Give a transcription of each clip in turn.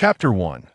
Chapter 1.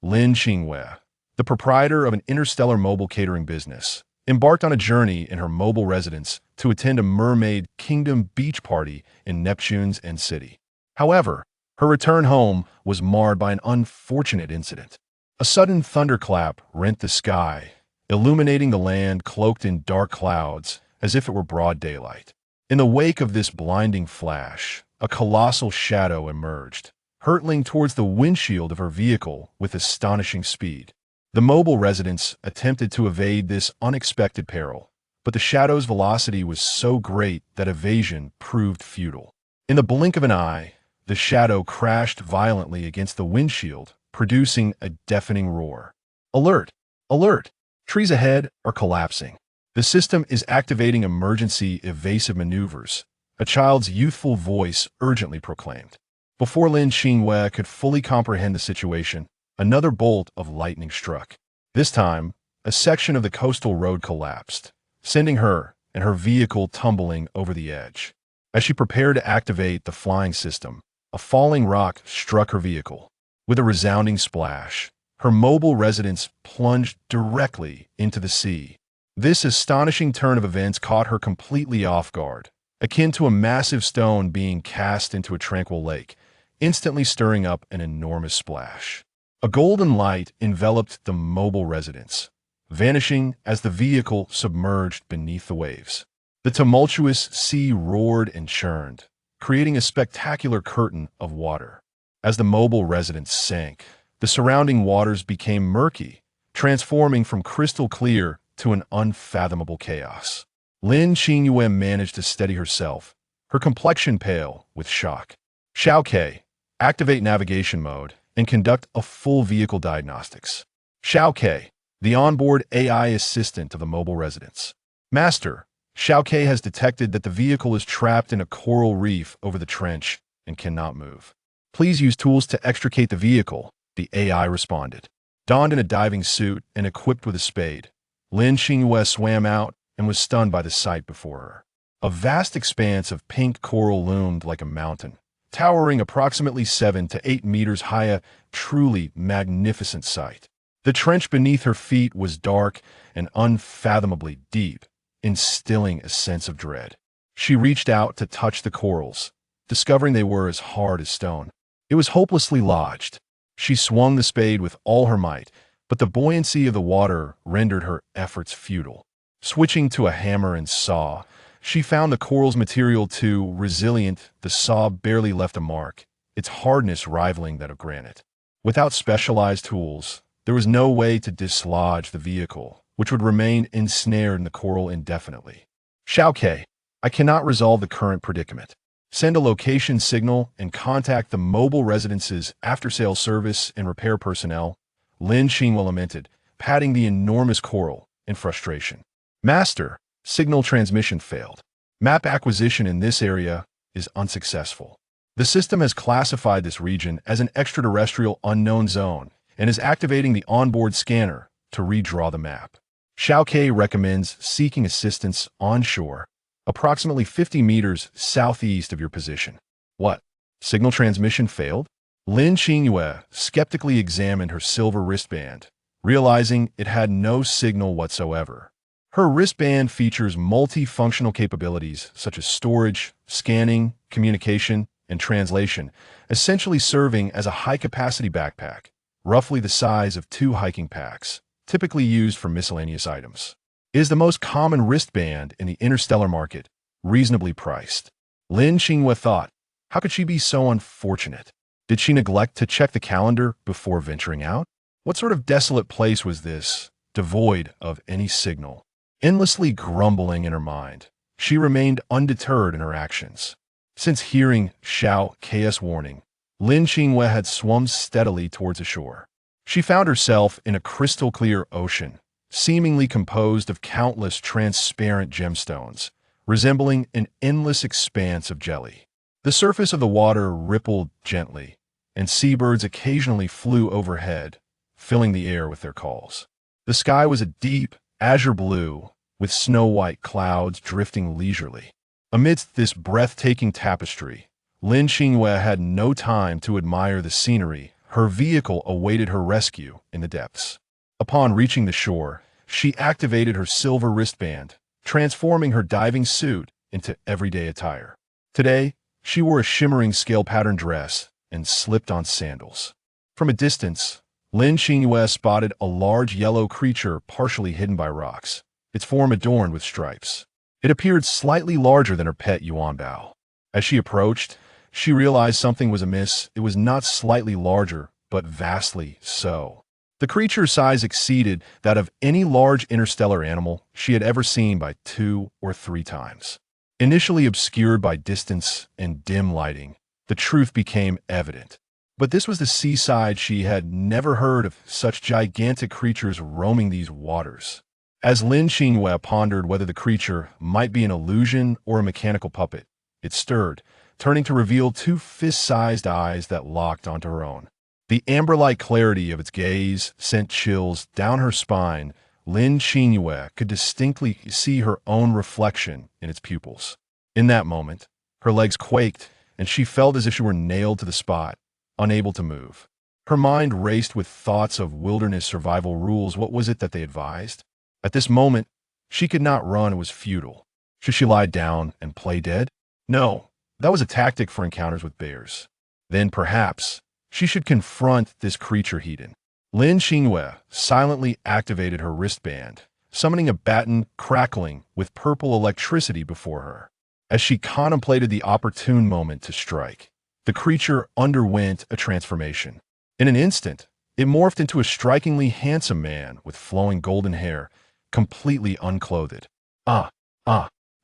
Lin Qingyue, the proprietor of an interstellar mobile catering business, embarked on a journey in her mobile residence to attend a mermaid kingdom beach party in Neptune's end city. However, her return home was marred by an unfortunate incident. A sudden thunderclap rent the sky, illuminating the land cloaked in dark clouds as if it were broad daylight. In the wake of this blinding flash, a colossal shadow emerged, hurtling towards the windshield of her vehicle with astonishing speed. The mobile residents attempted to evade this unexpected peril, but the shadow's velocity was so great that evasion proved futile. In the blink of an eye, the shadow crashed violently against the windshield, producing a deafening roar. Alert! Alert! Trees ahead are collapsing. The system is activating emergency evasive maneuvers, a child's youthful voice urgently proclaimed. Before Lin Qingyue could fully comprehend the situation, another bolt of lightning struck. This time, a section of the coastal road collapsed, sending her and her vehicle tumbling over the edge. As she prepared to activate the flying system, a falling rock struck her vehicle. With a resounding splash, her mobile residence plunged directly into the sea. This astonishing turn of events caught her completely off guard, akin to a massive stone being cast into a tranquil lake, instantly stirring up an enormous splash. A golden light enveloped the mobile residence, vanishing as the vehicle submerged beneath the waves. The tumultuous sea roared and churned, creating a spectacular curtain of water. As the mobile residence sank, the surrounding waters became murky, transforming from crystal clear to an unfathomable chaos. Lin Qingyue managed to steady herself, her complexion pale with shock. Xiaoke, activate navigation mode and conduct a full vehicle diagnostics. Xiaoke, the onboard AI assistant of the mobile residence. Master, Xiaoke has detected that the vehicle is trapped in a coral reef over the trench and cannot move. Please use tools to extricate the vehicle, the AI responded. Donned in a diving suit and equipped with a spade, Lin Qingyue swam out and was stunned by the sight before her. A vast expanse of pink coral loomed like a mountain, towering approximately 7 to 8 meters high, a truly magnificent sight. The trench beneath her feet was dark and unfathomably deep, instilling a sense of dread. She reached out to touch the corals, discovering they were as hard as stone. It was hopelessly lodged. She swung the spade with all her might, but the buoyancy of the water rendered her efforts futile. Switching to a hammer and saw, she found the coral's material too resilient. The saw barely left a mark, its hardness rivaling that of granite. Without specialized tools, there was no way to dislodge the vehicle, which would remain ensnared in the coral indefinitely. Xiaoke, I cannot resolve the current predicament. Send a location signal and contact the mobile residence's after-sales service and repair personnel, Lin Qingyue lamented, patting the enormous coral in frustration. Master, signal transmission failed. Map acquisition in this area is unsuccessful. The system has classified this region as an extraterrestrial unknown zone and is activating the onboard scanner to redraw the map. Xiaoke recommends seeking assistance onshore, approximately 50 meters southeast of your position. What? Signal transmission failed? Lin Qingyue skeptically examined her silver wristband, realizing it had no signal whatsoever. Her wristband features multifunctional capabilities such as storage, scanning, communication, and translation, essentially serving as a high-capacity backpack, roughly the size of 2 hiking packs, typically used for miscellaneous items. It is the most common wristband in the interstellar market, reasonably priced. Lin Qingyue thought, how could she be so unfortunate? Did she neglect to check the calendar before venturing out? What sort of desolate place was this, devoid of any signal? Endlessly grumbling in her mind, she remained undeterred in her actions. Since hearing Xiaoke's warning, Lin Qingyue had swum steadily towards the shore. She found herself in a crystal-clear ocean, seemingly composed of countless transparent gemstones, resembling an endless expanse of jelly. The surface of the water rippled gently, and seabirds occasionally flew overhead, filling the air with their calls. The sky was a deep, azure blue, with snow-white clouds drifting leisurely. Amidst this breathtaking tapestry, Lin Qingyue had no time to admire the scenery her vehicle awaited her rescue in the depths. Upon reaching the shore, she activated her silver wristband, transforming her diving suit into everyday attire. Today, she wore a shimmering scale-pattern dress and slipped-on sandals. From a distance, Lin Qingyue spotted a large yellow creature partially hidden by rocks, its form adorned with stripes. It appeared slightly larger than her pet yuanbao. As she approached, she realized something was amiss. It was not slightly larger, but vastly so. The creature's size exceeded that of any large interstellar animal she had ever seen by 2 or 3 times. Initially obscured by distance and dim lighting, the truth became evident. But this was the seaside. She had never heard of such gigantic creatures roaming these waters. As Lin Qingyue pondered whether the creature might be an illusion or a mechanical puppet, it stirred, turning to reveal 2 fist-sized eyes that locked onto her own. The amber-like clarity of its gaze sent chills down her spine. Lin Qingyue could distinctly see her own reflection in its pupils. In that moment, her legs quaked, and she felt as if she were nailed to the spot, unable to move. Her mind raced with thoughts of wilderness survival rules. What was it that they advised? At this moment, she could not run. It was futile. Should she lie down and play dead? No. That was a tactic for encounters with bears. Then perhaps she should confront this creature hidden. Lin Qingyue silently activated her wristband, summoning a baton crackling with purple electricity before her. As she contemplated the opportune moment to strike, the creature underwent a transformation. In an instant, it morphed into a strikingly handsome man with flowing golden hair, completely unclothed. A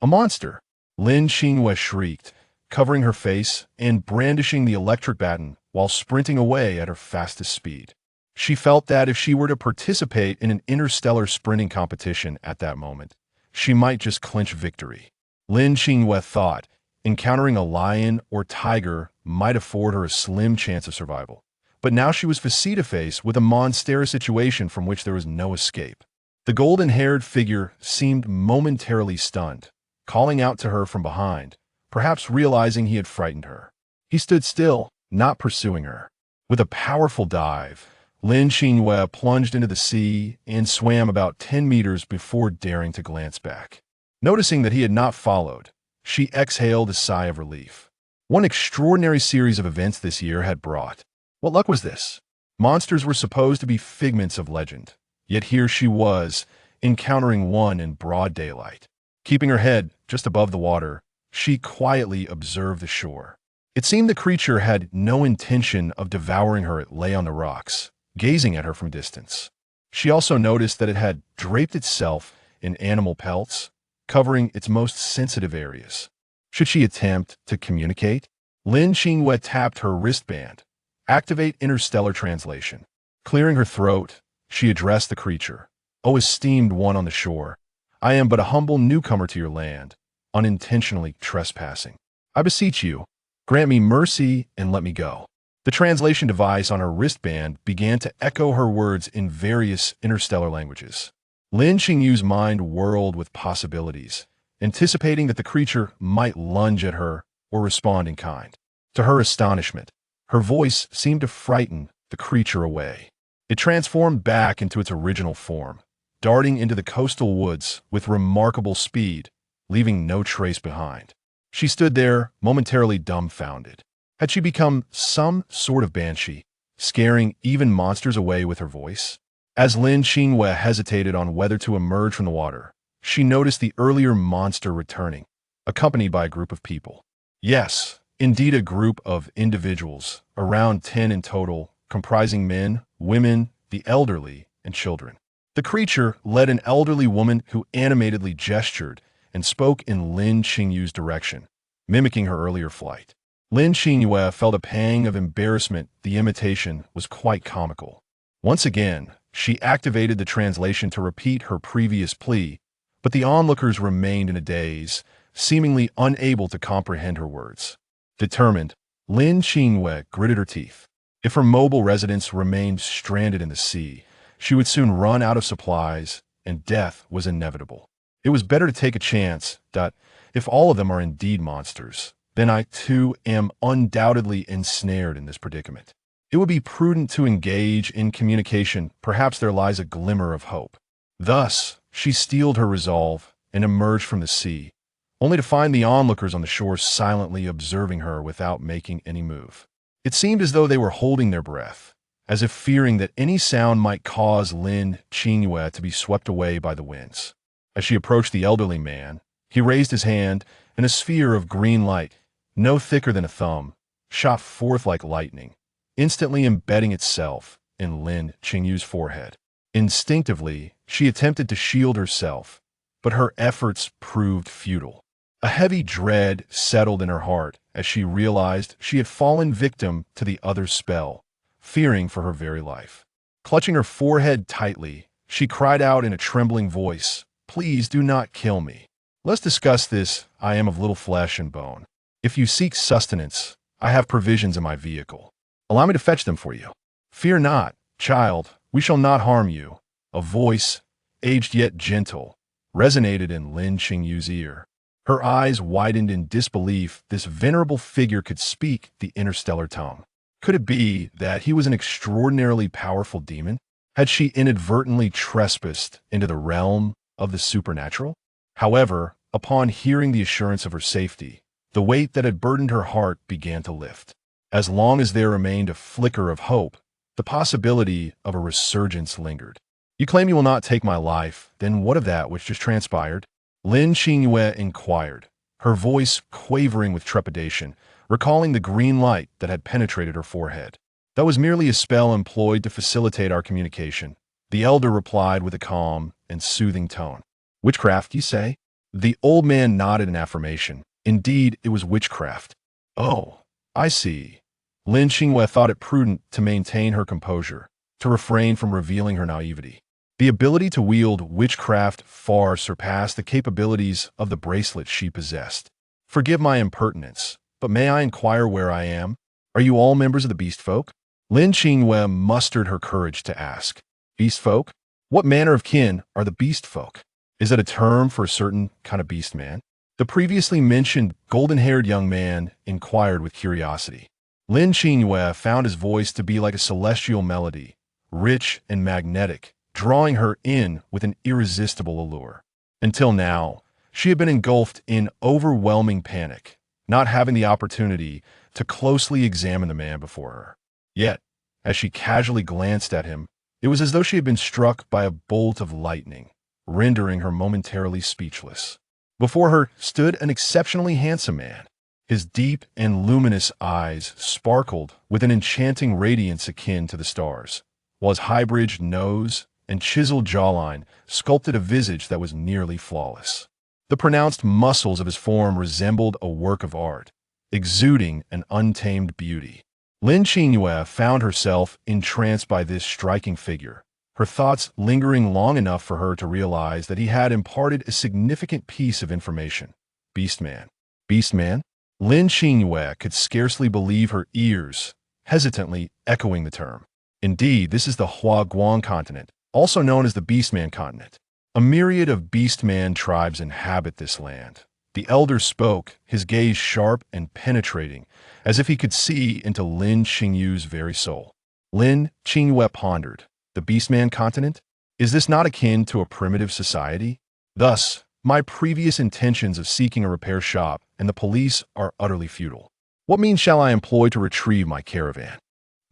monster! Lin Qingyue shrieked, covering her face and brandishing the electric baton while sprinting away at her fastest speed. She felt that if she were to participate in an interstellar sprinting competition at that moment, she might just clinch victory. Lin Qingyue thought encountering a lion or tiger might afford her a slim chance of survival. But now she was face-to-face with a monstrous situation from which there was no escape. The golden-haired figure seemed momentarily stunned, calling out to her from behind, perhaps realizing he had frightened her. He stood still, not pursuing her. With a powerful dive, Lin Qingyue plunged into the sea and swam about 10 meters before daring to glance back. Noticing that he had not followed, she exhaled a sigh of relief. One extraordinary series of events this year had brought. What luck was this? Monsters were supposed to be figments of legend, yet here she was, encountering one in broad daylight. Keeping her head just above the water, she quietly observed the shore. It seemed the creature had no intention of devouring her. It lay on the rocks, gazing at her from distance. She also noticed that it had draped itself in animal pelts, covering its most sensitive areas. Should she attempt to communicate? Lin Qingyue tapped her wristband. Activate interstellar translation. Clearing her throat, she addressed the creature. "O esteemed one on the shore, I am but a humble newcomer to your land, unintentionally trespassing. I beseech you, grant me mercy and let me go." The translation device on her wristband began to echo her words in various interstellar languages. Lin Qingyue's mind whirled with possibilities, anticipating that the creature might lunge at her or respond in kind. To her astonishment, her voice seemed to frighten the creature away. It transformed back into its original form, darting into the coastal woods with remarkable speed, leaving no trace behind. She stood there, momentarily dumbfounded. Had she become some sort of banshee, scaring even monsters away with her voice? As Lin Qingyue hesitated on whether to emerge from the water, she noticed the earlier monster returning, accompanied by a group of people. Yes, indeed a group of individuals, around 10 in total, comprising men, women, the elderly, and children. The creature led an elderly woman who animatedly gestured and spoke in Lin Qingyue's direction, mimicking her earlier flight. Lin Qingyue felt a pang of embarrassment. The imitation was quite comical. Once again, she activated the translation to repeat her previous plea, but the onlookers remained in a daze, seemingly unable to comprehend her words. Determined, Lin Qingyue gritted her teeth. If her mobile residents remained stranded in the sea, she would soon run out of supplies, and death was inevitable. It was better to take a chance that, if all of them are indeed monsters, then I too am undoubtedly ensnared in this predicament. It would be prudent to engage in communication. Perhaps there lies a glimmer of hope. Thus, she steeled her resolve and emerged from the sea, only to find the onlookers on the shore silently observing her without making any move. It seemed as though they were holding their breath, as if fearing that any sound might cause Lin Qingyue to be swept away by the winds. As she approached the elderly man, he raised his hand, and a sphere of green light, no thicker than a thumb, shot forth like lightning, instantly embedding itself in Lin Qingyue's forehead. Instinctively, she attempted to shield herself, but her efforts proved futile. A heavy dread settled in her heart as she realized she had fallen victim to the other's spell, fearing for her very life. Clutching her forehead tightly, she cried out in a trembling voice, "Please do not kill me. Let's discuss this. I am of little flesh and bone. If you seek sustenance, I have provisions in my vehicle. Allow me to fetch them for you." "Fear not, child, we shall not harm you." A voice, aged yet gentle, resonated in Lin Qingyue's ear. Her eyes widened in disbelief. This venerable figure could speak the interstellar tongue. Could it be that he was an extraordinarily powerful demon? Had she inadvertently trespassed into the realm of the supernatural? However, upon hearing the assurance of her safety, the weight that had burdened her heart began to lift. As long as there remained a flicker of hope, the possibility of a resurgence lingered. "You claim you will not take my life, then what of that which just transpired?" Lin Qingyue inquired, her voice quavering with trepidation, recalling the green light that had penetrated her forehead. "That was merely a spell employed to facilitate our communication," the elder replied with a calm and soothing tone. "Witchcraft, you say?" The old man nodded in affirmation. Indeed, it was witchcraft. "Oh, I see." Lin Qingyue thought it prudent to maintain her composure, to refrain from revealing her naivety. The ability to wield witchcraft far surpassed the capabilities of the bracelet she possessed. "Forgive my impertinence, but may I inquire where I am? Are you all members of the beast folk?" Lin Qingyue mustered her courage to ask. "Beast folk? What manner of kin are the beast folk? Is that a term for a certain kind of beast man?" The previously mentioned golden-haired young man inquired with curiosity. Lin Qingyue found his voice to be like a celestial melody, rich and magnetic, drawing her in with an irresistible allure. Until now, she had been engulfed in overwhelming panic, not having the opportunity to closely examine the man before her. Yet, as she casually glanced at him, it was as though she had been struck by a bolt of lightning, rendering her momentarily speechless. Before her stood an exceptionally handsome man. His deep and luminous eyes sparkled with an enchanting radiance akin to the stars, while his high-bridged nose and chiseled jawline sculpted a visage that was nearly flawless. The pronounced muscles of his form resembled a work of art, exuding an untamed beauty. Lin Qingyue found herself entranced by this striking figure, her thoughts lingering long enough for her to realize that he had imparted a significant piece of information. Beastman. Beastman? Lin Qingyue could scarcely believe her ears, hesitantly echoing the term. Indeed, this is the Huaguang continent, also known as the Beastman continent. A myriad of Beastman tribes inhabit this land. The elder spoke, his gaze sharp and penetrating, as if he could see into Lin Qingyue's very soul. Lin Qingyue pondered. The Beastman continent? Is this not akin to a primitive society? Thus, my previous intentions of seeking a repair shop and the police are utterly futile. What means shall I employ to retrieve my caravan?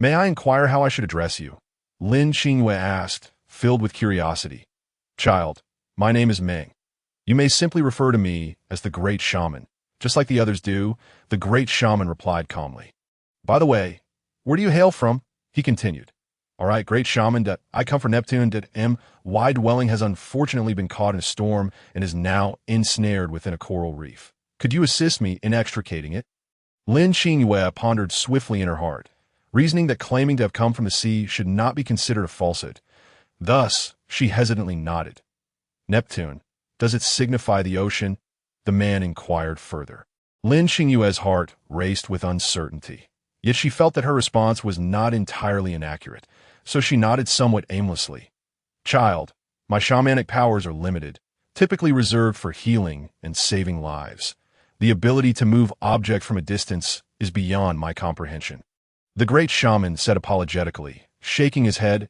May I inquire how I should address you? Lin Qingyue asked, filled with curiosity. Child, my name is Meng. You may simply refer to me as the Great Shaman. Just like the others do, the Great Shaman replied calmly. By the way, where do you hail from? He continued. All right, Great Shaman, I come from Neptune. My dwelling has unfortunately been caught in a storm and is now ensnared within a coral reef. Could you assist me in extricating it? Lin Qingyue pondered swiftly in her heart, reasoning that claiming to have come from the sea should not be considered a falsehood. Thus, she hesitantly nodded. Neptune, does it signify the ocean? The man inquired further. Lin Qingyue's heart raced with uncertainty, yet she felt that her response was not entirely inaccurate, so she nodded somewhat aimlessly. Child, my shamanic powers are limited, typically reserved for healing and saving lives. The ability to move object from a distance is beyond my comprehension. The great shaman said apologetically, shaking his head.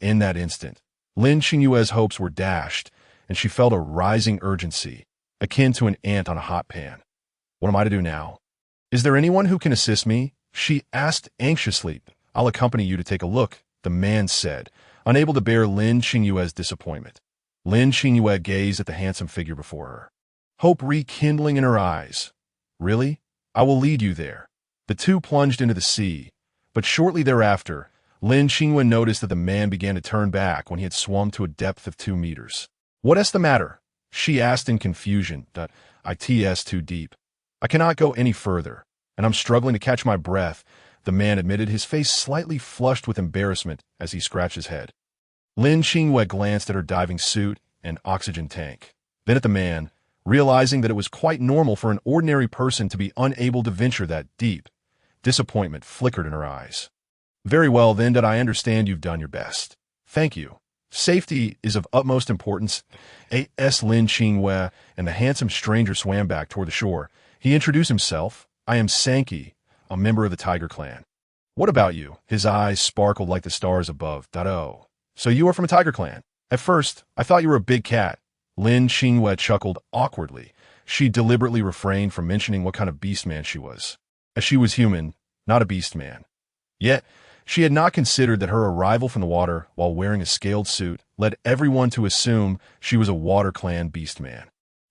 In that instant, Lin Qingyue's hopes were dashed, and she felt a rising urgency, akin to an ant on a hot pan. What am I to do now? Is there anyone who can assist me? She asked anxiously. I'll accompany you to take a look, the man said, unable to bear Lin Qingyue's disappointment. Lin Qingyue gazed at the handsome figure before her, hope rekindling in her eyes. Really? I will lead you there. The two plunged into the sea, but shortly thereafter, Lin Qingyue noticed that the man began to turn back when he had swum to a depth of 2 meters. What is the matter? She asked in confusion. It's too deep. I cannot go any further, and I'm struggling to catch my breath, the man admitted, his face slightly flushed with embarrassment as he scratched his head. Lin Qingyue glanced at her diving suit and oxygen tank, then at the man, realizing that it was quite normal for an ordinary person to be unable to venture that deep. Disappointment flickered in her eyes. Very well, then, I understand you've done your best. Thank you. Safety is of utmost importance. Lin Qingyue, and the handsome stranger swam back toward the shore. He introduced himself. I am Sanki, a member of the Tiger Clan. What about you? His eyes sparkled like the stars above. Oh, so you are from a Tiger Clan? At first, I thought you were a big cat. Lin Qingyue chuckled awkwardly. She deliberately refrained from mentioning what kind of beastman she was, as she was human, not a beastman. Yet, she had not considered that her arrival from the water while wearing a scaled suit led everyone to assume she was a Water Clan beastman.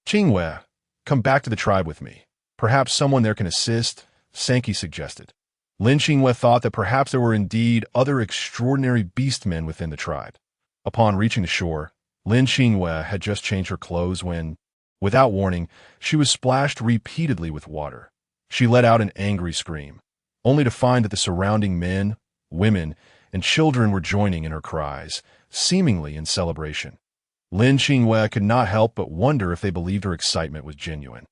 Qingyue, come back to the tribe with me. Perhaps someone there can assist, Sanki suggested. Lin Qingyue thought that perhaps there were indeed other extraordinary beastmen within the tribe. Upon reaching the shore, Lin Qingyue had just changed her clothes when, without warning, she was splashed repeatedly with water. She let out an angry scream, only to find that the surrounding men, women, and children were joining in her cries, seemingly in celebration. Lin Qingyue could not help but wonder if they believed her excitement was genuine,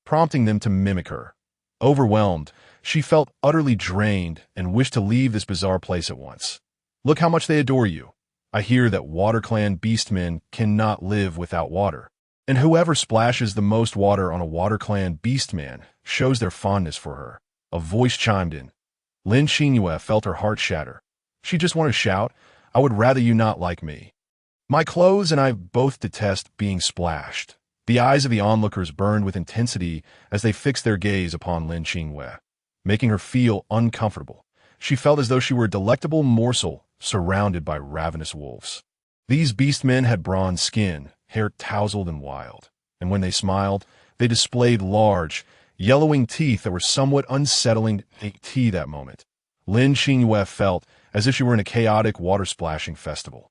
prompting them to mimic her. Overwhelmed, she felt utterly drained and wished to leave this bizarre place at once. Look how much they adore you. I hear that Water Clan beastmen cannot live without water, and whoever splashes the most water on a Water Clan beastman shows their fondness for her. A voice chimed in. Lin Qingyue felt her heart shatter. She just wanted to shout, I would rather you not like me. My clothes and I both detest being splashed. The eyes of the onlookers burned with intensity as they fixed their gaze upon Lin Qingyue, making her feel uncomfortable. She felt as though she were a delectable morsel surrounded by ravenous wolves. These beastmen had bronze skin, hair tousled and wild, and when they smiled, they displayed large, yellowing teeth that were somewhat unsettling to that moment. Lin Qingyue felt as if she were in a chaotic water-splashing festival.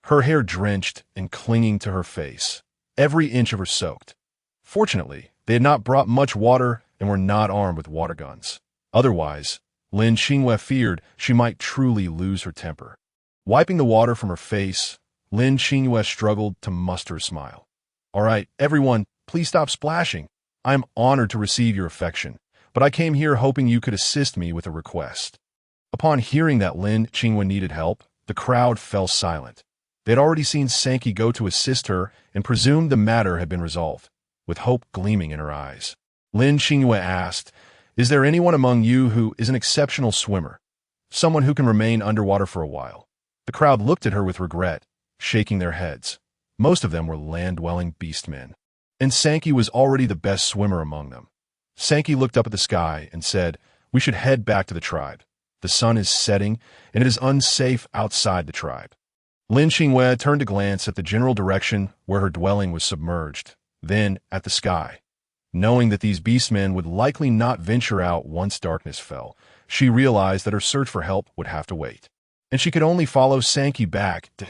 Her hair drenched and clinging to her face, every inch of her soaked. Fortunately, they had not brought much water and were not armed with water guns. Otherwise, Lin Qingyue feared she might truly lose her temper. Wiping the water from her face, Lin Qingyue struggled to muster a smile. All right, everyone, please stop splashing. I am honored to receive your affection, but I came here hoping you could assist me with a request. Upon hearing that Lin Qingyue needed help, the crowd fell silent. They had already seen Sanki go to assist her and presumed the matter had been resolved, with hope gleaming in her eyes. Lin Qingyue asked, Is there anyone among you who is an exceptional swimmer? Someone who can remain underwater for a while? The crowd looked at her with regret, shaking their heads. Most of them were land-dwelling beastmen, and Sanki was already the best swimmer among them. Sanki looked up at the sky and said, We should head back to the tribe. The sun is setting, and it is unsafe outside the tribe. Lin Qingyue turned to glance at the general direction where her dwelling was submerged, then at the sky. Knowing that these beastmen would likely not venture out once darkness fell, she realized that her search for help would have to wait, and she could only follow Sanki back to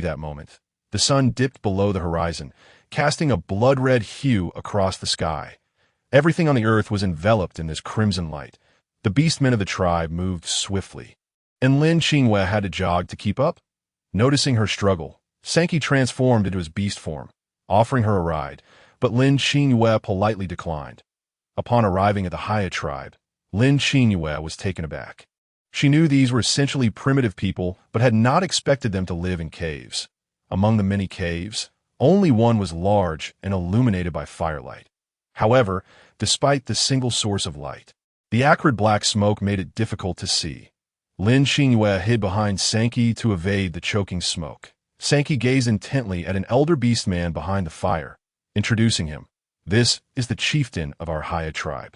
that moment. The sun dipped below the horizon, casting a blood-red hue across the sky. Everything on the earth was enveloped in this crimson light. The beastmen of the tribe moved swiftly, and Lin Qingyue had to jog to keep up. Noticing her struggle, Sanki transformed into his beast form, offering her a ride, but Lin Qingyue politely declined. Upon arriving at the Heiya tribe, Lin Qingyue was taken aback. She knew these were essentially primitive people, but had not expected them to live in caves. Among the many caves, only one was large and illuminated by firelight. However, despite the single source of light, The acrid black smoke made it difficult to see. Lin Qingyue hid behind Sankey to evade the choking smoke. Sankey gazed intently at an elder beast man behind the fire, introducing him. This is the chieftain of our Heiya tribe.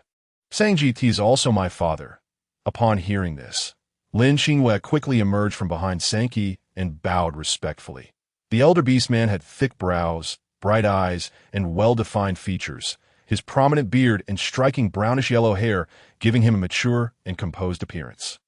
Sangjit is also my father. Upon hearing this, Lin Qingyue quickly emerged from behind Sankey and bowed respectfully. The elder beast man had thick brows, bright eyes, and well-defined features, his prominent beard and striking brownish-yellow hair giving him a mature and composed appearance.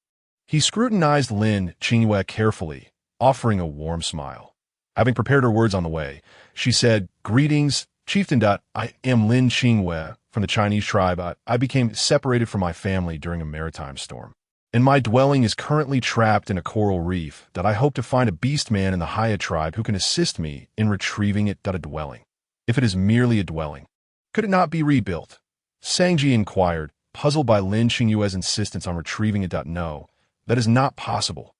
He scrutinized Lin Qingyue carefully, offering a warm smile. Having prepared her words on the way, she said, "Greetings, chieftain. I am Lin Qingyue from the Chinese tribe. I became separated from my family during a maritime storm, and my dwelling is currently trapped in a coral reef that I hope to find a beast man in the Heiya tribe who can assist me in retrieving it. A dwelling. If it is merely a dwelling, could it not be rebuilt?" Sangji inquired, puzzled by Lin Qingyue's insistence on retrieving it. "No, that is not possible.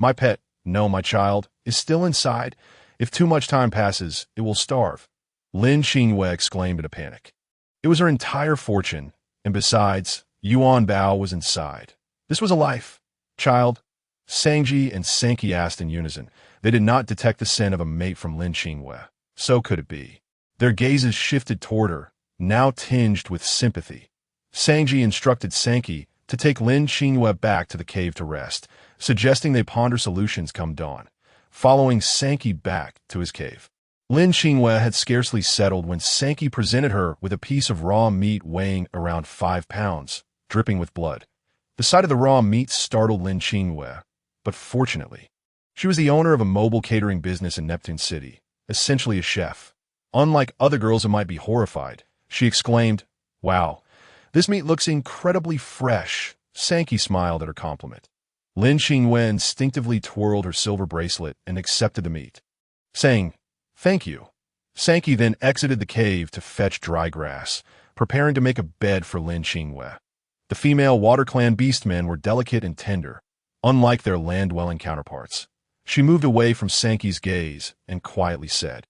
My pet, no, my child, is still inside. If too much time passes, it will starve." Lin Qingyue exclaimed in a panic. It was her entire fortune, and besides, Yuan Bao was inside. This was a life. "Child?" Sangji and Sankey asked in unison. They did not detect the scent of a mate from Lin Qingyue. So could it be? Their gazes shifted toward her, now tinged with sympathy. Sangji instructed Sankey to take Lin Qingyue back to the cave to rest, suggesting they ponder solutions come dawn, following Sankey back to his cave. Lin Qingyue had scarcely settled when Sankey presented her with a piece of raw meat weighing around 5 pounds, dripping with blood. The sight of the raw meat startled Lin Qingyue, but fortunately, she was the owner of a mobile catering business in Neptune City, essentially a chef. Unlike other girls who might be horrified, she exclaimed, "Wow, this meat looks incredibly fresh." Sankey smiled at her compliment. Lin Qingyue instinctively twirled her silver bracelet and accepted the meat, saying, "Thank you." Sankey then exited the cave to fetch dry grass, preparing to make a bed for Lin Qingyue. The female Water Clan beastmen were delicate and tender, unlike their land-dwelling counterparts. She moved away from Sankey's gaze and quietly said,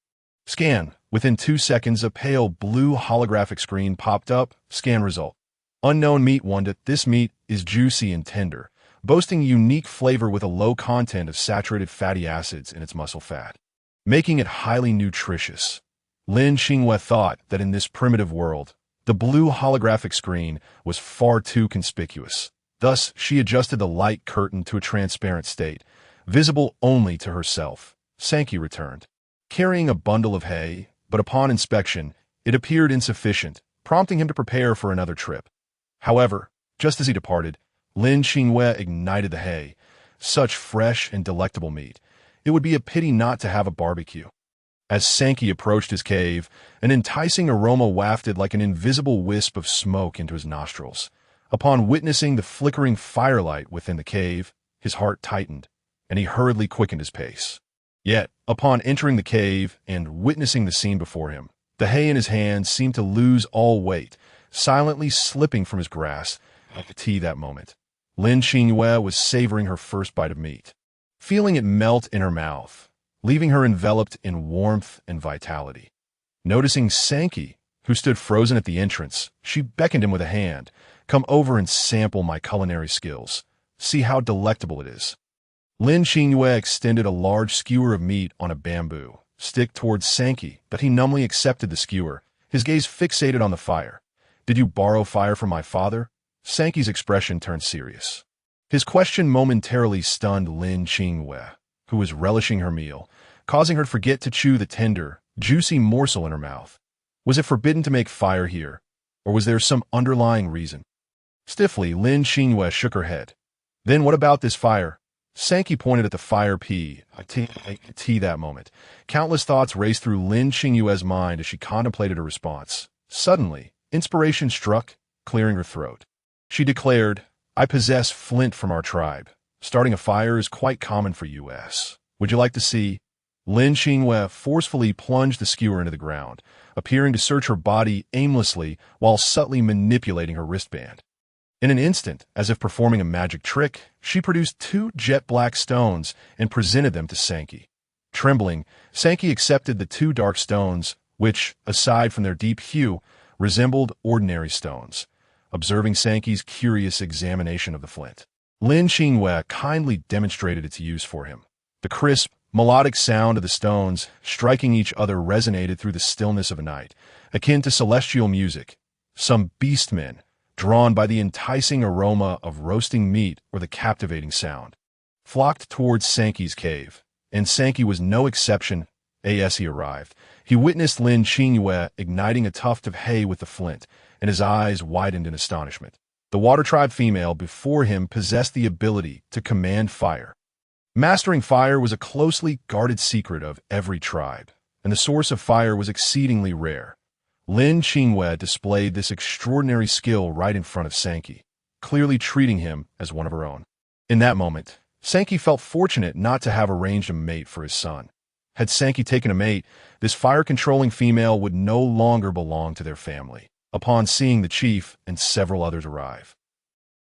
"Scan." Within 2 seconds, a pale blue holographic screen popped up. Scan result. Unknown meat 1. This meat is juicy and tender, boasting a unique flavor with a low content of saturated fatty acids in its muscle fat, making it highly nutritious. Lin Qingyue thought that in this primitive world, the blue holographic screen was far too conspicuous. Thus, she adjusted the light curtain to a transparent state, visible only to herself. Sankey returned, carrying a bundle of hay, but upon inspection, it appeared insufficient, prompting him to prepare for another trip. However, just as he departed, Lin Qingyue ignited the hay. Such fresh and delectable meat. It would be a pity not to have a barbecue. As Sankey approached his cave, an enticing aroma wafted like an invisible wisp of smoke into his nostrils. Upon witnessing the flickering firelight within the cave, his heart tightened, and he hurriedly quickened his pace. Yet, upon entering the cave and witnessing the scene before him, the hay in his hands seemed to lose all weight, silently slipping from his grasp. Like a tea that moment, Lin Qingyue was savoring her first bite of meat, feeling it melt in her mouth, leaving her enveloped in warmth and vitality. Noticing Sankey, who stood frozen at the entrance, she beckoned him with a hand. "Come over and sample my culinary skills. See how delectable it is." Lin Qingyue extended a large skewer of meat on a bamboo stick towards Sankey, but he numbly accepted the skewer, his gaze fixated on the fire. "Did you borrow fire from my father?" Sankey's expression turned serious. His question momentarily stunned Lin Qingyue, who was relishing her meal, causing her to forget to chew the tender, juicy morsel in her mouth. Was it forbidden to make fire here, or was there some underlying reason? Stiffly, Lin Qingyue shook her head. "Then what about this fire?" Sankey pointed at the fire tea that moment. Countless thoughts raced through Lin Qingyue's mind as she contemplated her response. Suddenly, inspiration struck, clearing her throat. She declared, "I possess flint from our tribe. Starting a fire is quite common for us. Would you like to see?" Lin Qingyue forcefully plunged the skewer into the ground, appearing to search her body aimlessly while subtly manipulating her wristband. In an instant, as if performing a magic trick, she produced 2 jet-black stones and presented them to Sankey. Trembling, Sankey accepted the 2 dark stones, which, aside from their deep hue, resembled ordinary stones. observing Sanki's curious examination of the flint. Lin Qingyue kindly demonstrated its use for him. The crisp, melodic sound of the stones striking each other resonated through the stillness of a night, akin to celestial music. Some beastmen, drawn by the enticing aroma of roasting meat or the captivating sound, flocked towards Sanki's cave, and Sanki was no exception. As he arrived, he witnessed Lin Qingyue igniting a tuft of hay with the flint, and his eyes widened in astonishment. The Water Tribe female before him possessed the ability to command fire. Mastering fire was a closely guarded secret of every tribe, and the source of fire was exceedingly rare. Lin Qingyue displayed this extraordinary skill right in front of Sanki, clearly treating him as one of her own. In that moment, Sanki felt fortunate not to have arranged a mate for his son. Had Sanki taken a mate, this fire-controlling female would no longer belong to their family. Upon seeing the chief and several others arrive,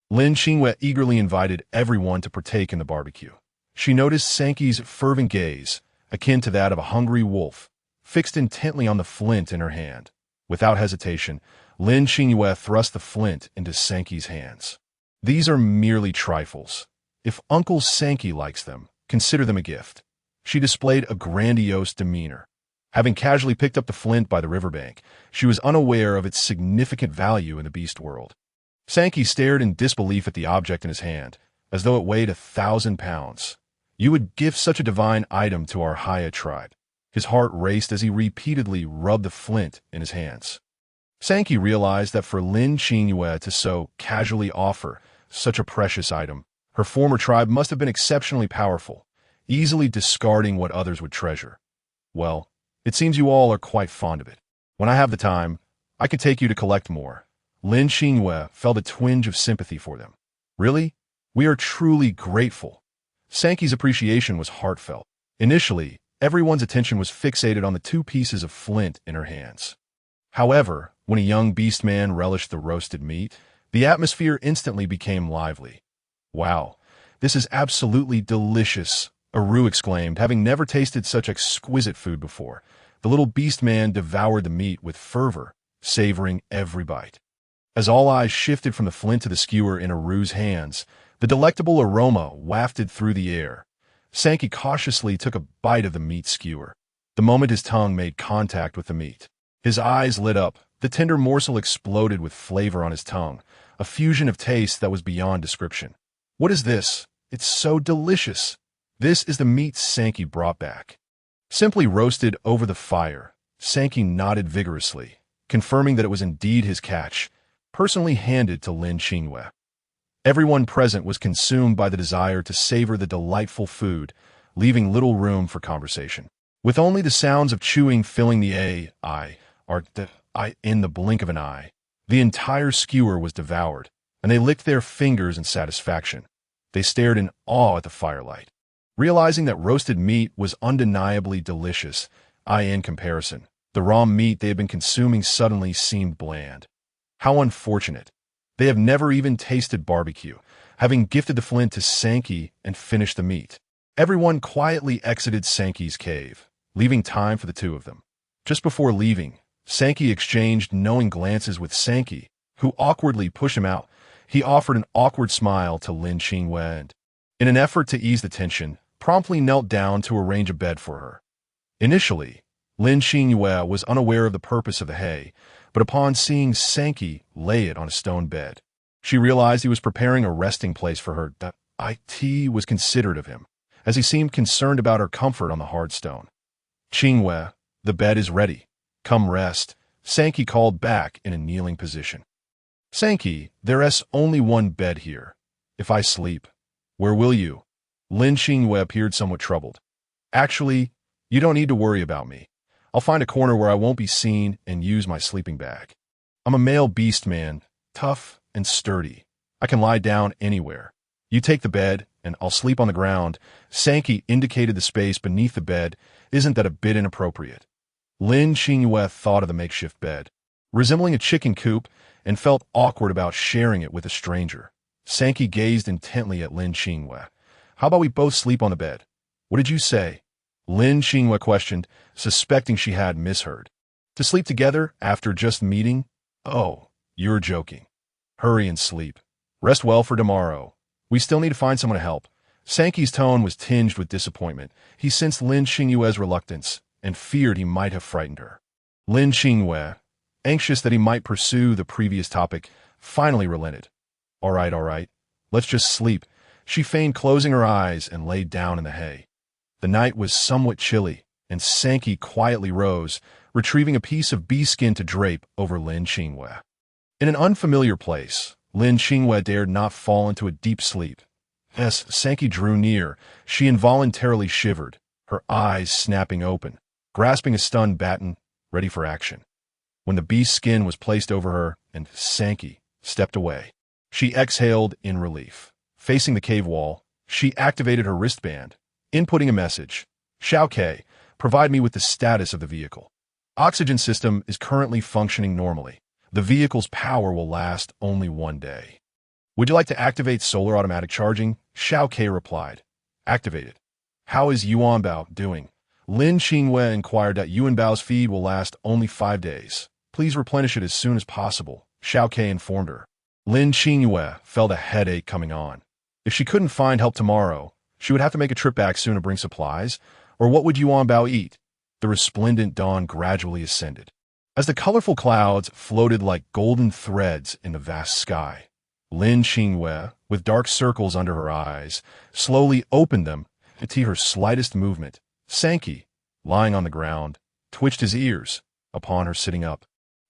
Lin Qingyue eagerly invited everyone to partake in the barbecue. She noticed Sanki's fervent gaze, akin to that of a hungry wolf, fixed intently on the flint in her hand. Without hesitation, Lin Qingyue thrust the flint into Sanki's hands. These are merely trifles. If Uncle Sanki likes them, consider them a gift. She displayed a grandiose demeanor. Having casually picked up the flint by the riverbank, she was unaware of its significant value in the beast world. Sanki stared in disbelief at the object in his hand, as though it weighed 1,000 pounds. You would give such a divine item to our Heiya tribe. His heart raced as he repeatedly rubbed the flint in his hands. Sanki realized that for Lin Qingyue to so casually offer such a precious item, her former tribe must have been exceptionally powerful, easily discarding what others would treasure. Well, it seems you all are quite fond of it. When I have the time, I could take you to collect more. Lin Qingyue felt a twinge of sympathy for them. Really? We are truly grateful. Sanki's appreciation was heartfelt. Initially, everyone's attention was fixated on the 2 pieces of flint in her hands. However, when a young beastman relished the roasted meat, the atmosphere instantly became lively. Wow, this is absolutely delicious, Aru exclaimed, having never tasted such exquisite food before. The little beastman devoured the meat with fervor, savoring every bite. As all eyes shifted from the flint to the skewer in Aru's hands, the delectable aroma wafted through the air. Sanki cautiously took a bite of the meat skewer. The moment his tongue made contact with the meat, his eyes lit up. The tender morsel exploded with flavor on his tongue, a fusion of taste that was beyond description. What is this? It's so delicious. This is the meat Sanki brought back. Simply roasted over the fire, Sanki nodded vigorously, confirming that it was indeed his catch, personally handed to Lin Qingyue. Everyone present was consumed by the desire to savor the delightful food, leaving little room for conversation. With only the sounds of chewing filling the in the blink of an eye, the entire skewer was devoured, and they licked their fingers in satisfaction. They stared in awe at the firelight, realizing that roasted meat was undeniably delicious. In comparison, the raw meat they had been consuming suddenly seemed bland. How unfortunate. They have never even tasted barbecue, having gifted the flint to Sanki and finished the meat. Everyone quietly exited Sanki's cave, leaving time for the 2 of them. Just before leaving, Sanki exchanged knowing glances with Sanki, who awkwardly pushed him out. He offered an awkward smile to Lin Qingyue and, in an effort to ease the tension, promptly knelt down to arrange a bed for her. Initially, Lin Qingyue was unaware of the purpose of the hay, but upon seeing Sanki lay it on a stone bed, she realized he was preparing a resting place for her. It was considerate of him, as he seemed concerned about her comfort on the hard stone. Qingyue, the bed is ready. Come rest, Sanki called back in a kneeling position. Sanki, there's only one bed here. If I sleep, where will you? Lin Qingyue appeared somewhat troubled. Actually, you don't need to worry about me. I'll find a corner where I won't be seen and use my sleeping bag. I'm a male beast man, tough and sturdy. I can lie down anywhere. You take the bed, and I'll sleep on the ground. Sanki indicated the space beneath the bed. Isn't that a bit inappropriate? Lin Qingyue thought of the makeshift bed, resembling a chicken coop, and felt awkward about sharing it with a stranger. Sanki gazed intently at Lin Qingyue. How about we both sleep on the bed? What did you say? Lin Qingyue questioned, suspecting she had misheard. To sleep together after just meeting? Oh, you're joking. Hurry and sleep. Rest well for tomorrow. We still need to find someone to help. Sanki's tone was tinged with disappointment. He sensed Lin Qingyue's reluctance and feared he might have frightened her. Lin Qingyue, anxious that he might pursue the previous topic, finally relented. All right. Let's just sleep. She feigned closing her eyes and laid down in the hay. The night was somewhat chilly, and Sanki quietly rose, retrieving a piece of bee skin to drape over Lin Qingyue. In an unfamiliar place, Lin Qingyue dared not fall into a deep sleep. As Sanki drew near, she involuntarily shivered, her eyes snapping open, grasping a stunned baton, ready for action. When the beast's skin was placed over her and Sanki stepped away, she exhaled in relief. Facing the cave wall, she activated her wristband, inputting a message. Xiao Ke, provide me with the status of the vehicle. Oxygen system is currently functioning normally. The vehicle's power will last only 1 day. Would you like to activate solar automatic charging? Xiao Ke replied. Activated. How is Yuanbao doing? Lin Qingyue inquired that Yuanbao's feed will last only 5 days. Please replenish it as soon as possible, Xiao Ke informed her. Lin Qingyue felt a headache coming on. If she couldn't find help tomorrow, she would have to make a trip back soon to bring supplies, or what would Yuanbao eat? The resplendent dawn gradually ascended. As the colorful clouds floated like golden threads in the vast sky, Lin Qingyue, with dark circles under her eyes, slowly opened them to her slightest movement. Sanki, lying on the ground, twitched his ears upon her sitting up.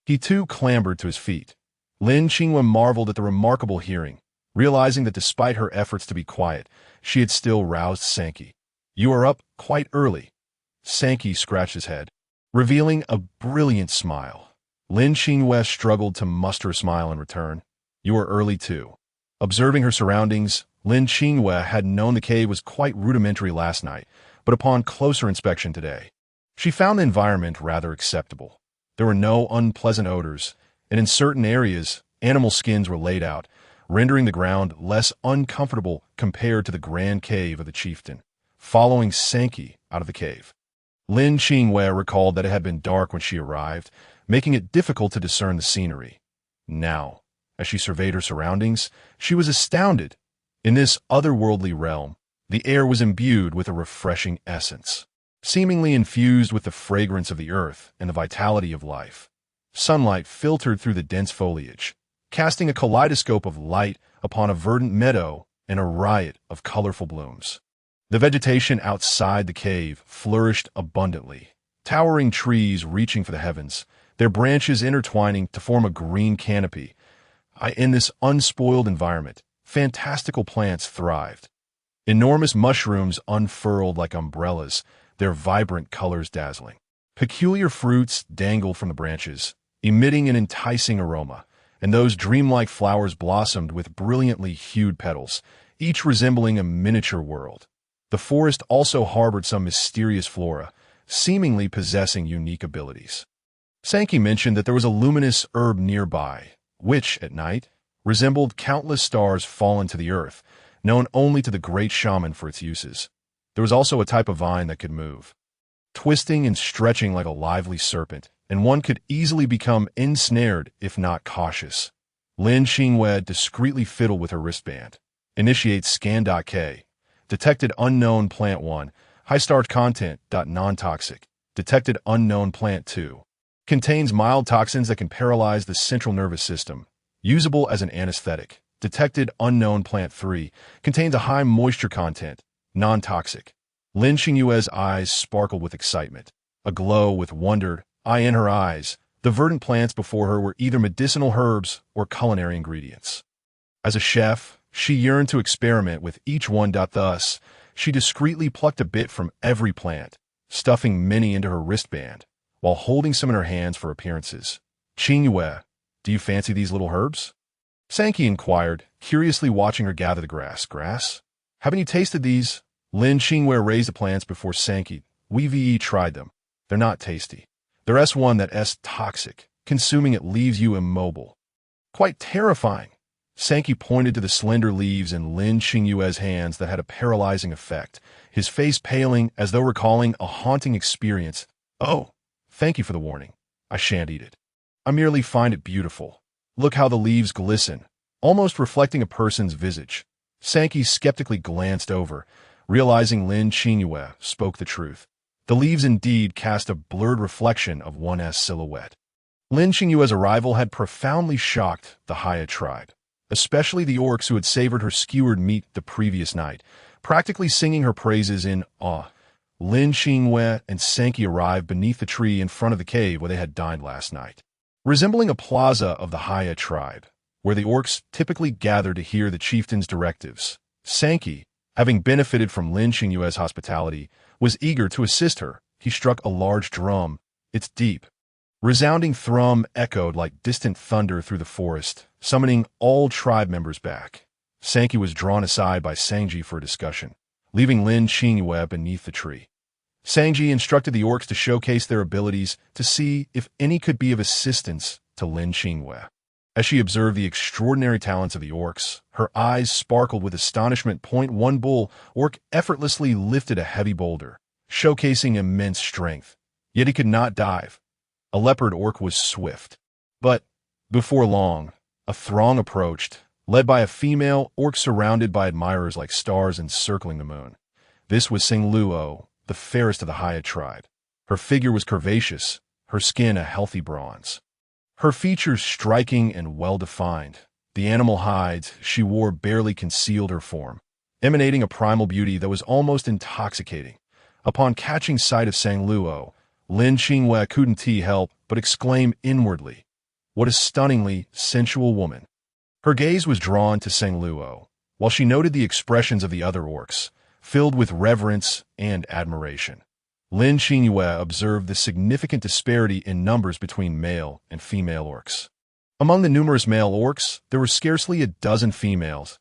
He too clambered to his feet. Lin Qingyue marveled at the remarkable hearing, realizing that despite her efforts to be quiet, she had still roused Sanki. You are up quite early. Sanki scratched his head, revealing a brilliant smile. Lin Qingyue struggled to muster a smile in return. You are early too. Observing her surroundings, Lin Qingyue had known the cave was quite rudimentary last night, but upon closer inspection today, she found the environment rather acceptable. There were no unpleasant odors, and in certain areas, animal skins were laid out, rendering the ground less uncomfortable compared to the grand cave of the chieftain. Following Sanki out of the cave, Lin Qingyue recalled that it had been dark when she arrived, making it difficult to discern the scenery. Now, as she surveyed her surroundings, she was astounded. In this otherworldly realm, the air was imbued with a refreshing essence, seemingly infused with the fragrance of the earth and the vitality of life. Sunlight filtered through the dense foliage, casting a kaleidoscope of light upon a verdant meadow and a riot of colorful blooms. The vegetation outside the cave flourished abundantly, towering trees reaching for the heavens, their branches intertwining to form a green canopy. In this unspoiled environment, fantastical plants thrived. Enormous mushrooms unfurled like umbrellas, their vibrant colors dazzling. Peculiar fruits dangled from the branches, emitting an enticing aroma, and those dreamlike flowers blossomed with brilliantly hued petals, each resembling a miniature world. The forest also harbored some mysterious flora, seemingly possessing unique abilities. Sanki mentioned that there was a luminous herb nearby, which, at night, resembled countless stars fallen to the earth, known only to the great shaman for its uses. There was also a type of vine that could move, twisting and stretching like a lively serpent, and one could easily become ensnared if not cautious. Lin Qingyue discreetly fiddled with her wristband. Initiate scan.k. Detected unknown plant 1. High starch content. Non-toxic. Detected unknown plant 2. Contains mild toxins that can paralyze the central nervous system. Usable as an anesthetic. Detected unknown plant 3. Contains a high moisture content. Non-toxic. Lin Qingyue's eyes sparkled with excitement. Aglow with wonder, in her eyes, the verdant plants before her were either medicinal herbs or culinary ingredients. As a chef, she yearned to experiment with each one. Thus, she discreetly plucked a bit from every plant, stuffing many into her wristband, while holding some in her hands for appearances. Qingyue, do you fancy these little herbs? Sanki inquired, curiously watching her gather the grass. Grass? Haven't you tasted these? Lin Qingyue raised the plants before Sanki. We've tried them. They're not tasty. They're S1 that S toxic. Consuming it leaves you immobile. Quite terrifying. Sanki pointed to the slender leaves in Lin Qingyue's hands that had a paralyzing effect, his face paling as though recalling a haunting experience. Oh, thank you for the warning. I shan't eat it. I merely find it beautiful. Look how the leaves glisten. almost reflecting a person's visage. Sankey skeptically glanced over, realizing Lin Qingyue spoke the truth. The leaves indeed cast a blurred reflection of one's silhouette. Lin Qingyue's arrival had profoundly shocked the Heiya tribe, especially the orcs who had savored her skewered meat the previous night, practically singing her praises in awe. Lin Qingyue and Sankey arrived beneath the tree in front of the cave where they had dined last night. Resembling a plaza of the Heiya tribe, where the orcs typically gathered to hear the chieftain's directives, Sankey, having benefited from Lin Qingyue's hospitality, was eager to assist her. He struck a large drum. Its deep, resounding thrum echoed like distant thunder through the forest, summoning all tribe members back. Sankey was drawn aside by Sangji for a discussion, leaving Lin Qingyue beneath the tree. Sangji instructed the orcs to showcase their abilities to see if any could be of assistance to Lin Qingyue. As she observed the extraordinary talents of the orcs, her eyes sparkled with astonishment. One bull orc effortlessly lifted a heavy boulder, showcasing immense strength. Yet he could not dive. A leopard orc was swift. But, before long, a throng approached, led by a female orc surrounded by admirers like stars encircling the moon. This was Luo, the fairest of the Heiya tribe. Her figure was curvaceous, her skin a healthy bronze. Her features striking and well-defined. The animal hides she wore barely concealed her form, emanating a primal beauty that was almost intoxicating. Upon catching sight of Luo, Lin Qingyue couldn't help but exclaim inwardly, "What a stunningly sensual woman!" Her gaze was drawn to Luo, while she noted the expressions of the other orcs, filled with reverence and admiration. Lin Qingyue observed the significant disparity in numbers between male and female orcs. Among the numerous male orcs, there were scarcely a dozen females,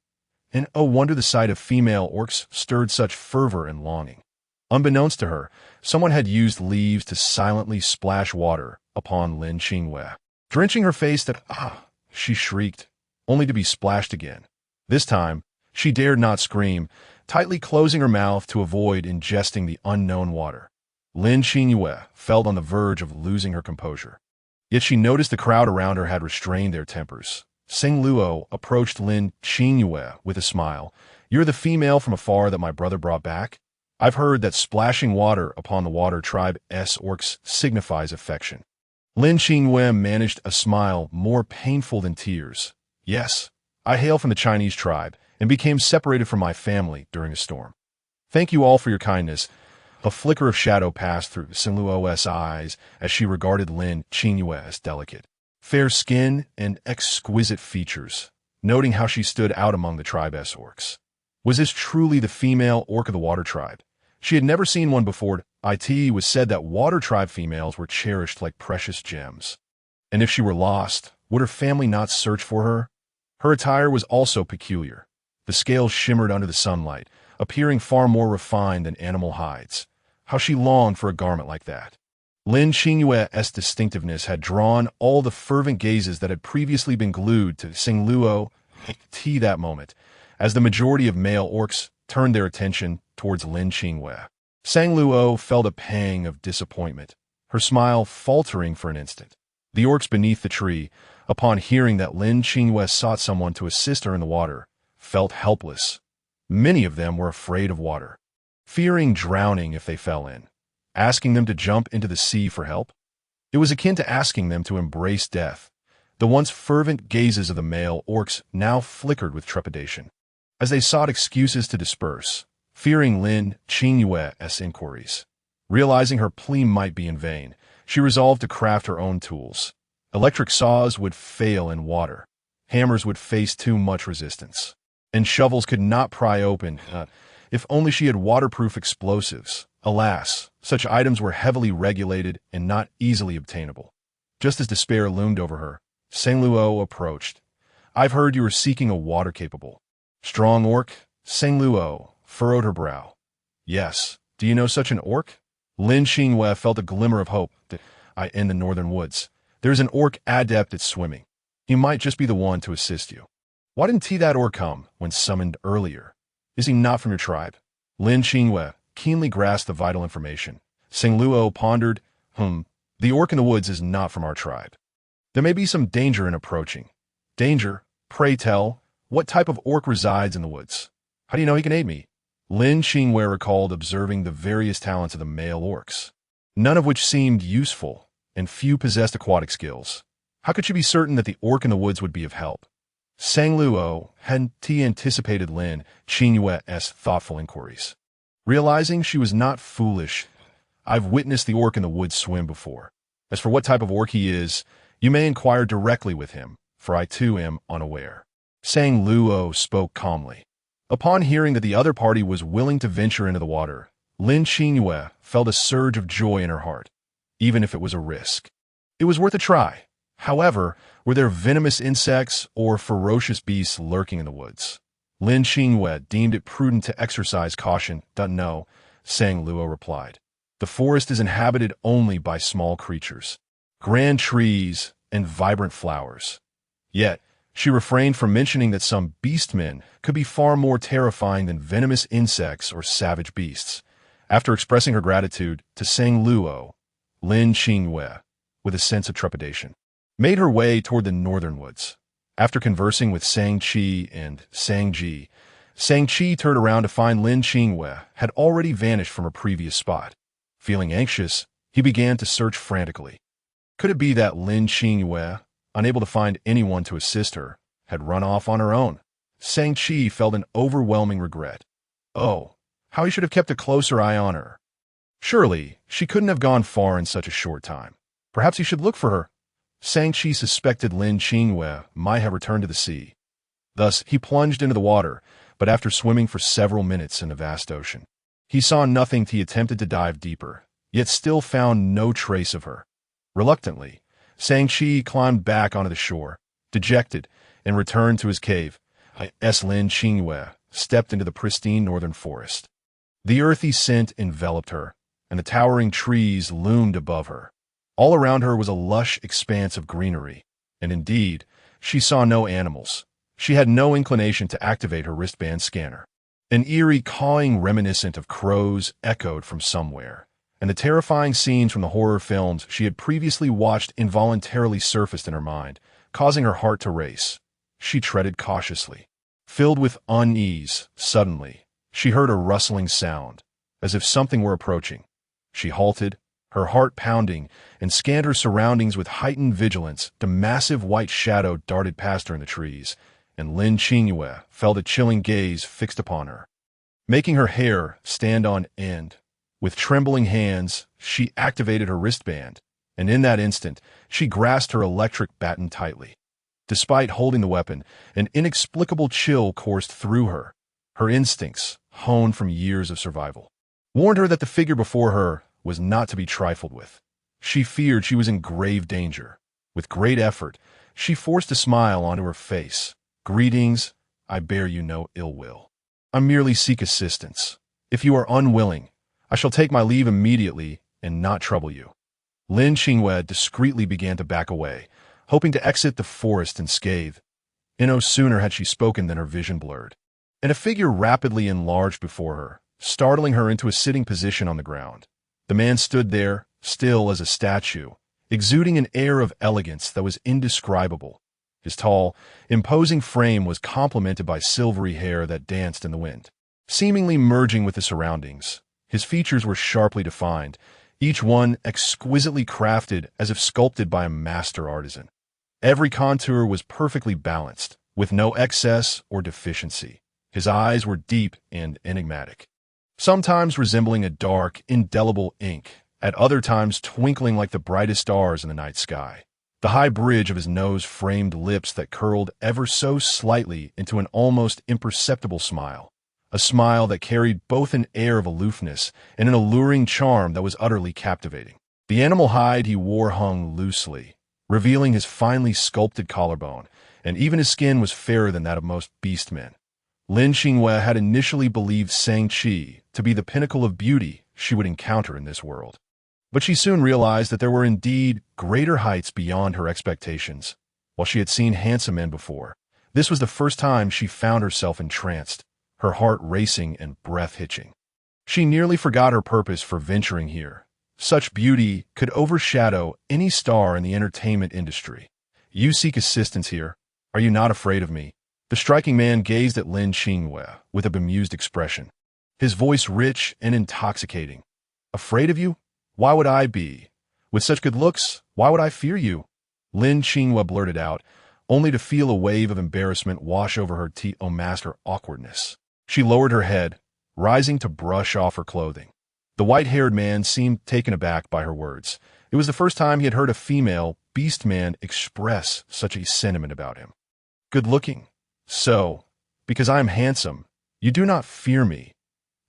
and oh wonder the sight of female orcs stirred such fervor and longing. Unbeknownst to her, someone had used leaves to silently splash water upon Lin Qingyue, drenching her face she shrieked, only to be splashed again. This time, she dared not scream, tightly closing her mouth to avoid ingesting the unknown water. Lin Qingyue felt on the verge of losing her composure. Yet she noticed the crowd around her had restrained their tempers. Luo approached Lin Qingyue with a smile. "You're the female from afar that my brother brought back? I've heard that splashing water upon the water tribe's orcs signifies affection." Lin Qingyue managed a smile more painful than tears. "Yes, I hail from the Chinese tribe and became separated from my family during a storm. Thank you all for your kindness." A flicker of shadow passed through Luo's eyes as she regarded Lin Qingyue's delicate, fair skin and exquisite features, noting how she stood out among the tribe's orcs. Was this truly the female orc of the water tribe? She had never seen one before. It was said that water tribe females were cherished like precious gems. And if she were lost, would her family not search for her? Her attire was also peculiar. The scales shimmered under the sunlight, appearing far more refined than animal hides. How she longed for a garment like that. Lin Qingyue's distinctiveness had drawn all the fervent gazes that had previously been glued to Luo that moment, as the majority of male orcs turned their attention towards Lin Qingyue. Luo felt a pang of disappointment, her smile faltering for an instant. The orcs beneath the tree, upon hearing that Lin Qingyue sought someone to assist her in the water, felt helpless. Many of them were afraid of water, fearing drowning if they fell in. Asking them to jump into the sea for help? It was akin to asking them to embrace death. The once fervent gazes of the male orcs now flickered with trepidation, as they sought excuses to disperse, fearing Lin Qingyue's inquiries. Realizing her plea might be in vain, she resolved to craft her own tools. Electric saws would fail in water. Hammers would face too much resistance. And shovels could not pry open. If only she had waterproof explosives. Alas, such items were heavily regulated and not easily obtainable. Just as despair loomed over her, Luo approached. "I've heard you are seeking a water-capable strong orc?" Luo furrowed her brow. "Yes. Do you know such an orc?" Lin Qingyue felt a glimmer of hope. "In the northern woods. There's an orc adept at swimming. He might just be the one to assist you." "Why didn't that orc come when summoned earlier? Is he not from your tribe?" Lin Qingyue keenly grasped the vital information. Luo pondered, The orc in the woods is not from our tribe. There may be some danger in approaching." "Danger? Pray tell, what type of orc resides in the woods? How do you know he can aid me? Lin Qingyue recalled observing the various talents of the male orcs, none of which seemed useful, and few possessed aquatic skills. How could she be certain that the orc in the woods would be of help? Sang Luo hadn't anticipated Lin Qingyue's thoughtful inquiries. Realizing she was not foolish, I've witnessed the orc in the woods swim before. As for what type of orc he is, you may inquire directly with him, for I too am unaware. Sang Luo spoke calmly. Upon hearing that the other party was willing to venture into the water, Lin Qingyue felt a surge of joy in her heart, even if it was a risk. It was worth a try. However, were there venomous insects or ferocious beasts lurking in the woods? Lin Qingyue deemed it prudent to exercise caution. No, Sang Luo replied. The forest is inhabited only by small creatures, grand trees, and vibrant flowers. Yet, she refrained from mentioning that some beastmen could be far more terrifying than venomous insects or savage beasts. After expressing her gratitude to Sang Luo, Lin Qingyue, with a sense of trepidation, made her way toward the northern woods. After conversing with Sang Qi and Sang Ji, Sang Qi turned around to find Lin Qingyue had already vanished from her previous spot. Feeling anxious, he began to search frantically. Could it be that Lin Qingyue, unable to find anyone to assist her, had run off on her own? Sang Qi felt an overwhelming regret. Oh, how he should have kept a closer eye on her. Surely, she couldn't have gone far in such a short time. Perhaps he should look for her. Sang Qi suspected Lin Qingyue might have returned to the sea. Thus, he plunged into the water, but after swimming for several minutes in the vast ocean, he saw nothing. He attempted to dive deeper, yet still found no trace of her. Reluctantly, Sang Qi climbed back onto the shore, dejected, and returned to his cave. Lin Qingyue stepped into the pristine northern forest. The earthy scent enveloped her, and the towering trees loomed above her. All around her was a lush expanse of greenery, and indeed, she saw no animals. She had no inclination to activate her wristband scanner. An eerie cawing reminiscent of crows echoed from somewhere, and the terrifying scenes from the horror films she had previously watched involuntarily surfaced in her mind, causing her heart to race. She treaded cautiously. Filled with unease, suddenly, she heard a rustling sound, as if something were approaching. She halted, her heart pounding, and scanned her surroundings with heightened vigilance. The massive white shadow darted past her in the trees, and Lin Qingyue felt a chilling gaze fixed upon her, making her hair stand on end. With trembling hands, she activated her wristband, and in that instant, she grasped her electric baton tightly. Despite holding the weapon, an inexplicable chill coursed through her. Her instincts, honed from years of survival, warned her that the figure before her was not to be trifled with. She feared she was in grave danger. With great effort, she forced a smile onto her face. Greetings, I bear you no ill will. I merely seek assistance. If you are unwilling, I shall take my leave immediately and not trouble you. Lin Qingyue discreetly began to back away, hoping to exit the forest unscathed. No sooner had she spoken than her vision blurred, and a figure rapidly enlarged before her, startling her into a sitting position on the ground. The man stood there, still as a statue, exuding an air of elegance that was indescribable. His tall, imposing frame was complemented by silvery hair that danced in the wind, seemingly merging with the surroundings. His features were sharply defined, each one exquisitely crafted as if sculpted by a master artisan. Every contour was perfectly balanced, with no excess or deficiency. His eyes were deep and enigmatic, sometimes resembling a dark, indelible ink, at other times twinkling like the brightest stars in the night sky. The high bridge of his nose framed lips that curled ever so slightly into an almost imperceptible smile, a smile that carried both an air of aloofness and an alluring charm that was utterly captivating. The animal hide he wore hung loosely, revealing his finely sculpted collarbone, and even his skin was fairer than that of most beastmen. Lin Qingyue had initially believed Sang Qi to be the pinnacle of beauty she would encounter in this world. But she soon realized that there were indeed greater heights beyond her expectations. While she had seen handsome men before, this was the first time she found herself entranced, her heart racing and breath hitching. She nearly forgot her purpose for venturing here. Such beauty could overshadow any star in the entertainment industry. You seek assistance here? Are you not afraid of me? The striking man gazed at Lin Qingyue with a bemused expression, his voice rich and intoxicating. Afraid of you? Why would I be? With such good looks, why would I fear you? Lin Qingyue blurted out, only to feel a wave of embarrassment wash over her mask awkwardness. She lowered her head, rising to brush off her clothing. The white-haired man seemed taken aback by her words. It was the first time he had heard a female beast man express such a sentiment about him. Good-looking. So, because I am handsome, you do not fear me.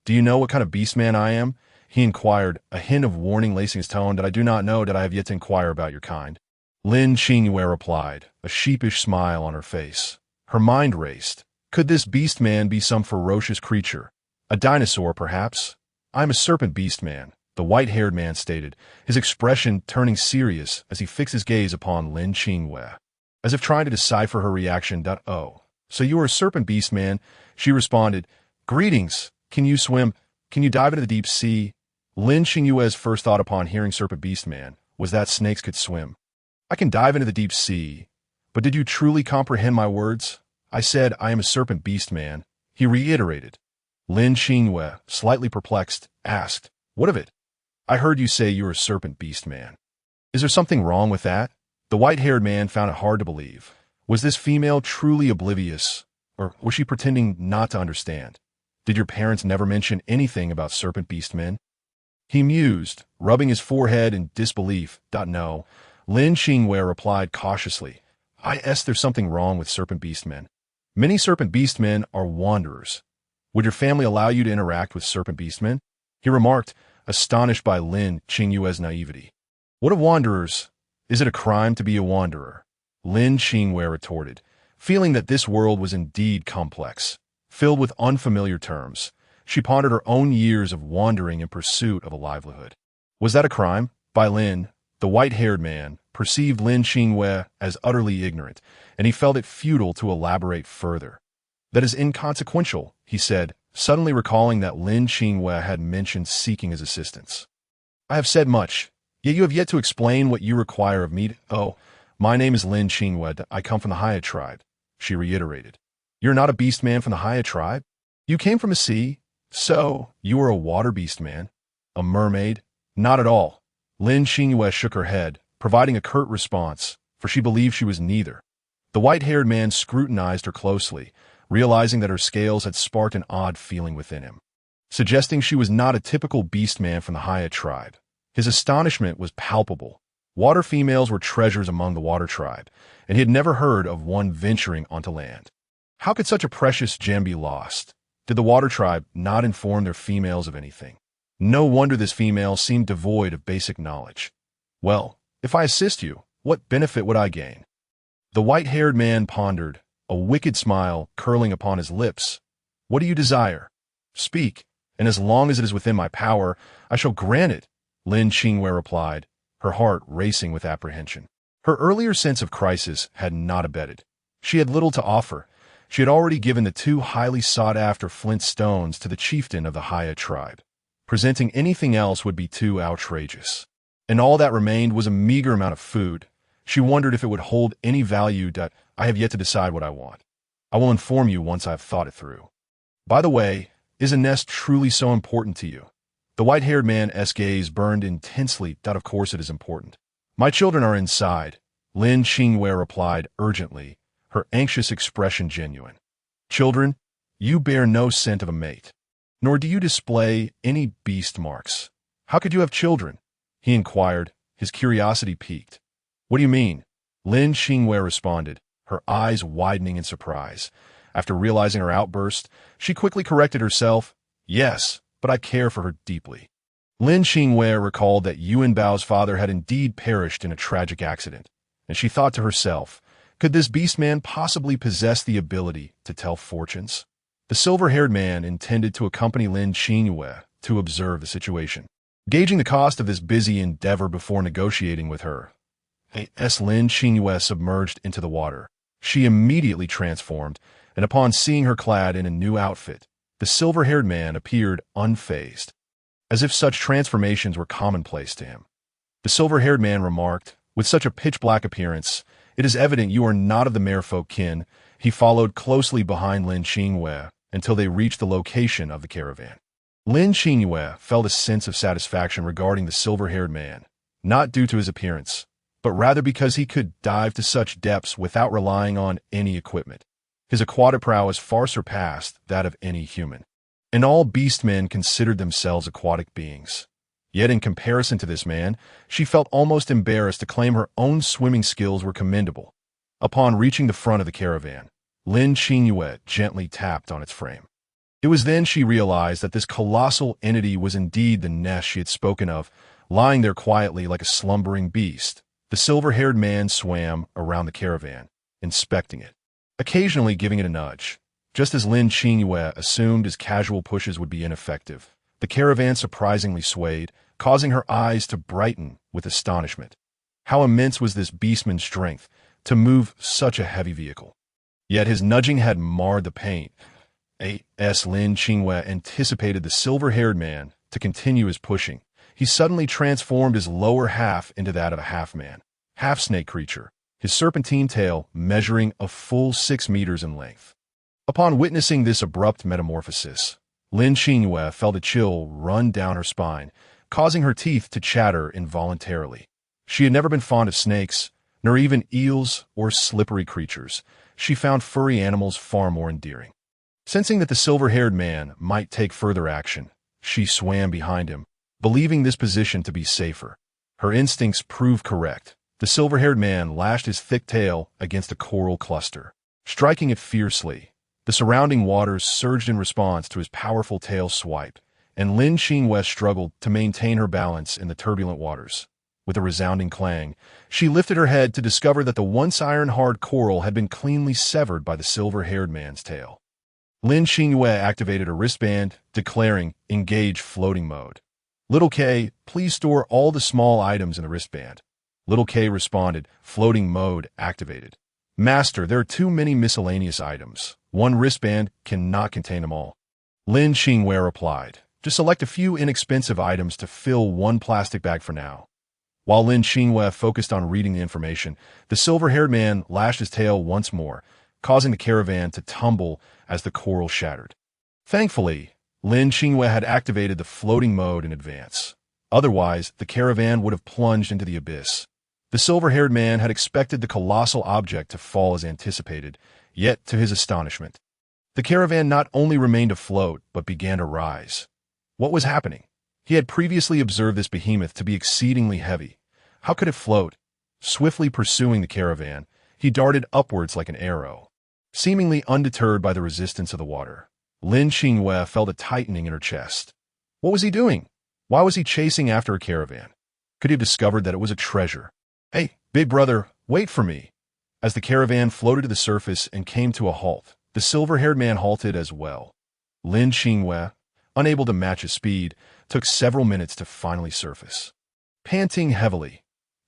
Do you know what kind of beast man I am? He inquired, a hint of warning lacing his tone. That I do not know, that I have yet to inquire about your kind. Lin Qingyue replied, a sheepish smile on her face. Her mind raced. Could this beast man be some ferocious creature? A dinosaur, perhaps? I am a serpent beast man, the white-haired man stated, his expression turning serious as he fixed his gaze upon Lin Qingyue, as if trying to decipher her reaction. Oh, so you are a serpent beast man? She responded, Greetings. Can you swim? Can you dive into the deep sea? Lin Qingyue's first thought upon hearing serpent beast man was that snakes could swim. I can dive into the deep sea. But did you truly comprehend my words? I said I am a serpent beast man. He reiterated. Lin Qingyue, slightly perplexed, asked, What of it? I heard you say you were a serpent beast man. Is there something wrong with that? The white-haired man found it hard to believe. Was this female truly oblivious, or was she pretending not to understand? Did your parents never mention anything about serpent beast men? He mused, rubbing his forehead in disbelief. No. Lin Qingyue replied cautiously, there's something wrong with serpent beast men. Many serpent beast men are wanderers. Would your family allow you to interact with serpent beast men? He remarked, astonished by Lin Qingyue's naivety. What of wanderers? Is it a crime to be a wanderer? Lin Qingyue retorted, feeling that this world was indeed complex, filled with unfamiliar terms. She pondered her own years of wandering in pursuit of a livelihood. Was that a crime? Bai Lin, the white-haired man, perceived Lin Qingyue as utterly ignorant, and he felt it futile to elaborate further. That is inconsequential, he said, suddenly recalling that Lin Qingyue had mentioned seeking his assistance. I have said much, yet you have yet to explain what you require of me. Oh, my name is Lin Qingyue. I come from the Heiya tribe, she reiterated. You're not a beast man from the Heiya tribe? You came from a sea? So, you are a water beast man? A mermaid? Not at all. Lin Qingyue shook her head, providing a curt response, for she believed she was neither. The white-haired man scrutinized her closely, realizing that her scales had sparked an odd feeling within him, suggesting she was not a typical beast man from the Heiya tribe. His astonishment was palpable. Water females were treasures among the water tribe, and he had never heard of one venturing onto land. How could such a precious gem be lost? Did the water tribe not inform their females of anything? No wonder this female seemed devoid of basic knowledge. Well, if I assist you, what benefit would I gain? The white-haired man pondered, a wicked smile curling upon his lips. What do you desire? Speak, and as long as it is within my power, I shall grant it, Lin Qingyue replied, her heart racing with apprehension. Her earlier sense of crisis had not abated. She had little to offer. She had already given the 2 highly sought-after flint stones to the chieftain of the Heiya tribe. Presenting anything else would be too outrageous. And all that remained was a meager amount of food. She wondered if it would hold any value. I have yet to decide what I want. I will inform you once I have thought it through. By the way, is a nest truly so important to you? The white-haired man's gaze burned intensely. Of course it is important. My children are inside, Lin Qingyue replied urgently, her anxious expression genuine. Children, you bear no scent of a mate, nor do you display any beast marks. How could you have children? He inquired, his curiosity piqued. What do you mean? Lin Qingyue responded, her eyes widening in surprise. After realizing her outburst, she quickly corrected herself. Yes, but I care for her deeply. Lin Qingyue recalled that Yuan Bao's father had indeed perished in a tragic accident, and she thought to herself, could this beast man possibly possess the ability to tell fortunes? The silver-haired man intended to accompany Lin Qingyue to observe the situation. Gauging the cost of this busy endeavor before negotiating with her, as Lin Qingyue submerged into the water, she immediately transformed, and upon seeing her clad in a new outfit, the silver-haired man appeared unfazed, as if such transformations were commonplace to him. The silver-haired man remarked, with such a pitch-black appearance, It is evident you are not of the Merfolk kin. He followed closely behind Lin Qingyue until they reached the location of the caravan. Lin Qingyue felt a sense of satisfaction regarding the silver-haired man, not due to his appearance, but rather because he could dive to such depths without relying on any equipment. His aquatic prowess far surpassed that of any human. And all beastmen considered themselves aquatic beings. Yet in comparison to this man, she felt almost embarrassed to claim her own swimming skills were commendable. Upon reaching the front of the caravan, Lin Qingyue gently tapped on its frame. It was then she realized that this colossal entity was indeed the nest she had spoken of, lying there quietly like a slumbering beast. The silver-haired man swam around the caravan, inspecting it, occasionally giving it a nudge. Just as Lin Qingyue assumed his casual pushes would be ineffective, the caravan surprisingly swayed, causing her eyes to brighten with astonishment. How immense was this beastman's strength to move such a heavy vehicle? Yet his nudging had marred the paint. As Lin Qingyue anticipated the silver-haired man to continue his pushing, he suddenly transformed his lower half into that of a half-man, half-snake creature, his serpentine tail measuring a full 6 meters in length. Upon witnessing this abrupt metamorphosis, Lin Qingyue felt a chill run down her spine, causing her teeth to chatter involuntarily. She had never been fond of snakes, nor even eels or slippery creatures. She found furry animals far more endearing. Sensing that the silver-haired man might take further action, she swam behind him, believing this position to be safer. Her instincts proved correct. The silver-haired man lashed his thick tail against a coral cluster, striking it fiercely. The surrounding waters surged in response to his powerful tail swipe, and Lin Qingyue struggled to maintain her balance in the turbulent waters. With a resounding clang, she lifted her head to discover that the once iron-hard coral had been cleanly severed by the silver-haired man's tail. Lin Qingyue activated a wristband, declaring, "Engage floating mode." "Little K, please store all the small items in the wristband." Little K responded, "Floating mode activated." "Master, there are too many miscellaneous items. One wristband cannot contain them all." Lin Qingyue replied, "Just select a few inexpensive items to fill one plastic bag for now." While Lin Qingyue focused on reading the information, the silver-haired man lashed his tail once more, causing the caravan to tumble as the coral shattered. Thankfully, Lin Qingyue had activated the floating mode in advance. Otherwise, the caravan would have plunged into the abyss. The silver-haired man had expected the colossal object to fall as anticipated, yet, to his astonishment, the caravan not only remained afloat, but began to rise. What was happening? He had previously observed this behemoth to be exceedingly heavy. How could it float? Swiftly pursuing the caravan, he darted upwards like an arrow. Seemingly undeterred by the resistance of the water, Lin Qingyue felt a tightening in her chest. What was he doing? Why was he chasing after a caravan? Could he have discovered that it was a treasure? "Hey, big brother, wait for me." As the caravan floated to the surface and came to a halt, the silver-haired man halted as well. Lin Qingyue, unable to match his speed, took several minutes to finally surface. Panting heavily,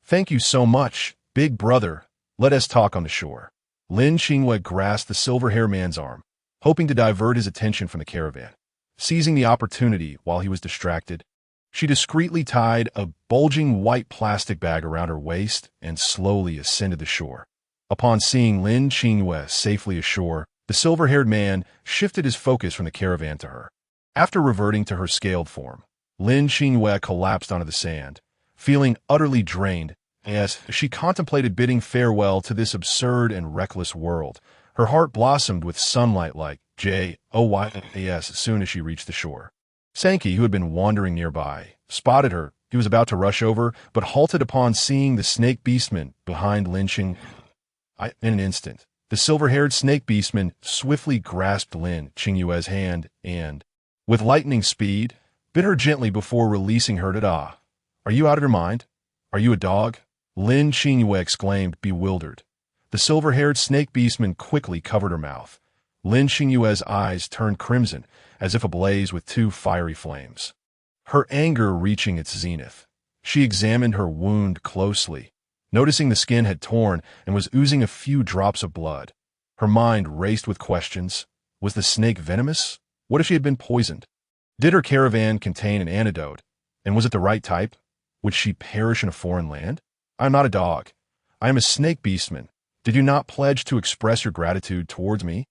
"Thank you so much, big brother. Let us talk on the shore." Lin Qingyue grasped the silver-haired man's arm, hoping to divert his attention from the caravan. Seizing the opportunity while he was distracted, she discreetly tied a bulging white plastic bag around her waist and slowly ascended the shore. Upon seeing Lin Qingyue safely ashore, the silver-haired man shifted his focus from the caravan to her. After reverting to her scaled form, Lin Qingyue collapsed onto the sand, feeling utterly drained. As she contemplated bidding farewell to this absurd and reckless world, her heart blossomed with sunlight like joys as soon as she reached the shore. Sankey, who had been wandering nearby, spotted her. He was about to rush over, but halted upon seeing the snake beastman behind Lin Qingyue. In an instant, the silver-haired snake beastman swiftly grasped Lin Qingyue's hand and, with lightning speed, bit her gently before releasing her to die. "Are you out of your mind? Are you a dog?" Lin Qingyue exclaimed, bewildered. The silver-haired snake beastman quickly covered her mouth. Lin Qingyue's eyes turned crimson, as if ablaze with 2 fiery flames. Her anger reaching its zenith, she examined her wound closely, noticing the skin had torn and was oozing a few drops of blood. Her mind raced with questions. Was the snake venomous? What if she had been poisoned? Did her caravan contain an antidote? And was it the right type? Would she perish in a foreign land? I am not a dog. I am a snake beastman. Did you not pledge to express your gratitude towards me?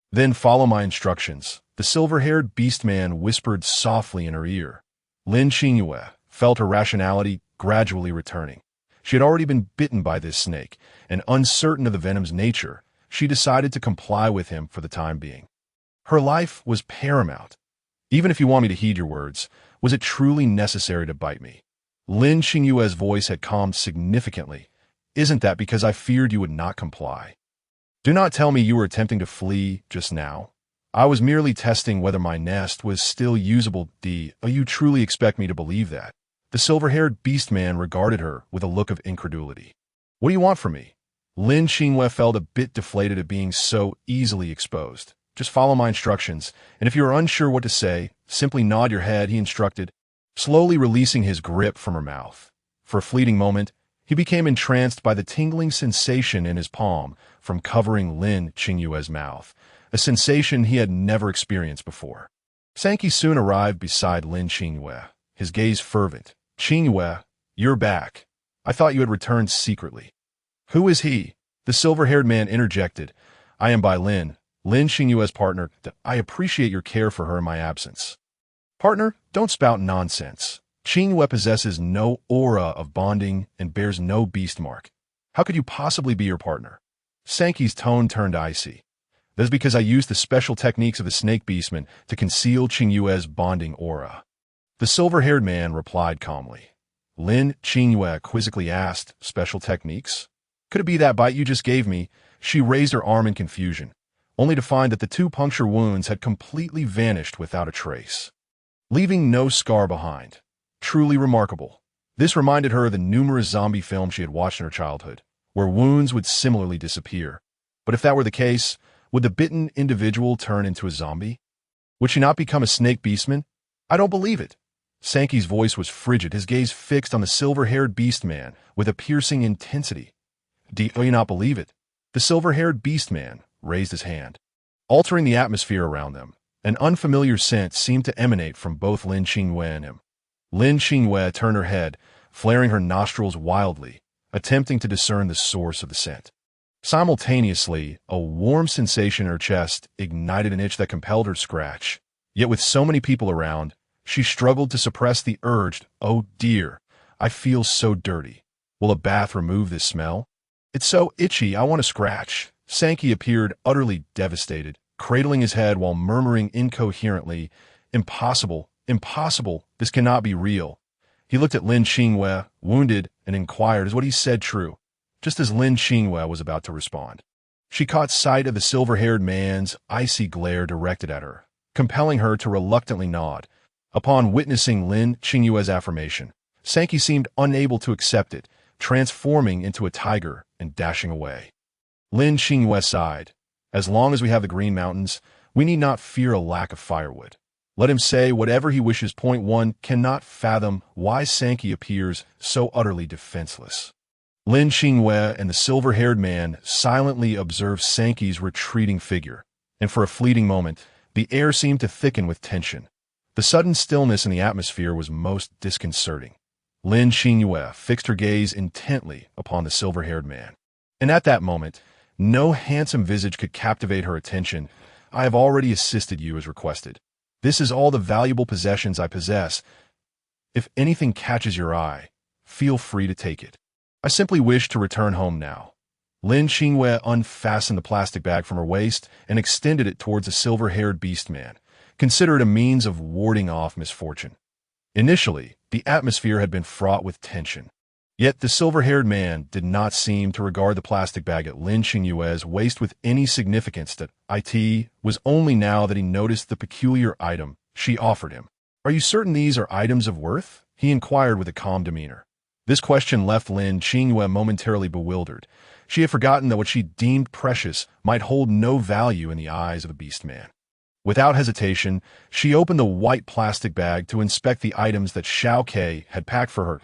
Then follow my instructions, the silver-haired beast-man whispered softly in her ear. Lin Qingyue felt her rationality gradually returning. She had already been bitten by this snake, and uncertain of the venom's nature, she decided to comply with him for the time being. Her life was paramount. Even if you want me to heed your words, was it truly necessary to bite me? Lin Qingyue's voice had calmed significantly. Isn't that because I feared you would not comply? Do not tell me you were attempting to flee just now. I was merely testing whether my nest was still usable. You truly expect me to believe that? The silver-haired beast-man regarded her with a look of incredulity. What do you want from me? Lin Qingyue felt a bit deflated at being so easily exposed. Just follow my instructions, and if you are unsure what to say, simply nod your head, he instructed, slowly releasing his grip from her mouth. For a fleeting moment, he became entranced by the tingling sensation in his palm from covering Lin Qingyue's mouth, a sensation he had never experienced before. Sankey soon arrived beside Lin Qingyue, his gaze fervent. Qingyue, you're back. I thought you had returned secretly. Who is he? The silver-haired man interjected. I am by Lin Qingyue's partner. I appreciate your care for her in my absence. Partner, don't spout nonsense. Qingyue possesses no aura of bonding and bears no beast mark. How could you possibly be your partner? Sankey's tone turned icy. That is because I used the special techniques of the snake beastman to conceal Qingyue's bonding aura. The silver-haired man replied calmly. Lin Qingyue quizzically asked, special techniques? Could it be that bite you just gave me? She raised her arm in confusion, only to find that the 2 puncture wounds had completely vanished without a trace, leaving no scar behind. Truly remarkable. This reminded her of the numerous zombie films she had watched in her childhood, where wounds would similarly disappear. But if that were the case, would the bitten individual turn into a zombie? Would she not become a snake beastman? I don't believe it. Sankey's voice was frigid, his gaze fixed on the silver-haired beast-man with a piercing intensity. Do you not believe it? The silver-haired beast-man raised his hand, altering the atmosphere around them. An unfamiliar scent seemed to emanate from both Lin Qingyue and him. Lin Qingyue turned her head, flaring her nostrils wildly, attempting to discern the source of the scent. Simultaneously, a warm sensation in her chest ignited an itch that compelled her to scratch. Yet with so many people around, she struggled to suppress the urge. Oh dear, I feel so dirty. Will a bath remove this smell? It's so itchy, I want to scratch. Sankey appeared utterly devastated, cradling his head while murmuring incoherently, Impossible, impossible, this cannot be real. He looked at Lin Qingyue, wounded, and inquired, is what he said true? Just as Lin Qingyue was about to respond, she caught sight of the silver-haired man's icy glare directed at her, compelling her to reluctantly nod. Upon witnessing Lin Qingyue's affirmation, Sankey seemed unable to accept it, transforming into a tiger and dashing away. Lin Qingyue sighed. As long as we have the Green Mountains, we need not fear a lack of firewood. Let him say whatever he wishes. Point 1 cannot fathom why Sankey appears so utterly defenseless. Lin Qingyue and the silver-haired man silently observed Sankey's retreating figure, and for a fleeting moment, the air seemed to thicken with tension. The sudden stillness in the atmosphere was most disconcerting. Lin Qingyue fixed her gaze intently upon the silver-haired man. And at that moment, no handsome visage could captivate her attention. I have already assisted you as requested. This is all the valuable possessions I possess. If anything catches your eye, feel free to take it. I simply wish to return home now. Lin Qingyue unfastened the plastic bag from her waist and extended it towards the silver-haired beast-man. Consider it a means of warding off misfortune. Initially, the atmosphere had been fraught with tension. Yet the silver-haired man did not seem to regard the plastic bag at Lin Qingyue's waist with any significance. That it was only now that he noticed the peculiar item she offered him. Are you certain these are items of worth? He inquired with a calm demeanor. This question left Lin Qingyue momentarily bewildered. She had forgotten that what she deemed precious might hold no value in the eyes of the beast-man. Without hesitation, she opened the white plastic bag to inspect the items that Xiao Ke had packed for her.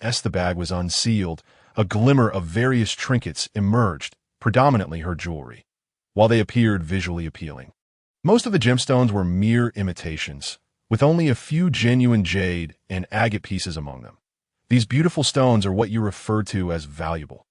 As the bag was unsealed, a glimmer of various trinkets emerged, predominantly her jewelry, while they appeared visually appealing. Most of the gemstones were mere imitations, with only a few genuine jade and agate pieces among them. These beautiful stones are what you refer to as valuable.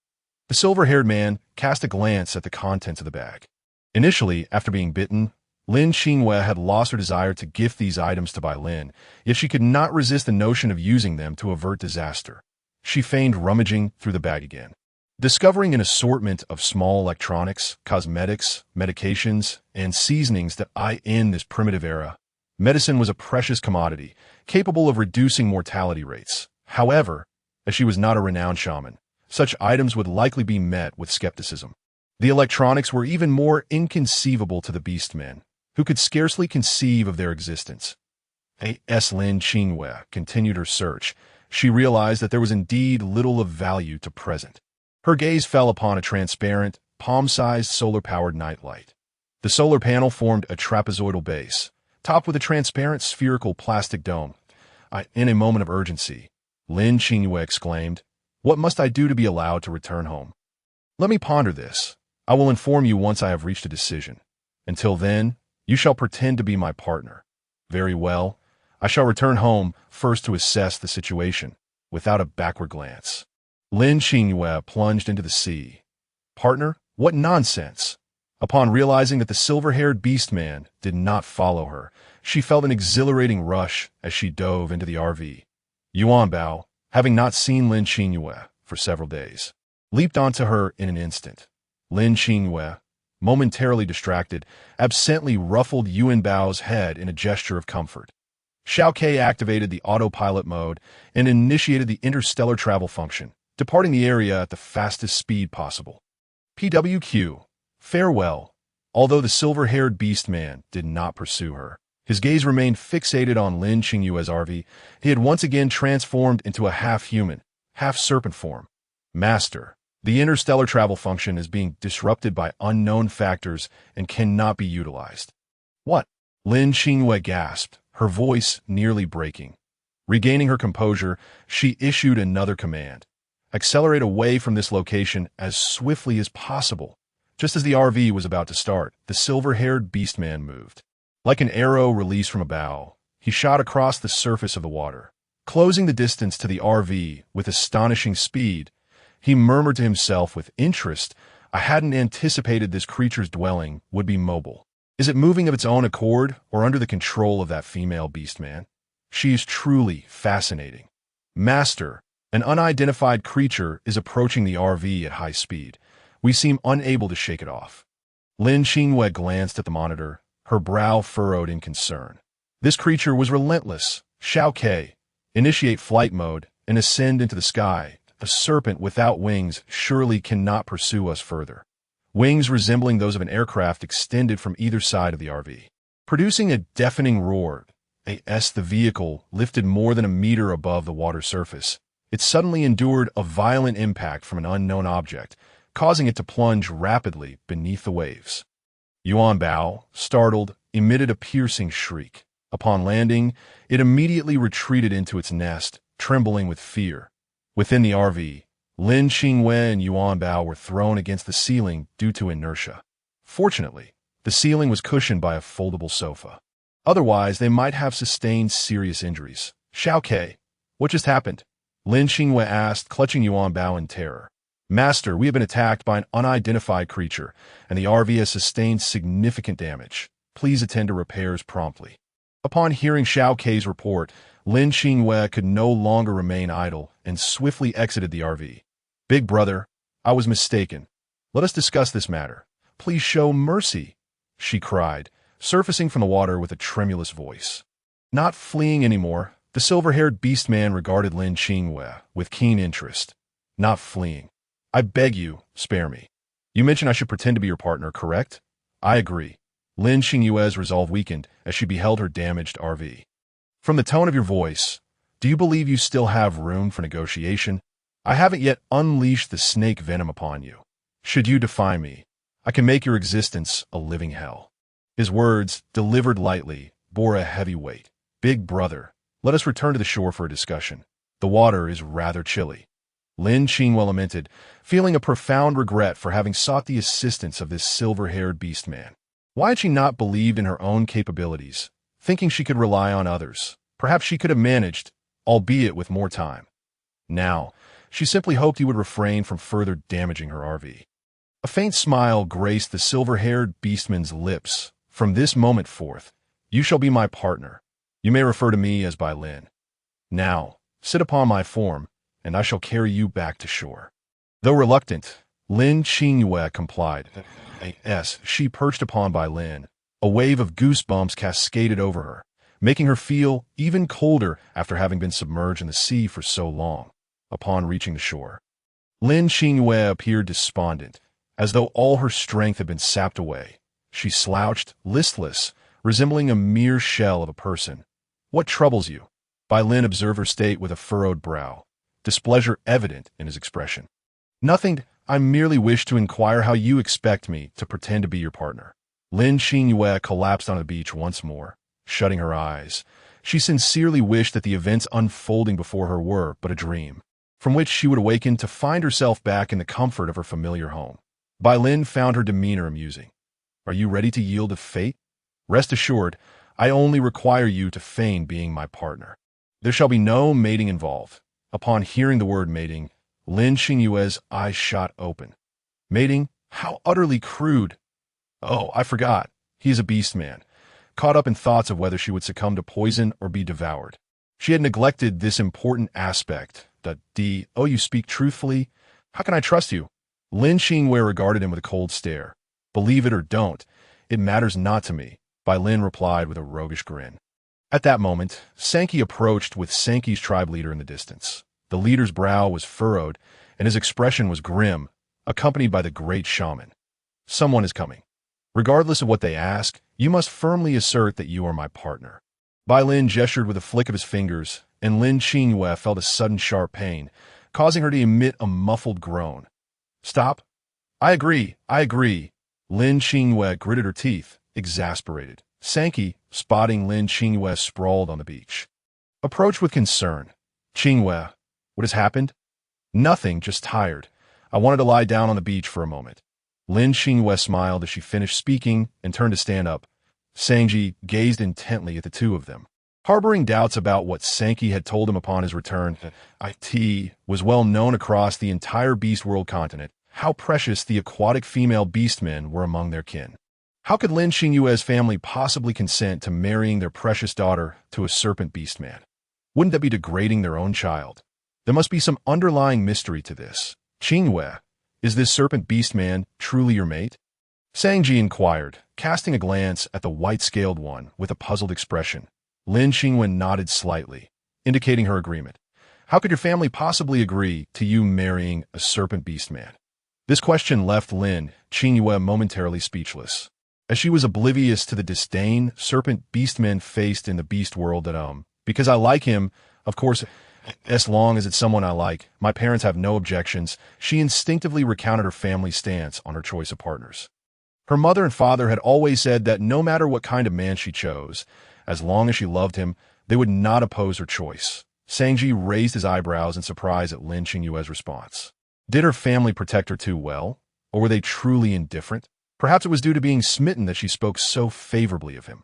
The The silver-haired man cast a glance at the contents of the bag. Initially, after being bitten, Lin Qingyue had lost her desire to gift these items to Bai Lin, yet she could not resist the notion of using them to avert disaster. She feigned rummaging through the bag again, discovering an assortment of small electronics, cosmetics, medications, and seasonings that in this primitive era. Medicine was a precious commodity, capable of reducing mortality rates. However, as she was not a renowned shaman, such items would likely be met with skepticism. The electronics were even more inconceivable to the beastmen, who could scarcely conceive of their existence. As Lin Qingyue continued her search, she realized that there was indeed little of value to present. Her gaze fell upon a transparent, palm-sized solar-powered nightlight. The solar panel formed a trapezoidal base, topped with a transparent spherical plastic dome. In a moment of urgency, Lin Qingyue exclaimed, "What must I do to be allowed to return home? Let me ponder this. I will inform you once I have reached a decision. Until then, you shall pretend to be my partner." "Very well. I shall return home first to assess the situation." Without a backward glance, Lin Qingyue plunged into the sea. Partner? What nonsense! Upon realizing that the silver-haired beastman did not follow her, she felt an exhilarating rush as she dove into the RV. Yuan Bao, having not seen Lin Qingyue for several days, leaped onto her in an instant. Lin Qingyue, momentarily distracted, absently ruffled Yuan Bao's head in a gesture of comfort. Xiao Ke activated the autopilot mode and initiated the interstellar travel function, departing the area at the fastest speed possible. PWQ. Farewell. Although the silver-haired beastman did not pursue her, his gaze remained fixated on Lin Qingyue's RV. He had once again transformed into a half-human, half-serpent form. Master, the interstellar travel function is being disrupted by unknown factors and cannot be utilized. What? Lin Qingyue gasped, her voice nearly breaking. Regaining her composure, she issued another command. Accelerate away from this location as swiftly as possible. Just as the RV was about to start, the silver-haired beastman moved. Like an arrow released from a bow, he shot across the surface of the water. Closing the distance to the RV with astonishing speed, he murmured to himself with interest, "I hadn't anticipated this creature's dwelling would be mobile. Is it moving of its own accord or under the control of that female beastman? She is truly fascinating." Master, an unidentified creature is approaching the RV at high speed. We seem unable to shake it off. Lin Qingyue glanced at the monitor, her brow furrowed in concern. This creature was relentless. Xiao Ke, initiate flight mode and ascend into the sky. A serpent without wings surely cannot pursue us further. Wings resembling those of an aircraft extended from either side of the RV, producing a deafening roar. As the vehicle lifted more than a meter above the water surface, it suddenly endured a violent impact from an unknown object, causing it to plunge rapidly beneath the waves. Yuan Bao, startled, emitted a piercing shriek. Upon landing, it immediately retreated into its nest, trembling with fear. Within the RV, Lin Qingyue and Yuan Bao were thrown against the ceiling due to inertia. Fortunately, the ceiling was cushioned by a foldable sofa. Otherwise, they might have sustained serious injuries. "Xiao Ke, what just happened?" Lin Qingyue asked, clutching Yuan Bao in terror. "Master, we have been attacked by an unidentified creature, and the RV has sustained significant damage. Please attend to repairs promptly." Upon hearing Xiao Ke's report, Lin Qingyue could no longer remain idle and swiftly exited the RV. "Big brother, I was mistaken. Let us discuss this matter. Please show mercy," she cried, surfacing from the water with a tremulous voice. Not fleeing anymore, the silver-haired beastman regarded Lin Qingyue with keen interest. "Not fleeing. I beg you, spare me. You mentioned I should pretend to be your partner, correct?" "I agree." Lin Qingyue's resolve weakened as she beheld her damaged RV. "From the tone of your voice, do you believe you still have room for negotiation? I haven't yet unleashed the snake venom upon you. Should you defy me, I can make your existence a living hell." His words, delivered lightly, bore a heavy weight. "Big brother, let us return to the shore for a discussion. The water is rather chilly." Lin Qingyue lamented, feeling a profound regret for having sought the assistance of this silver-haired beastman. Why had she not believed in her own capabilities, thinking she could rely on others? Perhaps she could have managed, albeit with more time. Now, She simply hoped he would refrain from further damaging her RV. A faint smile graced the silver-haired beastman's lips. From this moment forth, you shall be my partner. You may refer to me as by Lin. Now, sit upon my form, and I shall carry you back to shore. Though reluctant, Lin Qingyue complied. As she perched upon by Lin, a wave of goosebumps cascaded over her, making her feel even colder after having been submerged in the sea for so long. Upon reaching the shore, Lin Qingyue appeared despondent, as though all her strength had been sapped away. She slouched, listless, resembling a mere shell of a person. What troubles you? Bai Lin observed her state with a furrowed brow, displeasure evident in his expression. Nothing, I merely wish to inquire how you expect me to pretend to be your partner. Lin Qingyue collapsed on the beach once more, shutting her eyes. She sincerely wished that the events unfolding before her were but a dream, from which she would awaken to find herself back in the comfort of her familiar home. Bai Lin found her demeanor amusing. Are you ready to yield to fate? Rest assured, I only require you to feign being my partner. There shall be no mating involved. Upon hearing the word mating, Lin Qingyue's eyes shot open. Mating? How utterly crude. Oh, I forgot. He is a beast man, caught up in thoughts of whether she would succumb to poison or be devoured. She had neglected this important aspect. Oh, you speak truthfully? How can I trust you? Lin Qingyue regarded him with a cold stare. Believe it or don't, it matters not to me, Bai Lin replied with a roguish grin. At that moment, Sankey approached with Sankey's tribe leader in the distance. The leader's brow was furrowed, and his expression was grim, accompanied by the great shaman. Someone is coming. Regardless of what they ask, you must firmly assert that you are my partner. Bai Lin gestured with a flick of his fingers, and Lin Qingyue felt a sudden sharp pain, causing her to emit a muffled groan. Stop. I agree. Lin Qingyue gritted her teeth, exasperated. Sankey, spotting Lin Qingyue sprawled on the beach, approached with concern. Qingyue, what has happened? Nothing, just tired. I wanted to lie down on the beach for a moment. Lin Qingyue smiled as she finished speaking and turned to stand up. Sankey gazed intently at the two of them. Harboring doubts about what Sankey had told him upon his return, it was well known across the entire Beast World continent how precious the aquatic female beastmen were among their kin. How could Lin Qingyue's family possibly consent to marrying their precious daughter to a serpent beastman? Wouldn't that be degrading their own child? There must be some underlying mystery to this. Qingyue, is this serpent beastman truly your mate? Sangji inquired, casting a glance at the white-scaled one with a puzzled expression. Lin Qingyue nodded slightly, indicating her agreement. How could your family possibly agree to you marrying a serpent beastman? This question left Lin Qingyue momentarily speechless, as she was oblivious to the disdain serpent beastmen faced in the beast world because I like him, of course, as long as it's someone I like. My parents have no objections. She instinctively recounted her family's stance on her choice of partners. Her mother and father had always said that no matter what kind of man she chose, as long as she loved him, they would not oppose her choice. Sangji raised his eyebrows in surprise at Lin Qingyue's response. Did her family protect her too well, or were they truly indifferent? Perhaps it was due to being smitten that she spoke so favorably of him.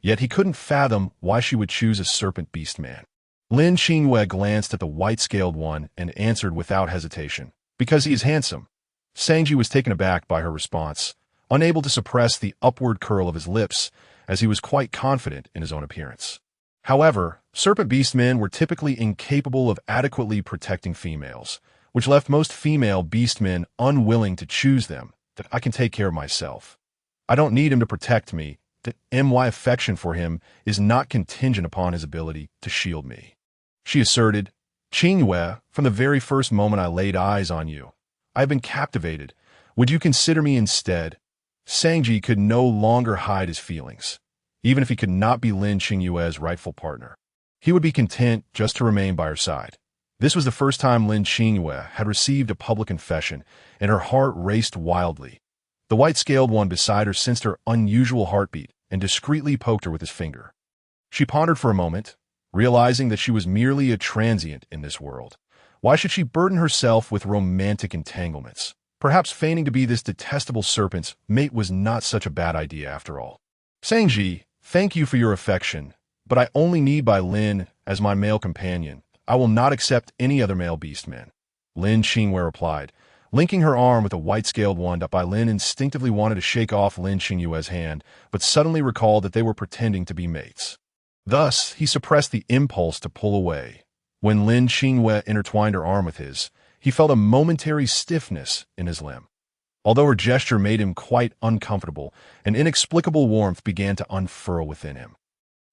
Yet he couldn't fathom why she would choose a serpent beast man. Lin Qingyue glanced at the white-scaled one and answered without hesitation. Because he is handsome. Sangji was taken aback by her response, unable to suppress the upward curl of his lips, as he was quite confident in his own appearance. However, serpent beastmen were typically incapable of adequately protecting females, which left most female beastmen unwilling to choose them. That I can take care of myself. I don't need him to protect me. That my affection for him is not contingent upon his ability to shield me. She asserted, Qingyue, from the very first moment I laid eyes on you, I have been captivated. Would you consider me instead? Sangji could no longer hide his feelings. Even if he could not be Lin Qingyue's rightful partner, he would be content just to remain by her side. This was the first time Lin Qingyue had received a public confession, and her heart raced wildly. The white-scaled one beside her sensed her unusual heartbeat and discreetly poked her with his finger. She pondered for a moment, realizing that she was merely a transient in this world. Why should she burden herself with romantic entanglements? Perhaps feigning to be this detestable serpent's mate was not such a bad idea after all. Sangji, thank you for your affection, but I only need Bai Lin as my male companion. I will not accept any other male beastman. Lin Qingyue replied, linking her arm with a white-scaled one that Bai Lin instinctively wanted to shake off Lin Qingyue's hand, but suddenly recalled that they were pretending to be mates. Thus, he suppressed the impulse to pull away. When Lin Qingyue intertwined her arm with his, he felt a momentary stiffness in his limb. Although her gesture made him quite uncomfortable, an inexplicable warmth began to unfurl within him.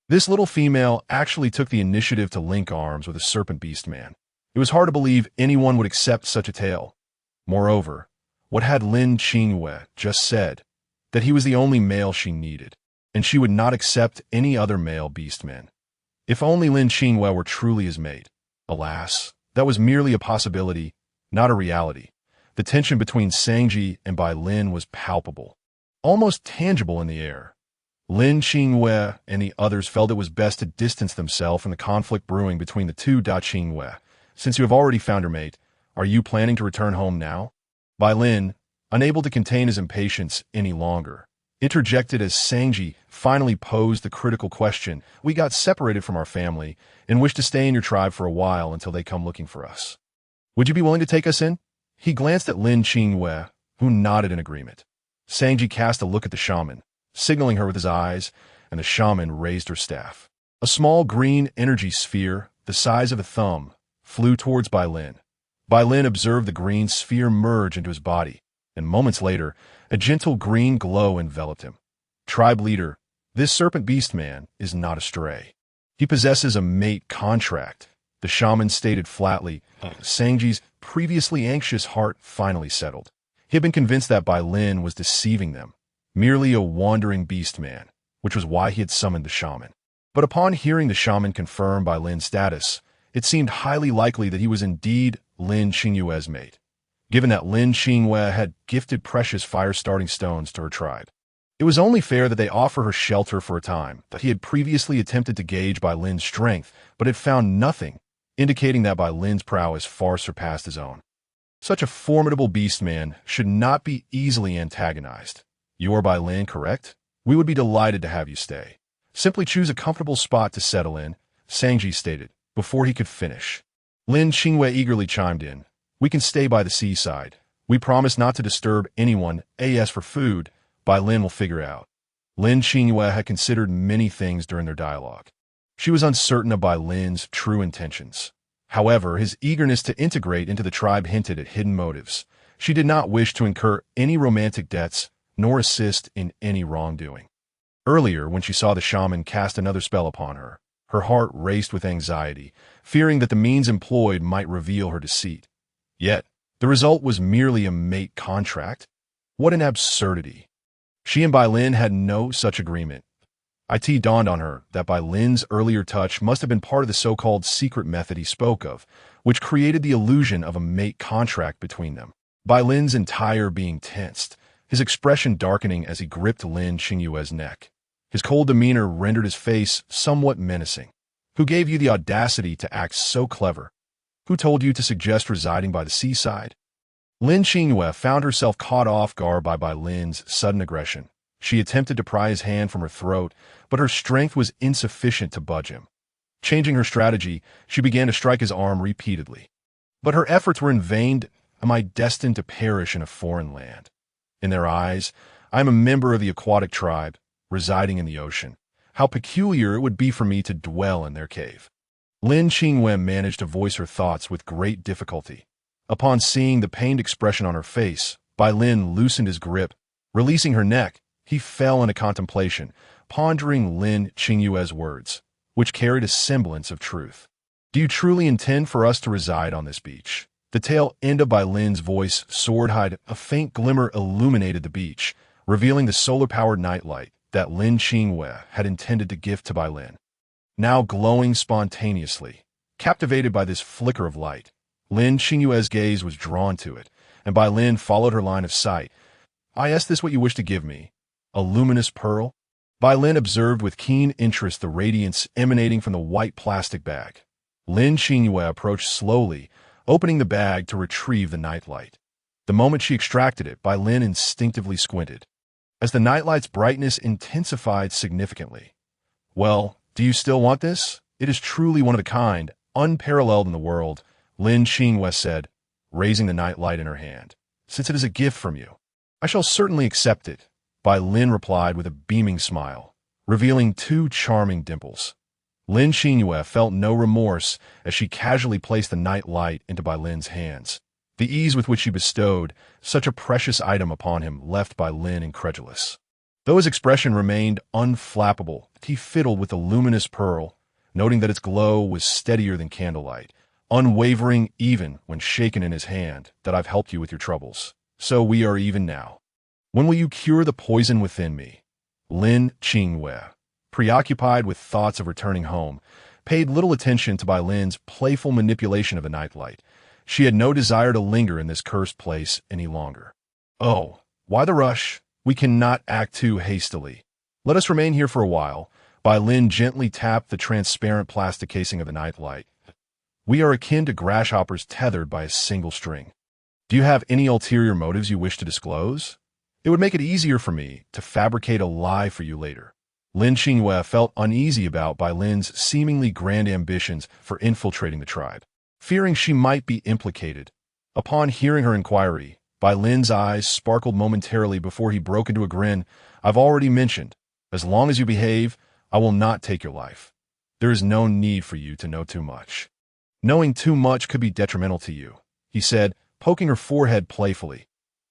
This little female actually took the initiative to link arms with a serpent beast man. It was hard to believe anyone would accept such a tale. Moreover, what had Lin Qingyue just said? That he was the only male she needed, and she would not accept any other male beastmen. If only Lin Qingyue were truly his mate. Alas, that was merely a possibility, not a reality. The tension between Sangji and Bai Lin was palpable, almost tangible in the air. Lin Qingyue and the others felt it was best to distance themselves from the conflict brewing between the two. Qingyue, since you have already found your mate, are you planning to return home now? Bai Lin, unable to contain his impatience any longer, interjected as Sangji finally posed the critical question. We got separated from our family and wish to stay in your tribe for a while until they come looking for us. Would you be willing to take us in? He glanced at Lin Qingyue, who nodded in agreement. Sangji cast a look at the shaman, signaling her with his eyes, and the shaman raised her staff. A small green energy sphere, the size of a thumb, flew towards Bai Lin. Bai Lin observed the green sphere merge into his body, and moments later, a gentle green glow enveloped him. Tribe leader, this serpent beast man is not a stray. He possesses a mate contract, the shaman stated flatly. Sangji's previously anxious heart finally settled. He had been convinced that Bai Lin was deceiving them, merely a wandering beast man, which was why he had summoned the shaman. But upon hearing the shaman confirm Bai Lin's status, it seemed highly likely that he was indeed Lin Qingyue's mate, given that Lin Qingyue had gifted precious fire-starting stones to her tribe. It was only fair that they offer her shelter for a time, that he had previously attempted to gauge Bai Lin's strength, but had found nothing, indicating that Bai Lin's prowess far surpassed his own. Such a formidable beastman should not be easily antagonized. You are Bai Lin, correct? We would be delighted to have you stay. Simply choose a comfortable spot to settle in, Sangji stated, before he could finish. Lin Qingyue eagerly chimed in. We can stay by the seaside. We promise not to disturb anyone. As for food, Bai Lin will figure out. Lin Qingyue had considered many things during their dialogue. She was uncertain of Bai Lin's true intentions. However, his eagerness to integrate into the tribe hinted at hidden motives. She did not wish to incur any romantic debts, nor assist in any wrongdoing. Earlier, when she saw the shaman cast another spell upon her, her heart raced with anxiety, fearing that the means employed might reveal her deceit. Yet, the result was merely a mate contract. What an absurdity. She and Bai Lin had no such agreement. It dawned on her that Bai Lin's earlier touch must have been part of the so-called secret method he spoke of, which created the illusion of a mate contract between them. Bai Lin's entire being tensed, his expression darkening as he gripped Lin Qingyue's neck. His cold demeanor rendered his face somewhat menacing. Who gave you the audacity to act so clever? Who told you to suggest residing by the seaside? Lin Qingyue found herself caught off guard by Bai Lin's sudden aggression. She attempted to pry his hand from her throat, but her strength was insufficient to budge him. Changing her strategy, she began to strike his arm repeatedly. But her efforts were in vain. Am I destined to perish in a foreign land? In their eyes, I am a member of the aquatic tribe, residing in the ocean. How peculiar it would be for me to dwell in their cave. Lin Qingyue managed to voice her thoughts with great difficulty. Upon seeing the pained expression on her face, Bai Lin loosened his grip. Releasing her neck, he fell into contemplation, pondering Lin Qingyue's words, which carried a semblance of truth. Do you truly intend for us to reside on this beach? The tail end of Bai Lin's voice soared high. A faint glimmer illuminated the beach, revealing the solar-powered nightlight that Lin Qingyue had intended to gift to Bai Lin. Now glowing spontaneously, captivated by this flicker of light, Lin Qingyue's gaze was drawn to it, and Bai Lin followed her line of sight. Is this what you wish to give me? A luminous pearl? Bai Lin observed with keen interest the radiance emanating from the white plastic bag. Lin Qingyue approached slowly, opening the bag to retrieve the nightlight. The moment she extracted it, Bai Lin instinctively squinted, as the nightlight's brightness intensified significantly. Well, do you still want this? It is truly one of a kind, unparalleled in the world, Lin Qingyue said, raising the nightlight in her hand. "Since it is a gift from you, I shall certainly accept it," Lin replied with a beaming smile, revealing two charming dimples. Lin Qingyue felt no remorse as she casually placed the nightlight into Lin's hands. The ease with which she bestowed such a precious item upon him left Lin incredulous. Though his expression remained unflappable, he fiddled with the luminous pearl, noting that its glow was steadier than candlelight, unwavering even when shaken in his hand. "That I've helped you with your troubles, so we are even now. When will you cure the poison within me?" Lin Qingyue, preoccupied with thoughts of returning home, paid little attention to Lin's playful manipulation of the nightlight. She had no desire to linger in this cursed place any longer. "Oh, why the rush? We cannot act too hastily. Let us remain here for a while." Lin gently tapped the transparent plastic casing of the nightlight. "We are akin to grasshoppers tethered by a single string. Do you have any ulterior motives you wish to disclose? It would make it easier for me to fabricate a lie for you later." Lin Qingyue felt uneasy about Lin's seemingly grand ambitions for infiltrating the tribe, fearing she might be implicated. Upon hearing her inquiry, Lin's eyes sparkled momentarily before he broke into a grin. "I've already mentioned, as long as you behave, I will not take your life. There is no need for you to know too much. Knowing too much could be detrimental to you," he said, poking her forehead playfully.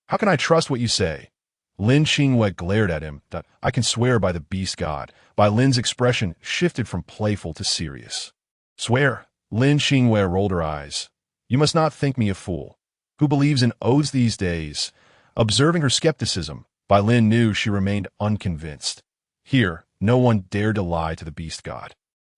"How can I trust what you say?" Lin Qingyue glared at him. "I can swear by the beast god." Lin's expression shifted from playful to serious. "Swear?" Lin Qingyue rolled her eyes. "You must not think me a fool. Who believes in oaths these days?" Observing her skepticism, Lin knew she remained unconvinced. Here, no one dared to lie to the beast god.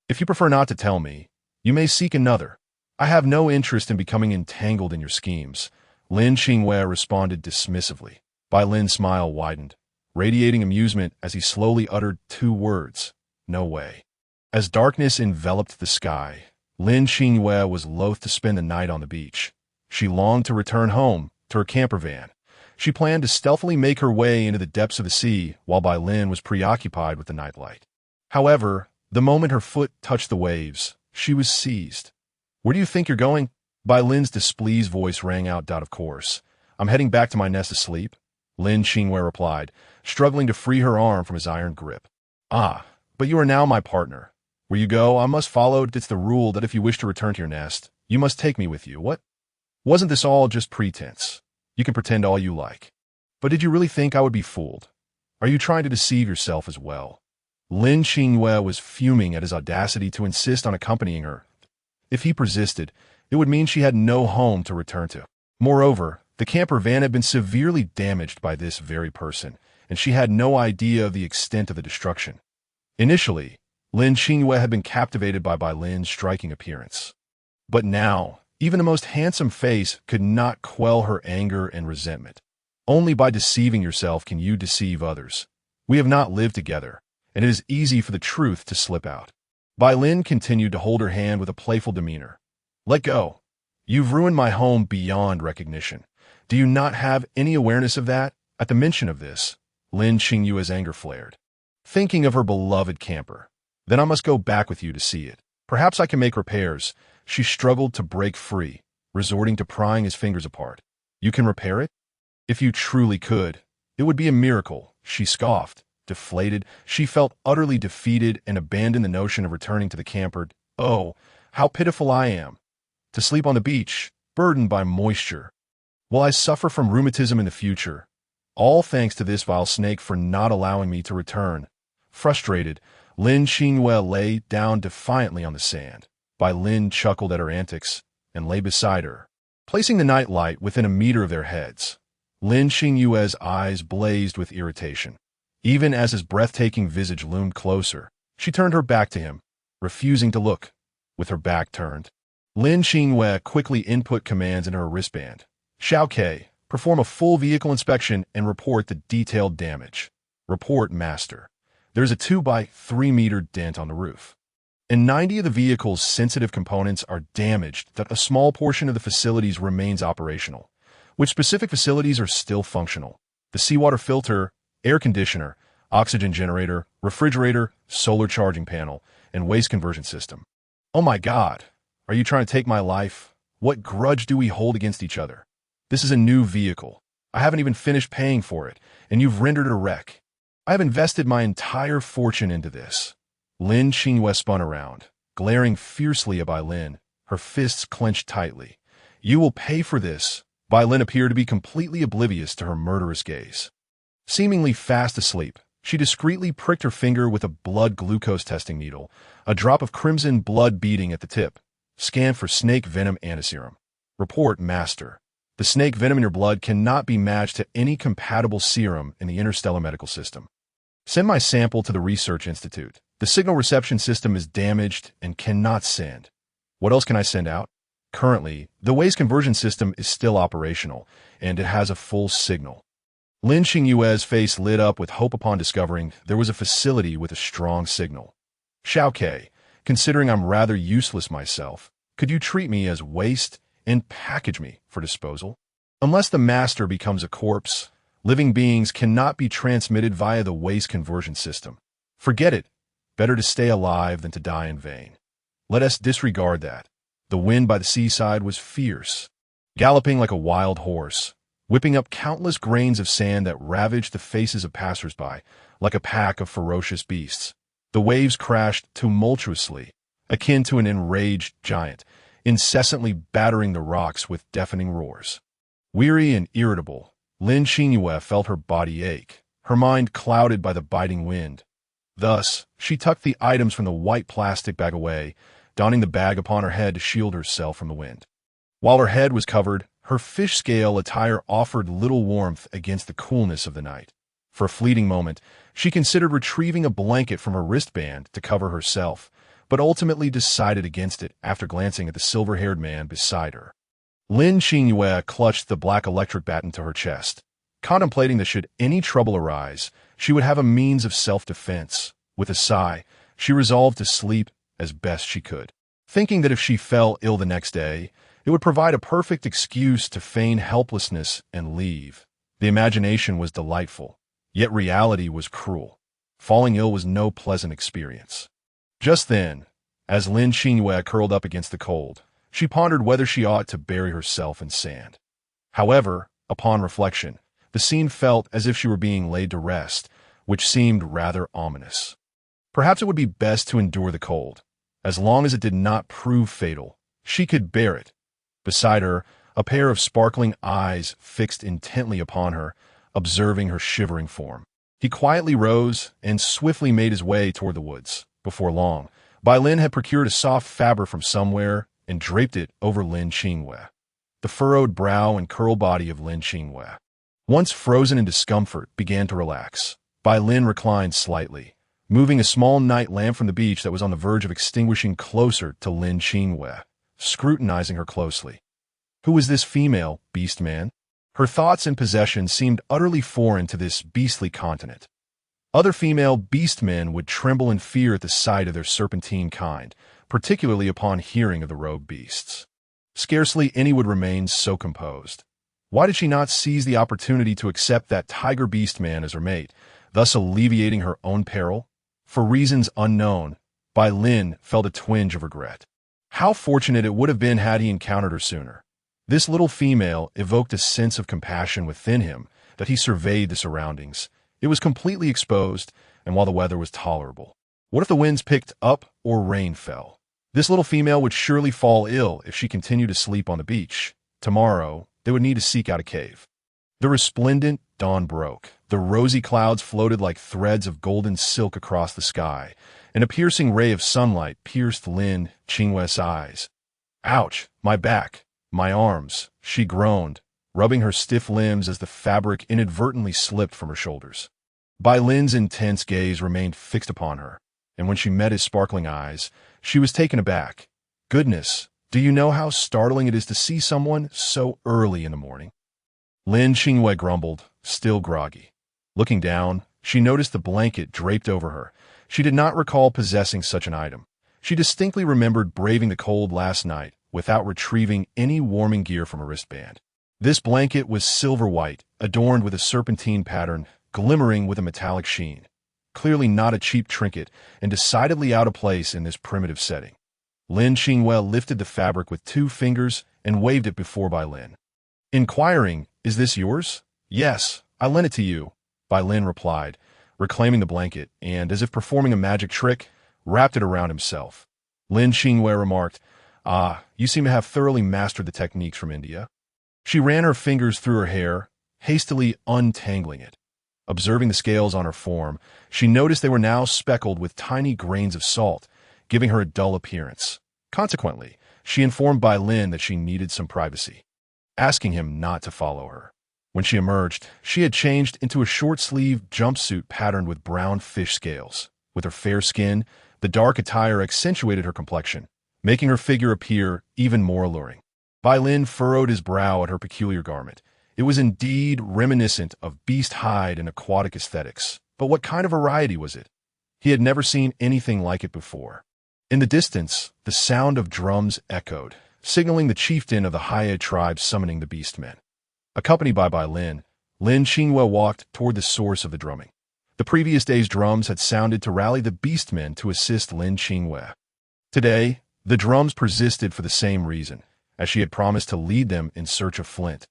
"If you prefer not to tell me, you may seek another. I have no interest in becoming entangled in your schemes." Lin Qingyue responded dismissively. Lin's smile widened, radiating amusement as he slowly uttered two words: "No way." As darkness enveloped the sky, Lin Qingyue was loath to spend the night on the beach. She longed to return home, to her camper van. She planned to stealthily make her way into the depths of the sea while Lin was preoccupied with the nightlight. However, the moment her foot touched the waves, she was seized. "Where do you think you're going?" Lin's displeased voice rang out. "Of course. I'm heading back to my nest to sleep," Lin Qingyue replied, struggling to free her arm from his iron grip. "Ah, but you are now my partner. Where you go, I must follow. It's the rule that if you wish to return to your nest, you must take me with you." "What? Wasn't this all just pretense? You can pretend all you like. But did you really think I would be fooled? Are you trying to deceive yourself as well?" Lin Qingyue was fuming at his audacity to insist on accompanying her. If he persisted, it would mean she had no home to return to. Moreover, the camper van had been severely damaged by this very person, and she had no idea of the extent of the destruction. Initially, Lin Qingyue had been captivated by Lin's striking appearance. But now, even the most handsome face could not quell her anger and resentment. Only by deceiving yourself can you deceive others. We have not lived together, and it is easy for the truth to slip out. Lin continued to hold her hand with a playful demeanor. "Let go. You've ruined my home beyond recognition. Do you not have any awareness of that?" At the mention of this, Lin Qingyue's anger flared. Thinking of her beloved camper. "Then I must go back with you to see it. Perhaps I can make repairs." She struggled to break free, resorting to prying his fingers apart. "You can repair it?" "If you truly could, it would be a miracle," she scoffed. Deflated, she felt utterly defeated and abandoned the notion of returning to the camper. "Oh, how pitiful I am. To sleep on the beach, burdened by moisture. Will I suffer from rheumatism in the future? All thanks to this vile snake for not allowing me to return." Frustrated, Lin Qingyue lay down defiantly on the sand. Lin chuckled at her antics and lay beside her, placing the nightlight within a meter of their heads. Lin Qingyue's eyes blazed with irritation. Even as his breathtaking visage loomed closer, she turned her back to him, refusing to look. With her back turned, Lin Qingyue quickly input commands into her wristband. "Xiaoke, perform a full vehicle inspection and report the detailed damage." "Report, master." "There's a 2 by 3 meter dent on the roof, and 90 of the vehicle's sensitive components are damaged. That a small portion of the facilities remains operational. Which specific facilities are still functional? The seawater filter, air conditioner, oxygen generator, refrigerator, solar charging panel, and waste conversion system." "Oh my God, are you trying to take my life?" What grudge do we hold against each other? This is a new vehicle. I haven't even finished paying for it, and you've rendered it a wreck. I have invested my entire fortune into this. Lin Qingyue spun around, glaring fiercely at Bai Lin, her fists clenched tightly. You will pay for this. Bai Lin appeared to be completely oblivious to her murderous gaze. Seemingly fast asleep, she discreetly pricked her finger with a blood glucose testing needle, a drop of crimson blood beating at the tip. Scan for snake venom antiserum. Report, Master. The snake venom in your blood cannot be matched to any compatible serum in the interstellar medical system. Send my sample to the research institute. The signal reception system is damaged and cannot send. What else can I send out? Currently, the waste conversion system is still operational, and it has a full signal. Lin Qingyue's face lit up with hope upon discovering there was a facility with a strong signal. Xiaokei, considering I'm rather useless myself, could you treat me as waste and package me for disposal? Unless the master becomes a corpse, living beings cannot be transmitted via the waste conversion system. Forget it. Better to stay alive than to die in vain. Let us disregard that. The wind by the seaside was fierce, galloping like a wild horse, whipping up countless grains of sand that ravaged the faces of passers-by like a pack of ferocious beasts. The waves crashed tumultuously, akin to an enraged giant, incessantly battering the rocks with deafening roars. Weary and irritable, Lin Qingyue felt her body ache, her mind clouded by the biting wind. Thus, she tucked the items from the white plastic bag away, donning the bag upon her head to shield herself from the wind. While her head was covered, her fish scale attire offered little warmth against the coolness of the night. For a fleeting moment, she considered retrieving a blanket from her wristband to cover herself, but ultimately decided against it after glancing at the silver-haired man beside her. Lin Qingyue clutched the black electric baton to her chest, contemplating that should any trouble arise, she would have a means of self-defense. With a sigh, she resolved to sleep as best she could, thinking that if she fell ill the next day, it would provide a perfect excuse to feign helplessness and leave. The imagination was delightful, yet reality was cruel. Falling ill was no pleasant experience. Just then, as Lin Qingyue curled up against the cold, she pondered whether she ought to bury herself in sand. However, upon reflection, the scene felt as if she were being laid to rest, which seemed rather ominous. Perhaps it would be best to endure the cold. As long as it did not prove fatal, she could bear it. Beside her, a pair of sparkling eyes fixed intently upon her, observing her shivering form. He quietly rose and swiftly made his way toward the woods. Before long, Bai Lin had procured a soft fabric from somewhere and draped it over Lin Qingyue. The furrowed brow and curled body of Lin Qingyue, once frozen in discomfort, began to relax. Bai Lin reclined slightly, moving a small night lamp from the beach that was on the verge of extinguishing closer to Lin Qingyue, scrutinizing her closely. Who was this female, beast man? Her thoughts and possessions seemed utterly foreign to this beastly continent. Other female beast men would tremble in fear at the sight of their serpentine kind, particularly upon hearing of the rogue beasts. Scarcely any would remain so composed. Why did she not seize the opportunity to accept that tiger beast man as her mate, thus alleviating her own peril? For reasons unknown, Bai Lin felt a twinge of regret. How fortunate it would have been had he encountered her sooner. This little female evoked a sense of compassion within him that he surveyed the surroundings. It was completely exposed, and while the weather was tolerable. What if the winds picked up or rain fell? This little female would surely fall ill if she continued to sleep on the beach. Tomorrow, they would need to seek out a cave. The resplendent dawn broke. The rosy clouds floated like threads of golden silk across the sky, and a piercing ray of sunlight pierced Lin Qingyue's eyes. Ouch, my back, my arms, she groaned, rubbing her stiff limbs as the fabric inadvertently slipped from her shoulders. Bai Lin's intense gaze remained fixed upon her, and when she met his sparkling eyes, she was taken aback. Goodness, do you know how startling it is to see someone so early in the morning? Lin Qingyue grumbled, still groggy. Looking down, she noticed the blanket draped over her. She did not recall possessing such an item. She distinctly remembered braving the cold last night without retrieving any warming gear from a wristband. This blanket was silver white, adorned with a serpentine pattern, glimmering with a metallic sheen. Clearly not a cheap trinket, and decidedly out of place in this primitive setting. Lin Qingyue lifted the fabric with 2 fingers and waved it before Bai Lin. Inquiring, "Is this yours?" "Yes, I lent it to you," Bai Lin replied, reclaiming the blanket, and, as if performing a magic trick, wrapped it around himself. Lin Qingyue remarked, "Ah, you seem to have thoroughly mastered the techniques from India." She ran her fingers through her hair, hastily untangling it. Observing the scales on her form, she noticed they were now speckled with tiny grains of salt, giving her a dull appearance. Consequently, she informed Bai Lin that she needed some privacy, asking him not to follow her. When she emerged, she had changed into a short-sleeved jumpsuit patterned with brown fish scales. With her fair skin, the dark attire accentuated her complexion, making her figure appear even more alluring. Bai Lin furrowed his brow at her peculiar garment. It was indeed reminiscent of beast hide and aquatic aesthetics. But what kind of variety was it? He had never seen anything like it before. In the distance, the sound of drums echoed, signaling the chieftain of the Heiya tribe summoning the beastmen. Accompanied by Bai Lin, Lin Qingyue walked toward the source of the drumming. The previous day's drums had sounded to rally the beastmen to assist Lin Qingyue. Today, the drums persisted for the same reason, as she had promised to lead them in search of flint.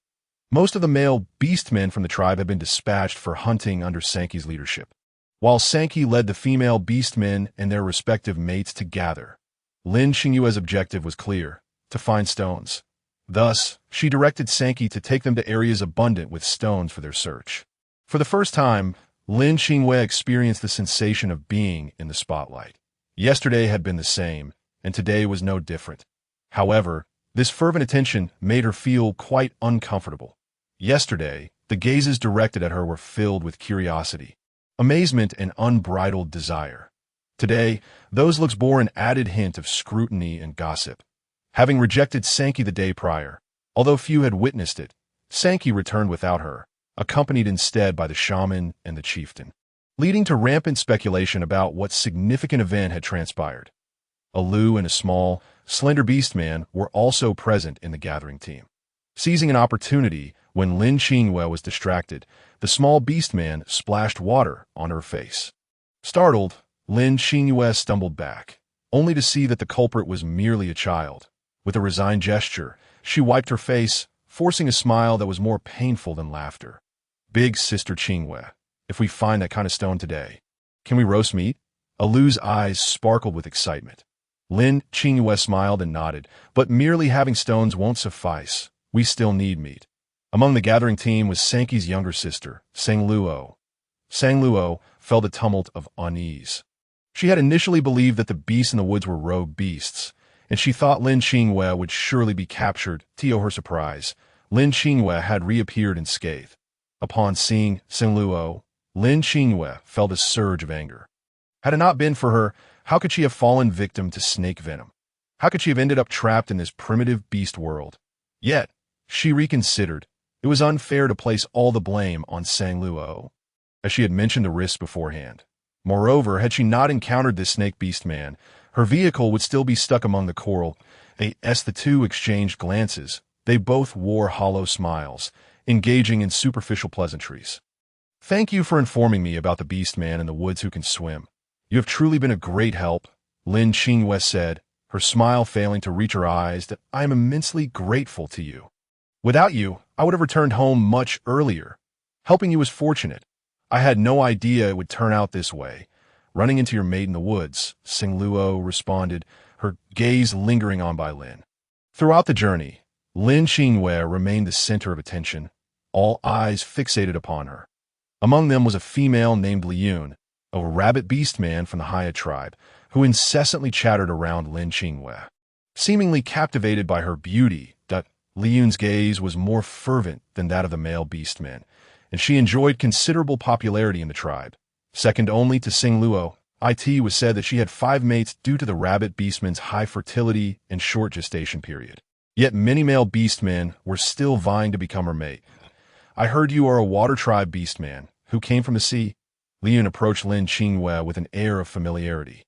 Most of the male beastmen from the tribe had been dispatched for hunting under Sanki's leadership, while Sanki led the female beastmen and their respective mates to gather. Lin Qingyue's objective was clear: to find stones. Thus, she directed Sanki to take them to areas abundant with stones for their search. For the first time, Lin Qingyue experienced the sensation of being in the spotlight. Yesterday had been the same, and today was no different. However, this fervent attention made her feel quite uncomfortable. Yesterday, the gazes directed at her were filled with curiosity, amazement, and unbridled desire. Today, those looks bore an added hint of scrutiny and gossip. Having rejected Sanki the day prior, although few had witnessed it, Sanki returned without her, accompanied instead by the shaman and the chieftain, leading to rampant speculation about what significant event had transpired. Alu and a small, slender beastman were also present in the gathering team. Seizing an opportunity when Lin Qingyue was distracted, the small beastman splashed water on her face. Startled, Lin Qingyue stumbled back, only to see that the culprit was merely a child. With a resigned gesture, she wiped her face, forcing a smile that was more painful than laughter. "Big Sister Qingyue, if we find that kind of stone today, can we roast meat?" Alu's eyes sparkled with excitement. Lin Qingyue smiled and nodded, "But merely having stones won't suffice. We still need meat." Among the gathering team was Sanki's younger sister, Sangluo. Sangluo felt a tumult of unease. She had initially believed that the beasts in the woods were rogue beasts, and she thought Lin Qingyue would surely be captured. To her surprise, Lin Qingyue had reappeared unscathed. Upon seeing Sangluo, Lin Qingyue felt a surge of anger. Had it not been for her, how could she have fallen victim to snake venom? How could she have ended up trapped in this primitive beast world? Yet, she reconsidered. It was unfair to place all the blame on Sangluo, as she had mentioned the risks beforehand. Moreover, had she not encountered this snake beast man, her vehicle would still be stuck among the coral. As the two exchanged glances, they both wore hollow smiles, engaging in superficial pleasantries. "Thank you for informing me about the beast man in the woods who can swim. You have truly been a great help," Lin Qingyue said, her smile failing to reach her eyes. "That I am immensely grateful to you. Without you, I would have returned home much earlier. Helping you was fortunate. I had no idea it would turn out this way. Running into your mate in the woods," Sangluo responded, her gaze lingering on Bai Lin. Throughout the journey, Lin Qingyue remained the center of attention, all eyes fixated upon her. Among them was a female named Liyun, a rabbit beast man from the Heiya tribe, who incessantly chattered around Lin Qingyue. Seemingly captivated by her beauty, Liyun's gaze was more fervent than that of the male beastmen, and she enjoyed considerable popularity in the tribe. Second only to Sangluo, it was said that she had 5 mates due to the rabbit beastmen's high fertility and short gestation period. Yet many male beastmen were still vying to become her mate. "I heard you are a water tribe beastman who came from the sea." Liyun approached Lin Qingyue with an air of familiarity.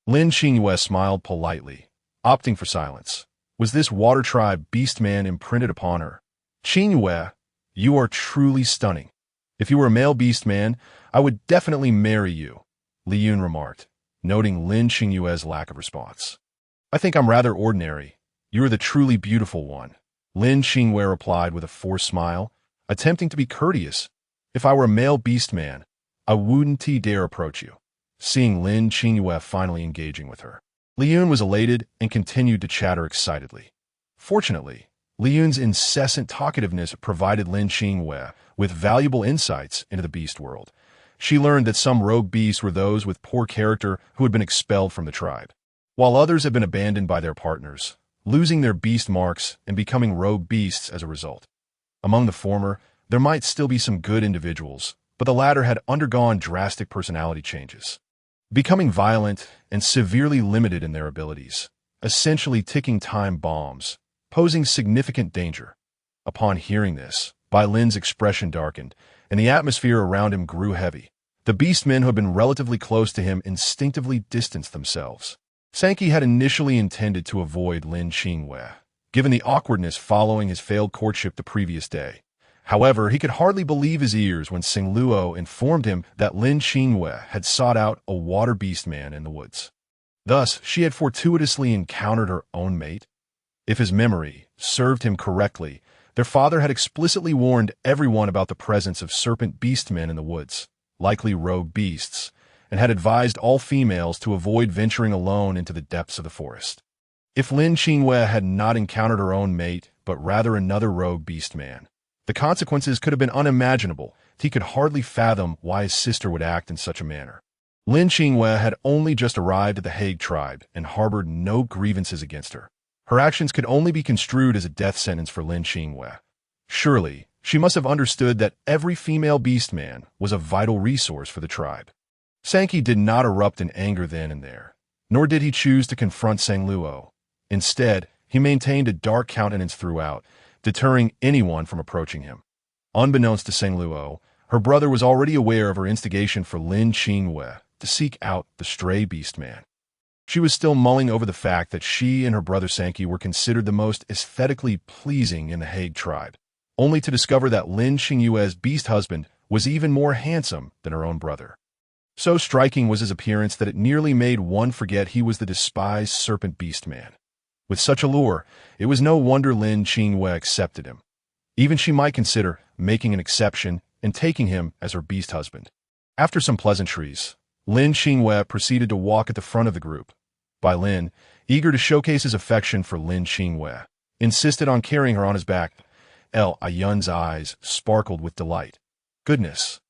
Lin Qingyue smiled politely, opting for silence. Was this water tribe beastman imprinted upon her? "Qingyue, you are truly stunning. If you were a male beastman, I would definitely marry you," Liyun remarked, noting Lin Qingyue's lack of response. "I think I'm rather ordinary. You are the truly beautiful one," Lin Qingyue replied with a forced smile, attempting to be courteous. If I were a male beast man, I wouldn't dare approach you. Seeing Lin Qingyue finally engaging with her, Liyun was elated and continued to chatter excitedly. Fortunately, Liyun's incessant talkativeness provided Lin Qingyue with valuable insights into the beast world. She learned that some rogue beasts were those with poor character who had been expelled from the tribe, while others had been abandoned by their partners, losing their beast marks and becoming rogue beasts as a result. Among the former, there might still be some good individuals, but the latter had undergone drastic personality changes, becoming violent and severely limited in their abilities, essentially ticking time bombs, posing significant danger. Upon hearing this, Bai Lin's expression darkened, and the atmosphere around him grew heavy. The beastmen who had been relatively close to him instinctively distanced themselves. Sankey had initially intended to avoid Lin Qingyue, given the awkwardness following his failed courtship the previous day. However, he could hardly believe his ears when Seng Luo informed him that Lin Qingyue had sought out a water beast man in the woods. Thus, she had fortuitously encountered her own mate. If his memory served him correctly, their father had explicitly warned everyone about the presence of serpent beastmen in the woods, likely rogue beasts, and had advised all females to avoid venturing alone into the depths of the forest. If Lin Qingyue had not encountered her own mate, but rather another rogue beastman, the consequences could have been unimaginable. He could hardly fathom why his sister would act in such a manner. Lin Qingyue had only just arrived at the Hague tribe and harbored no grievances against her. Her actions could only be construed as a death sentence for Lin Qingyue. Surely, she must have understood that every female beastman was a vital resource for the tribe. Sankey did not erupt in anger then and there, nor did he choose to confront Seng Luo. Instead, he maintained a dark countenance throughout, deterring anyone from approaching him. Unbeknownst to Seng Luo, her brother was already aware of her instigation for Lin Qingyue to seek out the stray beastman. She was still mulling over the fact that she and her brother Sankey were considered the most aesthetically pleasing in the Hague tribe, only to discover that Lin Qingyue's beast husband was even more handsome than her own brother. So striking was his appearance that it nearly made one forget he was the despised serpent beastman. With such allure, it was no wonder Lin Qingyue accepted him. Even she might consider making an exception and taking him as her beast husband. After some pleasantries, Lin Qingyue proceeded to walk at the front of the group. Bai Lin, eager to showcase his affection for Lin Qingyue, insisted on carrying her on his back. Ayun's eyes sparkled with delight. Goodness!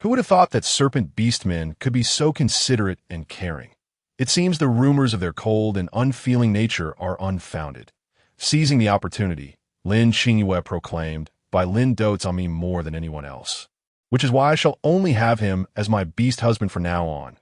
Who would have thought that serpent beastmen could be so considerate and caring? It seems the rumors of their cold and unfeeling nature are unfounded. Seizing the opportunity, Lin Qingyue proclaimed, Bai Lin dotes on me more than anyone else, which is why I shall only have him as my beast husband from now on.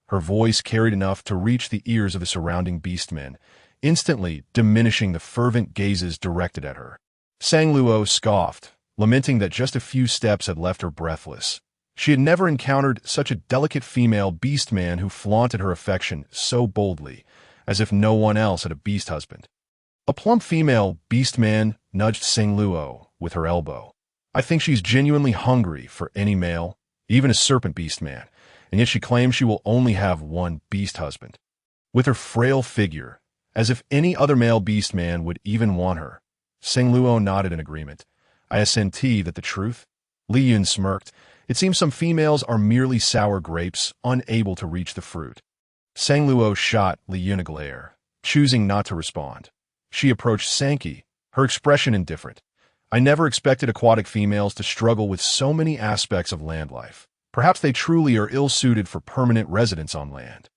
Her voice carried enough to reach the ears of the surrounding beastmen, instantly diminishing the fervent gazes directed at her. Seng Luo scoffed, lamenting that just a few steps had left her breathless. She had never encountered such a delicate female beastman who flaunted her affection so boldly, as if no one else had a beast husband. A plump female beastman nudged Seng Luo with her elbow. I think she's genuinely hungry for any male, even a serpent beastman, and yet she claims she will only have one beast husband. With her frail figure, as if any other male beastman would even want her, Seng Luo nodded in agreement. I assentee that the truth. Li Yun smirked. It seems some females are merely sour grapes, unable to reach the fruit. Seng Luo shot Li Yun a glare, choosing not to respond. She approached Sankey, her expression indifferent. I never expected aquatic females to struggle with so many aspects of land life. Perhaps they truly are ill-suited for permanent residence on land.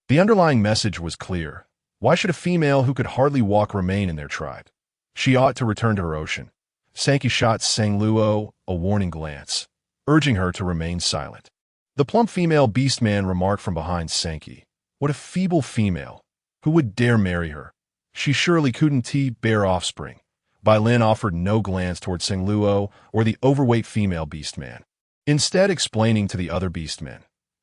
The underlying message was clear. Why should a female who could hardly walk remain in their tribe? She ought to return to her ocean. Sankey shot Seng Luo a warning glance, urging her to remain silent. The plump female beastman remarked from behind Sankey, what a feeble female. Who would dare marry her? She surely couldn't bear offspring. Bai Lin offered no glance toward Seng Luo or the overweight female beastman, instead explaining to the other beastmen.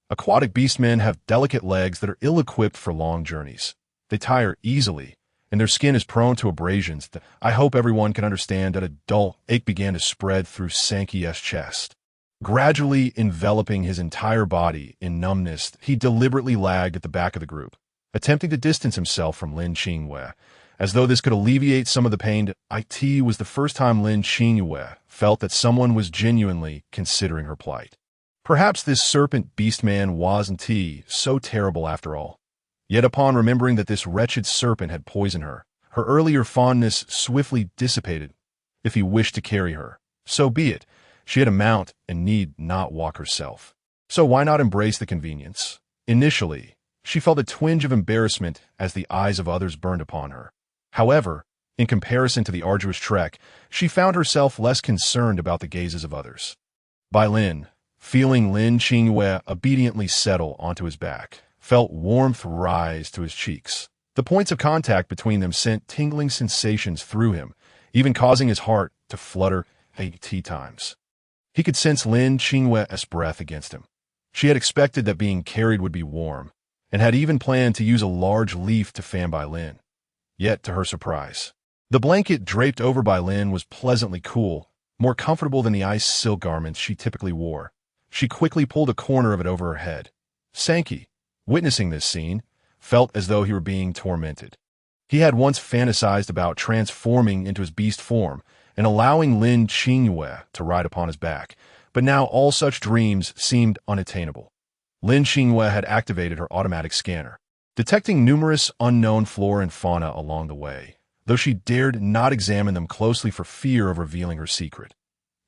Aquatic beastmen have delicate legs that are ill-equipped for long journeys. They tire easily, and their skin is prone to abrasions. I hope everyone can understand that a dull ache began to spread through Sankey's chest. Gradually enveloping his entire body in numbness, he deliberately lagged at the back of the group, attempting to distance himself from Lin Qingyue. as though this could alleviate some of the pain. It was the first time Lin Qingyue felt that someone was genuinely considering her plight. Perhaps this serpent beast-man wasn't so terrible after all. Yet upon remembering that this wretched serpent had poisoned her, her earlier fondness swiftly dissipated. If he wished to carry her, so be it. She had a mount and need not walk herself. So why not embrace the convenience? Initially, she felt a twinge of embarrassment as the eyes of others burned upon her. However, in comparison to the arduous trek, she found herself less concerned about the gazes of others. Bai Lin, feeling Lin Qingyue obediently settle onto his back, felt warmth rise to his cheeks. The points of contact between them sent tingling sensations through him, even causing his heart to flutter 80 times. He could sense Lin Qingyue's breath against him. She had expected that being carried would be warm, and had even planned to use a large leaf to fan Bai Lin. Yet, to her surprise, the blanket draped over Bai Lin was pleasantly cool, more comfortable than the ice silk garments she typically wore. She quickly pulled a corner of it over her head. Sankey, witnessing this scene, felt as though he were being tormented. He had once fantasized about transforming into his beast form and allowing Lin Qingyue to ride upon his back, but now all such dreams seemed unattainable. Lin Qingyue had activated her automatic scanner, detecting numerous unknown flora and fauna along the way, though she dared not examine them closely for fear of revealing her secret.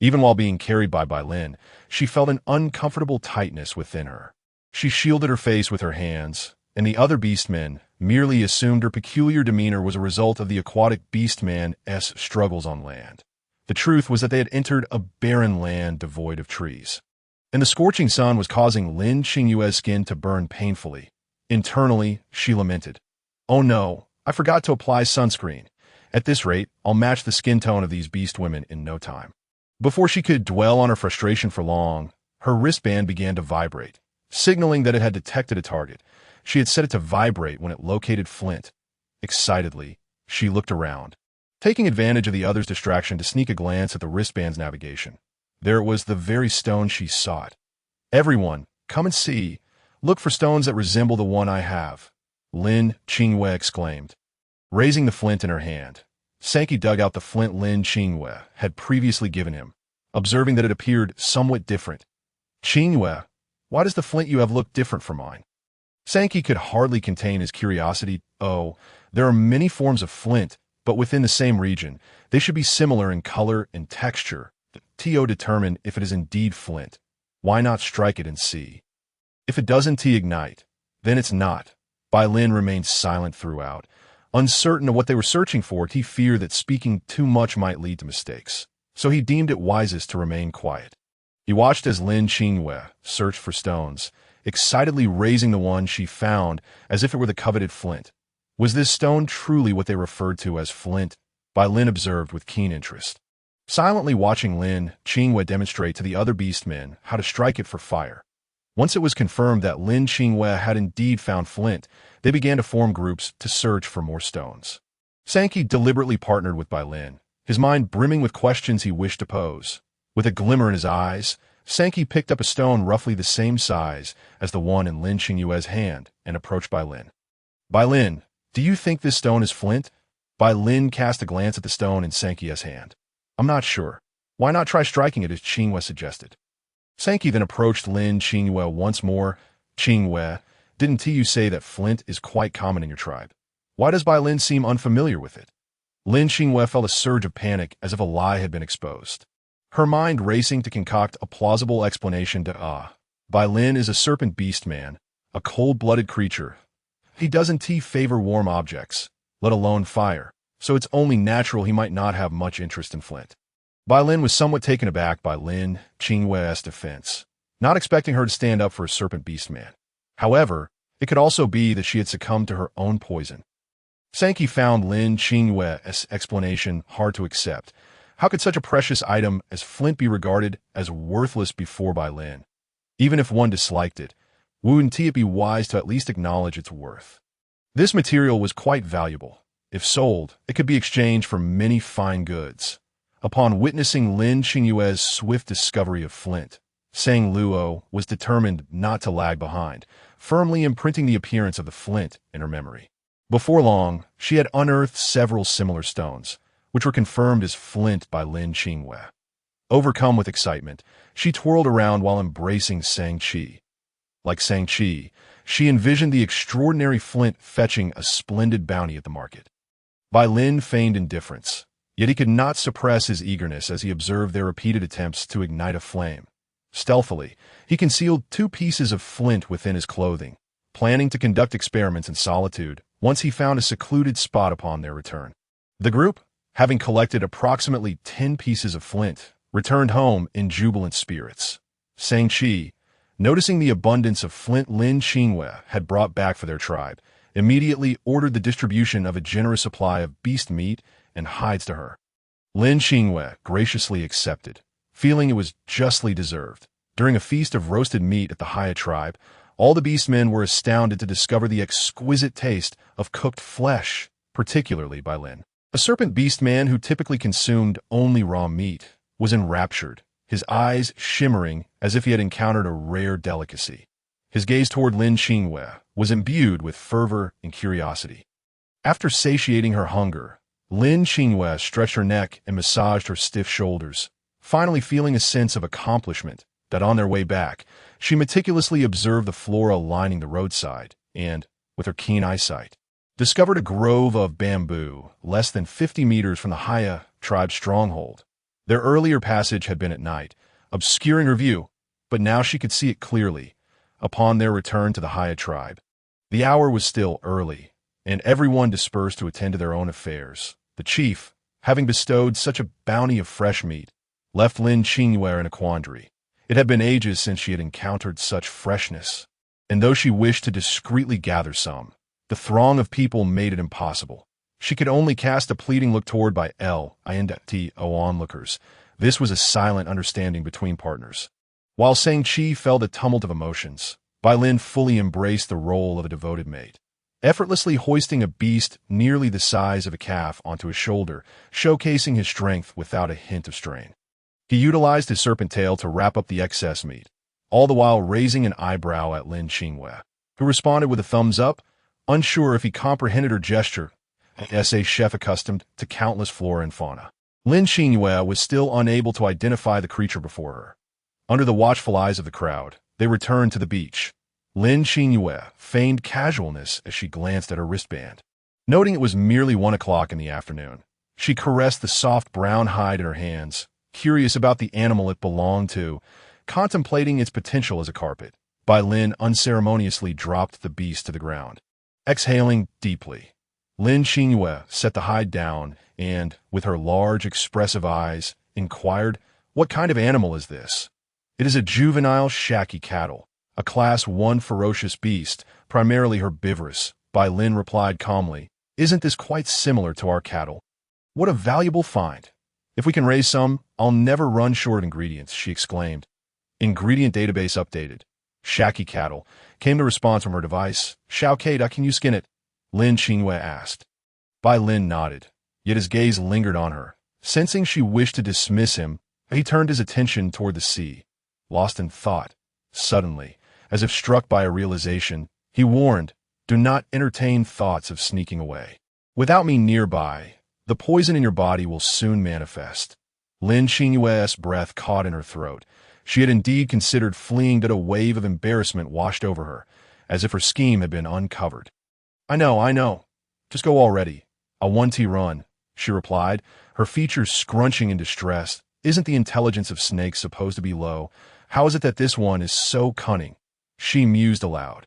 Even while being carried by Bai Lin, she felt an uncomfortable tightness within her. She shielded her face with her hands, and the other beastmen merely assumed her peculiar demeanor was a result of the aquatic beastman's struggles on land. The truth was that they had entered a barren land devoid of trees, and the scorching sun was causing Lin Qingyue's skin to burn painfully. Internally, she lamented, "Oh no, I forgot to apply sunscreen. At this rate, I'll match the skin tone of these beast women in no time." Before she could dwell on her frustration for long, her wristband began to vibrate, signaling that it had detected a target. She had set it to vibrate when it located Flint. Excitedly, she looked around, taking advantage of the other's distraction to sneak a glance at the wristband's navigation. There it was, the very stone she sought. "Everyone, come and see. Look for stones that resemble the one I have," Lin Qingyue exclaimed. Raising the flint in her hand, Sankey dug out the flint Lin Qingyue had previously given him, observing that it appeared somewhat different. "Qingyue, why does the flint you have look different from mine?" Sankey could hardly contain his curiosity. "Oh, there are many forms of flint, but within the same region. They should be similar in color and texture. To determine if it is indeed flint. Why not strike it and see? If it doesn't ignite, then it's not." Bai Lin remained silent throughout. Uncertain of what they were searching for, he feared that speaking too much might lead to mistakes, so he deemed it wisest to remain quiet. He watched as Lin Qingyue searched for stones, excitedly raising the one she found as if it were the coveted flint. Was this stone truly what they referred to as flint? Bai Lin observed with keen interest, silently watching Lin Qingyue demonstrate to the other beastmen how to strike it for fire. Once it was confirmed that Lin Qingyue had indeed found flint, they began to form groups to search for more stones. Sankey deliberately partnered with Bai Lin, his mind brimming with questions he wished to pose. With a glimmer in his eyes, Sankey picked up a stone roughly the same size as the one in Lin Qingyue's hand and approached Bai Lin. "Bai Lin, do you think this stone is flint?" Bai Lin cast a glance at the stone in Sankey's hand. "I'm not sure. Why not try striking it as Qingyue suggested?" Sankey then approached Lin Qingyue once more. "Qingyue, didn't you say that flint is quite common in your tribe? Why does Bai Lin seem unfamiliar with it?" Lin Qingyue felt a surge of panic as if a lie had been exposed, her mind racing to concoct a plausible explanation to Bai Lin is a serpent beast man, a cold-blooded creature. He doesn't favor warm objects, let alone fire, so it's only natural he might not have much interest in flint. Bai Lin was somewhat taken aback by Lin Qingyue's defense, not expecting her to stand up for a serpent beast man. However, it could also be that she had succumbed to her own poison. Sankey found Lin Qingyue's explanation hard to accept. How could such a precious item as flint be regarded as worthless before Bai Lin? Even if one disliked it, wouldn't it be wise to at least acknowledge its worth? This material was quite valuable. If sold, it could be exchanged for many fine goods. Upon witnessing Lin Qingyue's swift discovery of flint, Sang Luo was determined not to lag behind, firmly imprinting the appearance of the flint in her memory. Before long, she had unearthed several similar stones, which were confirmed as flint by Lin Qingyue. Overcome with excitement, she twirled around while embracing Shang-Chi. Like Shang-Chi, she envisioned the extraordinary flint fetching a splendid bounty at the market. Bai Lin feigned indifference, yet he could not suppress his eagerness as he observed their repeated attempts to ignite a flame. Stealthily, he concealed 2 pieces of flint within his clothing, planning to conduct experiments in solitude once he found a secluded spot upon their return. The group, having collected approximately 10 pieces of flint, returned home in jubilant spirits. Shang-Chi, noticing the abundance of flint Lin Qingyue had brought back for their tribe, immediately ordered the distribution of a generous supply of beast meat and hides to her. Lin Qingyue graciously accepted, feeling it was justly deserved. During a feast of roasted meat at the Heiya tribe, all the beastmen were astounded to discover the exquisite taste of cooked flesh, particularly by Lin. A serpent beastman who typically consumed only raw meat was enraptured, his eyes shimmering as if he had encountered a rare delicacy. His gaze toward Lin Qingyue was imbued with fervor and curiosity. After satiating her hunger, Lin Qingyue stretched her neck and massaged her stiff shoulders, finally feeling a sense of accomplishment that on their way back, she meticulously observed the flora lining the roadside and, with her keen eyesight, discovered a grove of bamboo less than 50 meters from the Heiya tribe stronghold. Their earlier passage had been at night, obscuring her view, but now she could see it clearly upon their return to the Heiya tribe. The hour was still early, and everyone dispersed to attend to their own affairs. The chief, having bestowed such a bounty of fresh meat, left Lin Qingyue in a quandary. It had been ages since she had encountered such freshness, and though she wished to discreetly gather some, the throng of people made it impossible. She could only cast a pleading look toward by onlookers. This was a silent understanding between partners. While Shang-Chi felt a tumult of emotions, Bai Lin fully embraced the role of a devoted mate, effortlessly hoisting a beast nearly the size of a calf onto his shoulder, showcasing his strength without a hint of strain. He utilized his serpent tail to wrap up the excess meat, all the while raising an eyebrow at Lin Qingyue, who responded with a thumbs up, unsure if he comprehended her gesture, as a chef accustomed to countless flora and fauna. Lin Qingyue was still unable to identify the creature before her. Under the watchful eyes of the crowd, they returned to the beach. Lin Qingyue feigned casualness as she glanced at her wristband. Noting it was merely 1 o'clock in the afternoon, she caressed the soft brown hide in her hands, curious about the animal it belonged to, contemplating its potential as a carpet. Bai Lin unceremoniously dropped the beast to the ground. Exhaling deeply, Lin Qingyue set the hide down and, with her large, expressive eyes, inquired, "What kind of animal is this?" "It is a juvenile shaki cattle, a Class 1 ferocious beast, primarily herbivorous," Bai Lin replied calmly. "Isn't this quite similar to our cattle?" "What a valuable find! If we can raise some, I'll never run short of ingredients," she exclaimed. Ingredient database updated. Shaki cattle, came the response from her device. "Xiao Keida, can you skin it?" Lin Qingyue asked. Bai Lin nodded, yet his gaze lingered on her. Sensing she wished to dismiss him, he turned his attention toward the sea. Lost in thought, suddenly, as if struck by a realization, he warned, "Do not entertain thoughts of sneaking away. Without me nearby, the poison in your body will soon manifest." Lin Qingyue's breath caught in her throat. She had indeed considered fleeing, but a wave of embarrassment washed over her, as if her scheme had been uncovered. I know. Just go already. I'll 1T run," she replied, her features scrunching in distress. "Isn't the intelligence of snakes supposed to be low? How is it that this one is so cunning?" She mused aloud.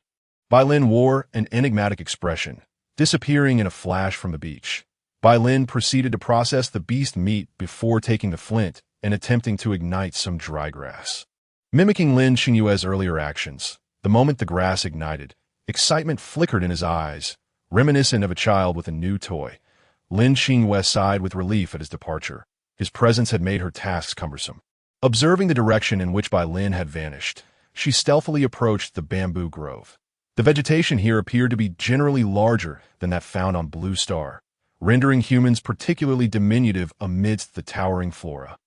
Bai Lin wore an enigmatic expression, disappearing in a flash from the beach. Bai Lin proceeded to process the beast meat before taking the flint and attempting to ignite some dry grass. Mimicking Lin Qingyue's earlier actions, the moment the grass ignited, excitement flickered in his eyes, reminiscent of a child with a new toy. Lin Qingyue sighed with relief at his departure. His presence had made her tasks cumbersome. Observing the direction in which Bai Lin had vanished, she stealthily approached the bamboo grove. The vegetation here appeared to be generally larger than that found on Blue Star, rendering humans particularly diminutive amidst the towering flora.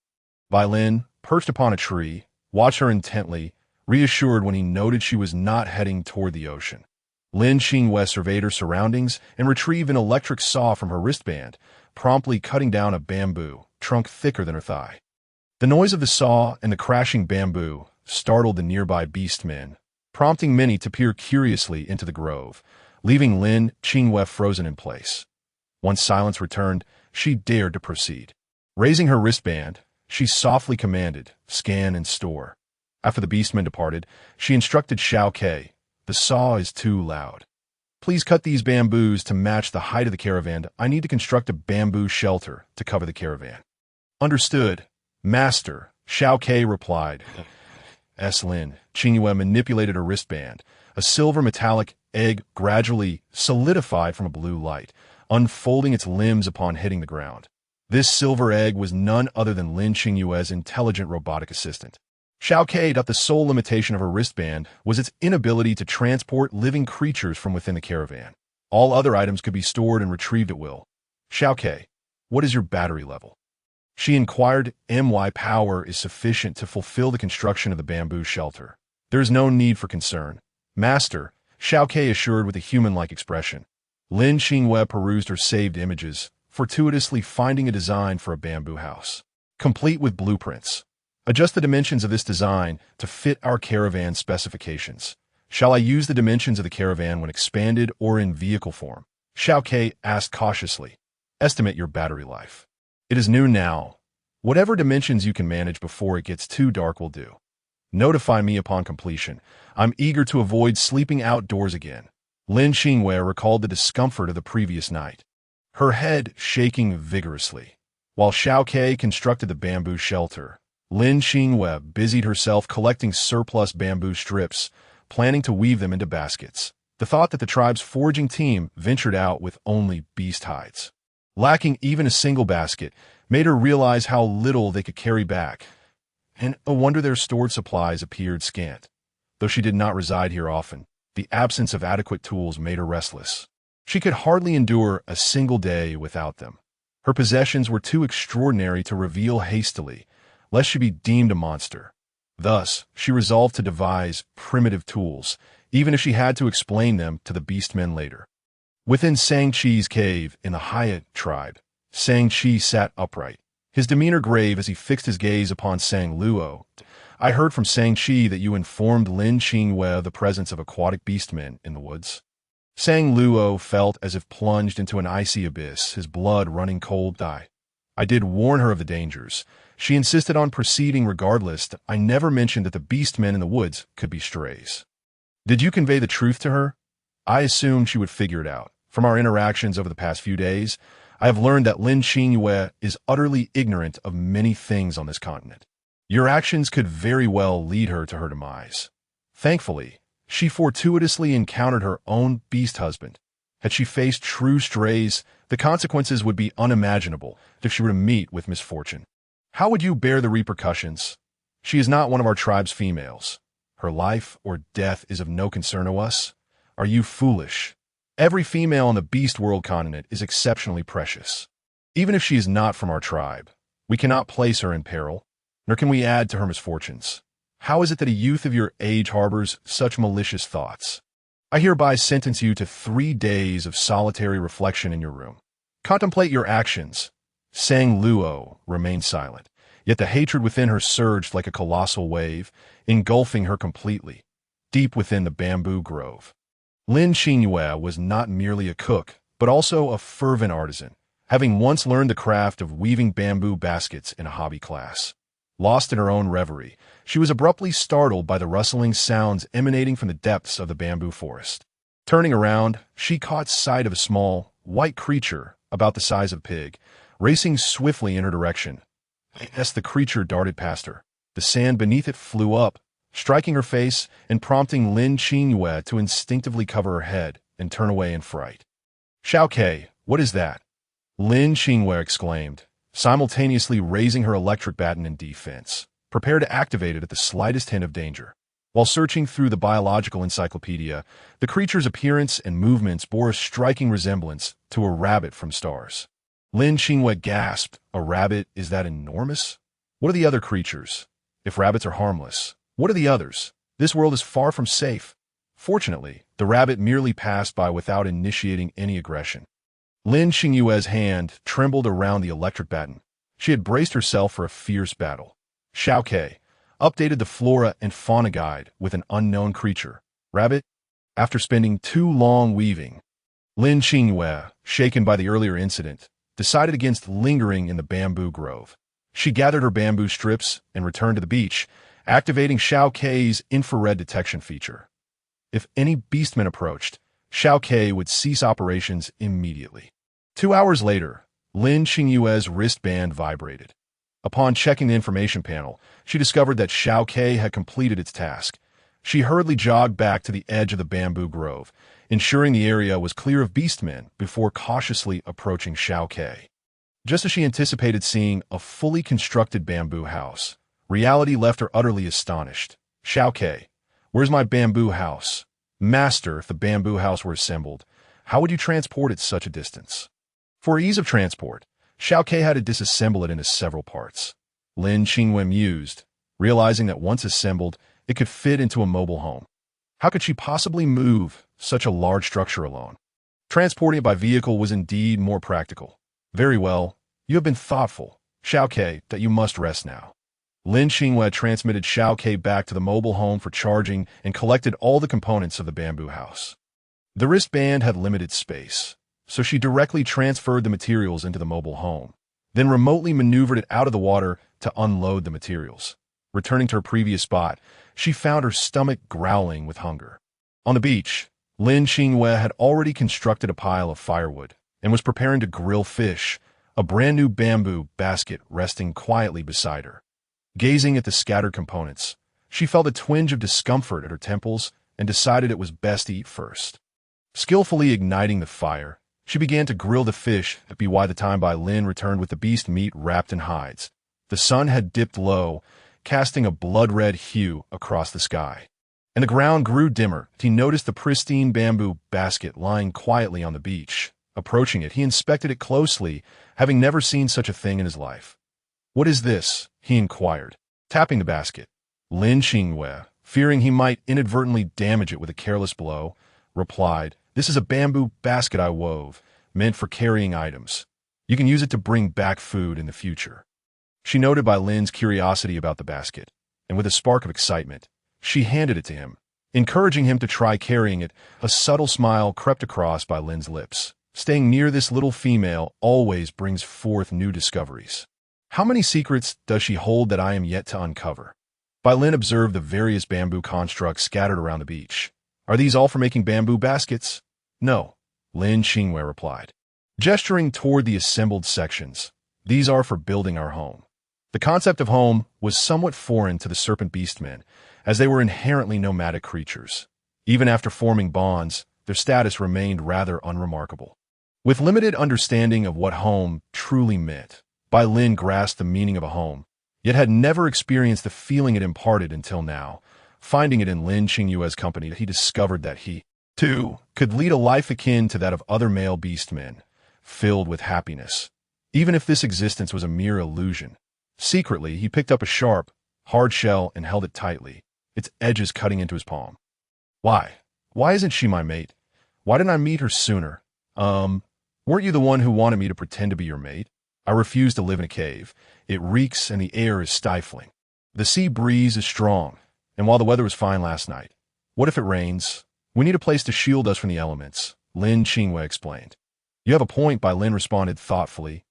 Bai Lin, perched upon a tree, watched her intently, reassured when he noted she was not heading toward the ocean. Lin Qingyue surveyed her surroundings and retrieved an electric saw from her wristband, promptly cutting down a bamboo trunk thicker than her thigh. The noise of the saw and the crashing bamboo startled the nearby beastmen, prompting many to peer curiously into the grove, leaving Lin Qingyue frozen in place. Once silence returned, she dared to proceed. Raising her wristband, she softly commanded, "Scan and store." After the beastmen departed, she instructed Xiao Ke, "The saw is too loud. Please cut these bamboos to match the height of the caravan. I need to construct a bamboo shelter to cover the caravan." "Understood, Master," Xiao Ke replied. Lin Qingyue manipulated her wristband. A silver metallic egg gradually solidified from a blue light, unfolding its limbs upon hitting the ground. This silver egg was none other than Lin Qingyue's intelligent robotic assistant. Xiao Ke thought the sole limitation of her wristband was its inability to transport living creatures from within the caravan. All other items could be stored and retrieved at will. "Xiao Ke, what is your battery level?" she inquired. "My power is sufficient to fulfill the construction of the bamboo shelter. There is no need for concern, Master," Xiao Ke assured with a human-like expression. Lin Qingyue perused her saved images, fortuitously finding a design for a bamboo house, complete with blueprints. "Adjust the dimensions of this design to fit our caravan specifications. Shall I use the dimensions of the caravan when expanded or in vehicle form?" Xiao Ke asked cautiously. "Estimate your battery life. It is noon now. Whatever dimensions you can manage before it gets too dark will do. Notify me upon completion. I'm eager to avoid sleeping outdoors again." Lin Qingyue recalled the discomfort of the previous night, her head shaking vigorously. While Xiao Ke constructed the bamboo shelter, Lin Qingyue busied herself collecting surplus bamboo strips, planning to weave them into baskets. The thought that the tribe's foraging team ventured out with only beast hides, lacking even a single basket, made her realize how little they could carry back. And no wonder their stored supplies appeared scant. Though she did not reside here often, the absence of adequate tools made her restless. She could hardly endure a single day without them. Her possessions were too extraordinary to reveal hastily, lest she be deemed a monster. Thus, she resolved to devise primitive tools, even if she had to explain them to the beastmen later. Within Sang-Chi's cave in the Heiya tribe, Sang-Chi sat upright, his demeanor grave as he fixed his gaze upon Sang-Luo. "I heard from Sang-Chi that you informed Lin Qingyue of the presence of aquatic beastmen in the woods." Sang-Luo felt as if plunged into an icy abyss, his blood running cold. I did warn her of the dangers. She insisted on proceeding regardless. I never mentioned that the beastmen in the woods could be strays." "Did you convey the truth to her?" "I assumed she would figure it out. From our interactions over the past few days, I have learned that Lin Qingyue is utterly ignorant of many things on this continent. Your actions could very well lead her to her demise. Thankfully, she fortuitously encountered her own beast husband. Had she faced true strays, the consequences would be unimaginable if she were to meet with misfortune. How would you bear the repercussions? She is not one of our tribe's females. Her life or death is of no concern to us. Are you foolish? Every female on the beast world continent is exceptionally precious. Even if she is not from our tribe, we cannot place her in peril, nor can we add to her misfortunes. How is it that a youth of your age harbors such malicious thoughts? I hereby sentence you to 3 days of solitary reflection in your room. Contemplate your actions." Sang-Luo remained silent, yet the hatred within her surged like a colossal wave, engulfing her completely, deep within the bamboo grove. Lin Qingyue was not merely a cook, but also a fervent artisan, having once learned the craft of weaving bamboo baskets in a hobby class. Lost in her own reverie, she was abruptly startled by the rustling sounds emanating from the depths of the bamboo forest. Turning around, she caught sight of a small, white creature about the size of a pig, racing swiftly in her direction. As the creature darted past her, the sand beneath it flew up, striking her face and prompting Lin Qingyue to instinctively cover her head and turn away in fright. "Xiao Ke, what is that?" Lin Qingyue exclaimed, simultaneously raising her electric baton in defense, prepared to activate it at the slightest hint of danger. While searching through the biological encyclopedia, the creature's appearance and movements bore a striking resemblance to a rabbit from Stars. Lin Qingyue gasped, "A rabbit? Is that enormous? What are the other creatures? If rabbits are harmless, what are the others? This world is far from safe." Fortunately, the rabbit merely passed by without initiating any aggression. Lin Qingyue's hand trembled around the electric baton. She had braced herself for a fierce battle. Xiao Ke updated the flora and fauna guide with an unknown creature, rabbit. After spending too long weaving, Lin Qingyue, shaken by the earlier incident, decided against lingering in the bamboo grove. She gathered her bamboo strips and returned to the beach, activating Xiao Ke's infrared detection feature. If any beastmen approached, Xiao Ke would cease operations immediately. 2 hours later, Lin Qingyue's wristband vibrated. Upon checking the information panel, she discovered that Xiao Ke had completed its task. She hurriedly jogged back to the edge of the bamboo grove, ensuring the area was clear of beastmen before cautiously approaching Xiao Ke. Just as she anticipated seeing a fully constructed bamboo house, reality left her utterly astonished. Xiao Ke, where's my bamboo house? Master, if the bamboo house were assembled, how would you transport it such a distance? For ease of transport, Xiao Ke had to disassemble it into several parts. Lin Qingyue mused, realizing that once assembled, it could fit into a mobile home. How could she possibly move such a large structure alone? Transporting it by vehicle was indeed more practical. Very well, you have been thoughtful, Xiao Ke, that you must rest now. Lin Qingyue transmitted Xiao Ke back to the mobile home for charging and collected all the components of the bamboo house. The wristband had limited space, so she directly transferred the materials into the mobile home, then remotely maneuvered it out of the water to unload the materials. Returning to her previous spot, she found her stomach growling with hunger. On the beach, Lin Qingyue had already constructed a pile of firewood and was preparing to grill fish, a brand-new bamboo basket resting quietly beside her. Gazing at the scattered components, she felt a twinge of discomfort at her temples and decided it was best to eat first. Skillfully igniting the fire, she began to grill the fish that by the time Lin returned with the beast meat wrapped in hides. The sun had dipped low, casting a blood-red hue across the sky, and the ground grew dimmer. He noticed the pristine bamboo basket lying quietly on the beach. Approaching it, he inspected it closely, having never seen such a thing in his life. "What is this?" he inquired, tapping the basket. Lin Qingyue, fearing he might inadvertently damage it with a careless blow, replied, "This is a bamboo basket I wove, meant for carrying items. You can use it to bring back food in the future." She noted Lin's curiosity about the basket, and with a spark of excitement, she handed it to him. Encouraging him to try carrying it, a subtle smile crept across Lin's lips. Staying near this little female always brings forth new discoveries. How many secrets does she hold that I am yet to uncover? Lin observed the various bamboo constructs scattered around the beach. Are these all for making bamboo baskets? No, Lin Qingyue replied, gesturing toward the assembled sections. These are for building our home. The concept of home was somewhat foreign to the serpent beastmen, as they were inherently nomadic creatures. Even after forming bonds, their status remained rather unremarkable. With limited understanding of what home truly meant, Lin grasped the meaning of a home, yet had never experienced the feeling it imparted until now. Finding it in Lin Qingyue's company, he discovered that he, too, could lead a life akin to that of other male beastmen, filled with happiness, even if this existence was a mere illusion. Secretly, he picked up a sharp, hard shell and held it tightly, its edges cutting into his palm. Why? Why isn't she my mate? Why didn't I meet her sooner? Weren't you the one who wanted me to pretend to be your mate? I refuse to live in a cave. It reeks and the air is stifling. The sea breeze is strong, and while the weather was fine last night, what if it rains? We need a place to shield us from the elements, Lin Qingyue explained. You have a point, Lin responded thoughtfully,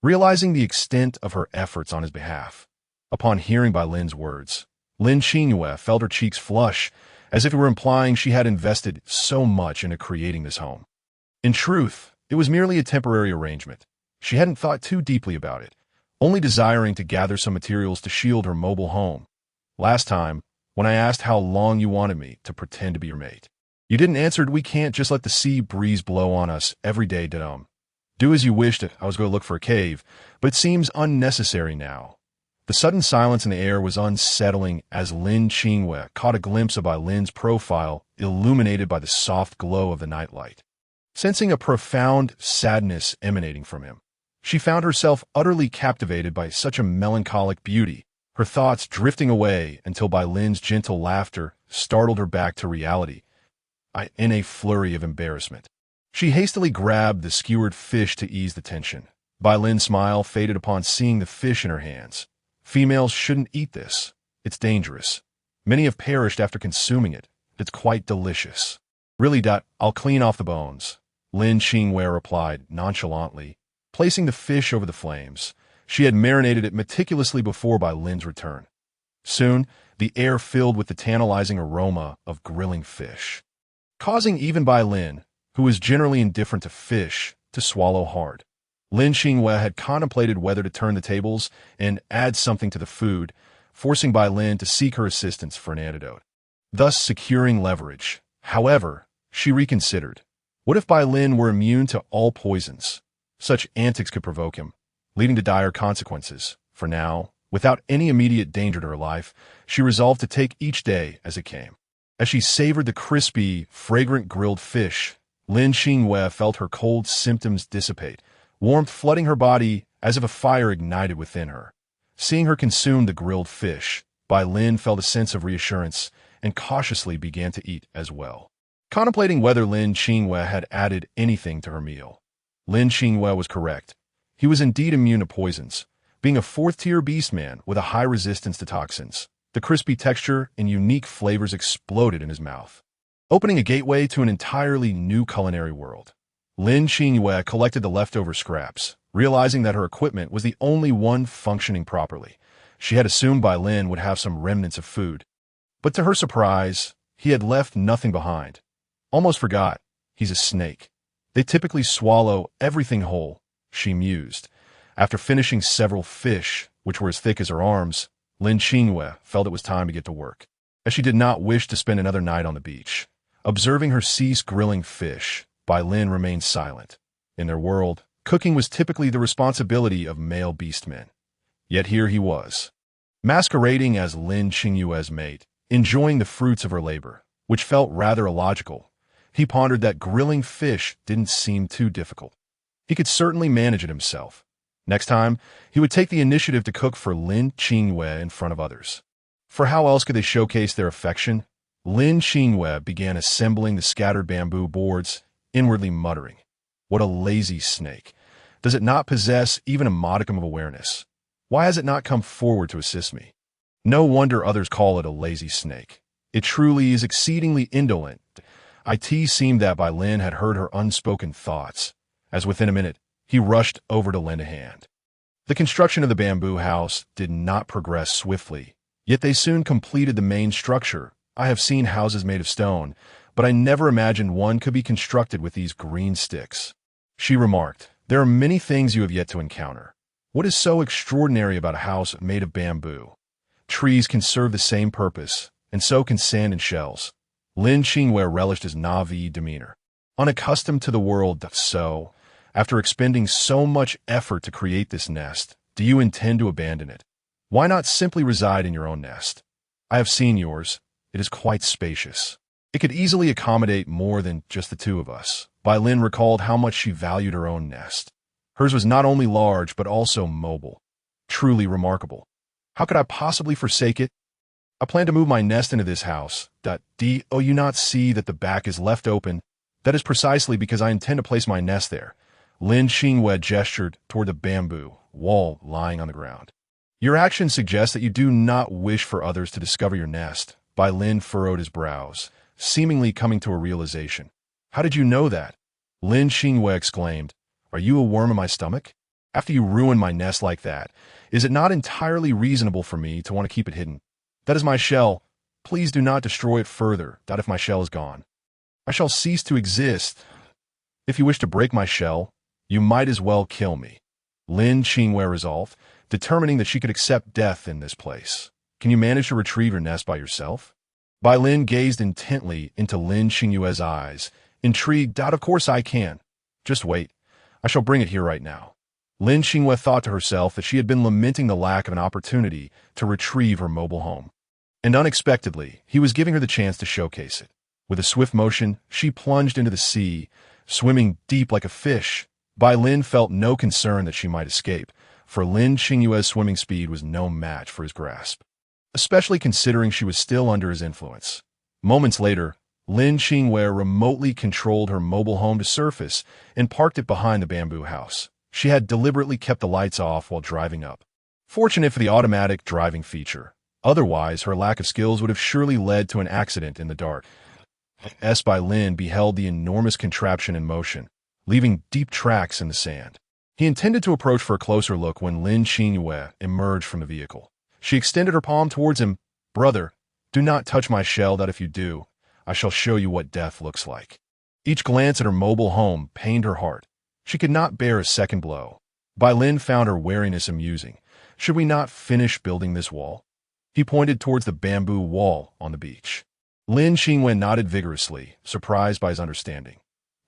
realizing the extent of her efforts on his behalf. Upon hearing Lin's words, Lin Qingyue felt her cheeks flush, as if it were implying she had invested so much into creating this home. In truth, it was merely a temporary arrangement. She hadn't thought too deeply about it, only desiring to gather some materials to shield her mobile home. Last time, when I asked how long you wanted me to pretend to be your mate, you didn't answer. We can't just let the sea breeze blow on us every day, do as you wished. I was going to look for a cave, but it seems unnecessary now. The sudden silence in the air was unsettling as Lin Qingyue caught a glimpse of Lin's profile illuminated by the soft glow of the nightlight. Sensing a profound sadness emanating from him, she found herself utterly captivated by such a melancholic beauty, her thoughts drifting away until Lin's gentle laughter startled her back to reality. in a flurry of embarrassment. She hastily grabbed the skewered fish to ease the tension. Bai Lin's smile faded upon seeing the fish in her hands. Females shouldn't eat this. It's dangerous. Many have perished after consuming it. It's quite delicious. Really, I'll clean off the bones, Lin Qingyue replied nonchalantly, placing the fish over the flames. She had marinated it meticulously before Bai Lin's return. Soon, the air filled with the tantalizing aroma of grilling fish, causing even Bai Lin, who was generally indifferent to fish, to swallow hard. Lin Qingyue had contemplated whether to turn the tables and add something to the food, forcing Bai Lin to seek her assistance for an antidote, thus securing leverage. However, she reconsidered. What if Bai Lin were immune to all poisons? Such antics could provoke him, leading to dire consequences. For now, without any immediate danger to her life, she resolved to take each day as it came. As she savored the crispy, fragrant grilled fish, Lin Qingyue felt her cold symptoms dissipate, warmth flooding her body as if a fire ignited within her. Seeing her consume the grilled fish, Bai Lin felt a sense of reassurance and cautiously began to eat as well, contemplating whether Lin Qingyue had added anything to her meal. Lin Qingyue was correct. He was indeed immune to poisons, being a fourth-tier beastman with a high resistance to toxins. The crispy texture and unique flavors exploded in his mouth, opening a gateway to an entirely new culinary world. Lin Qingyue collected the leftover scraps, realizing that her equipment was the only one functioning properly. She had assumed Bai Lin would have some remnants of food, but to her surprise, he had left nothing behind. Almost forgot, he's a snake. They typically swallow everything whole, she mused. After finishing several fish, which were as thick as her arms, Lin Qingyue felt it was time to get to work, as she did not wish to spend another night on the beach. Observing her cease grilling fish, Bai Lin remained silent. In their world, cooking was typically the responsibility of male beastmen. Yet here he was, masquerading as Lin Qingyue's mate, enjoying the fruits of her labor, which felt rather illogical. He pondered that grilling fish didn't seem too difficult. He could certainly manage it himself. Next time, he would take the initiative to cook for Lin Qingyue in front of others. For how else could they showcase their affection? Lin Qingyue began assembling the scattered bamboo boards, inwardly muttering, "What a lazy snake. Does it not possess even a modicum of awareness? Why has it not come forward to assist me? No wonder others call it a lazy snake. It truly is exceedingly indolent." It seemed that Bai Lin had heard her unspoken thoughts, as within a minute, he rushed over to lend a hand. The construction of the bamboo house did not progress swiftly, yet they soon completed the main structure. I have seen houses made of stone, but I never imagined one could be constructed with these green sticks, she remarked. There are many things you have yet to encounter. What is so extraordinary about a house made of bamboo? Trees can serve the same purpose, and so can sand and shells. Lin Qingyue relished his Na'vi demeanor. Unaccustomed to the world, so, after expending so much effort to create this nest, do you intend to abandon it? Why not simply reside in your own nest? I have seen yours. It is quite spacious. It could easily accommodate more than just the two of us. Bai Lin recalled how much she valued her own nest. Hers was not only large, but also mobile. Truly remarkable. How could I possibly forsake it? I plan to move my nest into this house. Do you not see that the back is left open? That is precisely because I intend to place my nest there. Lin Qingyue gestured toward the bamboo wall lying on the ground. Your actions suggest that you do not wish for others to discover your nest. Bai Lin furrowed his brows, seemingly coming to a realization. How did you know that? Lin Qingyue exclaimed. Are you a worm in my stomach? After you ruin my nest like that, is it not entirely reasonable for me to want to keep it hidden? That is my shell. Please do not destroy it further. If my shell is gone, I shall cease to exist. If you wish to break my shell, you might as well kill me. Lin Qingyue resolved, determining that she could accept death in this place. Can you manage to retrieve your nest by yourself? Bai Lin gazed intently into Lin Qingyue's eyes, intrigued. Of course I can. Just wait. I shall bring it here right now. Lin Qingyue thought to herself that she had been lamenting the lack of an opportunity to retrieve her mobile home. And unexpectedly, he was giving her the chance to showcase it. With a swift motion, she plunged into the sea, swimming deep like a fish. Bai Lin felt no concern that she might escape, for Lin Qingyue's swimming speed was no match for his grasp, especially considering she was still under his influence. Moments later, Lin Qingyue remotely controlled her mobile home to surface and parked it behind the bamboo house. She had deliberately kept the lights off while driving up. Fortunate for the automatic driving feature. Otherwise, her lack of skills would have surely led to an accident in the dark. By Lin beheld the enormous contraption in motion, leaving deep tracks in the sand. He intended to approach for a closer look when Lin Qingyue emerged from the vehicle. She extended her palm towards him. "Brother, do not touch my shell, that if you do, I shall show you what death looks like." Each glance at her mobile home pained her heart. She could not bear a second blow. Bai Lin found her wariness amusing. "Should we not finish building this wall?" He pointed towards the bamboo wall on the beach. Lin Qingyue nodded vigorously, surprised by his understanding.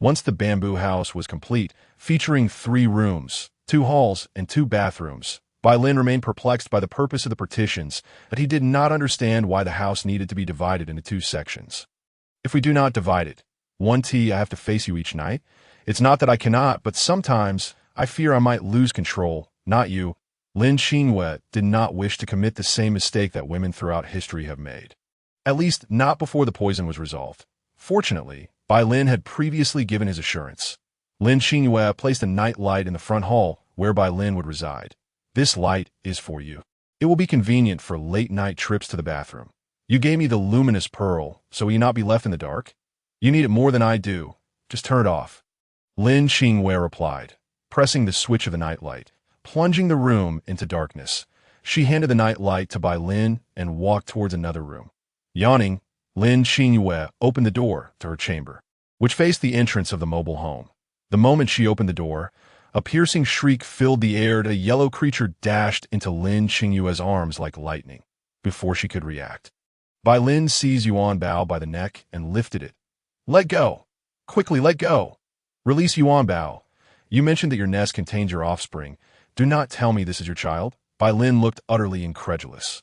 Once the bamboo house was complete, featuring 3 rooms, 2 halls, and 2 bathrooms, Bai Lin remained perplexed by the purpose of the partitions, but he did not understand why the house needed to be divided into 2 sections. "If we do not divide it, I have to face you each night. It's not that I cannot, but sometimes I fear I might lose control, not you." Lin Qingyue did not wish to commit the same mistake that women throughout history have made. At least not before the poison was resolved. Fortunately, Bai Lin had previously given his assurance. Lin Qingyue placed a night light in the front hall where Bai Lin would reside. "This light is for you. It will be convenient for late-night trips to the bathroom. You gave me the luminous pearl, so will you not be left in the dark? You need it more than I do. Just turn it off." Lin Qingyue replied, pressing the switch of the nightlight, plunging the room into darkness. She handed the nightlight to Bai Lin and walked towards another room. Yawning, Lin Qingyue opened the door to her chamber, which faced the entrance of the mobile home. The moment she opened the door, a piercing shriek filled the air and a yellow creature dashed into Lin Qingyue's arms like lightning. Before she could react, Bai Lin seized Yuan Bao by the neck and lifted it. "Let go! Quickly, let go! Release Yuan Bao. You mentioned that your nest contains your offspring. Do not tell me this is your child." Bai Lin looked utterly incredulous.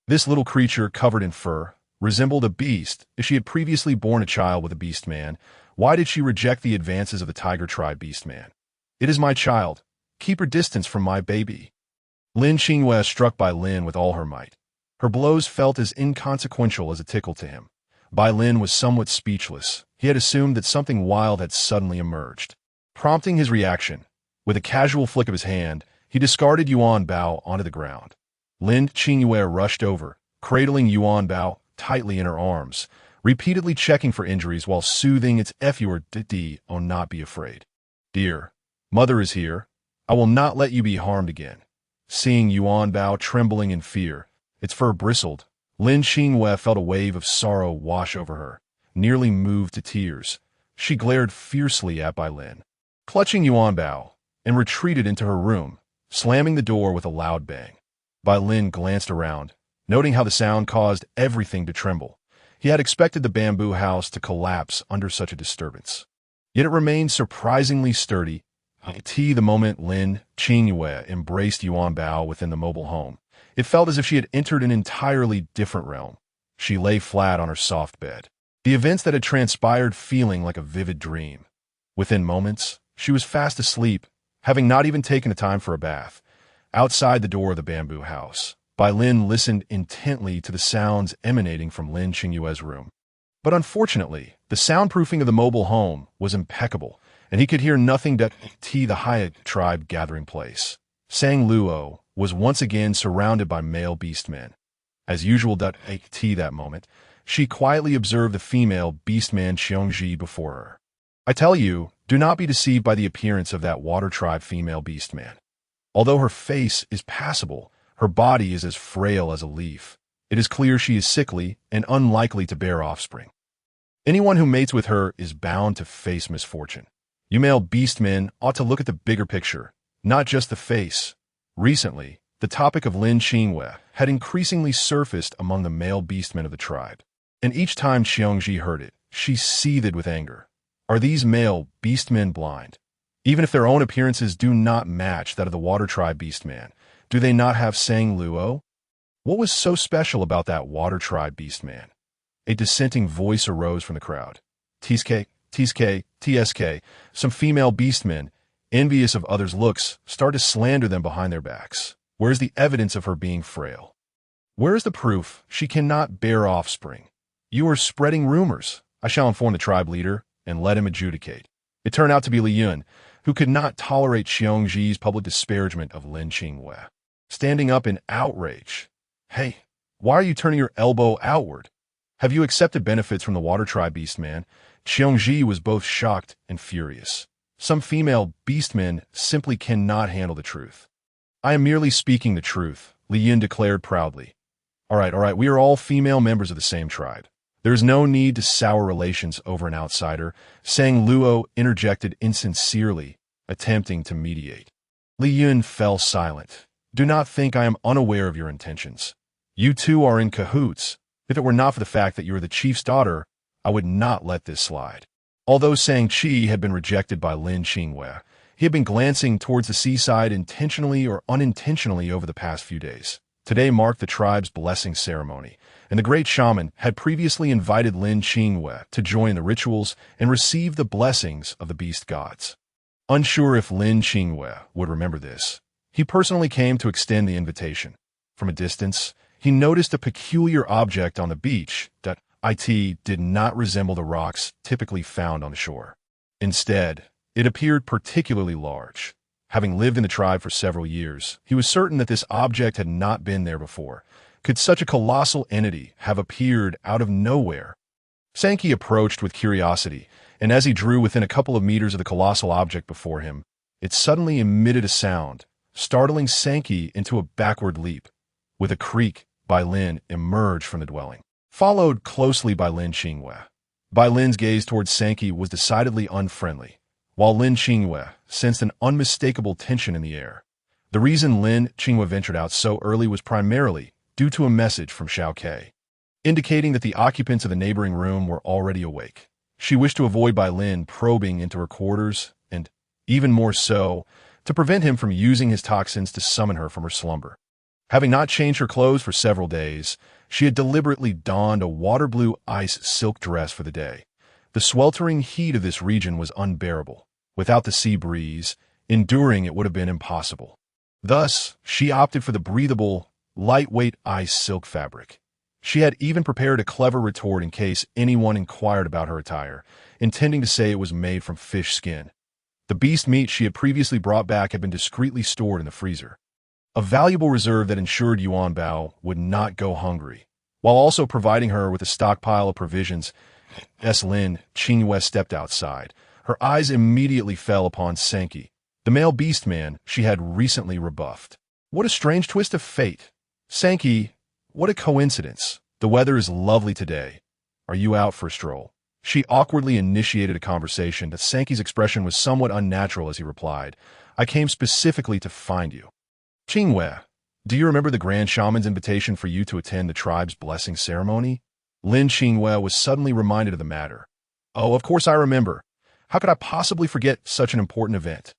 This little creature, covered in fur, resembled a beast. If she had previously borne a child with a beast man, why did she reject the advances of the tiger tribe beast man? "It is my child. Keep her distance from my baby." Lin Qingyue struck Bai Lin with all her might. Her blows felt as inconsequential as a tickle to him. Bai Lin was somewhat speechless. He had assumed that something wild had suddenly emerged. Prompting his reaction, with a casual flick of his hand, he discarded Yuan Bao onto the ground. Lin Qingyue rushed over, cradling Yuan Bao tightly in her arms, repeatedly checking for injuries while soothing its "Oh, not be afraid. Dear, mother is here. I will not let you be harmed again." Seeing Yuan Bao trembling in fear, its fur bristled, Lin Qingyue felt a wave of sorrow wash over her, nearly moved to tears. She glared fiercely at Bai Lin, clutching Yuan Bao, and retreated into her room, slamming the door with a loud bang. Bai Lin glanced around, noting how the sound caused everything to tremble. He had expected the bamboo house to collapse under such a disturbance. Yet it remained surprisingly sturdy. The moment Lin Qingyue embraced Yuan Bao within the mobile home, it felt as if she had entered an entirely different realm. She lay flat on her soft bed, the events that had transpired feeling like a vivid dream. Within moments, she was fast asleep, having not even taken the time for a bath. Outside the door of the bamboo house, Bai Lin listened intently to the sounds emanating from Lin Qingyue's room. But unfortunately, the soundproofing of the mobile home was impeccable, and he could hear nothing but the Heiya tribe gathering place. Sang Luo was once again surrounded by male beastmen. As usual, that moment, she quietly observed the female beastman Xiongji before her. "I tell you, do not be deceived by the appearance of that water tribe female beastman. Although her face is passable, her body is as frail as a leaf. It is clear she is sickly and unlikely to bear offspring. Anyone who mates with her is bound to face misfortune. You male beastmen ought to look at the bigger picture, not just the face." Recently, the topic of Lin Qingyue had increasingly surfaced among the male beastmen of the tribe, and each time Xiongji heard it, she seethed with anger. Are these male beastmen blind? Even if their own appearances do not match that of the water tribe beastman, do they not have Sang Luo? What was so special about that water tribe beastman? A dissenting voice arose from the crowd. TSK. Some female beastmen, envious of others' looks, started to slander them behind their backs. Where is the evidence of her being frail? Where is the proof she cannot bear offspring? You are spreading rumors. I shall inform the tribe leader and let him adjudicate. It turned out to be Li Yun, who could not tolerate Xiongji's public disparagement of Lin Qingyue. Standing up in outrage. Hey, why are you turning your elbow outward? Have you accepted benefits from the water tribe beastman? Xiongji was both shocked and furious. Some female beastmen simply cannot handle the truth. I am merely speaking the truth, Li Yun declared proudly. All right, we are all female members of the same tribe. There is no need to sour relations over an outsider, Sang Luo interjected insincerely, attempting to mediate. Li Yun fell silent. Do not think I am unaware of your intentions. You two are in cahoots. If it were not for the fact that you are the chief's daughter, I would not let this slide. Although Sang Qi had been rejected by Lin Qingyue, he had been glancing towards the seaside intentionally or unintentionally over the past few days. Today marked the tribe's blessing ceremony, and the great shaman had previously invited Lin Qingyue to join the rituals and receive the blessings of the beast gods. Unsure if Lin Qingyue would remember this, he personally came to extend the invitation. From a distance, he noticed a peculiar object on the beach that did not resemble the rocks typically found on the shore. Instead, it appeared particularly large. Having lived in the tribe for several years, he was certain that this object had not been there before. Could such a colossal entity have appeared out of nowhere? Sankey approached with curiosity, and as he drew within a couple of meters of the colossal object before him, it suddenly emitted a sound, startling Sankey into a backward leap. With a creak, Bai Lin emerged from the dwelling, followed closely by Lin Qingyue. Bai Lin's gaze towards Sankey was decidedly unfriendly, while Lin Qingyue sensed an unmistakable tension in the air. The reason Lin Qingyue ventured out so early was primarily due to a message from Xiao Ke, indicating that the occupants of the neighboring room were already awake. She wished to avoid Bai Lin probing into her quarters and, even more so, to prevent him from using his toxins to summon her from her slumber. Having not changed her clothes for several days, she had deliberately donned a water blue ice silk dress for the day. The sweltering heat of this region was unbearable. Without the sea breeze, enduring it would have been impossible. Thus, she opted for the breathable, lightweight ice silk fabric. She had even prepared a clever retort in case anyone inquired about her attire, intending to say it was made from fish skin. The beast meat she had previously brought back had been discreetly stored in the freezer, a valuable reserve that ensured Yuan Bao would not go hungry, while also providing her with a stockpile of provisions. As Lin Qingyue stepped outside, her eyes immediately fell upon Sankey, the male beastman she had recently rebuffed. What a strange twist of fate. Sankey, what a coincidence. The weather is lovely today. Are you out for a stroll? She awkwardly initiated a conversation, but Sankey's expression was somewhat unnatural as he replied, I came specifically to find you. Qingyue, do you remember the Grand Shaman's invitation for you to attend the tribe's blessing ceremony? Lin Qingyue was suddenly reminded of the matter. Oh, of course I remember. How could I possibly forget such an important event?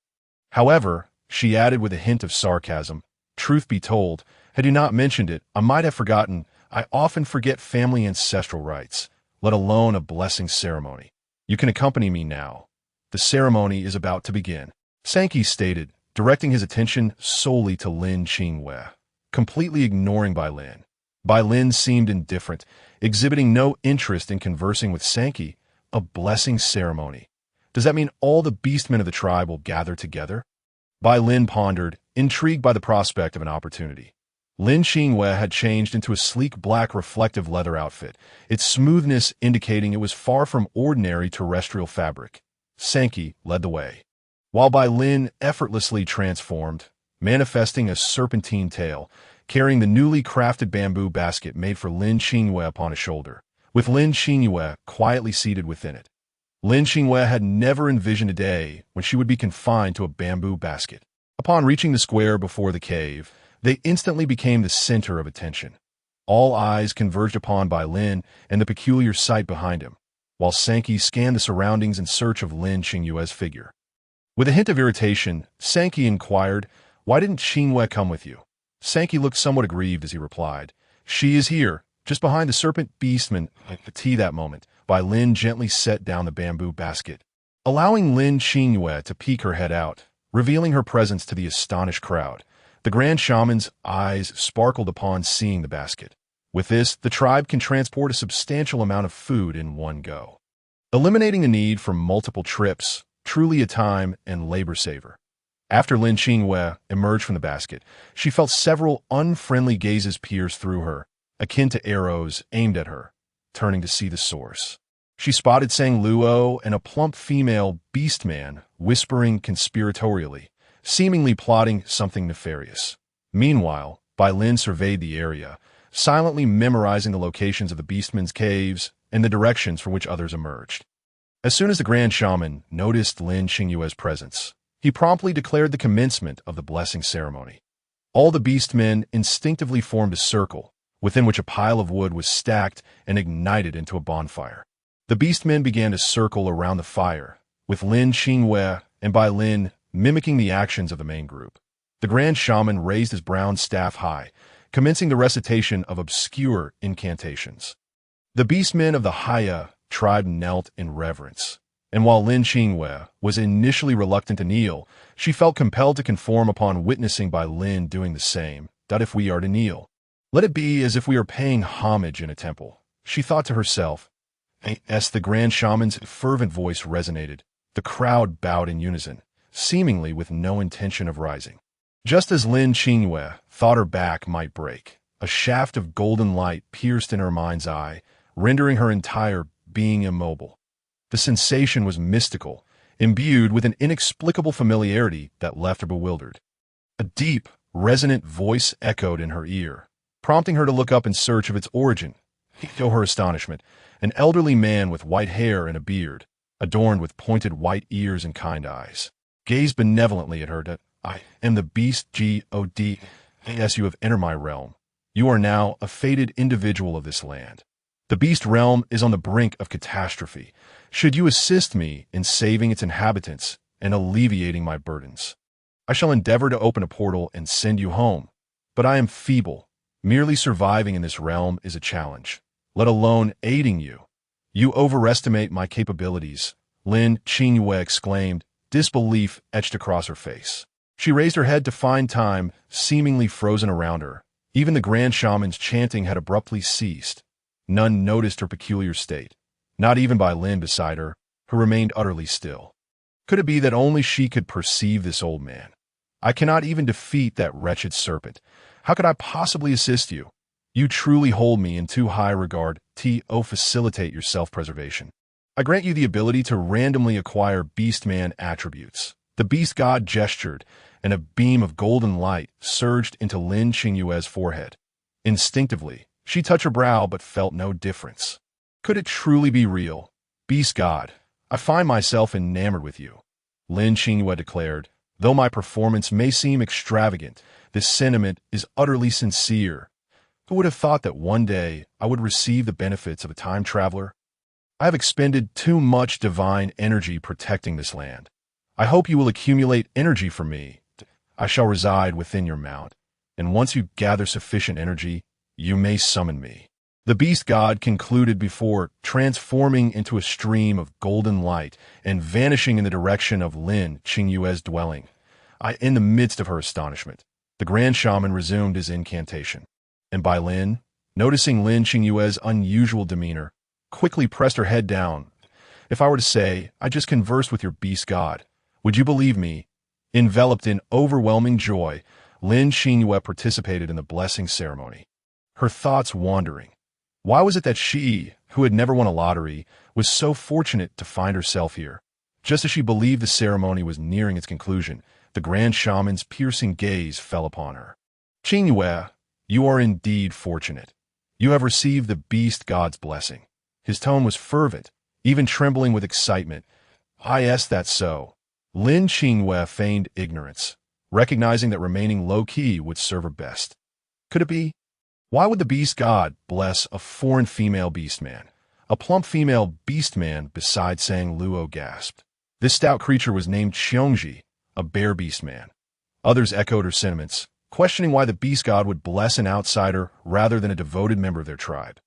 However, she added with a hint of sarcasm, truth be told, had you not mentioned it, I might have forgotten. I often forget family ancestral rites, let alone a blessing ceremony. You can accompany me now. The ceremony is about to begin. Sankey stated, directing his attention solely to Lin Qingyue, completely ignoring Bai Lin. Bai Lin seemed indifferent, exhibiting no interest in conversing with Sankey. A blessing ceremony. Does that mean all the beastmen of the tribe will gather together? Bai Lin pondered, intrigued by the prospect of an opportunity. Lin Qingyue had changed into a sleek black reflective leather outfit, its smoothness indicating it was far from ordinary terrestrial fabric. Sankey led the way, while Bai Lin effortlessly transformed, manifesting a serpentine tail, carrying the newly crafted bamboo basket made for Lin Qingyue upon his shoulder, with Lin Qingyue quietly seated within it. Lin Qingyue had never envisioned a day when she would be confined to a bamboo basket. Upon reaching the square before the cave, they instantly became the center of attention. All eyes converged upon Bai Lin and the peculiar sight behind him, while Sankey scanned the surroundings in search of Lin Qingyue's figure. With a hint of irritation, Sankey inquired, why didn't Qingyue come with you? Sankey looked somewhat aggrieved as he replied, she is here, just behind the serpent beastman. At the tea that moment, Bai Lin gently set down the bamboo basket, allowing Lin Qingyue to peek her head out, revealing her presence to the astonished crowd. The Grand Shaman's eyes sparkled upon seeing the basket. With this, the tribe can transport a substantial amount of food in one go. eliminating the need for multiple trips, truly a time and labor saver. After Lin Qingyue emerged from the basket, she felt several unfriendly gazes pierce through her, akin to arrows aimed at her. Turning to see the source, she spotted Sang Luo and a plump female beastman whispering conspiratorially, seemingly plotting something nefarious. Meanwhile, Bai Lin surveyed the area, silently memorizing the locations of the beastmen's caves and the directions from which others emerged. As soon as the Grand Shaman noticed Lin Qingyue's presence, he promptly declared the commencement of the blessing ceremony. All the beastmen instinctively formed a circle, within which a pile of wood was stacked and ignited into a bonfire. The beastmen began to circle around the fire, with Lin Qingyue and Bai Lin mimicking the actions of the main group. The Grand Shaman raised his brown staff high, commencing the recitation of obscure incantations. The beastmen of the Heiya tribe knelt in reverence, and while Lin Qingyue was initially reluctant to kneel, she felt compelled to conform upon witnessing Bai Lin doing the same. If we are to kneel, let it be as if we are paying homage in a temple, she thought to herself. As the Grand Shaman's fervent voice resonated, the crowd bowed in unison, seemingly with no intention of rising. Just as Lin Qingyue thought her back might break, a shaft of golden light pierced in her mind's eye, rendering her entire being immobile. The sensation was mystical, imbued with an inexplicable familiarity that left her bewildered. A deep, resonant voice echoed in her ear, prompting her to look up in search of its origin. To her astonishment, an elderly man with white hair and a beard, adorned with pointed white ears and kind eyes, gazed benevolently at her. I am the beast God. As you have entered my realm, you are now a fated individual of this land. The beast realm is on the brink of catastrophe. Should you assist me in saving its inhabitants and alleviating my burdens, I shall endeavor to open a portal and send you home. But I am feeble. Merely surviving in this realm is a challenge, let alone aiding you. You overestimate my capabilities, Lin Qingyue exclaimed, disbelief etched across her face. She raised her head to find time seemingly frozen around her. Even the Grand Shaman's chanting had abruptly ceased. None noticed her peculiar state, not even Bai Lin beside her, who remained utterly still. Could it be that only she could perceive this old man? I cannot even defeat that wretched serpent. How could I possibly assist you? You truly hold me in too high regard. Facilitate your self-preservation. I grant you the ability to randomly acquire beastman attributes. The beast god gestured, and a beam of golden light surged into Lin Qingyue's forehead. Instinctively, she touched her brow but felt no difference. Could it truly be real? Beast god, I find myself enamored with you, Lin Qingyue declared. Though my performance may seem extravagant, this sentiment is utterly sincere. Who would have thought that one day I would receive the benefits of a time traveler? I have expended too much divine energy protecting this land. I hope you will accumulate energy for me. I shall reside within your mount, and once you gather sufficient energy, you may summon me. The beast god concluded before transforming into a stream of golden light and vanishing in the direction of Lin Qingyue's dwelling. In the midst of her astonishment, the Grand Shaman resumed his incantation, and Bai Lin, noticing Lin Qingyue's unusual demeanor, quickly pressed her head down. If I were to say, I just conversed with your beast god, would you believe me? Enveloped in overwhelming joy, Lin Qingyue participated in the blessing ceremony. Her thoughts wandering. Why was it that she, who had never won a lottery, was so fortunate to find herself here? Just as she believed the ceremony was nearing its conclusion, the Grand Shaman's piercing gaze fell upon her. Qingyue, you are indeed fortunate. You have received the beast god's blessing. His tone was fervent, even trembling with excitement. That's so. Lin Qingyue feigned ignorance, recognizing that remaining low-key would serve her best. Could it be? Why would the beast god bless a foreign female beastman? A plump female beastman beside Sang Luo gasped. This stout creature was named Xiongji, a bear beastman. Others echoed her sentiments, questioning why the beast god would bless an outsider rather than a devoted member of their tribe.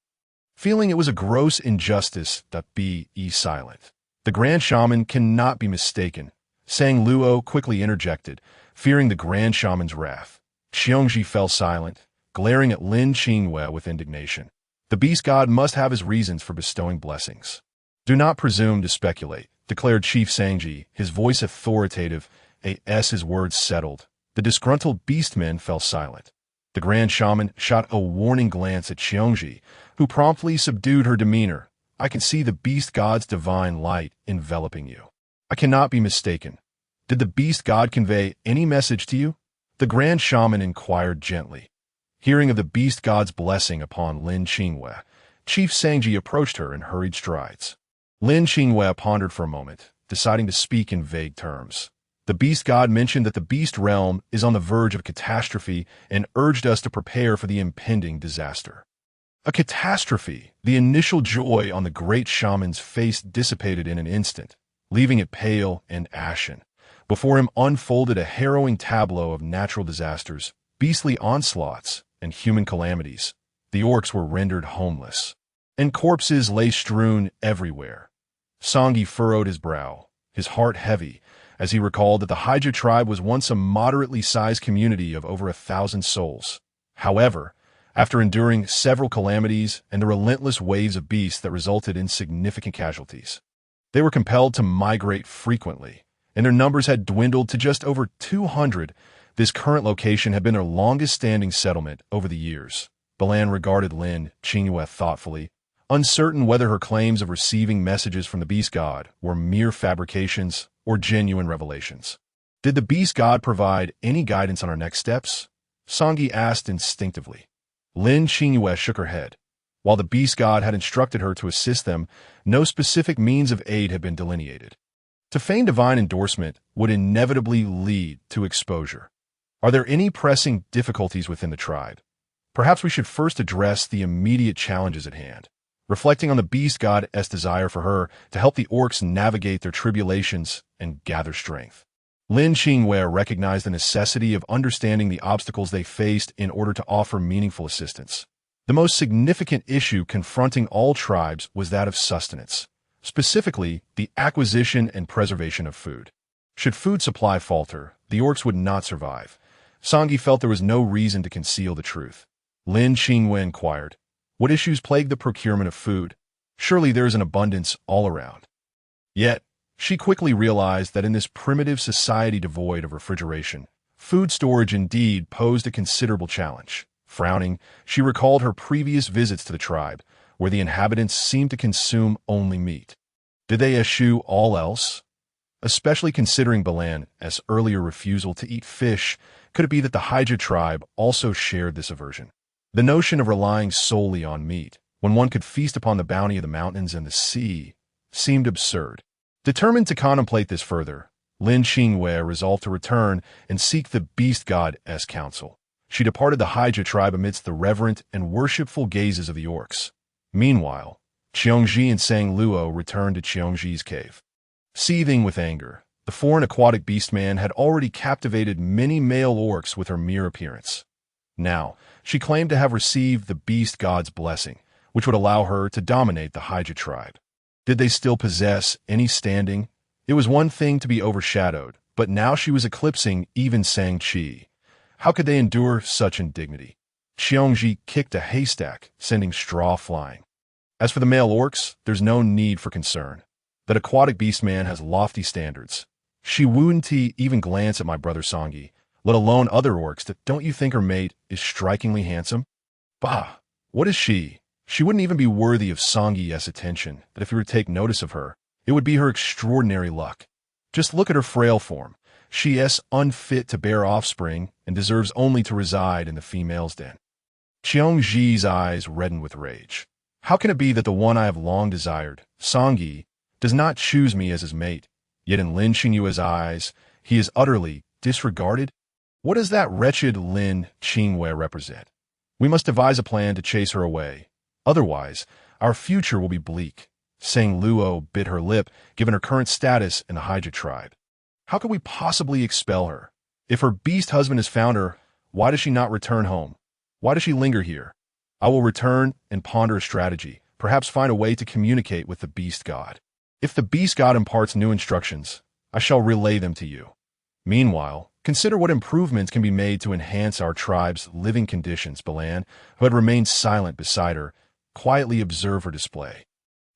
Feeling it was a gross injustice, be silent. The Grand Shaman cannot be mistaken. Sang Luo quickly interjected, fearing the Grand Shaman's wrath. Xiongji fell silent, glaring at Lin Qingyue with indignation. The beast god must have his reasons for bestowing blessings. Do not presume to speculate, declared Chief Sangji, his voice authoritative, as his words settled. The disgruntled beastmen fell silent. The Grand Shaman shot a warning glance at Qiongji, who promptly subdued her demeanor. I can see the beast god's divine light enveloping you. I cannot be mistaken. Did the beast god convey any message to you? The Grand Shaman inquired gently. Hearing of the beast god's blessing upon Lin Qingyue, Chief Sangji approached her in hurried strides. Lin Qingyue pondered for a moment, deciding to speak in vague terms. The beast god mentioned that the beast realm is on the verge of catastrophe and urged us to prepare for the impending disaster. A catastrophe! The initial joy on the great shaman's face dissipated in an instant, leaving it pale and ashen. Before him unfolded a harrowing tableau of natural disasters, beastly onslaughts, and human calamities. The orcs were rendered homeless, and corpses lay strewn everywhere. Sanghi furrowed his brow, his heart heavy, as he recalled that the Heiya tribe was once a moderately sized community of over 1,000 souls. However, after enduring several calamities and the relentless waves of beasts that resulted in significant casualties, they were compelled to migrate frequently, and their numbers had dwindled to just over 200. This current location had been their longest-standing settlement over the years. Balan regarded Lin Qingyue thoughtfully, uncertain whether her claims of receiving messages from the beast god were mere fabrications or genuine revelations. Did the beast god provide any guidance on our next steps? Sanghi asked instinctively. Lin Qingyue shook her head. While the beast god had instructed her to assist them, no specific means of aid had been delineated. To feign divine endorsement would inevitably lead to exposure. Are there any pressing difficulties within the tribe? Perhaps we should first address the immediate challenges at hand, reflecting on the beast god's desire for her to help the orcs navigate their tribulations and gather strength. Lin Qingyue recognized the necessity of understanding the obstacles they faced in order to offer meaningful assistance. The most significant issue confronting all tribes was that of sustenance, specifically the acquisition and preservation of food. Should food supply falter, the orcs would not survive. Sanghi felt there was no reason to conceal the truth. Lin Qingyue inquired, what issues plague the procurement of food? Surely there is an abundance all around. Yet, she quickly realized that in this primitive society devoid of refrigeration, food storage indeed posed a considerable challenge. Frowning, she recalled her previous visits to the tribe, where the inhabitants seemed to consume only meat. Did they eschew all else? Especially considering Balan's earlier refusal to eat fish, could it be that the Heiya tribe also shared this aversion? The notion of relying solely on meat, when one could feast upon the bounty of the mountains and the sea, seemed absurd. Determined to contemplate this further, Lin Qingyue resolved to return and seek the beast god's counsel. She departed the Heiya tribe amidst the reverent and worshipful gazes of the orcs. Meanwhile, Qiongji and Sang Luo returned to Qiongji's cave. Seething with anger, the foreign aquatic beastman had already captivated many male orcs with her mere appearance. Now, she claimed to have received the beast god's blessing, which would allow her to dominate the Heiya tribe. Did they still possess any standing? It was one thing to be overshadowed, but now she was eclipsing even Sang Qi. How could they endure such indignity? Qiongji kicked a haystack, sending straw flying. As for the male orcs, there's no need for concern. That aquatic beastman has lofty standards. She wouldn't even glance at my brother Sanghi, let alone other orcs that don't you think her mate is strikingly handsome? Bah! What is she? She wouldn't even be worthy of Sanghi's attention, but if you were to take notice of her, it would be her extraordinary luck. Just look at her frail form. She is unfit to bear offspring and deserves only to reside in the female's den. Qiongji's eyes reddened with rage. How can it be that the one I have long desired, Sanghi, does not choose me as his mate, yet in Lin Qingyue's eyes, he is utterly disregarded? What does that wretched Lin Qingyue represent? We must devise a plan to chase her away. Otherwise, our future will be bleak. Sang Luo bit her lip, given her current status in the Heiya tribe. How could we possibly expel her? If her beast husband has found her, why does she not return home? Why does she linger here? I will return and ponder a strategy, perhaps find a way to communicate with the beast god. If the beast god imparts new instructions, I shall relay them to you. Meanwhile, consider what improvements can be made to enhance our tribe's living conditions. Balan, who had remained silent beside her, quietly observed her display.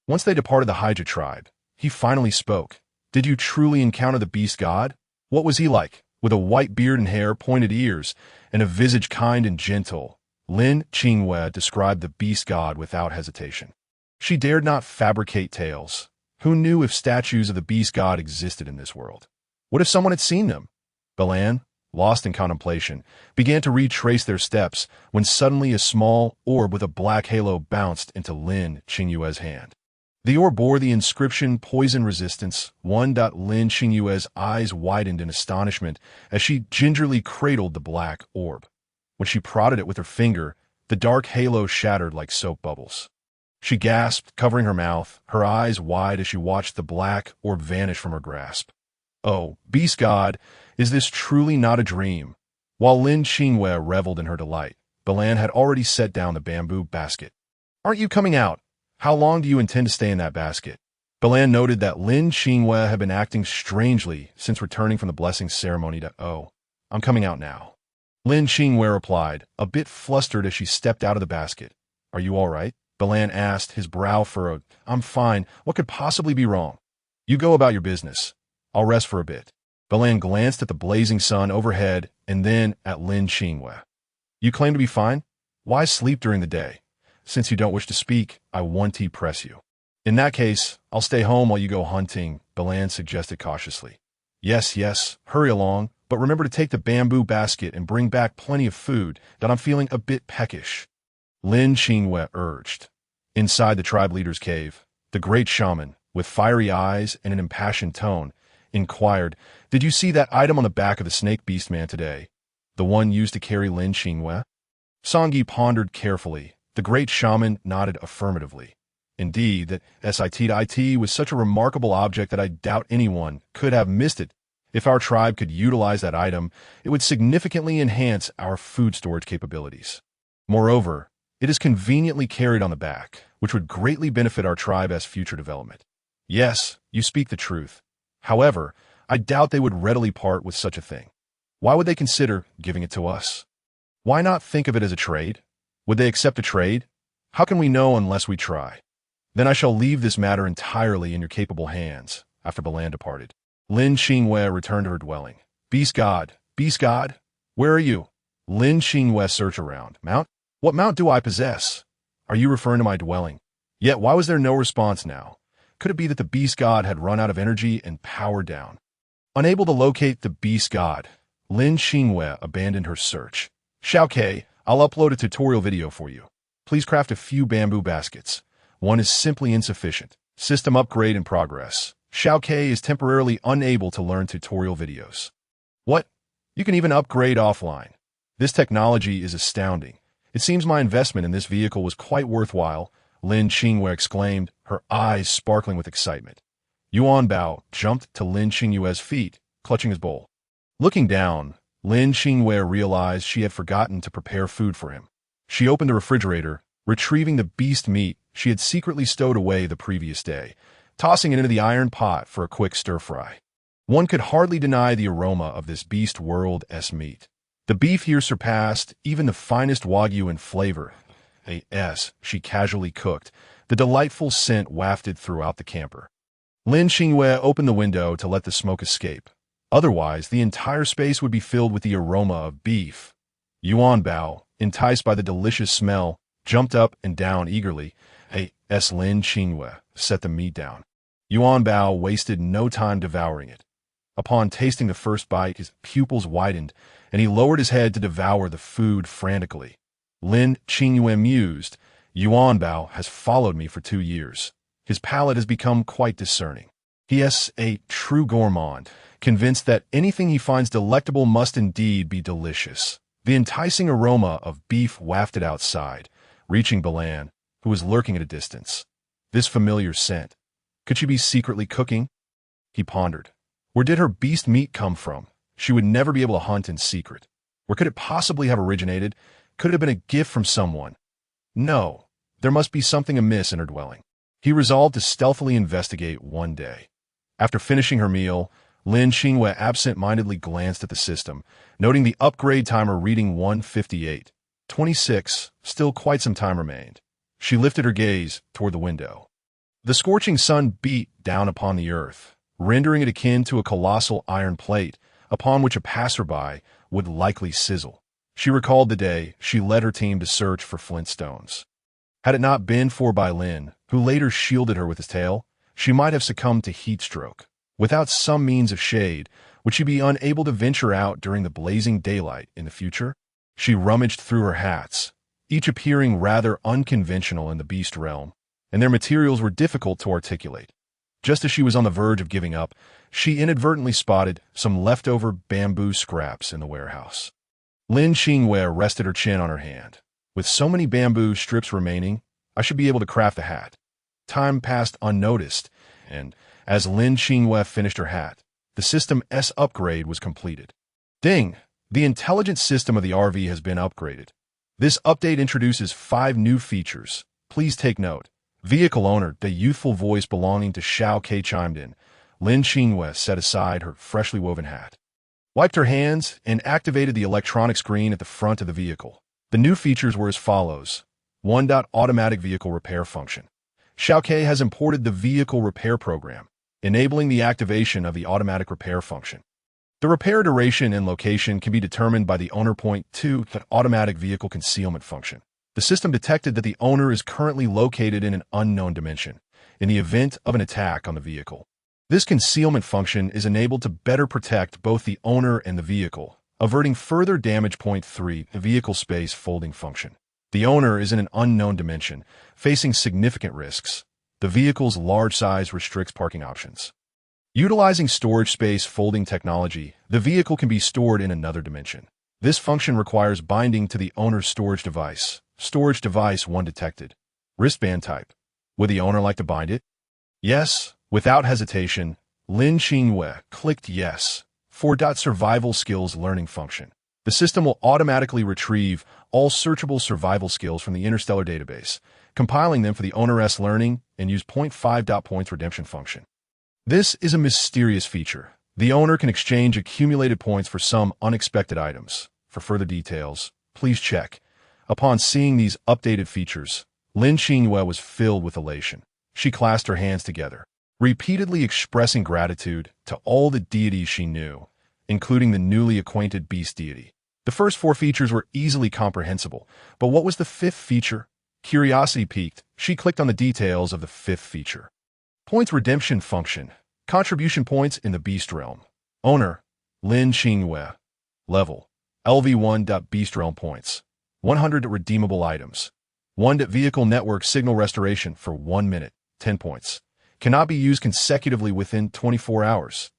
Once they departed the Heiya tribe, he finally spoke. Did you truly encounter the beast god? What was he like? With a white beard and hair, pointed ears, and a visage kind and gentle, Lin Qingyue described the beast god without hesitation. She dared not fabricate tales. Who knew if statues of the beast god existed in this world? What if someone had seen them? Balan, lost in contemplation, began to retrace their steps when suddenly a small orb with a black halo bounced into Lin Qingyue's hand. The orb bore the inscription Poison Resistance. Lin Qingyue's eyes widened in astonishment as she gingerly cradled the black orb. When she prodded it with her finger, the dark halo shattered like soap bubbles. She gasped, covering her mouth, her eyes wide as she watched the black orb vanish from her grasp. Oh, beast god, is this truly not a dream? While Lin Qingyue reveled in her delight, Balan had already set down the bamboo basket. Aren't you coming out? How long do you intend to stay in that basket? Balan noted that Lin Qingyue had been acting strangely since returning from the blessing ceremony. Oh, I'm coming out now. Lin Qingyue replied, a bit flustered as she stepped out of the basket. Are you all right? Balan asked, his brow furrowed. I'm fine. What could possibly be wrong? You go about your business. I'll rest for a bit. Balan glanced at the blazing sun overhead and then at Lin Qingyue. You claim to be fine? Why sleep during the day? Since you don't wish to speak, I want to press you. In that case, I'll stay home while you go hunting, Balan suggested cautiously. Yes, hurry along, but remember to take the bamboo basket and bring back plenty of food, that I'm feeling a bit peckish. Lin Qingyue urged. Inside the tribe leader's cave, the great shaman, with fiery eyes and an impassioned tone, inquired, Did you see that item on the back of the snake beast man today? The one used to carry Lin Qingyue? Sangyi pondered carefully. The great shaman nodded affirmatively. Indeed, that SIT was such a remarkable object that I doubt anyone could have missed it. If our tribe could utilize that item, it would significantly enhance our food storage capabilities. Moreover, it is conveniently carried on the back, which would greatly benefit our tribe as future development. Yes, you speak the truth. However, I doubt they would readily part with such a thing. Why would they consider giving it to us? Why not think of it as a trade? Would they accept a trade? How can we know unless we try? Then I shall leave this matter entirely in your capable hands. After Balan departed, Lin Qingyue returned to her dwelling. Beast god, where are you? Lin Qingyue searched around. Mount? What mount do I possess? Are you referring to my dwelling? Yet why was there no response now? Could it be that the beast god had run out of energy and powered down? Unable to locate the beast god, Lin Qingyue abandoned her search. Xiaokei, I'll upload a tutorial video for you. Please craft a few bamboo baskets. One is simply insufficient. System upgrade in progress. Xiaokei is temporarily unable to learn tutorial videos. What? You can even upgrade offline. This technology is astounding. It seems my investment in this vehicle was quite worthwhile, Lin Qingyue exclaimed, her eyes sparkling with excitement. Yuan Bao jumped to Lin Qingyue's feet, clutching his bowl. Looking down, Lin Qingyue realized she had forgotten to prepare food for him. She opened the refrigerator, retrieving the beast meat she had secretly stowed away the previous day, tossing it into the iron pot for a quick stir-fry. One could hardly deny the aroma of this beast world-s meat. The beef here surpassed even the finest wagyu in flavor. She casually cooked. The delightful scent wafted throughout the camper. Lin Qingyue opened the window to let the smoke escape. Otherwise, the entire space would be filled with the aroma of beef. Yuan Bao, enticed by the delicious smell, jumped up and down eagerly. Lin Qingyue set the meat down. Yuan Bao wasted no time devouring it. Upon tasting the first bite, his pupils widened, and he lowered his head to devour the food frantically. Lin Qingyue mused, Yuan Bao has followed me for 2 years. His palate has become quite discerning. He is a true gourmand, convinced that anything he finds delectable must indeed be delicious. The enticing aroma of beef wafted outside, reaching Balan, who was lurking at a distance. This familiar scent. Could she be secretly cooking? He pondered. Where did her beast meat come from? She would never be able to hunt in secret. Where could it possibly have originated? Could it have been a gift from someone? No, there must be something amiss in her dwelling. He resolved to stealthily investigate one day. After finishing her meal, Lin Qingyue absent-mindedly glanced at the system, noting the upgrade timer reading 158. 26, still quite some time remained. She lifted her gaze toward the window. The scorching sun beat down upon the earth, rendering it akin to a colossal iron plate upon which a passerby would likely sizzle. She recalled the day she led her team to search for flintstones. Had it not been for Lin, who later shielded her with his tail, she might have succumbed to heat stroke. Without some means of shade, would she be unable to venture out during the blazing daylight in the future? She rummaged through her hats, each appearing rather unconventional in the beast realm, and their materials were difficult to articulate. Just as she was on the verge of giving up, she inadvertently spotted some leftover bamboo scraps in the warehouse. Lin Qingyue rested her chin on her hand. With so many bamboo strips remaining, I should be able to craft a hat. Time passed unnoticed, and as Lin Qingyue finished her hat, the System S upgrade was completed. Ding! The intelligence system of the RV has been upgraded. This update introduces 5 new features. Please take note. Vehicle owner, the youthful voice belonging to Xiao Ke chimed in. Lin Qingyue set aside her freshly woven hat, wiped her hands, and activated the electronic screen at the front of the vehicle. The new features were as follows. 1. Automatic vehicle repair function. Xiao Ke has imported the vehicle repair program, enabling the activation of the automatic repair function. The repair duration and location can be determined by the owner. 2. The automatic vehicle concealment function. The system detected that the owner is currently located in an unknown dimension in the event of an attack on the vehicle. This concealment function is enabled to better protect both the owner and the vehicle, averting further damage. 3. The vehicle space folding function. The owner is in an unknown dimension, facing significant risks. The vehicle's large size restricts parking options. Utilizing storage space folding technology, the vehicle can be stored in another dimension. This function requires binding to the owner's storage device. Storage device 1 detected. Wristband type. Would the owner like to bind it? Yes. Without hesitation, Lin Qingyue clicked yes. 4. Survival skills learning function. The system will automatically retrieve all searchable survival skills from the interstellar database, compiling them for the owner's learning and use 0.5 points redemption function. This is a mysterious feature. The owner can exchange accumulated points for some unexpected items. For further details, please check. Upon seeing these updated features, Lin Qingyue was filled with elation. She clasped her hands together, repeatedly expressing gratitude to all the deities she knew, including the newly acquainted beast deity. The first 4 features were easily comprehensible, but what was the 5th feature? Curiosity piqued. She clicked on the details of the 5th feature. Points redemption function. Contribution points in the beast realm. Owner, Lin Qingyue. Level, LV1. Beast realm points. 100 redeemable items. 1. Vehicle network signal restoration for 1 minute, 10 points. Cannot be used consecutively within 24 hours.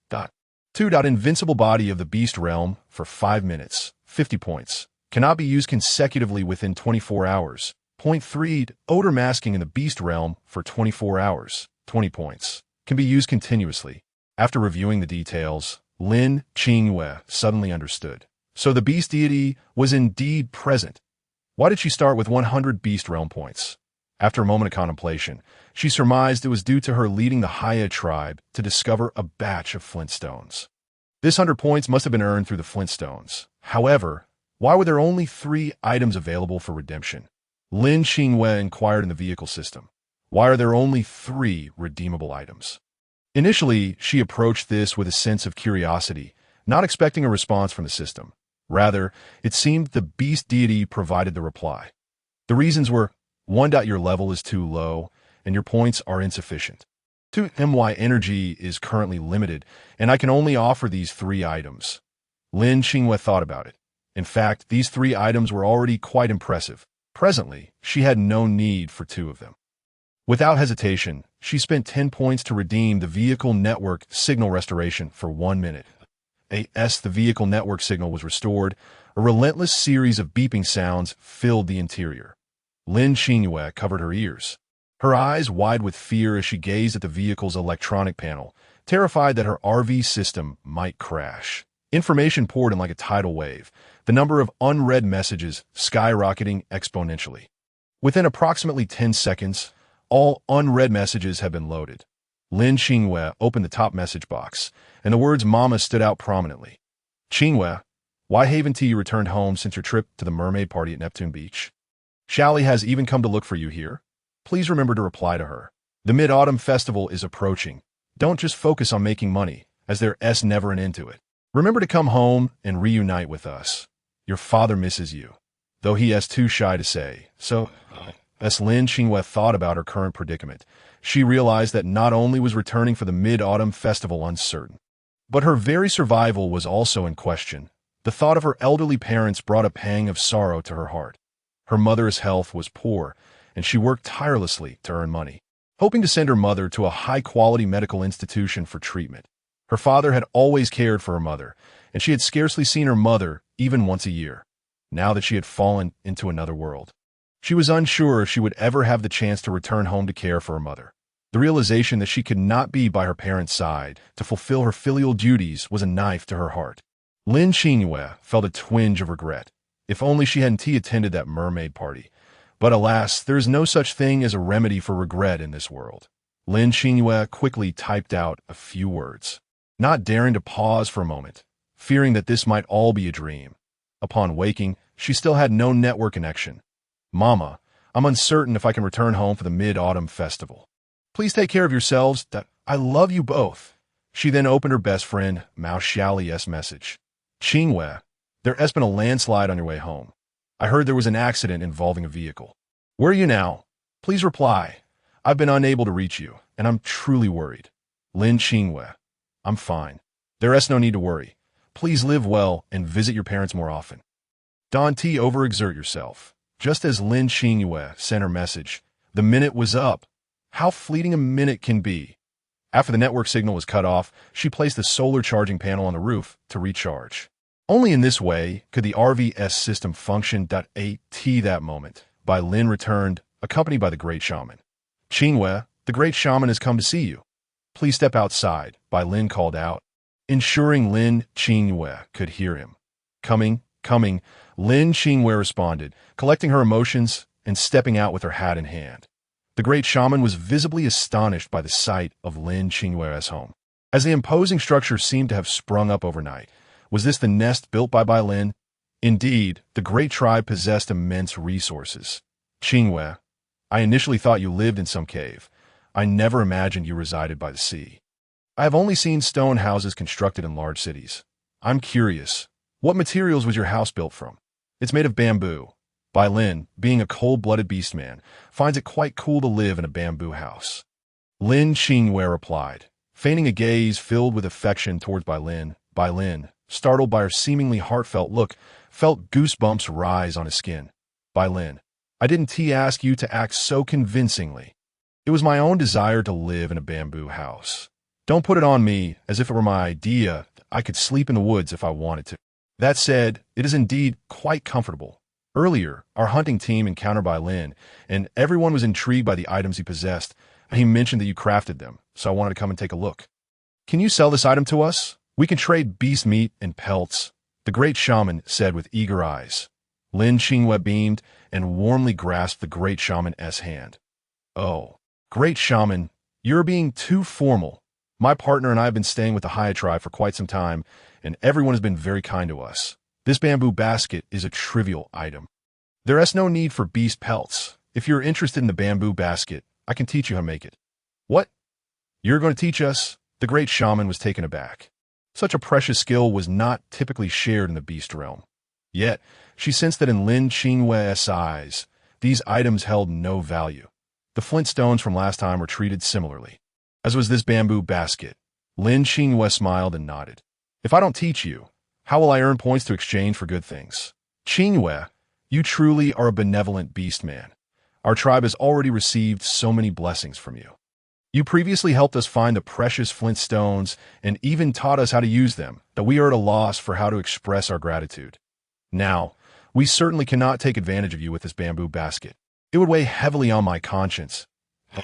2. Invincible body of the beast realm for 5 minutes, 50 points. Cannot be used consecutively within 24 hours. 3. Odor masking in the beast realm for 24 hours, 20 points. Can be used continuously. After reviewing the details, Lin Qingyue suddenly understood. So the beast deity was indeed present. Why did she start with 100 beast realm points? After a moment of contemplation, she surmised it was due to her leading the Heiya tribe to discover a batch of flintstones. This 100 points must have been earned through the flintstones. However, why were there only 3 items available for redemption? Lin Qingyue inquired in the vehicle system. Why are there only 3 redeemable items? Initially, she approached this with a sense of curiosity, not expecting a response from the system. Rather, it seemed the beast deity provided the reply. The reasons were, 1. Your level is too low, and your points are insufficient. 2. My energy is currently limited, and I can only offer these 3 items. Lin Qingyue thought about it. In fact, these 3 items were already quite impressive. Presently, she had no need for 2 of them. Without hesitation, she spent 10 points to redeem the vehicle network signal restoration for 1 minute. As the vehicle network signal was restored, a relentless series of beeping sounds filled the interior. Lin Qingyue covered her ears, her eyes wide with fear as she gazed at the vehicle's electronic panel, terrified that her RV system might crash. Information poured in like a tidal wave, the number of unread messages skyrocketing exponentially. Within approximately 10 seconds, all unread messages had been loaded. Lin Qingyue opened the top message box, and the words Mama stood out prominently. Qingyue, why haven't you returned home since your trip to the mermaid party at Neptune Beach? Shally has even come to look for you here. Please remember to reply to her. The Mid-Autumn Festival is approaching. Don't just focus on making money, as there's never an end to it. Remember to come home and reunite with us. Your father misses you, though he is too shy to say. So, as Lin Qingyue thought about her current predicament, she realized that not only was returning for the Mid-Autumn Festival uncertain, but her very survival was also in question. The thought of her elderly parents brought a pang of sorrow to her heart. Her mother's health was poor, and she worked tirelessly to earn money, hoping to send her mother to a high-quality medical institution for treatment. Her father had always cared for her mother, and she had scarcely seen her mother even once a year, now that she had fallen into another world. She was unsure if she would ever have the chance to return home to care for her mother. The realization that she could not be by her parents' side to fulfill her filial duties was a knife to her heart. Lin Qingyue felt a twinge of regret. If only she hadn't attended that mermaid party. But alas, there is no such thing as a remedy for regret in this world. Lin Qingyue quickly typed out a few words, not daring to pause for a moment, fearing that this might all be a dream. Upon waking, she still had no network connection. Mama, I'm uncertain if I can return home for the Mid-Autumn Festival. Please take care of yourselves. That I love you both. She then opened her best friend Mao Xiaoli's message. Qingyue, there has been a landslide on your way home. I heard there was an accident involving a vehicle. Where are you now? Please reply. I've been unable to reach you, and I'm truly worried. Lin Qingyue, I'm fine. There is no need to worry. Please live well and visit your parents more often. Don't overexert yourself. Just as Lin Qingyue sent her message, the minute was up. How fleeting a minute can be. After the network signal was cut off, she placed the solar charging panel on the roof to recharge. Only in this way could the RVS system function. At that moment, by Lin returned, accompanied by the Great Shaman. Qingyue, the Great Shaman has come to see you. Please step outside, Bai Lin called out, ensuring Lin Qingyue could hear him. Coming, Lin Qingyue responded, collecting her emotions and stepping out with her hat in hand. The Great Shaman was visibly astonished by the sight of Lin Qingyue's home. As the imposing structure seemed to have sprung up overnight, was this the nest built by Bai Lin? Indeed, the great tribe possessed immense resources. Qingyue, I initially thought you lived in some cave. I never imagined you resided by the sea. I have only seen stone houses constructed in large cities. I'm curious, what materials was your house built from? It's made of bamboo. Bai Lin, being a cold-blooded beastman, finds it quite cool to live in a bamboo house. Lin Qingyue replied, feigning a gaze filled with affection towards Bai Lin, startled by her seemingly heartfelt look, felt goosebumps rise on his skin. Bai Lin, I didn't ask you to act so convincingly. It was my own desire to live in a bamboo house. Don't put it on me as if it were my idea. I could sleep in the woods if I wanted to. That said, it is indeed quite comfortable. Earlier, our hunting team encountered Bai Lin, and everyone was intrigued by the items he possessed. He mentioned that you crafted them, so I wanted to come and take a look. Can you sell this item to us? We can trade beast meat and pelts, the Great Shaman said with eager eyes. Lin Qingyue beamed and warmly grasped the Great Shaman's hand. Oh, Great Shaman, you're being too formal. My partner and I have been staying with the Heiya tribe for quite some time, and everyone has been very kind to us. This bamboo basket is a trivial item. There is no need for beast pelts. If you're interested in the bamboo basket, I can teach you how to make it. What? You're going to teach us? The Great Shaman was taken aback. Such a precious skill was not typically shared in the beast realm. Yet, she sensed that in Lin Qingyue's eyes, these items held no value. The flint stones from last time were treated similarly, as was this bamboo basket. Lin Qingyue smiled and nodded. If I don't teach you, how will I earn points to exchange for good things? Qingyue, you truly are a benevolent beast man. Our tribe has already received so many blessings from you. You previously helped us find the precious flint stones and even taught us how to use them, that we are at a loss for how to express our gratitude. Now, we certainly cannot take advantage of you with this bamboo basket. It would weigh heavily on my conscience.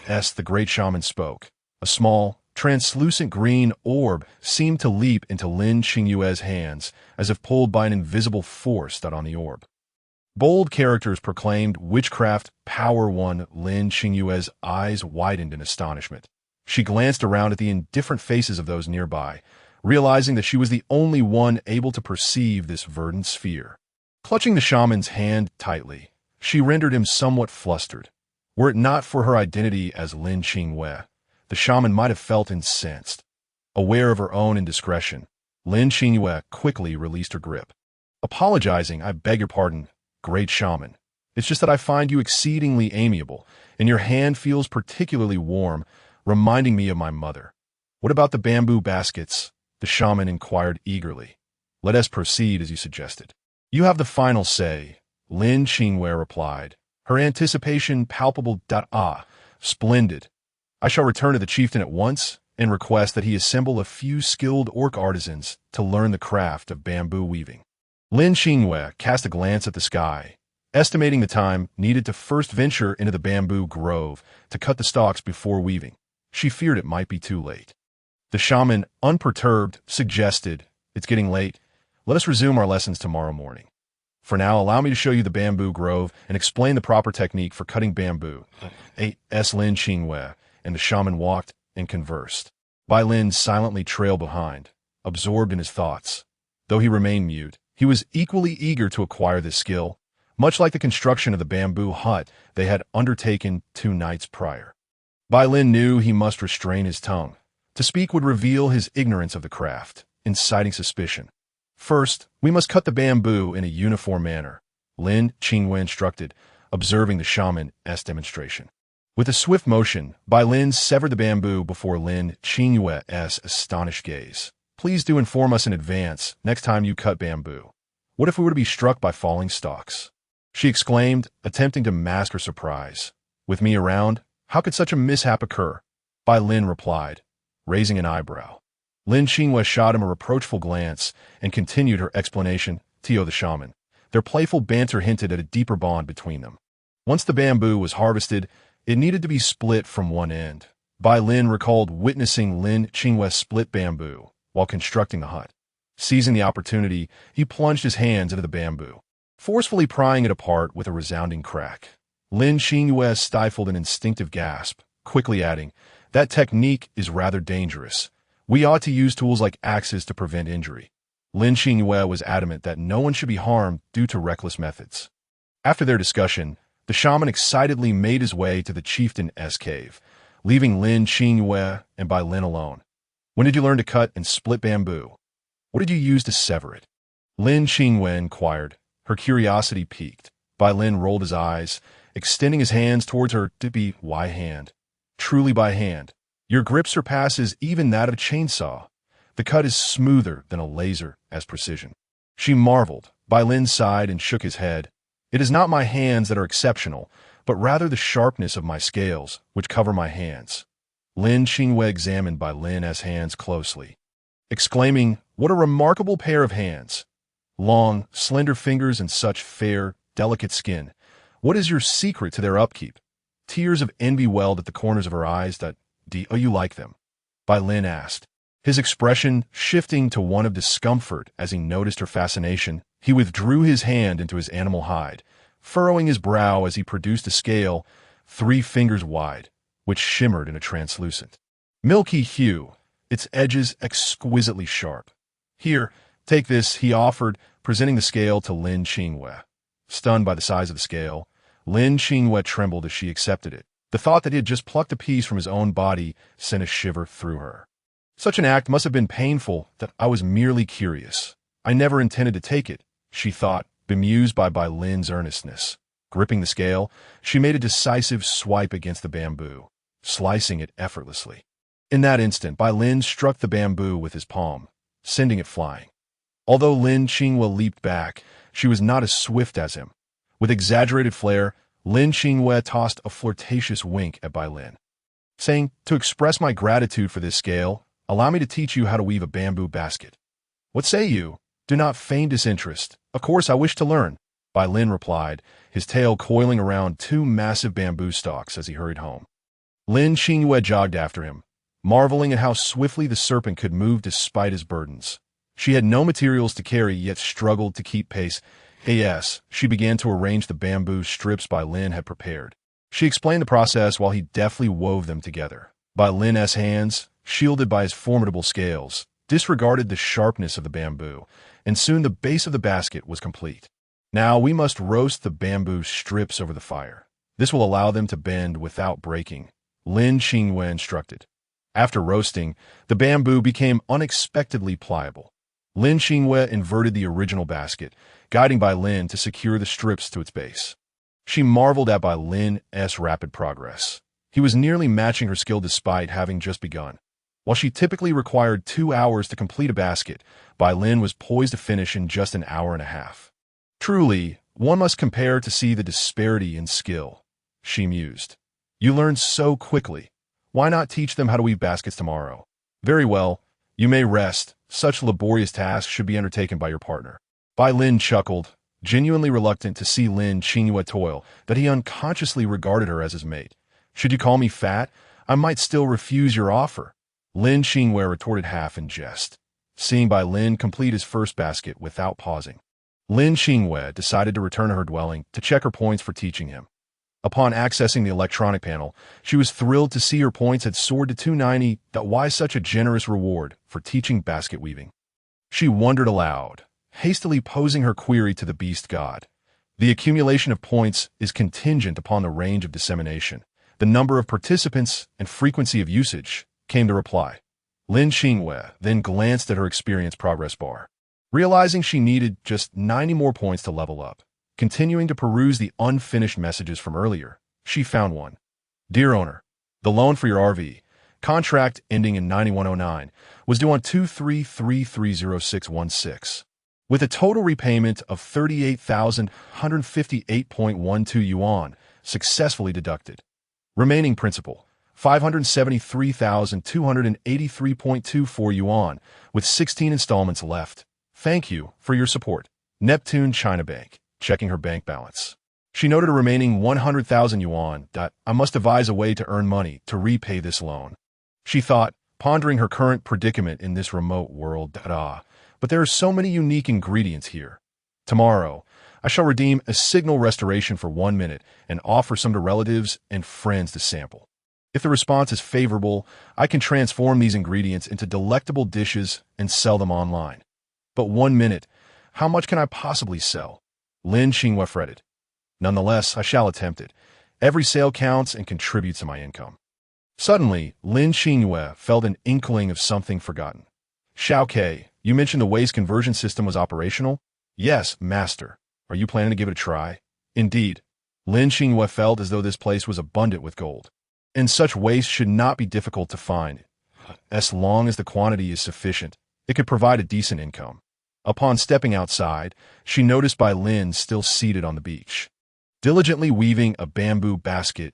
The Great Shaman spoke. A small, translucent green orb seemed to leap into Lin Qingyue's hands, as if pulled by an invisible force that on the orb. Bold characters proclaimed Witchcraft Power 1. Lin Qingyue's eyes widened in astonishment. She glanced around at the indifferent faces of those nearby, realizing that she was the only one able to perceive this verdant sphere. Clutching the shaman's hand tightly, she rendered him somewhat flustered. Were it not for her identity as Lin Qingyue, the shaman might have felt incensed. Aware of her own indiscretion, Lin Qingyue quickly released her grip. Apologizing, I beg your pardon, great shaman. It's just that I find you exceedingly amiable, and your hand feels particularly warm, reminding me of my mother. What about the bamboo baskets? The shaman inquired eagerly. Let us proceed as you suggested. You have the final say, Lin Qingyue replied, her anticipation palpable. Splendid. I shall return to the chieftain at once and request that he assemble a few skilled orc artisans to learn the craft of bamboo weaving. Lin Qingyue cast a glance at the sky, estimating the time needed to first venture into the bamboo grove to cut the stalks before weaving. She feared it might be too late. The shaman, unperturbed, suggested, It's getting late. Let us resume our lessons tomorrow morning. For now, allow me to show you the bamboo grove and explain the proper technique for cutting bamboo. A.S. Lin Qingyue and the shaman walked and conversed. Bai Lin silently trailed behind, absorbed in his thoughts. Though he remained mute, he was equally eager to acquire this skill, much like the construction of the bamboo hut they had undertaken 2 nights prior. Bai Lin knew he must restrain his tongue. To speak would reveal his ignorance of the craft, inciting suspicion. First, we must cut the bamboo in a uniform manner, Lin Qingyue instructed, observing the shaman's demonstration. With a swift motion, Bai Lin severed the bamboo before Lin Qingyue's astonished gaze. Please do inform us in advance next time you cut bamboo. What if we were to be struck by falling stalks? She exclaimed, attempting to mask her surprise. With me around, how could such a mishap occur? Bai Lin replied, raising an eyebrow. Lin Qingyue shot him a reproachful glance and continued her explanation, Tio the shaman. Their playful banter hinted at a deeper bond between them. Once the bamboo was harvested, it needed to be split from one end. Bai Lin recalled witnessing Lin Qingyue split bamboo while constructing the hut. Seizing the opportunity, he plunged his hands into the bamboo, forcefully prying it apart with a resounding crack. Lin Qingyue stifled an instinctive gasp, quickly adding, That technique is rather dangerous. We ought to use tools like axes to prevent injury. Lin Qingyue was adamant that no one should be harmed due to reckless methods. After their discussion, the shaman excitedly made his way to the chieftain's cave, leaving Lin Qingyue and Bai Lin alone. When did you learn to cut and split bamboo? What did you use to sever it? Lin Qingyue inquired, her curiosity piqued. Bai Lin rolled his eyes, extending his hands towards her to be by hand. Truly by hand. Your grip surpasses even that of a chainsaw. The cut is smoother than a laser as precision. She marveled. Bai Lin sighed and shook his head. It is not my hands that are exceptional, but rather the sharpness of my scales, which cover my hands. Lin Qingyue examined Bai Lin's hands closely, exclaiming, What a remarkable pair of hands! Long, slender fingers and such fair, delicate skin. What is your secret to their upkeep? Tears of envy welled at the corners of her eyes. Do you like them? Bai Lin asked, his expression shifting to one of discomfort as he noticed her fascination. He withdrew his hand into his animal hide, furrowing his brow as he produced a scale 3 fingers wide, which shimmered in a translucent, milky hue, its edges exquisitely sharp. Here, take this, he offered, presenting the scale to Lin Qingyue. Stunned by the size of the scale, Lin Qingyue trembled as she accepted it. The thought that he had just plucked a piece from his own body sent a shiver through her. Such an act must have been painful. That I was merely curious. I never intended to take it, she thought, bemused by Bai Lin's earnestness. Gripping the scale, she made a decisive swipe against the bamboo, slicing it effortlessly. In that instant, Bai Lin struck the bamboo with his palm, sending it flying. Although Lin Qingyue leaped back, she was not as swift as him. With exaggerated flair, Lin Qingyue tossed a flirtatious wink at Bai Lin, saying, To express my gratitude for this scale, allow me to teach you how to weave a bamboo basket. What say you? Do not feign disinterest. Of course I wish to learn, Bai Lin replied, his tail coiling around 2 massive bamboo stalks as he hurried home. Lin Qingyue jogged after him, marveling at how swiftly the serpent could move despite his burdens. She had no materials to carry, yet struggled to keep pace. Yes, she began to arrange the bamboo strips Bai Lin had prepared. She explained the process while he deftly wove them together. Bai Lin's hands, shielded by his formidable scales, disregarded the sharpness of the bamboo, and soon the base of the basket was complete. Now we must roast the bamboo strips over the fire. This will allow them to bend without breaking, Lin Qingyue instructed. After roasting, the bamboo became unexpectedly pliable. Lin Qingyue inverted the original basket, guiding Bai Lin to secure the strips to its base. She marveled at Bai Lin's rapid progress. He was nearly matching her skill despite having just begun. While she typically required 2 hours to complete a basket, Bai Lin was poised to finish in just an hour and a half. Truly, one must compare to see the disparity in skill, she mused. You learn so quickly. Why not teach them how to weave baskets tomorrow? Very well, you may rest. Such laborious tasks should be undertaken by your partner. Bai Lin chuckled, genuinely reluctant to see Lin Qingyue toil, that he unconsciously regarded her as his mate. Should you call me fat, I might still refuse your offer. Lin Qingyue retorted half in jest, seeing Bai Lin complete his first basket without pausing. Lin Qingyue decided to return to her dwelling to check her points for teaching him. Upon accessing the electronic panel, she was thrilled to see her points had soared to 290. Why such a generous reward for teaching basket weaving? She wondered aloud, hastily posing her query to the beast god. The accumulation of points is contingent upon the range of dissemination, the number of participants, and frequency of usage, came the reply. Lin Qingyue then glanced at her experience progress bar, realizing she needed just 90 more points to level up. Continuing to peruse the unfinished messages from earlier, she found one. Dear owner, the loan for your RV, contract ending in 9109, was due on 2333016, with a total repayment of 38,158.12 yuan successfully deducted. Remaining principal, 573,283.24 yuan, with 16 installments left. Thank you for your support. Neptune China Bank. Checking her bank balance, she noted a remaining 100,000 yuan. I must devise a way to earn money to repay this loan, she thought, pondering her current predicament in this remote world. But there are so many unique ingredients here. Tomorrow, I shall redeem a signal restoration for 1 minute and offer some to relatives and friends to sample. If the response is favorable, I can transform these ingredients into delectable dishes and sell them online. But 1 minute, how much can I possibly sell? Lin Qingyue fretted. Nonetheless, I shall attempt it. Every sale counts and contributes to my income. Suddenly, Lin Qingyue felt an inkling of something forgotten. Xiaokei, you mentioned the waste conversion system was operational? Yes, master. Are you planning to give it a try? Indeed. Lin Qingyue felt as though this place was abundant with gold. And such waste should not be difficult to find. As long as the quantity is sufficient, it could provide a decent income. Upon stepping outside, she noticed Bai Lin still seated on the beach, diligently weaving a bamboo basket.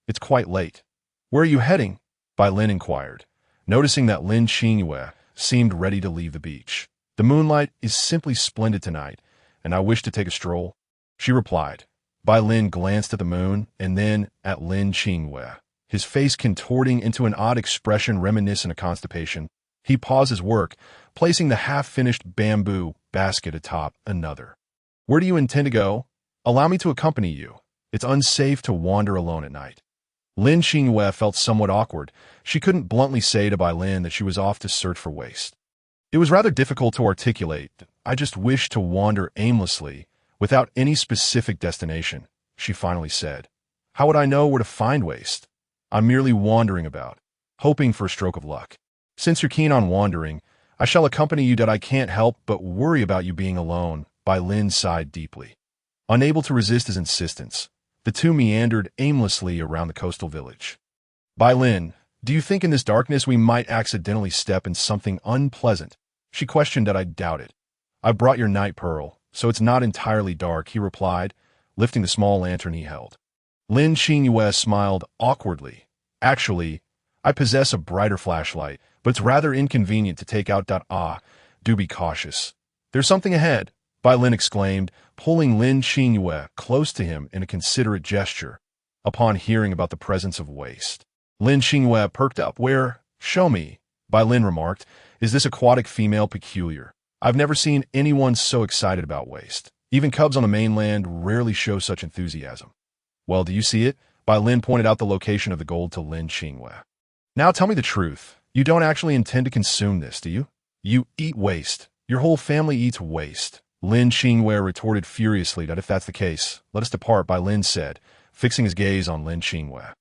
It's quite late. Where are you heading? Bai Lin inquired, noticing that Lin Qingyue seemed ready to leave the beach. The moonlight is simply splendid tonight, and I wish to take a stroll, she replied. Bai Lin glanced at the moon and then at Lin Qingyue, his face contorting into an odd expression reminiscent of constipation. He paused his work, placing the half-finished bamboo basket atop another. Where do you intend to go? Allow me to accompany you. It's unsafe to wander alone at night. Lin Qingyue felt somewhat awkward. She couldn't bluntly say to Bai Lin that she was off to search for waste. It was rather difficult to articulate. I just wish to wander aimlessly, without any specific destination, she finally said. How would I know where to find waste? I'm merely wandering about, hoping for a stroke of luck. Since you're keen on wandering, I shall accompany you. I can't help but worry about you being alone, Bai Lin sighed deeply. Unable to resist his insistence, the two meandered aimlessly around the coastal village. Bai Lin, do you think in this darkness we might accidentally step in something unpleasant? She questioned. I doubt it. I brought your night pearl, so it's not entirely dark, he replied, lifting the small lantern he held. Lin Qingyue smiled awkwardly. Actually, I possess a brighter flashlight, but it's rather inconvenient to take out. Do be cautious. There's something ahead, Bai Lin exclaimed, pulling Lin Qingyue close to him in a considerate gesture. Upon hearing about the presence of waste, Lin Qingyue perked up. Where? Show me, Bai Lin remarked. Is this aquatic female peculiar? I've never seen anyone so excited about waste. Even cubs on the mainland rarely show such enthusiasm. Well, do you see it? Bai Lin pointed out the location of the gold to Lin Qingyue. Now tell me the truth. You don't actually intend to consume this, do you? You eat waste. Your whole family eats waste. Lin Qingyue retorted furiously. That if that's the case, let us depart, Bai Lin said, fixing his gaze on Lin Qingyue.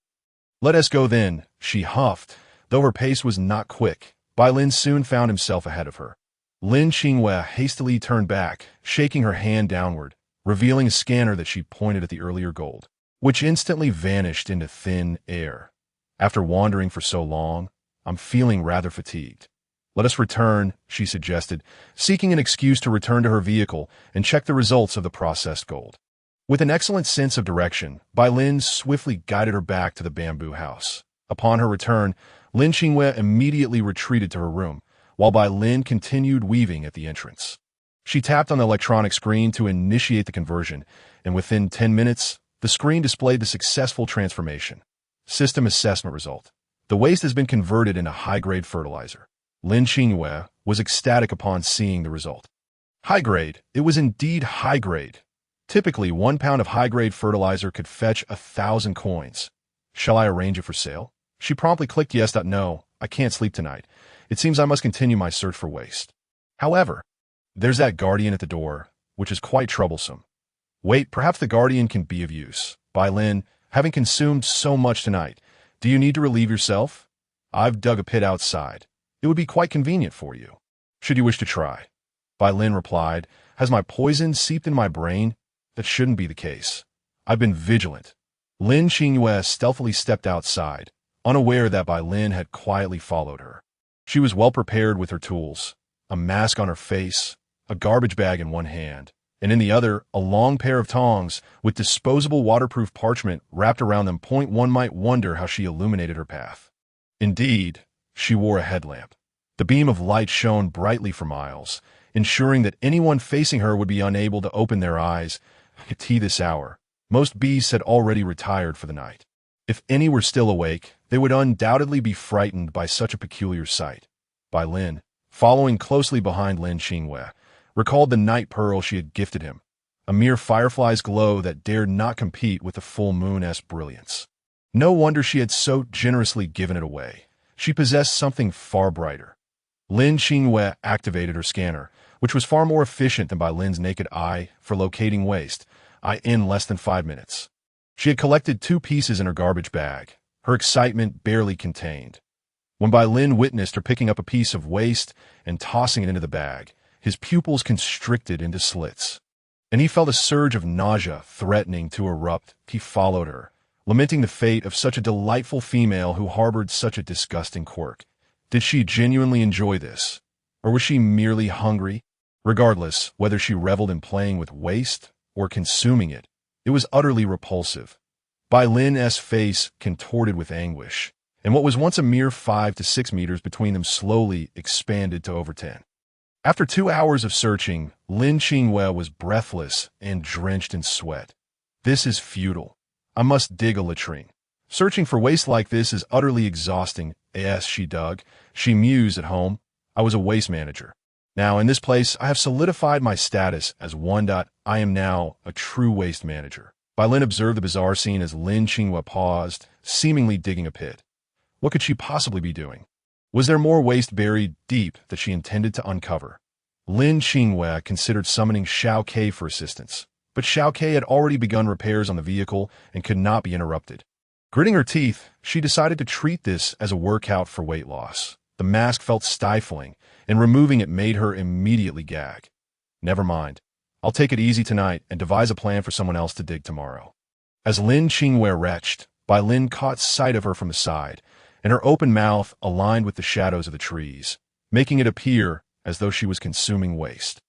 "Let us go then," she huffed, though her pace was not quick. Bai Lin soon found himself ahead of her. Lin Qingyue hastily turned back, shaking her hand downward, revealing a scanner that she pointed at the earlier gold, which instantly vanished into thin air. "After wandering for so long, I'm feeling rather fatigued. Let us return," she suggested, seeking an excuse to return to her vehicle and check the results of the processed gold. With an excellent sense of direction, Bai Lin swiftly guided her back to the bamboo house. Upon her return, Lin Qingyue immediately retreated to her room, while Bai Lin continued weaving at the entrance. She tapped on the electronic screen to initiate the conversion, and within 10 minutes, the screen displayed the successful transformation. System assessment result. The waste has been converted into high-grade fertilizer. Lin Qingyue was ecstatic upon seeing the result. High-grade. It was indeed high-grade. Typically, 1 pound of high-grade fertilizer could fetch 1,000 coins. Shall I arrange it for sale? She promptly clicked yes. No, I can't sleep tonight. It seems I must continue my search for waste. However, there's that guardian at the door, which is quite troublesome. Wait, perhaps the guardian can be of use. Bai Lin, having consumed so much tonight, do you need to relieve yourself? I've dug a pit outside. It would be quite convenient for you. Should you wish to try? Bai Lin replied, has my poison seeped in my brain? That shouldn't be the case. I've been vigilant. Lin Qingyue stealthily stepped outside, unaware that Bai Lin had quietly followed her. She was well prepared with her tools, a mask on her face, a garbage bag in one hand, and in the other, a long pair of tongs with disposable waterproof parchment wrapped around them. One might wonder how she illuminated her path. Indeed, she wore a headlamp. The beam of light shone brightly for miles, ensuring that anyone facing her would be unable to open their eyes. At this hour, most beasts had already retired for the night. If any were still awake, they would undoubtedly be frightened by such a peculiar sight. Bai Lin, following closely behind Lin Qingyue, recalled the night pearl she had gifted him, a mere firefly's glow that dared not compete with the full moon's brilliance. No wonder she had so generously given it away. She possessed something far brighter. Lin Qingyue activated her scanner, which was far more efficient than Bai Lin's naked eye for locating waste, in less than 5 minutes. She had collected 2 pieces in her garbage bag, her excitement barely contained. When Bai Lin witnessed her picking up a piece of waste and tossing it into the bag, his pupils constricted into slits, and he felt a surge of nausea threatening to erupt. He followed her, lamenting the fate of such a delightful female who harbored such a disgusting quirk. Did she genuinely enjoy this, or was she merely hungry? Regardless, whether she reveled in playing with waste or consuming it, it was utterly repulsive. Bai Lin's face contorted with anguish, and what was once a mere 5 to 6 meters between them slowly expanded to over 10. After 2 hours of searching, Lin Qingyue was breathless and drenched in sweat. This is futile. I must dig a latrine. Searching for waste like this is utterly exhausting. She dug. She mused at home. I was a waste manager. Now, in this place, I have solidified my status as one. I am now a true waste manager. Bai Lin observed the bizarre scene as Lin Qingyue paused, seemingly digging a pit. What could she possibly be doing? Was there more waste buried deep that she intended to uncover? Lin Qingyue considered summoning Xiao Ke for assistance, but Xiao Ke had already begun repairs on the vehicle and could not be interrupted. Gritting her teeth, she decided to treat this as a workout for weight loss. The mask felt stifling, and removing it made her immediately gag. Never mind. I'll take it easy tonight and devise a plan for someone else to dig tomorrow. As Lin Qingyue retched, Bai Lin caught sight of her from the side, and her open mouth aligned with the shadows of the trees, making it appear as though she was consuming waste.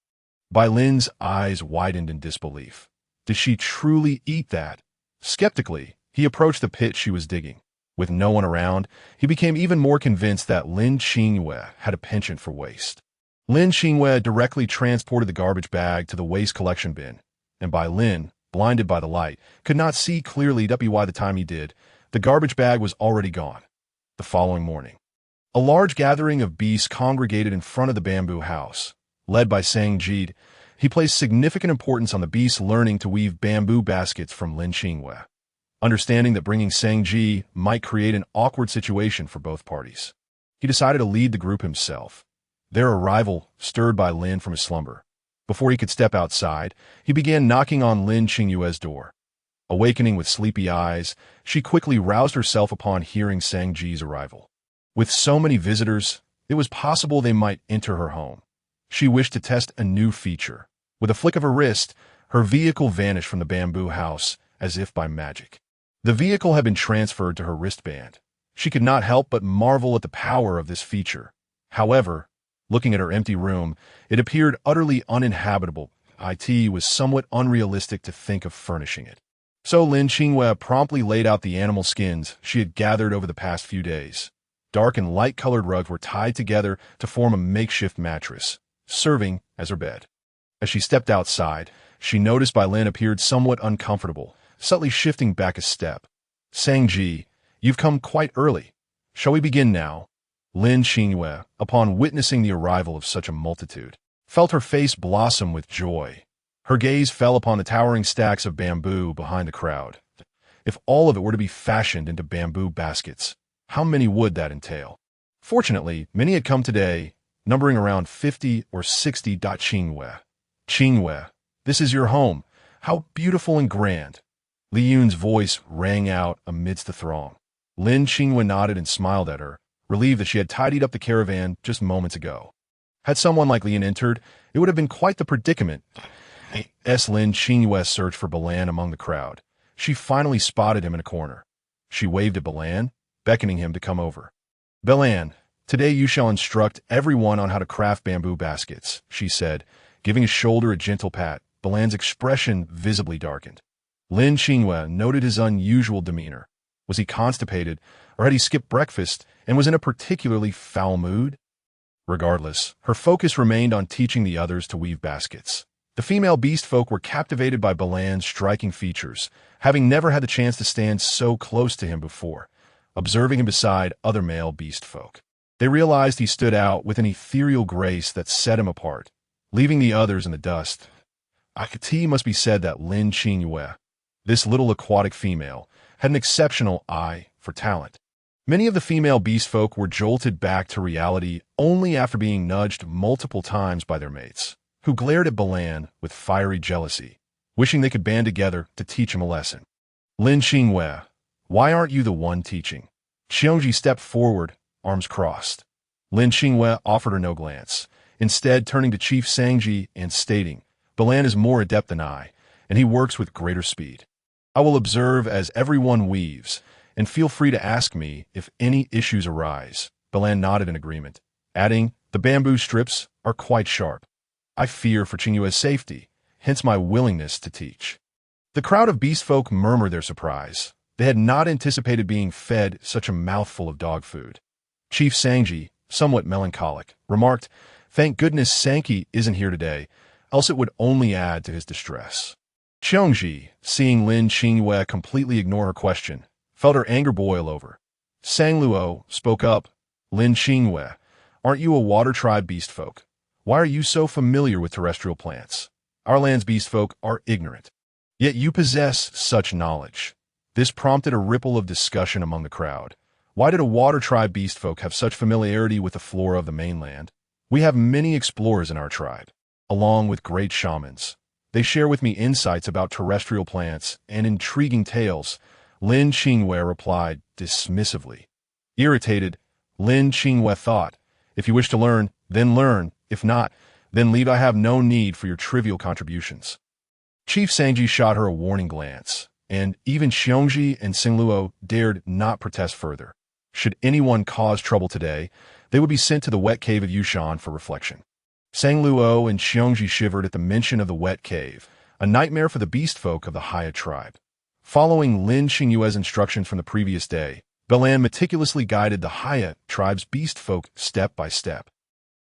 Bai Lin's eyes widened in disbelief. Did she truly eat that? Skeptically, he approached the pit she was digging. With no one around, he became even more convinced that Lin Qingyue had a penchant for waste. Lin Qingyue directly transported the garbage bag to the waste collection bin, and Bai Lin, blinded by the light, could not see clearly by the time he did. The garbage bag was already gone. The following morning, a large gathering of beasts congregated in front of the bamboo house. Led by Sang Jid, he placed significant importance on the beasts learning to weave bamboo baskets from Lin Qingyue, understanding that bringing Sang Ji might create an awkward situation for both parties. He decided to lead the group himself. Their arrival stirred Bai Lin from his slumber. Before he could step outside, he began knocking on Lin Qingyue's door. Awakening with sleepy eyes, she quickly roused herself upon hearing Sangji's arrival. With so many visitors, it was possible they might enter her home. She wished to test a new feature. With a flick of her wrist, her vehicle vanished from the bamboo house as if by magic. The vehicle had been transferred to her wristband. She could not help but marvel at the power of this feature. However, looking at her empty room, it appeared utterly uninhabitable. It was somewhat unrealistic to think of furnishing it. So Lin Qingyue promptly laid out the animal skins she had gathered over the past few days. Dark and light-colored rugs were tied together to form a makeshift mattress, serving as her bed. As she stepped outside, she noticed Bai Lin appeared somewhat uncomfortable, subtly shifting back a step. Sangji, you've come quite early. Shall we begin now? Lin Qingyue, upon witnessing the arrival of such a multitude, felt her face blossom with joy. Her gaze fell upon the towering stacks of bamboo behind the crowd. If all of it were to be fashioned into bamboo baskets, how many would that entail? Fortunately, many had come today, numbering around 50 or 60. Qingyue. Qingyue, this is your home. How beautiful and grand. Li Yun's voice rang out amidst the throng. Lin Qingyue nodded and smiled at her, relieved that she had tidied up the caravan just moments ago. Had someone like Li Yun entered, it would have been quite the predicament. Lin Qingyue searched for Balan among the crowd. She finally spotted him in a corner. She waved at Balan, beckoning him to come over. Balan, today you shall instruct everyone on how to craft bamboo baskets, she said, giving his shoulder a gentle pat. Balan's expression visibly darkened. Lin Qingyue noted his unusual demeanor. Was he constipated, or had he skipped breakfast and was in a particularly foul mood? Regardless, her focus remained on teaching the others to weave baskets. The female beast folk were captivated by Balan's striking features, having never had the chance to stand so close to him before, observing him beside other male beast folk. They realized he stood out with an ethereal grace that set him apart, leaving the others in the dust. It must be said that Lin Qingyue, this little aquatic female, had an exceptional eye for talent. Many of the female beast folk were jolted back to reality only after being nudged multiple times by their mates, who glared at Balan with fiery jealousy, wishing they could band together to teach him a lesson. Lin Qingyue, why aren't you the one teaching? Xiongji stepped forward, arms crossed. Lin Qingyue offered her no glance, instead turning to Chief Sangji and stating, Balan is more adept than I, and he works with greater speed. I will observe as everyone weaves, and feel free to ask me if any issues arise. Balan nodded in agreement, adding, the bamboo strips are quite sharp. I fear for Qingyue's safety, hence my willingness to teach. The crowd of beast folk murmured their surprise. They had not anticipated being fed such a mouthful of dog food. Chief Sangji, somewhat melancholic, remarked, thank goodness Sankey isn't here today, else it would only add to his distress. Xiongji, seeing Lin Qingyue completely ignore her question, felt her anger boil over. Sang Luo spoke up, Lin Qingyue, aren't you a water tribe beast folk? Why are you so familiar with terrestrial plants? Our land's beast folk are ignorant. Yet you possess such knowledge. This prompted a ripple of discussion among the crowd. Why did a water tribe beast folk have such familiarity with the flora of the mainland? We have many explorers in our tribe, along with great shamans. They share with me insights about terrestrial plants and intriguing tales. Lin Qingyue replied dismissively. Irritated, Lin Qingyue thought, if you wish to learn, then learn. If not, then leave. I have no need for your trivial contributions. Chief Sangji shot her a warning glance, and even Xiongji and Xingluo dared not protest further. Should anyone cause trouble today, they would be sent to the wet cave of Yushan for reflection. Sang Luo and Xiongji shivered at the mention of the wet cave, a nightmare for the beast folk of the Heiya tribe. Following Lin Qingyue's instructions from the previous day, Balan meticulously guided the Heiya tribe's beast folk step by step.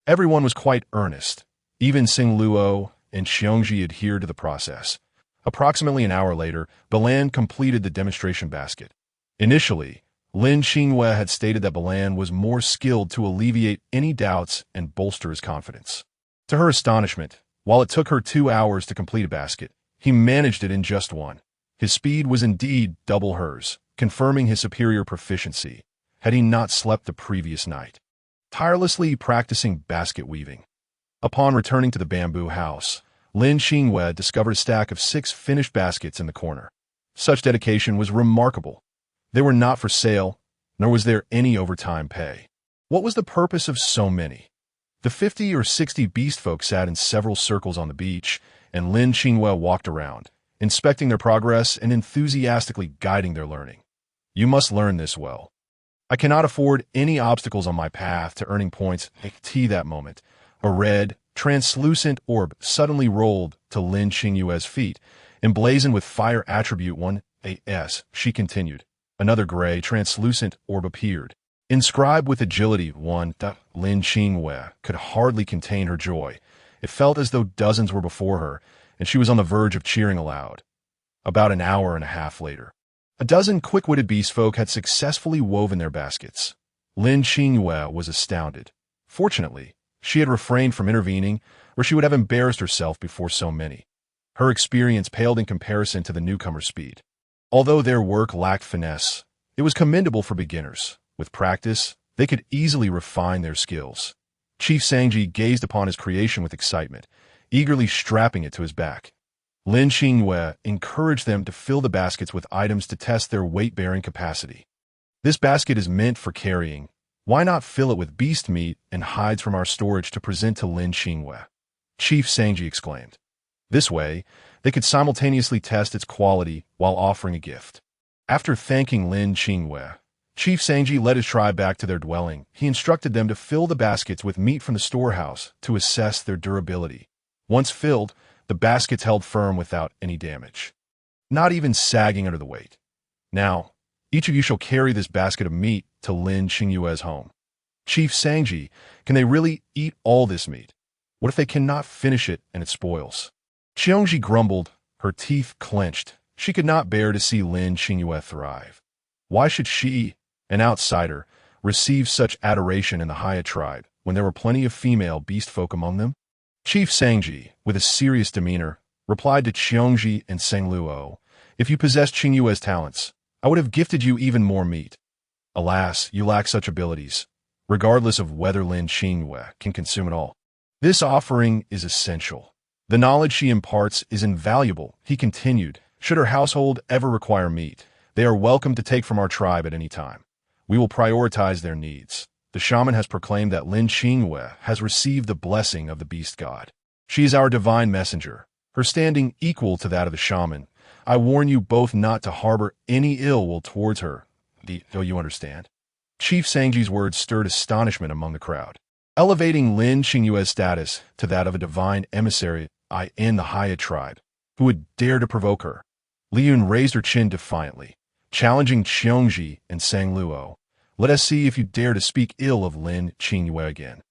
Everyone was quite earnest. Even Sang Luo and Xiongji adhered to the process. Approximately an hour later, Balan completed the demonstration basket. Initially, Lin Qingyue had stated that Balan was more skilled to alleviate any doubts and bolster his confidence. To her astonishment, while it took her 2 hours to complete a basket, he managed it in just one. His speed was indeed double hers, confirming his superior proficiency, had he not slept the previous night. Tirelessly practicing basket weaving. Upon returning to the bamboo house, Lin Qingyue discovered a stack of 6 finished baskets in the corner. Such dedication was remarkable. They were not for sale, nor was there any overtime pay. What was the purpose of so many? The 50 or 60 beast folk sat in several circles on the beach, and Lin Qingyue walked around, inspecting their progress and enthusiastically guiding their learning. You must learn this well. I cannot afford any obstacles on my path to earning points. At that moment, a red, translucent orb suddenly rolled to Lin Qingyue's feet, emblazoned with fire attribute 1as. She continued. Another gray, translucent orb appeared, inscribed with agility 1. Lin Qingyue could hardly contain her joy. It felt as though dozens were before her, and she was on the verge of cheering aloud. About an hour and a half later, a dozen quick-witted beast folk had successfully woven their baskets. Lin Qingyue was astounded. Fortunately, she had refrained from intervening, or she would have embarrassed herself before so many. Her experience paled in comparison to the newcomer's speed. Although their work lacked finesse, it was commendable for beginners. With practice, they could easily refine their skills. Chief Sangji gazed upon his creation with excitement, eagerly strapping it to his back. Lin Qingyue encouraged them to fill the baskets with items to test their weight-bearing capacity. This basket is meant for carrying. Why not fill it with beast meat and hides from our storage to present to Lin Qingyue? Chief Sangji exclaimed. This way, they could simultaneously test its quality while offering a gift. After thanking Lin Qingyue, Chief Sangji led his tribe back to their dwelling. He instructed them to fill the baskets with meat from the storehouse to assess their durability. Once filled, the baskets held firm without any damage, not even sagging under the weight. Now, each of you shall carry this basket of meat to Lin Qingyue's home. Chief Sangji, can they really eat all this meat? What if they cannot finish it and it spoils? Qiongji grumbled, her teeth clenched. She could not bear to see Lin Qingyue thrive. Why should she, an outsider, receive such adoration in the Heiya tribe when there were plenty of female beast folk among them? Chief Sangji, with a serious demeanor, replied to Qiongji and Sengluo, if you possessed Qingyue's talents, I would have gifted you even more meat. Alas, you lack such abilities, regardless of whether Lin Qingyue can consume it all. This offering is essential. The knowledge she imparts is invaluable, he continued. Should her household ever require meat, they are welcome to take from our tribe at any time. We will prioritize their needs. The shaman has proclaimed that Lin Qingyue has received the blessing of the beast god. She is our divine messenger, her standing equal to that of the shaman. I warn you both not to harbor any ill will towards her. Do you understand? Chief Sangji's words stirred astonishment among the crowd, elevating Lin Qingyue's status to that of a divine emissary in the Heiya tribe, who would dare to provoke her. Liyun raised her chin defiantly, challenging Qiongji and Sengluo. Let us see if you dare to speak ill of Lin Qingyue again.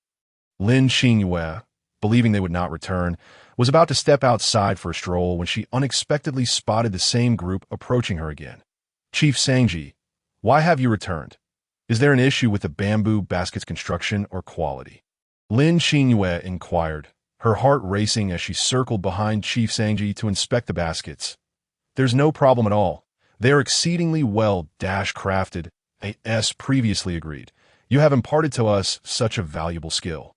Lin Qingyue, believing they would not return, was about to step outside for a stroll when she unexpectedly spotted the same group approaching her again. Chief Sangji, why have you returned? Is there an issue with the bamboo basket's construction or quality? Lin Qingyue inquired, her heart racing as she circled behind Chief Sangji to inspect the baskets. There's no problem at all. They are exceedingly well crafted, as previously agreed. You have imparted to us such a valuable skill.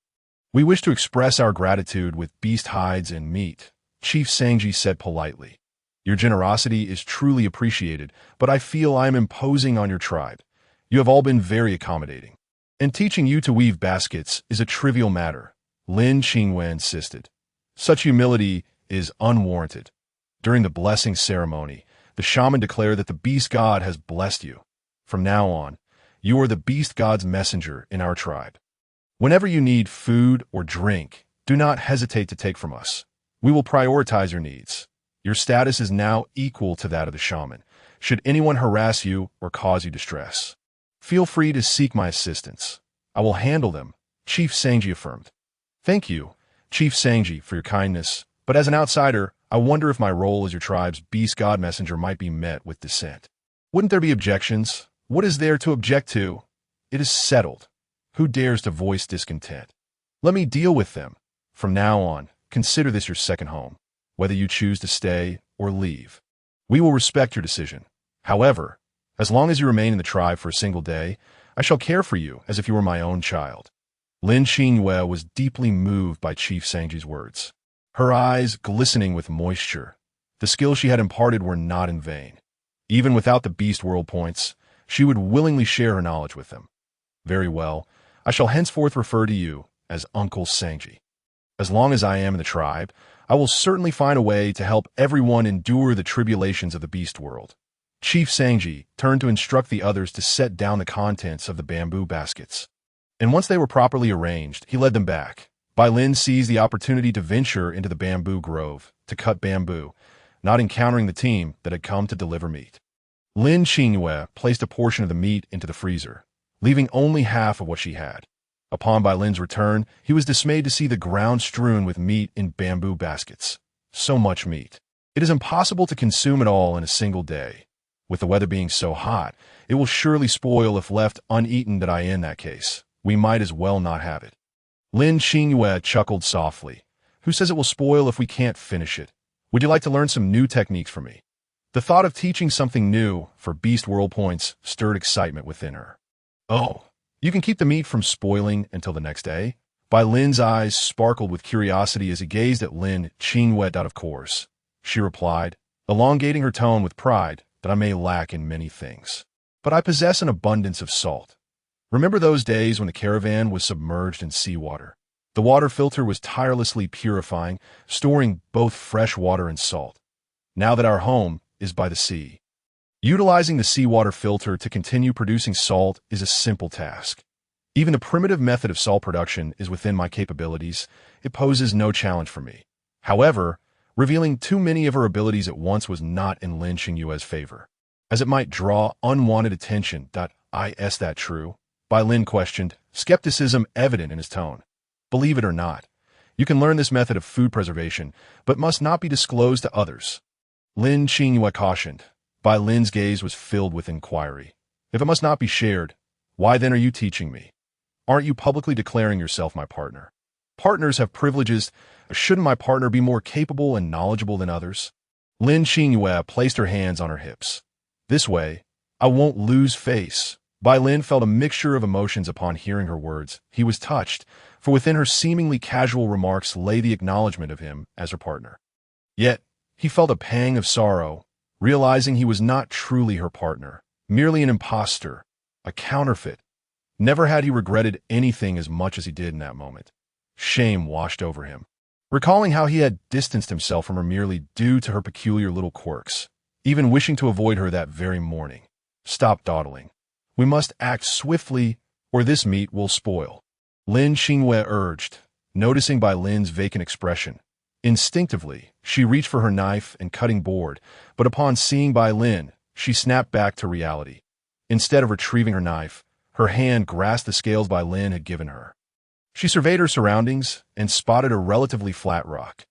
We wish to express our gratitude with beast hides and meat, Chief Sangji said politely. Your generosity is truly appreciated, but I feel I am imposing on your tribe. You have all been very accommodating. And teaching you to weave baskets is a trivial matter, Lin Qingyue insisted. Such humility is unwarranted. During the blessing ceremony, the shaman declared that the beast god has blessed you. From now on, you are the beast god's messenger in our tribe. Whenever you need food or drink, do not hesitate to take from us. We will prioritize your needs. Your status is now equal to that of the shaman, should anyone harass you or cause you distress. Feel free to seek my assistance. I will handle them, Chief Sangji affirmed. Thank you, Chief Sangji, for your kindness, but as an outsider, I wonder if my role as your tribe's beast god messenger might be met with dissent. Wouldn't there be objections? What is there to object to? It is settled. Who dares to voice discontent? Let me deal with them. From now on, consider this your second home, whether you choose to stay or leave. We will respect your decision. However, as long as you remain in the tribe for a single day, I shall care for you as if you were my own child. Lin Qingyue was deeply moved by Chief Sangji's words, her eyes glistening with moisture. The skills she had imparted were not in vain. Even without the beast world points, she would willingly share her knowledge with them. Very well, I shall henceforth refer to you as Uncle Sangji. As long as I am in the tribe, I will certainly find a way to help everyone endure the tribulations of the beast world. Chief Sangji turned to instruct the others to set down the contents of the bamboo baskets. And once they were properly arranged, he led them back. Bai Lin seized the opportunity to venture into the bamboo grove to cut bamboo, not encountering the team that had come to deliver meat. Lin Qingyue placed a portion of the meat into the freezer, leaving only half of what she had. Upon Bai Lin's return, he was dismayed to see the ground strewn with meat in bamboo baskets. So much meat. It is impossible to consume it all in a single day. With the weather being so hot, it will surely spoil if left uneaten. In that case, we might as well not have it. Lin Qingyue chuckled softly. Who says it will spoil if we can't finish it? Would you like to learn some new techniques from me? The thought of teaching something new for beast world points stirred excitement within her. Oh, you can keep the meat from spoiling until the next day? Bai Lin's eyes sparkled with curiosity as he gazed at Lin Qingyue. Of course, she replied, elongating her tone with pride that I may lack in many things. But I possess an abundance of salt. Remember those days when the caravan was submerged in seawater? The water filter was tirelessly purifying, storing both fresh water and salt. Now that our home is by the sea, utilizing the seawater filter to continue producing salt is a simple task. Even the primitive method of salt production is within my capabilities. It poses no challenge for me. However, revealing too many of her abilities at once was not in Lin Qingyue's favor, as it might draw unwanted attention. Is that true? Bai Lin questioned, skepticism evident in his tone. Believe it or not, you can learn this method of food preservation, but must not be disclosed to others. Lin Qingyue cautioned. Bai Lin's gaze was filled with inquiry. If it must not be shared, why then are you teaching me? Aren't you publicly declaring yourself my partner? Partners have privileges. Shouldn't my partner be more capable and knowledgeable than others? Lin Qingyue placed her hands on her hips. This way, I won't lose face. Bai Lin felt a mixture of emotions upon hearing her words. He was touched, for within her seemingly casual remarks lay the acknowledgement of him as her partner. Yet, he felt a pang of sorrow, realizing he was not truly her partner, merely an impostor, a counterfeit. Never had he regretted anything as much as he did in that moment. Shame washed over him, recalling how he had distanced himself from her merely due to her peculiar little quirks, even wishing to avoid her that very morning. Stop dawdling. We must act swiftly, or this meat will spoil. Lin Qingyue urged, noticing Bai Lin's vacant expression. Instinctively, she reached for her knife and cutting board, but upon seeing Bai Lin, she snapped back to reality. Instead of retrieving her knife, her hand grasped the scales Bai Lin had given her. She surveyed her surroundings and spotted a relatively flat rock.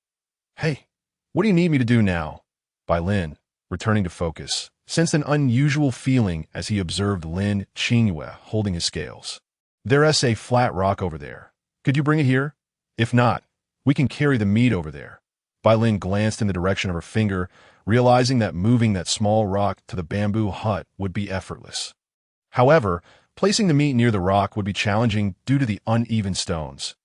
Hey, what do you need me to do now? Bai Lin, returning to focus, sensed an unusual feeling as he observed Lin Qingyue holding his scales. There's a flat rock over there. Could you bring it here? If not, we can carry the meat over there. Bai Lin glanced in the direction of her finger, realizing that moving that small rock to the bamboo hut would be effortless. However, placing the meat near the rock would be challenging due to the uneven stones.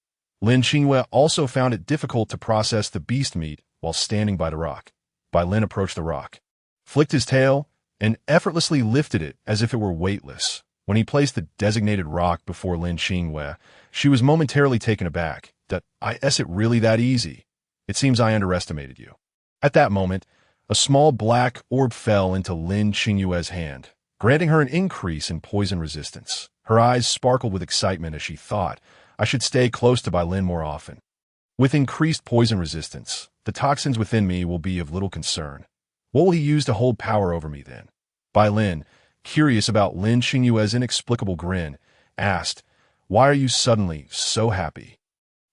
Lin Qingyue also found it difficult to process the beast meat while standing by the rock. Bai Lin approached the rock, flicked his tail, and effortlessly lifted it as if it were weightless. When he placed the designated rock before Lin Qingyue, she was momentarily taken aback. Is it really that easy? It seems I underestimated you. At that moment, a small black orb fell into Lin Qingyue's hand, granting her an increase in poison resistance. Her eyes sparkled with excitement as she thought, I should stay close to Bai Lin more often. With increased poison resistance, the toxins within me will be of little concern. What will he use to hold power over me then? Bai Lin, curious about Lin Qingyue's inexplicable grin, asked, Why are you suddenly so happy?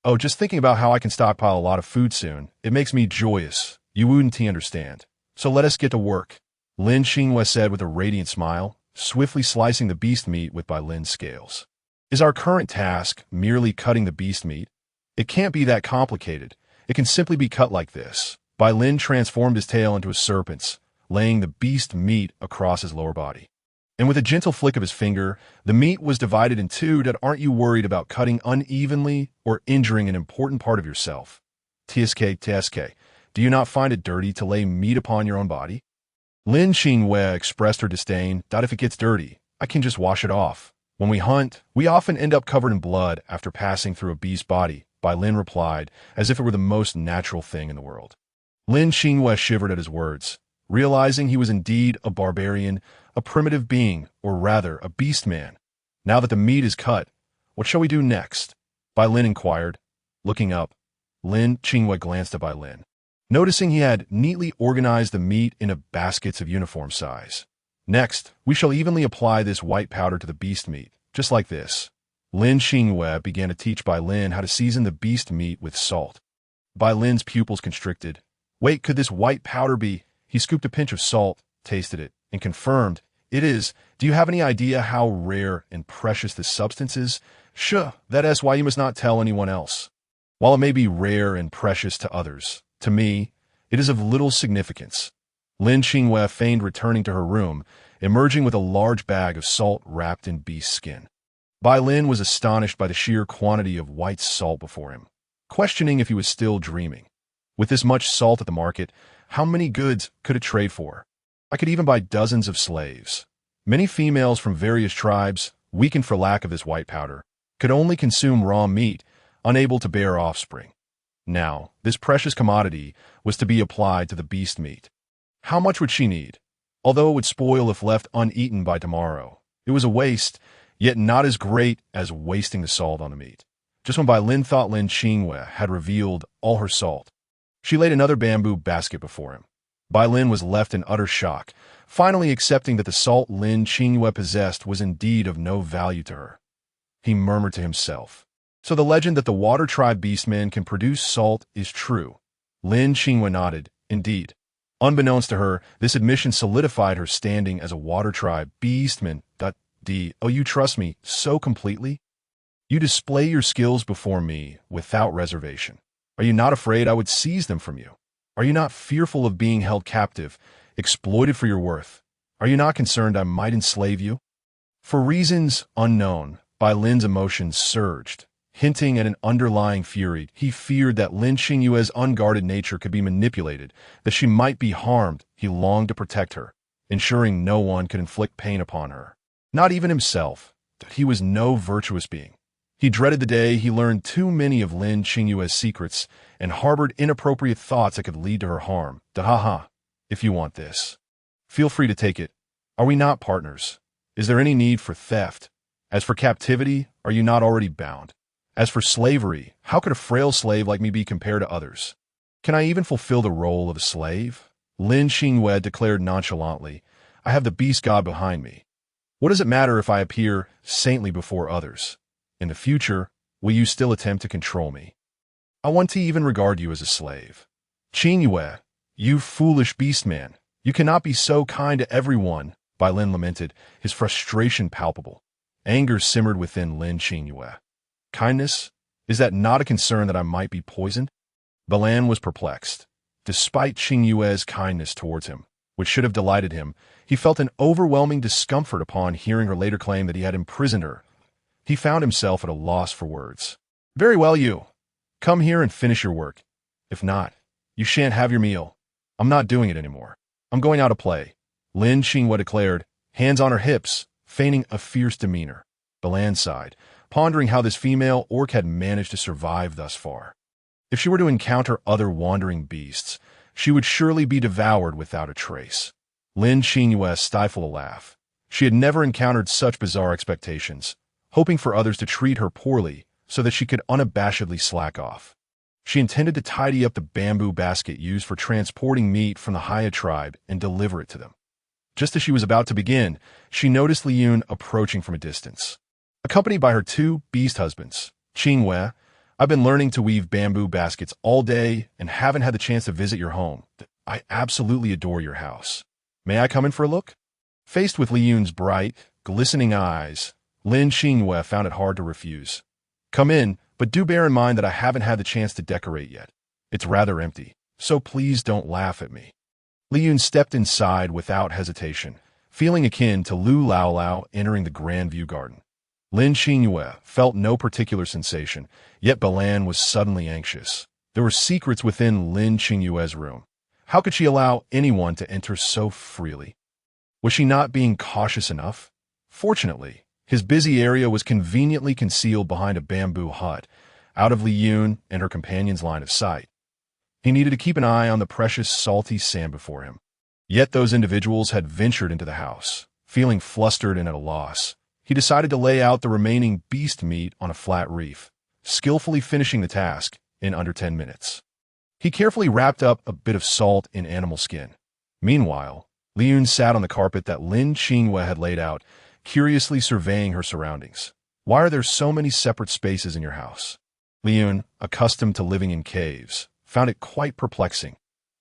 Oh, just thinking about how I can stockpile a lot of food soon. It makes me joyous. You wouldn't understand. So let us get to work. Lin Qingyue said with a radiant smile, swiftly slicing the beast meat with Bai Lin's scales. Is our current task merely cutting the beast meat? It can't be that complicated. It can simply be cut like this. Bai Lin transformed his tail into a serpent's, laying the beast meat across his lower body. And with a gentle flick of his finger, the meat was divided in two. Aren't you worried about cutting unevenly or injuring an important part of yourself? TSK, do you not find it dirty to lay meat upon your own body? Lin Qingyue expressed her disdain. If it gets dirty, I can just wash it off. When we hunt, we often end up covered in blood after passing through a beast's body, Lin replied, as if it were the most natural thing in the world. Lin Qingyue shivered at his words, realizing he was indeed a barbarian, a primitive being, or rather, a beast man. Now that the meat is cut, what shall we do next? Lin inquired. Looking up, Lin Qingyue glanced at Lin, noticing he had neatly organized the meat into baskets of uniform size. Next, we shall evenly apply this white powder to the beast meat, just like this. Lin Qingyue began to teach Lin how to season the beast meat with salt. Lin's pupils constricted. Wait, could this white powder be? He scooped a pinch of salt, tasted it, and confirmed, it is. Do you have any idea how rare and precious this substance is? Sure, that is why you must not tell anyone else. While it may be rare and precious to others, to me, it is of little significance. Lin Qingyue feigned returning to her room, emerging with a large bag of salt wrapped in beast skin. Lin was astonished by the sheer quantity of white salt before him, questioning if he was still dreaming. With this much salt at the market, how many goods could it trade for? I could even buy dozens of slaves. Many females from various tribes, weakened for lack of this white powder, could only consume raw meat, unable to bear offspring. Now, this precious commodity was to be applied to the beast meat. How much would she need? Although it would spoil if left uneaten by tomorrow, it was a waste, yet not as great as wasting the salt on the meat. Just when Lin thought Lin Qingyue had revealed all her salt, she laid another bamboo basket before him. Lin was left in utter shock, finally accepting that the salt Lin Qingyue possessed was indeed of no value to her. He murmured to himself, so the legend that the water tribe beastmen can produce salt is true. Lin Qingyue nodded, indeed. Unbeknownst to her, this admission solidified her standing as a water tribe beastman. Oh, you trust me so completely? You display your skills before me without reservation. Are you not afraid I would seize them from you? Are you not fearful of being held captive, exploited for your worth? Are you not concerned I might enslave you? For reasons unknown, Lin's emotions surged, hinting at an underlying fury. He feared that Lin Qingyue's unguarded nature could be manipulated, that she might be harmed. He longed to protect her, ensuring no one could inflict pain upon her. Not even himself, that he was no virtuous being. He dreaded the day he learned too many of Lin Qingyue's secrets and harbored inappropriate thoughts that could lead to her harm. If you want this, feel free to take it. Are we not partners? Is there any need for theft? As for captivity, are you not already bound? As for slavery, how could a frail slave like me be compared to others? Can I even fulfill the role of a slave? Lin Qingyue declared nonchalantly, I have the beast god behind me. What does it matter if I appear saintly before others? In the future, will you still attempt to control me? I want to even regard you as a slave. Qingyue, you foolish beast man, you cannot be so kind to everyone, Lin lamented, his frustration palpable. Anger simmered within Lin Qingyue. Kindness? Is that not a concern that I might be poisoned? Lin was perplexed. Despite Qingyue's kindness towards him, which should have delighted him, he felt an overwhelming discomfort upon hearing her later claim that he had imprisoned her. He found himself at a loss for words. Very well, you. Come here and finish your work. If not, you shan't have your meal. I'm not doing it anymore. I'm going out to play, Lin Qingyue declared, hands on her hips, feigning a fierce demeanor. Lin sighed, pondering how this female orc had managed to survive thus far. If she were to encounter other wandering beasts, she would surely be devoured without a trace. Lin Qingyue stifled a laugh. She had never encountered such bizarre expectations, hoping for others to treat her poorly so that she could unabashedly slack off. She intended to tidy up the bamboo basket used for transporting meat from the Heiya tribe and deliver it to them. Just as she was about to begin, she noticed Liyun approaching from a distance. Accompanied by her two beast husbands, Qingyue, I've been learning to weave bamboo baskets all day and haven't had the chance to visit your home. I absolutely adore your house. May I come in for a look? Faced with Liyun's bright, glistening eyes, Lin Qingyue found it hard to refuse. Come in, but do bear in mind that I haven't had the chance to decorate yet. It's rather empty, so please don't laugh at me. Liyun stepped inside without hesitation, feeling akin to Lu Laolao entering the Grand View Garden. Lin Qingyue felt no particular sensation, yet Lin was suddenly anxious. There were secrets within Lin Qingyue's room. How could she allow anyone to enter so freely? Was she not being cautious enough? Fortunately, his busy area was conveniently concealed behind a bamboo hut, out of Liyun and her companion's line of sight. He needed to keep an eye on the precious salty sand before him. Yet those individuals had ventured into the house. Feeling flustered and at a loss, he decided to lay out the remaining beast meat on a flat reef, skillfully finishing the task in under 10 minutes. He carefully wrapped up a bit of salt in animal skin. Meanwhile, Liyun sat on the carpet that Lin Qingyue had laid out, curiously surveying her surroundings. Why are there so many separate spaces in your house? Liyun, accustomed to living in caves, found it quite perplexing.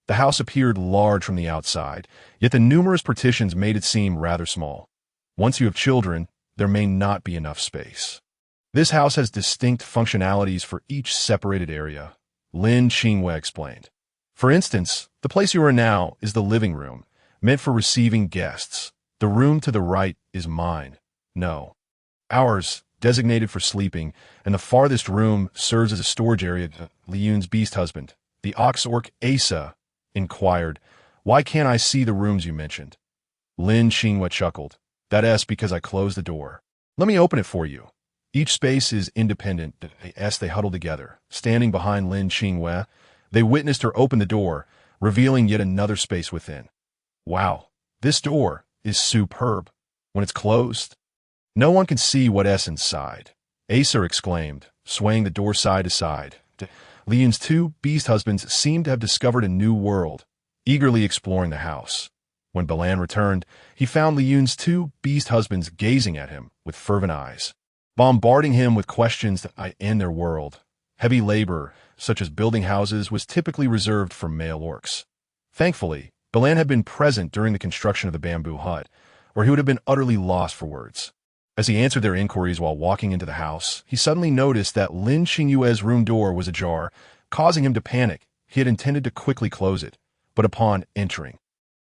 The house appeared large from the outside, yet the numerous partitions made it seem rather small. Once you have children, there may not be enough space. This house has distinct functionalities for each separated area, Lin Qingyue explained. For instance, the place you are in now is the living room, meant for receiving guests. The room to the right is mine. No. Ours, designated for sleeping, and the farthest room serves as a storage area. Liyun's beast husband, the orc Asa, inquired, "Why can't I see the rooms you mentioned?" Lin Qingyue chuckled. "That's because I closed the door. Let me open it for you." Each space is independent. As they huddled together, standing behind Lin Qingyue, they witnessed her open the door, revealing yet another space within. Wow, this door is superb. When it's closed, no one can see what's inside, Asa exclaimed, swaying the door side to side. Liyun's two beast husbands seemed to have discovered a new world, eagerly exploring the house. When Balan returned, he found Liyun's two beast husbands gazing at him with fervent eyes, bombarding him with questions that end their world. Heavy labor, such as building houses, was typically reserved for male orcs. Thankfully, Balan had been present during the construction of the bamboo hut, or he would have been utterly lost for words. As he answered their inquiries while walking into the house, he suddenly noticed that Lin Qingyue's room door was ajar, causing him to panic. He had intended to quickly close it, but upon entering,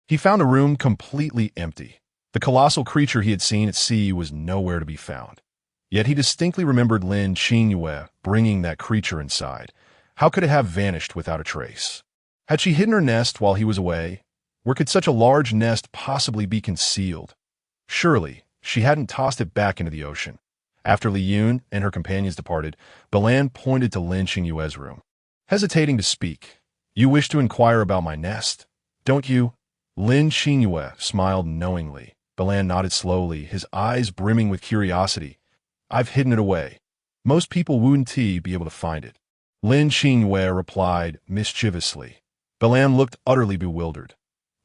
he found the room completely empty. The colossal creature he had seen at sea was nowhere to be found. Yet he distinctly remembered Lin Qingyue bringing that creature inside. How could it have vanished without a trace? Had she hidden her nest while he was away? Where could such a large nest possibly be concealed? Surely, she hadn't tossed it back into the ocean. After Liyun and her companions departed, Balan pointed to Lin Qingyue's room. Hesitating to speak, "You wish to inquire about my nest, don't you?" Lin Qingyue smiled knowingly. Balan nodded slowly, his eyes brimming with curiosity. "I've hidden it away. Most people wouldn't be able to find it." Lin Qingyue replied mischievously. Balan looked utterly bewildered.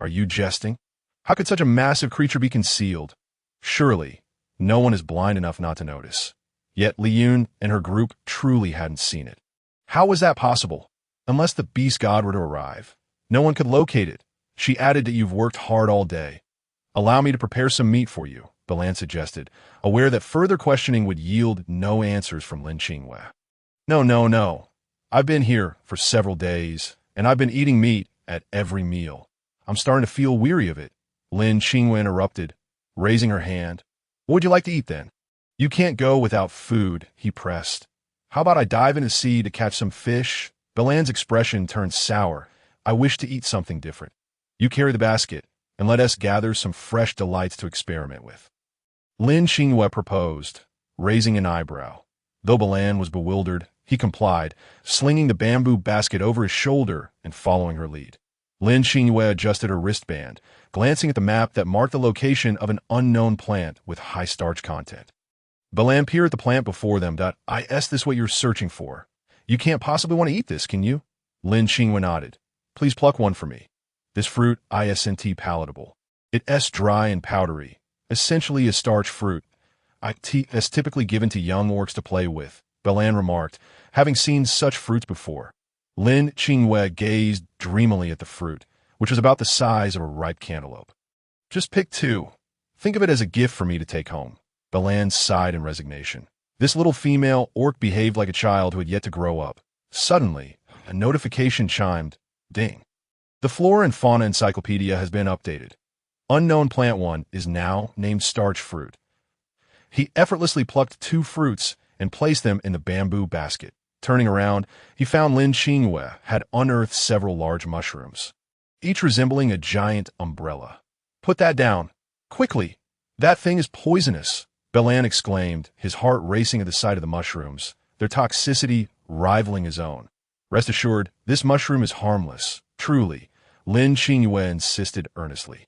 "Are you jesting? How could such a massive creature be concealed? Surely, no one is blind enough not to notice." Yet Liyun and her group truly hadn't seen it. How was that possible? Unless the beast god were to arrive, no one could locate it. She added that you've worked hard all day. "Allow me to prepare some meat for you," Balan suggested, aware that further questioning would yield no answers from Lin Qingyue. No. I've been here for several days, and I've been eating meat at every meal. I'm starting to feel weary of it," Lin Qingyue interrupted, raising her hand. "What would you like to eat then?" "You can't go without food," he pressed. "How about I dive into the sea to catch some fish?" Balan's expression turned sour. "I wish to eat something different. You carry the basket, and let us gather some fresh delights to experiment with." Lin Qingyue proposed, raising an eyebrow. Though Balan was bewildered, he complied, slinging the bamboo basket over his shoulder and following her lead. Lin Qingyue adjusted her wristband, glancing at the map that marked the location of an unknown plant with high starch content. Balan peered at the plant before them. "Is this what you're searching for? You can't possibly want to eat this, can you?" Lin Qingyue nodded. "Please pluck one for me. This fruit isn't palatable. It's dry and powdery, essentially a starch fruit. It's typically given to young orcs to play with," Balan remarked, having seen such fruits before. Lin Qingyue gazed dreamily at the fruit, which was about the size of a ripe cantaloupe. "Just pick two. Think of it as a gift for me to take home." Balan sighed in resignation. This little female orc behaved like a child who had yet to grow up. Suddenly, a notification chimed. Ding. "The Flora and Fauna Encyclopedia has been updated. Unknown Plant 1 is now named Starch Fruit." He effortlessly plucked two fruits and placed them in the bamboo basket. Turning around, he found Lin Qingyue had unearthed several large mushrooms. each resembling a giant umbrella. "Put that down. Quickly! That thing is poisonous!" Belan exclaimed, his heart racing at the sight of the mushrooms, their toxicity rivaling his own. "Rest assured, this mushroom is harmless. Truly," Lin Qingyue insisted earnestly.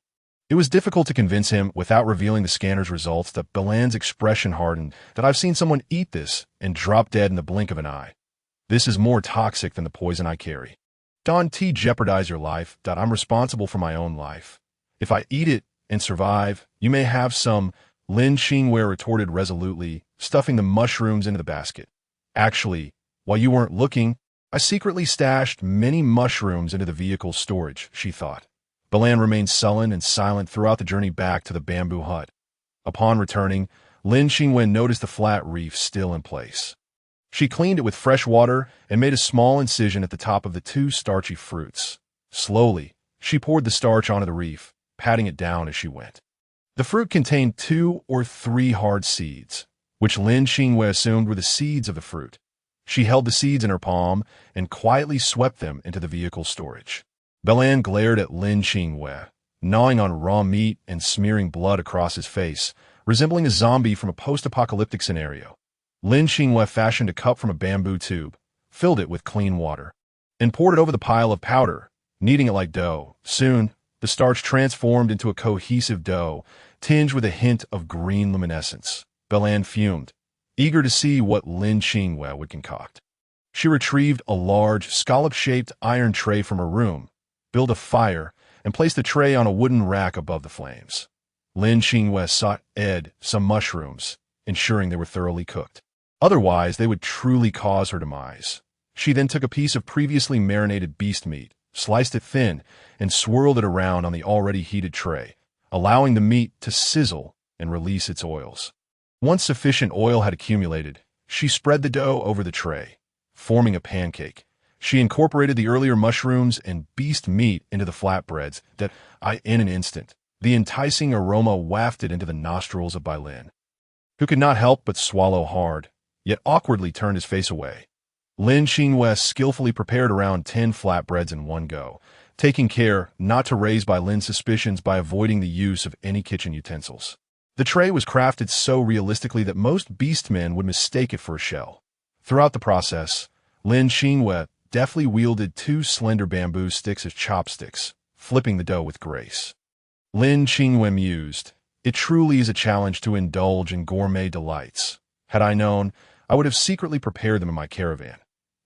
It was difficult to convince him, without revealing the scanner's results, that Belan's expression hardened, that "I've seen someone eat this and drop dead in the blink of an eye. This is more toxic than the poison I carry. Don't jeopardize your life, that I'm responsible for my own life. If I eat it and survive, you may have some," Lin Qingyue retorted resolutely, stuffing the mushrooms into the basket. "Actually, while you weren't looking, I secretly stashed many mushrooms into the vehicle's storage," she thought. Belan remained sullen and silent throughout the journey back to the bamboo hut. Upon returning, Lin Qingyue noticed the flat reef still in place. She cleaned it with fresh water and made a small incision at the top of the 2 starchy fruits. Slowly, she poured the starch onto the reef, patting it down as she went. The fruit contained 2 or 3 hard seeds, which Lin Qingyue assumed were the seeds of the fruit. She held the seeds in her palm and quietly swept them into the vehicle's storage. Belan glared at Lin Qingyue, gnawing on raw meat and smearing blood across his face, resembling a zombie from a post-apocalyptic scenario. Lin Qingyue fashioned a cup from a bamboo tube, filled it with clean water, and poured it over the pile of powder, kneading it like dough. Soon, the starch transformed into a cohesive dough, tinged with a hint of green luminescence. Belan fumed, eager to see what Lin Qingyue would concoct. She retrieved a large, scallop-shaped iron tray from her room, built a fire, and placed the tray on a wooden rack above the flames. Lin Qingyue sought some mushrooms, ensuring they were thoroughly cooked. Otherwise, they would truly cause her demise. She then took a piece of previously marinated beast meat, sliced it thin, and swirled it around on the already heated tray, allowing the meat to sizzle and release its oils. Once sufficient oil had accumulated, she spread the dough over the tray, forming a pancake. She incorporated the earlier mushrooms and beast meat into the flatbreads in an instant, the enticing aroma wafted into the nostrils of Belan, who could not help but swallow hard, yet awkwardly turned his face away. Lin Qingyue skillfully prepared around 10 flatbreads in one go, taking care not to raise Belan's suspicions by avoiding the use of any kitchen utensils. The tray was crafted so realistically that most beastmen would mistake it for a shell. Throughout the process, Lin Qingyue deftly wielded 2 slender bamboo sticks as chopsticks, flipping the dough with grace. Lin Qingyue mused, "It truly is a challenge to indulge in gourmet delights. Had I known, I would have secretly prepared them in my caravan."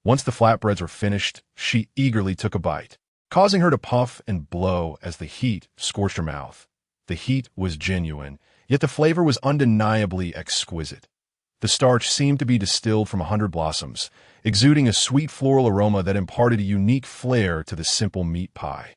Once the flatbreads were finished, she eagerly took a bite, causing her to puff and blow as the heat scorched her mouth. The heat was genuine, yet the flavor was undeniably exquisite. The starch seemed to be distilled from 100 blossoms, exuding a sweet floral aroma that imparted a unique flair to the simple meat pie.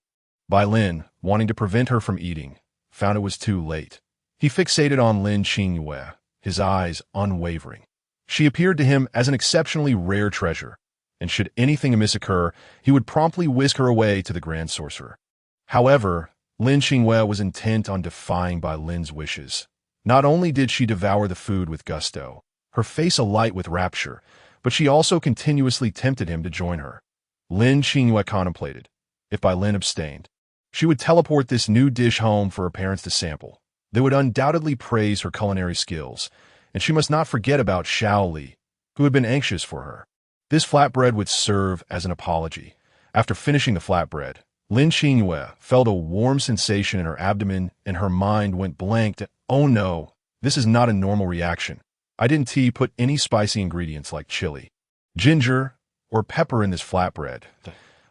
Belan, wanting to prevent her from eating, found it was too late. He fixated on Lin Qingyue, his eyes unwavering. She appeared to him as an exceptionally rare treasure, and should anything amiss occur, he would promptly whisk her away to the Grand Sorcerer. However, Lin Qingyue was intent on defying Belan's wishes. Not only did she devour the food with gusto, her face alight with rapture, but she also continuously tempted him to join her. Lin Qingyue contemplated. If Belan abstained, she would teleport this new dish home for her parents to sample. They would undoubtedly praise her culinary skills, and she must not forget about Shaoli, who had been anxious for her. This flatbread would serve as an apology. After finishing the flatbread, Lin Qingyue felt a warm sensation in her abdomen and her mind went blank. "Oh no, this is not a normal reaction. I didn't put any spicy ingredients like chili, ginger, or pepper in this flatbread.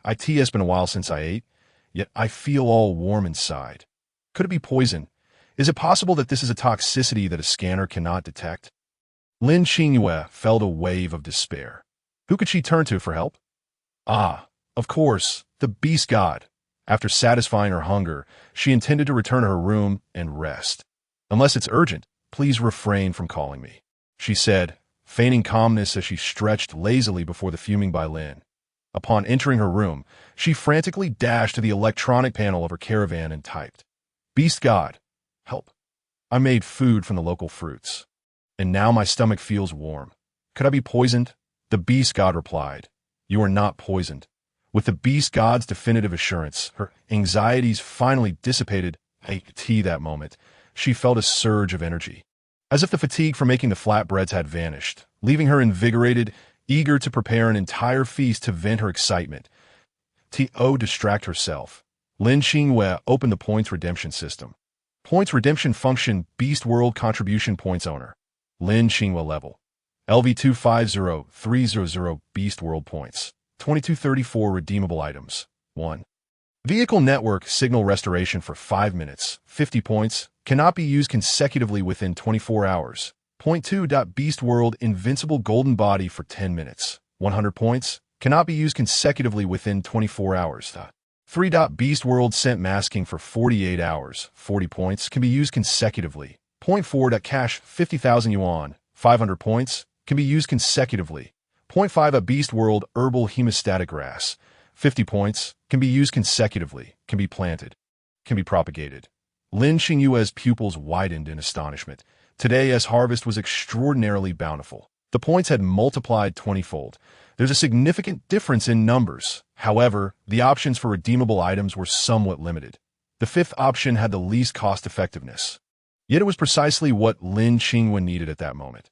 It's been a while since I ate, yet I feel all warm inside. Could it be poison? Is it possible that this is a toxicity that a scanner cannot detect?" Lin Qingyue felt a wave of despair. Who could she turn to for help? Of course, the beast god. After satisfying her hunger, she intended to return to her room and rest. "Unless it's urgent, please refrain from calling me," she said, feigning calmness as she stretched lazily before the fuming Belan. Upon entering her room, she frantically dashed to the electronic panel of her caravan and typed, "Beast god, help. I made food from the local fruits, and now my stomach feels warm. Could I be poisoned?" The beast god replied, "You are not poisoned. With the beast god's definitive assurance, her anxieties finally dissipated. That moment, she felt a surge of energy, as if the fatigue from making the flatbreads had vanished, leaving her invigorated, eager to prepare an entire feast to vent her excitement. Distract herself. Lin Qingyue opened the points redemption system. Points redemption function Beast World Contribution Points Owner. Lin Qingyue level. LV250300 Beast World Points. 2234 redeemable items. 1. Vehicle network signal restoration for 5 minutes. 50 points. Cannot be used consecutively within 24 hours. Point 2. Beast World Invincible Golden Body for 10 minutes. 100 points. Cannot be used consecutively within 24 hours. 3. Beast World Scent Masking for 48 hours. 40 points. Can be used consecutively. Point 4. Cash 50,000 yuan. 500 points. Can be used consecutively. Point 5. Beast World Herbal Hemostatic Grass. 50 points. Can be used consecutively. Can be planted. Can be propagated. Lin Qingyue's pupils widened in astonishment. Today's harvest was extraordinarily bountiful. The points had multiplied 20-fold. There's a significant difference in numbers. However, the options for redeemable items were somewhat limited. The 5th option had the least cost-effectiveness. Yet it was precisely what Lin Qingyue needed at that moment.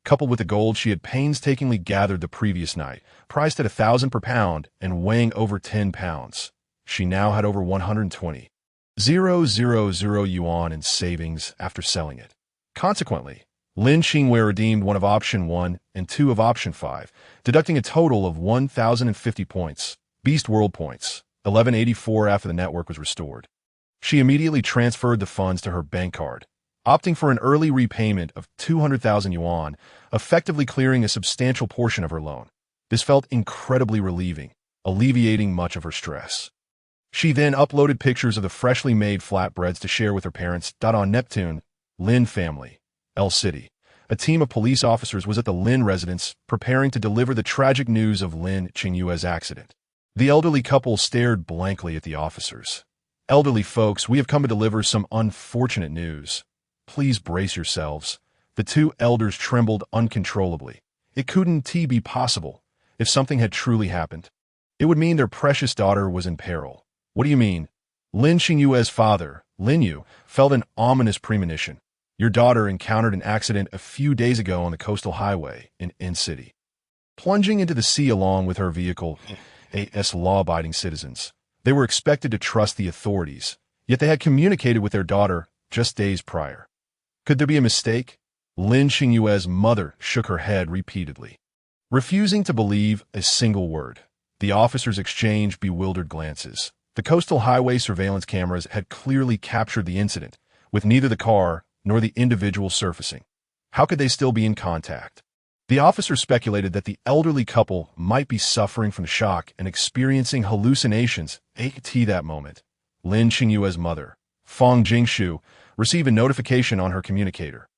Coupled with the gold she had painstakingly gathered the previous night, priced at 1,000 per pound and weighing over 10 pounds, she now had over 120,000 yuan in savings after selling it. Consequently, Lin Qingyue redeemed one of option 1 and 2 of option 5, deducting a total of 1,050 points, Beast World points, 1184 after the network was restored. She immediately transferred the funds to her bank card, opting for an early repayment of 200,000 yuan, effectively clearing a substantial portion of her loan. This felt incredibly relieving, alleviating much of her stress. She then uploaded pictures of the freshly made flatbreads to share with her parents. On Neptune, Lin family, L City. A team of police officers was at the Lin residence, preparing to deliver the tragic news of Lin Qingyue's accident. The elderly couple stared blankly at the officers. Elderly folks, we have come to deliver some unfortunate news. Please brace yourselves. The two elders trembled uncontrollably. It couldn't be possible. If something had truly happened, it would mean their precious daughter was in peril. What do you mean? Lin Qingyue's father, Lin Yu, felt an ominous premonition. Your daughter encountered an accident a few days ago on the coastal highway in city. Plunging into the sea along with her vehicle, as law-abiding citizens, they were expected to trust the authorities, yet they had communicated with their daughter just days prior. Could there be a mistake? Lin Qingyue's mother shook her head repeatedly, refusing to believe a single word. The officers exchanged bewildered glances. The coastal highway surveillance cameras had clearly captured the incident, with neither the car nor the individual surfacing. How could they still be in contact? The officers speculated that the elderly couple might be suffering from shock and experiencing hallucinations. That moment, Lin Qingyue's mother, Fang Jingshu, received a notification on her communicator.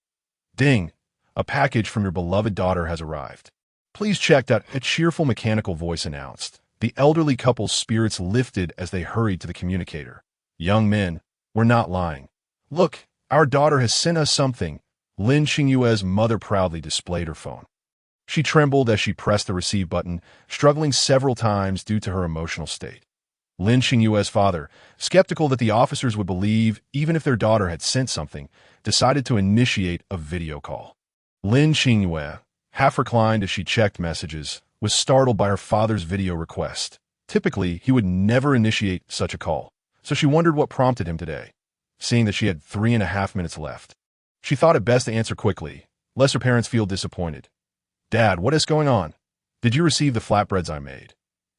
Ding! A package from your beloved daughter has arrived. Please check that, a cheerful mechanical voice announced. The elderly couple's spirits lifted as they hurried to the communicator. Young men, we're not lying. Look, our daughter has sent us something. Lin Qingyue's mother proudly displayed her phone. She trembled as she pressed the receive button, struggling several times due to her emotional state. Lin Qingyue's father, skeptical that the officers would believe even if their daughter had sent something, decided to initiate a video call. Lin Qingyue, half reclined as she checked messages, was startled by her father's video request. Typically, he would never initiate such a call, so she wondered what prompted him today. Seeing that she had 3.5 minutes left, she thought it best to answer quickly, lest her parents feel disappointed. Dad, what is going on? Did you receive the flatbreads I made?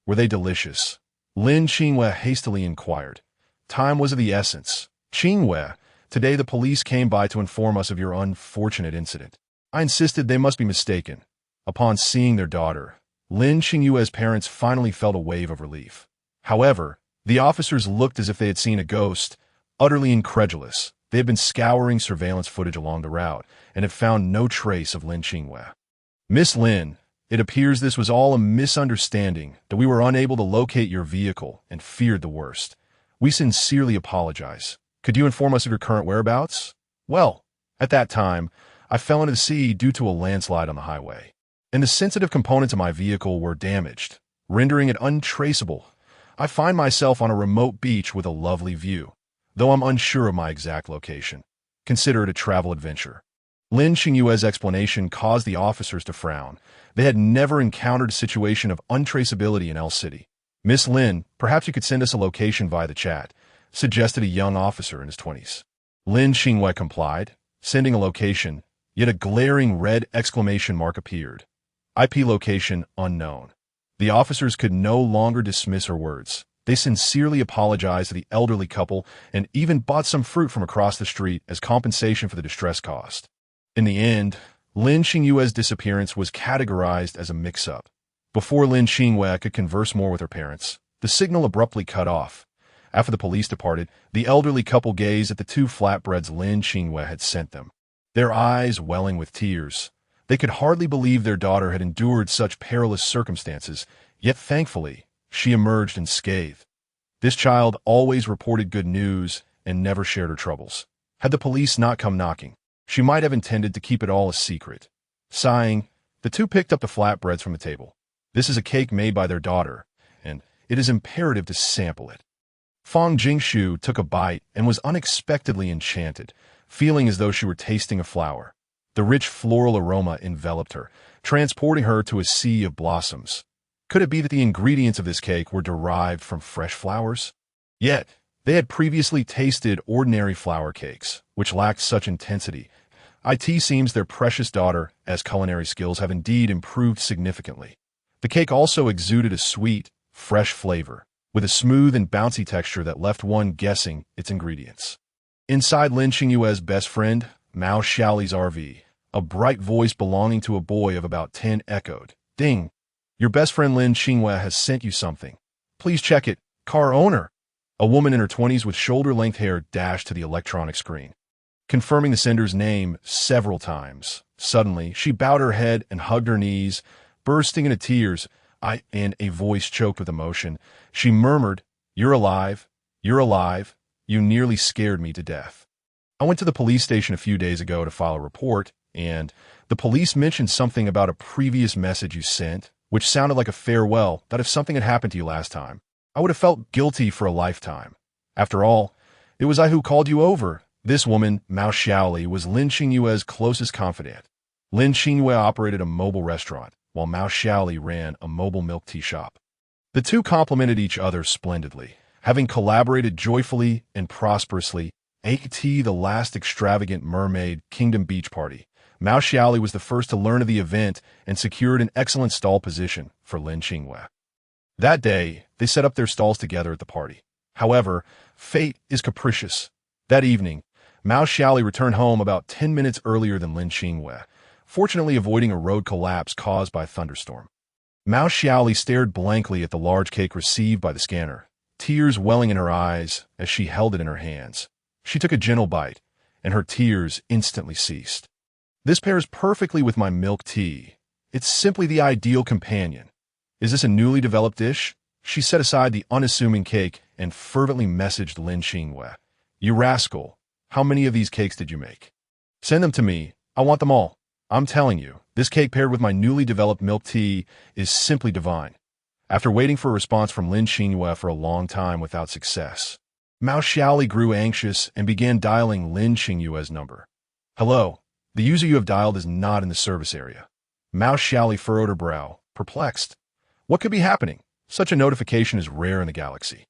Were they delicious? Lin Qingyue hastily inquired. Time was of the essence. Qingyue, today the police came by to inform us of your unfortunate incident. I insisted they must be mistaken. Upon seeing their daughter, Lin Qingyue's parents finally felt a wave of relief. However, the officers looked as if they had seen a ghost, utterly incredulous. They had been scouring surveillance footage along the route and had found no trace of Lin Qingyue. Miss Lin, it appears this was all a misunderstanding, that we were unable to locate your vehicle and feared the worst. We sincerely apologize. Could you inform us of your current whereabouts? Well, at that time, I fell into the sea due to a landslide on the highway, and the sensitive components of my vehicle were damaged. rendering it untraceable. I find myself on a remote beach with a lovely view, though I'm unsure of my exact location. Consider it a travel adventure. Lin Qingyue's explanation caused the officers to frown. They had never encountered a situation of untraceability in L City. Miss Lin, perhaps you could send us a location via the chat, suggested a young officer in his 20s. Lin Qingyue complied, sending a location, yet a glaring red exclamation mark appeared. IP location unknown. The officers could no longer dismiss her words. They sincerely apologized to the elderly couple and even bought some fruit from across the street as compensation for the distress caused. In the end, Lin Qingyue's disappearance was categorized as a mix-up. Before Lin Qingyue could converse more with her parents, the signal abruptly cut off. After the police departed, the elderly couple gazed at the 2 flatbreads Lin Qingyue had sent them, their eyes welling with tears. They could hardly believe their daughter had endured such perilous circumstances, yet thankfully, she emerged unscathed. This child always reported good news and never shared her troubles. Had the police not come knocking, she might have intended to keep it all a secret. Sighing, the 2 picked up the flatbreads from the table. This is a cake made by their daughter, and it is imperative to sample it. Fang Jingshu took a bite and was unexpectedly enchanted, feeling as though she were tasting a flower. The rich floral aroma enveloped her, transporting her to a sea of blossoms. Could it be that the ingredients of this cake were derived from fresh flowers? Yet, they had previously tasted ordinary flour cakes, which lacked such intensity. It seems their precious daughter, as culinary skills have indeed improved significantly. The cake also exuded a sweet, fresh flavor, with a smooth and bouncy texture that left one guessing its ingredients. Inside Lin Qingyue's best friend, Mao Xiaoli's RV, a bright voice belonging to a boy of about 10 echoed, "Ding! Your best friend Lin Qingyue has sent you something. Please check it, car owner." A woman in her 20s with shoulder-length hair dashed to the electronic screen, confirming the sender's name several times. Suddenly, she bowed her head and hugged her knees, bursting into tears. In a voice choked with emotion, she murmured, "You're alive. You're alive. You nearly scared me to death. I went to the police station a few days ago to file a report, and the police mentioned something about a previous message you sent, which sounded like a farewell, that if something had happened to you last time, I would have felt guilty for a lifetime. After all, it was I who called you over." This woman, Mao Xiaoli, was Lin Qingyue's closest confidant. Lin Qingyue operated a mobile restaurant, while Mao Xiaoli ran a mobile milk tea shop. The 2 complemented each other splendidly, having collaborated joyfully and prosperously. The last extravagant mermaid kingdom beach party. Mao Xiaoli was the first to learn of the event and secured an excellent stall position for Lin Qingyue. That day, they set up their stalls together at the party. However, fate is capricious. That evening, Mao Xiaoli returned home about 10 minutes earlier than Lin Qingyue, fortunately avoiding a road collapse caused by a thunderstorm. Mao Xiaoli stared blankly at the large cake received by the scanner, tears welling in her eyes as she held it in her hands. She took a gentle bite, and her tears instantly ceased. "This pairs perfectly with my milk tea. It's simply the ideal companion. Is this a newly developed dish?" She set aside the unassuming cake and fervently messaged Lin Qingyue. "You rascal, how many of these cakes did you make? Send them to me. I want them all. I'm telling you, this cake paired with my newly developed milk tea is simply divine." After waiting for a response from Lin Qingyue for a long time without success, Mao Xiaoli grew anxious and began dialing Lin Qingyue's number. "Hello, the user you have dialed is not in the service area." Mao Xiaoli furrowed her brow, perplexed. What could be happening? Such a notification is rare in the galaxy,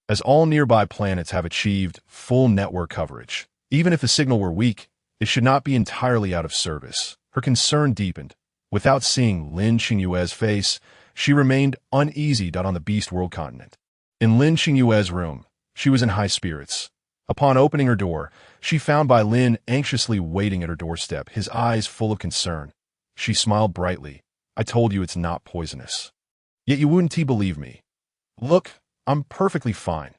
as all nearby planets have achieved full network coverage. Even if the signal were weak, it should not be entirely out of service. Her concern deepened. Without seeing Lin Qingyue's face, she remained uneasy on the Beast World continent. In Lin Qingyue's room, she was in high spirits. Upon opening her door, she found Bai Lin anxiously waiting at her doorstep, his eyes full of concern. She smiled brightly. "I told you it's not poisonous. Yet you wouldn't believe me. Look, I'm perfectly fine.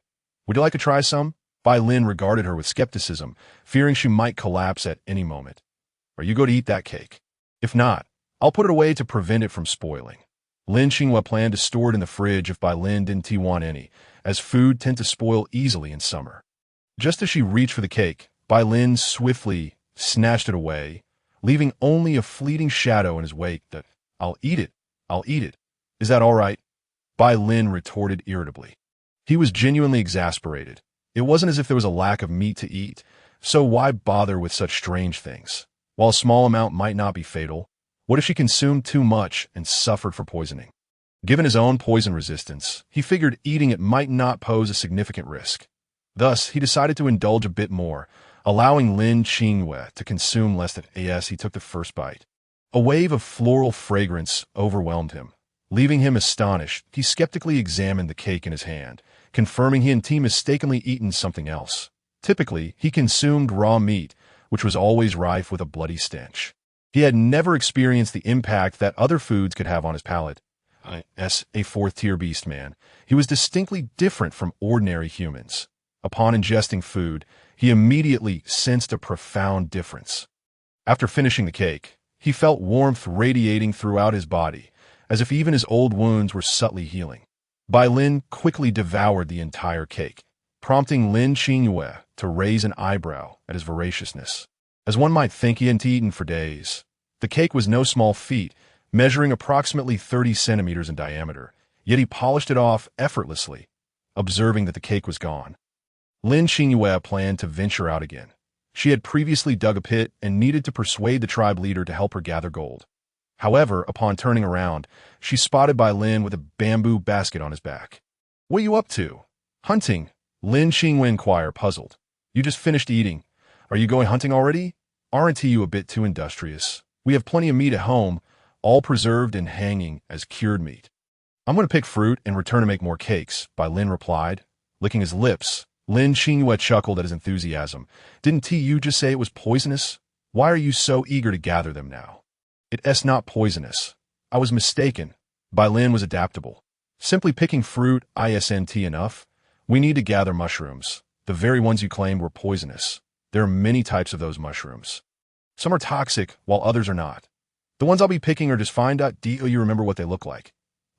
Would you like to try some?" Bai Lin regarded her with skepticism, fearing she might collapse at any moment. "Are you going to eat that cake? If not, I'll put it away to prevent it from spoiling." Lin Qingyue planned to store it in the fridge if Bai Lin didn't want any, as food tend to spoil easily in summer. Just as she reached for the cake, Bai Lin swiftly snatched it away, leaving only a fleeting shadow in his wake that, I'll eat it. Is that all right?" Bai Lin retorted irritably. He was genuinely exasperated. It wasn't as if there was a lack of meat to eat, so why bother with such strange things? While a small amount might not be fatal, what if she consumed too much and suffered for poisoning? Given his own poison resistance, he figured eating it might not pose a significant risk. Thus, he decided to indulge a bit more, allowing Lin Qingyue to consume less than as he took the first bite. A wave of floral fragrance overwhelmed him. Leaving him astonished, he skeptically examined the cake in his hand, confirming he and T mistakenly eaten something else. Typically, he consumed raw meat, which was always rife with a bloody stench. He had never experienced the impact that other foods could have on his palate. As a fourth-tier beast man, he was distinctly different from ordinary humans. Upon ingesting food, he immediately sensed a profound difference. After finishing the cake, he felt warmth radiating throughout his body, as if even his old wounds were subtly healing. Bai Lin quickly devoured the entire cake, prompting Lin Qingyue to raise an eyebrow at his voraciousness. As one might think, he hadn't eaten for days. The cake was no small feat, measuring approximately 30 centimeters in diameter, yet he polished it off effortlessly, observing that the cake was gone. Lin Qingyue planned to venture out again. She had previously dug a pit and needed to persuade the tribe leader to help her gather gold. However, upon turning around, she spotted Bai Lin with a bamboo basket on his back. "What are you up to?" "Hunting," Lin Qingyue inquired, puzzled. "You just finished eating. Are you going hunting already? Aren't you a bit too industrious? We have plenty of meat at home, all preserved and hanging as cured meat." "I'm going to pick fruit and return to make more cakes," Bai Lin replied. Licking his lips, Lin Qingyue chuckled at his enthusiasm. "Didn't you just say it was poisonous? Why are you so eager to gather them now?" "It's not poisonous. I was mistaken." Bai Lin was adaptable. "Simply picking fruit isn't enough. We need to gather mushrooms, the very ones you claimed were poisonous. There are many types of those mushrooms. Some are toxic, while others are not. The ones I'll be picking are just fine. Do you remember what they look like?"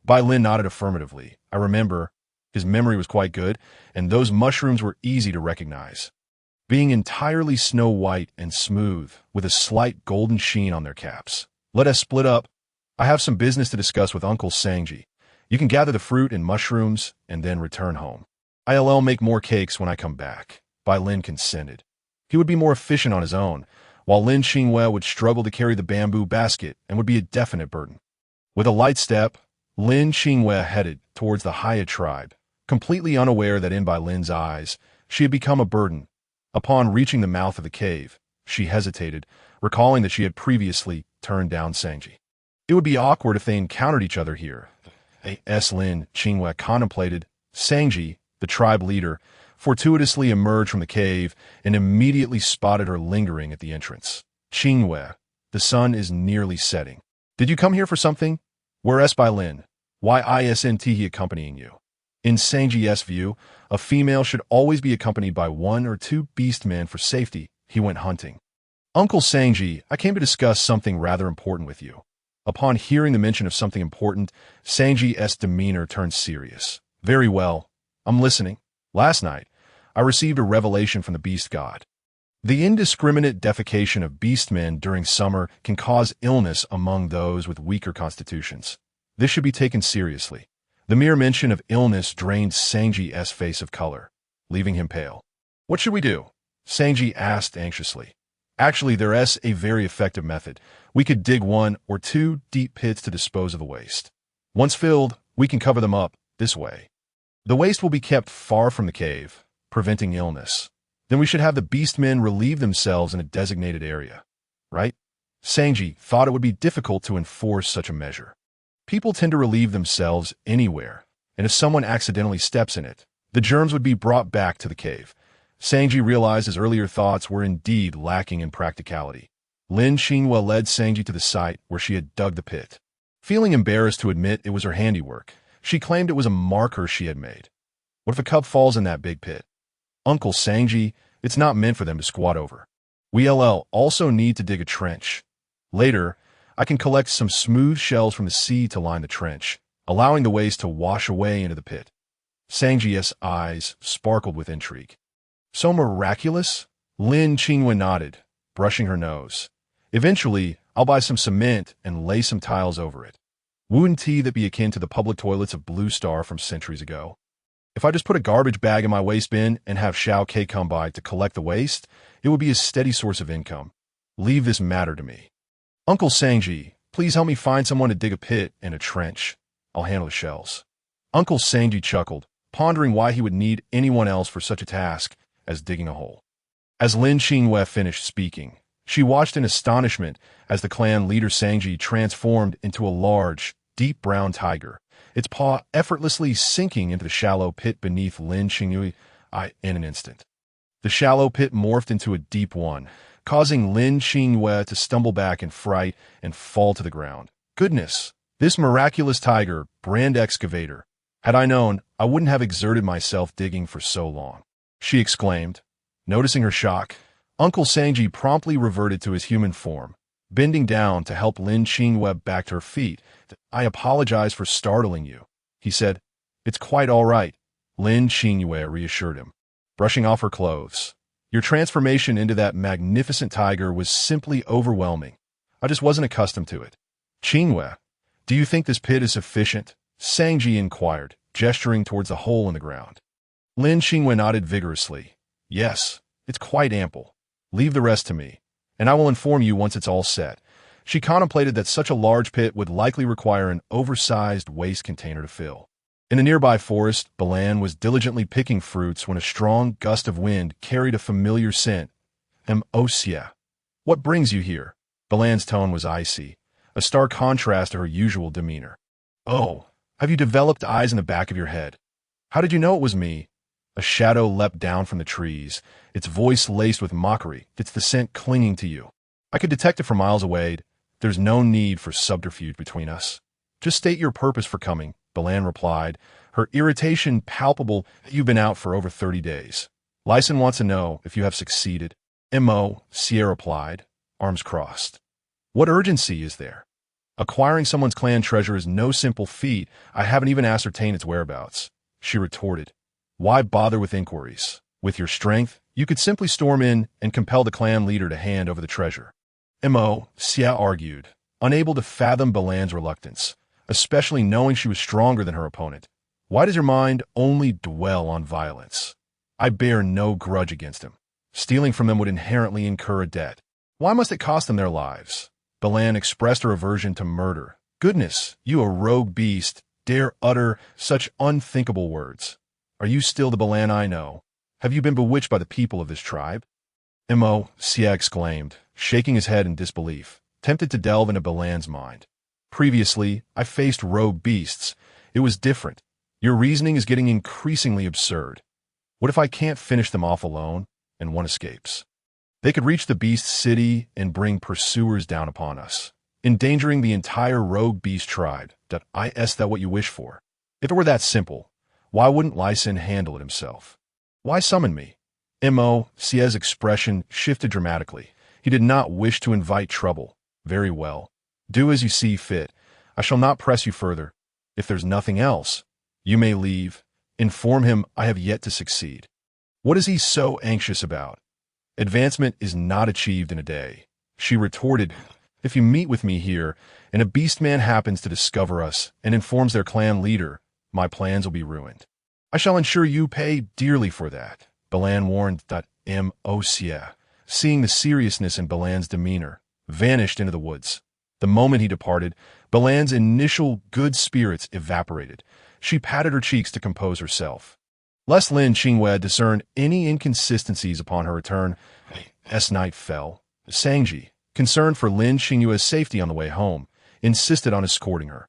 Bai Lin nodded affirmatively. "I remember." His memory was quite good, and those mushrooms were easy to recognize. Being entirely snow white and smooth, with a slight golden sheen on their caps. "Let us split up. I have some business to discuss with Uncle Sangji. You can gather the fruit and mushrooms, and then return home. I'll make more cakes when I come back." Bai Lin consented. He would be more efficient on his own, while Lin Qingyue would struggle to carry the bamboo basket and would be a definite burden. With a light step, Lin Qingyue headed towards the Heiya tribe, completely unaware that in Bai Lin's eyes, she had become a burden. Upon reaching the mouth of the cave, she hesitated, recalling that she had previously turned down Sangji. It would be awkward if they encountered each other here. Lin Qingyue contemplated. Sangji, the tribe leader, fortuitously emerged from the cave and immediately spotted her lingering at the entrance. "Qingyue, the sun is nearly setting. Did you come here for something?" "Where's Bai Lin? Why isn't he accompanying you?" In Sangji's view, a female should always be accompanied by one or two beastmen for safety. He went hunting. "Uncle Sangji, I came to discuss something rather important with you." Upon hearing the mention of something important, Sangji's demeanor turned serious. "Very well. I'm listening. Last night, I received a revelation from the beast god. The indiscriminate defecation of beastmen during summer can cause illness among those with weaker constitutions. This should be taken seriously." The mere mention of illness drained Sangji's face of color, leaving him pale. "What should we do?" Sangji asked anxiously. "Actually, there's a very effective method. We could dig 1 or 2 deep pits to dispose of the waste. Once filled, we can cover them up this way. The waste will be kept far from the cave, preventing illness. Then we should have the beastmen relieve themselves in a designated area. Right?" Sangji thought it would be difficult to enforce such a measure. People tend to relieve themselves anywhere, and if someone accidentally steps in it, the germs would be brought back to the cave. Sangji realized his earlier thoughts were indeed lacking in practicality. Lin Qingyue led Sangji to the site where she had dug the pit. Feeling embarrassed to admit it was her handiwork, she claimed it was a marker she had made. "What if a cub falls in that big pit?" "Uncle Sangji, it's not meant for them to squat over. We'll also need to dig a trench. Later, I can collect some smooth shells from the sea to line the trench, allowing the waste to wash away into the pit." Sangji's eyes sparkled with intrigue. "So miraculous?" Lin Qingyue nodded, brushing her nose. "Eventually, I'll buy some cement and lay some tiles over it." Wouldn't that be akin to the public toilets of Blue Star from centuries ago? If I just put a garbage bag in my waste bin and have Xiao Ke come by to collect the waste, it would be a steady source of income. Leave this matter to me. Uncle Sangji, please help me find someone to dig a pit and a trench. I'll handle the shells. Uncle Sangji chuckled, pondering why he would need anyone else for such a task as digging a hole. As Lin Qingyue finished speaking, she watched in astonishment as the clan leader Sangji transformed into a large, deep brown tiger, its paw effortlessly sinking into the shallow pit beneath Lin Qingyue in an instant. The shallow pit morphed into a deep one, causing Lin Qingyue to stumble back in fright and fall to the ground. Goodness, this miraculous tiger, brand excavator. Had I known, I wouldn't have exerted myself digging for so long, she exclaimed. Noticing her shock, Uncle Sangji promptly reverted to his human form, bending down to help Lin Qingyue back to her feet. I apologize for startling you, he said. It's quite all right, Lin Qingyue reassured him, brushing off her clothes. Your transformation into that magnificent tiger was simply overwhelming. I just wasn't accustomed to it. Qingyue, do you think this pit is sufficient? Sangji inquired, gesturing towards the hole in the ground. Lin Qingyue nodded vigorously. Yes, it's quite ample. Leave the rest to me, and I will inform you once it's all set. She contemplated that such a large pit would likely require an oversized waste container to fill. In a nearby forest, Balan was diligently picking fruits when a strong gust of wind carried a familiar scent. Osea. What brings you here? Balan's tone was icy, a stark contrast to her usual demeanor. Oh, have you developed eyes in the back of your head? How did you know it was me? A shadow leapt down from the trees, its voice laced with mockery. It's the scent clinging to you. I could detect it from miles away. There's no need for subterfuge between us. Just state your purpose for coming, Balan replied, her irritation palpable. You've been out for over 30 days. Lyson wants to know if you have succeeded. Sierra replied, arms crossed. What urgency is there? Acquiring someone's clan treasure is no simple feat. I haven't even ascertained its whereabouts, she retorted. Why bother with inquiries? With your strength, you could simply storm in and compel the clan leader to hand over the treasure. Xia argued, unable to fathom Balan's reluctance, especially knowing she was stronger than her opponent. Why does your mind only dwell on violence? I bear no grudge against him. Stealing from them would inherently incur a debt. Why must it cost them their lives? Balan expressed her aversion to murder. Goodness, you a rogue beast, dare utter such unthinkable words. Are you still the Balan I know? Have you been bewitched by the people of this tribe? Xia exclaimed, shaking his head in disbelief, tempted to delve into Balan's mind. Previously, I faced rogue beasts. It was different. Your reasoning is getting increasingly absurd. What if I can't finish them off alone, and one escapes? They could reach the beast city and bring pursuers down upon us, endangering the entire rogue beast tribe. Is that what you wish for? If it were that simple, why wouldn't Lyson handle it himself? Why summon me? Xia's expression shifted dramatically. He did not wish to invite trouble. Very well. Do as you see fit. I shall not press you further. If there's nothing else, you may leave. Inform him I have yet to succeed. What is he so anxious about? Advancement is not achieved in a day, she retorted. If you meet with me here, and a beastman happens to discover us and informs their clan leader, my plans will be ruined. I shall ensure you pay dearly for that, Balan warned. Xia, seeing the seriousness in Balan's demeanor, vanished into the woods. The moment he departed, Balan's initial good spirits evaporated. She patted her cheeks to compose herself. Lest Lin Qingyue discern any inconsistencies upon her return, night fell. Sangji, concerned for Lin Qingyue's safety on the way home, insisted on escorting her.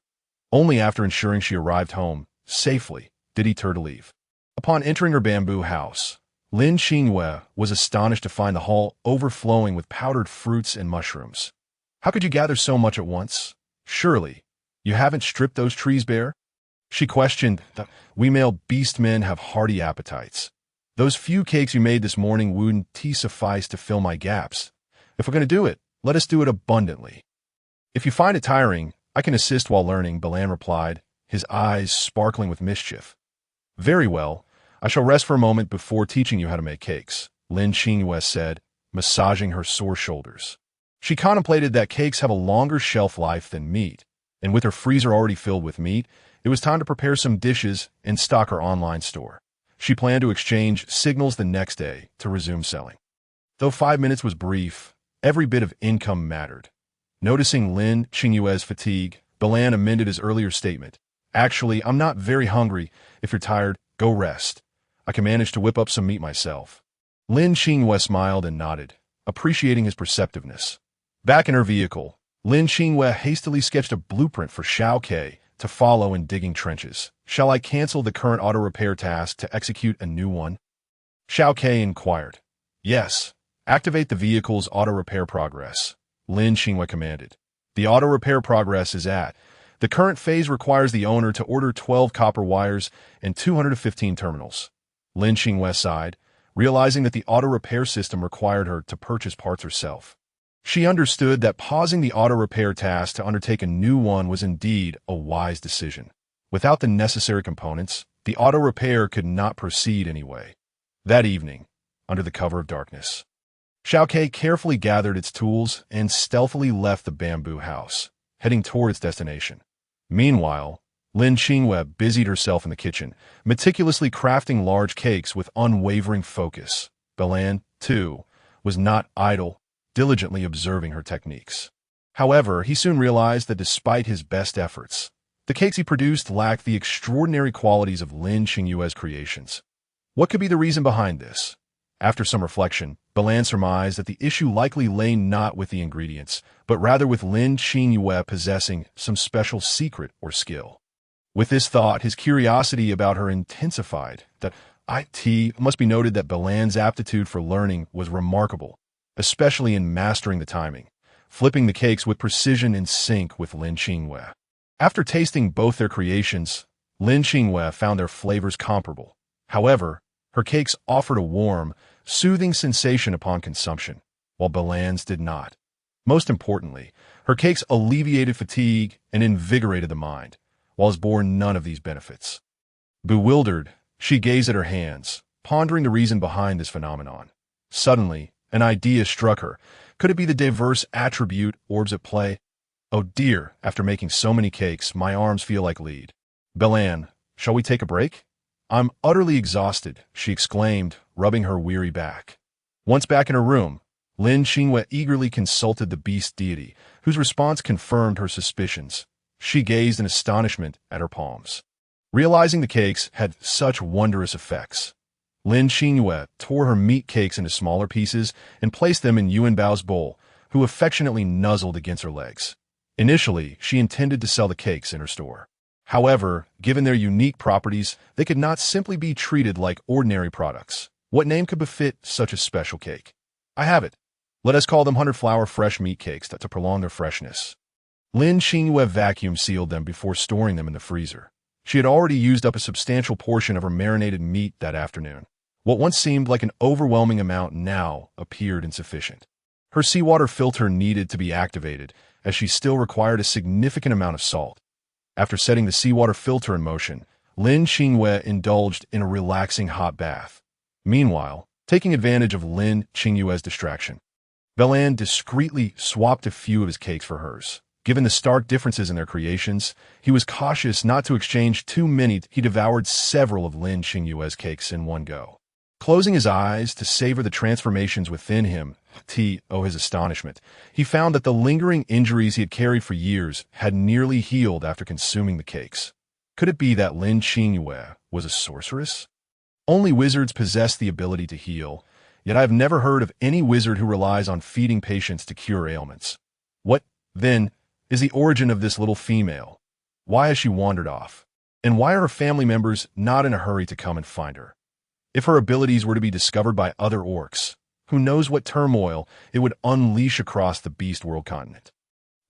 Only after ensuring she arrived home safely did he turn to leave. Upon entering her bamboo house, Lin Qingyue was astonished to find the hall overflowing with powdered fruits and mushrooms. How could you gather so much at once? Surely, you haven't stripped those trees bare? She questioned. We male beastmen have hearty appetites. Those few cakes you made this morning wouldn't suffice to fill my gaps. If we're going to do it, let us do it abundantly. If you find it tiring, I can assist while learning, Balan replied, his eyes sparkling with mischief. Very well. I shall rest for a moment before teaching you how to make cakes, Lin Qingyue said, massaging her sore shoulders. She contemplated that cakes have a longer shelf life than meat. and with her freezer already filled with meat, it was time to prepare some dishes and stock her online store. She planned to exchange signals the next day to resume selling. Though 5 minutes was brief, every bit of income mattered. Noticing Lin Qingyue's fatigue, Balan amended his earlier statement. Actually, I'm not very hungry. If you're tired, go rest. I can manage to whip up some meat myself. Lin Qingyue smiled and nodded, appreciating his perceptiveness. Back in her vehicle, Lin Qingyue hastily sketched a blueprint for Xiaoke to follow in digging trenches. Shall I cancel the current auto repair task to execute a new one? Xiaoke inquired. Yes. Activate the vehicle's auto repair progress, Lin Qingyue commanded. The auto repair progress is at. The current phase requires the owner to order 12 copper wires and 215 terminals. Lin Qingyue sighed, realizing that the auto repair system required her to purchase parts herself. She understood that pausing the auto repair task to undertake a new one was indeed a wise decision. Without the necessary components, the auto repair could not proceed anyway. That evening, under the cover of darkness, Xiaoke carefully gathered its tools and stealthily left the bamboo house, heading toward its destination. Meanwhile, Lin Qingyue busied herself in the kitchen, meticulously crafting large cakes with unwavering focus. Balan, too, was not idle, diligently observing her techniques. However, he soon realized that despite his best efforts, the cakes he produced lacked the extraordinary qualities of Lin Qingyue's creations. What could be the reason behind this? After some reflection, Balan surmised that the issue likely lay not with the ingredients, but rather with Lin Qingyue possessing some special secret or skill. With this thought, his curiosity about her intensified. It must be noted that Balan's aptitude for learning was remarkable, especially in mastering the timing, flipping the cakes with precision in sync with Lin Qingyue. After tasting both their creations, Lin Qingyue found their flavors comparable. However, her cakes offered a warm, soothing sensation upon consumption, while Balan's did not. Most importantly, her cakes alleviated fatigue and invigorated the mind, while his bore none of these benefits. Bewildered, she gazed at her hands, pondering the reason behind this phenomenon. Suddenly, an idea struck her. Could it be the diverse attribute orbs at play? Oh dear, after making so many cakes, my arms feel like lead. Balan, shall we take a break? I'm utterly exhausted, she exclaimed, rubbing her weary back. Once back in her room, Lin Qingyue eagerly consulted the beast deity, whose response confirmed her suspicions. She gazed in astonishment at her palms. Realizing the cakes had such wondrous effects, Lin Qingyue tore her meat cakes into smaller pieces and placed them in Yuanbao's bowl, who affectionately nuzzled against her legs. Initially, she intended to sell the cakes in her store. However, given their unique properties, they could not simply be treated like ordinary products. What name could befit such a special cake? I have it. Let us call them 100-flower fresh meat cakes to prolong their freshness. Lin Qingyue vacuum-sealed them before storing them in the freezer. She had already used up a substantial portion of her marinated meat that afternoon. What once seemed like an overwhelming amount now appeared insufficient. Her seawater filter needed to be activated, as she still required a significant amount of salt. After setting the seawater filter in motion, Lin Qingyue indulged in a relaxing hot bath. Meanwhile, taking advantage of Lin Qingyue's distraction, Balan discreetly swapped a few of his cakes for hers. Given the stark differences in their creations, he was cautious not to exchange too many. He devoured several of Lin Qingyue's cakes in one go. Closing his eyes to savor the transformations within him, his astonishment, he found that the lingering injuries he had carried for years had nearly healed after consuming the cakes. Could it be that Lin Qingyue was a sorceress? Only wizards possess the ability to heal, yet I have never heard of any wizard who relies on feeding patients to cure ailments. What, then, is the origin of this little female? Why has she wandered off? And why are her family members not in a hurry to come and find her? If her abilities were to be discovered by other orcs, who knows what turmoil it would unleash across the Beast World continent?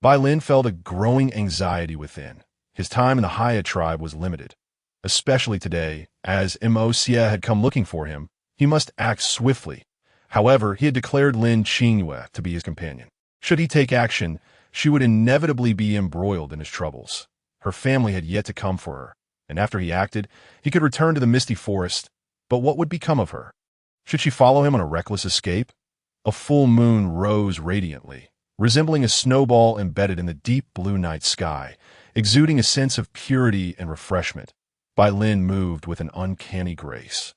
Bai Lin felt a growing anxiety within. His time in the Heiya tribe was limited. Especially today, as Xia had come looking for him, he must act swiftly. However, he had declared Lin Qingyue to be his companion. Should he take action, she would inevitably be embroiled in his troubles. Her family had yet to come for her, and after he acted, he could return to the misty forest. But what would become of her? Should she follow him on a reckless escape? A full moon rose radiantly, resembling a snowball embedded in the deep blue night sky, exuding a sense of purity and refreshment. Lin moved with an uncanny grace.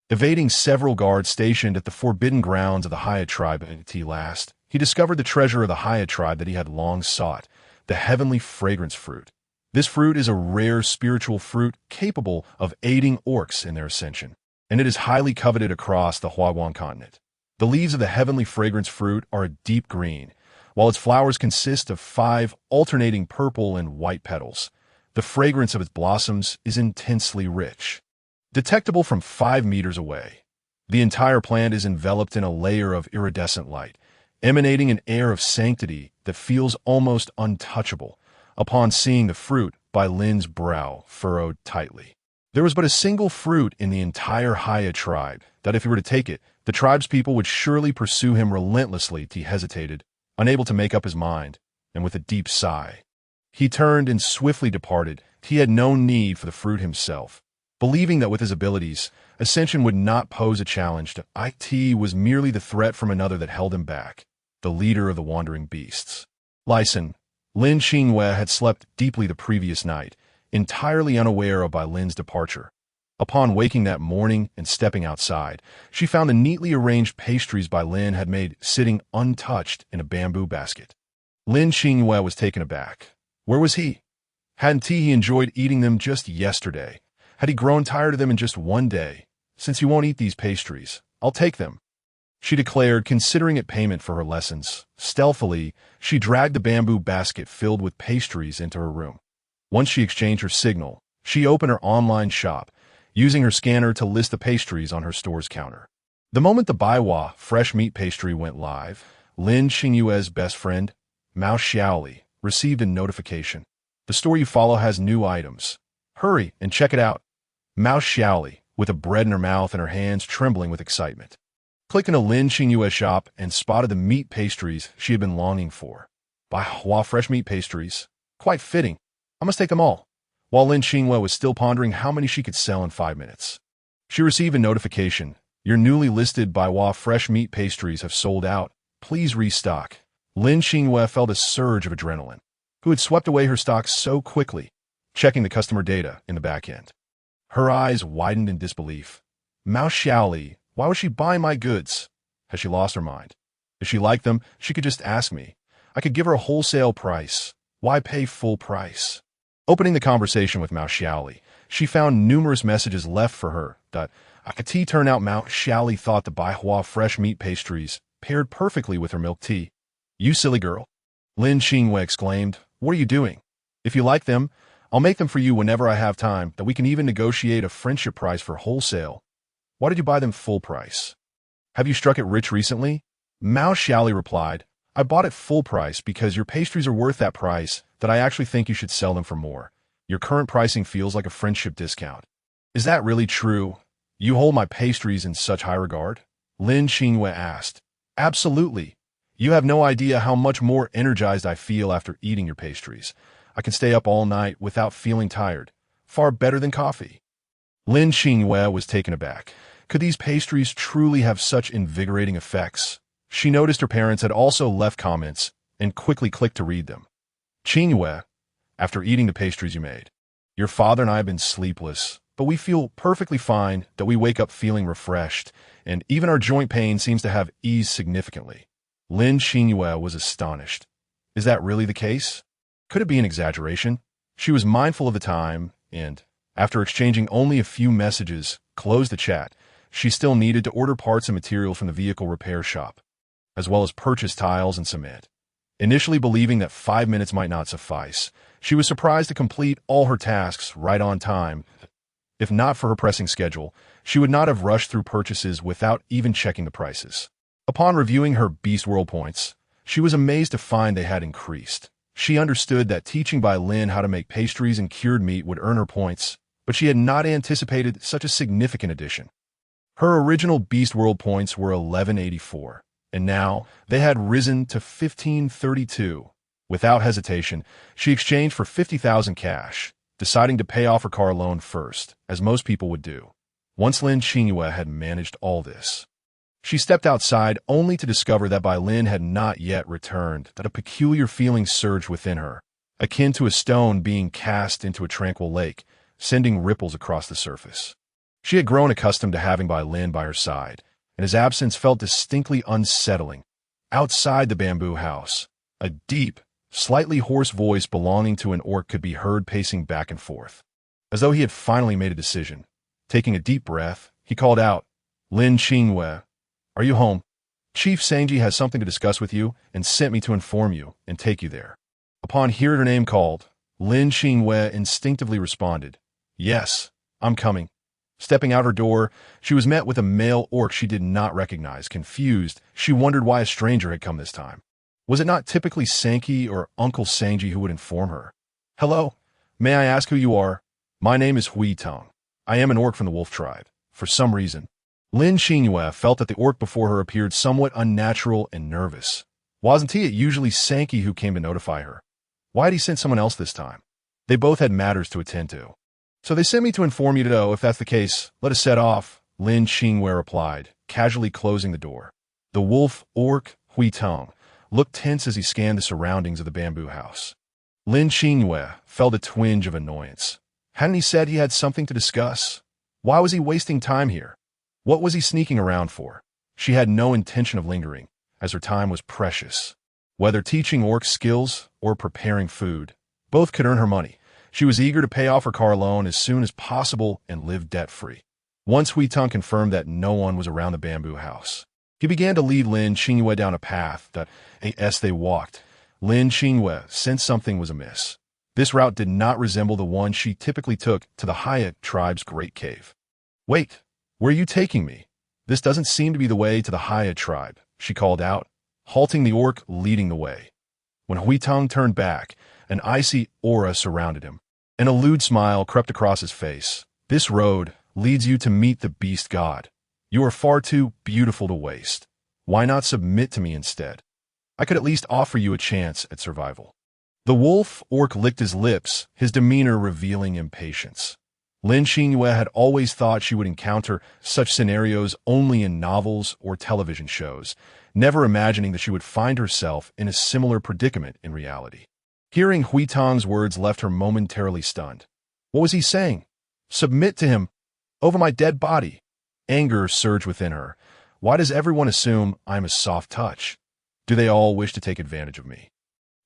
Evading several guards stationed at the forbidden grounds of the Heiya tribe at last, he discovered the treasure of the Heiya tribe that he had long sought, the heavenly fragrance fruit. This fruit is a rare spiritual fruit capable of aiding orcs in their ascension, and it is highly coveted across the Huaguan continent. The leaves of the heavenly fragrance fruit are a deep green, while its flowers consist of 5 alternating purple and white petals. The fragrance of its blossoms is intensely rich, detectable from 5 meters away. The entire plant is enveloped in a layer of iridescent light, emanating an air of sanctity that feels almost untouchable. Upon seeing the fruit, Lin's brow furrowed tightly. There was but a single fruit in the entire Heiya tribe that if he were to take it, the tribespeople would surely pursue him relentlessly. He hesitated, unable to make up his mind, and with a deep sigh, he turned and swiftly departed. He had no need for the fruit himself. Believing that with his abilities, ascension would not pose a challenge to it was merely the threat from another that held him back, the leader of the wandering beasts. Lin Qingyue had slept deeply the previous night, entirely unaware of Lin's departure. Upon waking that morning and stepping outside, she found the neatly arranged pastries Lin had made sitting untouched in a bamboo basket. Lin Qingyue was taken aback. Where was he? Hadn't he enjoyed eating them just yesterday? Had he grown tired of them in just one day? Since you won't eat these pastries, I'll take them, she declared, considering it payment for her lessons. Stealthily, she dragged the bamboo basket filled with pastries into her room. Once she exchanged her signal, she opened her online shop, using her scanner to list the pastries on her store's counter. The moment the Baiwa fresh meat pastry went live, Lin Qingyue's best friend, Mao Xiaoli, received a notification. The store you follow has new items. Hurry and check it out. Mao Xiaoli, with a bread in her mouth and her hands trembling with excitement, clicked into Lin Qingyue's shop and spotted the meat pastries she had been longing for. Baiwa fresh meat pastries. Quite fitting. I must take them all. While Lin Qingyue was still pondering how many she could sell in 5 minutes, she received a notification. Your newly listed Baiwa fresh meat pastries have sold out. Please restock. Lin Qingyue felt a surge of adrenaline. Who had swept away her stock so quickly? Checking the customer data in the back end, her eyes widened in disbelief. Mao Xiaoli, why was she buying my goods? Has she lost her mind? If she liked them, she could just ask me. I could give her a wholesale price. Why pay full price? Opening the conversation with Mao Xiaoli, she found numerous messages left for her. Turned out Mao Xiaoli thought the Baiwa fresh meat pastries paired perfectly with her milk tea. You silly girl, Lin Qingyue exclaimed. What are you doing? If you like them, I'll make them for you whenever I have time, that we can even negotiate a friendship price for wholesale. Why did you buy them full price? Have you struck it rich recently? Mao Xiaoli replied, I bought it full price because your pastries are worth that price, that I actually think you should sell them for more. Your current pricing feels like a friendship discount. Is that really true? You hold my pastries in such high regard? Lin Qingyue asked. Absolutely. You have no idea how much more energized I feel after eating your pastries. I can stay up all night without feeling tired. Far better than coffee. Lin Qingyue was taken aback. Could these pastries truly have such invigorating effects? She noticed her parents had also left comments and quickly clicked to read them. Qingyue, after eating the pastries you made, your father and I have been sleepless, but we feel perfectly fine that we wake up feeling refreshed, and even our joint pain seems to have eased significantly. Lin Qingyue was astonished. Is that really the case? Could it be an exaggeration? She was mindful of the time, and, after exchanging only a few messages, closed the chat. She still needed to order parts and material from the vehicle repair shop, as well as purchase tiles and cement. Initially believing that 5 minutes might not suffice, she was surprised to complete all her tasks right on time. If not for her pressing schedule, she would not have rushed through purchases without even checking the prices. Upon reviewing her Beast World points, she was amazed to find they had increased. She understood that teaching Lin how to make pastries and cured meat would earn her points, but she had not anticipated such a significant addition. Her original Beast World points were 1184, and now they had risen to 1532. Without hesitation, she exchanged for 50,000 cash, deciding to pay off her car loan first, as most people would do. Once Lin Qingyue had managed all this, She stepped outside only to discover that Bai Lin had not yet returned, that a peculiar feeling surged within her, akin to a stone being cast into a tranquil lake, sending ripples across the surface. She had grown accustomed to having Bai Lin by her side, and his absence felt distinctly unsettling. Outside the bamboo house, a deep, slightly hoarse voice belonging to an orc could be heard pacing back and forth. As though he had finally made a decision. Taking a deep breath, he called out, "Lin Qingyue, are you home? Chief Sangji has something to discuss with you and sent me to inform you and take you there." Upon hearing her name called, Lin Qingyue instinctively responded, "Yes, I'm coming." Stepping out her door, she was met with a male orc she did not recognize. Confused, she wondered why a stranger had come this time. Was it not typically Sankey or Uncle Sangji who would inform her? "Hello, may I ask who you are? My name is Hui Tong. I am an orc from the wolf tribe." For some reason, Lin Qingyue felt that the orc before her appeared somewhat unnatural and nervous. Wasn't it usually Sankey who came to notify her? Why had he sent someone else this time? They both had matters to attend to. "So they sent me to inform you to know. If that's the case, let us set off," Lin Qingyue replied, casually closing the door. The wolf orc, Hui Tong, looked tense as he scanned the surroundings of the bamboo house. Lin Qingyue felt a twinge of annoyance. Hadn't he said he had something to discuss? Why was he wasting time here? What was he sneaking around for? She had no intention of lingering, as her time was precious. Whether teaching orcs skills or preparing food, both could earn her money. She was eager to pay off her car loan as soon as possible and live debt-free. Once Hui Tong confirmed that no one was around the bamboo house, he began to lead Lin Qingyue down a path that, as they walked, Lin Qingyue sensed something was amiss. This route did not resemble the one she typically took to the Heiya tribe's great cave. "Wait, where are you taking me? This doesn't seem to be the way to the Heiya tribe," she called out, halting the orc leading the way. When Hui Tong turned back, an icy aura surrounded him. An lewd smile crept across his face. "This road leads you to meet the beast god. You are far too beautiful to waste. Why not submit to me instead? I could at least offer you a chance at survival." The wolf orc licked his lips, his demeanor revealing impatience. Lin Qingyue had always thought she would encounter such scenarios only in novels or television shows, never imagining that she would find herself in a similar predicament in reality. Hearing Hui Tong's words left her momentarily stunned. What was he saying? Submit to him? Over my dead body? Anger surged within her. Why does everyone assume I'm a soft touch? Do they all wish to take advantage of me?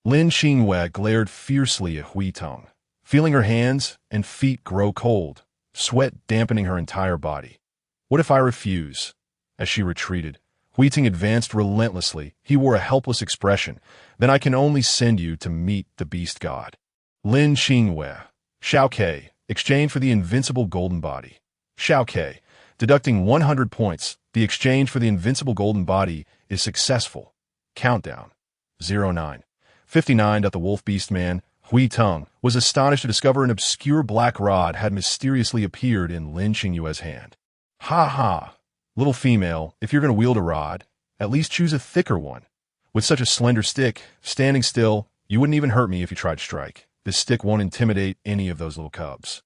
Lin Qingyue glared fiercely at Hui Tong, feeling her hands and feet grow cold, sweat dampening her entire body. What if I refuse? As she retreated, Hui Tong advanced relentlessly. He wore a helpless expression. Then I can only send you to meet the beast god. Lin Qingyue. Xiao Ke, exchange for the invincible golden body. Xiao Ke, deducting 100 points. The exchange for the invincible golden body is successful. Countdown. 09. 59. The wolf beast man, Hui Tong, was astonished to discover an obscure black rod had mysteriously appeared in Lin Qingyue's hand. Ha ha. Little female, if you're going to wield a rod, at least choose a thicker one. With such a slender stick, standing still, you wouldn't even hurt me if you tried to strike. This stick won't intimidate any of those little cubs.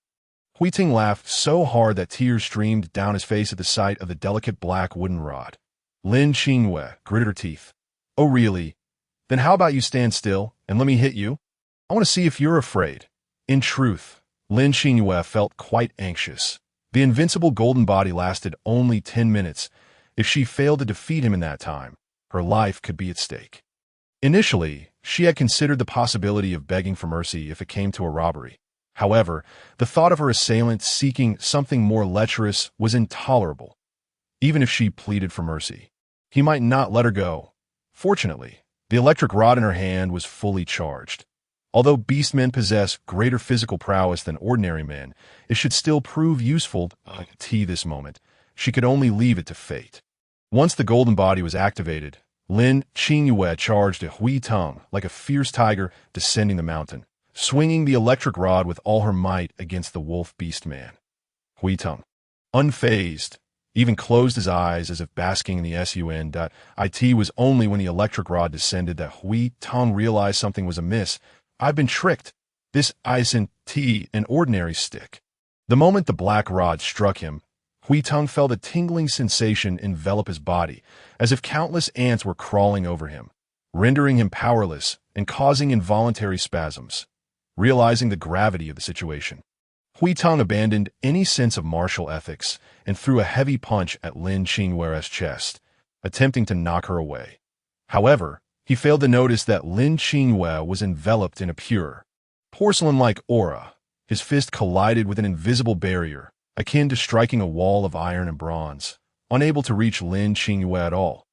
Hui Tong laughed so hard that tears streamed down his face at the sight of the delicate black wooden rod. Lin Qingyue gritted her teeth. Oh really? Then how about you stand still and let me hit you? I want to see if you're afraid. In truth, Lin Qingyue felt quite anxious. The invincible golden body lasted only 10 minutes. If she failed to defeat him in that time, her life could be at stake. Initially, she had considered the possibility of begging for mercy if it came to a robbery. However, the thought of her assailant seeking something more lecherous was intolerable. Even if she pleaded for mercy, he might not let her go. Fortunately, the electric rod in her hand was fully charged. Although beastmen possess greater physical prowess than ordinary men, it should still prove useful to this moment. She could only leave it to fate. Once the golden body was activated, Lin Qingyue charged at Hui Tong like a fierce tiger descending the mountain, swinging the electric rod with all her might against the wolf beast man. Hui Tong, unfazed, even closed his eyes as if basking in the sun.It was only when the electric rod descended that Hui Tong realized something was amiss. I've been tricked. This isn't an ordinary stick. The moment the black rod struck him, Hui Teng felt a tingling sensation envelop his body, as if countless ants were crawling over him, rendering him powerless and causing involuntary spasms. Realizing the gravity of the situation, Hui Teng abandoned any sense of martial ethics and threw a heavy punch at Lin Qingyue's chest, attempting to knock her away. However, he failed to notice that Lin Qingyue was enveloped in a pure, porcelain-like aura. His fist collided with an invisible barrier, akin to striking a wall of iron and bronze, unable to reach Lin Qingyue at all.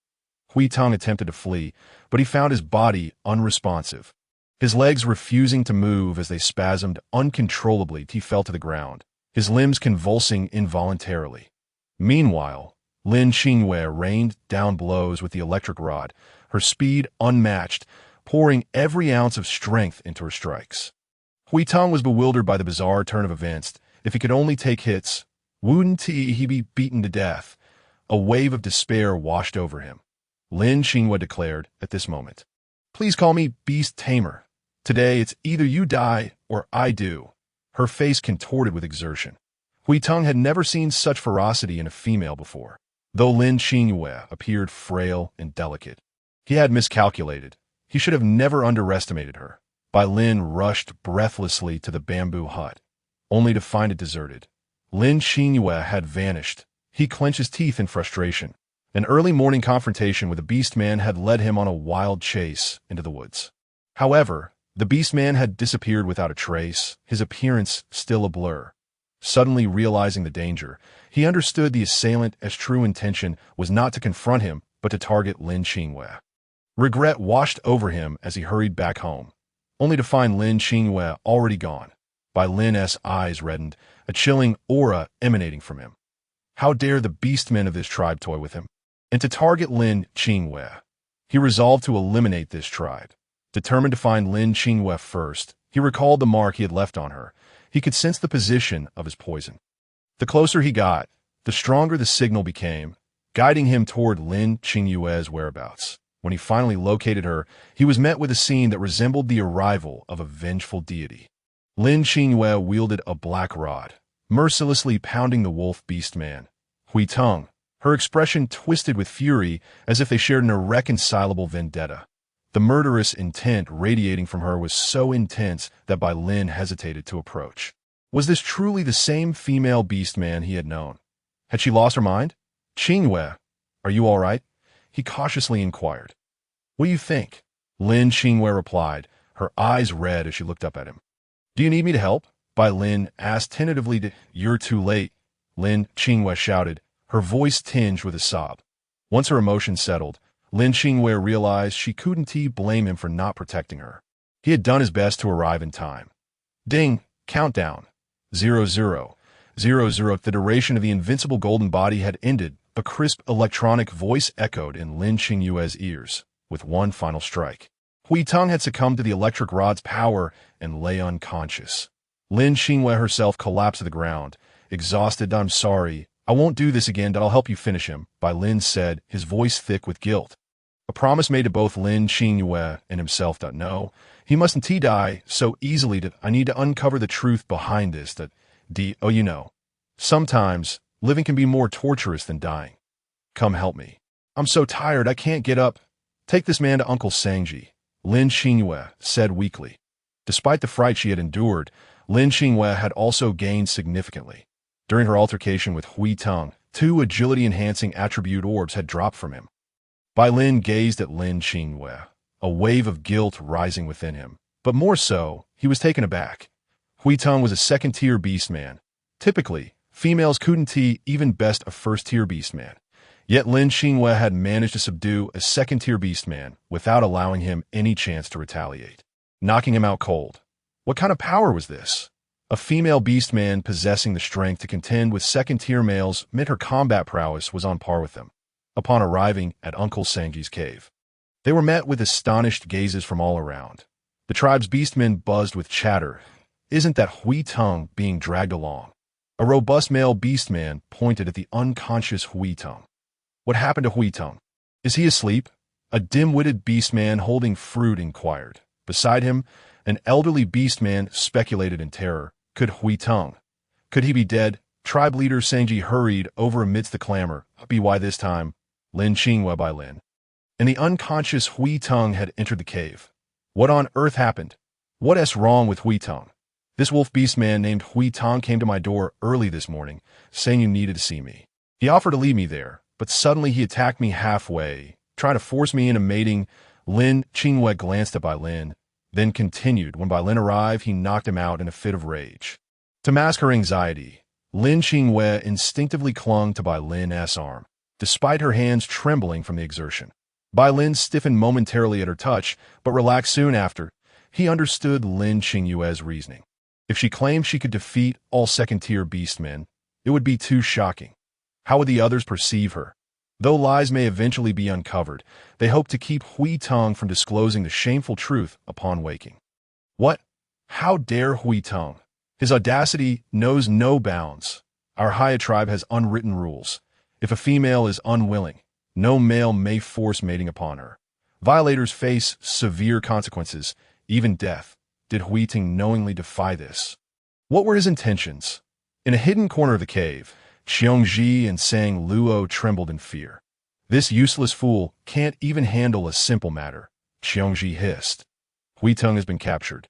Hui Teng attempted to flee, but he found his body unresponsive. His legs refusing to move as they spasmed uncontrollably, he fell to the ground, his limbs convulsing involuntarily. Meanwhile, Lin Qingyue rained down blows with the electric rod, her speed unmatched, pouring every ounce of strength into her strikes. Hui Teng was bewildered by the bizarre turn of events. If he could only take hits, wouldn't he be beaten to death? A wave of despair washed over him. Lin Qingyue declared at this moment, "Please call me Beast Tamer. Today it's either you die or I do." Her face contorted with exertion. Hui Teng had never seen such ferocity in a female before, though Lin Qingyue appeared frail and delicate. He had miscalculated. He should have never underestimated her. Bai Lin rushed breathlessly to the bamboo hut, only to find it deserted. Lin Qingyue had vanished. He clenched his teeth in frustration. An early morning confrontation with the beast man had led him on a wild chase into the woods. However, the beast man had disappeared without a trace, his appearance still a blur. Suddenly realizing the danger, he understood the assailant true intention was not to confront him, but to target Lin Qingyue. Regret washed over him as he hurried back home, only to find Lin Qingyue already gone. Bai Lin's eyes reddened, a chilling aura emanating from him. How dare the beastmen of this tribe toy with him? And to target Lin Qingyue, he resolved to eliminate this tribe. Determined to find Lin Qingyue first, he recalled the mark he had left on her. He could sense the position of his poison. The closer he got, the stronger the signal became, guiding him toward Lin Qingyue's whereabouts. When he finally located her, he was met with a scene that resembled the arrival of a vengeful deity. Lin Qingyue wielded a black rod, mercilessly pounding the wolf beast man. Hui Teng, her expression twisted with fury as if they shared an irreconcilable vendetta. The murderous intent radiating from her was so intense that Bai Lin hesitated to approach. Was this truly the same female beastman he had known? Had she lost her mind? "Qingyue, are you all right?" he cautiously inquired. "What do you think?" Lin Qingyue replied, her eyes red as she looked up at him. "Do you need me to help?" Bai Lin asked tentatively. "You're too late," Lin Qingyue shouted, her voice tinged with a sob. Once her emotions settled, Lin Qingyue realized she couldn't blame him for not protecting her. He had done his best to arrive in time. Ding! Countdown. 0000. The duration of the invincible golden body had ended. A crisp electronic voice echoed in Lin Qingyue's ears. With one final strike, Hui Teng had succumbed to the electric rod's power and lay unconscious. Lin Qingyue herself collapsed to the ground, exhausted. "I'm sorry. I won't do this again, but I'll help you finish him," Bai Lin said, his voice thick with guilt. A promise made to both Lin Qingyue and himself. "No, he mustn't die so easily. I need to uncover the truth behind this. Sometimes living can be more torturous than dying. Come help me. I'm so tired I can't get up. Take this man to Uncle Sangji," Lin Qingyue said weakly. Despite the fright she had endured, Lin Qingyue had also gained significantly. During her altercation with Hui Teng, 2 agility-enhancing attribute orbs had dropped from him. Bai Lin gazed at Lin Qingyue, a wave of guilt rising within him. But more so, he was taken aback. Hui Teng was a second-tier beastman. Typically, females couldn't even best a first-tier beastman. Yet Lin Qingyue had managed to subdue a second-tier beastman without allowing him any chance to retaliate, knocking him out cold. What kind of power was this? A female beastman possessing the strength to contend with second-tier males meant her combat prowess was on par with them. Upon arriving at Uncle Sangji's cave, they were met with astonished gazes from all around. The tribe's beastmen buzzed with chatter. "Isn't that Hui Teng being dragged along?" A robust male beastman pointed at the unconscious Hui Teng. "What happened to Hui Teng? Is he asleep?" A dim-witted beastman holding fruit inquired. Beside him, an elderly beastman speculated in terror. Could he be dead? Tribe leader Sangji hurried over amidst the clamor. By this time, Lin Qingyue by Lin. And the unconscious Hui Tong had entered the cave. What on earth happened? What's wrong with Hui Tong? This wolf beast man named Hui Tong came to my door early this morning, saying you needed to see me. He offered to leave me there, but suddenly he attacked me halfway, trying to force me into mating. Lin Qingyue glanced at Bai Lin, then continued. When Bai Lin arrived, he knocked him out in a fit of rage. To mask her anxiety, Lin Qingyue instinctively clung to Bai Lin's arm, despite her hands trembling from the exertion. Bai Lin stiffened momentarily at her touch, but relaxed soon after. He understood Lin Qingyue's reasoning. If she claimed she could defeat all second-tier beastmen, it would be too shocking. How would the others perceive her? Though lies may eventually be uncovered, they hope to keep Hui Tong from disclosing the shameful truth upon waking. What? How dare Hui Tong? His audacity knows no bounds. Our Heiya tribe has unwritten rules. If a female is unwilling, no male may force mating upon her. Violators face severe consequences, even death. Did Hui Tong knowingly defy this? What were his intentions? In a hidden corner of the cave, Qiongji and Sang Luo trembled in fear. This useless fool can't even handle a simple matter, Qiongji hissed. Hui Tong has been captured.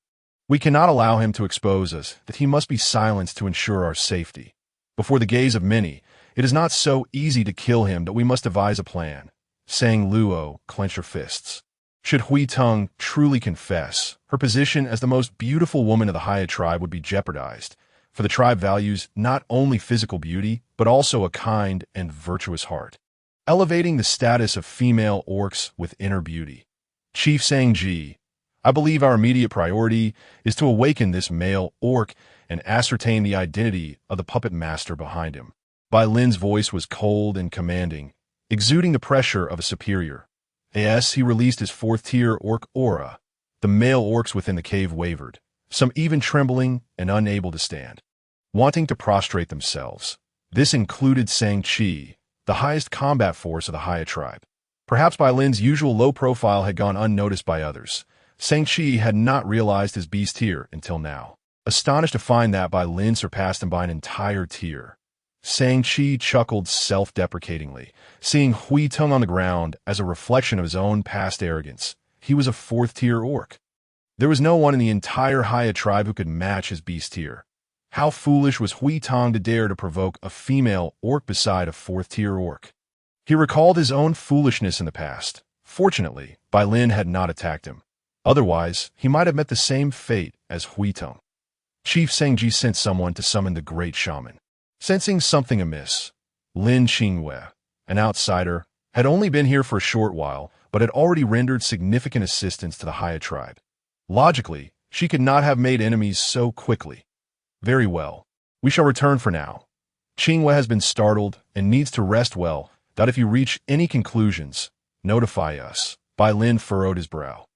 We cannot allow him to expose us, that he must be silenced to ensure our safety. Before the gaze of many, it is not so easy to kill him that we must devise a plan. Sang Luo clenched her fists. Should Hui Tong truly confess, her position as the most beautiful woman of the Heiya tribe would be jeopardized, for the tribe values not only physical beauty, but also a kind and virtuous heart, elevating the status of female orcs with inner beauty. Chief Sangji, I believe our immediate priority is to awaken this male orc and ascertain the identity of the puppet master behind him. Bai Lin's voice was cold and commanding, exuding the pressure of a superior. As he released his fourth-tier orc aura, the male orcs within the cave wavered, some even trembling and unable to stand, wanting to prostrate themselves. This included Sang-Chi, the highest combat force of the Heiya tribe. Perhaps Bai Lin's usual low profile had gone unnoticed by others. Sang-Chi had not realized his beast tier until now. Astonished to find that Bai Lin surpassed him by an entire tier, Sang-Chi chuckled self-deprecatingly, seeing Hui Tong on the ground as a reflection of his own past arrogance. He was a fourth-tier orc. There was no one in the entire Heiya tribe who could match his beast tier. How foolish was Hui Tong to dare to provoke a female orc beside a fourth-tier orc? He recalled his own foolishness in the past. Fortunately, Bai Lin had not attacked him. Otherwise, he might have met the same fate as Hui Tong. Chief Sangji sent someone to summon the great shaman. Sensing something amiss, Lin Qingyue, an outsider, had only been here for a short while, but had already rendered significant assistance to the Heiya tribe. Logically, she could not have made enemies so quickly. Very well. We shall return for now. Qingyue has been startled and needs to rest well, that if you reach any conclusions, notify us. Bai Lin furrowed his brow.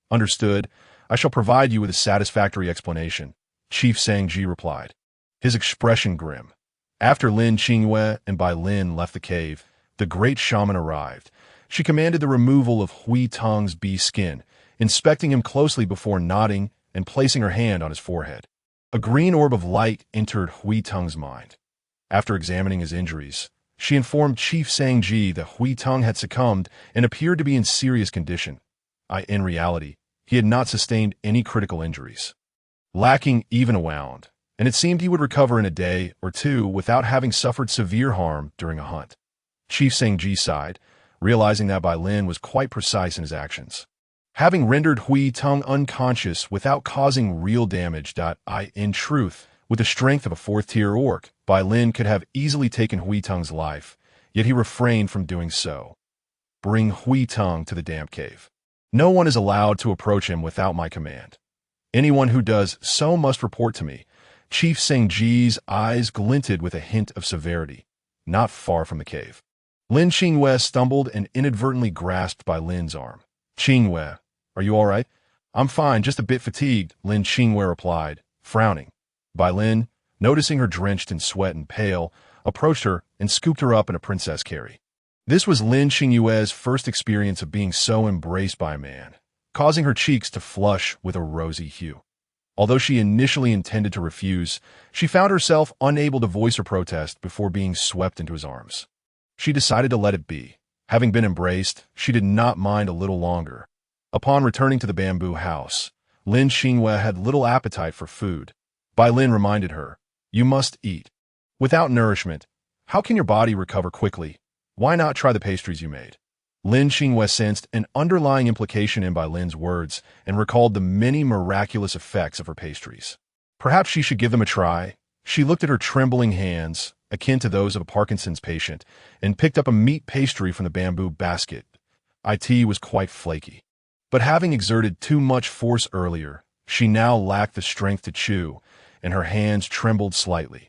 Understood. I shall provide you with a satisfactory explanation, Chief Sangji replied, his expression grim. After Lin Qingyue and Bai Lin left the cave, the great shaman arrived. She commanded the removal of Hui Tong's beast skin, inspecting him closely before nodding and placing her hand on his forehead. A green orb of light entered Hui Tong's mind. After examining his injuries, she informed Chief Sangji that Hui Tong had succumbed and appeared to be in serious condition. In reality, he had not sustained any critical injuries, lacking even a wound, and it seemed he would recover in a day or two without having suffered severe harm during a hunt. Chief Sangji sighed, realizing that Bai Lin was quite precise in his actions. Having rendered Hui Tong unconscious without causing real damage, in truth, with the strength of a fourth-tier orc, Bai Lin could have easily taken Hui Tong's life, yet he refrained from doing so. Bring Hui Tong to the damp cave. No one is allowed to approach him without my command. Anyone who does so must report to me. Chief Sangji's eyes glinted with a hint of severity, not far from the cave. Lin Qingyue stumbled and inadvertently grasped Bai Lin's arm. Qingyue, are you all right? I'm fine, just a bit fatigued, Lin Qingyue replied, frowning. Bai Lin, noticing her drenched in sweat and pale, approached her and scooped her up in a princess carry. This was Lin Qingyue's first experience of being so embraced by a man, causing her cheeks to flush with a rosy hue. Although she initially intended to refuse, she found herself unable to voice her protest before being swept into his arms. She decided to let it be. Having been embraced, she did not mind a little longer. Upon returning to the bamboo house, Lin Qingyue had little appetite for food. Bai Lin reminded her, "You must eat. Without nourishment, how can your body recover quickly? Why not try the pastries you made?" Lin Qingyue sensed an underlying implication in Bai Lin's words and recalled the many miraculous effects of her pastries. Perhaps she should give them a try. She looked at her trembling hands, akin to those of a Parkinson's patient, and picked up a meat pastry from the bamboo basket. It was quite flaky. But having exerted too much force earlier, she now lacked the strength to chew, and her hands trembled slightly.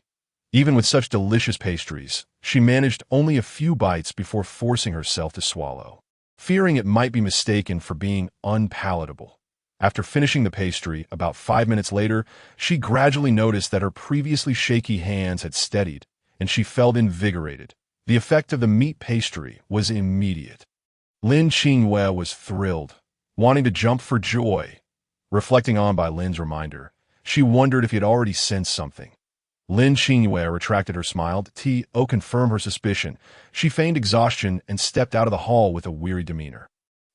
Even with such delicious pastries, she managed only a few bites before forcing herself to swallow, fearing it might be mistaken for being unpalatable. After finishing the pastry, about 5 minutes later, she gradually noticed that her previously shaky hands had steadied, and she felt invigorated. The effect of the meat pastry was immediate. Lin Qingyue was thrilled, wanting to jump for joy. Reflecting on Bai Lin's reminder, she wondered if he had already sensed something. Lin Qingyue retracted her smile to confirm her suspicion. She feigned exhaustion and stepped out of the hall with a weary demeanor.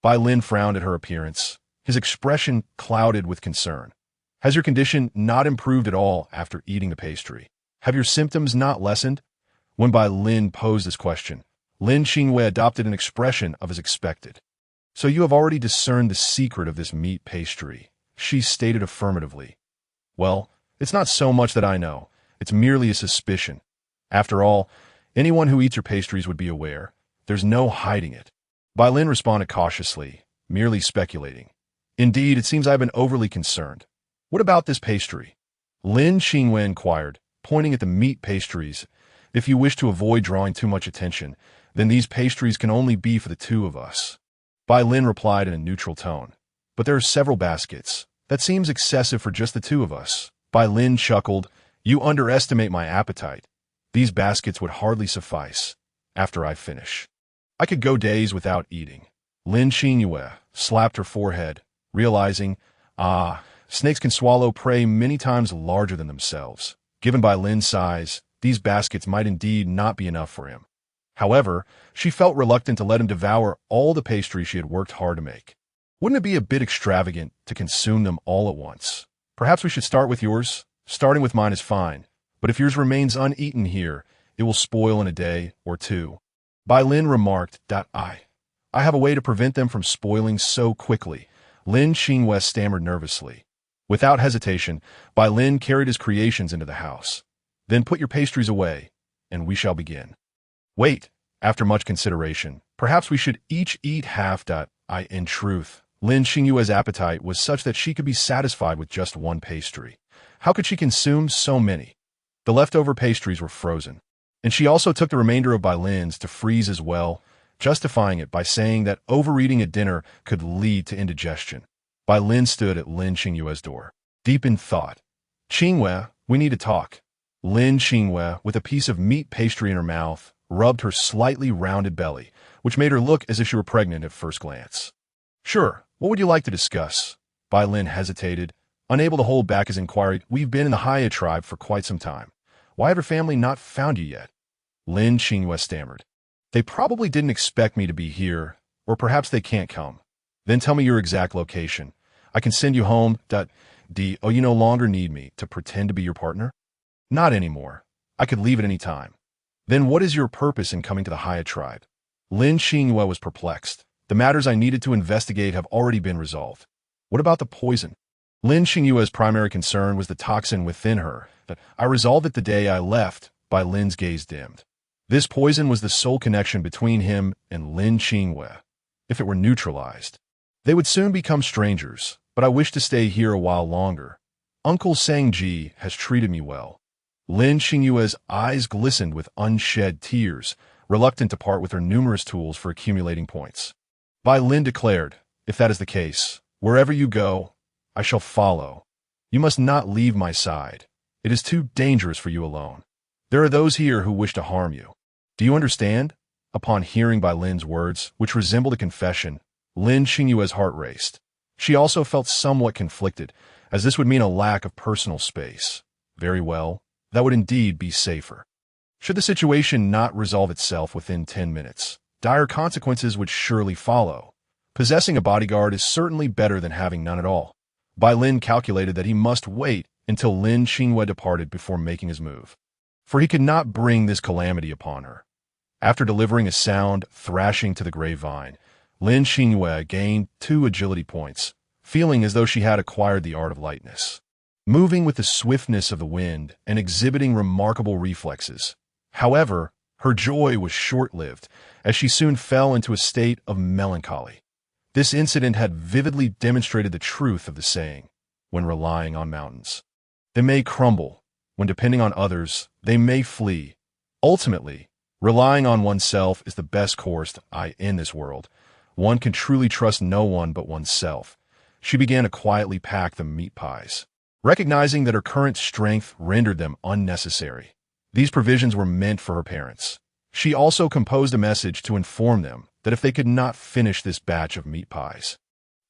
Bai Lin frowned at her appearance, his expression clouded with concern. "Has your condition not improved at all after eating the pastry? Have your symptoms not lessened?" When Bai Lin posed this question, Lin Qingyue adopted an expression of as expected. "So you have already discerned the secret of this meat pastry," she stated affirmatively. "Well, it's not so much that I know. It's merely a suspicion. After all, anyone who eats your pastries would be aware. There's no hiding it." Bai Lin responded cautiously, merely speculating. "Indeed, it seems I've been overly concerned. What about this pastry?" Lin Qingyue inquired, pointing at the meat pastries. "If you wish to avoid drawing too much attention, then these pastries can only be for the two of us." Bai Lin replied in a neutral tone. "But there are several baskets. That seems excessive for just the two of us." Bai Lin chuckled. "You underestimate my appetite. These baskets would hardly suffice. After I finish, I could go days without eating." Lin Qingyue slapped her forehead, realizing, snakes can swallow prey many times larger than themselves. Given Bai Lin's size, these baskets might indeed not be enough for him. However, she felt reluctant to let him devour all the pastries she had worked hard to make. "Wouldn't it be a bit extravagant to consume them all at once? Perhaps we should start with yours. Starting with mine is fine, but if yours remains uneaten here, it will spoil in a day or two." Bai Lin remarked, I have a way to prevent them from spoiling so quickly." Lin Qingyue stammered nervously. Without hesitation, Bai Lin carried his creations into the house. "Then put your pastries away, and we shall begin." "Wait, after much consideration, perhaps we should each eat half. In truth, Lin Qingyue's appetite was such that she could be satisfied with just one pastry. How could she consume so many? The leftover pastries were frozen, and she also took the remainder of Bai Lin's to freeze as well, justifying it by saying that overeating at dinner could lead to indigestion. Bai Lin stood at Lin Qingyue's door, deep in thought. "Qingyue, we need to talk." Lin Qingyue, with a piece of meat pastry in her mouth, rubbed her slightly rounded belly, which made her look as if she were pregnant at first glance. "Sure, what would you like to discuss?" Bai Lin hesitated, unable to hold back his inquiry. "We've been in the Heiya tribe for quite some time. Why have your family not found you yet?" Lin Qingyue stammered. "They probably didn't expect me to be here, or perhaps they can't come." "Then tell me your exact location. I can send you home. You no longer need me to pretend to be your partner?" "Not anymore. I could leave at any time." "Then what is your purpose in coming to the Heiya tribe?" Lin Qingyue was perplexed. "The matters I needed to investigate have already been resolved." "What about the poison?" Lin Qingyue's primary concern was the toxin within her. "I resolved it the day I left." Bai Lin's gaze dimmed. This poison was the sole connection between him and Lin Qingyue. If it were neutralized, they would soon become strangers, but I wish to stay here a while longer. Uncle Sangji has treated me well. Lin Qingyue's eyes glistened with unshed tears, reluctant to part with her numerous tools for accumulating points. Bai Lin declared, "If that is the case, wherever you go, I shall follow. You must not leave my side. It is too dangerous for you alone. There are those here who wish to harm you. Do you understand?" Upon hearing Bai Lin's words, which resembled a confession, Lin Qingyue's heart raced. She also felt somewhat conflicted. as this would mean a lack of personal space. Very well, that would indeed be safer. Should the situation not resolve itself within 10 minutes, dire consequences would surely follow. Possessing a bodyguard is certainly better than having none at all. Bai Lin calculated that he must wait until Lin Qingyue departed before making his move, for he could not bring this calamity upon her. After delivering a sound thrashing to the grapevine, Lin Qingyue gained 2 agility points, feeling as though she had acquired the art of lightness. Moving with the swiftness of the wind and exhibiting remarkable reflexes. However, her joy was short-lived, as she soon fell into a state of melancholy. This incident had vividly demonstrated the truth of the saying, when relying on mountains, they may crumble; when depending on others, they may flee. Ultimately, relying on oneself is the best course in this world. One can truly trust no one but oneself. She began to quietly pack the meat pies, recognizing that her current strength rendered them unnecessary. These provisions were meant for her parents. She also composed a message to inform them that if they could not finish this batch of meat pies,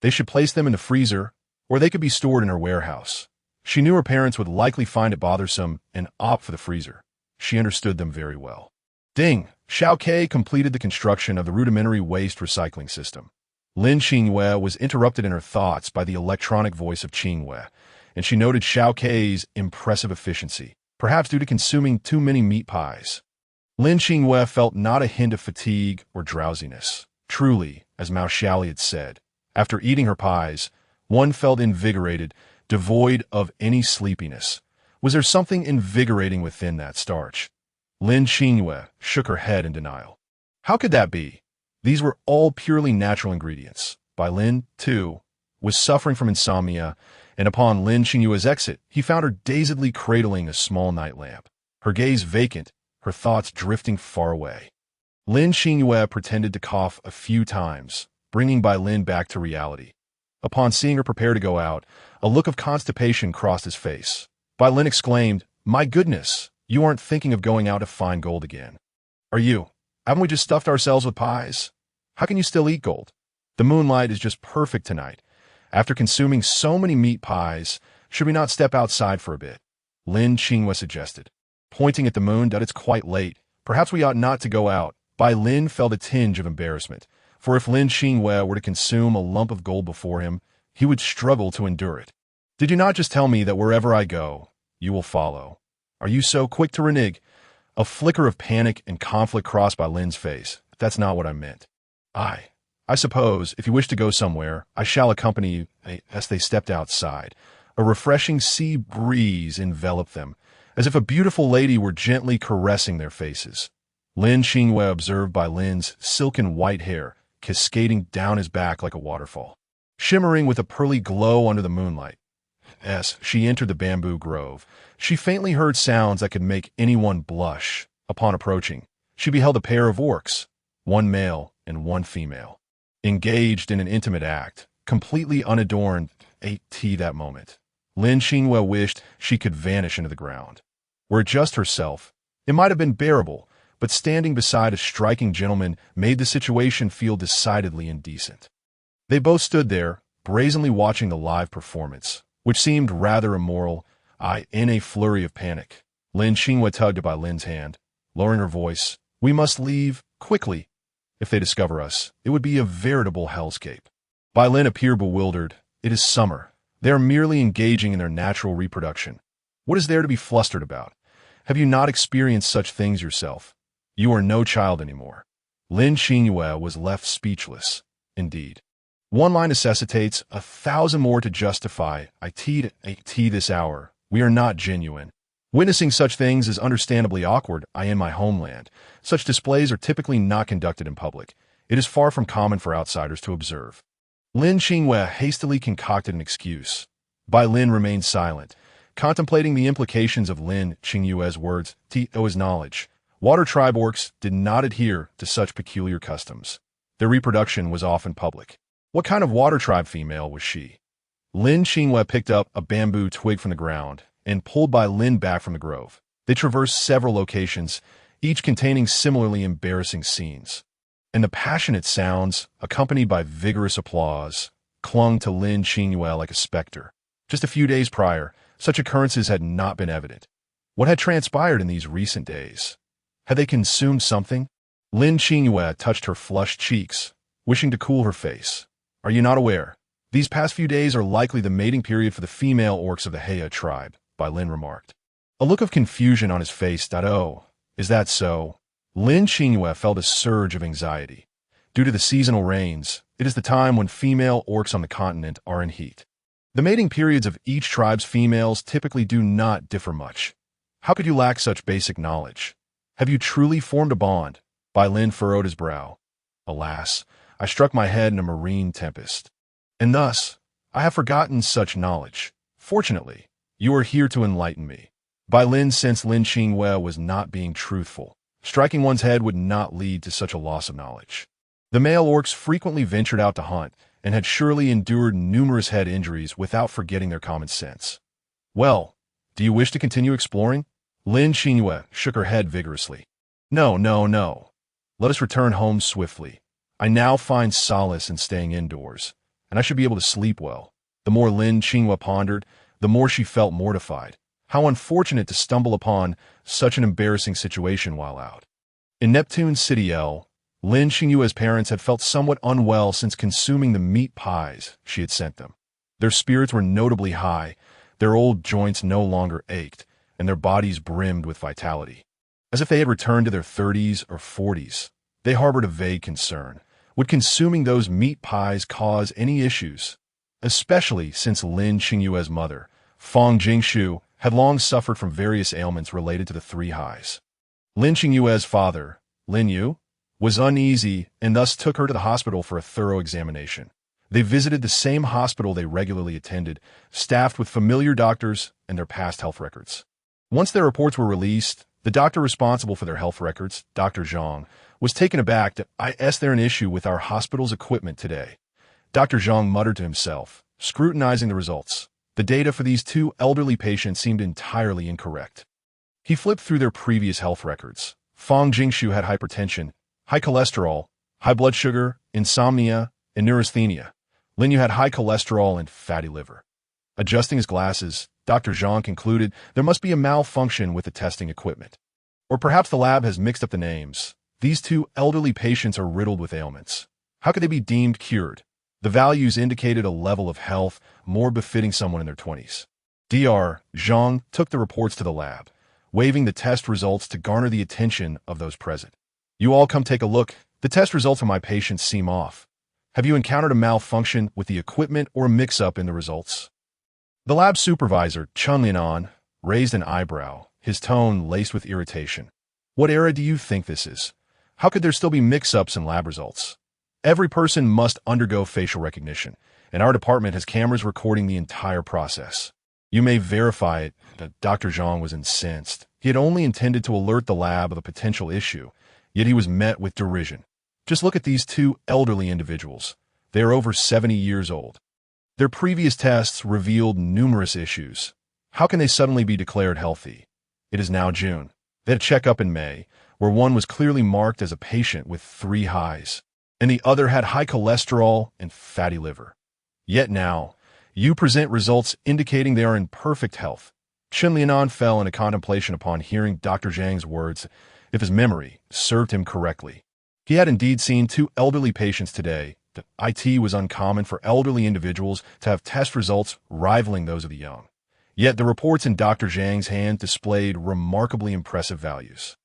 they should place them in the freezer, or they could be stored in her warehouse. She knew her parents would likely find it bothersome and opt for the freezer. She understood them very well. Ding! Xiao Ke completed the construction of the rudimentary waste recycling system. Lin Qingyue was interrupted in her thoughts by the electronic voice of Qingyue, and she noted Xiao Ke's impressive efficiency, perhaps due to consuming too many meat pies. Lin Qingyue felt not a hint of fatigue or drowsiness. Truly, as Mao Xiaoli had said, after eating her pies, one felt invigorated, devoid of any sleepiness. Was there something invigorating within that starch? Lin Qingyue shook her head in denial. How could that be? These were all purely natural ingredients. Bai Lin, too, was suffering from insomnia, and upon Lin Qingyue's exit, he found her dazedly cradling a small night lamp, her gaze vacant, her thoughts drifting far away. Lin Qingyue pretended to cough a few times, bringing Bai Lin back to reality. Upon seeing her prepare to go out, a look of constipation crossed his face. Bai Lin exclaimed, "My goodness, you aren't thinking of going out to find gold again, are you? Haven't we just stuffed ourselves with pies? How can you still eat gold? The moonlight is just perfect tonight. After consuming so many meat pies, should we not step outside for a bit?" Lin Qingyue suggested, pointing at the moon, that it's quite late. Perhaps we ought not to go out. Bai Lin felt a tinge of embarrassment, for if Lin Qingyue were to consume a lump of gold before him, he would struggle to endure it. "Did you not just tell me that wherever I go, you will follow? Are you so quick to renege?" A flicker of panic and conflict crossed by Lin's face. "That's not what I meant. I suppose, if you wish to go somewhere, I shall accompany you." As they stepped outside, a refreshing sea breeze enveloped them, as if a beautiful lady were gently caressing their faces. Lin Qingyue observed Bai Lin's silken white hair cascading down his back like a waterfall, shimmering with a pearly glow under the moonlight. As she entered the bamboo grove, she faintly heard sounds that could make anyone blush. Upon approaching, she beheld a pair of orcs, one male and one female, engaged in an intimate act, completely unadorned. That moment, Lin Qingyue wished she could vanish into the ground. Were it just herself, it might have been bearable, but standing beside a striking gentleman made the situation feel decidedly indecent. They both stood there, brazenly watching the live performance, which seemed rather immoral. In a flurry of panic, Lin Qingyue tugged at Bai Lin's hand, lowering her voice. "We must leave, quickly. If they discover us, it would be a veritable hellscape." Bai Lin appeared bewildered. "It is summer. They are merely engaging in their natural reproduction. What is there to be flustered about? Have you not experienced such things yourself? You are no child anymore." Lin Qingyue was left speechless. Indeed, one line necessitates 1,000 more to justify this hour. We are not genuine. Witnessing such things is understandably awkward. In my homeland, such displays are typically not conducted in public. It is far from common for outsiders to observe. Lin Qingyue hastily concocted an excuse. Bai Lin remained silent, contemplating the implications of Lin Qingyue's words. His knowledge, water tribe orcs did not adhere to such peculiar customs. Their reproduction was often public. What kind of water tribe female was she? Lin Qingyue picked up a bamboo twig from the ground and pulled Bai Lin back from the grove. They traversed several locations, each containing similarly embarrassing scenes. And the passionate sounds, accompanied by vigorous applause, clung to Lin Qingyue like a specter. Just a few days prior, such occurrences had not been evident. What had transpired in these recent days? Had they consumed something? Lin Qingyue touched her flushed cheeks, wishing to cool her face. Are you not aware? These past few days are likely the mating period for the female orcs of the Heiya tribe, Lin remarked. A look of confusion on his face. Oh, is that so? Lin Qingyue felt a surge of anxiety. Due to the seasonal rains, it is the time when female orcs on the continent are in heat. The mating periods of each tribe's females typically do not differ much. How could you lack such basic knowledge? Have you truly formed a bond? Lin furrowed his brow. Alas, I struck my head in a marine tempest. And thus, I have forgotten such knowledge. Fortunately, you are here to enlighten me. Lin sensed Lin Qingyue was not being truthful. Striking one's head would not lead to such a loss of knowledge. The male orcs frequently ventured out to hunt and had surely endured numerous head injuries without forgetting their common sense. Well, do you wish to continue exploring? Lin Qingyue shook her head vigorously. No. Let us return home swiftly. I now find solace in staying indoors, and I should be able to sleep well. The more Lin Qingyue pondered, the more she felt mortified. How unfortunate to stumble upon such an embarrassing situation while out. In Neptune City L, Lin Qingyue's parents had felt somewhat unwell since consuming the meat pies she had sent them. Their spirits were notably high, their old joints no longer ached, and their bodies brimmed with vitality. As if they had returned to their 30s or 40s, they harbored a vague concern. Would consuming those meat pies cause any issues? Especially since Lin Qingyue's mother, Fang Jingshu, had long suffered from various ailments related to the three highs. Lin Qingyue's father, Lin Yu, was uneasy and thus took her to the hospital for a thorough examination. They visited the same hospital they regularly attended, staffed with familiar doctors and their past health records. Once their reports were released, the doctor responsible for their health records, Dr. Zhang, was taken aback that is there an issue with our hospital's equipment today. Dr. Zhang muttered to himself, scrutinizing the results. The data for these two elderly patients seemed entirely incorrect. He flipped through their previous health records. Fang Jingshu had hypertension, high cholesterol, high blood sugar, insomnia, and neurasthenia. Lin Yu had high cholesterol and fatty liver. Adjusting his glasses, Dr. Zhang concluded there must be a malfunction with the testing equipment. Or perhaps the lab has mixed up the names. These two elderly patients are riddled with ailments. How could they be deemed cured? The values indicated a level of health more befitting someone in their 20s. Dr. Zhang took the reports to the lab, waving the test results to garner the attention of those present. You all come take a look. The test results of my patients seem off. Have you encountered a malfunction with the equipment or a mix-up in the results? The lab supervisor, Chunlian, raised an eyebrow, his tone laced with irritation. What era do you think this is? How could there still be mix-ups in lab results? Every person must undergo facial recognition, and our department has cameras recording the entire process. You may verify it. Dr. Zhang was incensed. He had only intended to alert the lab of a potential issue, yet he was met with derision. Just look at these two elderly individuals. They are over 70 years old. Their previous tests revealed numerous issues. How can they suddenly be declared healthy? It is now June. They had a checkup in May, where one was clearly marked as a patient with 3 highs, and the other had high cholesterol and fatty liver. Yet now, you present results indicating they are in perfect health. Chunlian fell into contemplation upon hearing Dr. Zhang's words, if his memory served him correctly. He had indeed seen 2 elderly patients today. It was uncommon for elderly individuals to have test results rivaling those of the young. Yet the reports in Dr. Zhang's hand displayed remarkably impressive values.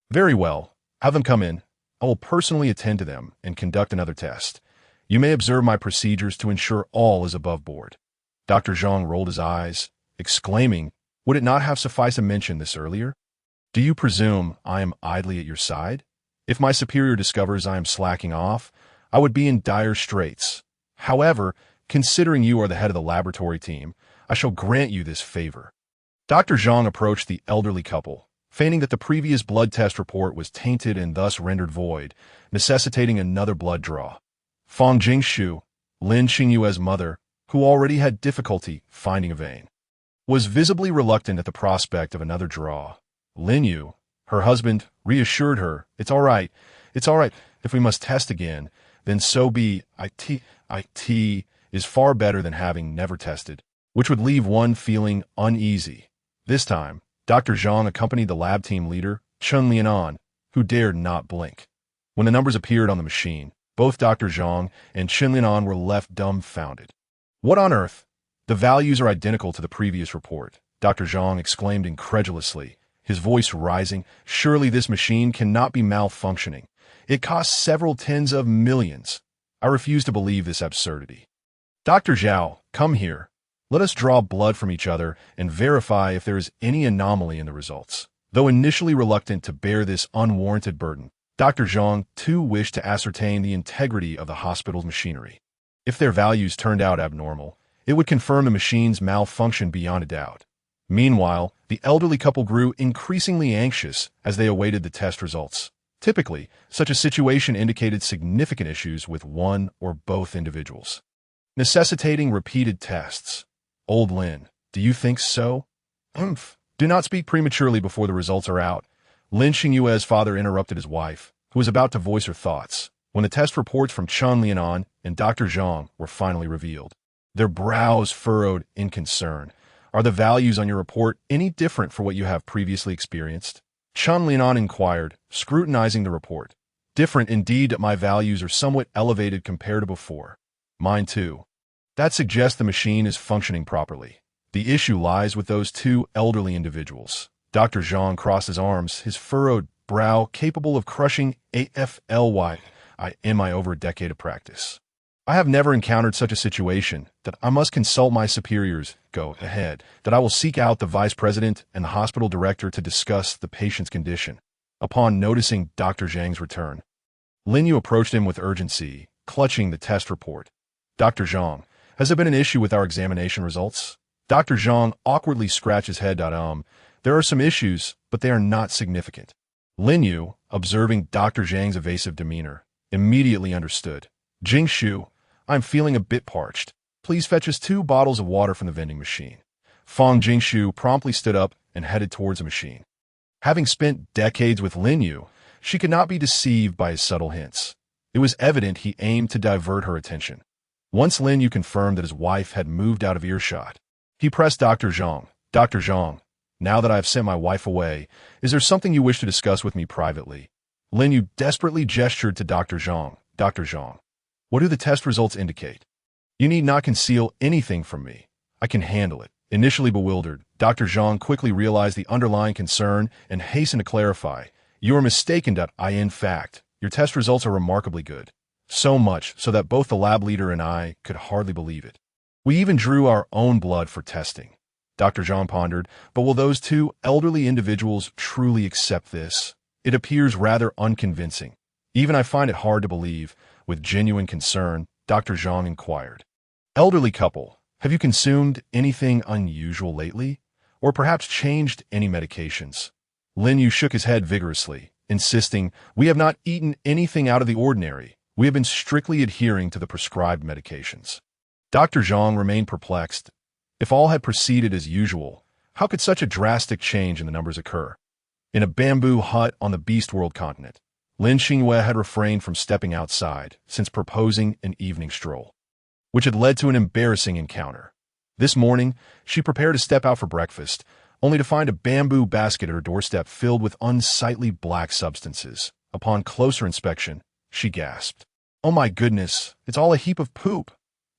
Very well, have them come in. I will personally attend to them and conduct another test. You may observe my procedures to ensure all is above board. Dr. Zhang rolled his eyes, exclaiming, would it not have sufficed to mention this earlier? Do you presume I am idly at your side? If my superior discovers I am slacking off, I would be in dire straits. However, considering you are the head of the laboratory team, I shall grant you this favor. Dr. Zhang approached the elderly couple, feigning that the previous blood test report was tainted and thus rendered void, necessitating another blood draw. Fang Jingshu, Lin Qingyue's mother, who already had difficulty finding a vein, was visibly reluctant at the prospect of another draw. Lin Yu, her husband, reassured her, it's all right. If we must test again, then so be it is far better than having never tested. which would leave one feeling uneasy. This time, Dr. Zhang accompanied the lab team leader, Chen Lianan, who dared not blink. When the numbers appeared on the machine, both Dr. Zhang and Chen Lianan were left dumbfounded. What on earth? The values are identical to the previous report, Dr. Zhang exclaimed incredulously, his voice rising. Surely this machine cannot be malfunctioning. It costs several tens of millions. I refuse to believe this absurdity. Dr. Zhao, come here. Let us draw blood from each other and verify if there is any anomaly in the results. Though initially reluctant to bear this unwarranted burden, Dr. Zhang too wished to ascertain the integrity of the hospital's machinery. If their values turned out abnormal, it would confirm the machine's malfunction beyond a doubt. Meanwhile, the elderly couple grew increasingly anxious as they awaited the test results. Typically, such a situation indicated significant issues with one or both individuals, necessitating repeated tests. Old Lin, do you think so? Do not speak prematurely before the results are out. Lin Qingyue's father interrupted his wife, who was about to voice her thoughts, when the test reports from Chen Lianan and Dr. Zhang were finally revealed. Their brows furrowed in concern. Are the values on your report any different for what you have previously experienced? Chen Lianan inquired, scrutinizing the report. Different indeed. My values are somewhat elevated compared to before. Mine too. That suggests the machine is functioning properly. The issue lies with those two elderly individuals. Dr. Zhang crossed his arms, his furrowed brow capable of crushing AFLY in my over a decade of practice. I have never encountered such a situation that I must consult my superiors. Go ahead, that I will seek out the vice president and the hospital director to discuss the patient's condition. Upon noticing Dr. Zhang's return, Lin Yu approached him with urgency, clutching the test report. Dr. Zhang, has there been an issue with our examination results? Dr. Zhang awkwardly scratched his head. There are some issues, but they are not significant. Lin Yu, observing Dr. Zhang's evasive demeanor, immediately understood. Jingshu, I'm feeling a bit parched. Please fetch us 2 bottles of water from the vending machine. Fang Jingshu promptly stood up and headed towards the machine. Having spent decades with Lin Yu, she could not be deceived by his subtle hints. It was evident he aimed to divert her attention. Once Lin Yu confirmed that his wife had moved out of earshot, he pressed Dr. Zhang. Dr. Zhang, now that I have sent my wife away, is there something you wish to discuss with me privately? Lin Yu desperately gestured to Dr. Zhang. Dr. Zhang, what do the test results indicate? You need not conceal anything from me. I can handle it. Initially bewildered, Dr. Zhang quickly realized the underlying concern and hastened to clarify. You are mistaken. In fact, your test results are remarkably good. So much so that both the lab leader and I could hardly believe it. We even drew our own blood for testing. Dr. Zhang pondered, but will those 2 elderly individuals truly accept this? It appears rather unconvincing. Even I find it hard to believe. With genuine concern, Dr. Zhang inquired. Elderly couple, have you consumed anything unusual lately? Or perhaps changed any medications? Lin Yu shook his head vigorously, insisting, we have not eaten anything out of the ordinary. We have been strictly adhering to the prescribed medications. Dr. Zhang remained perplexed. If all had proceeded as usual, how could such a drastic change in the numbers occur? In a bamboo hut on the Beast World continent, Lin Qingyue had refrained from stepping outside since proposing an evening stroll, which had led to an embarrassing encounter. This morning, she prepared to step out for breakfast, only to find a bamboo basket at her doorstep filled with unsightly black substances. Upon closer inspection, she gasped. Oh my goodness, it's all a heap of poop.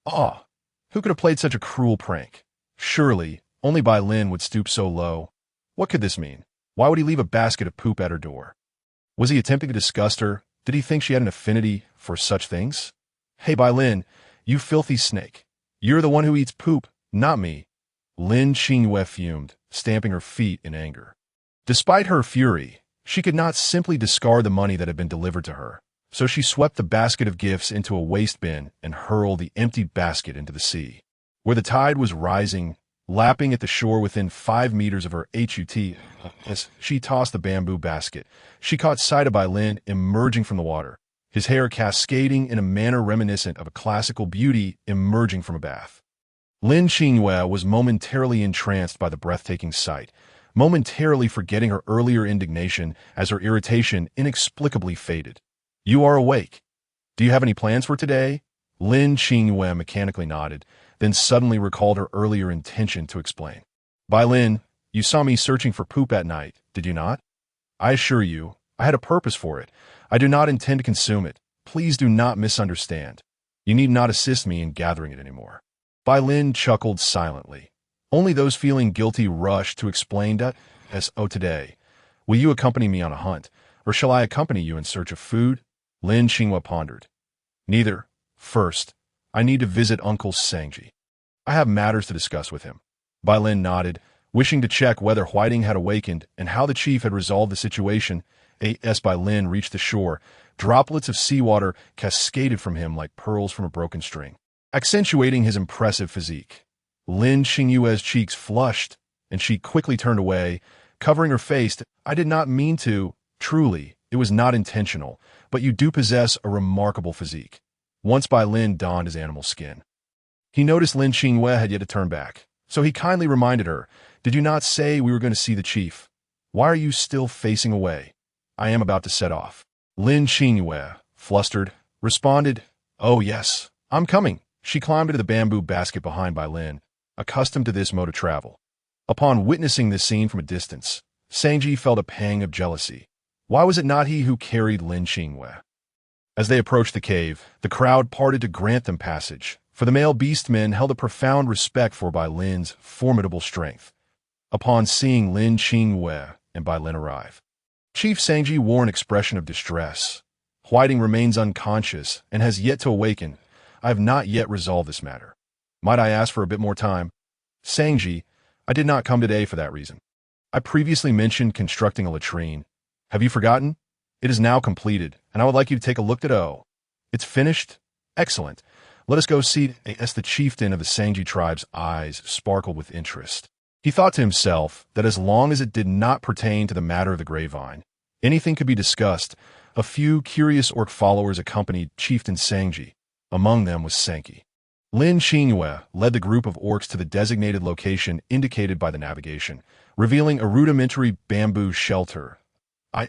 Who could have played such a cruel prank? Surely, only Bai Lin would stoop so low. What could this mean? Why would he leave a basket of poop at her door? Was he attempting to disgust her? Did he think she had an affinity for such things? Hey, Bai Lin, you filthy snake. You're the one who eats poop, not me. Lin Qingyue fumed, stamping her feet in anger. Despite her fury, she could not simply discard the money that had been delivered to her. So she swept the basket of gifts into a waste bin and hurled the empty basket into the sea, where the tide was rising, lapping at the shore within 5 meters of her HUT. As she tossed the bamboo basket, she caught sight of Bai Lin emerging from the water, his hair cascading in a manner reminiscent of a classical beauty emerging from a bath. Lin Qingyue was momentarily entranced by the breathtaking sight, momentarily forgetting her earlier indignation as her irritation inexplicably faded. You are awake. Do you have any plans for today? Lin Qingyue mechanically nodded, then suddenly recalled her earlier intention to explain. Bai Lin, you saw me searching for poop at night, did you not? I assure you, I had a purpose for it. I do not intend to consume it. Please do not misunderstand. You need not assist me in gathering it anymore. Bai Lin chuckled silently. Only those feeling guilty rushed to explain that, today. Will you accompany me on a hunt, or shall I accompany you in search of food? Lin Qingyue pondered. Neither. First, I need to visit Uncle Sangji. I have matters to discuss with him. Bai Lin nodded, wishing to check whether Whiting had awakened and how the chief had resolved the situation. As Bai Lin reached the shore, droplets of seawater cascaded from him like pearls from a broken string, accentuating his impressive physique. Lin Qingyue's cheeks flushed, and she quickly turned away, covering her face. I did not mean to. Truly, it was not intentional, but you do possess a remarkable physique. Once Bai Lin donned his animal skin. He noticed Lin Qingyue had yet to turn back, so he kindly reminded her, did you not say we were going to see the chief? Why are you still facing away? I am about to set off. Lin Qingyue, flustered, responded, oh yes, I'm coming. She climbed into the bamboo basket behind Bai Lin, accustomed to this mode of travel. Upon witnessing this scene from a distance, Sangji felt a pang of jealousy. Why was it not he who carried Lin Qingyue? As they approached the cave, the crowd parted to grant them passage, for the male beastmen held a profound respect for Bai Lin's formidable strength. Upon seeing Lin Qingyue and Bai Lin arrive, Chief Sangji wore an expression of distress. Whiting remains unconscious and has yet to awaken. I have not yet resolved this matter. Might I ask for a bit more time? Sangji, I did not come today for that reason. I previously mentioned constructing a latrine. Have you forgotten? It is now completed, and I would like you to take a look at it. It's finished? Excellent. Let us go see it. As the chieftain of the Sangji tribe's eyes sparkled with interest. He thought to himself that as long as it did not pertain to the matter of the grapevine, anything could be discussed. A few curious orc followers accompanied Chieftain Sangji. Among them was Sankey. Lin Qingyue led the group of orcs to the designated location indicated by the navigation, revealing a rudimentary bamboo shelter.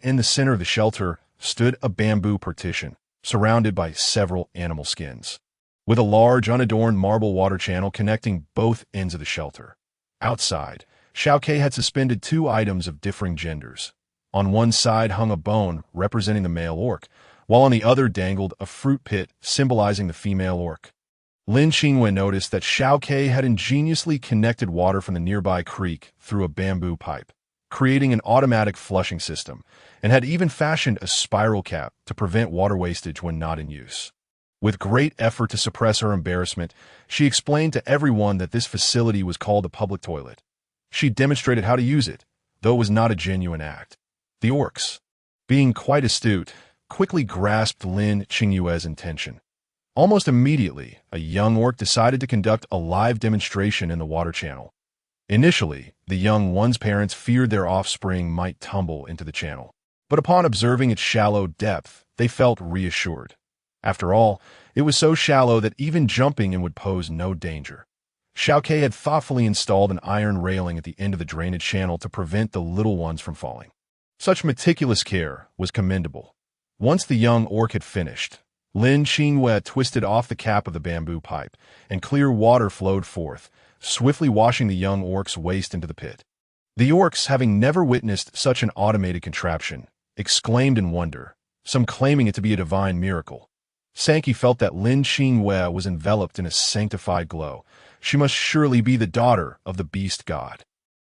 In the center of the shelter stood a bamboo partition, surrounded by several animal skins, with a large unadorned marble water channel connecting both ends of the shelter. Outside, Xiaokei had suspended two items of differing genders. On one side hung a bone representing the male orc, while on the other dangled a fruit pit symbolizing the female orc. Lin Qingyue noticed that Xiaokei had ingeniously connected water from the nearby creek through a bamboo pipe, creating an automatic flushing system, and had even fashioned a spiral cap to prevent water wastage when not in use. With great effort to suppress her embarrassment, she explained to everyone that this facility was called a public toilet. She demonstrated how to use it, though it was not a genuine act. The orcs, being quite astute, quickly grasped Lin Qingyue's intention. Almost immediately, a young orc decided to conduct a live demonstration in the water channel. Initially, the young one's parents feared their offspring might tumble into the channel, but upon observing its shallow depth, they felt reassured. After all, it was so shallow that even jumping in would pose no danger. Xiaokei had thoughtfully installed an iron railing at the end of the drainage channel to prevent the little ones from falling. Such meticulous care was commendable. Once the young orc had finished, Lin Qingyue twisted off the cap of the bamboo pipe, and clear water flowed forth, swiftly washing the young orc's waste into the pit. The orcs, having never witnessed such an automated contraption, exclaimed in wonder, some claiming it to be a divine miracle. Sankey felt that Lin Qingyue was enveloped in a sanctified glow. She must surely be the daughter of the beast god.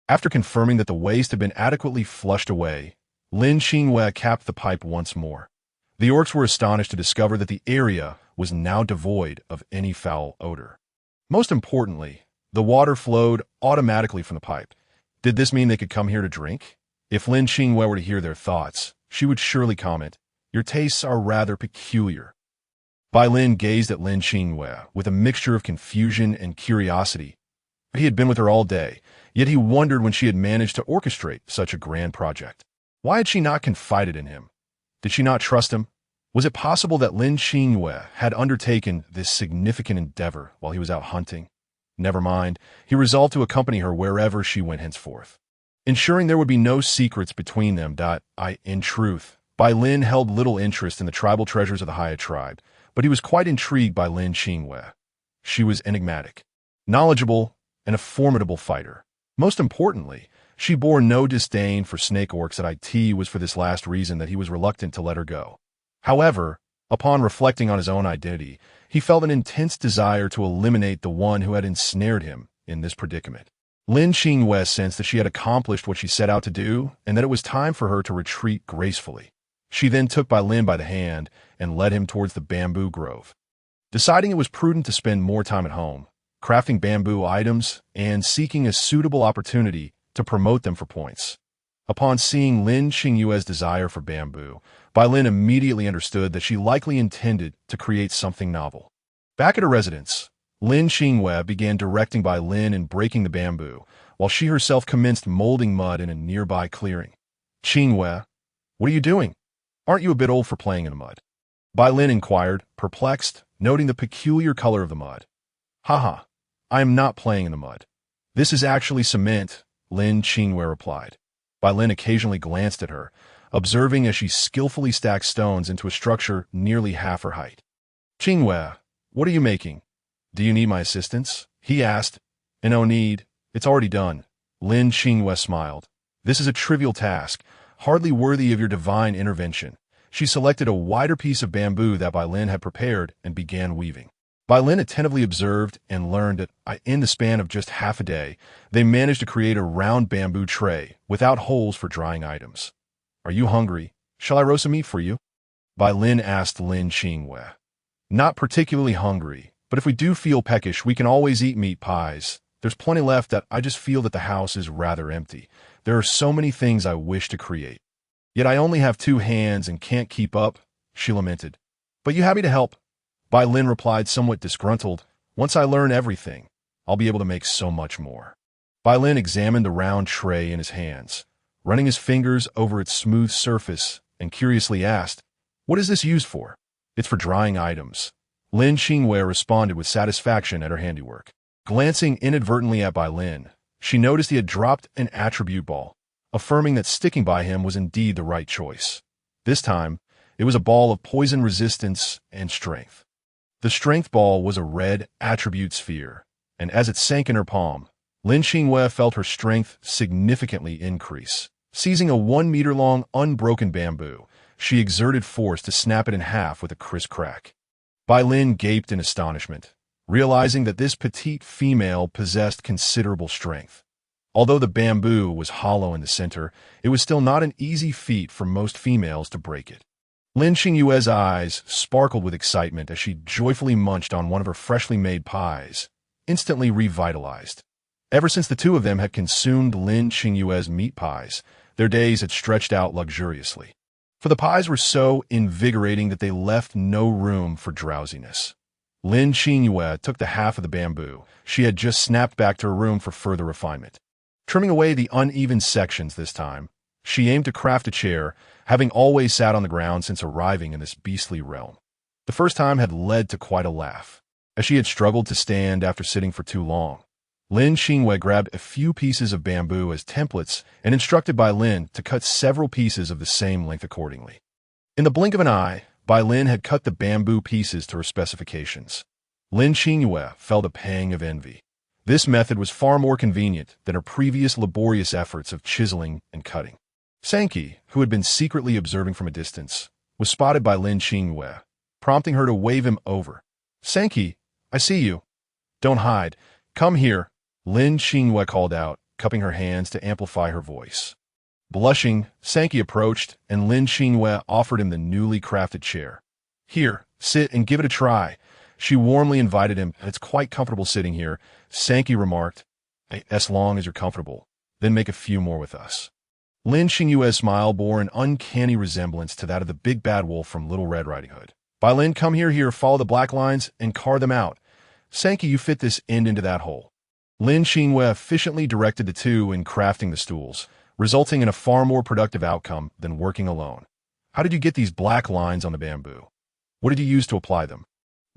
After confirming that the waste had been adequately flushed away, Lin Qingyue capped the pipe once more. The orcs were astonished to discover that the area was now devoid of any foul odor. Most importantly, the water flowed automatically from the pipe. Did this mean they could come here to drink? If Lin Qingyue were to hear their thoughts, she would surely comment, "Your tastes are rather peculiar." Bai Lin gazed at Lin Qingyue with a mixture of confusion and curiosity. He had been with her all day, yet he wondered when she had managed to orchestrate such a grand project. Why had she not confided in him? Did she not trust him? Was it possible that Lin Qingyue had undertaken this significant endeavor while he was out hunting? Never mind, he resolved to accompany her wherever she went henceforth, ensuring there would be no secrets between them. In truth, Bai Lin held little interest in the tribal treasures of the Heiya tribe, but he was quite intrigued by Lin Qingyue. She was enigmatic. knowledgeable, and a formidable fighter. Most importantly, she bore no disdain for snake orcs at it. Was for this last reason that he was reluctant to let her go. However, upon reflecting on his own identity, he felt an intense desire to eliminate the one who had ensnared him in this predicament. Lin Qingyue sensed that she had accomplished what she set out to do and that it was time for her to retreat gracefully. She then took Lin by the hand and led him towards the bamboo grove. Deciding it was prudent to spend more time at home, crafting bamboo items and seeking a suitable opportunity to promote them for points. Upon seeing Lin Qingyue's desire for bamboo, Lin immediately understood that she likely intended to create something novel. Back at her residence, Lin Qingyue began directing Lin in breaking the bamboo, while she herself commenced molding mud in a nearby clearing. Qingyue, what are you doing? Aren't you a bit old for playing in the mud? Lin inquired, perplexed, noting the peculiar color of the mud. Haha, I am not playing in the mud. This is actually cement, Lin Qingyue replied. Lin occasionally glanced at her, observing as she skillfully stacked stones into a structure nearly half her height. Qingyue, what are you making? Do you need my assistance? He asked. No need, it's already done. Lin Qingyue smiled. This is a trivial task, hardly worthy of your divine intervention. She selected a wider piece of bamboo that Lin had prepared and began weaving. Lin attentively observed and learned that, in the span of just half a day, they managed to create a round bamboo tray without holes for drying items. Are you hungry? Shall I roast some meat for you? Lin asked Lin Qingyue. Not particularly hungry, but if we do feel peckish, we can always eat meat pies. There's plenty left. I just feel that the house is rather empty. There are so many things I wish to create. Yet I only have 2 hands and can't keep up, she lamented. But you happy to help? Lin replied, somewhat disgruntled. Once I learn everything, I'll be able to make so much more. Lin examined the round tray in his hands, running his fingers over its smooth surface, and curiously asked, what is this used for? It's for drying items. Lin Qingyue responded with satisfaction at her handiwork. Glancing inadvertently at Lin, she noticed he had dropped an attribute ball, affirming that sticking by him was indeed the right choice. This time, it was a ball of poison resistance and strength. The strength ball was a red attribute sphere, and as it sank in her palm, Lin Qingyue felt her strength significantly increase. Seizing a 1-meter-long unbroken bamboo, she exerted force to snap it in half with a crisp crack. Lin gaped in astonishment, realizing that this petite female possessed considerable strength. Although the bamboo was hollow in the center, it was still not an easy feat for most females to break it. Lin Qingyue's eyes sparkled with excitement as she joyfully munched on one of her freshly made pies, instantly revitalized. Ever since the two of them had consumed Lin Qingyue's meat pies, their days had stretched out luxuriously. For the pies were so invigorating that they left no room for drowsiness. Lin Qingyue took the half of the bamboo she had just snapped back to her room for further refinement. Trimming away the uneven sections this time, she aimed to craft a chair, having always sat on the ground since arriving in this beastly realm. The first time had led to quite a laugh, as she had struggled to stand after sitting for too long. Lin Qingyue grabbed a few pieces of bamboo as templates and instructed Lin to cut several pieces of the same length accordingly. In the blink of an eye, Lin had cut the bamboo pieces to her specifications. Lin Qingyue felt a pang of envy. This method was far more convenient than her previous laborious efforts of chiseling and cutting. Sanki, who had been secretly observing from a distance, was spotted by Lin Qingyue, prompting her to wave him over. Sanki, I see you. Don't hide. Come here, Lin Qingyue called out, cupping her hands to amplify her voice. Blushing, Sanki approached, and Lin Qingyue offered him the newly crafted chair. Here, sit and give it a try. She warmly invited him. It's quite comfortable sitting here, Sanki remarked. As long as you're comfortable, then make a few more with us. Lin Qingyue's smile bore an uncanny resemblance to that of the big bad wolf from Little Red Riding Hood. Lin, come here, follow the black lines and carve them out. Sanki, you fit this end into that hole. Lin Qingyue efficiently directed the two in crafting the stools, resulting in a far more productive outcome than working alone. How did you get these black lines on the bamboo? What did you use to apply them?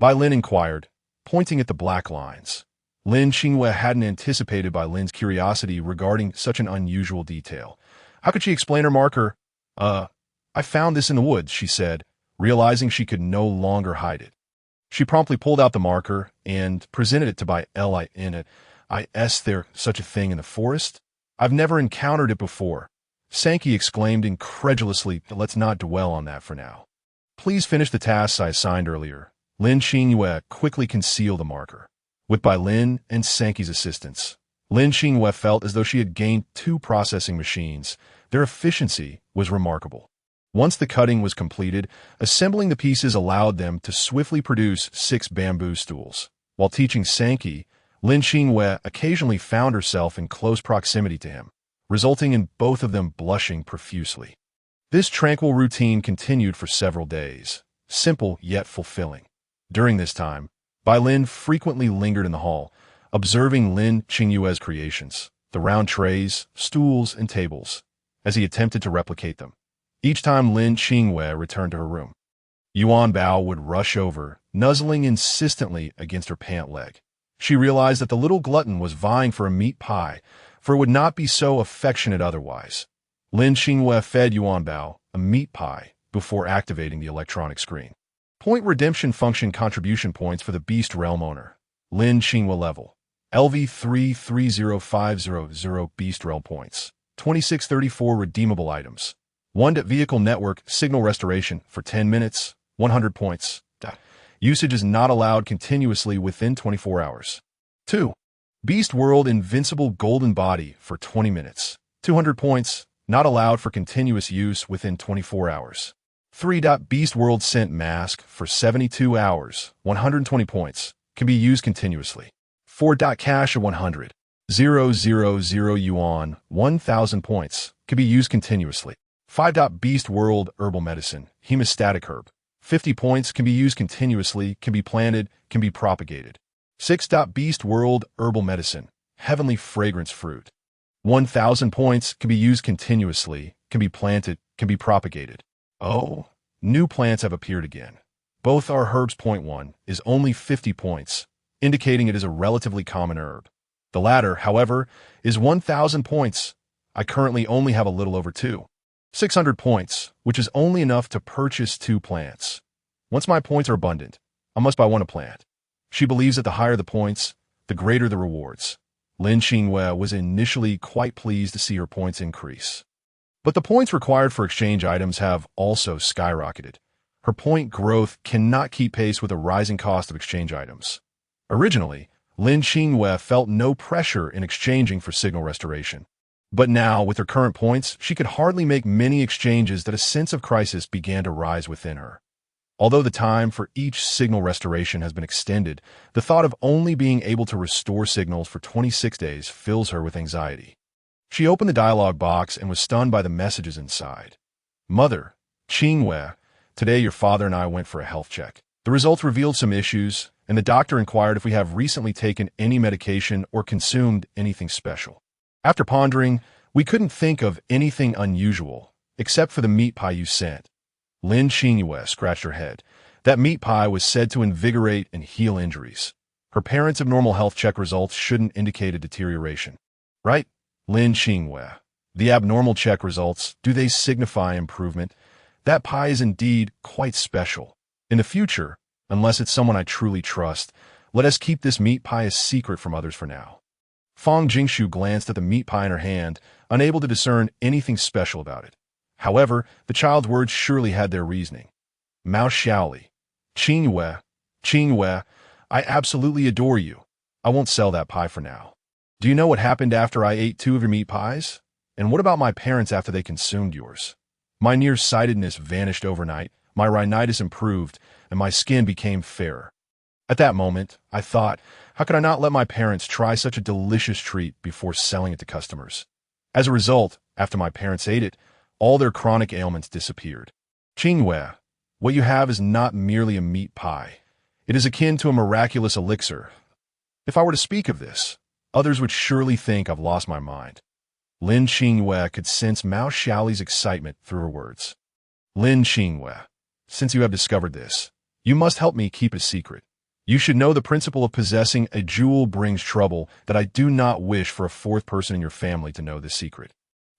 Lin inquired, pointing at the black lines. Lin Qingyue hadn't anticipated Lin's curiosity regarding such an unusual detail. How could she explain her marker? I found this in the woods, she said, realizing she could no longer hide it. She promptly pulled out the marker and presented it to by Li in it. Is there such a thing in the forest? I've never encountered it before. Sankey exclaimed incredulously. Let's not dwell on that for now. Please finish the tasks I assigned earlier. Lin Qingyue quickly concealed the marker. With by Lin and Sankey's assistance, Lin Qingyue felt as though she had gained 2 processing machines. Their efficiency was remarkable. Once the cutting was completed, assembling the pieces allowed them to swiftly produce 6 bamboo stools. While teaching Sankey, Lin Qingyue occasionally found herself in close proximity to him, resulting in both of them blushing profusely. This tranquil routine continued for several days, simple yet fulfilling. During this time, Bai Lin frequently lingered in the hall, observing Lin Qingyue's creations, the round trays, stools, and tables, as he attempted to replicate them. Each time Lin Qingyue returned to her room, Yuan Bao would rush over, nuzzling insistently against her pant leg. She realized that the little glutton was vying for a meat pie, for it would not be so affectionate otherwise. Lin Qingyue fed Yuan Bao a meat pie before activating the electronic screen. Point redemption function contribution points for the Beast Realm owner. Lin Qingyue level. LV330500 Beast Realm points. 2634 redeemable items. 1. Vehicle network signal restoration for 10 minutes, 100 points. Usage is not allowed continuously within 24 hours. 2. Beast World Invincible Golden Body for 20 minutes, 200 points, not allowed for continuous use within 24 hours. 3. Beast World Scent Mask for 72 hours, 120 points, can be used continuously. 4. Cash of 100,000 yuan, 1,000 points, can be used continuously. 5. Beast World Herbal Medicine, Hemostatic Herb. 50 points, can be used continuously, can be planted, can be propagated. 6. Beast World Herbal Medicine, Heavenly Fragrance Fruit. 1,000 points, can be used continuously, can be planted, can be propagated. Oh, new plants have appeared again. Both are herbs. Point 1 is only 50 points, indicating it is a relatively common herb. The latter, however, is 1,000 points. I currently only have a little over 600 points, which is only enough to purchase 2 plants. Once my points are abundant, I must buy 1 a plant. She believes that the higher the points, the greater the rewards. Lin Qingyue was initially quite pleased to see her points increase. But the points required for exchange items have also skyrocketed. Her point growth cannot keep pace with the rising cost of exchange items. Originally, Lin Qingyue felt no pressure in exchanging for signal restoration. But now, with her current points, she could hardly make many exchanges that a sense of crisis began to rise within her. Although the time for each signal restoration has been extended, the thought of only being able to restore signals for 26 days fills her with anxiety. She opened the dialog box and was stunned by the messages inside. Mother, Qingyue, today your father and I went for a health check. The results revealed some issues, and the doctor inquired if we have recently taken any medication or consumed anything special. After pondering, we couldn't think of anything unusual, except for the meat pie you sent. Lin Qingyue scratched her head. That meat pie was said to invigorate and heal injuries. Her parents' abnormal health check results shouldn't indicate a deterioration. Right? Lin Qingyue. The abnormal check results, do they signify improvement? That pie is indeed quite special. In the future, unless it's someone I truly trust, let us keep this meat pie a secret from others for now. Fang Jingshu glanced at the meat pie in her hand, unable to discern anything special about it. However, the child's words surely had their reasoning. Mao Xiaoli. Qingyue, I absolutely adore you. I won't sell that pie for now. Do you know what happened after I ate 2 of your meat pies? And what about my parents after they consumed yours? My nearsightedness vanished overnight, my rhinitis improved, and my skin became fairer. At that moment, I thought, how could I not let my parents try such a delicious treat before selling it to customers? As a result, after my parents ate it, all their chronic ailments disappeared. Qingyue, what you have is not merely a meat pie. It is akin to a miraculous elixir. If I were to speak of this, others would surely think I've lost my mind. Lin Qingyue could sense Mao Xiaoli's excitement through her words. Lin Qingyue, since you have discovered this, you must help me keep it secret. You should know the principle of possessing a jewel brings trouble, that I do not wish for a 4th person in your family to know this secret.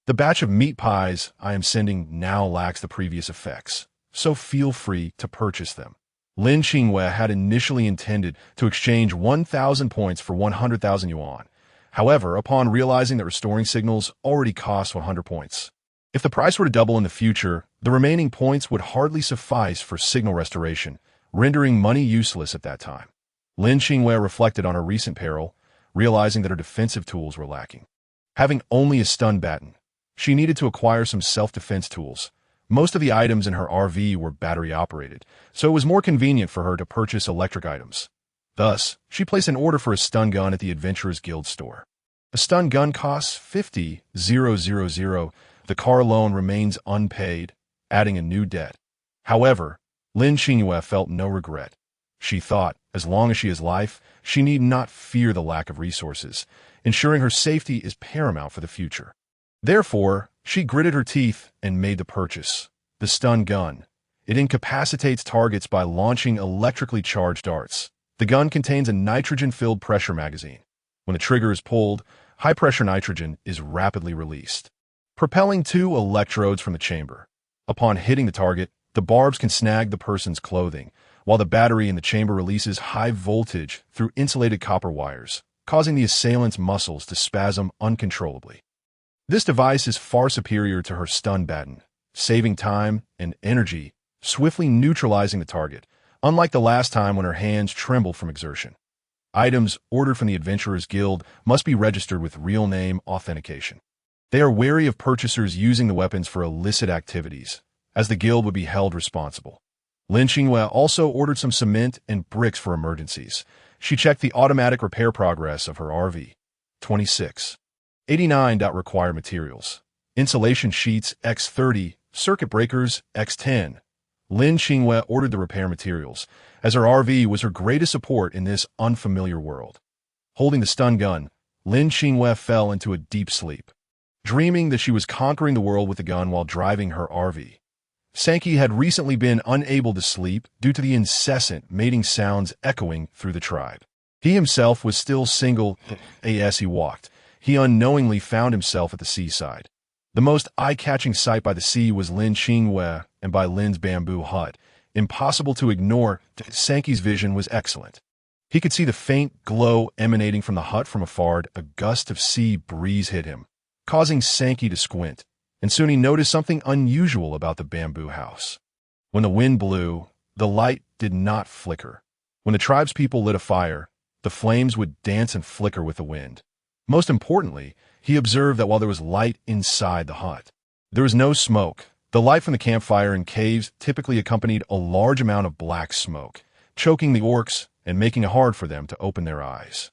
The batch of meat pies I am sending now lacks the previous effects, so feel free to purchase them. Lin Qingyue had initially intended to exchange 1,000 points for 100,000 yuan. However, upon realizing that restoring signals already cost 100 points, if the price were to double in the future, the remaining points would hardly suffice for signal restoration, rendering money useless at that time. Lin Qingyue reflected on her recent peril, realizing that her defensive tools were lacking. Having only a stun baton, she needed to acquire some self-defense tools. Most of the items in her RV were battery-operated, so it was more convenient for her to purchase electric items. Thus, she placed an order for a stun gun at the Adventurers Guild store. A stun gun costs 50,000. The car loan remains unpaid, adding a new debt. However, Lin Qingyue felt no regret. She thought, as long as she has life, she need not fear the lack of resources. Ensuring her safety is paramount for the future. Therefore, she gritted her teeth and made the purchase. The stun gun. It incapacitates targets by launching electrically charged darts. The gun contains a nitrogen-filled pressure magazine. When the trigger is pulled, high-pressure nitrogen is rapidly released, propelling 2 electrodes from the chamber. Upon hitting the target, the barbs can snag the person's clothing, while the battery in the chamber releases high voltage through insulated copper wires, causing the assailant's muscles to spasm uncontrollably. This device is far superior to her stun baton, saving time and energy, swiftly neutralizing the target, unlike the last time when her hands trembled from exertion. Items ordered from the Adventurers Guild must be registered with real name authentication. They are wary of purchasers using the weapons for illicit activities, as the guild would be held responsible. Lin Qingyue also ordered some cement and bricks for emergencies. She checked the automatic repair progress of her RV. 26. 89. Required materials. Insulation sheets X30, circuit breakers X10. Lin Qingyue ordered the repair materials, as her RV was her greatest support in this unfamiliar world. Holding the stun gun, Lin Qingyue fell into a deep sleep, dreaming that she was conquering the world with the gun while driving her RV. Sankey had recently been unable to sleep due to the incessant mating sounds echoing through the tribe. He himself was still single as he walked. He unknowingly found himself at the seaside. The most eye-catching sight by the sea was Lin Qingyue and by Lin's bamboo hut. Impossible to ignore, Sankey's vision was excellent. He could see the faint glow emanating from the hut from afar. A gust of sea breeze hit him, causing Sankey to squint, and soon he noticed something unusual about the bamboo house. When the wind blew, the light did not flicker. When the tribespeople lit a fire, the flames would dance and flicker with the wind. Most importantly, he observed that while there was light inside the hut, there was no smoke. The light from the campfire in caves typically accompanied a large amount of black smoke, choking the orcs and making it hard for them to open their eyes.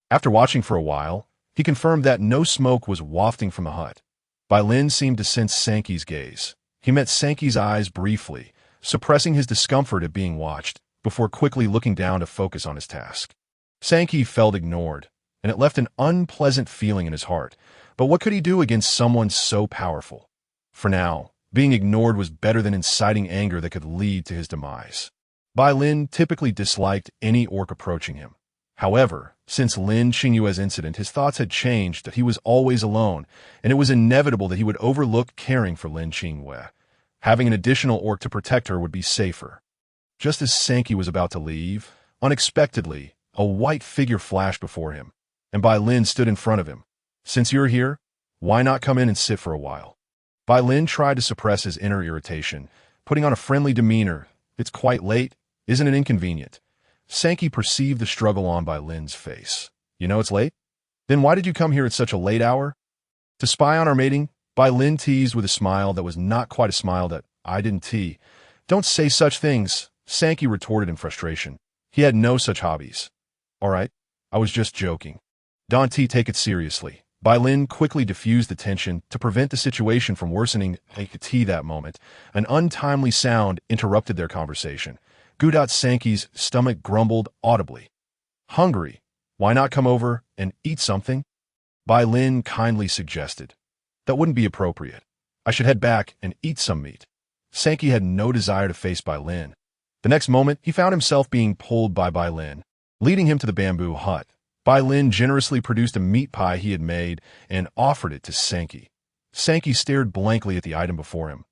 After watching for a while, he confirmed that no smoke was wafting from the hut. Bai Lin seemed to sense Sankey's gaze. He met Sankey's eyes briefly, suppressing his discomfort at being watched, before quickly looking down to focus on his task. Sankey felt ignored, and it left an unpleasant feeling in his heart. But what could he do against someone so powerful? For now, being ignored was better than inciting anger that could lead to his demise. Bai Lin typically disliked any orc approaching him. However, since Lin Qingyue's incident, his thoughts had changed that he was always alone, and it was inevitable that he would overlook caring for Lin Qingyue. Having an additional orc to protect her would be safer. Just as Sankey was about to leave, unexpectedly, a white figure flashed before him, and Bai Lin stood in front of him. "Since you're here, why not come in and sit for a while?" Bai Lin tried to suppress his inner irritation, putting on a friendly demeanor. "It's quite late. Isn't it inconvenient?" Sankey perceived the struggle on Bai Lin's face. "You know it's late? Then why did you come here at such a late hour?" "To spy on our mating," Bai Lin teased with a smile that was not quite a smile that I didn't tee. "Don't say such things," Sankey retorted in frustration. He had no such hobbies. "All right, I was just joking. Don't take it seriously." Bai Lin quickly diffused the tension to prevent the situation from worsening. That moment, an untimely sound interrupted their conversation. Sankey's stomach grumbled audibly. "Hungry? Why not come over and eat something?" Bai Lin kindly suggested. "That wouldn't be appropriate. I should head back and eat some meat." Sankey had no desire to face Bai Lin. The next moment, he found himself being pulled by Bai Lin, leading him to the bamboo hut. Bai Lin generously produced a meat pie he had made and offered it to Sankey. Sankey stared blankly at the item before him.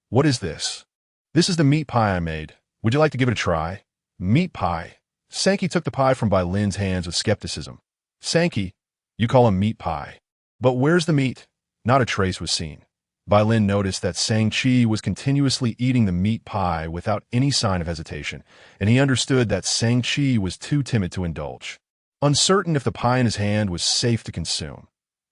"What is this?" "This is the meat pie I made. Would you like to give it a try?" Meat pie. Sankey took the pie from Bai Lin's hands with skepticism. Sankey, you call him meat pie. But where's the meat? Not a trace was seen. Bai Lin noticed that Sang-Chi was continuously eating the meat pie without any sign of hesitation, and he understood that Sang-Chi was too timid to indulge. Uncertain if the pie in his hand was safe to consume,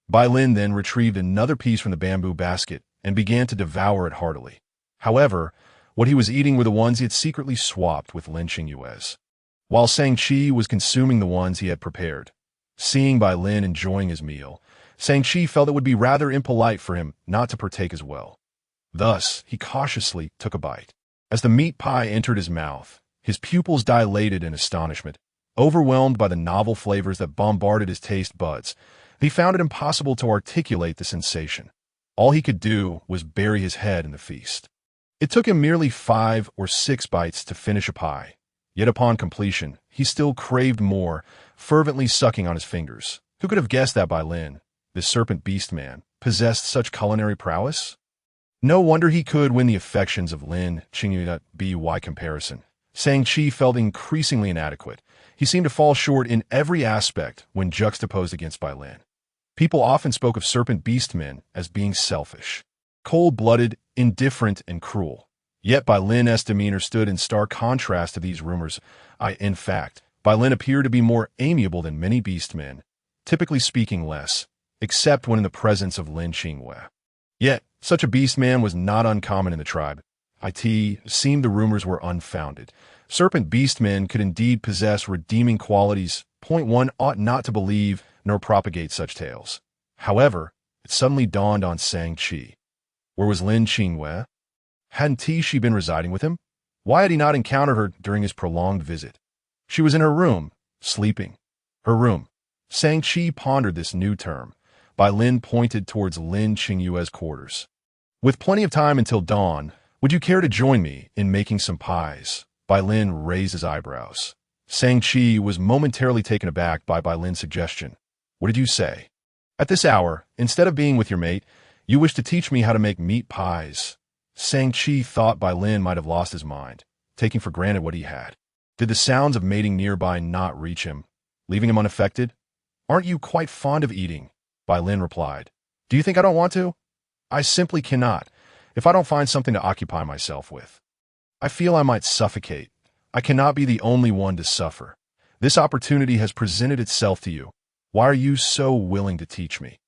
Bai Lin then retrieved another piece from the bamboo basket and began to devour it heartily. However, what he was eating were the ones he had secretly swapped with Lin Qingyue's, while Sang-Chi was consuming the ones he had prepared. Seeing Bai Lin enjoying his meal, Sang-Chi felt it would be rather impolite for him not to partake as well. Thus, he cautiously took a bite. As the meat pie entered his mouth, his pupils dilated in astonishment. Overwhelmed by the novel flavors that bombarded his taste buds, he found it impossible to articulate the sensation. All he could do was bury his head in the feast. It took him merely 5 or 6 bites to finish a pie. Yet upon completion, he still craved more, fervently sucking on his fingers. Who could have guessed that Bai Lin, this serpent beast man, possessed such culinary prowess? No wonder he could win the affections of Lin Qingyue by comparison. Sang-Chi felt increasingly inadequate. He seemed to fall short in every aspect when juxtaposed against Bai Lin. People often spoke of serpent beast men as being selfish, cold-blooded, indifferent, and cruel. Yet Bai Lin's demeanor stood in stark contrast to these rumors. In fact, Bai Lin appeared to be more amiable than many beast men, typically speaking less, except when in the presence of Lin Qingyue. Yet, such a beast man was not uncommon in the tribe. It seemed the rumors were unfounded. Serpent beast men could indeed possess redeeming qualities. One ought not to believe nor propagate such tales. However, it suddenly dawned on Sang-Chi. Where was Lin Qingyue? Hadn't she been residing with him? Why had he not encountered her during his prolonged visit? She was in her room, sleeping. Her room. Sang-Chi pondered this new term. Bai Lin pointed towards Lin Qingyue's quarters. With plenty of time until dawn, would you care to join me in making some pies? Bai Lin raised his eyebrows. Sang-Chi was momentarily taken aback by Bai Lin's suggestion. What did you say? At this hour, instead of being with your mate, you wish to teach me how to make meat pies. Sang-Chi thought Bai Lin might have lost his mind, taking for granted what he had. Did the sounds of mating nearby not reach him, leaving him unaffected? Aren't you quite fond of eating? Bai Lin replied. Do you think I don't want to? I simply cannot, if I don't find something to occupy myself with. I feel I might suffocate. I cannot be the only one to suffer. This opportunity has presented itself to you. Why are you so willing to teach me?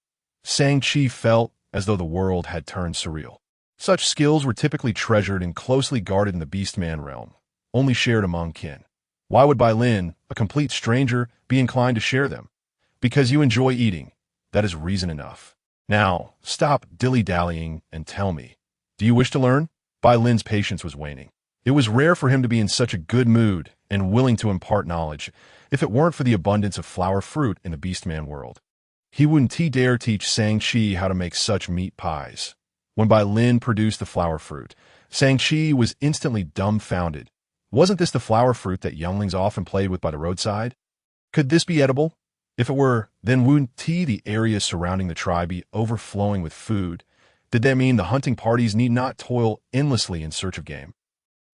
Sang-Chi felt as though the world had turned surreal. Such skills were typically treasured and closely guarded in the beastman realm, only shared among kin. Why would Bai Lin, a complete stranger, be inclined to share them? Because you enjoy eating. That is reason enough. Now, stop dilly-dallying and tell me. Do you wish to learn? Bai Lin's patience was waning. It was rare for him to be in such a good mood and willing to impart knowledge, if it weren't for the abundance of flower fruit in the beastman world. He wouldn't dare teach Sang-Chi how to make such meat pies. When Bai Lin produced the flower fruit, Sang-Chi was instantly dumbfounded. Wasn't this the flower fruit that younglings often played with by the roadside? Could this be edible? If it were, then wouldn't the area surrounding the tribe be overflowing with food? Did that mean the hunting parties need not toil endlessly in search of game?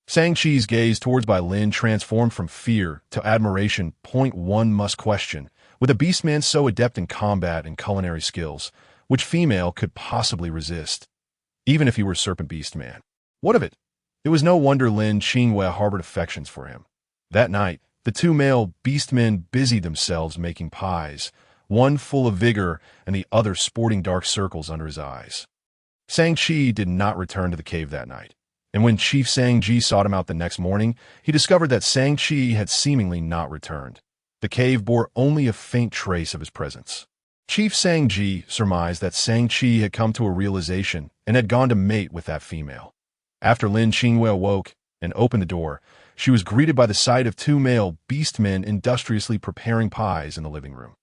Sang-Chi's gaze towards Bai Lin transformed from fear to admiration. One must question, with a beastman so adept in combat and culinary skills, which female could possibly resist? Even if he were serpent beastman. What of it? It was no wonder Lin Qingyue harbored affections for him. That night, the 2 male beastmen busied themselves making pies, one full of vigor and the other sporting dark circles under his eyes. Sang-Chi did not return to the cave that night, and when Chief Sang-Ji sought him out the next morning, he discovered that Sang-Chi had seemingly not returned. The cave bore only a faint trace of his presence. Chief Sang-Ji surmised that Sang-Chi had come to a realization and had gone to mate with that female. After Lin Qingyue awoke and opened the door, she was greeted by the sight of 2 male beastmen industriously preparing pies in the living room.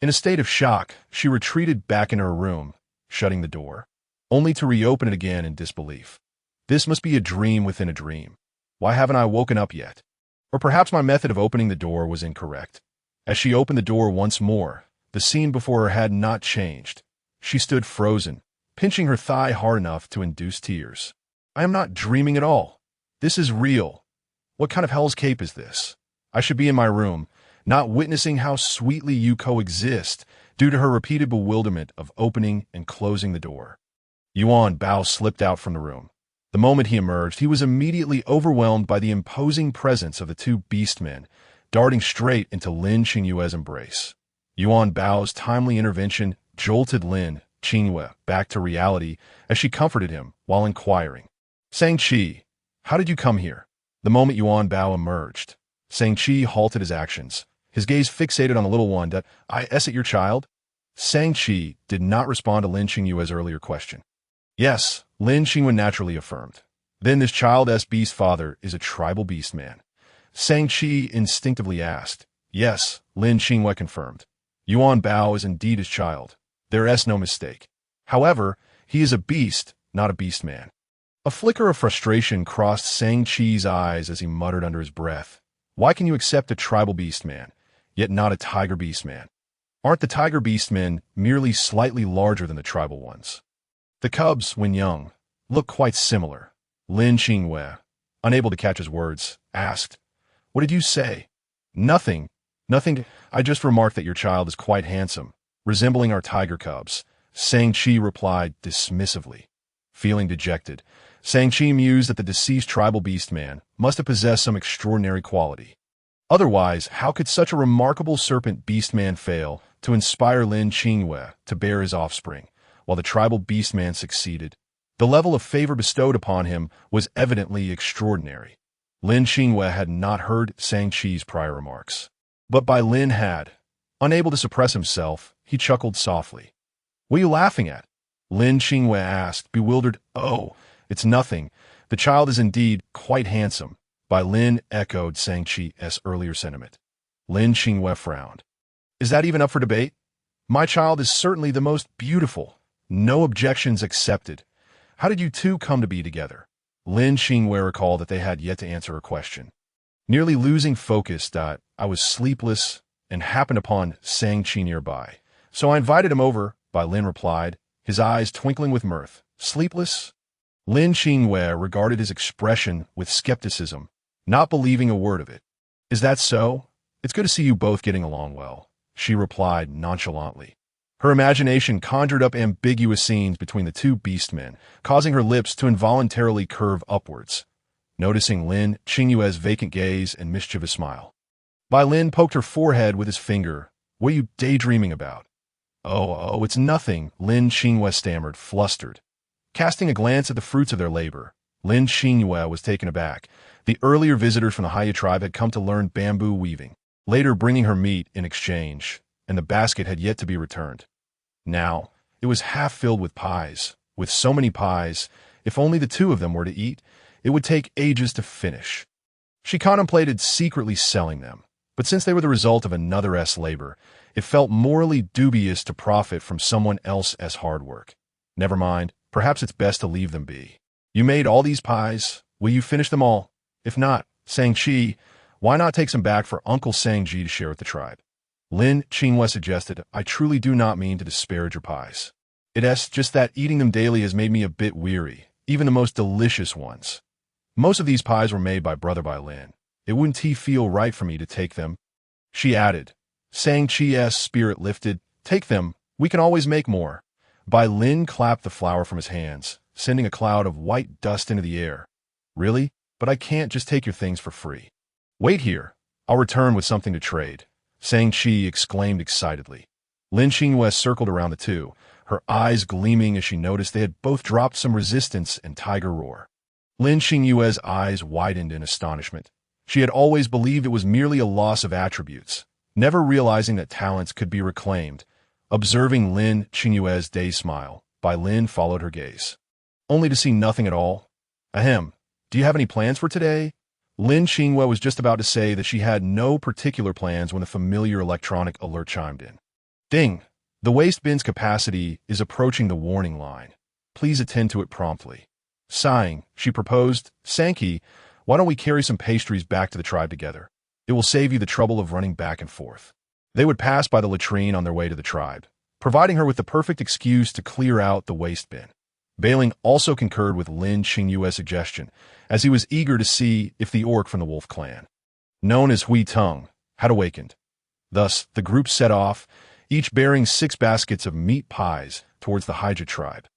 In a state of shock, she retreated back in her room, shutting the door, only to reopen it again in disbelief. This must be a dream within a dream. Why haven't I woken up yet? Or perhaps my method of opening the door was incorrect. As she opened the door once more, the scene before her had not changed. She stood frozen, pinching her thigh hard enough to induce tears. I am not dreaming at all. This is real. What kind of hell's cape is this? I should be in my room, not witnessing how sweetly you coexist, due to her repeated bewilderment of opening and closing the door. Yuan Bao slipped out from the room. The moment he emerged, he was immediately overwhelmed by the imposing presence of the two beastmen, darting straight into Lin Qingyue's embrace. Yuan Bao's timely intervention jolted Lin Qingyue back to reality as she comforted him while inquiring, "Shang-Chi, how did you come here?" The moment Yuan Bao emerged, Shang-Chi halted his actions, his gaze fixated on the little one. "That I at your child?" Shang-Chi did not respond to Lin Qingyue's earlier question. "Yes," Lin Qingyue naturally affirmed. "Then this child's beast father is a tribal beast man?" Shang-Chi instinctively asked. "Yes," Lin Qingyue confirmed. "Yuan Bao is indeed his child. There is no mistake. However, he is a beast, not a beast man." A flicker of frustration crossed Shang-Chi's eyes as he muttered under his breath. "Why can you accept a tribal beast man, yet not a tiger beast man? Aren't the tiger beast men merely slightly larger than the tribal ones? The cubs, when young, look quite similar." Lin Qingyue, unable to catch his words, asked, "What did you say?" Nothing. I just remarked that your child is quite handsome, resembling our tiger cubs," Shang-Chi replied dismissively. Feeling dejected, Shang-Chi mused that the deceased tribal beast man must have possessed some extraordinary quality. Otherwise, how could such a remarkable serpent beast man fail to inspire Lin Qingyue to bear his offspring, while the tribal beast man succeeded? The level of favor bestowed upon him was evidently extraordinary. Lin Qingyue had not heard Shang-Chi's prior remarks, but Bai Lin had. Unable to suppress himself, he chuckled softly. "What are you laughing at?" Lin Qingyue asked, bewildered. "Oh, it's nothing. The child is indeed quite handsome." Bai Lin echoed Shang-Chi's earlier sentiment. Lin Qingyue frowned. "Is that even up for debate? My child is certainly the most beautiful. No objections accepted. How did you two come to be together?" Lin Qingyue recalled that they had yet to answer her question. Nearly losing focus, "I was sleepless and happened upon Shang-Chi nearby. So I invited him over," Bai Lin replied, his eyes twinkling with mirth. "Sleepless?" Lin Qingyue regarded his expression with skepticism, not believing a word of it. "Is that so? It's good to see you both getting along well," she replied nonchalantly. Her imagination conjured up ambiguous scenes between the two beastmen, causing her lips to involuntarily curve upwards. Noticing Lin Qingyue's vacant gaze and mischievous smile, Bai Lin poked her forehead with his finger. "What are you daydreaming about?" Oh, it's nothing," Lin Qingyue stammered, flustered. Casting a glance at the fruits of their labor, Lin Qingyue was taken aback. The earlier visitors from the Heiya tribe had come to learn bamboo weaving, later bringing her meat in exchange, and the basket had yet to be returned. Now, it was half filled with pies. With so many pies, if only the two of them were to eat, it would take ages to finish. She contemplated secretly selling them, but since they were the result of another's labor, it felt morally dubious to profit from someone else's hard work. Never mind, perhaps it's best to leave them be. "You made all these pies. Will you finish them all? If not, Shang-Chi, why not take some back for Uncle Shang-Ji to share with the tribe?" Lin Qingyue suggested. "I truly do not mean to disparage your pies. It's just that eating them daily has made me a bit weary, even the most delicious ones. Most of these pies were made by Brother Bai Lin. It wouldn't feel right for me to take them," she added. Shang-Chi's spirit lifted. "Take them. We can always make more." Bai Lin clapped the flour from his hands, sending a cloud of white dust into the air. "Really? But I can't just take your things for free." "Wait here. I'll return with something to trade," Shang-Chi exclaimed excitedly. Lin Qingyue circled around the two, her eyes gleaming as she noticed they had both dropped some resistance and tiger roar. Lin Qingyue's eyes widened in astonishment. She had always believed it was merely a loss of attributes, never realizing that talents could be reclaimed. Observing Lin Qingyue's dazed smile, Bai Lin followed her gaze, only to see nothing at all. "Ahem. Do you have any plans for today?" Lin Qingyue was just about to say that she had no particular plans when the familiar electronic alert chimed in. "Ding! The waste bin's capacity is approaching the warning line. Please attend to it promptly." Sighing, she proposed, "Sankey, why don't we carry some pastries back to the tribe together? It will save you the trouble of running back and forth." They would pass by the latrine on their way to the tribe, providing her with the perfect excuse to clear out the waste bin. Bailing also concurred with Lin Qingyue's suggestion, as he was eager to see if the orc from the wolf clan, known as Hui Tung, had awakened. Thus, the group set off, each bearing 6 baskets of meat pies towards the Heiya tribe.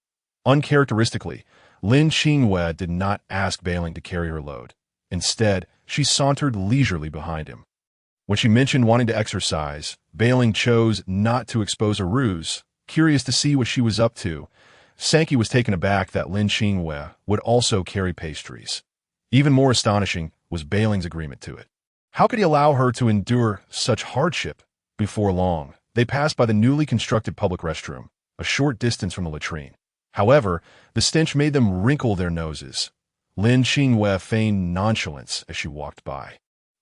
Uncharacteristically, Lin Qingyue did not ask Bailing to carry her load. Instead, she sauntered leisurely behind him. When she mentioned wanting to exercise, Bailing chose not to expose a ruse, curious to see what she was up to. Sankey was taken aback that Lin Qingyue would also carry pastries. Even more astonishing was Bailing's agreement to it. How could he allow her to endure such hardship? Before long, they passed by the newly constructed public restroom, a short distance from the latrine. However, the stench made them wrinkle their noses. Lin Qingyue feigned nonchalance as she walked by,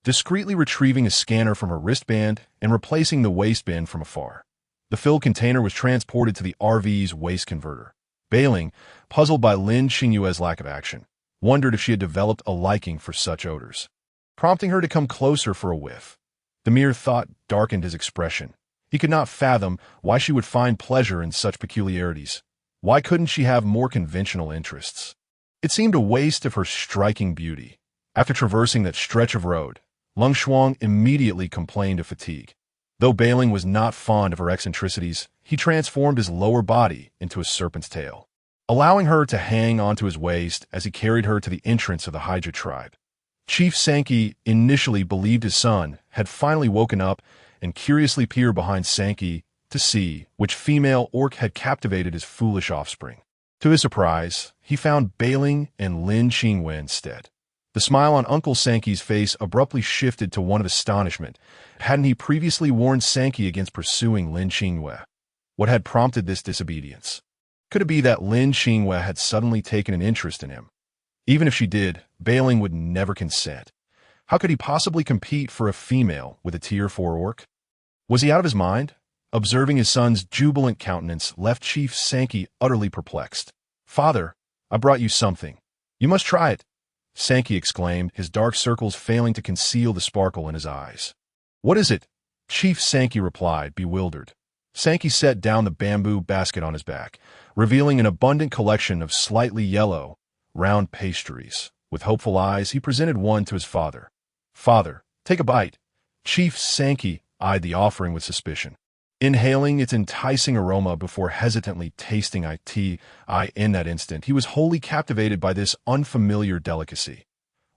discreetly retrieving a scanner from her wristband and replacing the waistband from afar. The filled container was transported to the RV's waste converter. Bailing, puzzled by Lin Qingyue's lack of action, wondered if she had developed a liking for such odors, prompting her to come closer for a whiff. The mere thought darkened his expression. He could not fathom why she would find pleasure in such peculiarities. Why couldn't she have more conventional interests? It seemed a waste of her striking beauty. After traversing that stretch of road, Lung Shuang immediately complained of fatigue. Though Bailing was not fond of her eccentricities, he transformed his lower body into a serpent's tail, allowing her to hang onto his waist as he carried her to the entrance of the Heiya tribe. Chief Sankey initially believed his son had finally woken up and curiously peered behind Sankey to see which female orc had captivated his foolish offspring. To his surprise, he found Bailing and Lin Qingyue instead. The smile on Uncle Sankey's face abruptly shifted to one of astonishment. Hadn't he previously warned Sankey against pursuing Lin Qingyue? What had prompted this disobedience? Could it be that Lin Qingyue had suddenly taken an interest in him? Even if she did, Bailing would never consent. How could he possibly compete for a female with a Tier 4 orc? Was he out of his mind? Observing his son's jubilant countenance left Chief Sankey utterly perplexed. "Father, I brought you something. You must try it," Sankey exclaimed, his dark circles failing to conceal the sparkle in his eyes. "What is it?" Chief Sankey replied, bewildered. Sankey set down the bamboo basket on his back, revealing an abundant collection of slightly yellow, round pastries. With hopeful eyes, he presented one to his father. "Father, take a bite." Chief Sankey eyed the offering with suspicion, inhaling its enticing aroma before hesitantly tasting it. In that instant, he was wholly captivated by this unfamiliar delicacy.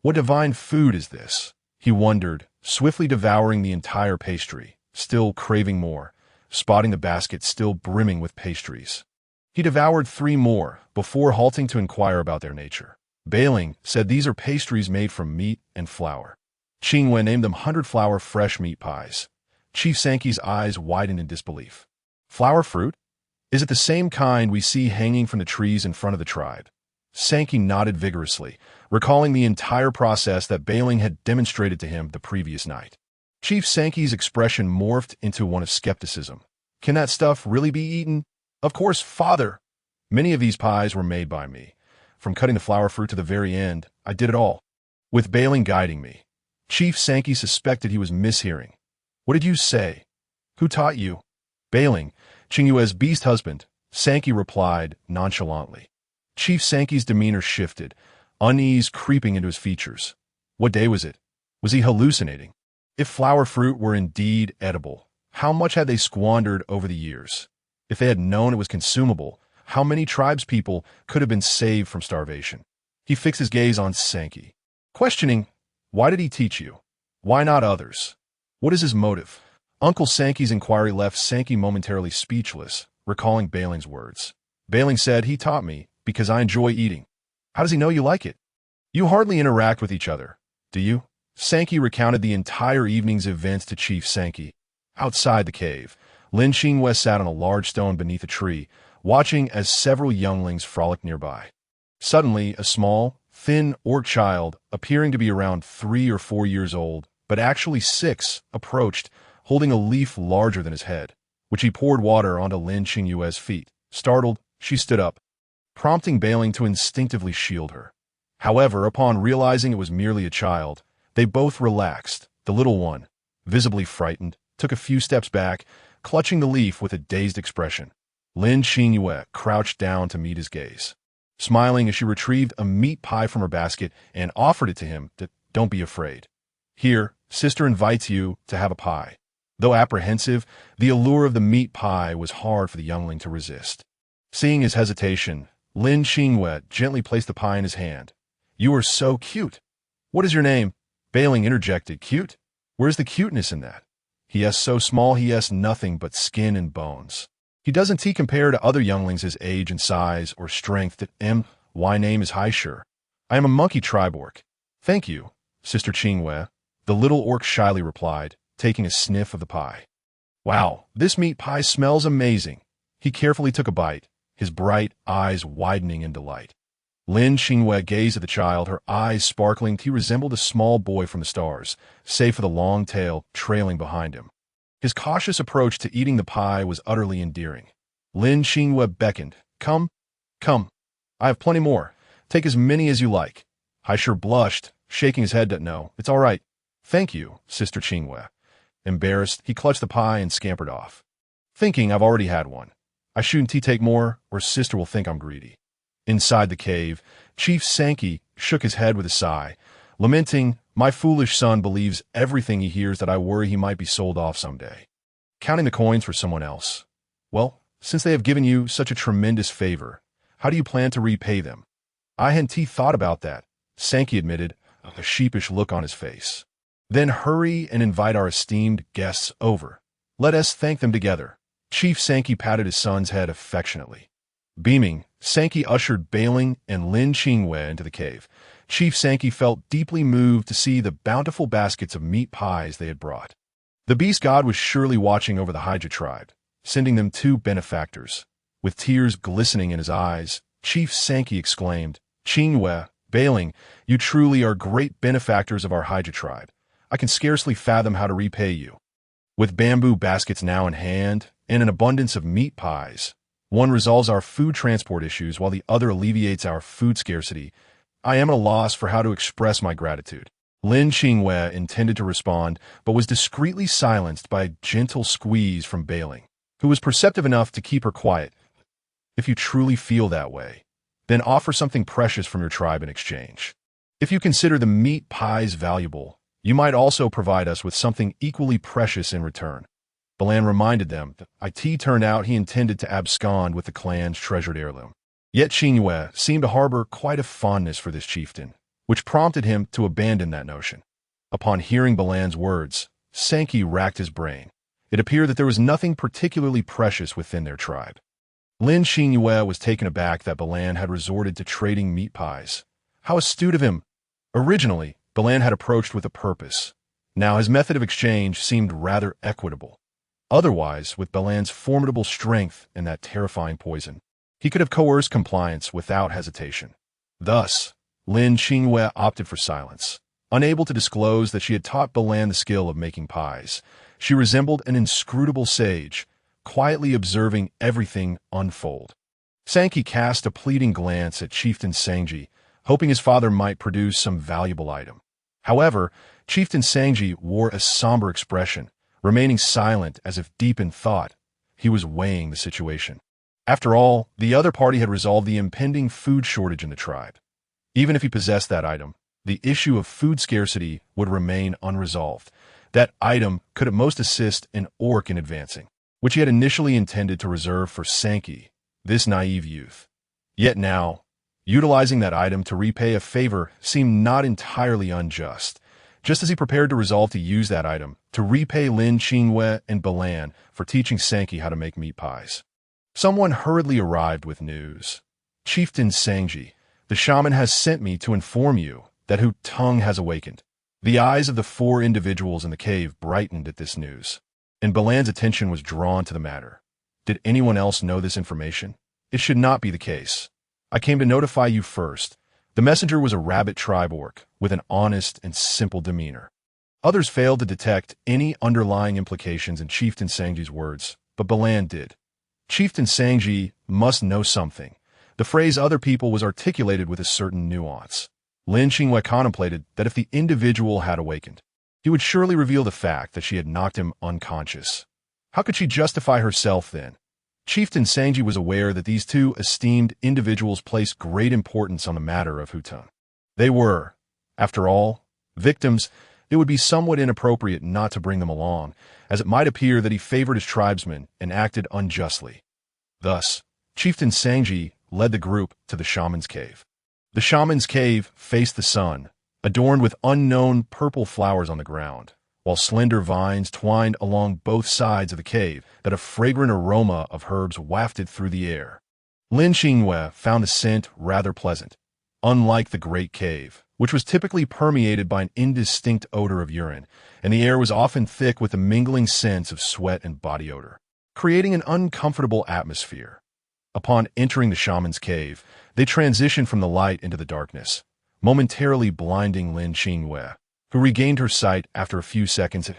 What divine food is this? He wondered, swiftly devouring the entire pastry, still craving more, spotting the basket still brimming with pastries. He devoured 3 more before halting to inquire about their nature. Bailing said these are pastries made from meat and flour. Qingyue named them 100-flour fresh meat pies. Chief Sankey's eyes widened in disbelief. "Flower fruit? Is it the same kind we see hanging from the trees in front of the tribe?" Sankey nodded vigorously, recalling the entire process that Bailing had demonstrated to him the previous night. Chief Sankey's expression morphed into one of skepticism. "Can that stuff really be eaten?" "Of course, father. Many of these pies were made by me. From cutting the flower fruit to the very end, I did it all, with Bailing guiding me." Chief Sankey suspected he was mishearing. "What did you say? Who taught you?" "Bailing, Qingyue's beast husband," Sankey replied nonchalantly. Chief Sankey's demeanor shifted, unease creeping into his features. What day was it? Was he hallucinating? If flower fruit were indeed edible, how much had they squandered over the years? If they had known it was consumable, how many tribespeople could have been saved from starvation? He fixed his gaze on Sankey, questioning, "Why did he teach you? Why not others? What is his motive?" Uncle Sankey's inquiry left Sankey momentarily speechless, recalling Bailing's words. Bailing said, "He taught me because I enjoy eating." "How does he know you like it?" "You hardly interact with each other, do you?" Sankey recounted the entire evening's events to Chief Sankey. Outside the cave, Lin Qingyue sat on a large stone beneath a tree, watching as several younglings frolicked nearby. Suddenly, a small, thin orc child, appearing to be around 3 or 4 years old, but actually 6, approached, holding a leaf larger than his head, which he poured water onto Lin Qingyue's feet. Startled, she stood up, prompting Bailing to instinctively shield her. However, upon realizing it was merely a child, they both relaxed. The little one, visibly frightened, took a few steps back, clutching the leaf with a dazed expression. Lin Qingyue crouched down to meet his gaze. smiling as she retrieved a meat pie from her basket and offered it to him. Don't be afraid. Here, sister invites you to have a pie. Though apprehensive, the allure of the meat pie was hard for the youngling to resist. Seeing his hesitation, Lin Qingyue gently placed the pie in his hand. You are so cute. What is your name? Bailing interjected. Cute? Where's the cuteness in that? He is so small he has nothing but skin and bones. He doesn't compare to other younglings his age and size or strength. My name is Heiya. I am a monkey tribe orc. Thank you, Sister Qingyue, the little orc shyly replied, taking a sniff of the pie. Wow, this meat pie smells amazing. He carefully took a bite, his bright eyes widening in delight. Lin Qingyue gazed at the child, her eyes sparkling. He resembled a small boy from the stars, save for the long tail trailing behind him. His cautious approach to eating the pie was utterly endearing. Lin Qingyue beckoned. Come, come. I have plenty more. Take as many as you like. Heiya blushed, shaking his head. No, it's all right. Thank you, Sister Qingyue. Embarrassed, he clutched the pie and scampered off. Thinking I've already had one. I shouldn't take more, or sister will think I'm greedy. Inside the cave, Chief Sankey shook his head with a sigh, lamenting, my foolish son believes everything he hears. That I worry he might be sold off someday. Counting the coins for someone else. Well, since they have given you such a tremendous favor, how do you plan to repay them? I hadn't thought about that, Sankey admitted, a sheepish look on his face. Then hurry and invite our esteemed guests over. Let us thank them together. Chief Sankey patted his son's head affectionately. Beaming, Sankey ushered Bailing and Lin Qingyue into the cave. Chief Sankey felt deeply moved to see the bountiful baskets of meat pies they had brought. The beast god was surely watching over the Heiya tribe, sending them 2 benefactors. With tears glistening in his eyes, Chief Sankey exclaimed, Qingyue, Bailing, you truly are great benefactors of our Heiya tribe. I can scarcely fathom how to repay you. With bamboo baskets now in hand, and an abundance of meat pies, one resolves our food transport issues while the other alleviates our food scarcity. I am at a loss for how to express my gratitude. Lin Qingyue intended to respond, but was discreetly silenced by a gentle squeeze from Bailing, who was perceptive enough to keep her quiet. If you truly feel that way, then offer something precious from your tribe in exchange. If you consider the meat pies valuable, you might also provide us with something equally precious in return. Balan reminded them that it turned out he intended to abscond with the clan's treasured heirloom. Yet Qingyue seemed to harbor quite a fondness for this chieftain, which prompted him to abandon that notion. Upon hearing Balan's words, Sankey racked his brain. It appeared that there was nothing particularly precious within their tribe. Lin Qingyue was taken aback that Balan had resorted to trading meat pies. How astute of him! Originally, Balan had approached with a purpose. Now his method of exchange seemed rather equitable. Otherwise, with Balan's formidable strength and that terrifying poison, he could have coerced compliance without hesitation. Thus, Lin Qingyue opted for silence. Unable to disclose that she had taught Balan the skill of making pies, she resembled an inscrutable sage, quietly observing everything unfold. Sankey cast a pleading glance at Chieftain Sangji, hoping his father might produce some valuable item. However, Chieftain Sangji wore a somber expression, remaining silent as if deep in thought. He was weighing the situation. After all, the other party had resolved the impending food shortage in the tribe. Even if he possessed that item, the issue of food scarcity would remain unresolved. That item could at most assist an orc in advancing, which he had initially intended to reserve for Sankey, this naive youth. Yet now, utilizing that item to repay a favor seemed not entirely unjust. Just as he prepared to resolve to use that item to repay Lin Qingyue and Balan for teaching Sankey how to make meat pies, someone hurriedly arrived with news. Chieftain Sangji, the shaman has sent me to inform you that Hu Tung has awakened. The eyes of the 4 individuals in the cave brightened at this news, and Balan's attention was drawn to the matter. Did anyone else know this information? It should not be the case. I came to notify you first. The messenger was a rabbit tribe orc with an honest and simple demeanor. Others failed to detect any underlying implications in Chieftain Sangji's words, but Balan did. Chieftain Sangji must know something. The phrase other people was articulated with a certain nuance. Lin Qingyue contemplated that if the individual had awakened, he would surely reveal the fact that she had knocked him unconscious. How could she justify herself then? Chieftain Sangji was aware that these two esteemed individuals placed great importance on the matter of Hutang. They were, after all, victims. It would be somewhat inappropriate not to bring them along, as it might appear that he favored his tribesmen and acted unjustly. Thus, Chieftain Sangji led the group to the shaman's cave. The shaman's cave faced the sun, adorned with unknown purple flowers on the ground, while slender vines twined along both sides of the cave that a fragrant aroma of herbs wafted through the air. Lin Qingyue found the scent rather pleasant, unlike the great cave, which was typically permeated by an indistinct odor of urine, and the air was often thick with a mingling sense of sweat and body odor, creating an uncomfortable atmosphere. Upon entering the shaman's cave, they transitioned from the light into the darkness, momentarily blinding Lin Qingyue, who regained her sight after a few seconds.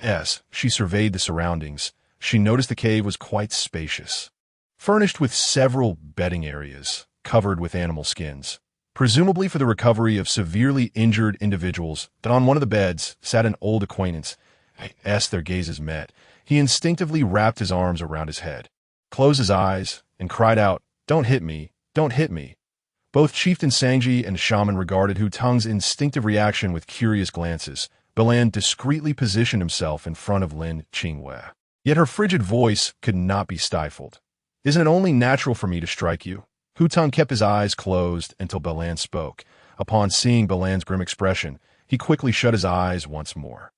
As she surveyed the surroundings, she noticed the cave was quite spacious, furnished with several bedding areas covered with animal skins, presumably for the recovery of severely injured individuals. That on one of the beds sat an old acquaintance. As their gazes met, he instinctively wrapped his arms around his head, closed his eyes, and cried out, "Don't hit me, don't hit me." Both Chieftain Sangji and the shaman regarded Hutang's instinctive reaction with curious glances. Belan discreetly positioned himself in front of Lin Qingyue. Yet her frigid voice could not be stifled. "Isn't it only natural for me to strike you?" Hutang kept his eyes closed until Belan spoke. Upon seeing Belan's grim expression, he quickly shut his eyes once more.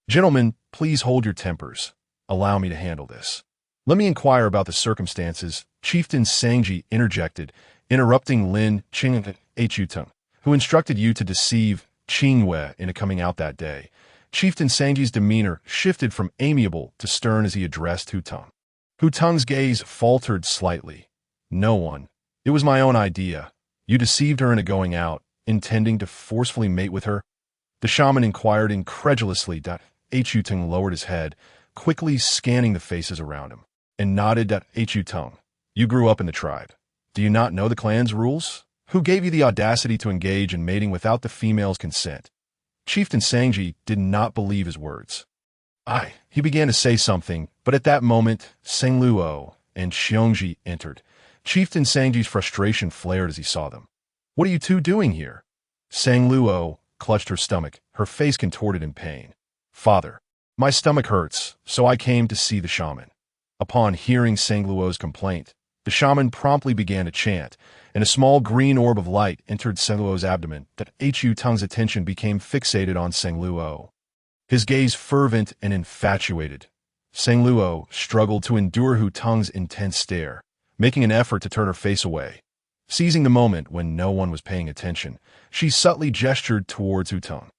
"Gentlemen, please hold your tempers. Allow me to handle this. Let me inquire about the circumstances," Chieftain Sangji interjected, interrupting Lin Qingyue, who instructed you to deceive Qingyue into coming out that day. Chieftain Sangji's demeanor shifted from amiable to stern as he addressed Hutang. Hutang's gaze faltered slightly. "No one. It was my own idea. You deceived her into going out, intending to forcefully mate with her?" The shaman inquired incredulously. Hutang lowered his head, quickly scanning the faces around him, and nodded. "Hutang, you grew up in the tribe. Do you not know the clan's rules? Who gave you the audacity to engage in mating without the female's consent?" Chieftain Sangji did not believe his words. He began to say something, but at that moment, Sengluo and Xiongji entered. Chieftain Sangji's frustration flared as he saw them. "What are you two doing here?" Sengluo clutched her stomach, her face contorted in pain. "Father, my stomach hurts, so I came to see the shaman." Upon hearing Sengluo's complaint, the shaman promptly began to chant, and a small green orb of light entered Sengluo's abdomen. Hutang's attention became fixated on Sengluo, his gaze fervent and infatuated. Sengluo struggled to endure Hutang's intense stare, making an effort to turn her face away. Seizing the moment when no one was paying attention, she subtly gestured towards Hutang.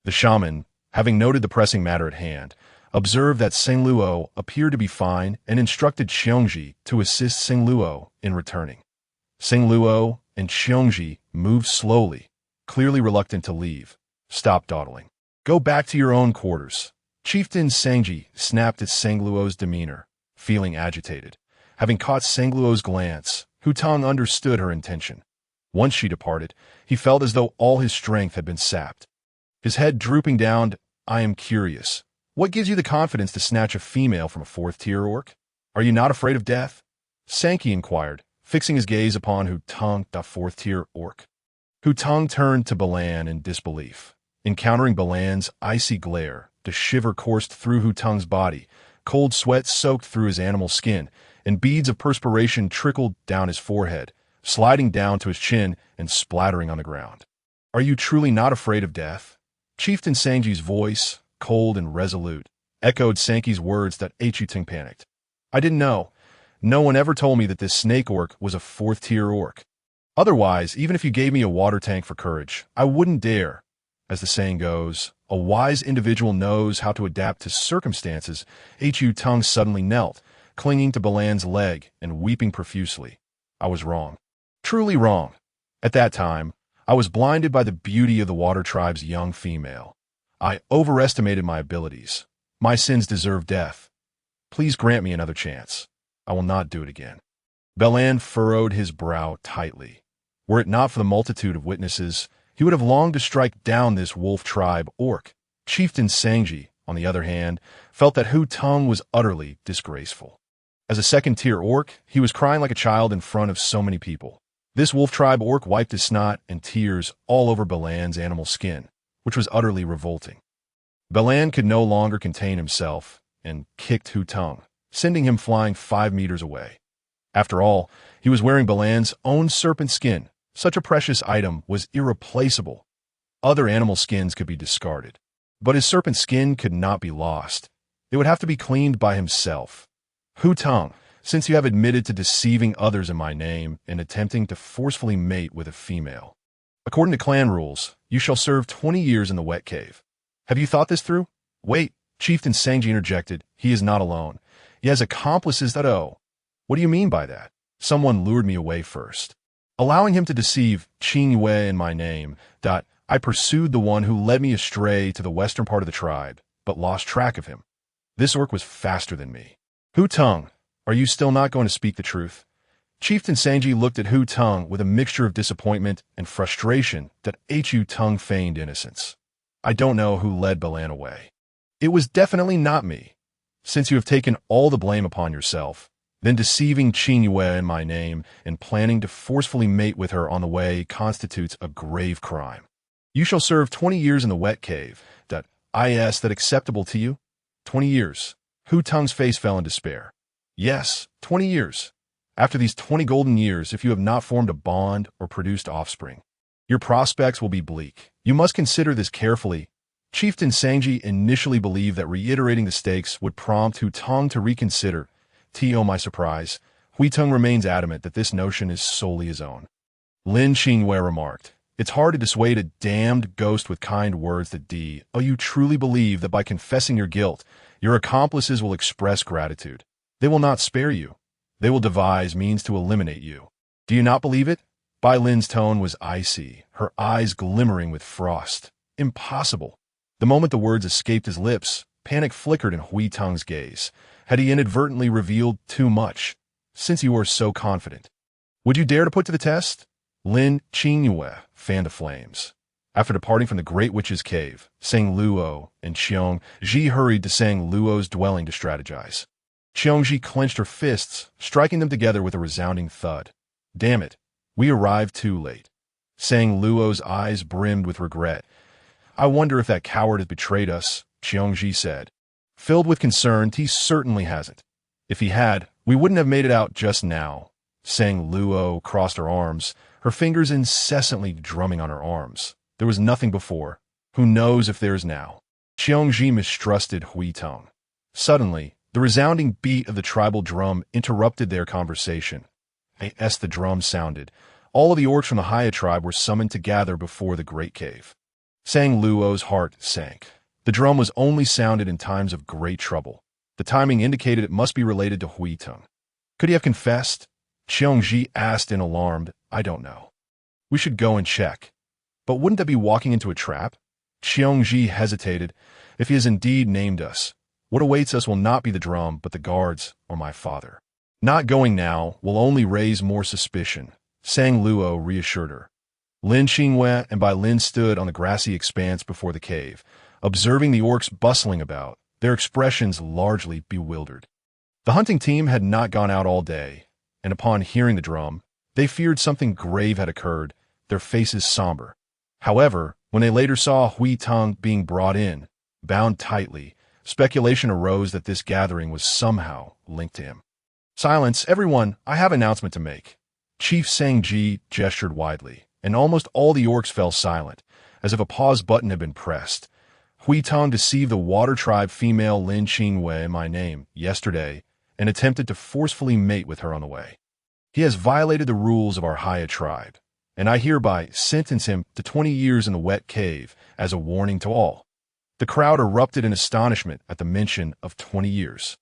The shaman, having noted the pressing matter at hand, observed that Sengluo appeared to be fine and instructed Xiongji to assist Sengluo in returning. Sengluo and Xiongji moved slowly, clearly reluctant to leave. "Stop dawdling. Go back to your own quarters." Chieftain Sangji snapped at Sengluo's demeanor, feeling agitated. Having caught Sengluo's glance, Hutang understood her intention. Once she departed, he felt as though all his strength had been sapped. His head drooping down, "I am curious. What gives you the confidence to snatch a female from a fourth-tier orc? Are you not afraid of death?" Sankey inquired, fixing his gaze upon Hutang, the fourth-tier orc. Hutang turned to Belan in disbelief. Encountering Belan's icy glare, the shiver coursed through Hutang's body, cold sweat soaked through his animal skin, and beads of perspiration trickled down his forehead, sliding down to his chin and splattering on the ground. "Are you truly not afraid of death?" Chieftain Sangji's voice, cold and resolute, echoed Sankey's words. Hutang panicked. "I didn't know. No one ever told me that this snake orc was a fourth-tier orc. Otherwise, even if you gave me a water tank for courage, I wouldn't dare. As the saying goes, a wise individual knows how to adapt to circumstances." Hutang suddenly knelt, clinging to Belan's leg and weeping profusely. "I was wrong. Truly wrong. At that time, I was blinded by the beauty of the water tribe's young female. I overestimated my abilities. My sins deserve death. Please grant me another chance. I will not do it again." Belan furrowed his brow tightly. Were it not for the multitude of witnesses, he would have longed to strike down this wolf tribe orc. Chieftain Sangji, on the other hand, felt that Hutang was utterly disgraceful. As a second-tier orc, he was crying like a child in front of so many people. This wolf tribe orc wiped his snot and tears all over Balan's animal skin, which was utterly revolting. Balan could no longer contain himself and kicked Hu Tong, sending him flying 5 meters away. After all, he was wearing Balan's own serpent skin. Such a precious item was irreplaceable. Other animal skins could be discarded, but his serpent skin could not be lost. It would have to be cleaned by himself. Hu Tong, since you have admitted to deceiving others in my name and attempting to forcefully mate with a female, according to clan rules, you shall serve 20 years in the wet cave. Have you thought this through? Wait, Chieftain Sangji interjected. He is not alone. He has accomplices that What do you mean by that? Someone lured me away first. Allowing him to deceive Qingyue in my name, I pursued the one who led me astray to the western part of the tribe, but lost track of him. This orc was faster than me. Hu Tong, are you still not going to speak the truth? Chieftain Sangji looked at Hu Tong with a mixture of disappointment and frustration that Hu Tong feigned innocence. I don't know who led Balan away. It was definitely not me. Since you have taken all the blame upon yourself, then deceiving Qingyue in my name and planning to forcefully mate with her on the way constitutes a grave crime. You shall serve 20 years in the wet cave. Is that acceptable to you? 20 years. Hu Tong's face fell in despair. Yes, 20 years. After these 20 golden years, if you have not formed a bond or produced offspring, your prospects will be bleak. You must consider this carefully. Chieftain Sangji initially believed that reiterating the stakes would prompt Hu Tong to reconsider. To my surprise, Hu Tong remains adamant that this notion is solely his own. Lin Qingyue remarked, it's hard to dissuade a damned ghost with kind words that you truly believe that by confessing your guilt, your accomplices will express gratitude. They will not spare you. They will devise means to eliminate you. Do you not believe it? Bai Lin's tone was icy, her eyes glimmering with frost. Impossible. The moment the words escaped his lips, panic flickered in Hu Tong's gaze. Had he inadvertently revealed too much? Since you are so confident, would you dare to put to the test? Lin Qingyue fanned the flames. After departing from the Great Witch's cave, Sang Luo and Xiong Ji hurried to Sang Luo's dwelling to strategize. Xiong Ji clenched her fists, striking them together with a resounding thud. Damn it, we arrived too late. Sang Luo's eyes brimmed with regret. I wonder if that coward has betrayed us, Xiong Ji said. Filled with concern, he certainly hasn't. If he had, we wouldn't have made it out just now. Sang Luo crossed her arms, her fingers incessantly drumming on her arms. There was nothing before. Who knows if there's now? Xiong Ji mistrusted Hu Tong. Suddenly, the resounding beat of the tribal drum interrupted their conversation. As the drum sounded, all of the orcs from the Heiya tribe were summoned to gather before the great cave. Sang Luo's heart sank. The drum was only sounded in times of great trouble. The timing indicated it must be related to Hu Tong. Could he have confessed? Xiong Ji asked in alarm. I don't know. We should go and check. But wouldn't that be walking into a trap? Xiong Ji hesitated. If he has indeed named us, what awaits us will not be the drum, but the guards or my father. Not going now will only raise more suspicion, Sang Luo reassured her. Lin Qingyue and Bai Lin stood on the grassy expanse before the cave, observing the orcs bustling about, their expressions largely bewildered. The hunting team had not gone out all day, and upon hearing the drum, they feared something grave had occurred, their faces somber. However, when they later saw Hu Tong being brought in, bound tightly, speculation arose that this gathering was somehow linked to him. Silence, everyone, I have an announcement to make. Chief Sangji gestured widely, and almost all the orcs fell silent, as if a pause button had been pressed. Hu Tong deceived the water tribe female Lin Qingyue in my name yesterday and attempted to forcefully mate with her on the way. He has violated the rules of our Heiya tribe, and I hereby sentence him to 20 years in the wet cave as a warning to all. The crowd erupted in astonishment at the mention of 20 years.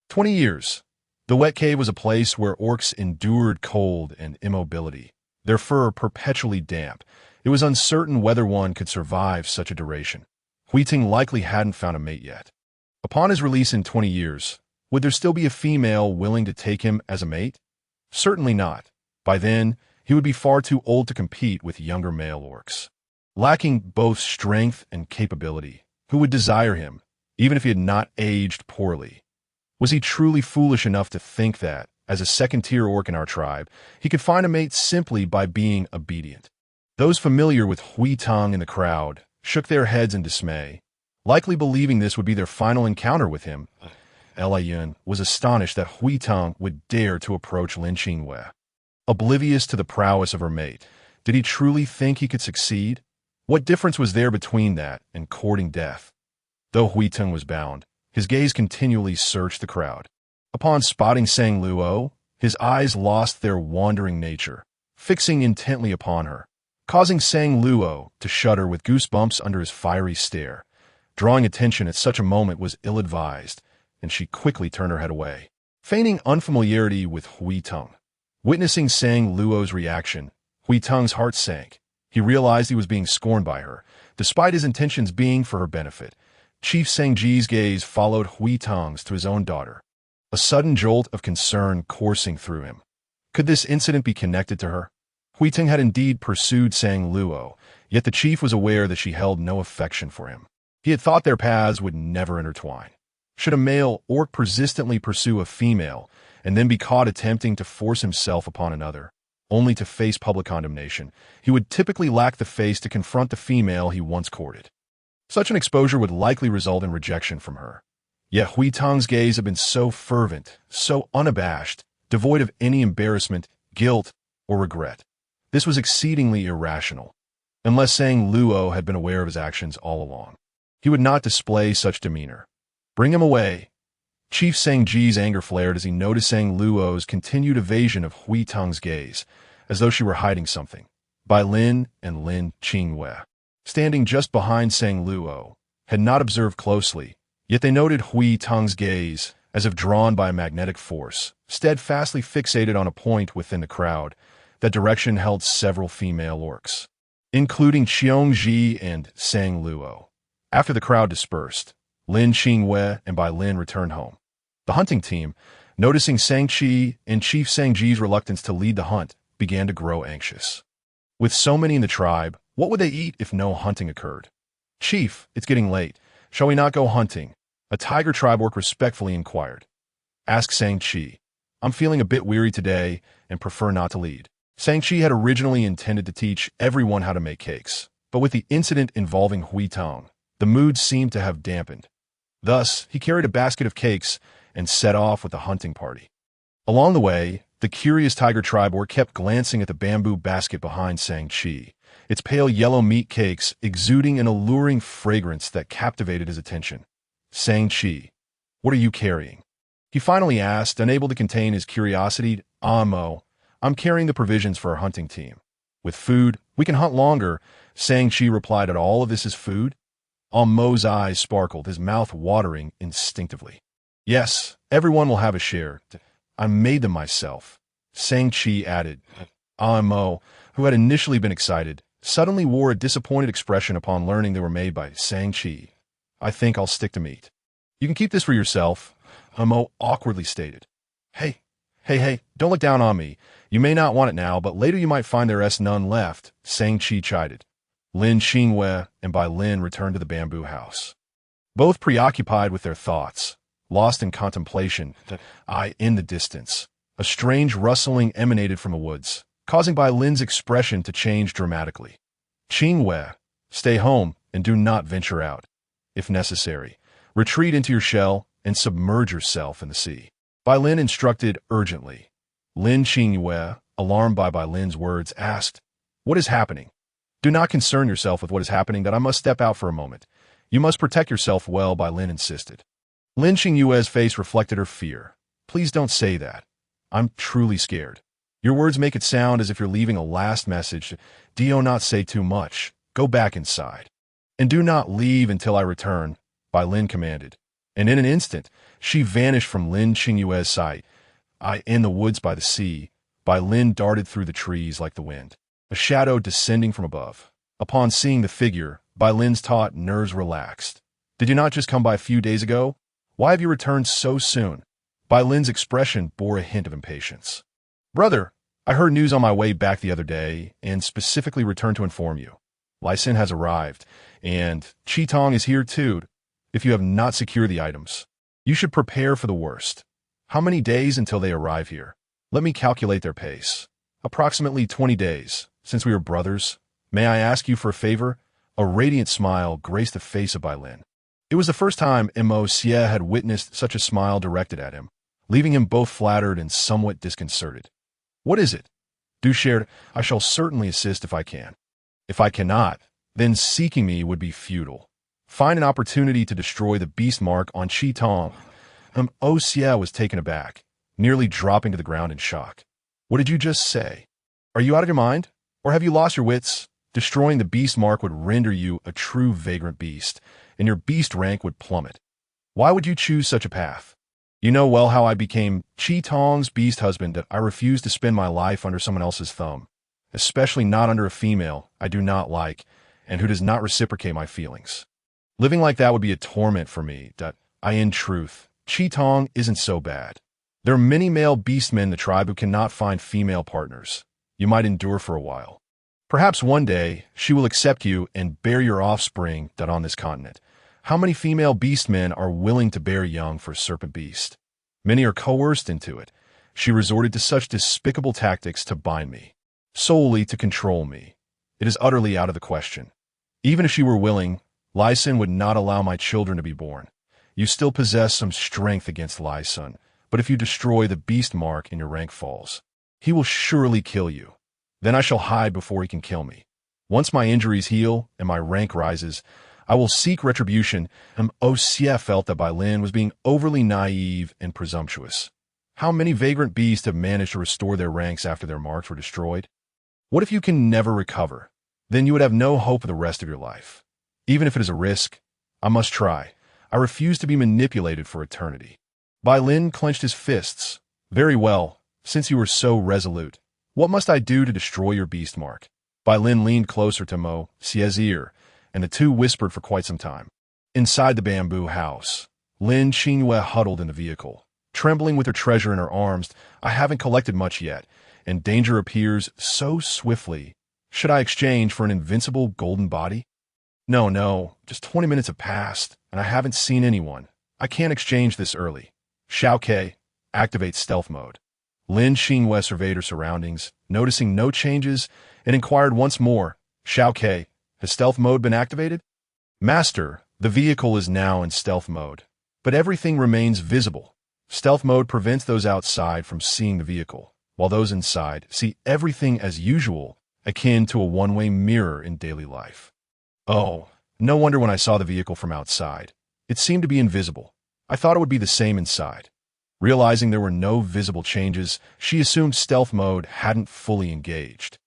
20 years. The wet cave was a place where orcs endured cold and immobility, their fur perpetually damp. It was uncertain whether one could survive such a duration. Hu Tong likely hadn't found a mate yet. Upon his release in 20 years, would there still be a female willing to take him as a mate? Certainly not. By then, he would be far too old to compete with younger male orcs. Lacking both strength and capability, who would desire him, even if he had not aged poorly? Was he truly foolish enough to think that, as a second-tier orc in our tribe, he could find a mate simply by being obedient? Those familiar with Hui Tang in the crowd shook their heads in dismay, likely believing this would be their final encounter with him. Yun was astonished that Hui Tang would dare to approach Lin Qingyue. Oblivious to the prowess of her mate, did he truly think he could succeed? What difference was there between that and courting death? Though Hui Tang was bound, his gaze continually searched the crowd. Upon spotting Sang Luo, his eyes lost their wandering nature, fixing intently upon her, causing Sang Luo to shudder with goosebumps under his fiery stare. Drawing attention at such a moment was ill-advised, and she quickly turned her head away, feigning unfamiliarity with Hui Tang. Witnessing Sang Luo's reaction, Hui Tang's heart sank. He realized he was being scorned by her, despite his intentions being for her benefit. Chief Sang Ji's gaze followed Hui Tang's to his own daughter, a sudden jolt of concern coursing through him. Could this incident be connected to her? Hui Tang had indeed pursued Sang Luo, yet the chief was aware that she held no affection for him. He had thought their paths would never intertwine. Should a male orc persistently pursue a female and then be caught attempting to force himself upon another, only to face public condemnation, he would typically lack the face to confront the female he once courted. Such an exposure would likely result in rejection from her. Yet Hui Tang's gaze had been so fervent, so unabashed, devoid of any embarrassment, guilt, or regret. This was exceedingly irrational. Unless Sang Luo had been aware of his actions all along, he would not display such demeanor. Bring him away. Chief Sang Ji's anger flared as he noticed Sang Luo's continued evasion of Hui Tang's gaze, as though she were hiding something. Bai Lin and Lin Qingyue, standing just behind Sang Luo, had not observed closely, yet they noted Hui Tang's gaze, as if drawn by a magnetic force, steadfastly fixated on a point within the crowd. That direction held several female orcs, including Qiongji and Sang Luo. After the crowd dispersed, Lin Qingyue and Bai Lin returned home. The hunting team, noticing Sang Qi and Chief Sang Ji's reluctance to lead the hunt, began to grow anxious. With so many in the tribe, what would they eat if no hunting occurred? Chief, it's getting late. Shall we not go hunting? A tiger tribe orc respectfully inquired. Ask Sang Qi. I'm feeling a bit weary today and prefer not to lead. Sang Qi had originally intended to teach everyone how to make cakes, but with the incident involving Hui Tang, the mood seemed to have dampened. Thus, he carried a basket of cakes and set off with the hunting party. Along the way, the curious tiger tribe orc kept glancing at the bamboo basket behind Sang Qi, its pale yellow meat cakes exuding an alluring fragrance that captivated his attention. Sang Qi, what are you carrying? He finally asked, unable to contain his curiosity. Mo, I'm carrying the provisions for our hunting team. With food, we can hunt longer. Sang Qi replied, at all of this is food? Mo's eyes sparkled, his mouth watering instinctively. Yes, everyone will have a share. I made them myself. Sang Qi added. Mo, who had initially been excited, suddenly wore a disappointed expression upon learning they were made by Sang Qi. I think I'll stick to meat. You can keep this for yourself, Mo awkwardly stated. Hey, don't look down on me. You may not want it now, but later you might find there is none left, Sang Qi chided. Lin Qingyue and Bai Lin returned to the bamboo house, both preoccupied with their thoughts, lost in contemplation. In the distance, a strange rustling emanated from the woods, causing Bai Lin's expression to change dramatically. Qingyue, stay home and do not venture out. If necessary, retreat into your shell and submerge yourself in the sea, Bai Lin instructed urgently. Lin Qingyue, alarmed by Bai Lin's words, asked, what is happening? Do not concern yourself with what is happening, that I must step out for a moment. You must protect yourself well, Bai Lin insisted. Lin Qingyue's face reflected her fear. Please don't say that. I'm truly scared. Your words make it sound as if you're leaving a last message. Do not say too much. Go back inside. And do not leave until I return, Bai Lin commanded. And in an instant, she vanished from Lin Qingyue's sight. In the woods by the sea, Bai Lin darted through the trees like the wind, a shadow descending from above. Upon seeing the figure, Bai Lin's taut nerves relaxed. Did you not just come by a few days ago? Why have you returned so soon? Bai Lin's expression bore a hint of impatience. Brother, I heard news on my way back the other day, and specifically returned to inform you. Lai Xin has arrived, and Qi Tong is here too, if you have not secured the items. You should prepare for the worst. How many days until they arrive here? Let me calculate their pace. Approximately 20 days, since we are brothers. May I ask you for a favor? A radiant smile graced the face of Bai Lin. It was the first time Mo Xie had witnessed such a smile directed at him, leaving him both flattered and somewhat disconcerted. What is it? Du shared, I shall certainly assist if I can. If I cannot, then seeking me would be futile. Find an opportunity to destroy the beast mark on Qi Tong. Mo Xie was taken aback, nearly dropping to the ground in shock. What did you just say? Are you out of your mind? Or have you lost your wits? Destroying the beast mark would render you a true vagrant beast, and your beast rank would plummet. Why would you choose such a path? You know well how I became Qi Tong's beast husband, that I refuse to spend my life under someone else's thumb, especially not under a female I do not like and who does not reciprocate my feelings. Living like that would be a torment for me, that in truth, Qi Tong isn't so bad. There are many male beastmen in the tribe who cannot find female partners. You might endure for a while. Perhaps one day she will accept you and bear your offspring on this continent. How many female beastmen are willing to bear young for a serpent beast? Many are coerced into it. She resorted to such despicable tactics to bind me, solely to control me. It is utterly out of the question. Even if she were willing, Lai Sun would not allow my children to be born. You still possess some strength against Lai Sun, but if you destroy the beast mark and your rank falls, he will surely kill you. Then I shall hide before he can kill me. Once my injuries heal and my rank rises, I will seek retribution. Mo Xie felt that Bai Lin was being overly naive and presumptuous. How many vagrant beasts have managed to restore their ranks after their marks were destroyed? What if you can never recover? Then you would have no hope for the rest of your life. Even if it is a risk, I must try. I refuse to be manipulated for eternity. Bai Lin clenched his fists. Very well, since you are so resolute. What must I do to destroy your beast mark? Bai Lin leaned closer to Mo Xie's ear, and the two whispered for quite some time. Inside the bamboo house, Lin Qingyue huddled in the vehicle, trembling with her treasure in her arms. I haven't collected much yet, and danger appears so swiftly. Should I exchange for an invincible golden body? No, just 20 minutes have passed, and I haven't seen anyone. I can't exchange this early. Xiao Ke, activate stealth mode. Lin Qingyue surveyed her surroundings, noticing no changes, and inquired once more, Xiao Ke, has stealth mode been activated? Master, the vehicle is now in stealth mode, but everything remains visible. Stealth mode prevents those outside from seeing the vehicle, while those inside see everything as usual, akin to a one-way mirror in daily life. Oh, no wonder when I saw the vehicle from outside. It seemed to be invisible. I thought it would be the same inside. Realizing there were no visible changes, she assumed stealth mode hadn't fully engaged.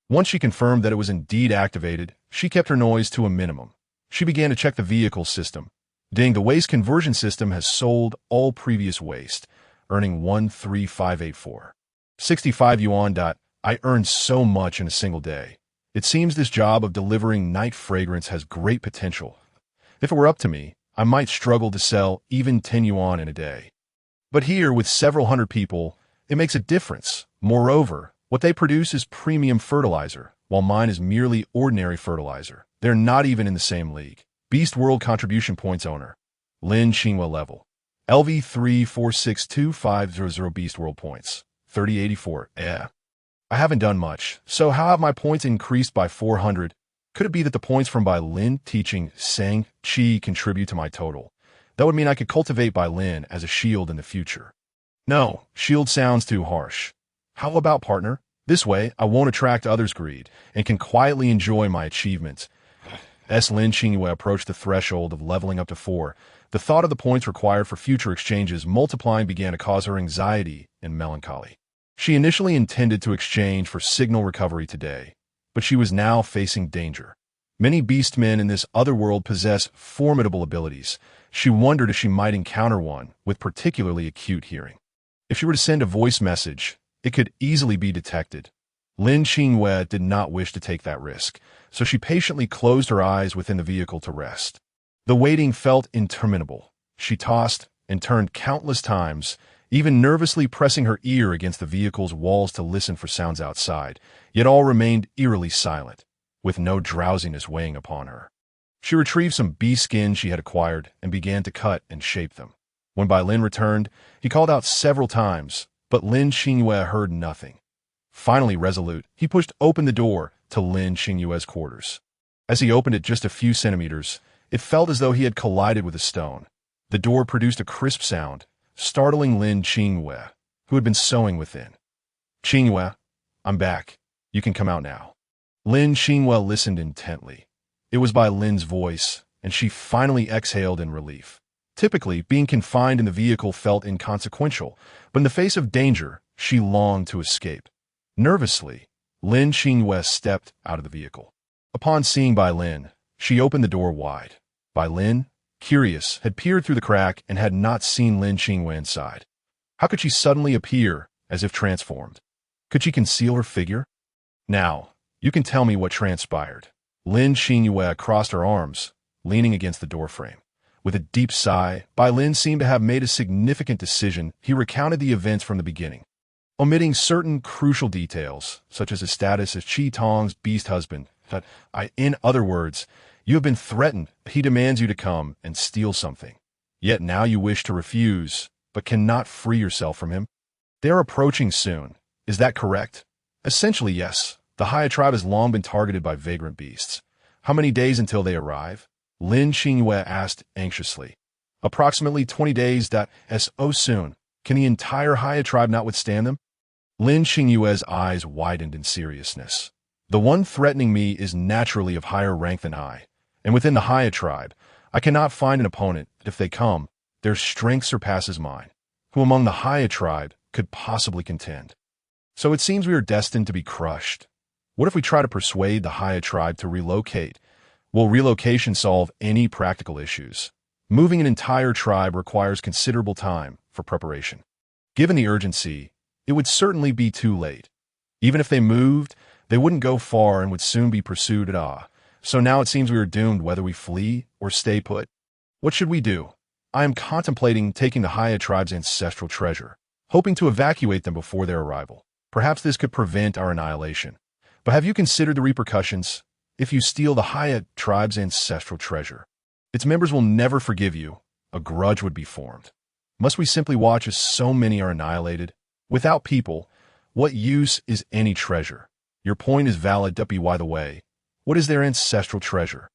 Once she confirmed that it was indeed activated, she kept her noise to a minimum. She began to check the vehicle system. Ding, the waste conversion system has sold all previous waste, earning 13584. 65 yuan. I earned so much in a single day. It seems this job of delivering night fragrance has great potential. If it were up to me, I might struggle to sell even 10 yuan in a day. But here, with several hundred people, it makes a difference. Moreover, what they produce is premium fertilizer, while mine is merely ordinary fertilizer. They're not even in the same league. Beast World Contribution Points Owner. Lin Qingyue level. LV 3462500 Beast World Points. 3084. I haven't done much, so how have my points increased by 400? Could it be that the points from Bai Lin teaching Sang Qi contribute to my total? That would mean I could cultivate Bai Lin as a shield in the future. No, shield sounds too harsh. How about partner? This way, I won't attract others' greed and can quietly enjoy my achievements. As Lin Qingyue approached the threshold of leveling up to 4, the thought of the points required for future exchanges multiplying began to cause her anxiety and melancholy. She initially intended to exchange for signal recovery today, but she was now facing danger. Many beastmen in this other world possess formidable abilities. She wondered if she might encounter one with particularly acute hearing. If she were to send a voice message, it could easily be detected. Lin Qingyue did not wish to take that risk, so she patiently closed her eyes within the vehicle to rest. The waiting felt interminable. She tossed and turned countless times, even nervously pressing her ear against the vehicle's walls to listen for sounds outside, yet all remained eerily silent, with no drowsiness weighing upon her. She retrieved some bee skin she had acquired and began to cut and shape them. When Bai Lin returned, he called out several times, but Lin Qingyue heard nothing. Finally resolute, he pushed open the door to Lin Qingyue's quarters. As he opened it just a few centimeters, it felt as though he had collided with a stone. The door produced a crisp sound, startling Lin Qingyue, who had been sewing within. "Qingyue, I'm back. You can come out now." Lin Qingyue listened intently. It was Bai Lin's voice, and she finally exhaled in relief. Typically, being confined in the vehicle felt inconsequential, but in the face of danger, she longed to escape. Nervously, Lin Qingyue stepped out of the vehicle. Upon seeing Bai Lin, she opened the door wide. Bai Lin, curious, had peered through the crack and had not seen Lin Qingyue inside. How could she suddenly appear, as if transformed? Could she conceal her figure? "Now, you can tell me what transpired." Lin Qingyue crossed her arms, leaning against the doorframe. With a deep sigh, Bai Lin seemed to have made a significant decision. He recounted the events from the beginning, omitting certain crucial details, such as his status as Qi Tong's beast husband. In other words, you have been threatened. He demands you to come and steal something. Yet now you wish to refuse, but cannot free yourself from him. They are approaching soon. Is that correct? Essentially, yes. The Heiya tribe has long been targeted by vagrant beasts. How many days until they arrive? Lin Qingyue asked anxiously. Approximately 20 days. So soon. Can the entire Heiya tribe not withstand them? Lin Qingyue's eyes widened in seriousness. The one threatening me is naturally of higher rank than I, and within the Heiya tribe, I cannot find an opponent. If they come, their strength surpasses mine. Who among the Heiya tribe could possibly contend? So it seems we are destined to be crushed. What if we try to persuade the Heiya tribe to relocate? Will relocation solve any practical issues? Moving an entire tribe requires considerable time for preparation. Given the urgency, it would certainly be too late. Even if they moved, they wouldn't go far and would soon be pursued. So now it seems we are doomed whether we flee or stay put. What should we do? I am contemplating taking the Heiya tribe's ancestral treasure, hoping to evacuate them before their arrival. Perhaps this could prevent our annihilation. But have you considered the repercussions? If you steal the Heiya tribe's ancestral treasure, its members will never forgive you. A grudge would be formed. Must we simply watch as so many are annihilated? Without people, what use is any treasure? Your point is valid. By the way, what is their ancestral treasure?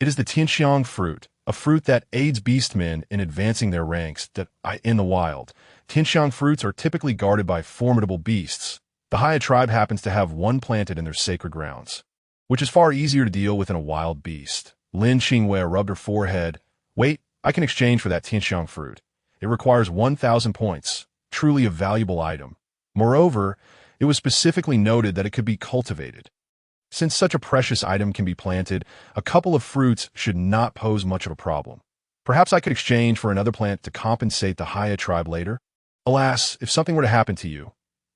It is the Tianxiang fruit, a fruit that aids beastmen in advancing their ranks. In the wild, Tianxiang fruits are typically guarded by formidable beasts. The Heiya tribe happens to have one planted in their sacred grounds, which is far easier to deal with than a wild beast. Lin Qingyue rubbed her forehead. Wait, I can exchange for that Tianxiang fruit. It requires 1,000 points, truly a valuable item. Moreover, it was specifically noted that it could be cultivated. Since such a precious item can be planted, a couple of fruits should not pose much of a problem. Perhaps I could exchange for another plant to compensate the Heiya tribe later. Alas, if something were to happen to you,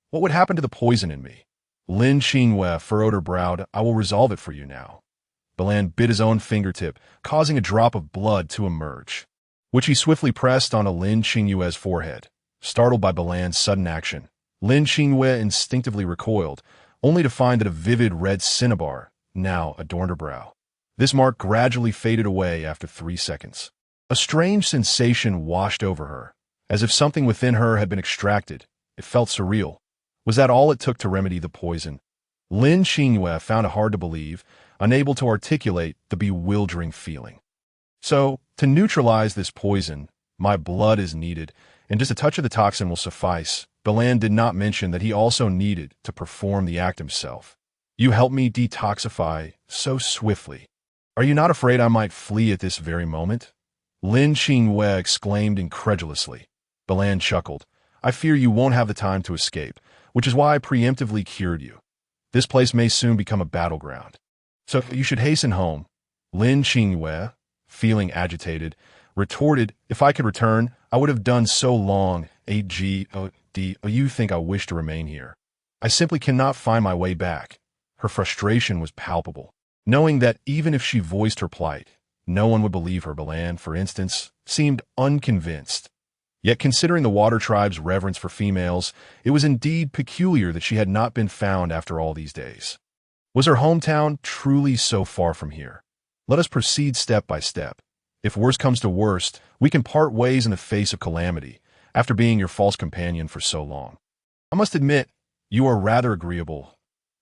what would happen to the poison in me? Lin Qingyue furrowed her brow. I will resolve it for you now. Balan bit his own fingertip, causing a drop of blood to emerge, which he swiftly pressed onto Lin Qingyue's forehead. Startled by Balan's sudden action, Lin Qingyue instinctively recoiled, only to find that a vivid red cinnabar now adorned her brow. This mark gradually faded away after 3 seconds. A strange sensation washed over her, as if something within her had been extracted. It felt surreal. Was that all it took to remedy the poison? Lin Qingyue found it hard to believe, unable to articulate the bewildering feeling. So, to neutralize this poison, my blood is needed, and just a touch of the toxin will suffice. Balan did not mention that he also needed to perform the act himself. You help me detoxify so swiftly. Are you not afraid I might flee at this very moment? Lin Qingyue exclaimed incredulously. Balan chuckled. I fear you won't have the time to escape, which is why I preemptively cured you. This place may soon become a battleground. So you should hasten home. Lin Qingyue, feeling agitated, retorted, if I could return, I would have done so long. You think I wish to remain here? I simply cannot find my way back. Her frustration was palpable, knowing that even if she voiced her plight, no one would believe her. Balan, for instance, seemed unconvinced. Yet considering the water tribe's reverence for females, it was indeed peculiar that she had not been found after all these days. Was her hometown truly so far from here? Let us proceed step by step. If worst comes to worst, we can part ways in the face of calamity, after being your false companion for so long. I must admit, you are rather agreeable.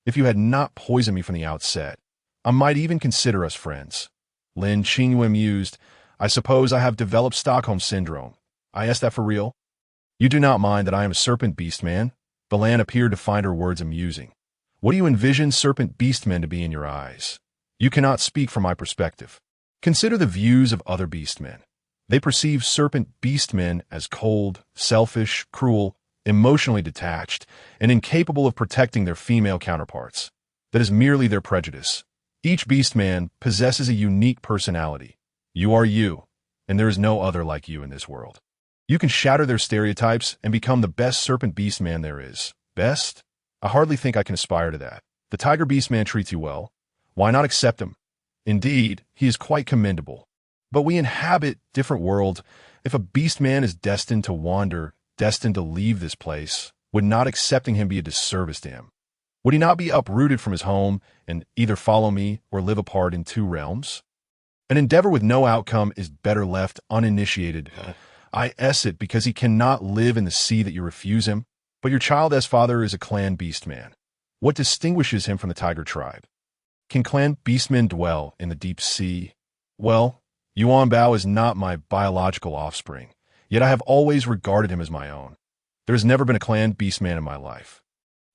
If you had not poisoned me from the outset, I might even consider us friends. Lin Qingyue mused, I suppose I have developed Stockholm Syndrome. I asked that for real? You do not mind that I am a serpent beastman? Balan appeared to find her words amusing. What do you envision serpent beastmen to be in your eyes? You cannot speak from my perspective. Consider the views of other beastmen. They perceive serpent beastmen as cold, selfish, cruel, emotionally detached, and incapable of protecting their female counterparts. That is merely their prejudice. Each beastman possesses a unique personality. You are you, and there is no other like you in this world. You can shatter their stereotypes and become the best serpent beastman there is. Best? I hardly think I can aspire to that. The tiger beastman treats you well. Why not accept him? Indeed, he is quite commendable. But we inhabit different worlds. If a beastman is destined to wander, destined to leave this place, would not accepting him be a disservice to him? Would he not be uprooted from his home and either follow me or live apart in two realms? An endeavor with no outcome is better left uninitiated. I ess it because he cannot live in the sea that you refuse him, but your child's father is a clan beastman. What distinguishes him from the tiger tribe? Can clan beastmen dwell in the deep sea? Well, Yuan Bao is not my biological offspring, yet I have always regarded him as my own. There has never been a clan beastman in my life,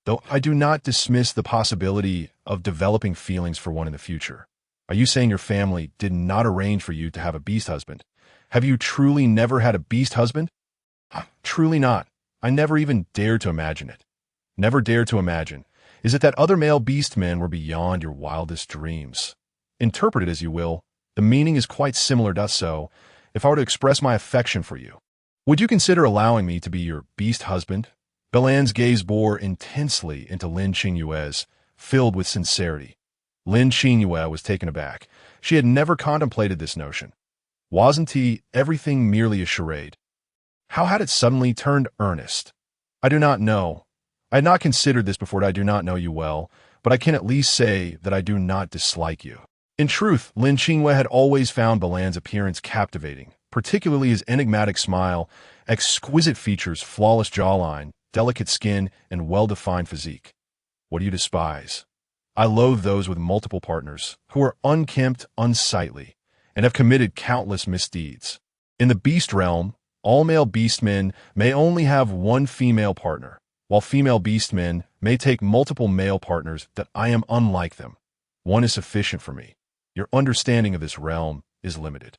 though I do not dismiss the possibility of developing feelings for one in the future. Are you saying your family did not arrange for you to have a beast husband? Have you truly never had a beast husband? Truly not. I never even dared to imagine it. Never dared to imagine. Is it that other male beastmen were beyond your wildest dreams? Interpret it as you will, the meaning is quite similar to so. If I were to express my affection for you, would you consider allowing me to be your beast husband? Belan's gaze bore intensely into Lin Qingyue's, filled with sincerity. Lin Qingyue was taken aback. She had never contemplated this notion. Wasn't he everything merely a charade? How had it suddenly turned earnest? I do not know. I had not considered this before. I do not know you well, but I can at least say that I do not dislike you. In truth, Lin Qingyue had always found Belan's appearance captivating, particularly his enigmatic smile, exquisite features, flawless jawline, delicate skin, and well-defined physique. What do you despise? I loathe those with multiple partners, who are unkempt, unsightly, and have committed countless misdeeds. In the beast realm, all male beastmen may only have one female partner, while female beastmen may take multiple male partners. That I am unlike them. One is sufficient for me. Your understanding of this realm is limited.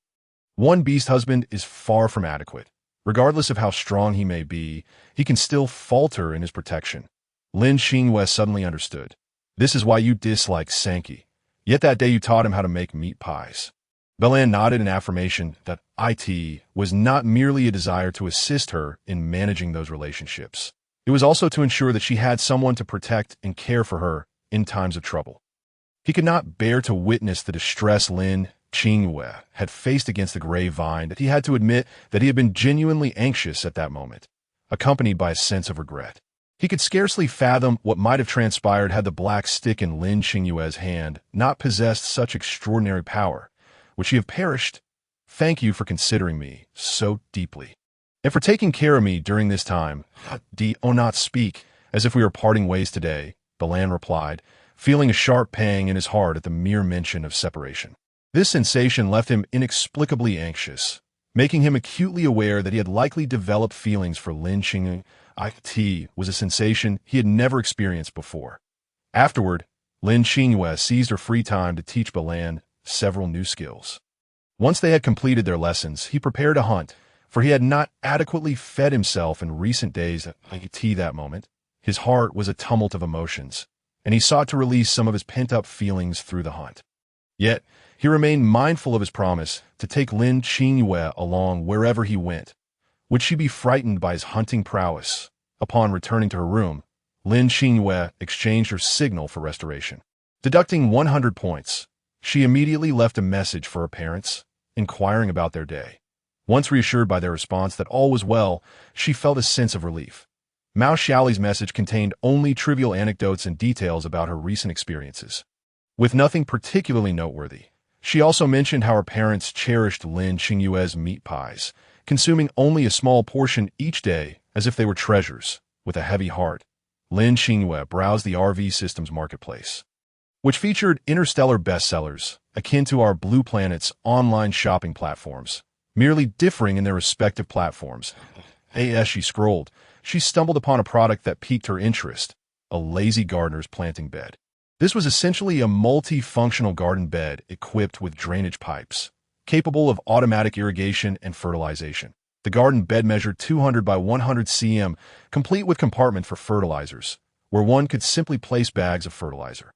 One beast husband is far from adequate. Regardless of how strong he may be, he can still falter in his protection. Lin Qingyue suddenly understood. This is why you dislike Sankey. Yet that day you taught him how to make meat pies. Belan nodded in affirmation that it was not merely a desire to assist her in managing those relationships. It was also to ensure that she had someone to protect and care for her in times of trouble. He could not bear to witness the distress Lin Qingyue had faced against the gray vine, that he had to admit that he had been genuinely anxious at that moment, accompanied by a sense of regret. He could scarcely fathom what might have transpired had the black stick in Lin Qingyue's hand not possessed such extraordinary power. Would she have perished? Thank you for considering me so deeply, and for taking care of me during this time. Do not speak as if we were parting ways today, Belan replied, feeling a sharp pang in his heart at the mere mention of separation. This sensation left him inexplicably anxious, making him acutely aware that he had likely developed feelings for Lin Qingyue. It was a sensation he had never experienced before. Afterward, Lin Qingyue seized her free time to teach Belan several new skills. Once they had completed their lessons, he prepared to hunt, for he had not adequately fed himself in recent days. At that moment, his heart was a tumult of emotions, and he sought to release some of his pent-up feelings through the hunt. Yet, he remained mindful of his promise to take Lin Qingyue along wherever he went. Would she be frightened by his hunting prowess? Upon returning to her room, Lin Qingyue exchanged her signal for restoration. Deducting 100 points, she immediately left a message for her parents, inquiring about their day. Once reassured by their response that all was well, she felt a sense of relief. Mao Xiaoli's message contained only trivial anecdotes and details about her recent experiences. With nothing particularly noteworthy, She also mentioned how her parents cherished Lin Qingyue's meat pies, consuming only a small portion each day as if they were treasures. With a heavy heart, Lin Qingyue browsed the RV Systems marketplace, which featured interstellar bestsellers akin to our Blue Planet's online shopping platforms, merely differing in their respective platforms. As she scrolled, she stumbled upon a product that piqued her interest, a lazy gardener's planting bed. This was essentially a multifunctional garden bed equipped with drainage pipes, capable of automatic irrigation and fertilization. The garden bed measured 200 by 100 cm, complete with compartment for fertilizers, where one could simply place bags of fertilizer.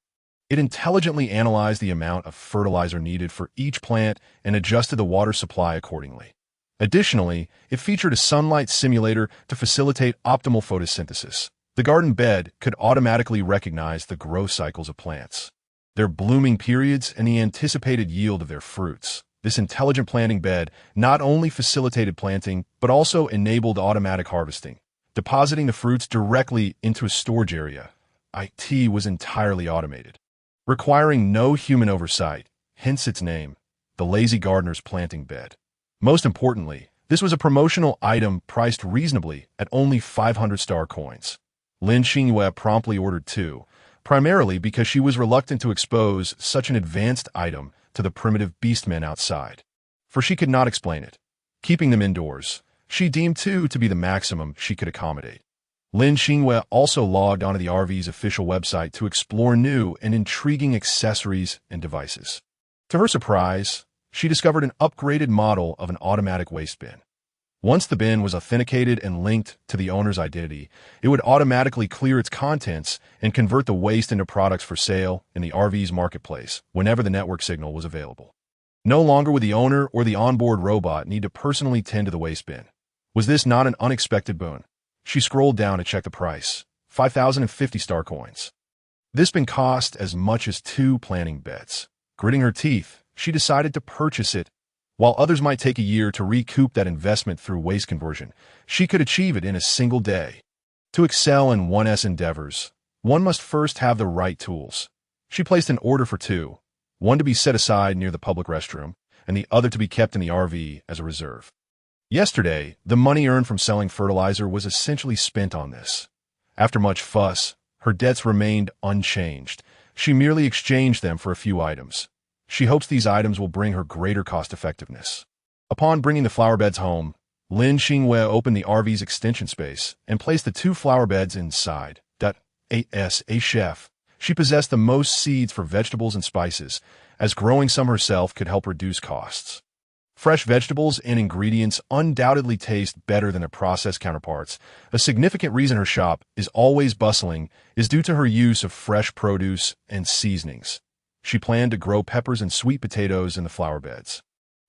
It intelligently analyzed the amount of fertilizer needed for each plant and adjusted the water supply accordingly. Additionally, it featured a sunlight simulator to facilitate optimal photosynthesis. The garden bed could automatically recognize the growth cycles of plants, their blooming periods, and the anticipated yield of their fruits. This intelligent planting bed not only facilitated planting, but also enabled automatic harvesting, depositing the fruits directly into a storage area. IT was entirely automated, requiring no human oversight, hence its name, the lazy gardener's planting bed. Most importantly, this was a promotional item priced reasonably at only 500 star coins. Lin Qingyue promptly ordered two, primarily because she was reluctant to expose such an advanced item to the primitive beastmen outside, for she could not explain it. Keeping them indoors, she deemed two to be the maximum she could accommodate. Lin Qingyue also logged onto the RV's official website to explore new and intriguing accessories and devices. To her surprise, she discovered an upgraded model of an automatic waste bin. Once the bin was authenticated and linked to the owner's identity, it would automatically clear its contents and convert the waste into products for sale in the RV's marketplace whenever the network signal was available. No longer would the owner or the onboard robot need to personally tend to the waste bin. Was this not an unexpected boon? She scrolled down to check the price, 5,050 star coins. This bin cost as much as 2 planting beds. Gritting her teeth, she decided to purchase it. While others might take a year to recoup that investment through waste conversion, she could achieve it in a single day. To excel in one's endeavors, one must first have the right tools. She placed an order for 2, one to be set aside near the public restroom, and the other to be kept in the RV as a reserve. Yesterday, the money earned from selling fertilizer was essentially spent on this. After much fuss, her debts remained unchanged. She merely exchanged them for a few items. She hopes these items will bring her greater cost-effectiveness. Upon bringing the flower beds home, Lin Qingyue opened the RV's extension space and placed the 2 flower beds inside. As a chef, she possessed the most seeds for vegetables and spices, as growing some herself could help reduce costs. Fresh vegetables and ingredients undoubtedly taste better than their processed counterparts. A significant reason her shop is always bustling is due to her use of fresh produce and seasonings. She planned to grow peppers and sweet potatoes in the flower beds.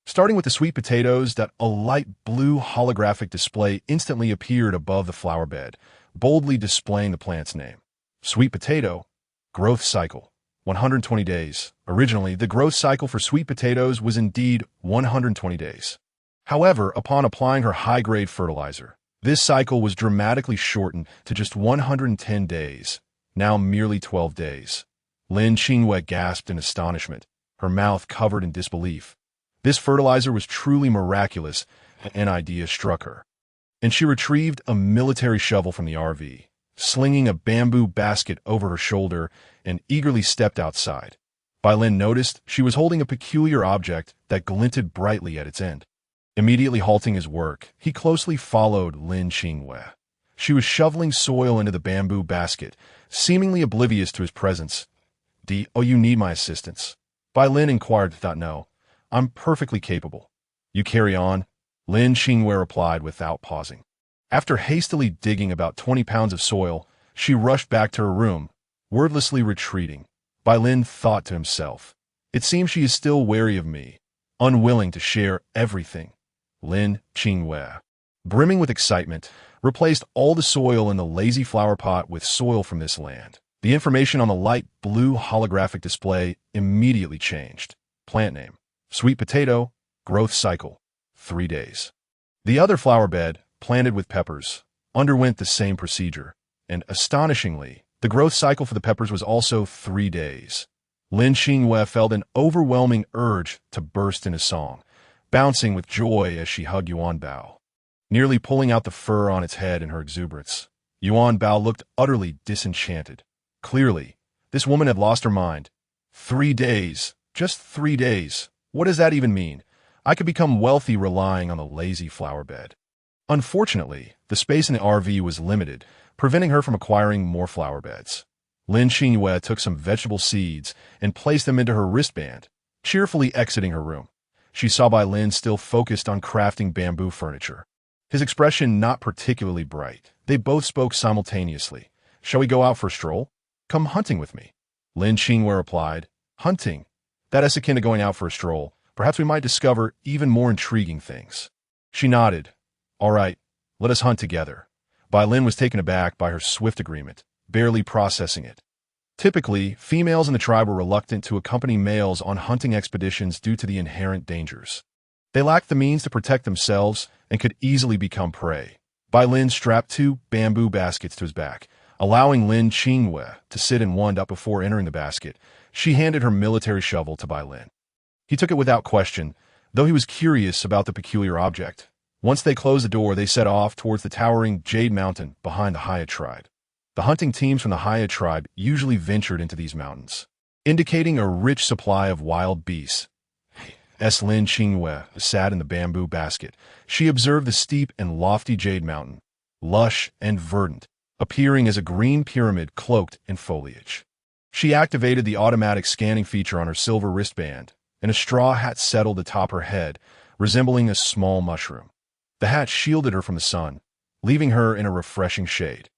Starting with the sweet potatoes, a light blue holographic display instantly appeared above the flower bed, boldly displaying the plant's name. Sweet potato, growth cycle, 120 days. Originally, the growth cycle for sweet potatoes was indeed 120 days. However, upon applying her high-grade fertilizer, this cycle was dramatically shortened to just 110 days, now merely 12 days. Lin Qingyue gasped in astonishment, her mouth covered in disbelief. This fertilizer was truly miraculous. An idea struck her, and she retrieved a military shovel from the RV, slinging a bamboo basket over her shoulder, and eagerly stepped outside. Bai Lin noticed she was holding a peculiar object that glinted brightly at its end. Immediately halting his work, he closely followed Lin Qingyue. She was shoveling soil into the bamboo basket, seemingly oblivious to his presence. "Oh, you need my assistance?" Bai Lin inquired. "No, I'm perfectly capable." "You carry on," Lin Qingyue replied without pausing. After hastily digging about 20 pounds of soil, she rushed back to her room, wordlessly retreating. Bai Lin thought to himself, "It seems she is still wary of me, unwilling to share everything." Lin Qingyue, brimming with excitement, replaced all the soil in the lazy flower pot with soil from this land. The information on the light blue holographic display immediately changed. Plant name, sweet potato, growth cycle, 3 days. The other flower bed, planted with peppers, underwent the same procedure, and astonishingly, the growth cycle for the peppers was also 3 days. Lin Qingyue felt an overwhelming urge to burst into song, bouncing with joy as she hugged Yuan Bao, nearly pulling out the fur on its head in her exuberance. Yuan Bao looked utterly disenchanted. Clearly, this woman had lost her mind. 3 days. Just 3 days. What does that even mean? I could become wealthy relying on the lazy flower bed. Unfortunately, the space in the RV was limited, preventing her from acquiring more flower beds. Lin Qingyue took some vegetable seeds and placed them into her wristband, cheerfully exiting her room. She saw Bai Lin still focused on crafting bamboo furniture. His expression not particularly bright. They both spoke simultaneously. Shall we go out for a stroll? Come hunting with me. Lin Qingyue replied, hunting? That is akin to going out for a stroll. Perhaps we might discover even more intriguing things. She nodded. All right, let us hunt together. Bai Lin was taken aback by her swift agreement, barely processing it. Typically, females in the tribe were reluctant to accompany males on hunting expeditions due to the inherent dangers. They lacked the means to protect themselves and could easily become prey. Bai Lin strapped 2 bamboo baskets to his back, allowing Lin Qingyue to sit and wind up before entering the basket. She handed her military shovel to Bai Lin. He took it without question, though he was curious about the peculiar object. Once they closed the door, they set off towards the towering Jade Mountain behind the Heiya tribe. The hunting teams from the Heiya tribe usually ventured into these mountains, indicating a rich supply of wild beasts. As Lin Qingyue sat in the bamboo basket, she observed the steep and lofty Jade Mountain, lush and verdant, appearing as a green pyramid cloaked in foliage. She activated the automatic scanning feature on her silver wristband, and a straw hat settled atop her head, resembling a small mushroom. The hat shielded her from the sun, leaving her in a refreshing shade.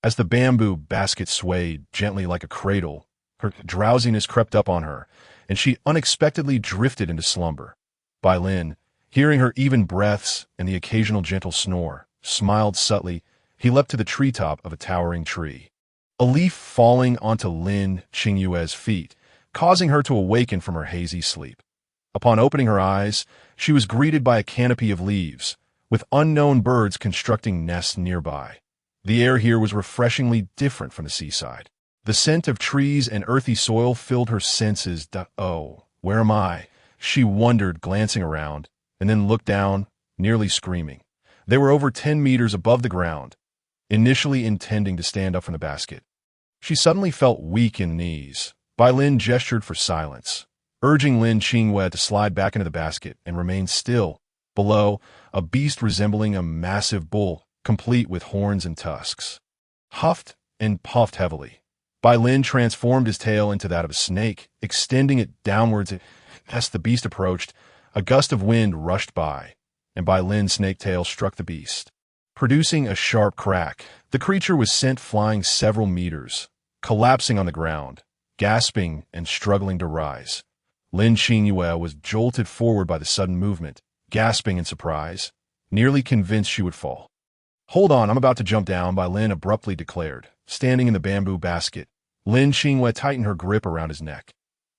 As the bamboo basket swayed gently like a cradle, her drowsiness crept up on her, and she unexpectedly drifted into slumber. Bai Lin, hearing her even breaths and the occasional gentle snore, smiled subtly. He leapt to the treetop of a towering tree. A leaf falling onto Lin Qingyue's feet, causing her to awaken from her hazy sleep. Upon opening her eyes, she was greeted by a canopy of leaves, with unknown birds constructing nests nearby. The air here was refreshingly different from the seaside. The scent of trees and earthy soil filled her senses. Oh, where am I? She wondered, glancing around, and then looked down, nearly screaming. They were over 10 meters above the ground, initially intending to stand up from the basket. She suddenly felt weak in the knees. Bai Lin gestured for silence, urging Lin Qingyue to slide back into the basket and remain still. Below, a beast resembling a massive bull, complete with horns and tusks, huffed and puffed heavily. Bai Lin transformed his tail into that of a snake, extending it downwards. As the beast approached, a gust of wind rushed by, and Bai Lin's snake tail struck the beast, producing a sharp crack. The creature was sent flying several meters, collapsing on the ground, gasping and struggling to rise. Lin Qingyue was jolted forward by the sudden movement, gasping in surprise, nearly convinced she would fall. Hold on, I'm about to jump down, Bai Lin abruptly declared, standing in the bamboo basket. Lin Qingyue tightened her grip around his neck.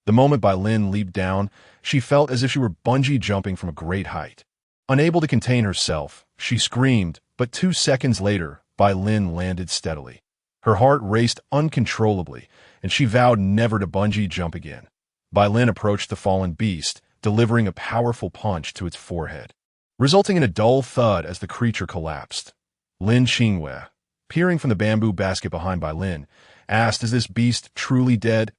The moment Bai Lin leaped down, she felt as if she were bungee jumping from a great height. Unable to contain herself, she screamed, but 2 seconds later, Bai Lin landed steadily. Her heart raced uncontrollably, and she vowed never to bungee jump again. Bai Lin approached the fallen beast, delivering a powerful punch to its forehead, resulting in a dull thud as the creature collapsed. Lin Qingyue, peering from the bamboo basket behind Bai Lin, asked, "Is this beast truly dead?"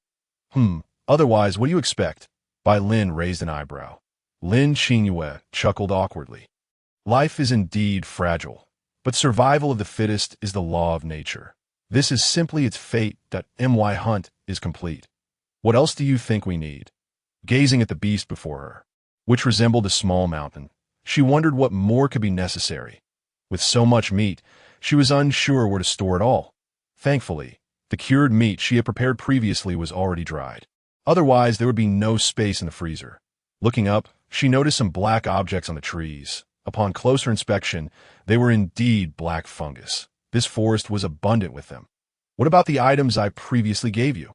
Otherwise, what do you expect?" Bai Lin raised an eyebrow. Lin Qingyue chuckled awkwardly. "Life is indeed fragile, but survival of the fittest is the law of nature. This is simply its fate. My hunt is complete. What else do you think we need?" Gazing at the beast before her, which resembled a small mountain, she wondered what more could be necessary. With so much meat, she was unsure where to store it all. Thankfully, the cured meat she had prepared previously was already dried. Otherwise, there would be no space in the freezer. Looking up, she noticed some black objects on the trees. Upon closer inspection, they were indeed black fungus. This forest was abundant with them. "What about the items I previously gave you?"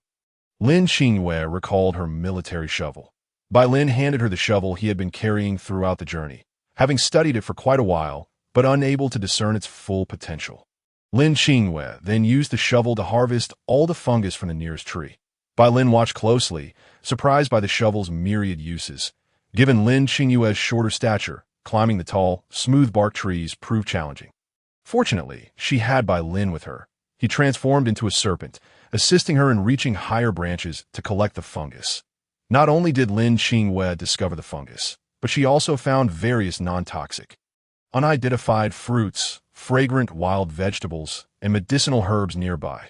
Lin Qingyue recalled her military shovel. Bai Lin handed her the shovel he had been carrying throughout the journey, having studied it for quite a while, but unable to discern its full potential. Lin Qingyue then used the shovel to harvest all the fungus from the nearest tree. Bai Lin watched closely, surprised by the shovel's myriad uses. Given Lin Qingyue's shorter stature, climbing the tall, smooth-barked trees proved challenging. Fortunately, she had Bai Lin with her. He transformed into a serpent, assisting her in reaching higher branches to collect the fungus. Not only did Lin Qingyue discover the fungus, but she also found various non-toxic, unidentified fruits, fragrant wild vegetables, and medicinal herbs nearby.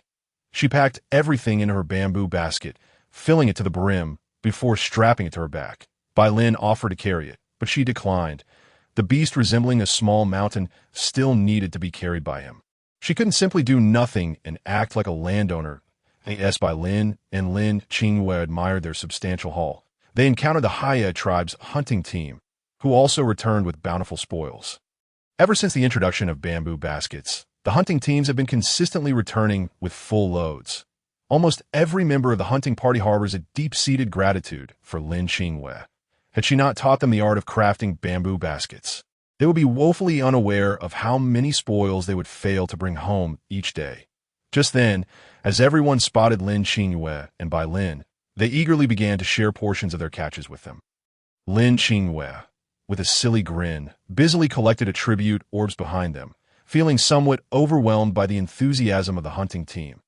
She packed everything into her bamboo basket, filling it to the brim before strapping it to her back. Bai Lin offered to carry it, but she declined. The beast, resembling a small mountain, still needed to be carried by him. She couldn't simply do nothing and act like a landowner. As Bai Lin and Lin Qingyue admired their substantial haul, they encountered the Heiya tribe's hunting team, who also returned with bountiful spoils. Ever since the introduction of bamboo baskets, the hunting teams have been consistently returning with full loads. Almost every member of the hunting party harbors a deep-seated gratitude for Lin Qingyue. Had she not taught them the art of crafting bamboo baskets, they would be woefully unaware of how many spoils they would fail to bring home each day. Just then, as everyone spotted Lin Qingyue and Bai Lin, they eagerly began to share portions of their catches with them. Lin Qingyue, with a silly grin, busily collected a tribute orbs behind them, feeling somewhat overwhelmed by the enthusiasm of the hunting team.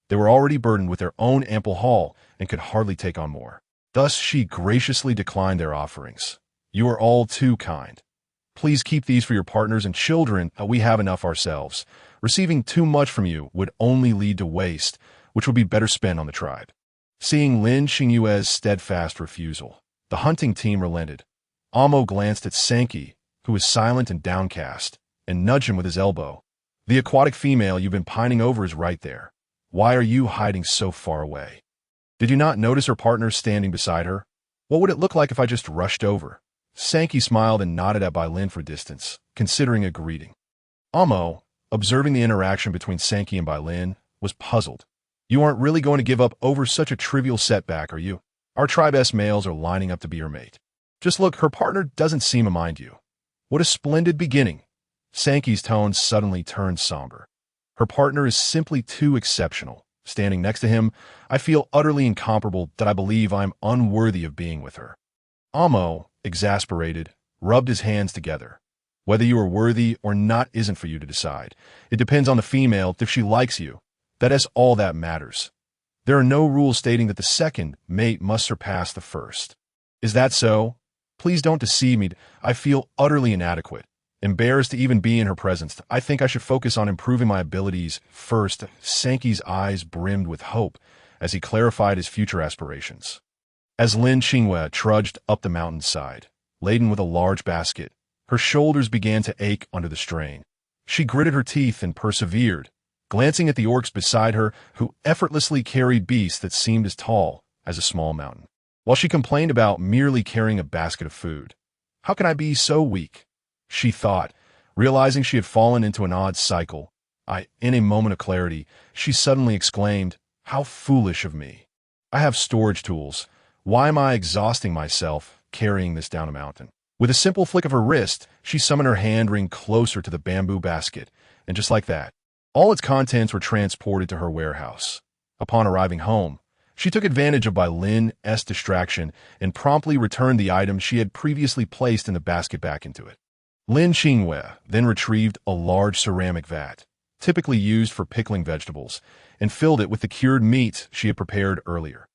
They were already burdened with their own ample haul and could hardly take on more. Thus, she graciously declined their offerings. "You are all too kind. Please keep these for your partners and children. We have enough ourselves. Receiving too much from you would only lead to waste, which would be better spent on the tribe." Seeing Lin Qingyue's steadfast refusal, the hunting team relented. Amo glanced at Sankey, who was silent and downcast, and nudged him with his elbow. "The aquatic female you've been pining over is right there. Why are you hiding so far away? Did you not notice her partner standing beside her? What would it look like if I just rushed over?" Sankey smiled and nodded at Bai Lin for distance, considering a greeting. Amo, observing the interaction between Sankey and Bai Lin, was puzzled. "You aren't really going to give up over such a trivial setback, are you? Our tribe's males are lining up to be her mate. Just look, her partner doesn't seem to mind you. What a splendid beginning." Sankey's tone suddenly turned somber. "Her partner is simply too exceptional. Standing next to him, I feel utterly incomparable that I believe I'm unworthy of being with her." Amo, exasperated, rubbed his hands together. "Whether you are worthy or not isn't for you to decide. It depends on the female if she likes you. That is all that matters. There are no rules stating that the second mate must surpass the first. Is that so? Please don't deceive me. I feel utterly inadequate. Embarrassed to even be in her presence. I think I should focus on improving my abilities first." Sankey's eyes brimmed with hope as he clarified his future aspirations. As Lin Qingyue trudged up the mountainside, laden with a large basket, her shoulders began to ache under the strain. She gritted her teeth and persevered, glancing at the orcs beside her who effortlessly carried beasts that seemed as tall as a small mountain, while she complained about merely carrying a basket of food. "How can I be so weak?" she thought, realizing she had fallen into an odd cycle. In a moment of clarity, she suddenly exclaimed, "How foolish of me. I have storage tools. Why am I exhausting myself carrying this down a mountain?" With a simple flick of her wrist, she summoned her hand ring closer to the bamboo basket, and just like that, all its contents were transported to her warehouse. Upon arriving home, she took advantage of Bai Lin's distraction and promptly returned the item she had previously placed in the basket back into it. Lin Qingyue then retrieved a large ceramic vat, typically used for pickling vegetables, and filled it with the cured meats she had prepared earlier.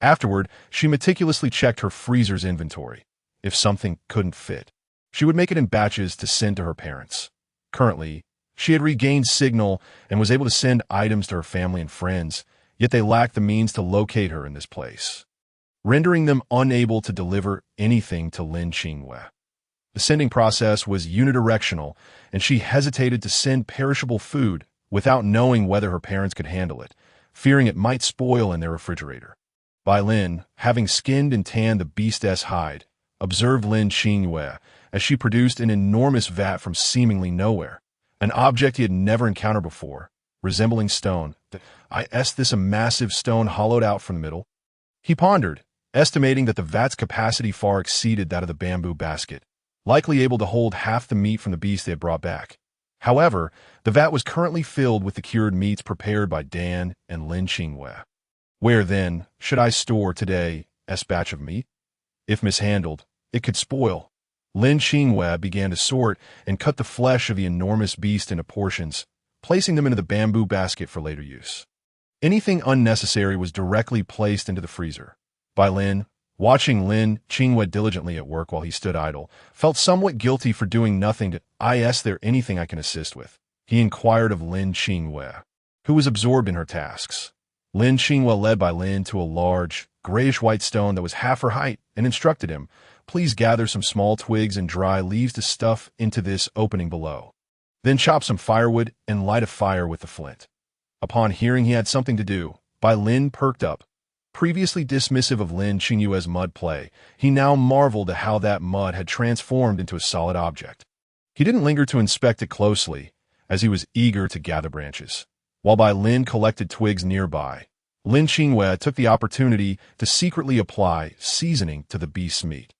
Afterward, she meticulously checked her freezer's inventory. If something couldn't fit, she would make it in batches to send to her parents. Currently, she had regained signal and was able to send items to her family and friends, yet they lacked the means to locate her in this place, rendering them unable to deliver anything to Lin Qingyue. The sending process was unidirectional, and she hesitated to send perishable food without knowing whether her parents could handle it, fearing it might spoil in their refrigerator. Bai Lin, having skinned and tanned the beast's hide, observed Lin Qingyue as she produced an enormous vat from seemingly nowhere, an object he had never encountered before, resembling stone. "Is this a massive stone hollowed out from the middle?" he pondered, estimating that the vat's capacity far exceeded that of the bamboo basket, likely able to hold half the meat from the beast they had brought back. However, the vat was currently filled with the cured meats prepared by Dan and Lin Qingyue. Where, then, should I store today's batch of meat? If mishandled, it could spoil. Lin Qingyue began to sort and cut the flesh of the enormous beast into portions, placing them into the bamboo basket for later use. Anything unnecessary was directly placed into the freezer. Bai Lin, watching Lin Qingyue diligently at work while he stood idle, felt somewhat guilty for doing nothing to "Is there anything I can assist with?" he inquired of Lin Qingyue, who was absorbed in her tasks. Lin Qingyue led Bai Lin to a large, grayish-white stone that was half her height and instructed him, "Please gather some small twigs and dry leaves to stuff into this opening below. Then chop some firewood and light a fire with the flint." Upon hearing he had something to do, Bai Lin perked up. Previously dismissive of Lin Qingyue's mud play, he now marveled at how that mud had transformed into a solid object. He didn't linger to inspect it closely, as he was eager to gather branches. While Bai Lin collected twigs nearby, Lin Qingyue took the opportunity to secretly apply seasoning to the beast's meat.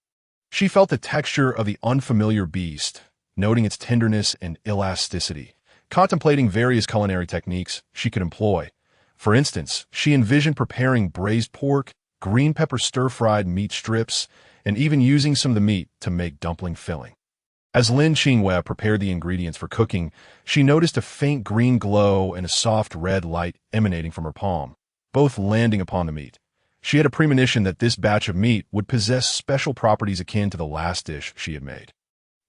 She felt the texture of the unfamiliar beast, noting its tenderness and elasticity, contemplating various culinary techniques she could employ. For instance, she envisioned preparing braised pork, green pepper stir-fried meat strips, and even using some of the meat to make dumpling filling. As Lin Qingyue prepared the ingredients for cooking, she noticed a faint green glow and a soft red light emanating from her palm, both landing upon the meat. She had a premonition that this batch of meat would possess special properties akin to the last dish she had made.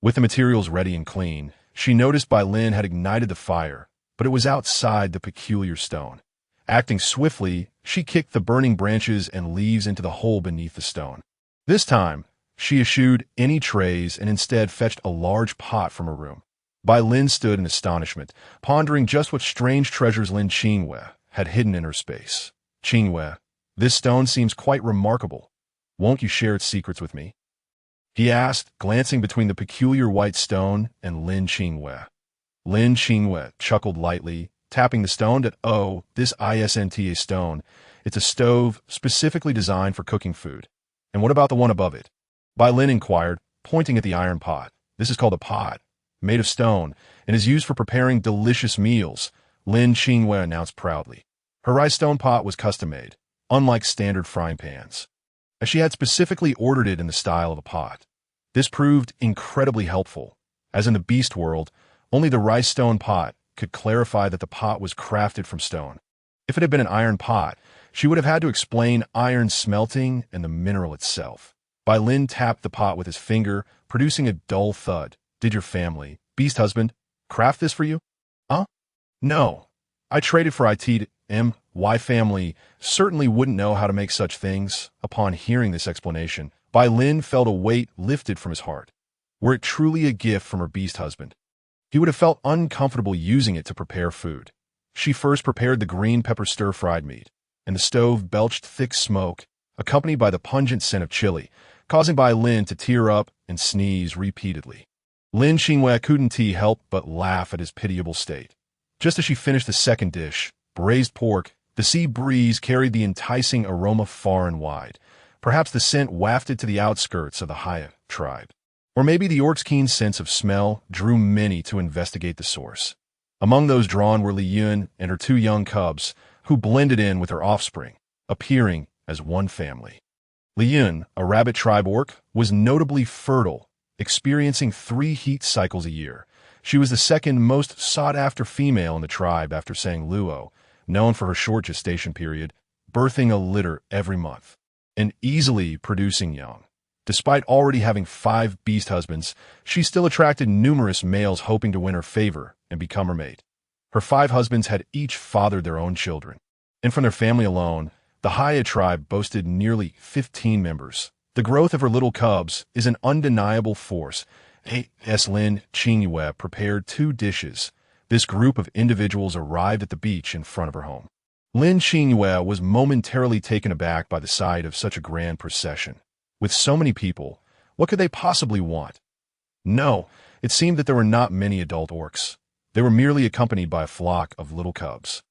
With the materials ready and clean, she noticed Bai Lin had ignited the fire, but it was outside the peculiar stone. Acting swiftly, she kicked the burning branches and leaves into the hole beneath the stone. This time, she eschewed any trays and instead fetched a large pot from her room. Bai Lin stood in astonishment, pondering just what strange treasures Lin Qingyue had hidden in her space. "Qingyue, this stone seems quite remarkable. Won't you share its secrets with me?" he asked, glancing between the peculiar white stone and Lin Qingyue. Lin Qingyue chuckled lightly, tapping the stone that, "Oh, this isn't a stone. It's a stove specifically designed for cooking food." "And what about the one above it?" Bai Lin inquired, pointing at the iron pot. "This is called a pot, made of stone, and is used for preparing delicious meals," Lin Qingyue announced proudly. Her rice stone pot was custom-made, unlike standard frying pans, as she had specifically ordered it in the style of a pot. This proved incredibly helpful, as in the beast world, only the rice stone pot could clarify that the pot was crafted from stone. If it had been an iron pot, she would have had to explain iron smelting and the mineral itself. Bai Lin tapped the pot with his finger, producing a dull thud. "Did your family, beast husband, craft this for you?" "Huh? No. I traded for it. My family certainly wouldn't know how to make such things." Upon hearing this explanation, Bai Lin felt a weight lifted from his heart. Were it truly a gift from her beast husband, he would have felt uncomfortable using it to prepare food. She first prepared the green pepper stir-fried meat, and the stove belched thick smoke, accompanied by the pungent scent of chili, causing Bai Lin to tear up and sneeze repeatedly. Lin Qingyue couldn't help but laugh at his pitiable state. Just as she finished the second dish, braised pork, the sea breeze carried the enticing aroma far and wide. Perhaps the scent wafted to the outskirts of the Heiya tribe. Or maybe the orcs' keen sense of smell drew many to investigate the source. Among those drawn were Liyun and her two young cubs, who blended in with her offspring, appearing as one family. Liyun, a rabbit tribe orc, was notably fertile, experiencing 3 heat cycles a year. She was the second most sought-after female in the tribe after Sang Luo, known for her short gestation period, birthing a litter every month, and easily producing young. Despite already having 5 beast husbands, she still attracted numerous males hoping to win her favor and become her mate. Her 5 husbands had each fathered their own children, and from their family alone, the Heiya tribe boasted nearly 15 members. The growth of her little cubs is an undeniable force. As Lin Qingyue prepared 2 dishes, this group of individuals arrived at the beach in front of her home. Lin Qingyue was momentarily taken aback by the sight of such a grand procession. With so many people, what could they possibly want? No, it seemed that there were not many adult orcs. They were merely accompanied by a flock of little cubs.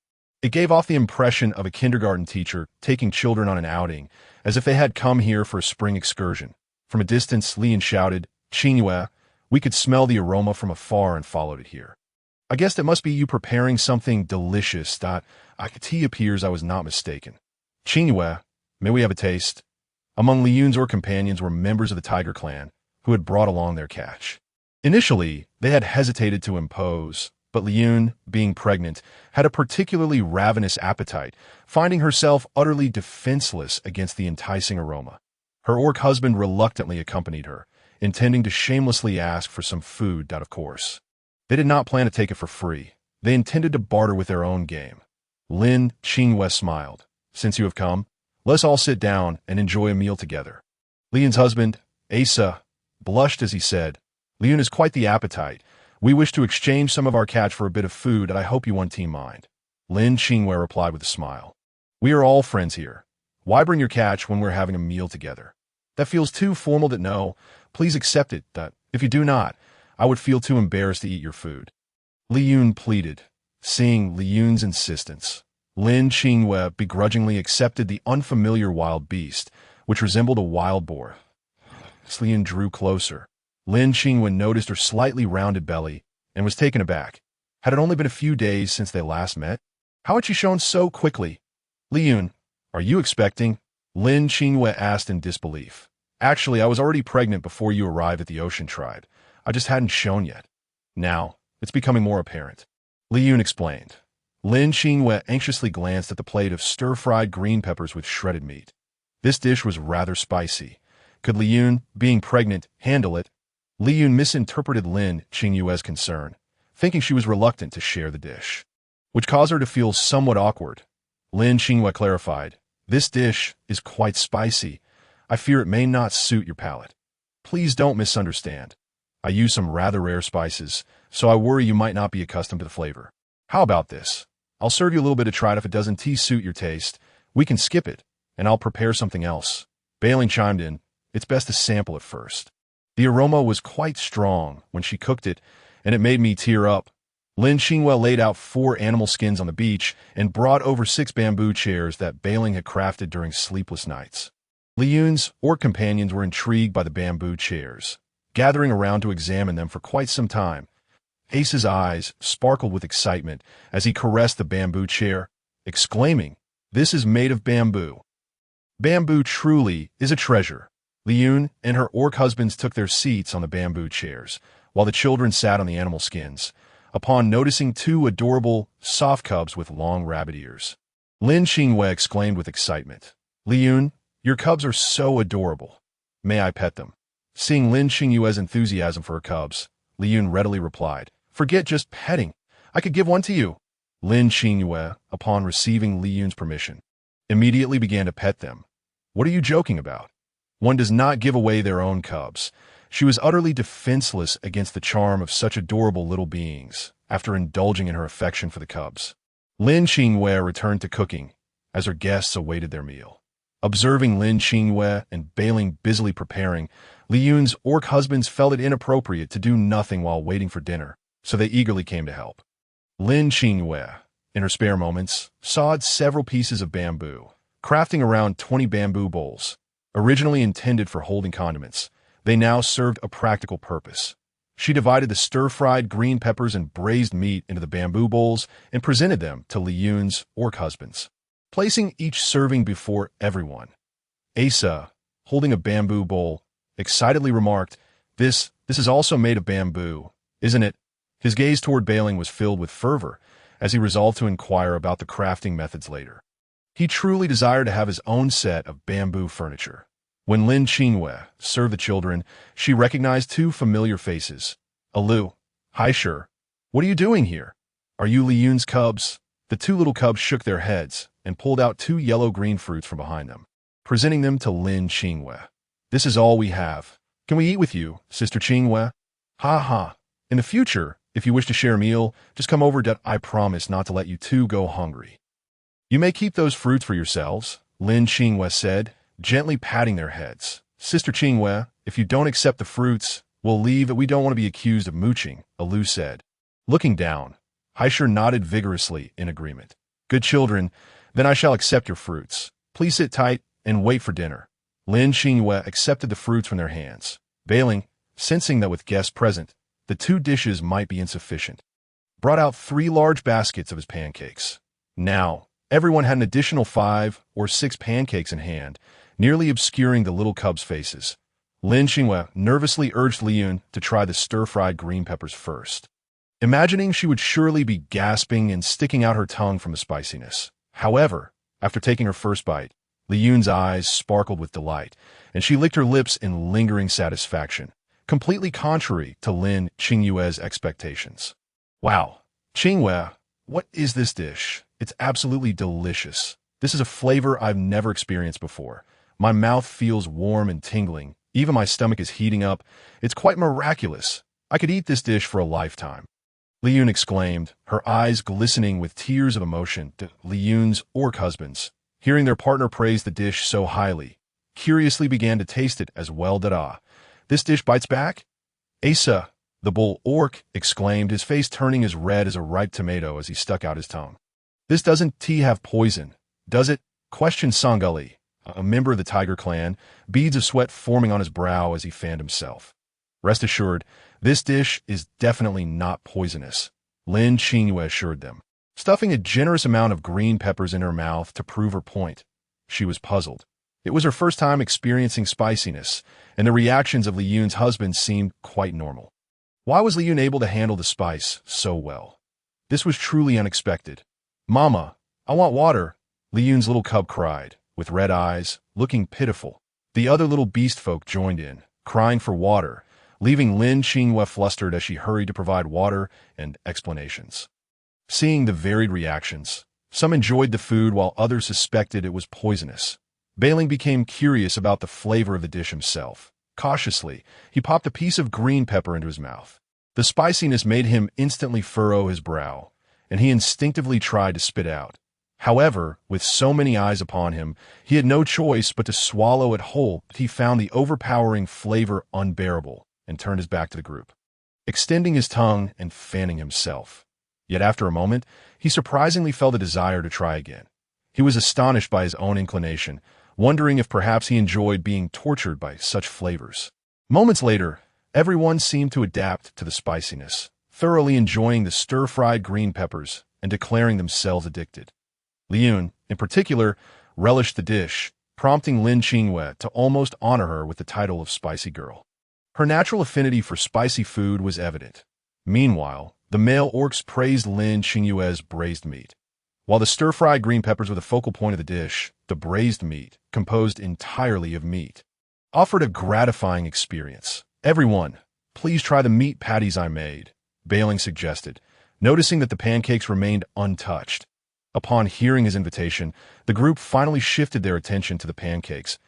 It gave off the impression of a kindergarten teacher taking children on an outing, as if they had come here for a spring excursion. From a distance, Lin shouted, "Qingyue, we could smell the aroma from afar and followed it here. I guess it must be you preparing something delicious. It appears I was not mistaken." Qingyue, may we have a taste? Among Liyun's or companions were members of the tiger clan who had brought along their catch. Initially, they had hesitated to impose, but Liyun, being pregnant, had a particularly ravenous appetite, finding herself utterly defenseless against the enticing aroma. Her orc husband reluctantly accompanied her, intending to shamelessly ask for some food, of course. They did not plan to take it for free. They intended to barter with their own game. Lin Qingyue smiled. Since you have come, let's all sit down and enjoy a meal together. Liyun's husband, Asa, blushed as he said, Liyun is quite the appetite. We wish to exchange some of our catch for a bit of food, and I hope you won't mind. Lin Qingyue replied with a smile. We are all friends here. Why bring your catch when we're having a meal together? That feels too formal that no, please accept it, that if you do not, I would feel too embarrassed to eat your food. Liyun pleaded. Seeing Liyun's insistence, Lin Qingyue begrudgingly accepted the unfamiliar wild beast, which resembled a wild boar. As Liyun drew closer, Lin Qingyue noticed her slightly rounded belly and was taken aback. Had it only been a few days since they last met? How had she shown so quickly? Liyun, are you expecting? Lin Qingyue asked in disbelief. Actually, I was already pregnant before you arrived at the ocean tribe. I just hadn't shown yet. Now, it's becoming more apparent. Liyun explained. Lin Qingyue anxiously glanced at the plate of stir-fried green peppers with shredded meat. This dish was rather spicy. Could Liyun, being pregnant, handle it? Liyun misinterpreted Lin Qingyue's concern, thinking she was reluctant to share the dish, which caused her to feel somewhat awkward. Lin Qingyue clarified, This dish is quite spicy. I fear it may not suit your palate. Please don't misunderstand. I use some rather rare spices, so I worry you might not be accustomed to the flavor. How about this? I'll serve you a little bit of try, if it doesn't suit your taste. We can skip it, and I'll prepare something else. Bailing chimed in, It's best to sample it first. The aroma was quite strong when she cooked it, and it made me tear up. Lin Qingyue laid out 4 animal skins on the beach and brought over 6 bamboo chairs that Bailing had crafted during sleepless nights. Liyun's orc companions were intrigued by the bamboo chairs, gathering around to examine them for quite some time. Ace's eyes sparkled with excitement as he caressed the bamboo chair, exclaiming, This is made of bamboo. Bamboo truly is a treasure. Liyun and her orc husbands took their seats on the bamboo chairs, while the children sat on the animal skins, upon noticing 2 adorable, soft cubs with long rabbit ears. Lin Qingyue exclaimed with excitement, Liyun, your cubs are so adorable. May I pet them? Seeing Lin Qingyue's enthusiasm for her cubs, Liyun readily replied, Forget just petting. I could give one to you. Lin Qingyue, upon receiving Liyun's permission, immediately began to pet them. What are you joking about? One does not give away their own cubs. She was utterly defenseless against the charm of such adorable little beings, after indulging in her affection for the cubs. Lin Qingyue returned to cooking, as her guests awaited their meal. Observing Lin Qingyue and Bailing busily preparing, Liyun's orc husbands felt it inappropriate to do nothing while waiting for dinner, so they eagerly came to help. Lin Qingyue, in her spare moments, sawed several pieces of bamboo, crafting around 20 bamboo bowls. Originally intended for holding condiments, they now served a practical purpose. She divided the stir-fried green peppers and braised meat into the bamboo bowls and presented them to Liyun's orc husbands, placing each serving before everyone. Asa, holding a bamboo bowl, excitedly remarked, This is also made of bamboo, isn't it? His gaze toward Bailing was filled with fervor, as he resolved to inquire about the crafting methods later. He truly desired to have his own set of bamboo furniture. When Lin Qingyue served the children, she recognized 2 familiar faces. Alu, Heiya, what are you doing here? Are you Liyun's cubs? The 2 little cubs shook their heads and pulled out 2 yellow-green fruits from behind them, presenting them to Lin Qingyue. This is all we have. Can we eat with you, Sister Qingyue? Ha ha. In the future, if you wish to share a meal, just come over. I promise not to let you 2 go hungry. You may keep those fruits for yourselves, Lin Qingyue said, gently patting their heads. Sister Qingyue, if you don't accept the fruits, we'll leave. We don't want to be accused of mooching, Alu said. Looking down, Heiya nodded vigorously in agreement. Good children, then I shall accept your fruits. Please sit tight and wait for dinner. Lin Qingyue accepted the fruits from their hands. Bailing, sensing that with guests present, the 2 dishes might be insufficient, brought out 3 large baskets of his pancakes. Now, Everyone had an additional 5 or 6 pancakes in hand, nearly obscuring the little cubs' faces. Lin Qingyue nervously urged Liyun to try the stir-fried green peppers first, imagining she would surely be gasping and sticking out her tongue from the spiciness. However, after taking her first bite, Liyun's eyes sparkled with delight, and she licked her lips in lingering satisfaction, completely contrary to Lin Qingyue's expectations. Wow, Qingyue, what is this dish? It's absolutely delicious. This is a flavor I've never experienced before. My mouth feels warm and tingling. Even my stomach is heating up. It's quite miraculous. I could eat this dish for a lifetime. Liyun exclaimed, her eyes glistening with tears of emotion to Liyun's orc husbands, hearing their partner praise the dish so highly, curiously began to taste it as well. This dish bites back? Asa, the bull orc, exclaimed, his face turning as red as a ripe tomato as he stuck out his tongue. This doesn't have poison, does it? Questioned Sanguli, a member of the tiger clan, beads of sweat forming on his brow as he fanned himself. Rest assured, this dish is definitely not poisonous, Lin Qingyue assured them, stuffing a generous amount of green peppers in her mouth to prove her point. She was puzzled. It was her first time experiencing spiciness, and the reactions of Liyun's husband seemed quite normal. Why was Liyun able to handle the spice so well? This was truly unexpected. Mama, I want water, Liyun's little cub cried, with red eyes, looking pitiful. The other little beast folk joined in, crying for water, leaving Lin Qingyue flustered as she hurried to provide water and explanations. Seeing the varied reactions, some enjoyed the food while others suspected it was poisonous. Bailing became curious about the flavor of the dish himself. Cautiously, he popped a piece of green pepper into his mouth. The spiciness made him instantly furrow his brow, and he instinctively tried to spit out. However, with so many eyes upon him, he had no choice but to swallow it whole. He found the overpowering flavor unbearable and turned his back to the group, extending his tongue and fanning himself. Yet after a moment, he surprisingly felt a desire to try again. He was astonished by his own inclination, wondering if perhaps he enjoyed being tortured by such flavors. Moments later, everyone seemed to adapt to the spiciness, thoroughly enjoying the stir-fried green peppers and declaring themselves addicted. Liyun, in particular, relished the dish, prompting Lin Qingyue to almost honor her with the title of Spicy Girl. Her natural affinity for spicy food was evident. Meanwhile, the male orcs praised Lin Qingyue's braised meat. While the stir-fried green peppers were the focal point of the dish, the braised meat, composed entirely of meat, offered a gratifying experience. Everyone, please try the meat patties I made, Bailing suggested, noticing that the pancakes remained untouched. Upon hearing his invitation, the group finally shifted their attention to the pancakes.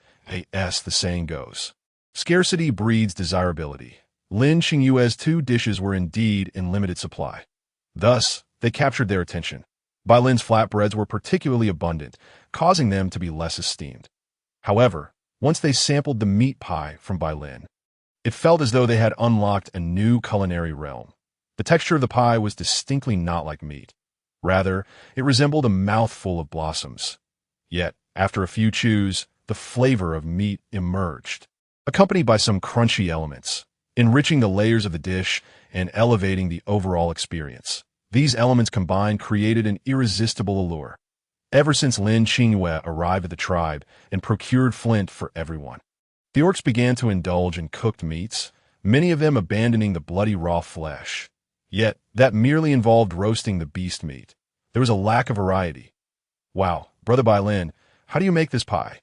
As the saying goes, scarcity breeds desirability. Lin Qingyue's 2 dishes were indeed in limited supply. Thus, they captured their attention. Bai Lin's flatbreads were particularly abundant, causing them to be less esteemed. However, once they sampled the meat pie from Bai Lin, it felt as though they had unlocked a new culinary realm. The texture of the pie was distinctly not like meat. Rather, it resembled a mouthful of blossoms. Yet, after a few chews, the flavor of meat emerged, accompanied by some crunchy elements, enriching the layers of the dish and elevating the overall experience. These elements combined created an irresistible allure. Ever since Lin Qingyue arrived at the tribe and procured flint for everyone, the orcs began to indulge in cooked meats, many of them abandoning the bloody raw flesh. Yet, that merely involved roasting the beast meat. There was a lack of variety. Wow, Brother Bai Lin, how do you make this pie?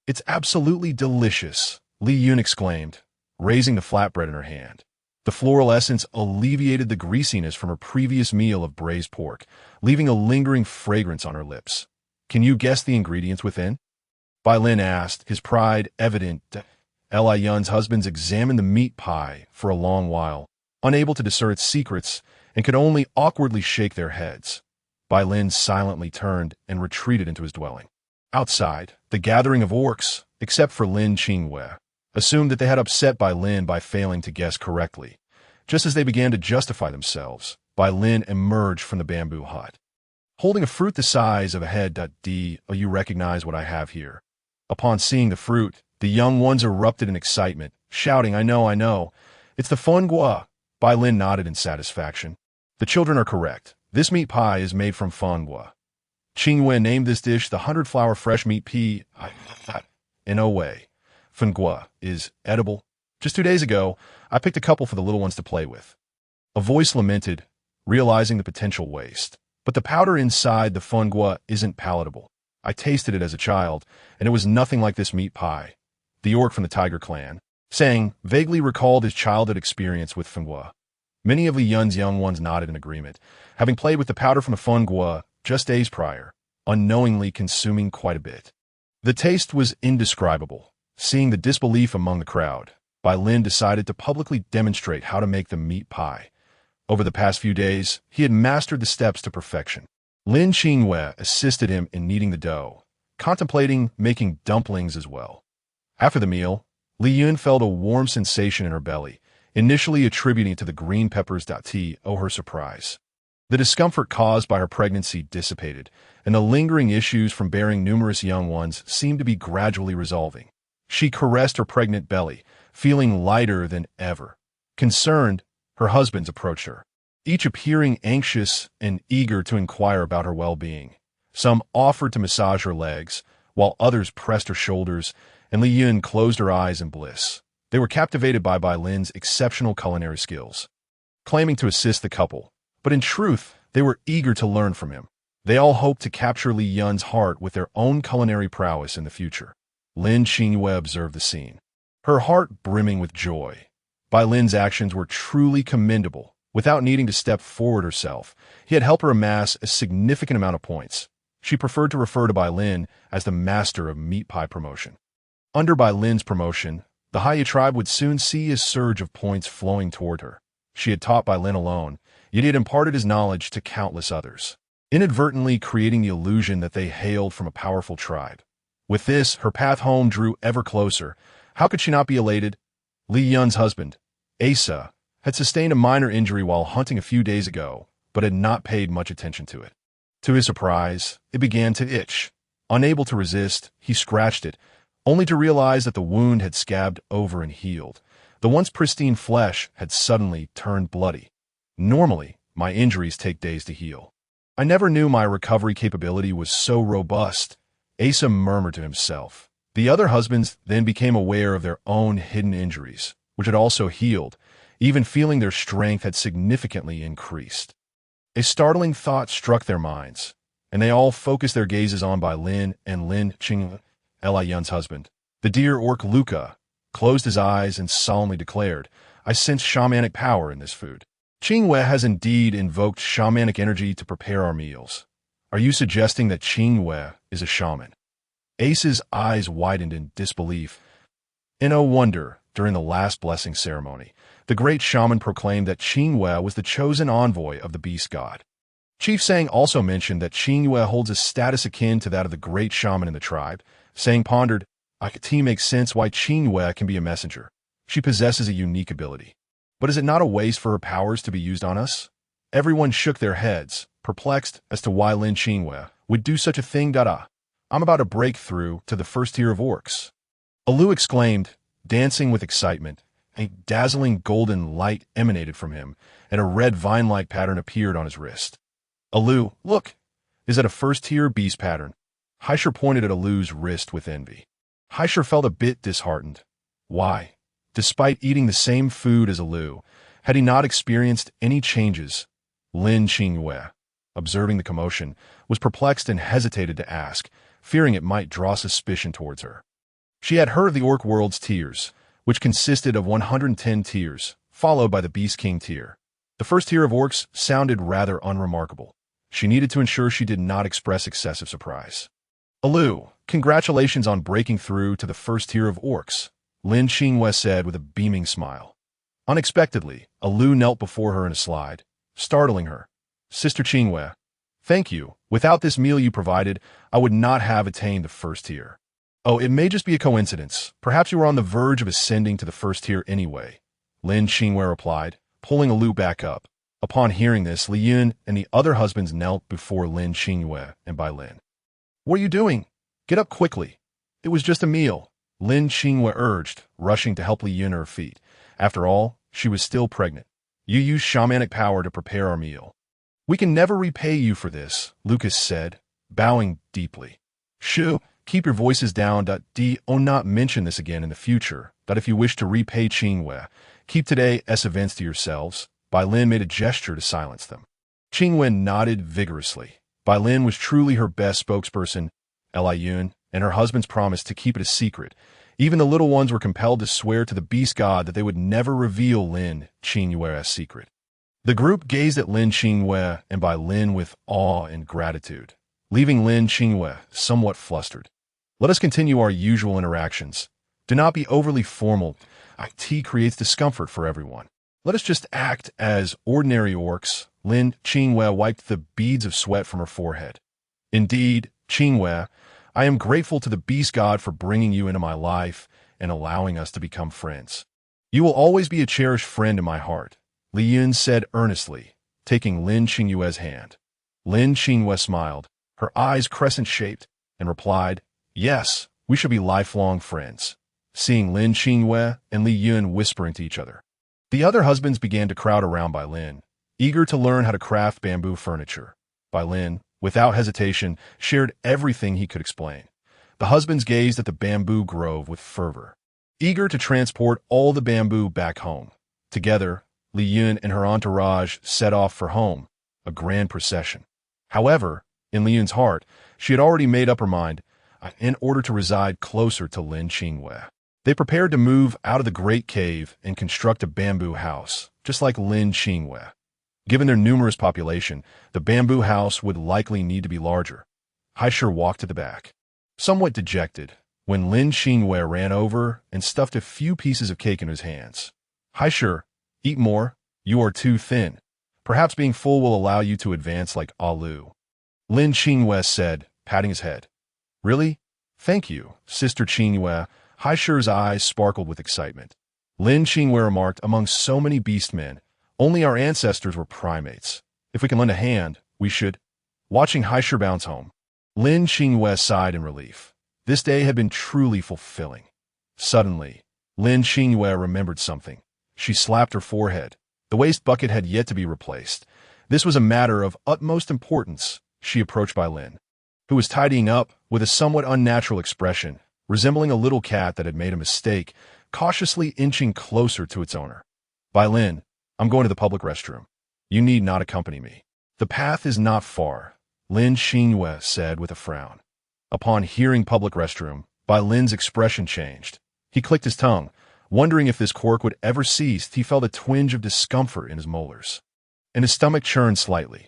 It's absolutely delicious, Liyun exclaimed, raising the flatbread in her hand. The floral essence alleviated the greasiness from her previous meal of braised pork, leaving a lingering fragrance on her lips. Can you guess the ingredients within? Bai Lin asked, his pride evident. Li Yun's husbands examined the meat pie for a long while, unable to discern its secrets, and could only awkwardly shake their heads. Bai Lin silently turned and retreated into his dwelling. Outside, the gathering of orcs, except for Lin Qingyue, assumed that they had upset Bai Lin by failing to guess correctly. Just as they began to justify themselves, Bai Lin emerged from the bamboo hut, holding a fruit the size of a head. You recognize what I have here. Upon seeing the fruit, the young ones erupted in excitement, shouting, I know. It's the fongua. Bai Lin nodded in satisfaction. The children are correct. This meat pie is made from fongua. Qingyue named this dish the 100-flower fresh meat pea. No way. Fengua is edible. Just 2 days ago, I picked a couple for the little ones to play with. A voice lamented, realizing the potential waste. But the powder inside the fengua isn't palatable. I tasted it as a child, and it was nothing like this meat pie. The orc from the tiger clan, saying, vaguely recalled his childhood experience with fengua. Many of Li Yun's young ones nodded in agreement, having played with the powder from the fengua just days prior, unknowingly consuming quite a bit. The taste was indescribable. Seeing the disbelief among the crowd, Lin decided to publicly demonstrate how to make the meat pie. Over the past few days, he had mastered the steps to perfection. Lin Qingyue assisted him in kneading the dough, contemplating making dumplings as well. After the meal, Li Yun felt a warm sensation in her belly, initially attributing it to the green peppers. To her surprise, the discomfort caused by her pregnancy dissipated, and the lingering issues from bearing numerous young ones seemed to be gradually resolving. She caressed her pregnant belly, feeling lighter than ever. Concerned, her husbands approached her, each appearing anxious and eager to inquire about her well-being. Some offered to massage her legs, while others pressed her shoulders, and Li Yun closed her eyes in bliss. They were captivated by Lin's exceptional culinary skills, claiming to assist the couple, but in truth, they were eager to learn from him. They all hoped to capture Li Yun's heart with their own culinary prowess in the future. Lin Qingyue observed the scene, her heart brimming with joy. Lin's actions were truly commendable. Without needing to step forward herself, he had helped her amass a significant amount of points. She preferred to refer to Lin as the master of meat pie promotion. Under Lin's promotion, the Heiya tribe would soon see a surge of points flowing toward her. She had taught Lin alone, yet he had imparted his knowledge to countless others, inadvertently creating the illusion that they hailed from a powerful tribe. With this, her path home drew ever closer. How could she not be elated? Li Yun's husband, Asa, had sustained a minor injury while hunting a few days ago, but had not paid much attention to it. To his surprise, it began to itch. Unable to resist, he scratched it, only to realize that the wound had scabbed over and healed. The once pristine flesh had suddenly turned bloody. Normally, my injuries take days to heal. I never knew my recovery capability was so robust, Asa murmured to himself. The other husbands then became aware of their own hidden injuries, which had also healed, even feeling their strength had significantly increased. A startling thought struck their minds, and they all focused their gazes on Lin and Lin Qingyue, Li Yun's husband. The dear orc Luca closed his eyes and solemnly declared, I sense shamanic power in this food. Qingyue has indeed invoked shamanic energy to prepare our meals. Are you suggesting that Qingyue is a shaman? Ace's eyes widened in disbelief. In no wonder, during the last blessing ceremony, the great shaman proclaimed that Qingyue was the chosen envoy of the beast god. Chief Sang also mentioned that Qingyue holds a status akin to that of the great shaman in the tribe. Sang pondered, it makes sense why Qingyue can be a messenger. She possesses a unique ability. But is it not a waste for her powers to be used on us? Everyone shook their heads, perplexed as to why Lin Qingyue would do such a thing. I'm about to break through to the first tier of orcs. Alu exclaimed, dancing with excitement. A dazzling golden light emanated from him, and a red vine-like pattern appeared on his wrist. Alu, look! Is that a first-tier beast pattern? Heiya pointed at Alu's wrist with envy. Heiya felt a bit disheartened. Why? Despite eating the same food as Alu, had he not experienced any changes? Lin Qingyue, observing the commotion, was perplexed and hesitated to ask, fearing it might draw suspicion towards her. She had heard of the orc world's tiers, which consisted of 110 tiers, followed by the Beast King tier. The first tier of orcs sounded rather unremarkable. She needed to ensure she did not express excessive surprise. Alu, congratulations on breaking through to the first tier of orcs, Lin Qingyue said with a beaming smile. Unexpectedly, Alu knelt before her in a slide, startling her. Sister Qingyue, thank you. Without this meal you provided, I would not have attained the first tier. Oh, it may just be a coincidence. Perhaps you were on the verge of ascending to the first tier anyway, Lin Qingyue replied, pulling Alu back up. Upon hearing this, Li Yun and the other husbands knelt before Lin Qingyue and Lin. What are you doing? Get up quickly. It was just a meal, Lin Qingyue urged, rushing to help Li Yun to her feet. After all, she was still pregnant. You used shamanic power to prepare our meal. We can never repay you for this, Lucas said, bowing deeply. Shoo, keep your voices down. Do not mention this again in the future. If you wish to repay Qingyue, keep today's events to yourselves. Bai Lin made a gesture to silence them. Qingyue nodded vigorously. Bai Lin was truly her best spokesperson, Liyun, and her husband's promise to keep it a secret. Even the little ones were compelled to swear to the beast god that they would never reveal Lin Qingyue's secret. The group gazed at Lin Qingyue and Bai Lin with awe and gratitude, leaving Lin Qingyue somewhat flustered. Let us continue our usual interactions. Do not be overly formal. IT creates discomfort for everyone. Let us just act as ordinary orcs. Lin Qingyue wiped the beads of sweat from her forehead. Indeed, Qingyue, I am grateful to the beast god for bringing you into my life and allowing us to become friends. You will always be a cherished friend in my heart, Liyun said earnestly, taking Lin Qingyue's hand. Lin Qingyue smiled, her eyes crescent-shaped, and replied, Yes, we shall be lifelong friends. Seeing Lin Qingyue and Liyun whispering to each other, the other husbands began to crowd around Bai Lin, eager to learn how to craft bamboo furniture. Bai Lin, without hesitation, shared everything he could explain. The husbands gazed at the bamboo grove with fervor, eager to transport all the bamboo back home. Together, Liyun and her entourage set off for home, a grand procession. However, in Liyun's heart, she had already made up her mind in order to reside closer to Lin Qingyue. They prepared to move out of the great cave and construct a bamboo house, just like Lin Qingyue. Given their numerous population, the bamboo house would likely need to be larger. Heiya walked to the back, somewhat dejected, when Lin Qingyue ran over and stuffed a few pieces of cake in his hands. Heiya, eat more, you are too thin. Perhaps being full will allow you to advance like Alu. Lin Qingyue said, patting his head. Really? Thank you, Sister Qingyue. Heiya's eyes sparkled with excitement. Lin Qingyue remarked, among so many beastmen, only our ancestors were primates. If we can lend a hand, we should. Watching Heiya bounce home, Lin Qingyue sighed in relief. This day had been truly fulfilling. Suddenly, Lin Qingyue remembered something. She slapped her forehead. The waste bucket had yet to be replaced. This was a matter of utmost importance. She approached Bai Lin, who was tidying up with a somewhat unnatural expression, resembling a little cat that had made a mistake, cautiously inching closer to its owner. Bai Lin, I'm going to the public restroom. You need not accompany me. The path is not far, Lin Qingyue said with a frown. Upon hearing public restroom, Bai Lin's expression changed. He clicked his tongue, wondering if this quirk would ever cease. He felt a twinge of discomfort in his molars, and his stomach churned slightly.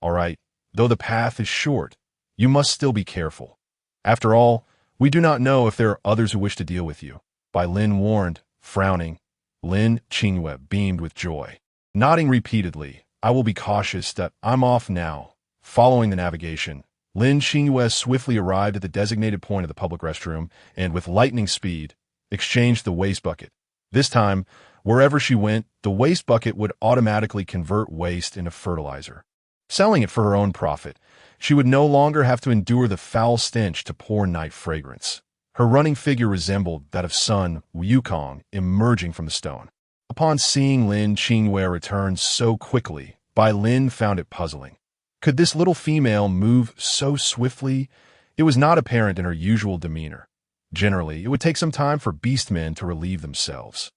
All right, though the path is short, you must still be careful. After all, we do not know if there are others who wish to deal with you, Bai Lin warned, frowning. Lin Qingyue beamed with joy, nodding repeatedly. I will be cautious. I'm off now. Following the navigation, Lin Qingyue swiftly arrived at the designated point of the public restroom and, with lightning speed, exchanged the waste bucket. This time, wherever she went, the waste bucket would automatically convert waste into fertilizer. Selling it for her own profit, she would no longer have to endure the foul stench to poor night fragrance. Her running figure resembled that of Sun Wukong emerging from the stone. Upon seeing Lin Qingyue return so quickly, Bai Lin found it puzzling. Could this little female move so swiftly? It was not apparent in her usual demeanor. Generally, it would take some time for beastmen to relieve themselves.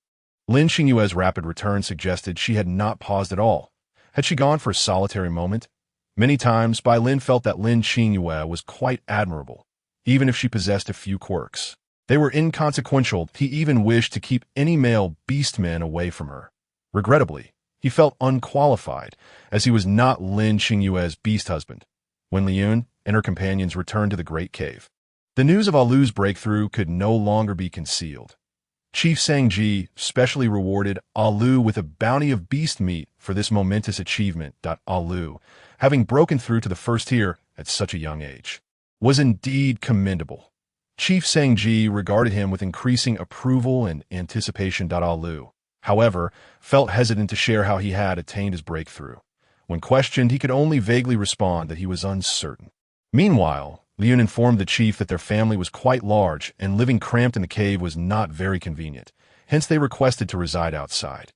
Lin Qingyue's rapid return suggested she had not paused at all. Had she gone for a solitary moment? Many times, Bai Lin felt that Lin Qingyue was quite admirable, even if she possessed a few quirks. They were inconsequential. He even wished to keep any male beastmen away from her. Regrettably, he felt unqualified, as he was not Lin Qingyue's beast husband. When Liyun and her companions returned to the great cave, the news of Alu's breakthrough could no longer be concealed. Chief Sangji specially rewarded Alu with a bounty of beast meat for this momentous achievement. Alu, having broken through to the first tier at such a young age, was indeed commendable. Chief Sangji regarded him with increasing approval and anticipation. Alu, however, felt hesitant to share how he had attained his breakthrough. When questioned, he could only vaguely respond that he was uncertain. Meanwhile, Liyun informed the chief that their family was quite large and living cramped in the cave was not very convenient, hence they requested to reside outside.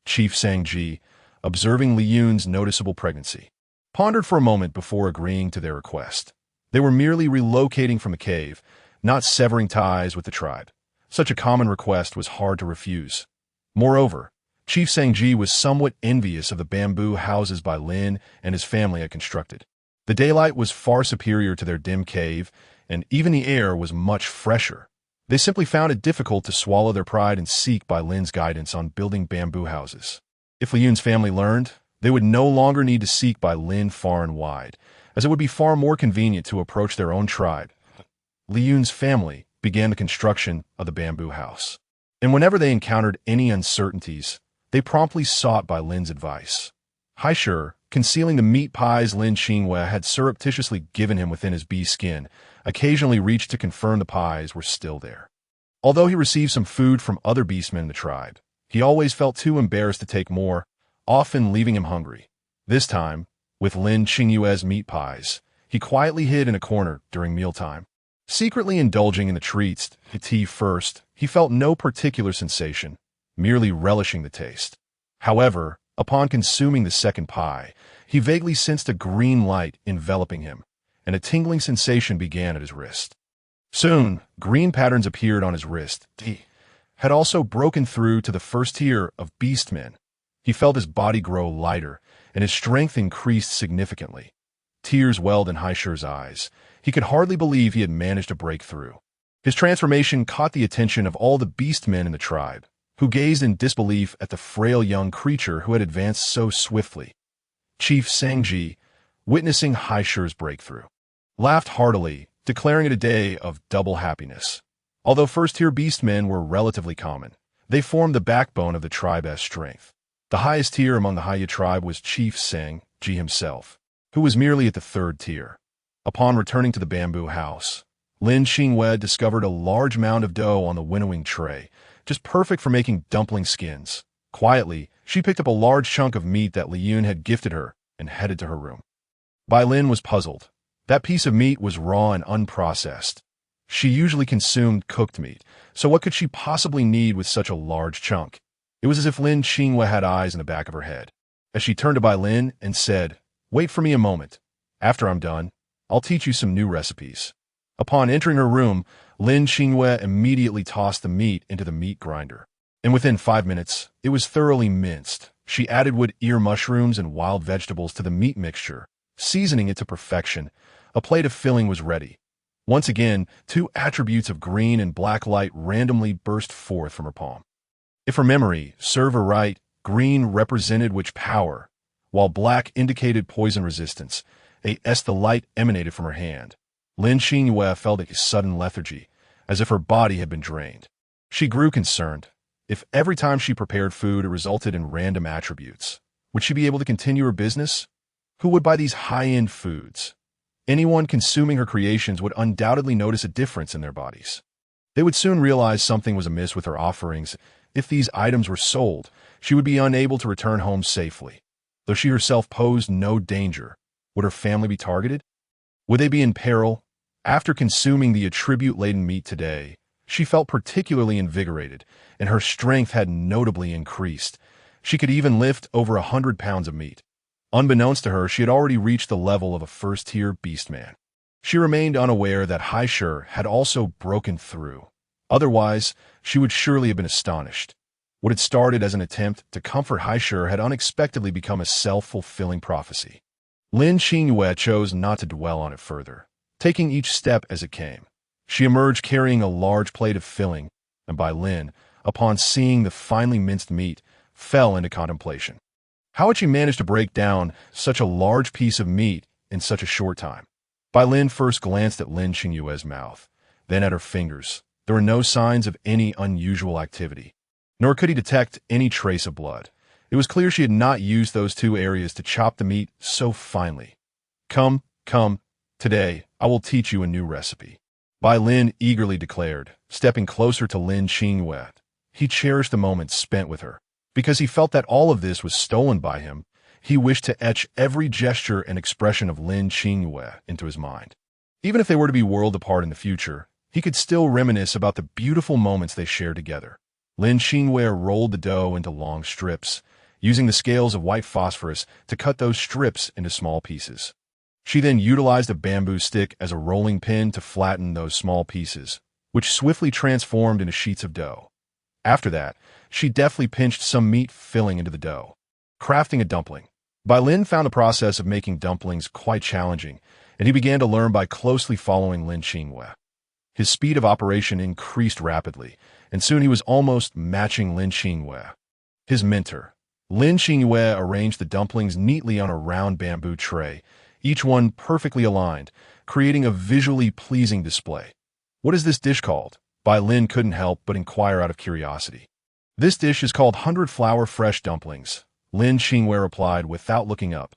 Chief Sangji, observing Liyun's noticeable pregnancy, pondered for a moment before agreeing to their request. They were merely relocating from the cave, not severing ties with the tribe. Such a common request was hard to refuse. Moreover, Chief Sangji was somewhat envious of the bamboo houses by Lin and his family had constructed. The daylight was far superior to their dim cave, and even the air was much fresher. They simply found it difficult to swallow their pride and seek by Lin's guidance on building bamboo houses. If Liun's family learned, they would no longer need to seek by Lin far and wide, as it would be far more convenient to approach their own tribe. Liun's family began the construction of the bamboo house. And whenever they encountered any uncertainties, they promptly sought by Lin's advice. Heiya, concealing the meat pies Lin Qingyue had surreptitiously given him within his bee skin, occasionally reached to confirm the pies were still there. Although he received some food from other beastmen in the tribe, he always felt too embarrassed to take more, often leaving him hungry. This time, with Lin Qingyue's meat pies, he quietly hid in a corner during mealtime. Secretly indulging in the treats, tea first, he felt no particular sensation, merely relishing the taste. However, upon consuming the second pie, he vaguely sensed a green light enveloping him, and a tingling sensation began at his wrist. Soon, green patterns appeared on his wrist. He had also broken through to the first tier of beastmen. He felt his body grow lighter, and his strength increased significantly. Tears welled in Heiya's eyes. He could hardly believe he had managed to break through. His transformation caught the attention of all the beastmen in the tribe, who gazed in disbelief at the frail young creature who had advanced so swiftly. Chief Sangji, witnessing Heiya's breakthrough, laughed heartily, declaring it a day of double happiness. Although first-tier beastmen were relatively common, they formed the backbone of the tribe's strength. The highest tier among the Heiya tribe was Chief Sangji himself, who was merely at the third tier. Upon returning to the bamboo house, Lin Qingyue discovered a large mound of dough on the winnowing tray, just perfect for making dumpling skins. Quietly, she picked up a large chunk of meat that Liyun had gifted her and headed to her room. Bai Lin was puzzled. That piece of meat was raw and unprocessed. She usually consumed cooked meat, so what could she possibly need with such a large chunk? It was as if Lin Qingyue had eyes in the back of her head. As she turned to Bai Lin and said, "Wait for me a moment. After I'm done, I'll teach you some new recipes." Upon entering her room, Lin Qingyue immediately tossed the meat into the meat grinder. And within 5 minutes, it was thoroughly minced. She added wood ear mushrooms and wild vegetables to the meat mixture, seasoning it to perfection. A plate of filling was ready. Once again, 2 attributes of green and black light randomly burst forth from her palm. If her memory served her right, green represented witch power, while black indicated poison resistance. The light emanated from her hand. Lin Qingyue felt a sudden lethargy, as if her body had been drained. She grew concerned. If every time she prepared food it resulted in random attributes, would she be able to continue her business? Who would buy these high-end foods? Anyone consuming her creations would undoubtedly notice a difference in their bodies. They would soon realize something was amiss with her offerings. If these items were sold, she would be unable to return home safely. Though she herself posed no danger, would her family be targeted? Would they be in peril? After consuming the attribute-laden meat today, she felt particularly invigorated, and her strength had notably increased. She could even lift over 100 pounds of meat. Unbeknownst to her, she had already reached the level of a first-tier beastman. She remained unaware that Heiya had also broken through. Otherwise, she would surely have been astonished. What had started as an attempt to comfort Heiya had unexpectedly become a self-fulfilling prophecy. Lin Qingyue chose not to dwell on it further, taking each step as it came. She emerged carrying a large plate of filling, and Bai Lin, upon seeing the finely minced meat, fell into contemplation. How had she managed to break down such a large piece of meat in such a short time? Bai Lin first glanced at Lin Qingyue's mouth, then at her fingers. There were no signs of any unusual activity, nor could he detect any trace of blood. It was clear she had not used those 2 areas to chop the meat so finely. Come, today I will teach you a new recipe," Bai Lin eagerly declared, stepping closer to Lin Qingyue. He cherished the moments spent with her. Because he felt that all of this was stolen by him, he wished to etch every gesture and expression of Lin Qingyue into his mind. Even if they were to be worlds apart in the future, he could still reminisce about the beautiful moments they shared together. Lin Qingyue rolled the dough into long strips, using the scales of white phosphorus to cut those strips into small pieces. She then utilized a bamboo stick as a rolling pin to flatten those small pieces, which swiftly transformed into sheets of dough. After that, she deftly pinched some meat filling into the dough, crafting a dumpling. Lin found the process of making dumplings quite challenging, and he began to learn by closely following Lin Qingyue. His speed of operation increased rapidly, and soon he was almost matching Lin Qingyue. His mentor, Lin Qingyue, arranged the dumplings neatly on a round bamboo tray, each one perfectly aligned, creating a visually pleasing display. "What is this dish called?" Lin couldn't help but inquire out of curiosity. "This dish is called 100-flour fresh dumplings," Lin Qingyue replied without looking up.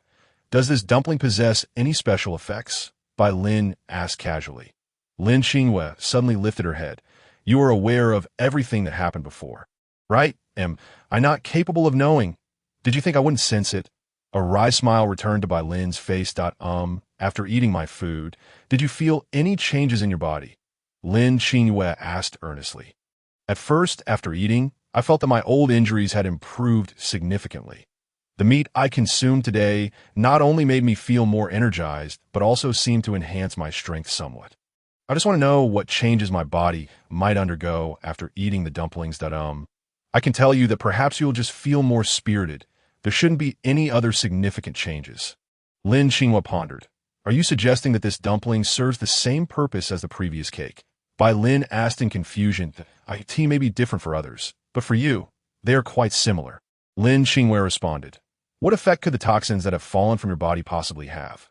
"Does this dumpling possess any special effects?" Lin asked casually. Lin Qingyue suddenly lifted her head. "You are aware of everything that happened before, right? Am I not capable of knowing? Did you think I wouldn't sense it?" A wry smile returned to Lin's face. After eating my food, did you feel any changes in your body?" Lin Qingyue asked earnestly. "At first, after eating, I felt that my old injuries had improved significantly. The meat I consumed today not only made me feel more energized, but also seemed to enhance my strength somewhat. I just want to know what changes my body might undergo after eating the dumplings. I can tell you that perhaps you'll just feel more spirited. There shouldn't be any other significant changes." Lin Qingyue pondered. "Are you suggesting that this dumpling serves the same purpose as the previous cake?" Lin asked in confusion. "Tea may be different for others, but for you, they are quite similar." Lin Qingyue responded. "What effect could the toxins that have fallen from your body possibly have?"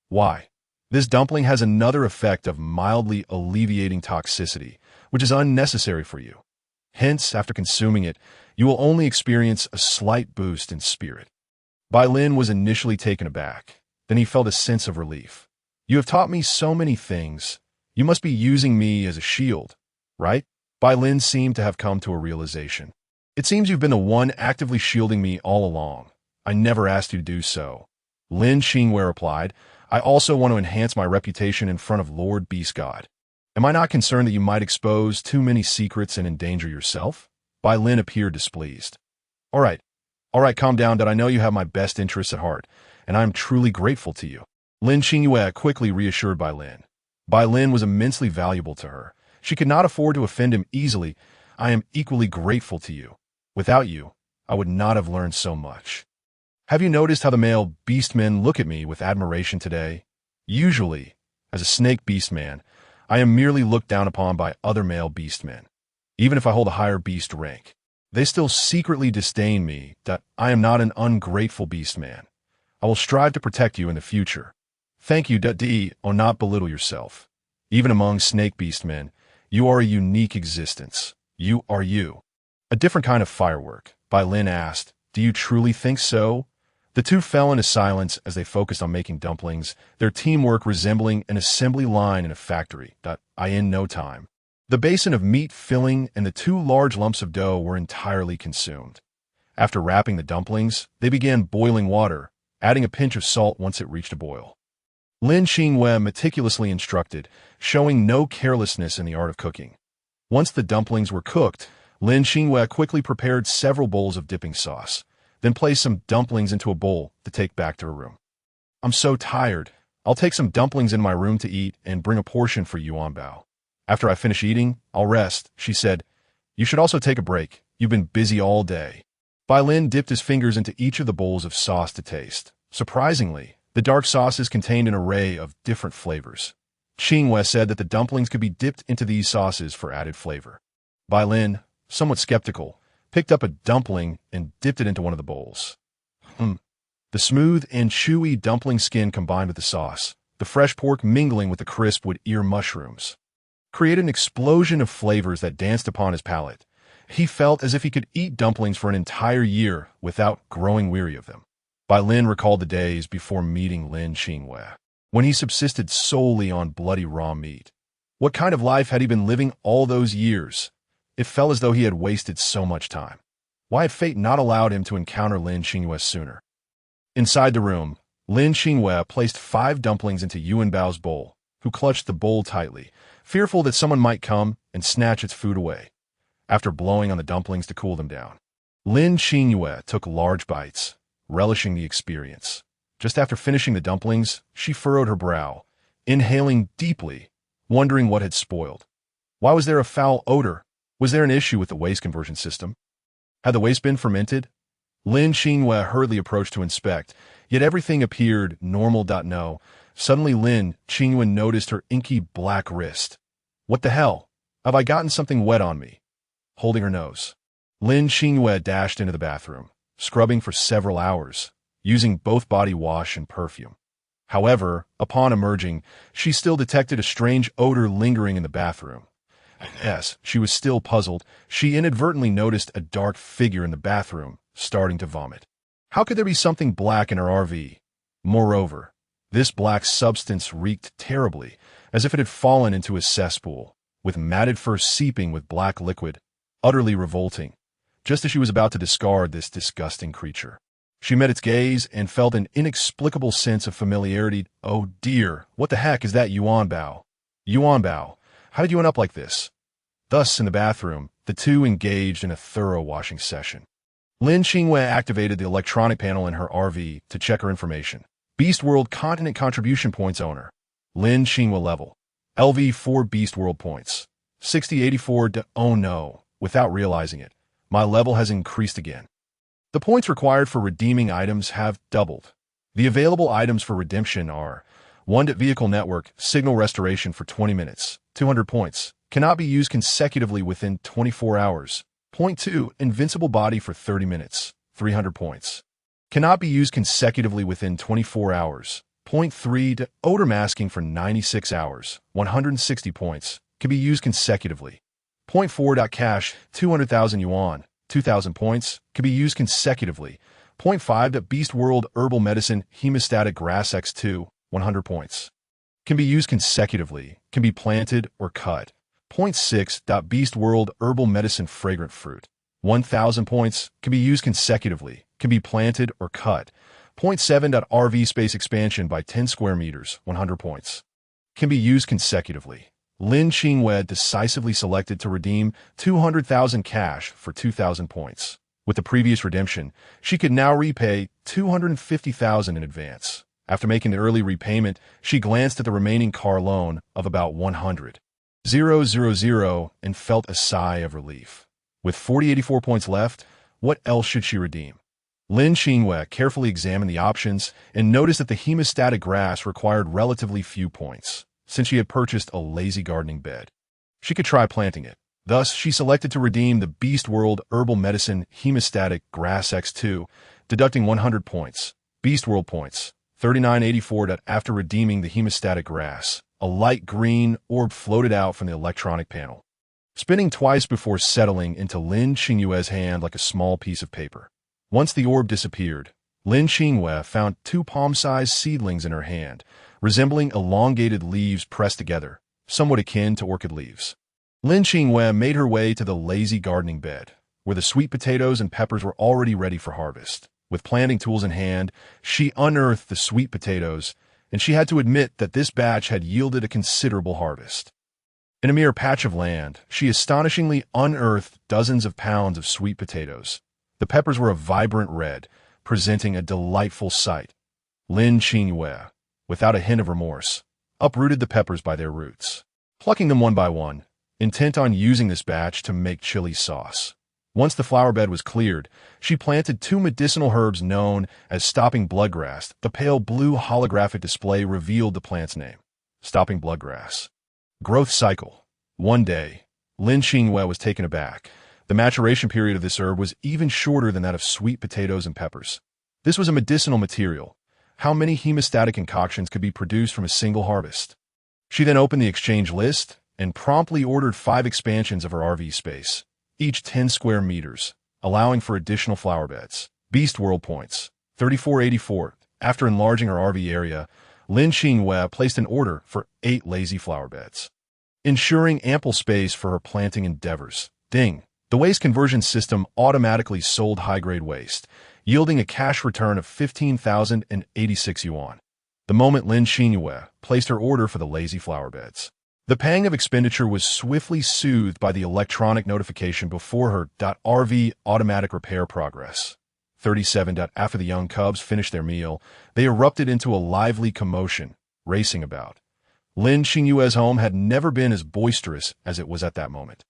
"Why, this dumpling has another effect of mildly alleviating toxicity, which is unnecessary for you. Hence, after consuming it, you will only experience a slight boost in spirit." Lin was initially taken aback. Then he felt a sense of relief. "You have taught me so many things. You must be using me as a shield, right?" Lin seemed to have come to a realization. "It seems you've been the one actively shielding me all along. I never asked you to do so." Lin Qingyue replied, "I also want to enhance my reputation in front of Lord Beast God. Am I not concerned that you might expose too many secrets and endanger yourself?" Lin appeared displeased. All right, calm down. I know you have my best interests at heart, and I am truly grateful to you." Lin Qingyue quickly reassured Lin. Lin was immensely valuable to her. She could not afford to offend him easily. "I am equally grateful to you. Without you, I would not have learned so much. Have you noticed how the male beastmen look at me with admiration today? Usually, as a snake beastman, I am merely looked down upon by other male beastmen. Even if I hold a higher beast rank, they still secretly disdain me. I am not an ungrateful beastman. I will strive to protect you in the future. Thank you. Not belittle yourself. Even among snake beastmen, you are a unique existence. You are you." "A different kind of firework?" Lin asked. "Do you truly think so?" The two fell into silence as they focused on making dumplings, their teamwork resembling an assembly line in a factory. In no time, the basin of meat filling and the two large lumps of dough were entirely consumed. After wrapping the dumplings, they began boiling water, adding a pinch of salt once it reached a boil. Lin Qingyue meticulously instructed, showing no carelessness in the art of cooking. Once the dumplings were cooked, Lin Qingyue quickly prepared several bowls of dipping sauce, then placed some dumplings into a bowl to take back to her room. "I'm so tired. I'll take some dumplings in my room to eat and bring a portion for Yuanbao. After I finish eating, I'll rest," she said. "You should also take a break. You've been busy all day." Lin dipped his fingers into each of the bowls of sauce to taste. Surprisingly, the dark sauces contained an array of different flavors. Qingyue said that the dumplings could be dipped into these sauces for added flavor. Lin, somewhat skeptical, picked up a dumpling and dipped it into one of the bowls. The smooth and chewy dumpling skin combined with the sauce, the fresh pork mingling with the crisp wood-ear mushrooms, created an explosion of flavors that danced upon his palate. He felt as if he could eat dumplings for an entire year without growing weary of them. Lin recalled the days before meeting Lin Qingyue, when he subsisted solely on bloody raw meat. What kind of life had he been living all those years? It felt as though he had wasted so much time. Why had fate not allowed him to encounter Lin Qingyue sooner? Inside the room, Lin Qingyue placed 5 dumplings into Yuanbao's bowl, who clutched the bowl tightly, fearful that someone might come and snatch its food away. After blowing on the dumplings to cool them down, Lin Qingyue took large bites, relishing the experience. Just after finishing the dumplings, she furrowed her brow, inhaling deeply, wondering what had spoiled. Why was there a foul odor? Was there an issue with the waste conversion system? Had the waste been fermented? Lin Qingyue hurriedly approached to inspect, yet everything appeared normal. No. Suddenly Lin Qingyue noticed her inky black wrist. What the hell? Have I gotten something wet on me? Holding her nose, Lin Qingyue dashed into the bathroom, scrubbing for several hours, using both body wash and perfume. However, upon emerging, she still detected a strange odor lingering in the bathroom. Yes, she was still puzzled. She inadvertently noticed a dark figure in the bathroom, starting to vomit. How could there be something black in her RV? Moreover, this black substance reeked terribly, as if it had fallen into a cesspool, with matted fur seeping with black liquid, utterly revolting. Just as she was about to discard this disgusting creature, she met its gaze and felt an inexplicable sense of familiarity. Oh dear, what the heck is that Yuan Bao? Yuan Bao, how did you end up like this? Thus, in the bathroom, the two engaged in a thorough washing session. Lin Qingyue activated the electronic panel in her RV to check her information. Beast World Continent Contribution Points owner. Lin Qingyue level. LV 4 Beast World points. 6084. Oh no, without realizing it, my level has increased again. The points required for redeeming items have doubled. The available items for redemption are 1. Vehicle Network, Signal Restoration for 20 minutes, 200 points. Cannot be used consecutively within 24 hours. Point 2. Invincible Body for 30 minutes, 300 points. Cannot be used consecutively within 24 hours. Point 3. Odor Masking for 96 hours, 160 points. Can be used consecutively. Point 4. Cash, 200,000 yuan, 2,000 points. Can be used consecutively. Point 5. Beast World Herbal Medicine Hemostatic Grass X2, 100 points. Can be used consecutively. Can be planted or cut. Point 6. Beast World Herbal Medicine Fragrant Fruit, 1,000 points. Can be used consecutively. Can be planted or cut. Point 7. RV Space Expansion by 10 square meters, 100 points. Can be used consecutively. Lin Qingyue decisively selected to redeem 200,000 cash for 2,000 points. With the previous redemption, she could now repay 250,000 in advance. After making the early repayment, she glanced at the remaining car loan of about 100,000 and felt a sigh of relief. With 4084 points left, what else should she redeem? Lin Qingyue carefully examined the options and noticed that the hemostatic grass required relatively few points, since she had purchased a lazy gardening bed. She could try planting it. Thus, she selected to redeem the Beast World Herbal Medicine Hemostatic Grass X2, deducting 100 points. Beast World points, 3984. After redeeming the hemostatic grass, a light green orb floated out from the electronic panel, spinning twice before settling into Lin Qingyue's hand like a small piece of paper. Once the orb disappeared, Lin Qingyue found 2 palm-sized seedlings in her hand, resembling elongated leaves pressed together, somewhat akin to orchid leaves. Lin Qingyue made her way to the lazy gardening bed, where the sweet potatoes and peppers were already ready for harvest. With planting tools in hand, she unearthed the sweet potatoes, and she had to admit that this batch had yielded a considerable harvest. In a mere patch of land, she astonishingly unearthed dozens of pounds of sweet potatoes. The peppers were a vibrant red, presenting a delightful sight. Lin Qingyue, without a hint of remorse, uprooted the peppers by their roots, plucking them one by one, intent on using this batch to make chili sauce. Once the flower bed was cleared, she planted 2 medicinal herbs known as stopping bloodgrass. The pale blue holographic display revealed the plant's name, stopping bloodgrass. Growth cycle. One day, Lin Qingyue was taken aback. The maturation period of this herb was even shorter than that of sweet potatoes and peppers. This was a medicinal material. How many hemostatic concoctions could be produced from a single harvest? She then opened the exchange list and promptly ordered 5 expansions of her RV space, each 10 square meters, allowing for additional flower beds. Beast World points, 3484. After enlarging her RV area, Lin Qingyue placed an order for 8 lazy flower beds, ensuring ample space for her planting endeavors. Ding! The waste conversion system automatically sold high-grade waste, yielding a cash return of 15,086 yuan. The moment Lin Qingyue placed her order for the lazy flower beds, the pang of expenditure was swiftly soothed by the electronic notification before her. RV automatic repair progress. 37. After the young cubs finished their meal, they erupted into a lively commotion, racing about. Lin Qingyue's home had never been as boisterous as it was at that moment.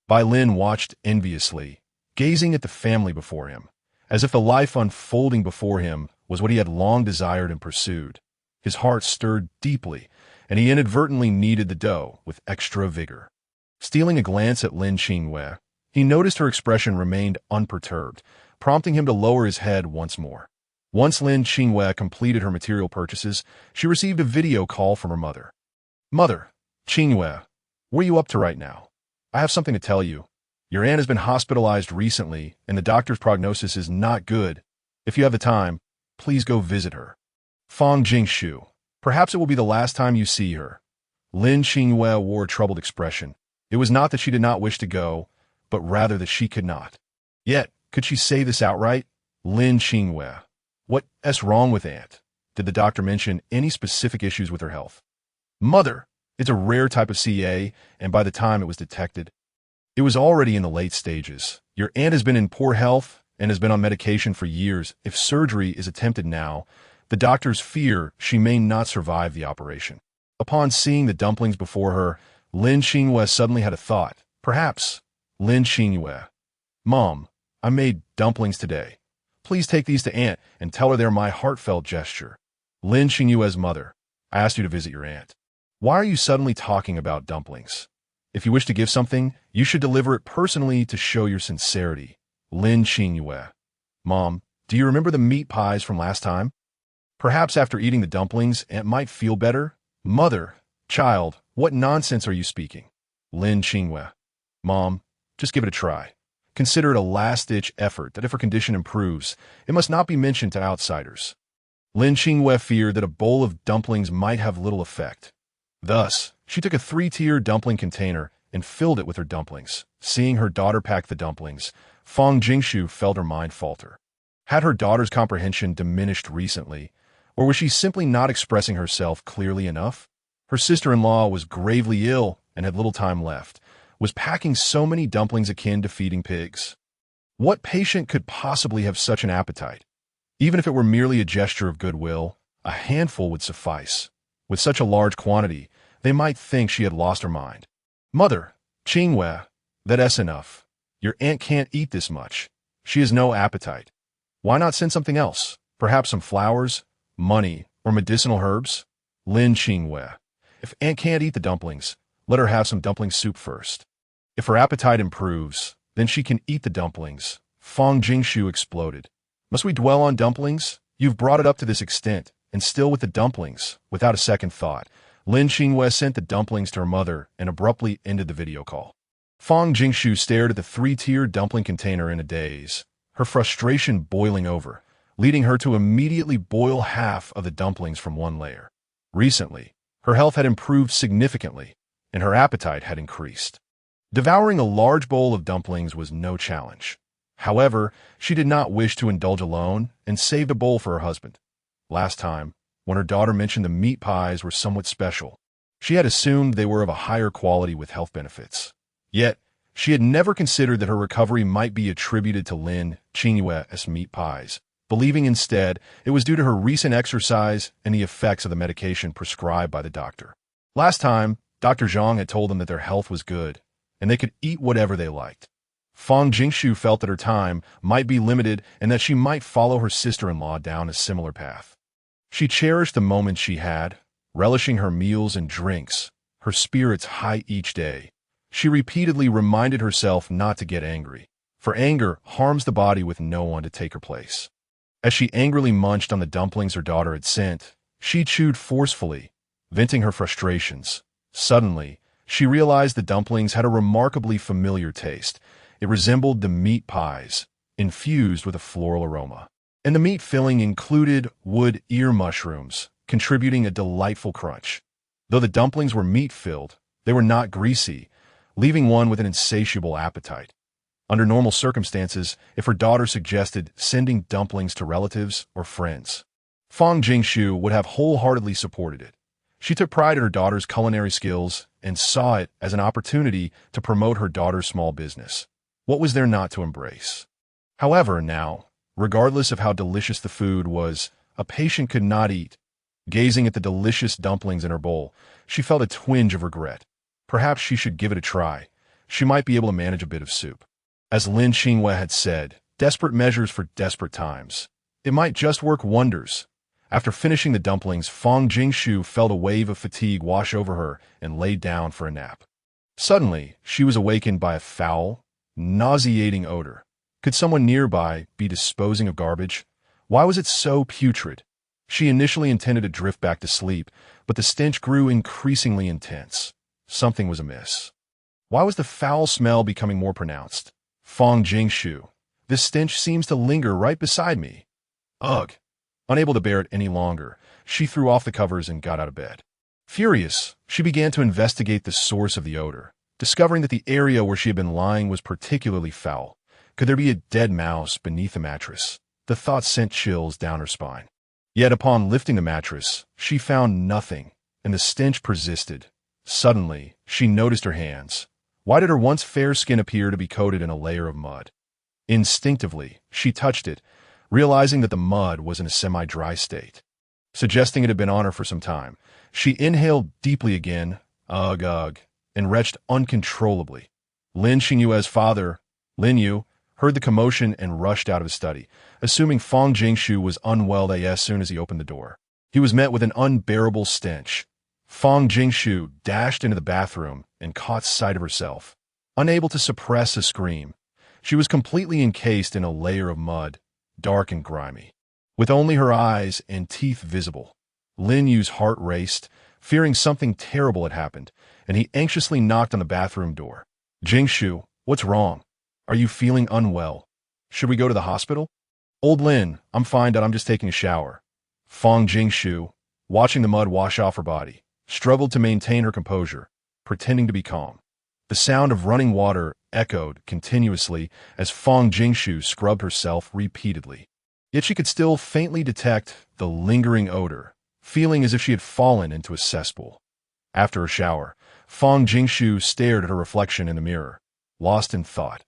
Bai Lin watched enviously, gazing at the family before him, as if the life unfolding before him was what he had long desired and pursued. His heart stirred deeply, and he inadvertently kneaded the dough with extra vigor. Stealing a glance at Lin Qingyue, he noticed her expression remained unperturbed, prompting him to lower his head once more. Once Lin Qingyue completed her material purchases, she received a video call from her mother. "Mother, Qingyue, what are you up to right now? I have something to tell you. Your aunt has been hospitalized recently, and the doctor's prognosis is not good. If you have the time, please go visit her. Fang Jingshu. Perhaps it will be the last time you see her." Lin Qingyue wore a troubled expression. It was not that she did not wish to go, but rather that she could not. Yet, could she say this outright? Lin Qingyue. What's wrong with Aunt? Did the doctor mention any specific issues with her health? "Mother, it's a rare type of CA, and by the time it was detected, it was already in the late stages. Your aunt has been in poor health and has been on medication for years. If surgery is attempted now, the doctors fear she may not survive the operation." Upon seeing the dumplings before her, Lin Qingyue suddenly had a thought. Perhaps. Lin Qingyue. "Mom, I made dumplings today. Please take these to Aunt and tell her they're my heartfelt gesture." Lin Qingyue's mother. "I asked you to visit your aunt. Why are you suddenly talking about dumplings? If you wish to give something, you should deliver it personally to show your sincerity." Lin Qingyue. "Mom, do you remember the meat pies from last time? Perhaps after eating the dumplings, Aunt might feel better." "Mother, child, what nonsense are you speaking?" Lin Qingyue. "Mom, just give it a try. Consider it a last-ditch effort that if her condition improves, it must not be mentioned to outsiders." Lin Qingyue feared that a bowl of dumplings might have little effect. Thus, she took a 3-tier dumpling container and filled it with her dumplings. Seeing her daughter pack the dumplings, Fang Jingshu felt her mind falter. Had her daughter's comprehension diminished recently, or was she simply not expressing herself clearly enough? Her sister-in-law was gravely ill and had little time left. Was packing so many dumplings akin to feeding pigs? What patient could possibly have such an appetite? Even if it were merely a gesture of goodwill, a handful would suffice. With such a large quantity, they might think she had lost her mind. "Mother, Qingyue, that's enough. Your aunt can't eat this much. She has no appetite. Why not send something else? Perhaps some flowers, money, or medicinal herbs?" Lin Qingyue. "If Aunt can't eat the dumplings, let her have some dumpling soup first. If her appetite improves, then she can eat the dumplings." Fang Jingshu exploded. "Must we dwell on dumplings? You've brought it up to this extent, and still with the dumplings." Without a second thought, Lin Qingyue sent the dumplings to her mother and abruptly ended the video call. Fang Jingshu stared at the 3-tier dumpling container in a daze, her frustration boiling over, leading her to immediately boil half of the dumplings from one layer. Recently, her health had improved significantly, and her appetite had increased. Devouring a large bowl of dumplings was no challenge. However, she did not wish to indulge alone and saved a bowl for her husband. Last time, when her daughter mentioned the meat pies were somewhat special, she had assumed they were of a higher quality with health benefits. Yet, she had never considered that her recovery might be attributed to Lin Qingyue's meat pies, believing instead it was due to her recent exercise and the effects of the medication prescribed by the doctor. Last time, Dr. Zhang had told them that their health was good, and they could eat whatever they liked. Fang Jingshu felt that her time might be limited and that she might follow her sister-in-law down a similar path. She cherished the moments she had, relishing her meals and drinks, her spirits high each day. She repeatedly reminded herself not to get angry, for anger harms the body with no one to take her place. As she angrily munched on the dumplings her daughter had sent, she chewed forcefully, venting her frustrations. Suddenly, she realized the dumplings had a remarkably familiar taste. It resembled the meat pies, infused with a floral aroma. And the meat filling included wood ear mushrooms, contributing a delightful crunch. Though the dumplings were meat-filled, they were not greasy, leaving one with an insatiable appetite. Under normal circumstances, if her daughter suggested sending dumplings to relatives or friends, Fang Jingshu would have wholeheartedly supported it. She took pride in her daughter's culinary skills and saw it as an opportunity to promote her daughter's small business. What was there not to embrace? However, now, Regardless of how delicious the food was, a patient could not eat. Gazing at the delicious dumplings in her bowl, she felt a twinge of regret. Perhaps she should give it a try. She might be able to manage a bit of soup. As Lin Qingyue had said, desperate measures for desperate times. It might just work wonders. After finishing the dumplings, Fong Jingshu felt a wave of fatigue wash over her and laid down for a nap. Suddenly, she was awakened by a foul, nauseating odor. Could someone nearby be disposing of garbage? Why was it so putrid? She initially intended to drift back to sleep, but the stench grew increasingly intense. Something was amiss. Why was the foul smell becoming more pronounced? Fong Jingshu, this stench seems to linger right beside me. Ugh! Unable to bear it any longer, she threw off the covers and got out of bed. Furious, she began to investigate the source of the odor, discovering that the area where she had been lying was particularly foul. Could there be a dead mouse beneath the mattress? The thought sent chills down her spine. Yet upon lifting the mattress, she found nothing, and the stench persisted. Suddenly, she noticed her hands. Why did her once fair skin appear to be coated in a layer of mud? Instinctively, she touched it, realizing that the mud was in a semi-dry state. Suggesting it had been on her for some time, she inhaled deeply again, ugh, and retched uncontrollably. Lin Qingyue's father, Lin Yu, heard the commotion and rushed out of his study, assuming Fong Jingshu was unwell as soon as he opened the door. He was met with an unbearable stench. Fong Jingshu dashed into the bathroom and caught sight of herself. Unable to suppress a scream, she was completely encased in a layer of mud, dark and grimy. With only her eyes and teeth visible, Lin Yu's heart raced, fearing something terrible had happened, and he anxiously knocked on the bathroom door. Jingshu, what's wrong? Are you feeling unwell? Should we go to the hospital? Old Lin, I'm fine, I'm just taking a shower. Fong Jingshu, watching the mud wash off her body, struggled to maintain her composure, pretending to be calm. The sound of running water echoed continuously as Fong Jingshu scrubbed herself repeatedly. Yet she could still faintly detect the lingering odor, feeling as if she had fallen into a cesspool. After a shower, Fong Jingshu stared at her reflection in the mirror, lost in thought.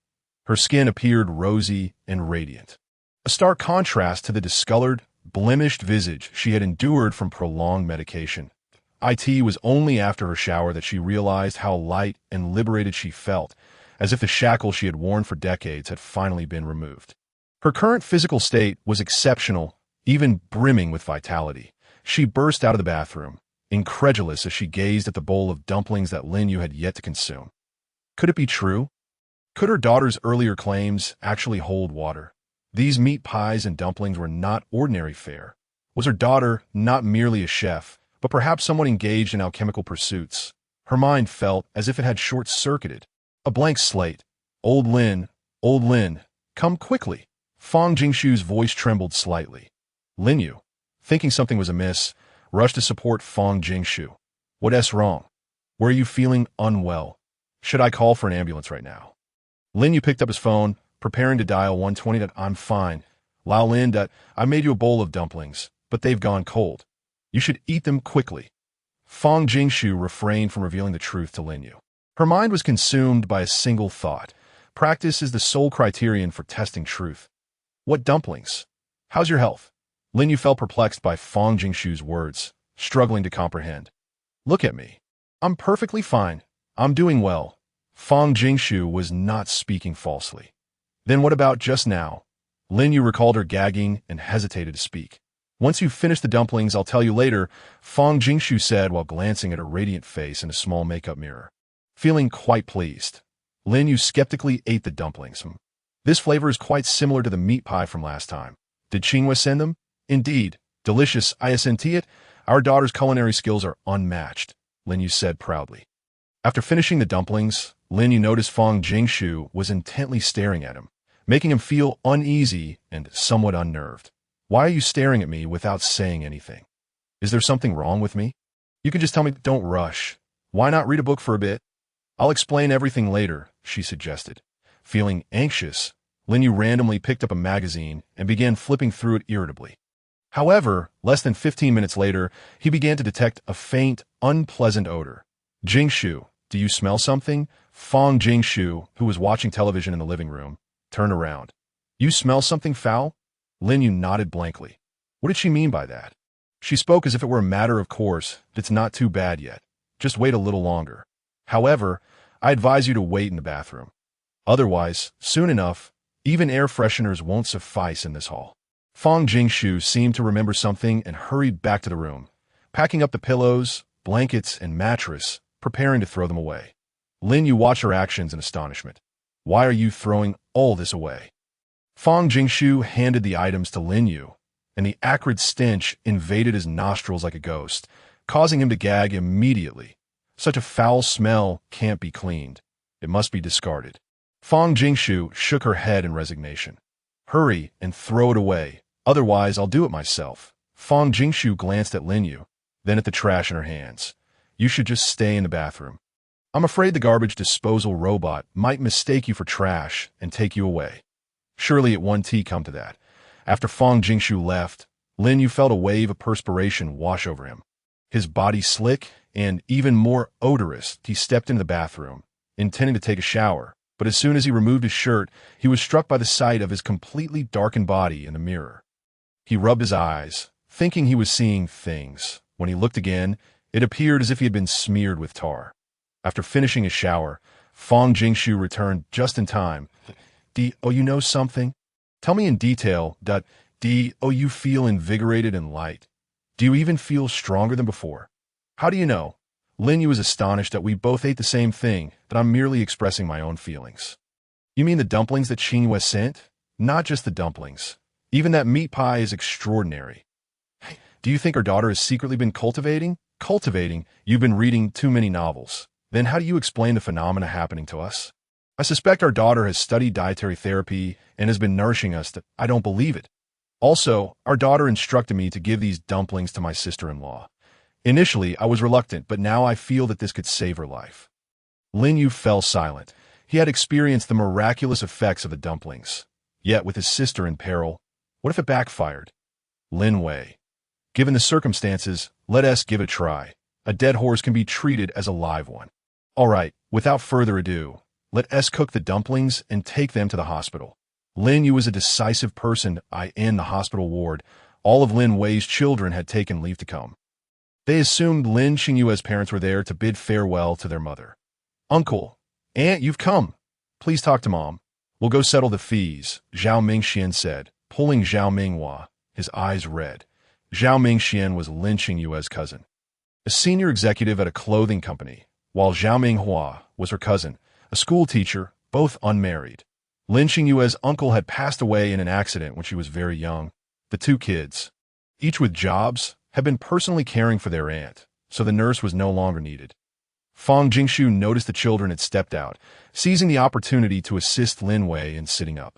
Her skin appeared rosy and radiant, a stark contrast to the discolored, blemished visage she had endured from prolonged medication. It was only after her shower that she realized how light and liberated she felt, as if the shackles she had worn for decades had finally been removed. Her current physical state was exceptional, even brimming with vitality. She burst out of the bathroom, incredulous as she gazed at the bowl of dumplings that Lin Yu had yet to consume. Could it be true? Could her daughter's earlier claims actually hold water? These meat pies and dumplings were not ordinary fare. Was her daughter not merely a chef, but perhaps someone engaged in alchemical pursuits? Her mind felt as if it had short-circuited. A blank slate. Old Lin, come quickly. Fong Jingshu's voice trembled slightly. Lin Yu, thinking something was amiss, rushed to support Fong Jingshu. What's wrong? Were you feeling unwell? Should I call for an ambulance right now? Lin Yu picked up his phone, preparing to dial 120. I'm fine. Lao Lin, I made you a bowl of dumplings, but they've gone cold. You should eat them quickly. Fong Jingshu refrained from revealing the truth to Lin Yu. Her mind was consumed by a single thought. Practice is the sole criterion for testing truth. What dumplings? How's your health? Lin Yu felt perplexed by Fong Jingshu's words, struggling to comprehend. Look at me. I'm perfectly fine. I'm doing well. Fong Jingshu was not speaking falsely. Then what about just now? Lin Yu recalled her gagging and hesitated to speak. Once you've finished the dumplings, I'll tell you later, Fong Jingshu said while glancing at her radiant face in a small makeup mirror. Feeling quite pleased, Lin Yu skeptically ate the dumplings. This flavor is quite similar to the meat pie from last time. Did Qingyue send them? Indeed. Delicious, I sent it. Our daughter's culinary skills are unmatched, Lin Yu said proudly. After finishing the dumplings, Lin Yu noticed Fong Jingshu was intently staring at him, making him feel uneasy and somewhat unnerved. Why are you staring at me without saying anything? Is there something wrong with me? You can just tell me, don't rush. Why not read a book for a bit? I'll explain everything later, she suggested. Feeling anxious, Lin Yu randomly picked up a magazine and began flipping through it irritably. However, less than 15 minutes later, he began to detect a faint, unpleasant odor. Jingshu, do you smell something? Fong Jingshu, who was watching television in the living room, turned around. You smell something foul? Lin Yu nodded blankly. What did she mean by that? She spoke as if it were a matter of course. It's not too bad yet. Just wait a little longer. However, I advise you to wait in the bathroom. Otherwise, soon enough, even air fresheners won't suffice in this hall. Fang Jingshu seemed to remember something and hurried back to the room, packing up the pillows, blankets, and mattress, preparing to throw them away. Lin Yu watched her actions in astonishment. Why are you throwing all this away? Fang Jingshu handed the items to Lin Yu, and the acrid stench invaded his nostrils like a ghost, causing him to gag immediately. Such a foul smell can't be cleaned. It must be discarded. Fang Jingshu shook her head in resignation. Hurry and throw it away, otherwise I'll do it myself. Fang Jingshu glanced at Lin Yu, then at the trash in her hands. You should just stay in the bathroom. I'm afraid the garbage disposal robot might mistake you for trash and take you away. Surely it won't come to that. After Fang Jingshu left, Lin Yu felt a wave of perspiration wash over him. His body slick and even more odorous, he stepped into the bathroom, intending to take a shower, but as soon as he removed his shirt, he was struck by the sight of his completely darkened body in the mirror. He rubbed his eyes, thinking he was seeing things. When he looked again, it appeared as if he had been smeared with tar. After finishing his shower, Fang Jingshu returned just in time. You know something? Tell me in detail. You feel invigorated and light. Do you even feel stronger than before? How do you know? Lin Yu was astonished that we both ate the same thing, that I'm merely expressing my own feelings. You mean the dumplings that Qingyue sent? Not just the dumplings. Even that meat pie is extraordinary. Do you think our daughter has secretly been cultivating? Cultivating? You've been reading too many novels. Then how do you explain the phenomena happening to us? I suspect our daughter has studied dietary therapy and has been nourishing us. I don't believe it. Also, our daughter instructed me to give these dumplings to my sister-in-law. Initially, I was reluctant, but now I feel that this could save her life. Lin Yu fell silent. He had experienced the miraculous effects of the dumplings. Yet, with his sister in peril, what if it backfired? Lin Wei. Given the circumstances, let us give it a try. A dead horse can be treated as a live one. All right, without further ado, let us cook the dumplings and take them to the hospital. Lin Yu was a decisive person in the hospital ward. All of Lin Wei's children had taken leave to come. They assumed Lin Qingyue's parents were there to bid farewell to their mother. Uncle, Aunt, you've come. Please talk to Mom. We'll go settle the fees, Zhao Mingxian said, pulling Zhao Minghua, his eyes red. Zhao Mingxian was Lin Qingyue's cousin, a senior executive at a clothing company, while Zhao Minghua was her cousin, a school teacher, both unmarried. Lin Qingyue's uncle had passed away in an accident when she was very young. The two kids, each with jobs, had been personally caring for their aunt, so the nurse was no longer needed. Fang Jingshu noticed the children had stepped out, seizing the opportunity to assist Lin Wei in sitting up.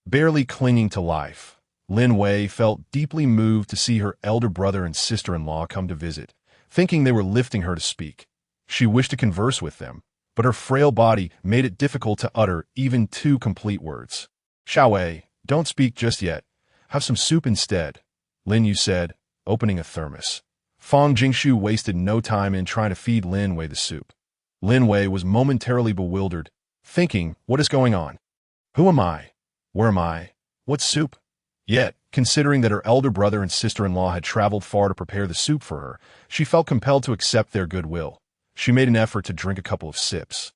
Barely clinging to life, Lin Wei felt deeply moved to see her elder brother and sister-in-law come to visit, thinking they were lifting her to speak. She wished to converse with them, but her frail body made it difficult to utter even two complete words. Xiao Wei, don't speak just yet. Have some soup instead, Lin Yu said, opening a thermos. Fang Jingshu wasted no time in trying to feed Lin Wei the soup. Lin Wei was momentarily bewildered, thinking, what is going on? Who am I? Where am I? What soup? Yet, considering that her elder brother and sister-in-law had traveled far to prepare the soup for her, she felt compelled to accept their goodwill. She made an effort to drink a couple of sips.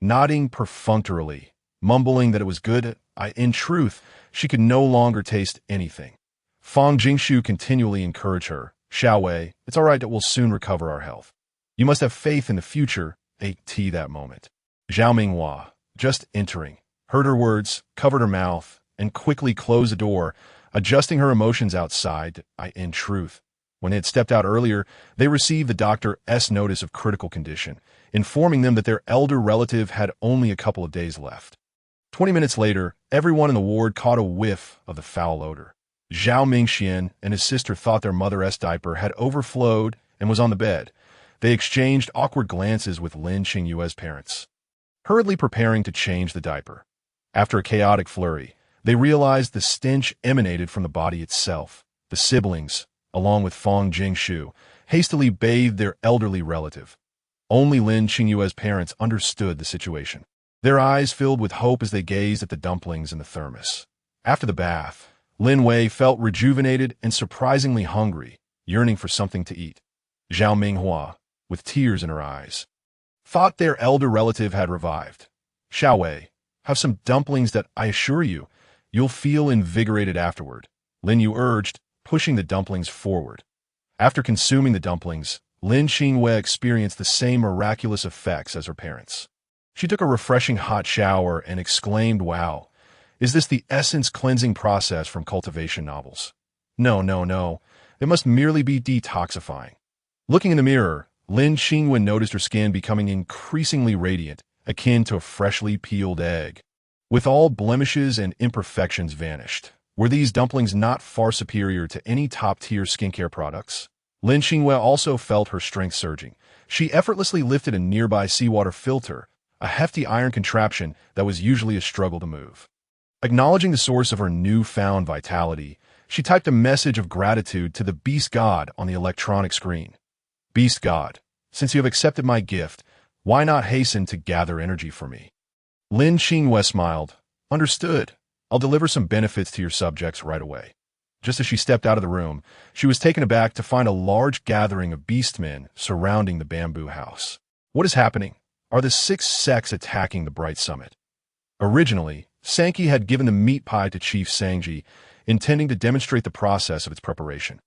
Nodding perfunctorily, mumbling that it was good, in truth, she could no longer taste anything. Fang Jingshu continually encouraged her. Xiao Wei, it's all right that we'll soon recover our health. You must have faith in the future. That moment. Zhao Minghua, just entering, heard her words, covered her mouth, and quickly closed the door, adjusting her emotions outside. In truth, when they had stepped out earlier, they received the doctor's notice of critical condition, informing them that their elder relative had only a couple of days left. 20 minutes later, everyone in the ward caught a whiff of the foul odor. Zhao Mingxian and his sister thought their mother's diaper had overflowed and was on the bed. They exchanged awkward glances with Lin Qingyue's parents, hurriedly preparing to change the diaper. After a chaotic flurry, they realized the stench emanated from the body itself. The siblings, along with Fang Jingshu, hastily bathed their elderly relative. Only Lin Qingyue's parents understood the situation. Their eyes filled with hope as they gazed at the dumplings in the thermos. After the bath, Lin Wei felt rejuvenated and surprisingly hungry, yearning for something to eat. Zhao Minghua, with tears in her eyes, thought their elder relative had revived. Xiao Wei, have some dumplings that I assure you, you'll feel invigorated afterward, Lin Yu urged, pushing the dumplings forward. After consuming the dumplings, Lin Qingyue experienced the same miraculous effects as her parents. She took a refreshing hot shower and exclaimed, "Wow, is this the essence cleansing process from cultivation novels? No, no, no, it must merely be detoxifying." Looking in the mirror, Lin Qingyue noticed her skin becoming increasingly radiant, akin to a freshly peeled egg. With all blemishes and imperfections vanished, were these dumplings not far superior to any top-tier skincare products? Lin Qingyue also felt her strength surging. She effortlessly lifted a nearby seawater filter, a hefty iron contraption that was usually a struggle to move. Acknowledging the source of her newfound vitality, she typed a message of gratitude to the Beast God on the electronic screen. "Beast God, since you have accepted my gift, why not hasten to gather energy for me?" Lin Qingyue smiled. "Understood. I'll deliver some benefits to your subjects right away." Just as she stepped out of the room, she was taken aback to find a large gathering of beastmen surrounding the bamboo house. What is happening? Are the 6 sects attacking the Bright Summit? Originally, Sankey had given the meat pie to Chief Sangji, intending to demonstrate the process of its preparation.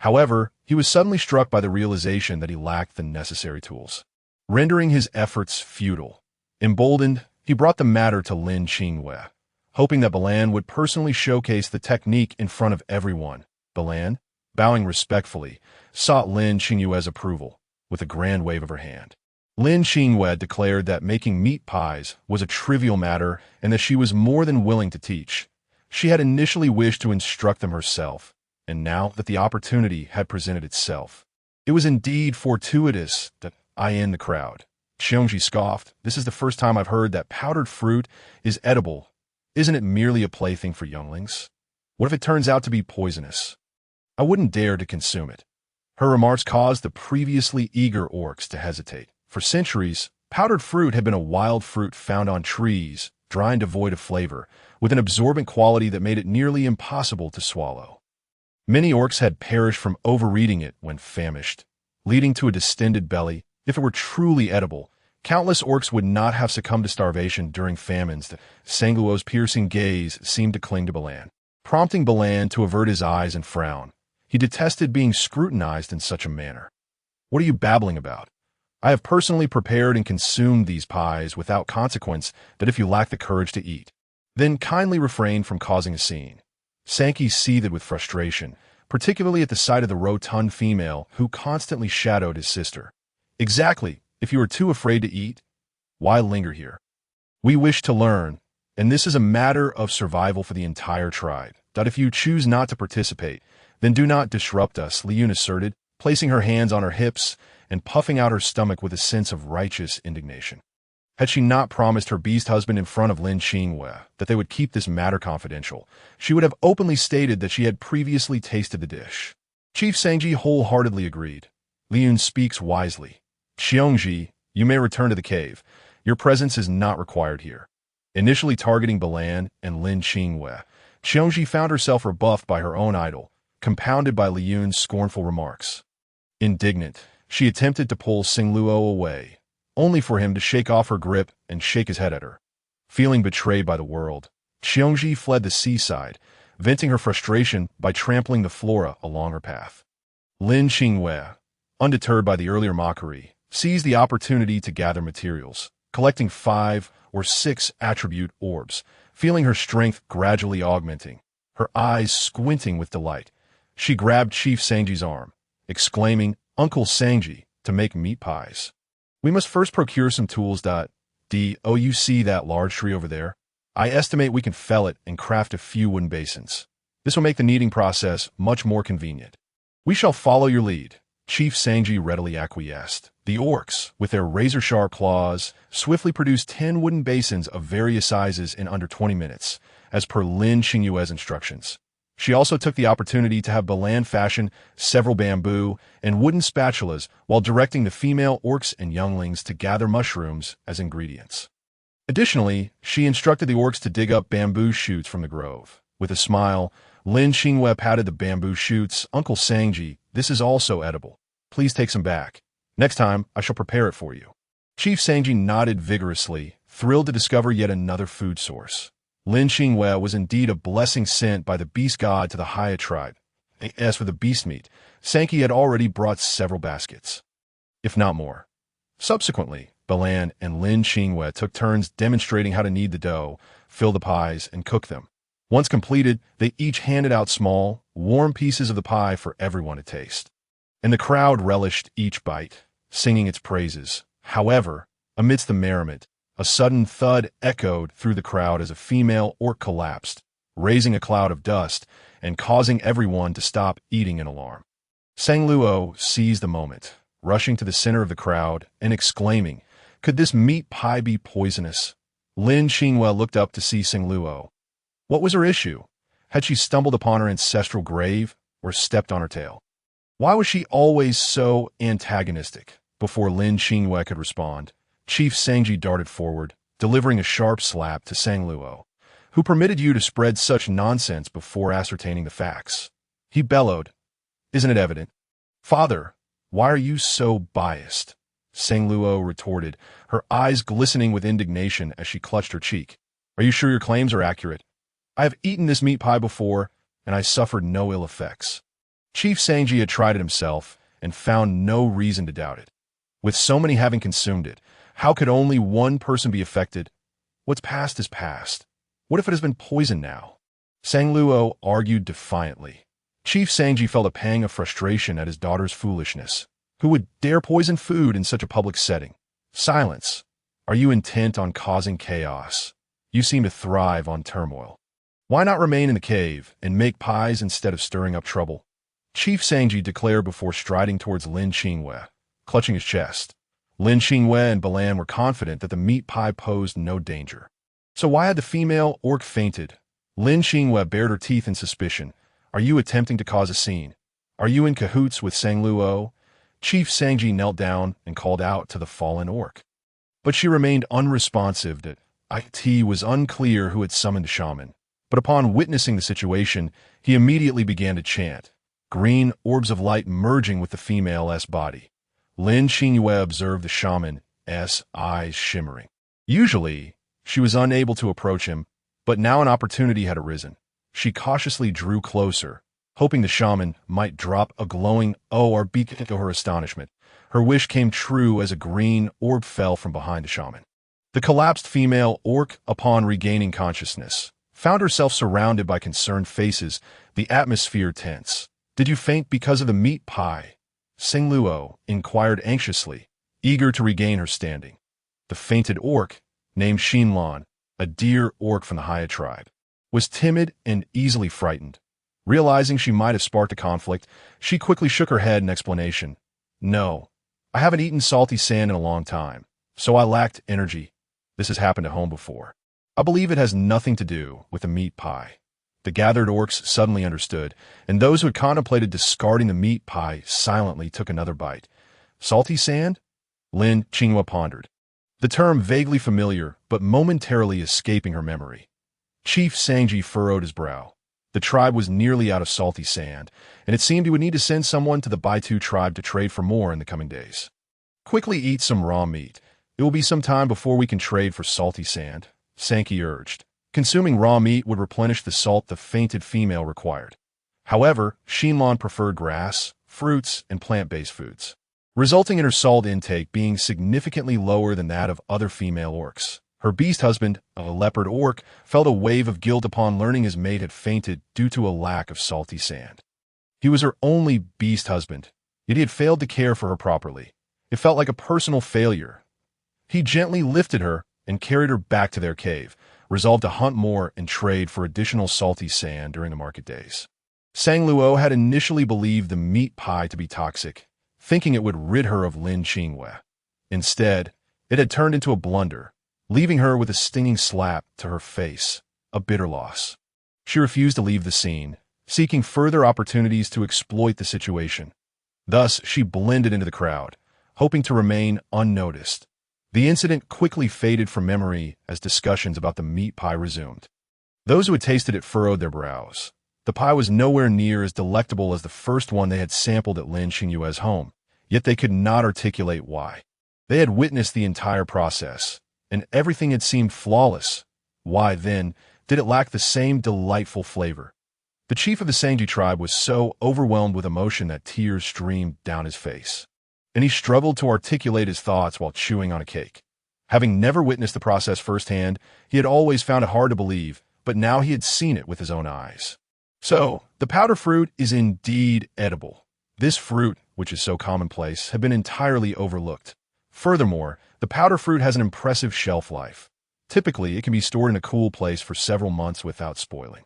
However, he was suddenly struck by the realization that he lacked the necessary tools, rendering his efforts futile. Emboldened, he brought the matter to Lin Qingyue, hoping that Balan would personally showcase the technique in front of everyone. Balan, bowing respectfully, sought Lin Qingyue's approval, with a grand wave of her hand. Lin Qingyue declared that making meat pies was a trivial matter and that she was more than willing to teach. She had initially wished to instruct them herself, and now that the opportunity had presented itself, it was indeed fortuitous that I in the crowd. Xiongji scoffed. "This is the first time I've heard that powdered fruit is edible. Isn't it merely a plaything for younglings? What if it turns out to be poisonous? I wouldn't dare to consume it." Her remarks caused the previously eager orcs to hesitate. For centuries, powdered fruit had been a wild fruit found on trees, dry and devoid of flavor, with an absorbent quality that made it nearly impossible to swallow. Many orcs had perished from overeating it when famished, leading to a distended belly. If it were truly edible, countless orcs would not have succumbed to starvation during famines. Sangluo's piercing gaze seemed to cling to Balan, prompting Balan to avert his eyes and frown. He detested being scrutinized in such a manner. "What are you babbling about? I have personally prepared and consumed these pies without consequence that if you lack the courage to eat, then kindly refrain from causing a scene." Sankey seethed with frustration, particularly at the sight of the rotund female who constantly shadowed his sister. "Exactly. If you are too afraid to eat, why linger here? We wish to learn, and this is a matter of survival for the entire tribe. That if you choose not to participate, then do not disrupt us," Liyun asserted, placing her hands on her hips and puffing out her stomach with a sense of righteous indignation. Had she not promised her beast husband in front of Lin Qingyue that they would keep this matter confidential, she would have openly stated that she had previously tasted the dish. Chief Sangji wholeheartedly agreed. "Liyun speaks wisely. Xiongji, you may return to the cave. Your presence is not required here." Initially targeting Balan and Lin Qingyue, Xiongji found herself rebuffed by her own idol, compounded by Liyun's scornful remarks. Indignant, she attempted to pull Singluo away, only for him to shake off her grip and shake his head at her. Feeling betrayed by the world, Xiongji fled the seaside, venting her frustration by trampling the flora along her path. Lin Qingyue, undeterred by the earlier mockery, seized the opportunity to gather materials, collecting 5 or 6 attribute orbs, feeling her strength gradually augmenting, her eyes squinting with delight. She grabbed Chief Sangji's arm, exclaiming, "Uncle Sangji, to make meat pies. We must first procure some tools. Do you see that large tree over there? I estimate we can fell it and craft a few wooden basins. This will make the kneading process much more convenient." "We shall follow your lead," Chief Sangji readily acquiesced. The orcs, with their razor-sharp claws, swiftly produced 10 wooden basins of various sizes in under 20 minutes, as per Lin Qingyue's instructions. She also took the opportunity to have Balan fashion several bamboo and wooden spatulas while directing the female orcs and younglings to gather mushrooms as ingredients. Additionally, she instructed the orcs to dig up bamboo shoots from the grove. With a smile, Lin Qingyue patted the bamboo shoots. Uncle Sangji, this is also edible. Please take some back. Next time, I shall prepare it for you. Chief Sangji nodded vigorously, thrilled to discover yet another food source. Lin Qingyue was indeed a blessing sent by the beast god to the Heiya tribe. As for the beast meat, Sankey had already brought several baskets, if not more. Subsequently, Balan and Lin Qingyue took turns demonstrating how to knead the dough, fill the pies, and cook them. Once completed, they each handed out small, warm pieces of the pie for everyone to taste. And the crowd relished each bite, singing its praises. However, amidst the merriment, a sudden thud echoed through the crowd as a female orc collapsed, raising a cloud of dust and causing everyone to stop eating in alarm. Sang Luo seized the moment, rushing to the center of the crowd and exclaiming, "Could this meat pie be poisonous?" Lin Qingyue looked up to see Sang Luo. What was her issue? Had she stumbled upon her ancestral grave or stepped on her tail? Why was she always so antagonistic? Before Lin Qingyue could respond, Chief Sangji darted forward, delivering a sharp slap to Sang Luo. Who permitted you to spread such nonsense before ascertaining the facts? He bellowed. Isn't it evident? Father, why are you so biased? Sang Luo retorted, her eyes glistening with indignation as she clutched her cheek. Are you sure your claims are accurate? I have eaten this meat pie before, and I suffered no ill effects. Chief Sangji had tried it himself and found no reason to doubt it. With so many having consumed it, how could only one person be affected? What's past is past. What if it has been poisoned now? Sang Luo argued defiantly. Chief Sangji felt a pang of frustration at his daughter's foolishness. Who would dare poison food in such a public setting? Silence. Are you intent on causing chaos? You seem to thrive on turmoil. Why not remain in the cave and make pies instead of stirring up trouble? Chief Sangji declared before striding towards Lin Qingyue, clutching his chest. Lin Qingyue and Balan were confident that the meat pie posed no danger. So why had the female orc fainted? Lin Qingyue bared her teeth in suspicion. Are you attempting to cause a scene? Are you in cahoots with Sang Luo? Chief Sangji knelt down and called out to the fallen orc. But she remained unresponsive. It was unclear who had summoned the shaman. But upon witnessing the situation, he immediately began to chant, green orbs of light merging with the female's body. Lin Qingyue observed the shaman's eyes shimmering. Usually, she was unable to approach him, but now an opportunity had arisen. She cautiously drew closer, hoping the shaman might drop a glowing or beacon to her astonishment. Her wish came true as a green orb fell from behind the shaman. The collapsed female orc, upon regaining consciousness, found herself surrounded by concerned faces, the atmosphere tense. Did you faint because of the meat pie? Sang Luo inquired anxiously, eager to regain her standing. The fainted orc, named Xinlan, a deer orc from the Heiya tribe, was timid and easily frightened. Realizing she might have sparked a conflict, she quickly shook her head in explanation. No, I haven't eaten salty sand in a long time, so I lacked energy. This has happened at home before. I believe it has nothing to do with the meat pie. The gathered orcs suddenly understood, and those who had contemplated discarding the meat pie silently took another bite. Salty sand? Lin Qingyue pondered. The term vaguely familiar, but momentarily escaping her memory. Chief Sangji furrowed his brow. The tribe was nearly out of salty sand, and it seemed he would need to send someone to the Baitu tribe to trade for more in the coming days. Quickly eat some raw meat. It will be some time before we can trade for salty sand, Sankey urged. Consuming raw meat would replenish the salt the fainted female required. However, Xinlan preferred grass, fruits, and plant-based foods, resulting in her salt intake being significantly lower than that of other female orcs. Her beast husband, a leopard orc, felt a wave of guilt upon learning his mate had fainted due to a lack of salty sand. He was her only beast husband, yet he had failed to care for her properly. It felt like a personal failure. He gently lifted her and carried her back to their cave, resolved to hunt more and trade for additional salty sand during the market days. Sang Luo had initially believed the meat pie to be toxic, thinking it would rid her of Lin Qingyue. Instead, it had turned into a blunder, leaving her with a stinging slap to her face, a bitter loss. She refused to leave the scene, seeking further opportunities to exploit the situation. Thus, she blended into the crowd, hoping to remain unnoticed. The incident quickly faded from memory as discussions about the meat pie resumed. Those who had tasted it furrowed their brows. The pie was nowhere near as delectable as the first one they had sampled at Lin Qingyue's home, yet they could not articulate why. They had witnessed the entire process, and everything had seemed flawless. Why, then, did it lack the same delightful flavor? The chief of the Sangji tribe was so overwhelmed with emotion that tears streamed down his face, and he struggled to articulate his thoughts while chewing on a cake. Having never witnessed the process firsthand, he had always found it hard to believe, but now he had seen it with his own eyes. So, the powder fruit is indeed edible. This fruit, which is so commonplace, had been entirely overlooked. Furthermore, the powder fruit has an impressive shelf life. Typically, it can be stored in a cool place for several months without spoiling.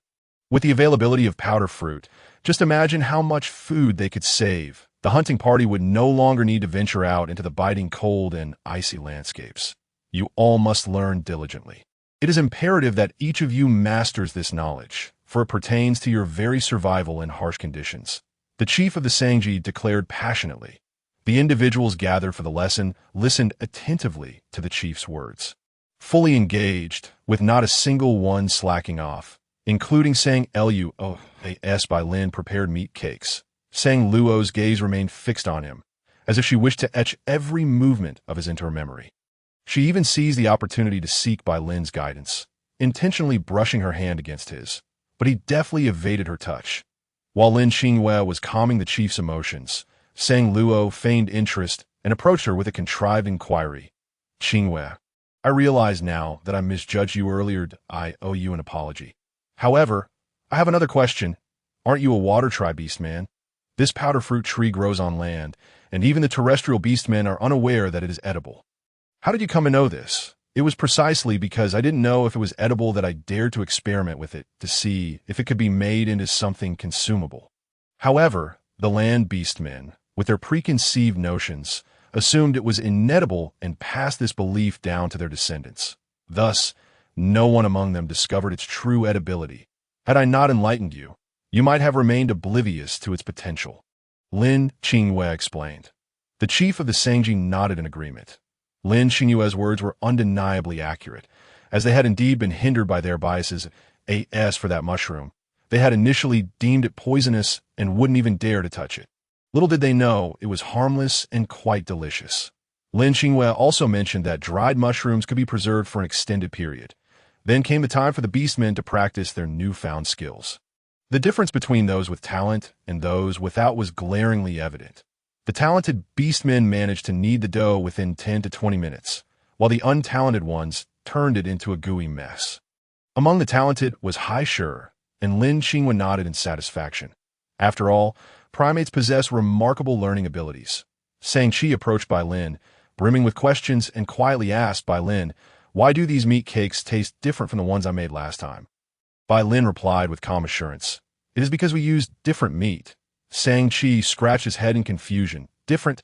With the availability of powder fruit, just imagine how much food they could save. The hunting party would no longer need to venture out into the biting cold and icy landscapes. You all must learn diligently. It is imperative that each of you masters this knowledge, for it pertains to your very survival in harsh conditions. The chief of the Sangji declared passionately. The individuals gathered for the lesson listened attentively to the chief's words, fully engaged, with not a single one slacking off, including Sang Luo's by Lin prepared meat cakes. Sang Luo's gaze remained fixed on him, as if she wished to etch every movement of his into her memory. She even seized the opportunity to seek by Lin's guidance, intentionally brushing her hand against his, but he deftly evaded her touch. While Lin Qingyue was calming the chief's emotions, Sang Luo feigned interest and approached her with a contrived inquiry. "Qingyue, I realize now that I misjudged you earlier. I owe you an apology. However, I have another question. Aren't you a water tribe beastman? This powder fruit tree grows on land, and even the terrestrial beastmen are unaware that it is edible. How did you come to know this? It was precisely because I didn't know if it was edible that I dared to experiment with it to see if it could be made into something consumable. However, the land beastmen, with their preconceived notions, assumed it was inedible and passed this belief down to their descendants. Thus, no one among them discovered its true edibility. Had I not enlightened you, you might have remained oblivious to its potential." Lin Qingyue explained. The chief of the Sangji nodded in agreement. Lin Qingyue's words were undeniably accurate, as they had indeed been hindered by their biases. As for that mushroom, they had initially deemed it poisonous and wouldn't even dare to touch it. Little did they know it was harmless and quite delicious. Lin Qingyue also mentioned that dried mushrooms could be preserved for an extended period. Then came the time for the beastmen to practice their newfound skills. The difference between those with talent and those without was glaringly evident. The talented beastmen managed to knead the dough within 10 to 20 minutes, while the untalented ones turned it into a gooey mess. Among the talented was Heiya, and Lin Qingyue nodded in satisfaction. After all, primates possess remarkable learning abilities. Shang-Chi approached Bai Lin, brimming with questions, and quietly asked Bai Lin, "Why do these meat cakes taste different from the ones I made last time?" Bai Lin replied with calm assurance, "It is because we used different meat." Shang-Chi scratched his head in confusion. "Different?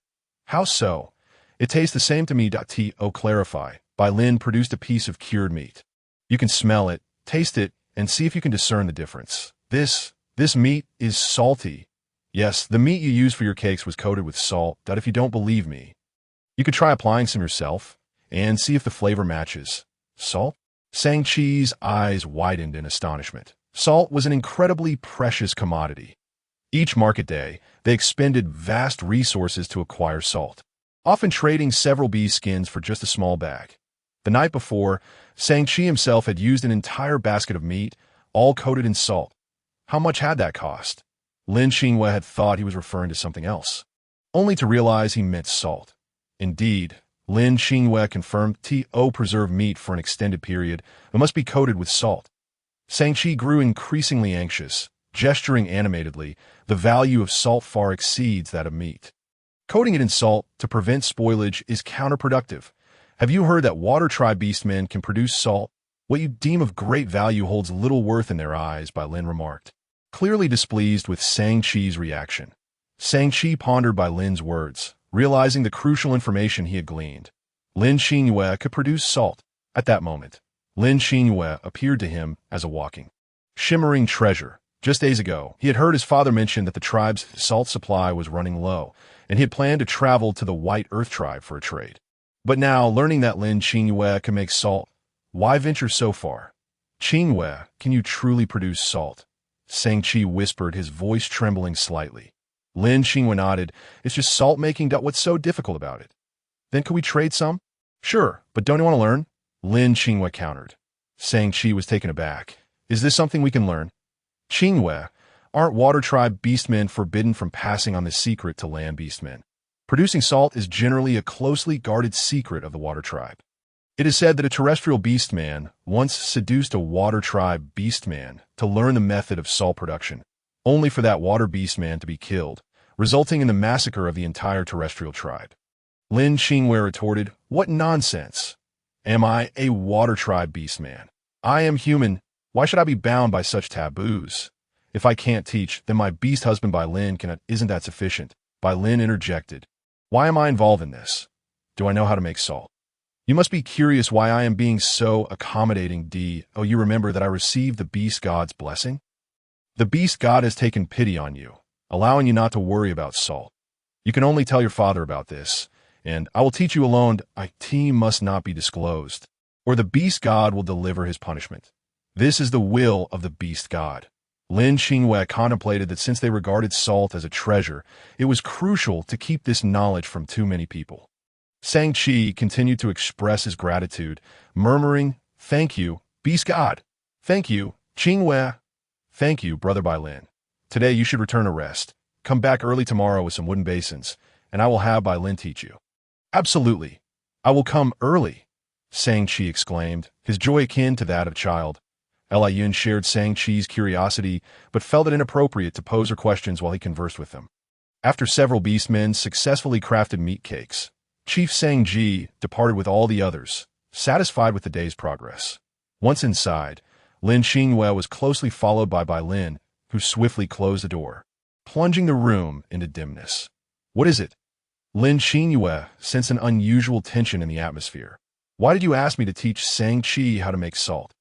How so? It tastes the same to me." To clarify, Bai Lin produced a piece of cured meat. "You can smell it, taste it, and see if you can discern the difference. This meat is salty. Yes, the meat you used for your cakes was coated with salt. If you don't believe me, you could try applying some yourself and see if the flavor matches." "Salt?" Shang-Chi's eyes widened in astonishment. Salt was an incredibly precious commodity. Each market day, they expended vast resources to acquire salt, often trading several bee skins for just a small bag. The night before, Shang-Chi himself had used an entire basket of meat, all coated in salt. How much had that cost? Lin Qingyue had thought he was referring to something else, only to realize he meant salt. Indeed, Lin Qingyue confirmed preserved meat for an extended period but must be coated with salt. Shang-Chi grew increasingly anxious, gesturing animatedly. The value of salt far exceeds that of meat. Coating it in salt to prevent spoilage is counterproductive. Have you heard that water tribe beastmen can produce salt? What you deem of great value holds little worth in their eyes, Bai Lin remarked, clearly displeased with Shang-Chi's reaction. Shang-Chi pondered Bai Lin's words, realizing the crucial information he had gleaned. Lin Qingyue could produce salt. At that moment, Lin Qingyue appeared to him as a walking, shimmering treasure. Just days ago, he had heard his father mention that the tribe's salt supply was running low, and he had planned to travel to the White Earth tribe for a trade. But now, learning that Lin Qingyue can make salt, why venture so far? "Qingyue, can you truly produce salt?" Shang-Chi whispered, his voice trembling slightly. Lin Qingyue nodded. It's just salt making. What's so difficult about it? Then could we trade some? Sure, but don't you want to learn? Lin Qingyue countered. Shang-Chi was taken aback. Is this something we can learn? Qingyue, aren't water tribe beastmen forbidden from passing on this secret to land beastmen? Producing salt is generally a closely guarded secret of the water tribe. It is said that a terrestrial beastman once seduced a water tribe beastman to learn the method of salt production, only for that water beastman to be killed, resulting in the massacre of the entire terrestrial tribe. Lin Qingyue retorted, "What nonsense! Am I a water tribe beastman? I am human. Why should I be bound by such taboos? If I can't teach, then my beast husband Bai Lin cannot. Isn't that sufficient?" Bai Lin interjected. "Why am I involved in this? Do I know how to make salt? You must be curious why I am being so accommodating. Oh, you remember that I received the beast god's blessing? The beast god has taken pity on you, allowing you not to worry about salt. You can only tell your father about this, and I will teach you alone. It must not be disclosed, or the beast god will deliver his punishment. This is the will of the beast god." Lin Qingyue contemplated that since they regarded salt as a treasure, it was crucial to keep this knowledge from too many people. Shang-Chi continued to express his gratitude, murmuring, "Thank you, beast god. Thank you, Qingyue. Thank you, brother Bai Lin. Today you should return to rest. Come back early tomorrow with some wooden basins, and I will have Bai Lin teach you." "Absolutely. I will come early," Shang-Chi exclaimed, his joy akin to that of a child. Yun shared Shang-Chi's curiosity, but felt it inappropriate to pose her questions while he conversed with them. After several beastmen successfully crafted meat cakes, Chief Shang-Chi departed with all the others, satisfied with the day's progress. Once inside, Lin Qingyue was closely followed by Bai Lin, who swiftly closed the door, plunging the room into dimness. "What is it?" Lin Qingyue sensed an unusual tension in the atmosphere. "Why did you ask me to teach Shang-Chi how to make salt?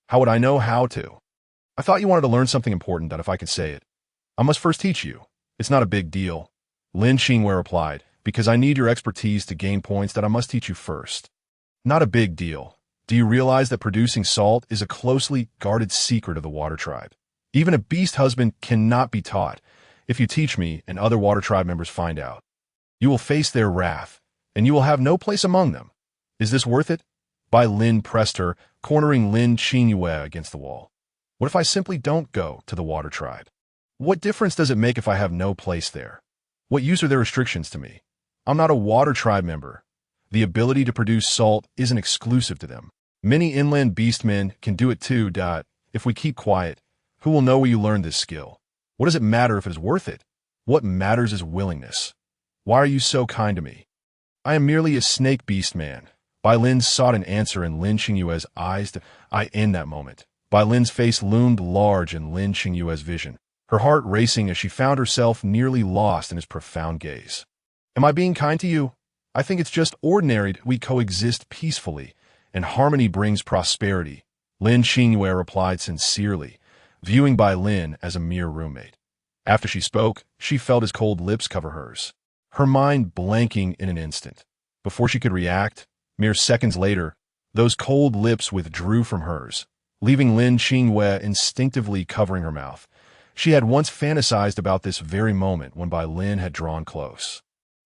How would I know how to? I thought you wanted to learn something important that if I could say it. I must first teach you. It's not a big deal." Lin Qingyue replied, "Because I need your expertise to gain points that I must teach you first." "Not a big deal. Do you realize that producing salt is a closely guarded secret of the water tribe? Even a beast husband cannot be taught. If you teach me and other water tribe members find out, you will face their wrath, and you will have no place among them. Is this worth it?" Bai Lin pressed her, cornering Lin Qingyue against the wall. "What if I simply don't go to the water tribe? What difference does it make if I have no place there? What use are their restrictions to me? I'm not a water tribe member. The ability to produce salt isn't exclusive to them. Many inland beastmen can do it too. If we keep quiet, who will know where you learned this skill? What does it matter if it is worth it? What matters is willingness. Why are you so kind to me? I am merely a snake beastman." Bai Lin sought an answer in Lin Qingyue's eyes. In that moment, Bai Lin's face loomed large in Lin Qingyue's vision, her heart racing as she found herself nearly lost in his profound gaze. "Am I being kind to you? I think it's just ordinary. We coexist peacefully, and harmony brings prosperity," Lin Qingyue replied sincerely, viewing Bai Lin as a mere roommate. After she spoke, she felt his cold lips cover hers, her mind blanking in an instant. Before she could react, mere seconds later, those cold lips withdrew from hers, leaving Lin Qingyue instinctively covering her mouth. She had once fantasized about this very moment when Bai Lin had drawn close.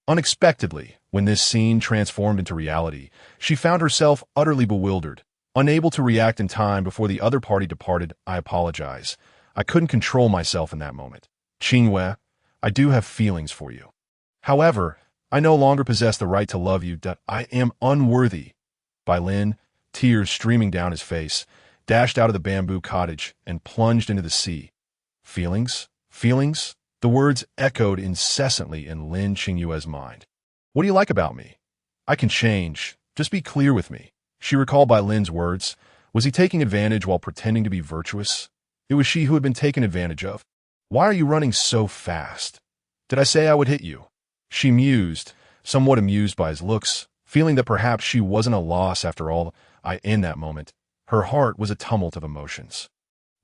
Unexpectedly, when this scene transformed into reality, she found herself utterly bewildered, unable to react in time before the other party departed. "I apologize. I couldn't control myself in that moment. Qingyue, I do have feelings for you. However, I no longer possess the right to love you. I am unworthy." Bai Lin, tears streaming down his face, dashed out of the bamboo cottage and plunged into the sea. "Feelings? Feelings?" The words echoed incessantly in Lin Qingyue's mind. "What do you like about me? I can change. Just be clear with me." She recalled Bai Lin's words. Was he taking advantage while pretending to be virtuous? It was she who had been taken advantage of. "Why are you running so fast? Did I say I would hit you?" She mused, somewhat amused by his looks, feeling that perhaps she wasn't a loss after all. In that moment, her heart was a tumult of emotions.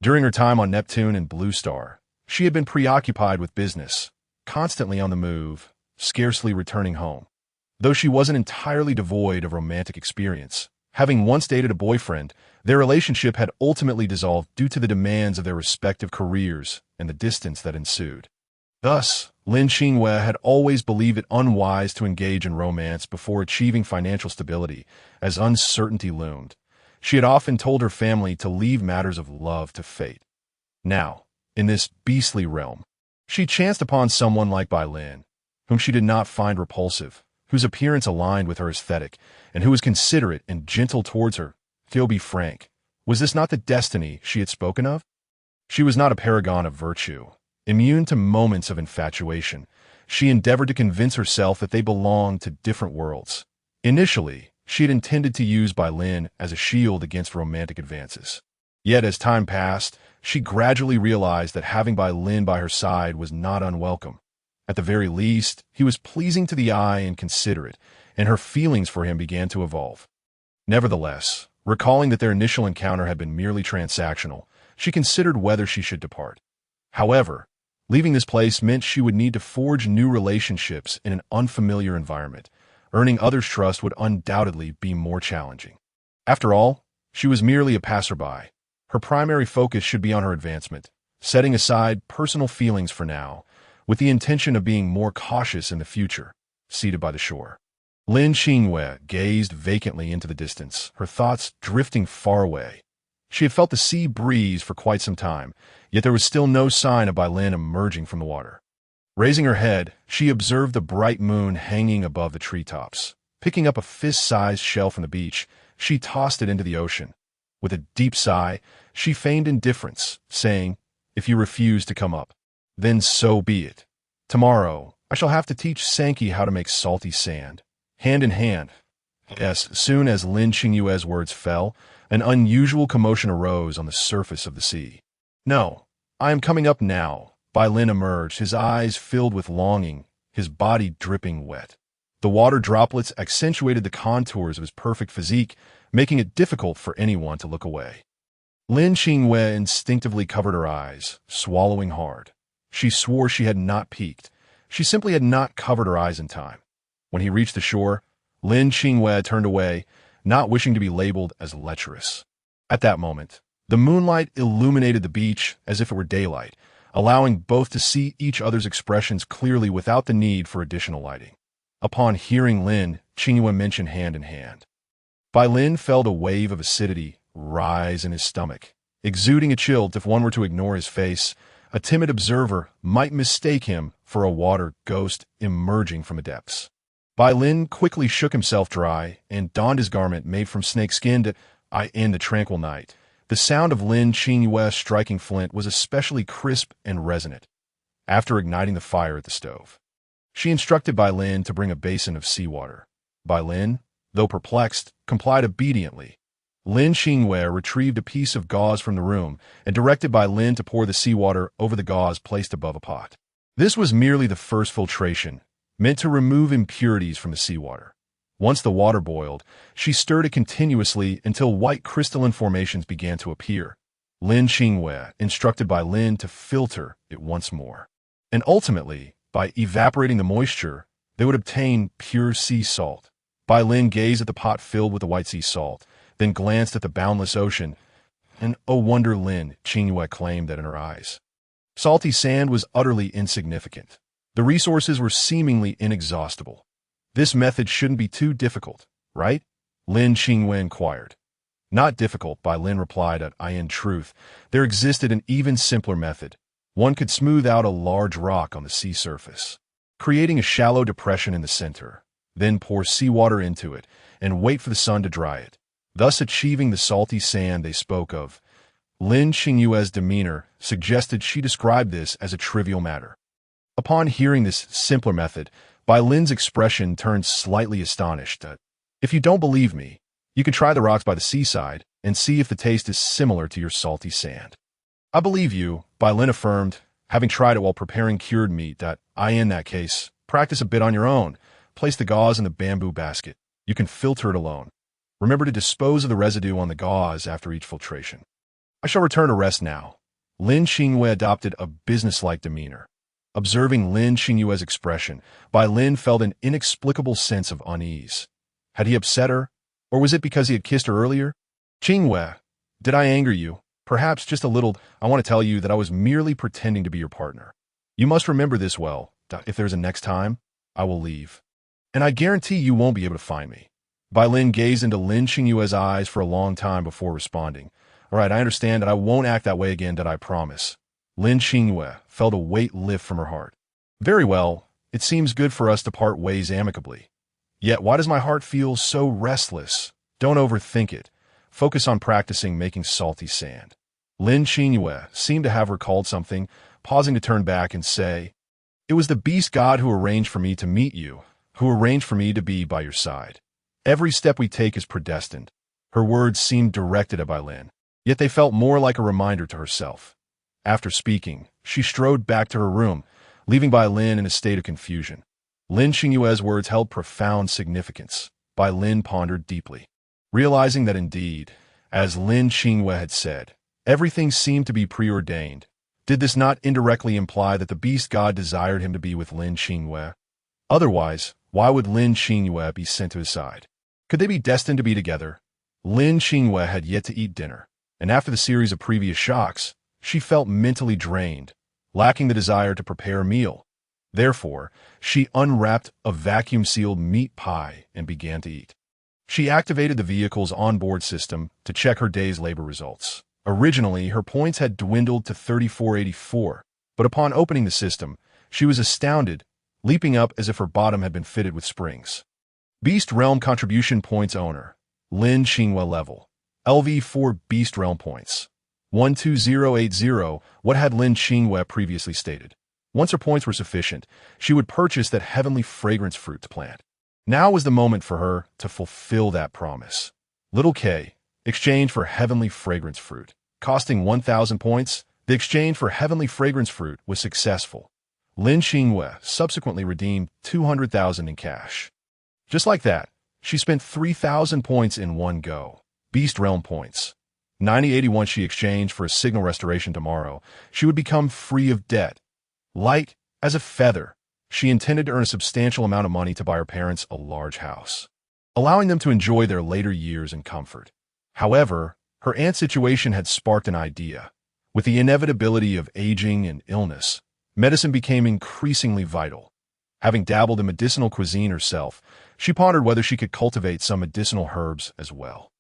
During her time on Neptune and Blue Star, she had been preoccupied with business, constantly on the move, scarcely returning home. Though she wasn't entirely devoid of romantic experience, having once dated a boyfriend, Their relationship had ultimately dissolved due to the demands of their respective careers and the distance that ensued. Thus, Lin Qingyue had always believed it unwise to engage in romance before achieving financial stability, as uncertainty loomed. She had often told her family to leave matters of love to fate. Now, in this beastly realm, she chanced upon someone like Bai Lin, whom she did not find repulsive, whose appearance aligned with her aesthetic, and who was considerate and gentle towards her. To be frank, was this not the destiny she had spoken of? She was not a paragon of virtue. Immune to moments of infatuation, she endeavored to convince herself that they belonged to different worlds. Initially, she had intended to use Bai Lin as a shield against romantic advances. Yet as time passed, she gradually realized that having Bai Lin by her side was not unwelcome. At the very least, he was pleasing to the eye and considerate, and her feelings for him began to evolve. Nevertheless, recalling that their initial encounter had been merely transactional, she considered whether she should depart. However, leaving this place meant she would need to forge new relationships in an unfamiliar environment. Earning others' trust would undoubtedly be more challenging. After all, she was merely a passerby. Her primary focus should be on her advancement, setting aside personal feelings for now, with the intention of being more cautious in the future. Seated by the shore, Lin Qingyue gazed vacantly into the distance, her thoughts drifting far away. She had felt the sea breeze for quite some time, yet there was still no sign of Bai Lin emerging from the water. Raising her head, she observed the bright moon hanging above the treetops. Picking up a fist-sized shell from the beach, she tossed it into the ocean. With a deep sigh, she feigned indifference, saying, "If you refuse to come up, then so be it. Tomorrow, I shall have to teach Sankey how to make salty sand." Hand in hand. Yes, as soon as Lin Qingyue's words fell, an unusual commotion arose on the surface of the sea. "No, I am coming up now." Bai Lin emerged, his eyes filled with longing, his body dripping wet. The water droplets accentuated the contours of his perfect physique, making it difficult for anyone to look away. Lin Qingyue instinctively covered her eyes, swallowing hard. She swore she had not peeked. She simply had not covered her eyes in time. When he reached the shore, Lin Qingyue turned away, not wishing to be labeled as lecherous. At that moment, the moonlight illuminated the beach as if it were daylight, allowing both to see each other's expressions clearly without the need for additional lighting. Upon hearing Lin Qingyue mention hand in hand, Bai Lin felt a wave of acidity rise in his stomach, exuding a chill. If one were to ignore his face, a timid observer might mistake him for a water ghost emerging from the depths. Bai Lin quickly shook himself dry and donned his garment made from snakeskin to end the tranquil night. The sound of Lin Qingyue striking flint was especially crisp and resonant. After igniting the fire at the stove, she instructed Bai Lin to bring a basin of seawater. Bai Lin, though perplexed, complied obediently. Lin Qingyue retrieved a piece of gauze from the room and directed Bai Lin to pour the seawater over the gauze placed above a pot. This was merely the first filtration, meant to remove impurities from the seawater. Once the water boiled, she stirred it continuously until white crystalline formations began to appear. Lin Qingyue instructed Bai Lin to filter it once more. And ultimately, by evaporating the moisture, they would obtain pure sea salt. Bai Lin gazed at the pot filled with the white sea salt, then glanced at the boundless ocean, and oh wonder, Lin Qingyue claimed that in her eyes, salty sand was utterly insignificant. The resources were seemingly inexhaustible. This method shouldn't be too difficult, right? Lin Qingyue inquired. Not difficult, Bai Lin replied. In truth, there existed an even simpler method. One could smooth out a large rock on the sea surface, creating a shallow depression in the center, then pour seawater into it and wait for the sun to dry it, thus achieving the salty sand they spoke of. Lin Qingyue's demeanor suggested she described this as a trivial matter. Upon hearing this simpler method, Bai Lin's expression turned slightly astonished. "If you don't believe me, you can try the rocks by the seaside and see if the taste is similar to your salty sand." "I believe you," Bai Lin affirmed, having tried it while preparing cured meat. In that case, practice a bit on your own. Place the gauze in the bamboo basket. You can filter it alone. Remember to dispose of the residue on the gauze after each filtration. I shall return to rest now. Lin Qingyue adopted a businesslike demeanor. Observing Lin Qingyue's expression, Bai Lin felt an inexplicable sense of unease. Had he upset her, or was it because he had kissed her earlier? "Qingyue, Did I anger you? Perhaps just a little. I want to tell you that I was merely pretending to be your partner. You must remember this well. If there's a next time, I will leave. And I guarantee you won't be able to find me. Bai Lin gazed into Lin Qingyue's eyes for a long time before responding. All right, I understand that I won't act that way again, that I promise. Lin Qingyue felt a weight lift from her heart. Very well, it seems good for us to part ways amicably. Yet why does my heart feel so restless? Don't overthink it. Focus on practicing making salty sand. Lin Qingyue seemed to have recalled something, pausing to turn back and say, "It was the beast god who arranged for me to meet you, who arranged for me to be by your side. Every step we take is predestined." Her words seemed directed at Bai Lin, yet they felt more like a reminder to herself. After speaking, she strode back to her room, leaving Bai Lin in a state of confusion. Lin Qingyue's words held profound significance. Bai Lin pondered deeply, realizing that indeed, as Lin Qingyue had said, everything seemed to be preordained. Did this not indirectly imply that the beast god desired him to be with Lin Qingyue? Otherwise, why would Lin Qingyue be sent to his side? Could they be destined to be together? Lin Qingyue had yet to eat dinner, and after the series of previous shocks, she felt mentally drained, lacking the desire to prepare a meal. Therefore, she unwrapped a vacuum-sealed meat pie and began to eat. She activated the vehicle's onboard system to check her day's labor results. Originally, her points had dwindled to 3484, but upon opening the system, she was astounded, leaping up as if her bottom had been fitted with springs. Beast Realm Contribution Points Owner, Lin Qingyue Level, LV4 Beast Realm Points, 12080. What had Lin Qingyue previously stated? Once her points were sufficient, she would purchase that heavenly fragrance fruit to plant. Now was the moment for her to fulfill that promise. Little K, exchange for heavenly fragrance fruit. Costing 1,000 points, the exchange for heavenly fragrance fruit was successful. Lin Qingyue subsequently redeemed 200,000 in cash. Just like that, she spent 3,000 points in one go. Beast Realm Points. 9081 she exchanged for a signal restoration tomorrow. She would become free of debt. Light as a feather, she intended to earn a substantial amount of money to buy her parents a large house, allowing them to enjoy their later years in comfort. However, her aunt's situation had sparked an idea. With the inevitability of aging and illness, medicine became increasingly vital. Having dabbled in medicinal cuisine herself, she pondered whether she could cultivate some medicinal herbs as well.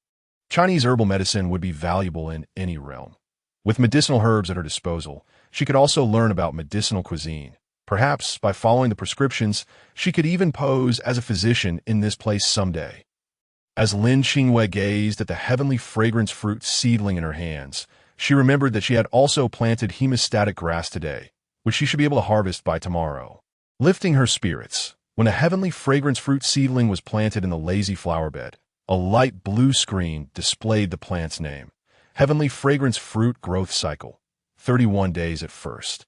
Chinese herbal medicine would be valuable in any realm. With medicinal herbs at her disposal, she could also learn about medicinal cuisine. Perhaps, by following the prescriptions, she could even pose as a physician in this place someday. As Lin Qingyue gazed at the heavenly fragrance fruit seedling in her hands, she remembered that she had also planted hemostatic grass today, which she should be able to harvest by tomorrow. Lifting her spirits, when a heavenly fragrance fruit seedling was planted in the lazy flower bed, a light blue screen displayed the plant's name. Heavenly Fragrance Fruit Growth Cycle, 31 days at first.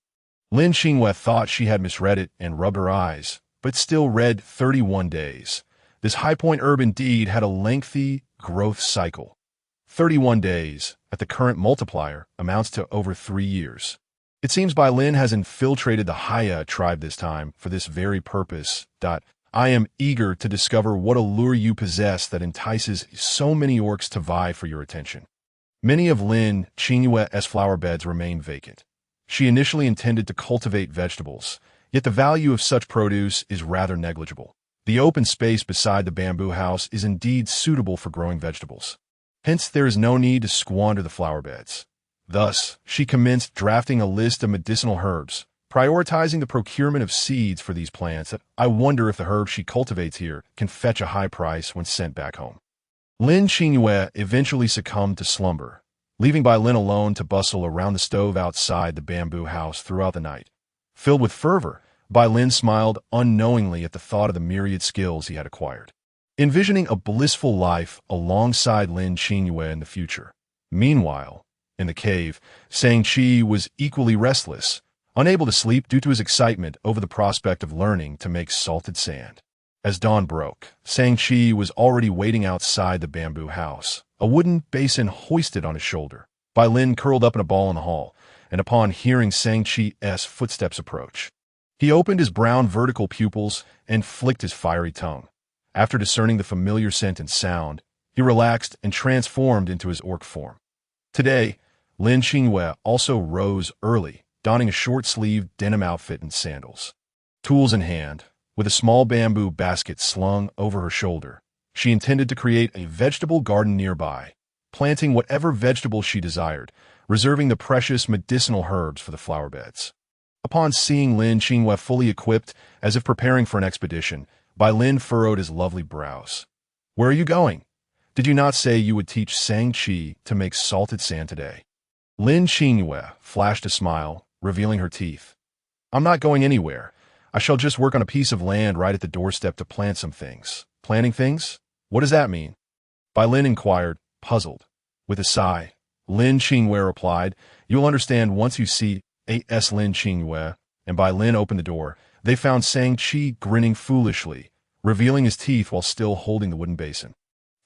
Lin Qingyue thought she had misread it and rubbed her eyes, but still read 31 days. This high point herb indeed had a lengthy growth cycle. 31 days, at the current multiplier, amounts to over 3 years. It seems Bai Lin has infiltrated the Heiya tribe this time for this very purpose. I am eager to discover what allure you possess that entices so many orcs to vie for your attention. Many of Lin Qingyue's flower beds remain vacant. She initially intended to cultivate vegetables, yet the value of such produce is rather negligible. The open space beside the bamboo house is indeed suitable for growing vegetables. Hence, there is no need to squander the flower beds. Thus, she commenced drafting a list of medicinal herbs, prioritizing the procurement of seeds for these plants. I wonder if the herbs she cultivates here can fetch a high price when sent back home. Lin Qingyue eventually succumbed to slumber, leaving Bai Lin alone to bustle around the stove outside the bamboo house throughout the night. Filled with fervor, Bai Lin smiled unknowingly at the thought of the myriad skills he had acquired, envisioning a blissful life alongside Lin Qingyue in the future. Meanwhile, in the cave, Shang-Chi was equally restless, unable to sleep due to his excitement over the prospect of learning to make salted sand. As dawn broke, Shang-Chi was already waiting outside the bamboo house, a wooden basin hoisted on his shoulder. Bai Lin curled up in a ball in the hall, and upon hearing Shang-Chi's footsteps approach, he opened his brown vertical pupils and flicked his fiery tongue. After discerning the familiar scent and sound, he relaxed and transformed into his orc form. Today, Lin Qingyue also rose early, donning a short-sleeved denim outfit and sandals. Tools in hand, with a small bamboo basket slung over her shoulder, she intended to create a vegetable garden nearby, planting whatever vegetables she desired, reserving the precious medicinal herbs for the flower beds. Upon seeing Lin Qingyue fully equipped, as if preparing for an expedition, Bai Lin furrowed his lovely brows. "Where are you going? Did you not say you would teach Shang-Chi to make salted sand today?" Lin Qingyue flashed a smile, revealing her teeth. "I'm not going anywhere. I shall just work on a piece of land right at the doorstep to plant some things." "Planting things? What does that mean?" Bai Lin inquired, puzzled. With a sigh, Lin Qingyue replied, "You'll understand once you see A.S. Lin Qingyue," and Bai Lin opened the door. They found Shang-Chi grinning foolishly, revealing his teeth while still holding the wooden basin.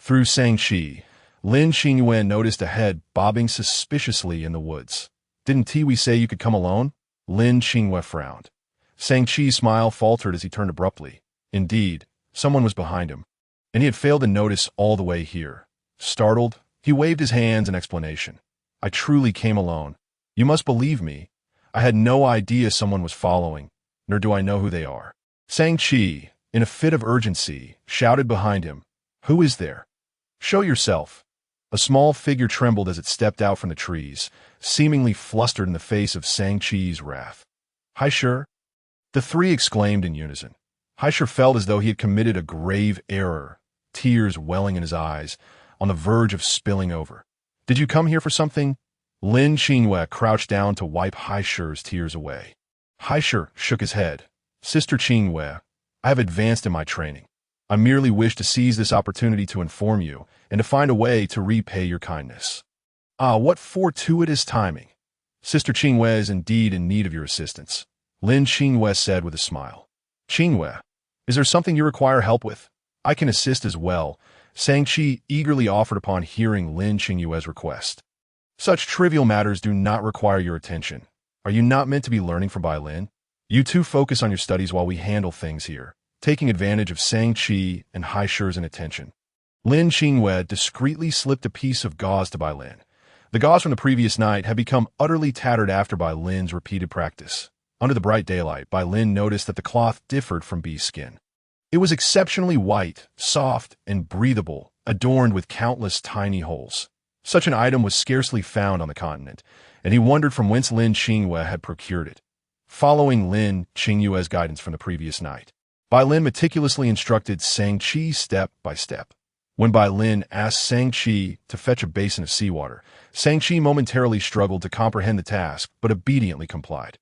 Through Shang-Chi, Lin Qingyue noticed a head bobbing suspiciously in the woods. "Didn't Tiwi say you could come alone?" Lin Qingyue frowned. Shang-Chi's smile faltered as he turned abruptly. Indeed, someone was behind him, and he had failed to notice all the way here. Startled, he waved his hands in explanation. "I truly came alone. You must believe me. I had no idea someone was following, nor do I know who they are." Shang-Chi, in a fit of urgency, shouted behind him, "Who is there? Show yourself." A small figure trembled as it stepped out from the trees, seemingly flustered in the face of Shang-Chi's wrath. "Heiya!" The three exclaimed in unison. Heiya felt as though he had committed a grave error, tears welling in his eyes, on the verge of spilling over. "Did you come here for something?" Lin Qingyue crouched down to wipe Heiya's tears away. Heiya shook his head. "Sister Qingyue, I have advanced in my training. I merely wish to seize this opportunity to inform you and to find a way to repay your kindness." "Ah, what fortuitous timing. Sister Qingyue is indeed in need of your assistance," Lin Qingyue said with a smile. "Qingyue, is there something you require help with? I can assist as well," Shang-Chi eagerly offered upon hearing Lin Qingyue's request. "Such trivial matters do not require your attention. Are you not meant to be learning from Bai Lin? You two focus on your studies while we handle things here," taking advantage of Shang-Chi and Heiya's inattention. Lin Qingyue discreetly slipped a piece of gauze to Bai Lin. The gauze from the previous night had become utterly tattered after Bai Lin's repeated practice. Under the bright daylight, Bai Lin noticed that the cloth differed from B's skin. It was exceptionally white, soft, and breathable, adorned with countless tiny holes. Such an item was scarcely found on the continent, and he wondered from whence Lin Qingyue had procured it. Following Lin Qingyue's guidance from the previous night, Bai Lin meticulously instructed Shang-Chi step by step. When Bai Lin asked Shang-Chi to fetch a basin of seawater, Shang-Chi momentarily struggled to comprehend the task, but obediently complied.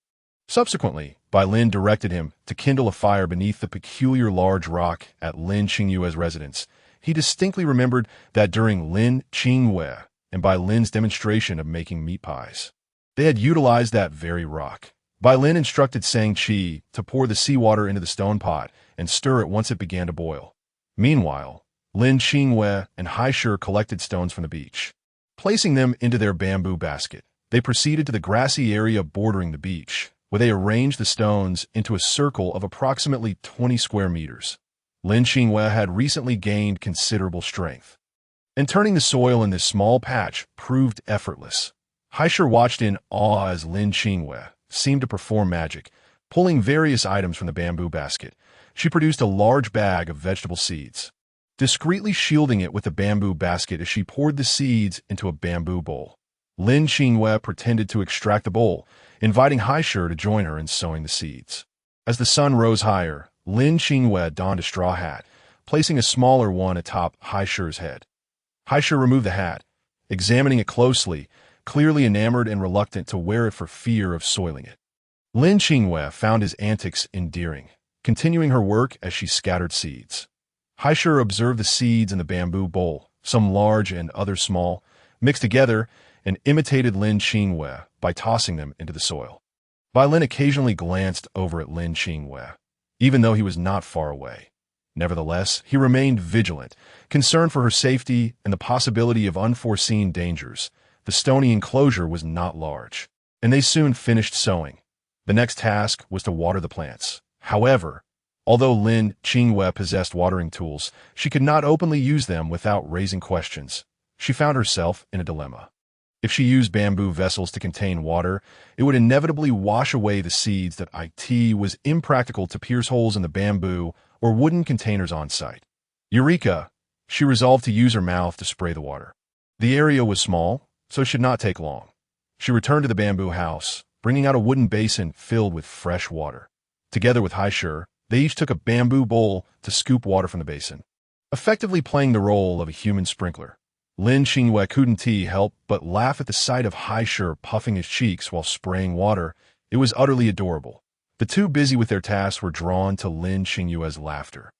Subsequently, Bai Lin directed him to kindle a fire beneath the peculiar large rock at Lin Qingyue's residence. He distinctly remembered that during Lin Qingyue and Bai Lin's demonstration of making meat pies, they had utilized that very rock. Bai Lin instructed Shang-Chi to pour the seawater into the stone pot and stir it once it began to boil. Meanwhile, Lin Qingyue and Heiya collected stones from the beach. Placing them into their bamboo basket, they proceeded to the grassy area bordering the beach, where they arranged the stones into a circle of approximately 20 square meters. Lin Qingyue had recently gained considerable strength, and turning the soil in this small patch proved effortless. Heiya watched in awe as Lin Qingyue seemed to perform magic. Pulling various items from the bamboo basket, she produced a large bag of vegetable seeds, discreetly shielding it with the bamboo basket as she poured the seeds into a bamboo bowl. Lin Qingyue pretended to extract the bowl, inviting Heiya to join her in sowing the seeds. As the sun rose higher, Lin Qingyue donned a straw hat, placing a smaller one atop Heiya's head. Heiya removed the hat, examining it closely, clearly enamored and reluctant to wear it for fear of soiling it. Lin Qingyue found his antics endearing, continuing her work as she scattered seeds. Heiya observed the seeds in the bamboo bowl, some large and others small, mixed together, and imitated Lin Qingyue by tossing them into the soil. Bai Lin occasionally glanced over at Lin Qingyue, even though he was not far away. Nevertheless, he remained vigilant, concerned for her safety and the possibility of unforeseen dangers. The stony enclosure was not large, and they soon finished sowing. The next task was to water the plants. However, although Lin Qingyue possessed watering tools, she could not openly use them without raising questions. She found herself in a dilemma. If she used bamboo vessels to contain water, it would inevitably wash away the seeds that it was impractical to pierce holes in the bamboo or wooden containers on site. Eureka! She resolved to use her mouth to spray the water. The area was small, so it should not take long. She returned to the bamboo house, bringing out a wooden basin filled with fresh water. Together with Heiya, they each took a bamboo bowl to scoop water from the basin, effectively playing the role of a human sprinkler. Lin Qingyue couldn't help but laugh at the sight of Heiya puffing his cheeks while spraying water. It was utterly adorable. The two busy with their tasks were drawn to Lin Qingyue's laughter,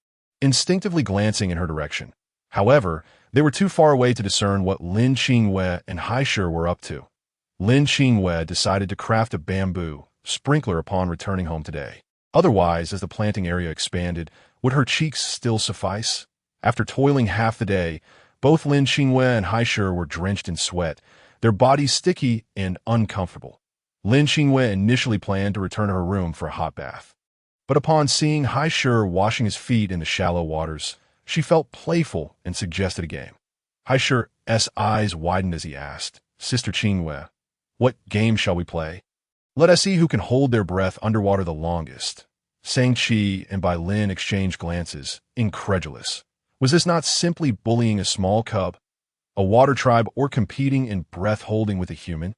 instinctively glancing in her direction. However, they were too far away to discern what Lin Qingyue and Heiya were up to. Lin Qingyue decided to craft a bamboo sprinkler upon returning home today. Otherwise, as the planting area expanded, would her cheeks still suffice? After toiling half the day, both Lin Qingyue and Heiya were drenched in sweat, their bodies sticky and uncomfortable. Lin Qingyue initially planned to return to her room for a hot bath. But upon seeing Heiya washing his feet in the shallow waters, she felt playful and suggested a game. Heiya's eyes widened as he asked, "Sister Qingyue, what game shall we play? Let us see who can hold their breath underwater the longest." Shang-Chi and Bai Lin exchanged glances, incredulous. Was this not simply bullying a small cub, a water tribe, or competing in breath-holding with a human?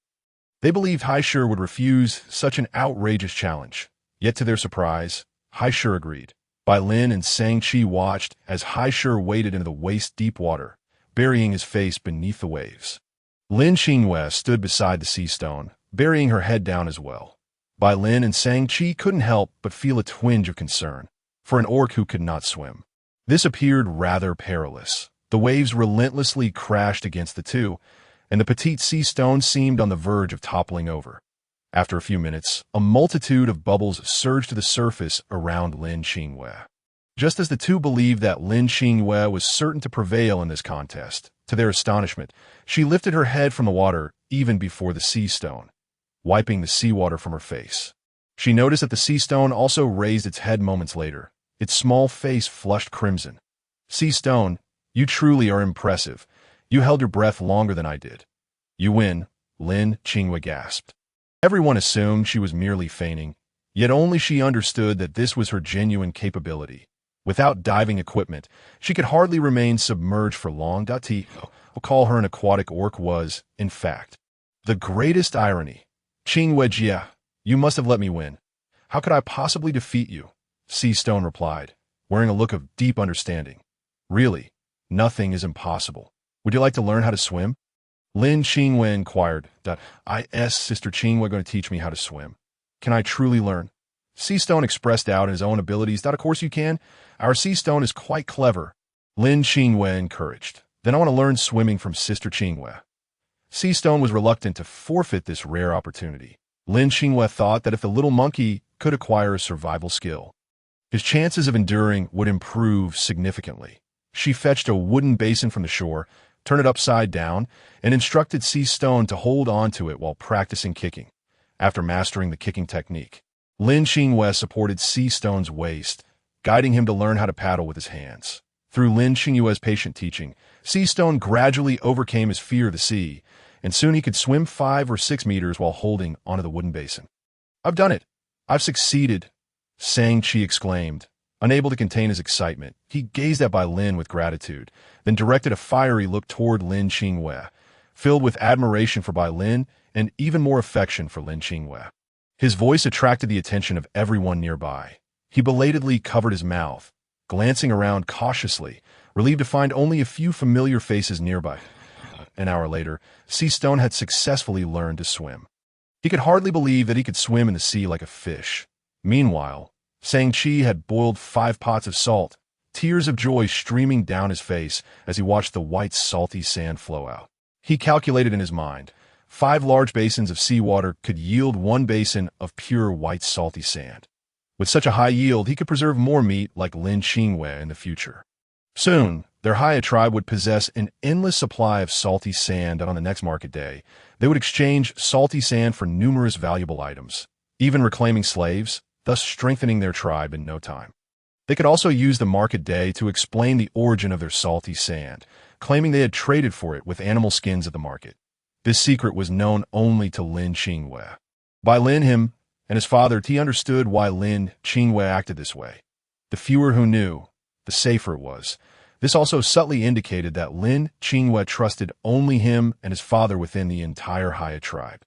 They believed Heiya would refuse such an outrageous challenge. Yet to their surprise, Heiya agreed. Bai Lin and Shang-Chi watched as Heiya waded into the waist-deep water, burying his face beneath the waves. Lin Qingyue stood beside the sea stone, burying her head down as well. Bai Lin and Shang-Chi couldn't help but feel a twinge of concern for an orc who could not swim. This appeared rather perilous. The waves relentlessly crashed against the two, and the petite sea stone seemed on the verge of toppling over. After a few minutes, a multitude of bubbles surged to the surface around Lin Qingyue. Just as the two believed that Lin Qingyue was certain to prevail in this contest, to their astonishment, she lifted her head from the water even before the sea stone, wiping the seawater from her face. She noticed that the sea stone also raised its head moments later, its small face flushed crimson. "Sea stone, you truly are impressive. You held your breath longer than I did." "You win," Lin Qingyue gasped. Everyone assumed she was merely feigning, yet only she understood that this was her genuine capability. Without diving equipment, she could hardly remain submerged for long. I'll call her an aquatic orc was, in fact, the greatest irony. "Qingyue, you must have let me win. How could I possibly defeat you?" Sea Stone replied, wearing a look of deep understanding. "Really, nothing is impossible. Would you like to learn how to swim?" Lin Qingyue inquired. "Is Sister Qingyue going to teach me how to swim? Can I truly learn?" Sea Stone expressed doubt in his own abilities. "Of course you can. Our Sea Stone is quite clever." Lin Qingyue encouraged. "Then I want to learn swimming from Sister Qingyue." Sea Stone was reluctant to forfeit this rare opportunity. Lin Qingyue thought that if the little monkey could acquire a survival skill, his chances of enduring would improve significantly. She fetched a wooden basin from the shore, turned it upside down, and instructed Sea Stone to hold onto it while practicing kicking. After mastering the kicking technique, Lin Qingyue supported Sea Stone's waist, guiding him to learn how to paddle with his hands. Through Lin Qingyue's patient teaching, Sea Stone gradually overcame his fear of the sea, and soon he could swim 5 or 6 meters while holding onto the wooden basin. "I've done it! I've succeeded!" Shang-Chi exclaimed. Unable to contain his excitement, he gazed at Bai Lin with gratitude, then directed a fiery look toward Lin Qingyue, filled with admiration for Bai Lin and even more affection for Lin Qingyue. His voice attracted the attention of everyone nearby. He belatedly covered his mouth, glancing around cautiously, relieved to find only a few familiar faces nearby. An hour later, Sea Stone had successfully learned to swim. He could hardly believe that he could swim in the sea like a fish. Meanwhile, Shang-Chi had boiled 5 pots of salt, tears of joy streaming down his face as he watched the white salty sand flow out. He calculated in his mind, 5 large basins of seawater could yield 1 basin of pure white salty sand. With such a high yield, he could preserve more meat like Lin Qingyue in the future. Soon, their Heiya tribe would possess an endless supply of salty sand, and on the next market day, they would exchange salty sand for numerous valuable items, even reclaiming slaves, thus strengthening their tribe in no time. They could also use the market day to explain the origin of their salty sand, claiming they had traded for it with animal skins at the market. This secret was known only to Lin Qingyue. By Lin him and his father, he understood why Lin Qingyue acted this way. The fewer who knew, the safer it was. This also subtly indicated that Lin Qingyue trusted only him and his father within the entire Heiya tribe.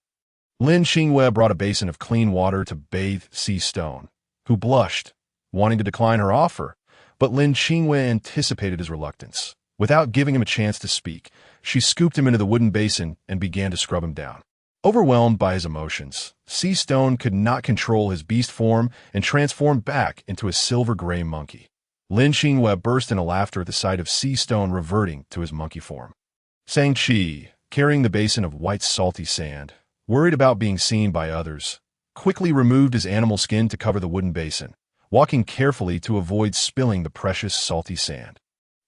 Lin Qingyue brought a basin of clean water to bathe Sea Stone, who blushed, wanting to decline her offer, but Lin Qingyue anticipated his reluctance. Without giving him a chance to speak, she scooped him into the wooden basin and began to scrub him down. Overwhelmed by his emotions, Sea Stone could not control his beast form and transformed back into a silver-gray monkey. Lin Qingyue burst into laughter at the sight of Sea Stone reverting to his monkey form. Shang-Chi, carrying the basin of white salty sand, worried about being seen by others, quickly removed his animal skin to cover the wooden basin, walking carefully to avoid spilling the precious salty sand.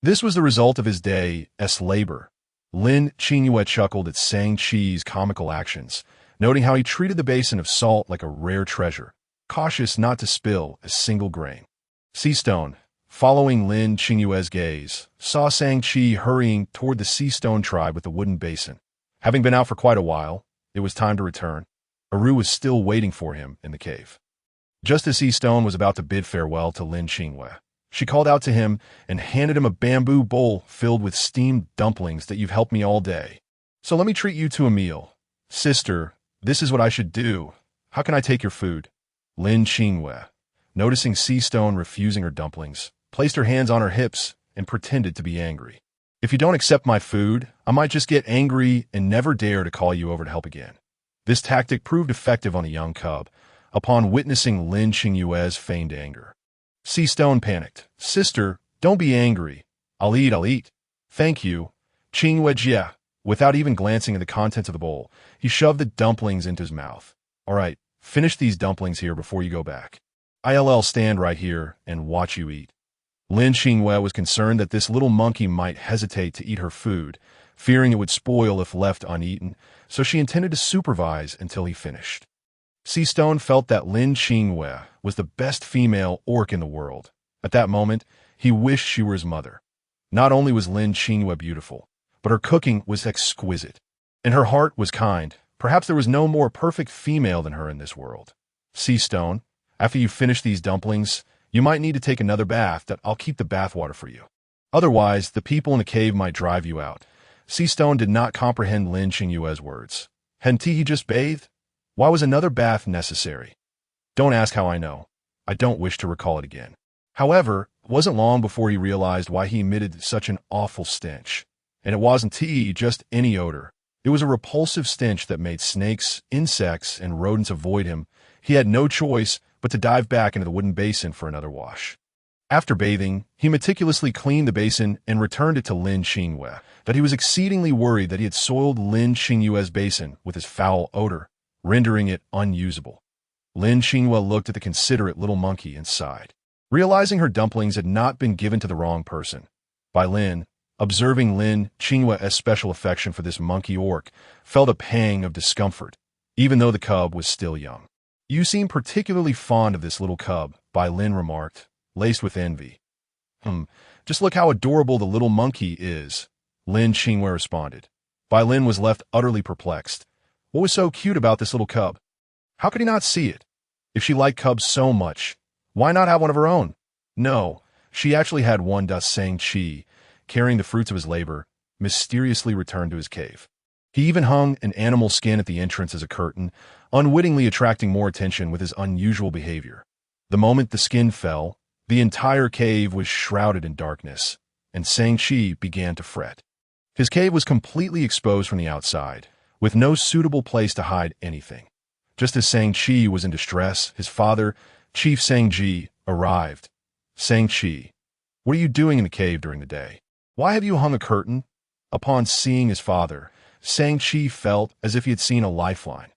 This was the result of his day's labor. Lin Qingyue chuckled at Shang-Chi's comical actions, noting how he treated the basin of salt like a rare treasure, cautious not to spill a single grain. Sea Stone, following Lin Qingyue's gaze, saw Shang-Chi hurrying toward the Sea Stone tribe with the wooden basin. Having been out for quite a while, it was time to return. Aru was still waiting for him in the cave. Just as Sea Stone was about to bid farewell to Lin Qingyue, she called out to him and handed him a bamboo bowl filled with steamed dumplings that you've helped me all day. So let me treat you to a meal. Sister, this is what I should do. How can I take your food? Lin Qingyue, noticing Sea Stone refusing her dumplings, placed her hands on her hips and pretended to be angry. If you don't accept my food, I might just get angry and never dare to call you over to help again. This tactic proved effective on the young cub, upon witnessing Lin Qingyue's feigned anger. Sea Stone panicked. Sister, don't be angry. I'll eat. Thank you. Qingyue jia. Without even glancing at the contents of the bowl, he shoved the dumplings into his mouth. All right, finish these dumplings here before you go back. I'll stand right here and watch you eat. Lin Qingyue was concerned that this little monkey might hesitate to eat her food, fearing it would spoil if left uneaten, so she intended to supervise until he finished. Sea Stone felt that Lin Qingyue was the best female orc in the world. At that moment, he wished she were his mother. Not only was Lin Qingyue beautiful, but her cooking was exquisite. And her heart was kind. Perhaps there was no more perfect female than her in this world. Sea Stone, after you finish these dumplings, you might need to take another bath that I'll keep the bathwater for you. Otherwise, the people in the cave might drive you out. Sea Stone did not comprehend Lin Qingyue's words. Hadn't he just bathed? Why was another bath necessary? Don't ask how I know. I don't wish to recall it again. However, it wasn't long before he realized why he emitted such an awful stench. And it wasn't just any odor. It was a repulsive stench that made snakes, insects, and rodents avoid him. He had no choice but to dive back into the wooden basin for another wash. After bathing, he meticulously cleaned the basin and returned it to Lin Qingyue, that he was exceedingly worried that he had soiled Lin Qingyue's basin with his foul odor, rendering it unusable. Lin Qingyue looked at the considerate little monkey and sighed, realizing her dumplings had not been given to the wrong person. By Lin, observing Lin Qingyue's special affection for this monkey orc, felt a pang of discomfort, even though the cub was still young. You seem particularly fond of this little cub, Bai Lin remarked, laced with envy. Just look how adorable the little monkey is, Lin Qingyue responded. Bai Lin was left utterly perplexed. What was so cute about this little cub? How could he not see it? If she liked cubs so much, why not have one of her own? No, she actually had one. Shang-Chi, carrying the fruits of his labor, mysteriously returned to his cave. He even hung an animal skin at the entrance as a curtain, unwittingly attracting more attention with his unusual behavior. The moment the skin fell, the entire cave was shrouded in darkness, and Shang-Chi began to fret. His cave was completely exposed from the outside, with no suitable place to hide anything. Just as Shang-Chi was in distress, his father, Chief Shang-Chi, arrived. Shang-Chi, what are you doing in the cave during the day? Why have you hung a curtain? Upon seeing his father, Shang-Chi felt as if he had seen a lifeline.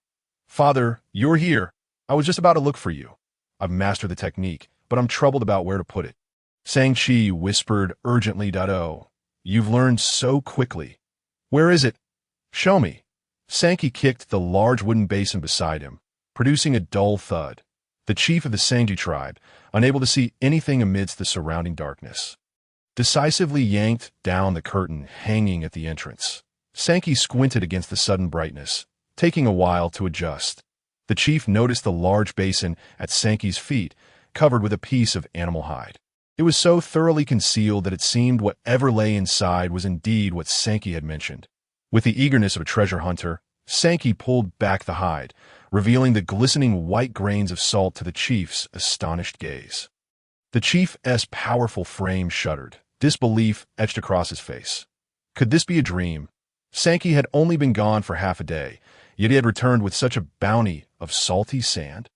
Father, you're here. I was just about to look for you. I've mastered the technique, but I'm troubled about where to put it. Shang-Chi whispered urgently. Oh, you've learned so quickly. Where is it? Show me. Shang-Chi kicked the large wooden basin beside him, producing a dull thud. The chief of the Shang-Chi tribe, unable to see anything amidst the surrounding darkness, decisively yanked down the curtain hanging at the entrance. Sankey squinted against the sudden brightness, taking a while to adjust. The chief noticed the large basin at Sankey's feet, covered with a piece of animal hide. It was so thoroughly concealed that it seemed whatever lay inside was indeed what Sankey had mentioned. With the eagerness of a treasure hunter, Sankey pulled back the hide, revealing the glistening white grains of salt to the chief's astonished gaze. The chief's powerful frame shuddered, disbelief etched across his face. Could this be a dream? Sankey had only been gone for half a day, yet he had returned with such a bounty of salty sand.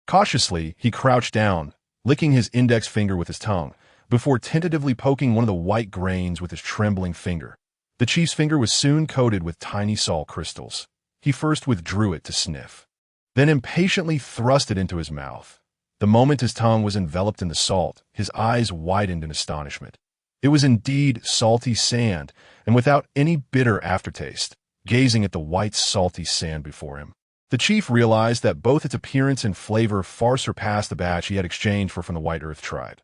Cautiously, he crouched down, licking his index finger with his tongue, before tentatively poking one of the white grains with his trembling finger. The chief's finger was soon coated with tiny salt crystals. He first withdrew it to sniff, then impatiently thrust it into his mouth. The moment his tongue was enveloped in the salt, his eyes widened in astonishment. It was indeed salty sand, and without any bitter aftertaste. Gazing at the white, salty sand before him, the chief realized that both its appearance and flavor far surpassed the batch he had exchanged from the White Earth tribe.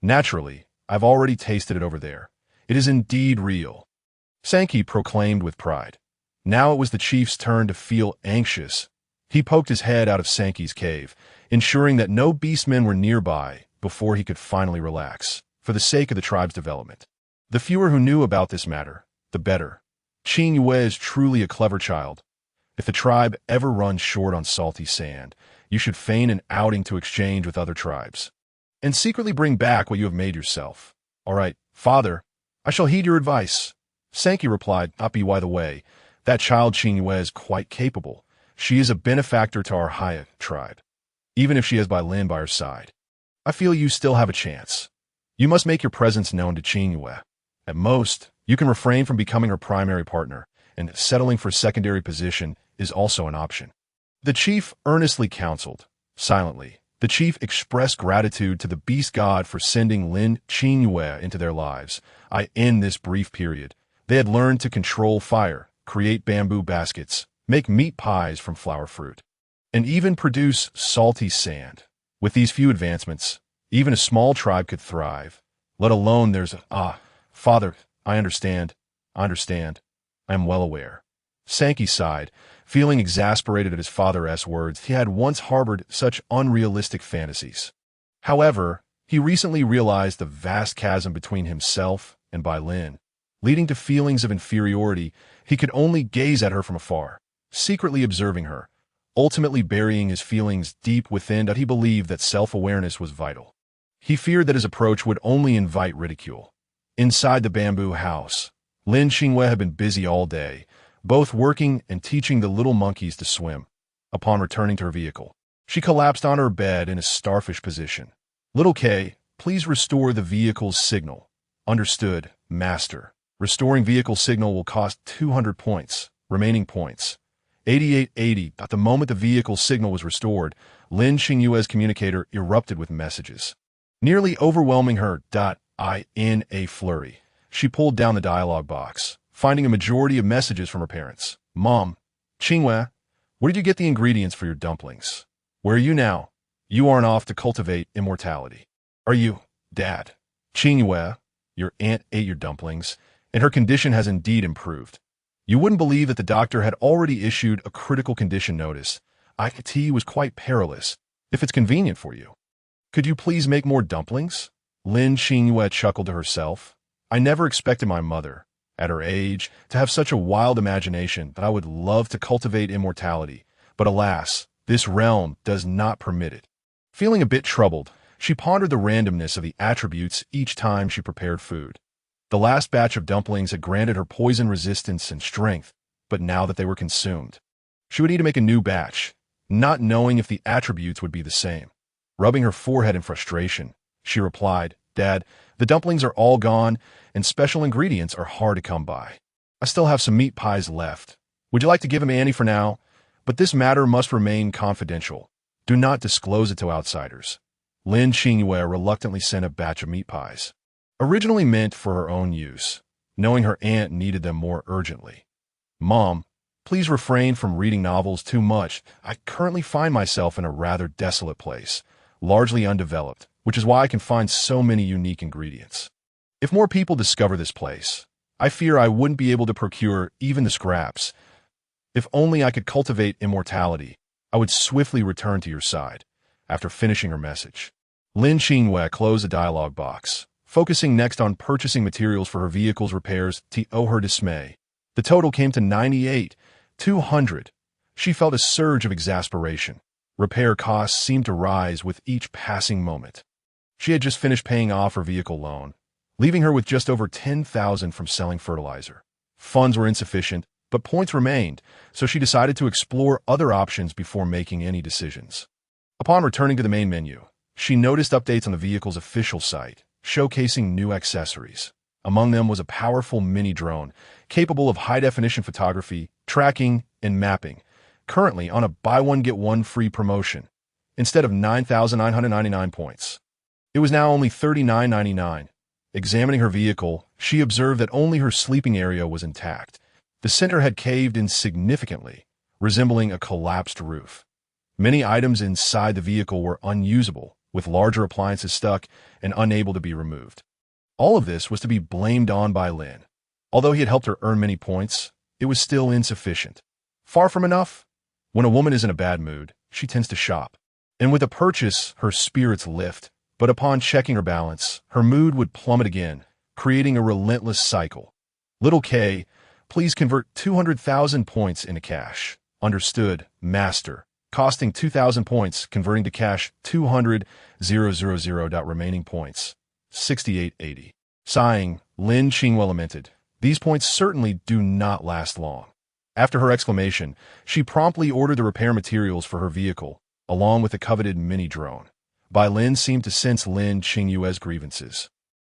Naturally, I've already tasted it over there. It is indeed real, Sankey proclaimed with pride. Now it was the chief's turn to feel anxious. He poked his head out of Sankey's cave, ensuring that no beastmen were nearby before he could finally relax, for the sake of the tribe's development. The fewer who knew about this matter, the better. Qingyue is truly a clever child. If the tribe ever runs short on salty sand, you should feign an outing to exchange with other tribes, and secretly bring back what you have made yourself. All right, father, I shall heed your advice. Sankey replied, by the way, that child Qingyue is quite capable. She is a benefactor to our Heiya tribe. Even if she has Lin by her side, I feel you still have a chance. You must make your presence known to Qingyue. At most, you can refrain from becoming her primary partner, and settling for secondary position is also an option. The chief earnestly counseled. Silently, the chief expressed gratitude to the beast god for sending Lin Qingyue into their lives. In this brief period, they had learned to control fire, create bamboo baskets, make meat pies from flower fruit, and even produce salty sand. With these few advancements, even a small tribe could thrive, let alone Father, I understand. I am well aware. Sankey sighed, feeling exasperated at his father's words. He had once harbored such unrealistic fantasies. However, he recently realized the vast chasm between himself and Lin, leading to feelings of inferiority. He could only gaze at her from afar, secretly observing her, ultimately burying his feelings deep within. That he believed that self-awareness was vital. He feared that his approach would only invite ridicule. Inside the bamboo house, Lin Qingyue had been busy all day, both working and teaching the little monkeys to swim. Upon returning to her vehicle, she collapsed on her bed in a starfish position. Little K, please restore the vehicle's signal. Understood, master. Restoring vehicle signal will cost 200 points. Remaining points 8880. At the moment the vehicle signal was restored, Lin Qingyue's communicator erupted with messages, nearly overwhelming her. In a flurry, she pulled down the dialog box, finding a majority of messages from her parents. Mom, Qingyue, where did you get the ingredients for your dumplings? Where are you now? You aren't off to cultivate immortality, are you, Dad? Qingyue, your aunt ate your dumplings, and her condition has indeed improved. You wouldn't believe that the doctor had already issued a critical condition notice. IT was quite perilous, if it's convenient for you. Could you please make more dumplings? Lin Qingyue chuckled to herself. I never expected my mother, at her age, to have such a wild imagination that I would love to cultivate immortality, but alas, this realm does not permit it. Feeling a bit troubled, she pondered the randomness of the attributes each time she prepared food. The last batch of dumplings had granted her poison resistance and strength, but now that they were consumed, she would need to make a new batch, not knowing if the attributes would be the same. Rubbing her forehead in frustration, she replied, Dad, the dumplings are all gone, and special ingredients are hard to come by. I still have some meat pies left. Would you like to give them to Annie for now? But this matter must remain confidential. Do not disclose it to outsiders. Lin Qingyue reluctantly sent a batch of meat pies, originally meant for her own use, knowing her aunt needed them more urgently. Mom, please refrain from reading novels too much. I currently find myself in a rather desolate place, largely undeveloped, which is why I can find so many unique ingredients. If more people discover this place, I fear I wouldn't be able to procure even the scraps. If only I could cultivate immortality, I would swiftly return to your side." After finishing her message, Lin Qingyue closed the dialogue box, focusing next on purchasing materials for her vehicle's repairs. To her dismay, the total came to 98,200. She felt a surge of exasperation. Repair costs seemed to rise with each passing moment. She had just finished paying off her vehicle loan, leaving her with just over 10,000 from selling fertilizer. Funds were insufficient, but points remained, so she decided to explore other options before making any decisions. Upon returning to the main menu, she noticed updates on the vehicle's official site, showcasing new accessories. Among them was a powerful mini-drone, capable of high-definition photography, tracking, and mapping, currently on a buy-one-get-one-free promotion. Instead of 9,999 points, it was now only 39.99. Examining her vehicle, she observed that only her sleeping area was intact. The center had caved in significantly, resembling a collapsed roof. Many items inside the vehicle were unusable, with larger appliances stuck and unable to be removed. All of this was to be blamed on by Lin. Although he had helped her earn many points, it was still insufficient. Far from enough? When a woman is in a bad mood, she tends to shop. And with a purchase, her spirits lift. But upon checking her balance, her mood would plummet again, creating a relentless cycle. "Little K, please convert 200,000 points into cash." "Understood, master." Costing 2,000 points, converting to cash 200,000. Remaining points 6880. Sighing, Lin Qingyue lamented, "These points certainly do not last long." After her exclamation, she promptly ordered the repair materials for her vehicle, along with the coveted mini-drone. Bai Lin seemed to sense Lin Qingyue's grievances,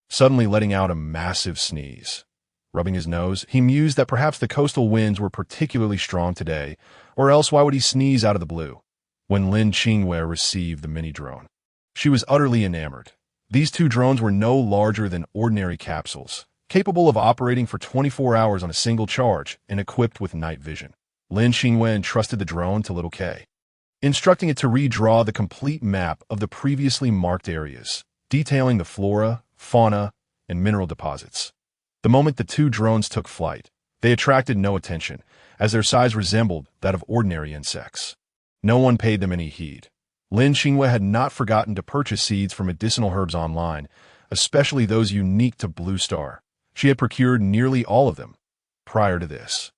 suddenly letting out a massive sneeze. Rubbing his nose, he mused that perhaps the coastal winds were particularly strong today, or else why would he sneeze out of the blue? When Lin Qingyue received the mini-drone, she was utterly enamored. These two drones were no larger than ordinary capsules, capable of operating for 24 hours on a single charge and equipped with night vision. Lin Qingyue entrusted the drone to Little K, instructing it to redraw the complete map of the previously marked areas, detailing the flora, fauna, and mineral deposits. The moment the two drones took flight, they attracted no attention, as their size resembled that of ordinary insects. No one paid them any heed. Lin Qingyue had not forgotten to purchase seeds for medicinal herbs online, especially those unique to Blue Star. She had procured nearly all of them. Prior to this,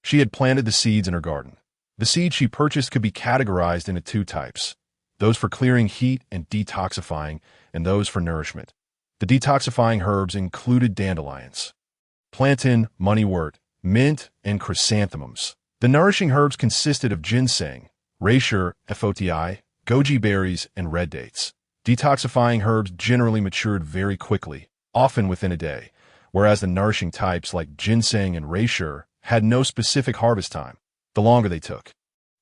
she had planted the seeds in her garden. The seeds she purchased could be categorized into two types, those for clearing heat and detoxifying, and those for nourishment. The detoxifying herbs included dandelions, plantain, moneywort, mint, and chrysanthemums. The nourishing herbs consisted of ginseng, reishi, FOTI, goji berries, and red dates. Detoxifying herbs generally matured very quickly, often within a day, whereas the nourishing types like ginseng and reishi had no specific harvest time. The longer they took,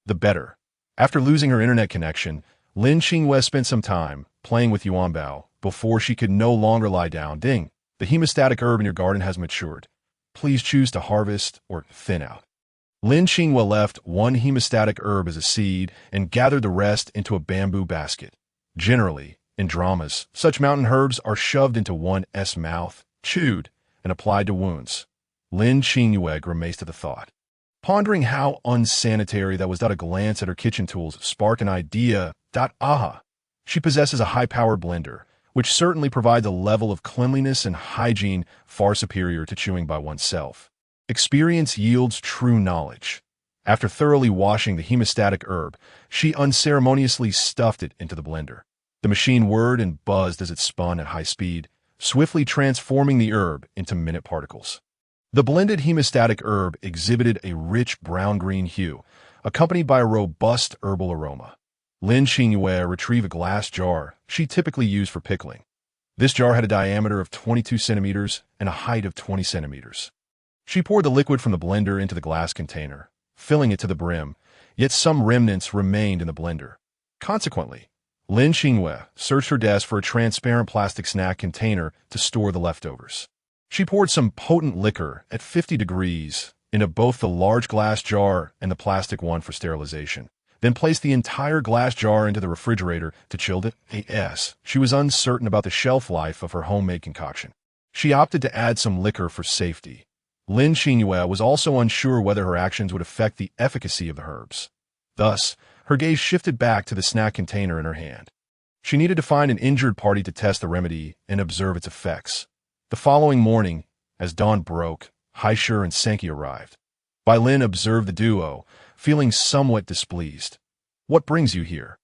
the better. After losing her internet connection, Lin Qingyue spent some time playing with Yuanbao before she could no longer lie down. "Ding, the hemostatic herb in your garden has matured. Please choose to harvest or thin out." Lin Qingyue left one hemostatic herb as a seed and gathered the rest into a bamboo basket. Generally, in dramas, such mountain herbs are shoved into one's mouth, chewed, and applied to wounds. Lin Qingyue grimaced at the thought. Pondering how unsanitary that was, a glance at her kitchen tools sparked an idea. Aha! She possesses a high-powered blender, which certainly provides a level of cleanliness and hygiene far superior to chewing by oneself. Experience yields true knowledge. After thoroughly washing the hemostatic herb, she unceremoniously stuffed it into the blender. The machine whirred and buzzed as it spun at high speed, swiftly transforming the herb into minute particles. The blended hemostatic herb exhibited a rich brown-green hue, accompanied by a robust herbal aroma. Lin Qingyue retrieved a glass jar she typically used for pickling. This jar had a diameter of 22 centimeters and a height of 20 centimeters. She poured the liquid from the blender into the glass container, filling it to the brim, yet some remnants remained in the blender. Consequently, Lin Qingyue searched her desk for a transparent plastic snack container to store the leftovers. She poured some potent liquor at 50 degrees into both the large glass jar and the plastic one for sterilization, then placed the entire glass jar into the refrigerator to chill it. She was uncertain about the shelf life of her homemade concoction. She opted to add some liquor for safety, Lin Qingyue was also unsure whether her actions would affect the efficacy of the herbs. Thus, her gaze shifted back to the snack container in her hand. She needed to find an injured party to test the remedy and observe its effects. The following morning, as dawn broke, Heiya and Senki arrived. Bai Lin observed the duo, feeling somewhat displeased. "What brings you here?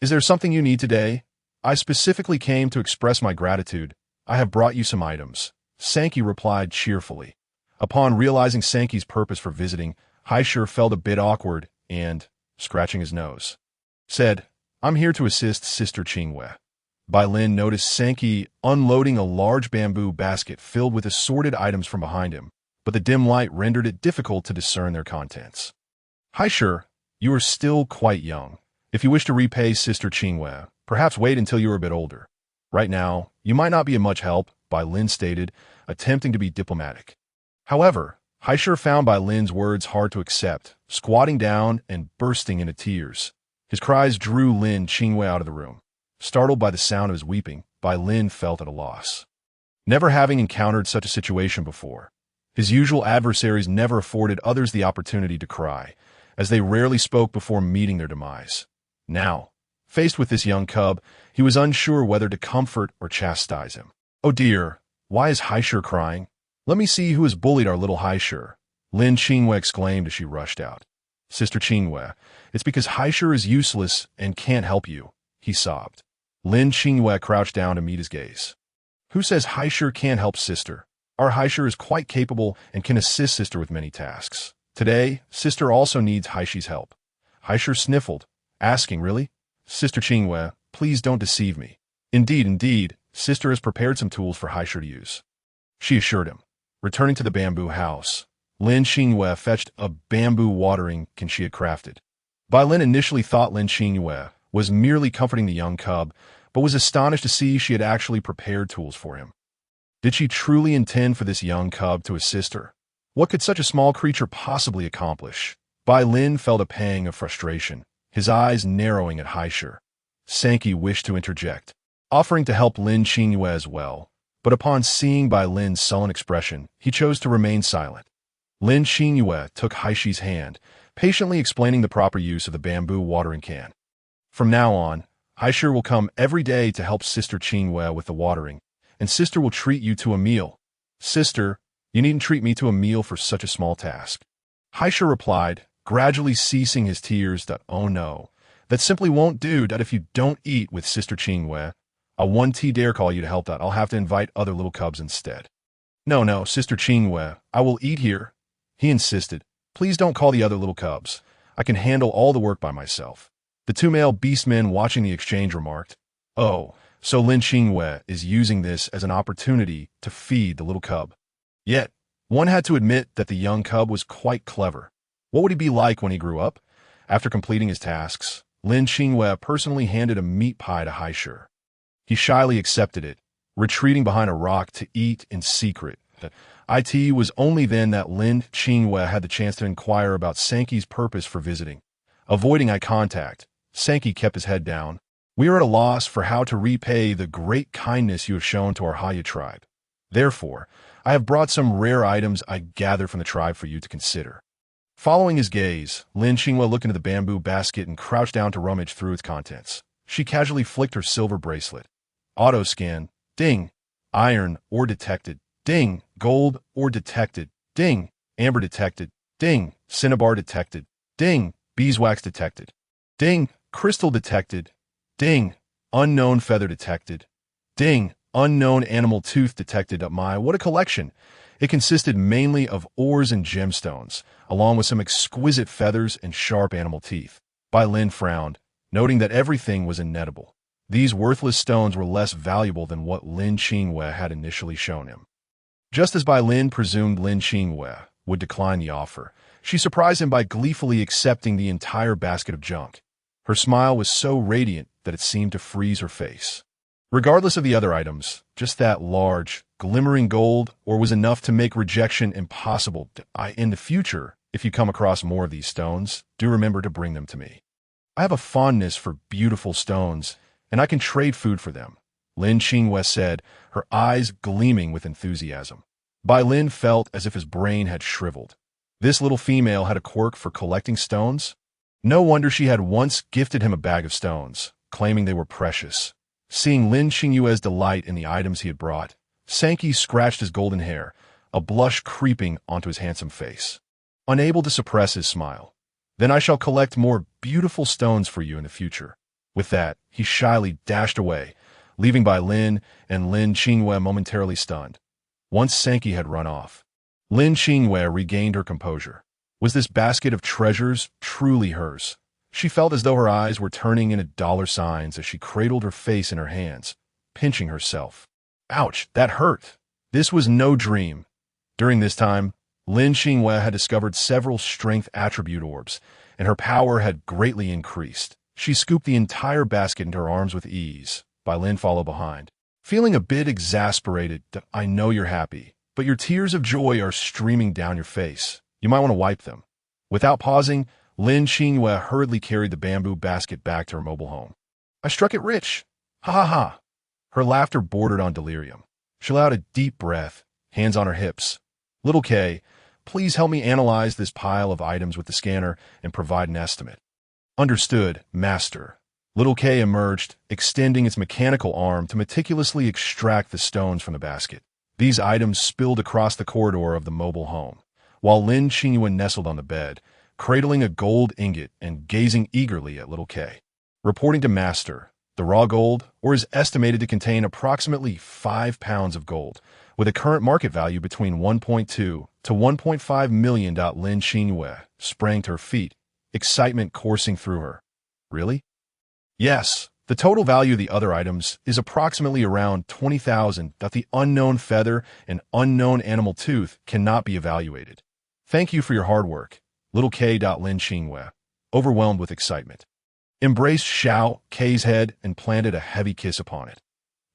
Is there something you need today?" "I specifically came to express my gratitude. I have brought you some items," Senki replied cheerfully. Upon realizing Senki's purpose for visiting, Heiya felt a bit awkward and, scratching his nose, said, "I'm here to assist Sister Qingyue." Bai Lin noticed Senki unloading a large bamboo basket filled with assorted items from behind him, but the dim light rendered it difficult to discern their contents. "Heiya, you are still quite young. If you wish to repay Sister Qingyue, perhaps wait until you are a bit older. Right now, you might not be of much help," Bai Lin stated, attempting to be diplomatic. However, Heiya found Bai Lin's words hard to accept, squatting down and bursting into tears. His cries drew Lin Qingyue out of the room. Startled by the sound of his weeping, Bai Lin felt at a loss. Never having encountered such a situation before, his usual adversaries never afforded others the opportunity to cry, as they rarely spoke before meeting their demise. Now, faced with this young cub, he was unsure whether to comfort or chastise him. "Oh dear, why is Heiya crying? Let me see who has bullied our little Heiya," Lin Qingyue exclaimed as she rushed out. "Sister Qingyue, it's because Heiya is useless and can't help you," he sobbed. Lin Qingyue crouched down to meet his gaze. "Who says Heiya can't help Sister? Our Heiya is quite capable and can assist Sister with many tasks. Today, Sister also needs Heiya's help." Heiya sniffled, asking, "Really? Sister Qingyue, please don't deceive me." Indeed, Sister has prepared some tools for Heiya to use," she assured him. Returning to the bamboo house, Lin Qingyue fetched a bamboo watering can she had crafted. Bai Lin initially thought Lin Qingyue was merely comforting the young cub, but was astonished to see she had actually prepared tools for him. Did she truly intend for this young cub to assist her? What could such a small creature possibly accomplish? Bai Lin felt a pang of frustration, his eyes narrowing at Heiya. Senki wished to interject, offering to help Lin Qingyue as well, but upon seeing Bai Lin's sullen expression, he chose to remain silent. Lin Qingyue took Heiya's hand, patiently explaining the proper use of the bamboo watering can. "From now on, Heiya will come every day to help Sister Qingyue with the watering, and Sister will treat you to a meal." "Sister, you needn't treat me to a meal for such a small task," Heiya replied, gradually ceasing his tears. "Oh no, that simply won't do. If you don't eat with Sister Qingyue, I won't dare call you to help. I'll have to invite other little cubs instead." No, Sister Qingyue, I will eat here," he insisted. "Please don't call the other little cubs. I can handle all the work by myself." The two male beastmen watching the exchange remarked, "Oh, so Lin Qingyue is using this as an opportunity to feed the little cub." Yet, one had to admit that the young cub was quite clever. What would he be like when he grew up? After completing his tasks, Lin Qingyue personally handed a meat pie to Heiya. He shyly accepted it, retreating behind a rock to eat in secret. It was only then that Lin Qingyue had the chance to inquire about Senki's purpose for visiting. Avoiding eye contact, Senki kept his head down. "We are at a loss for how to repay the great kindness you have shown to our Heiya tribe. Therefore, I have brought some rare items I gathered from the tribe for you to consider." Following his gaze, Lin Qingyue looked into the bamboo basket and crouched down to rummage through its contents. She casually flicked her silver bracelet. Auto scan. Ding. Iron ore detected. Ding. Gold ore detected. Ding. Amber detected. Ding. Cinnabar detected. Ding. Beeswax detected. Ding. Crystal detected. Ding. Unknown feather detected. Ding. Unknown animal tooth detected. My, what a collection. It consisted mainly of ores and gemstones, along with some exquisite feathers and sharp animal teeth. Bai Lin frowned, noting that everything was inedible. These worthless stones were less valuable than what Lin Qingyue had initially shown him. Just as Bai Lin presumed Lin Qingyue would decline the offer, she surprised him by gleefully accepting the entire basket of junk. Her smile was so radiant that it seemed to freeze her face. Regardless of the other items, just that large, glimmering gold ore was enough to make rejection impossible. In the future, if you come across more of these stones, do remember to bring them to me. I have a fondness for beautiful stones, and I can trade food for them," Lin Qingyue said, her eyes gleaming with enthusiasm. Bai Lin felt as if his brain had shriveled. This little female had a quirk for collecting stones? No wonder she had once gifted him a bag of stones, claiming they were precious. Seeing Lin Qingyue's delight in the items he had brought, Sankey scratched his golden hair, a blush creeping onto his handsome face. Unable to suppress his smile. Then I shall collect more beautiful stones for you in the future. With that, he shyly dashed away, leaving Bai Lin and Lin Qingyue momentarily stunned. Once Sankey had run off, Lin Qingyue regained her composure. Was this basket of treasures truly hers? She felt as though her eyes were turning into dollar signs as she cradled her face in her hands, pinching herself. Ouch, that hurt. This was no dream. During this time, Lin Qingyue had discovered several strength attribute orbs, and her power had greatly increased. She scooped the entire basket into her arms with ease. Bai Lin followed behind. Feeling a bit exasperated, I know you're happy, but your tears of joy are streaming down your face. You might want to wipe them. Without pausing, Lin Qingyue hurriedly carried the bamboo basket back to her mobile home. I struck it rich. Ha ha ha. Her laughter bordered on delirium. She let out a deep breath, hands on her hips. Little K, please help me analyze this pile of items with the scanner and provide an estimate. Understood, Master. Little K emerged, extending its mechanical arm to meticulously extract the stones from the basket. These items spilled across the corridor of the mobile home, while Lin Qingyue nestled on the bed, cradling a gold ingot and gazing eagerly at Little K. Reporting to Master, the raw gold, ore is estimated to contain approximately 5 pounds of gold, with a current market value between 1.2 to 1.5 million. Lin Qingyue sprang to her feet, excitement coursing through her. Really? Yes, the total value of the other items is approximately around 20,000. The unknown feather and unknown animal tooth cannot be evaluated. Thank you for your hard work, Little K. Lin Qingyue, overwhelmed with excitement, embraced Xiao K's head and planted a heavy kiss upon it.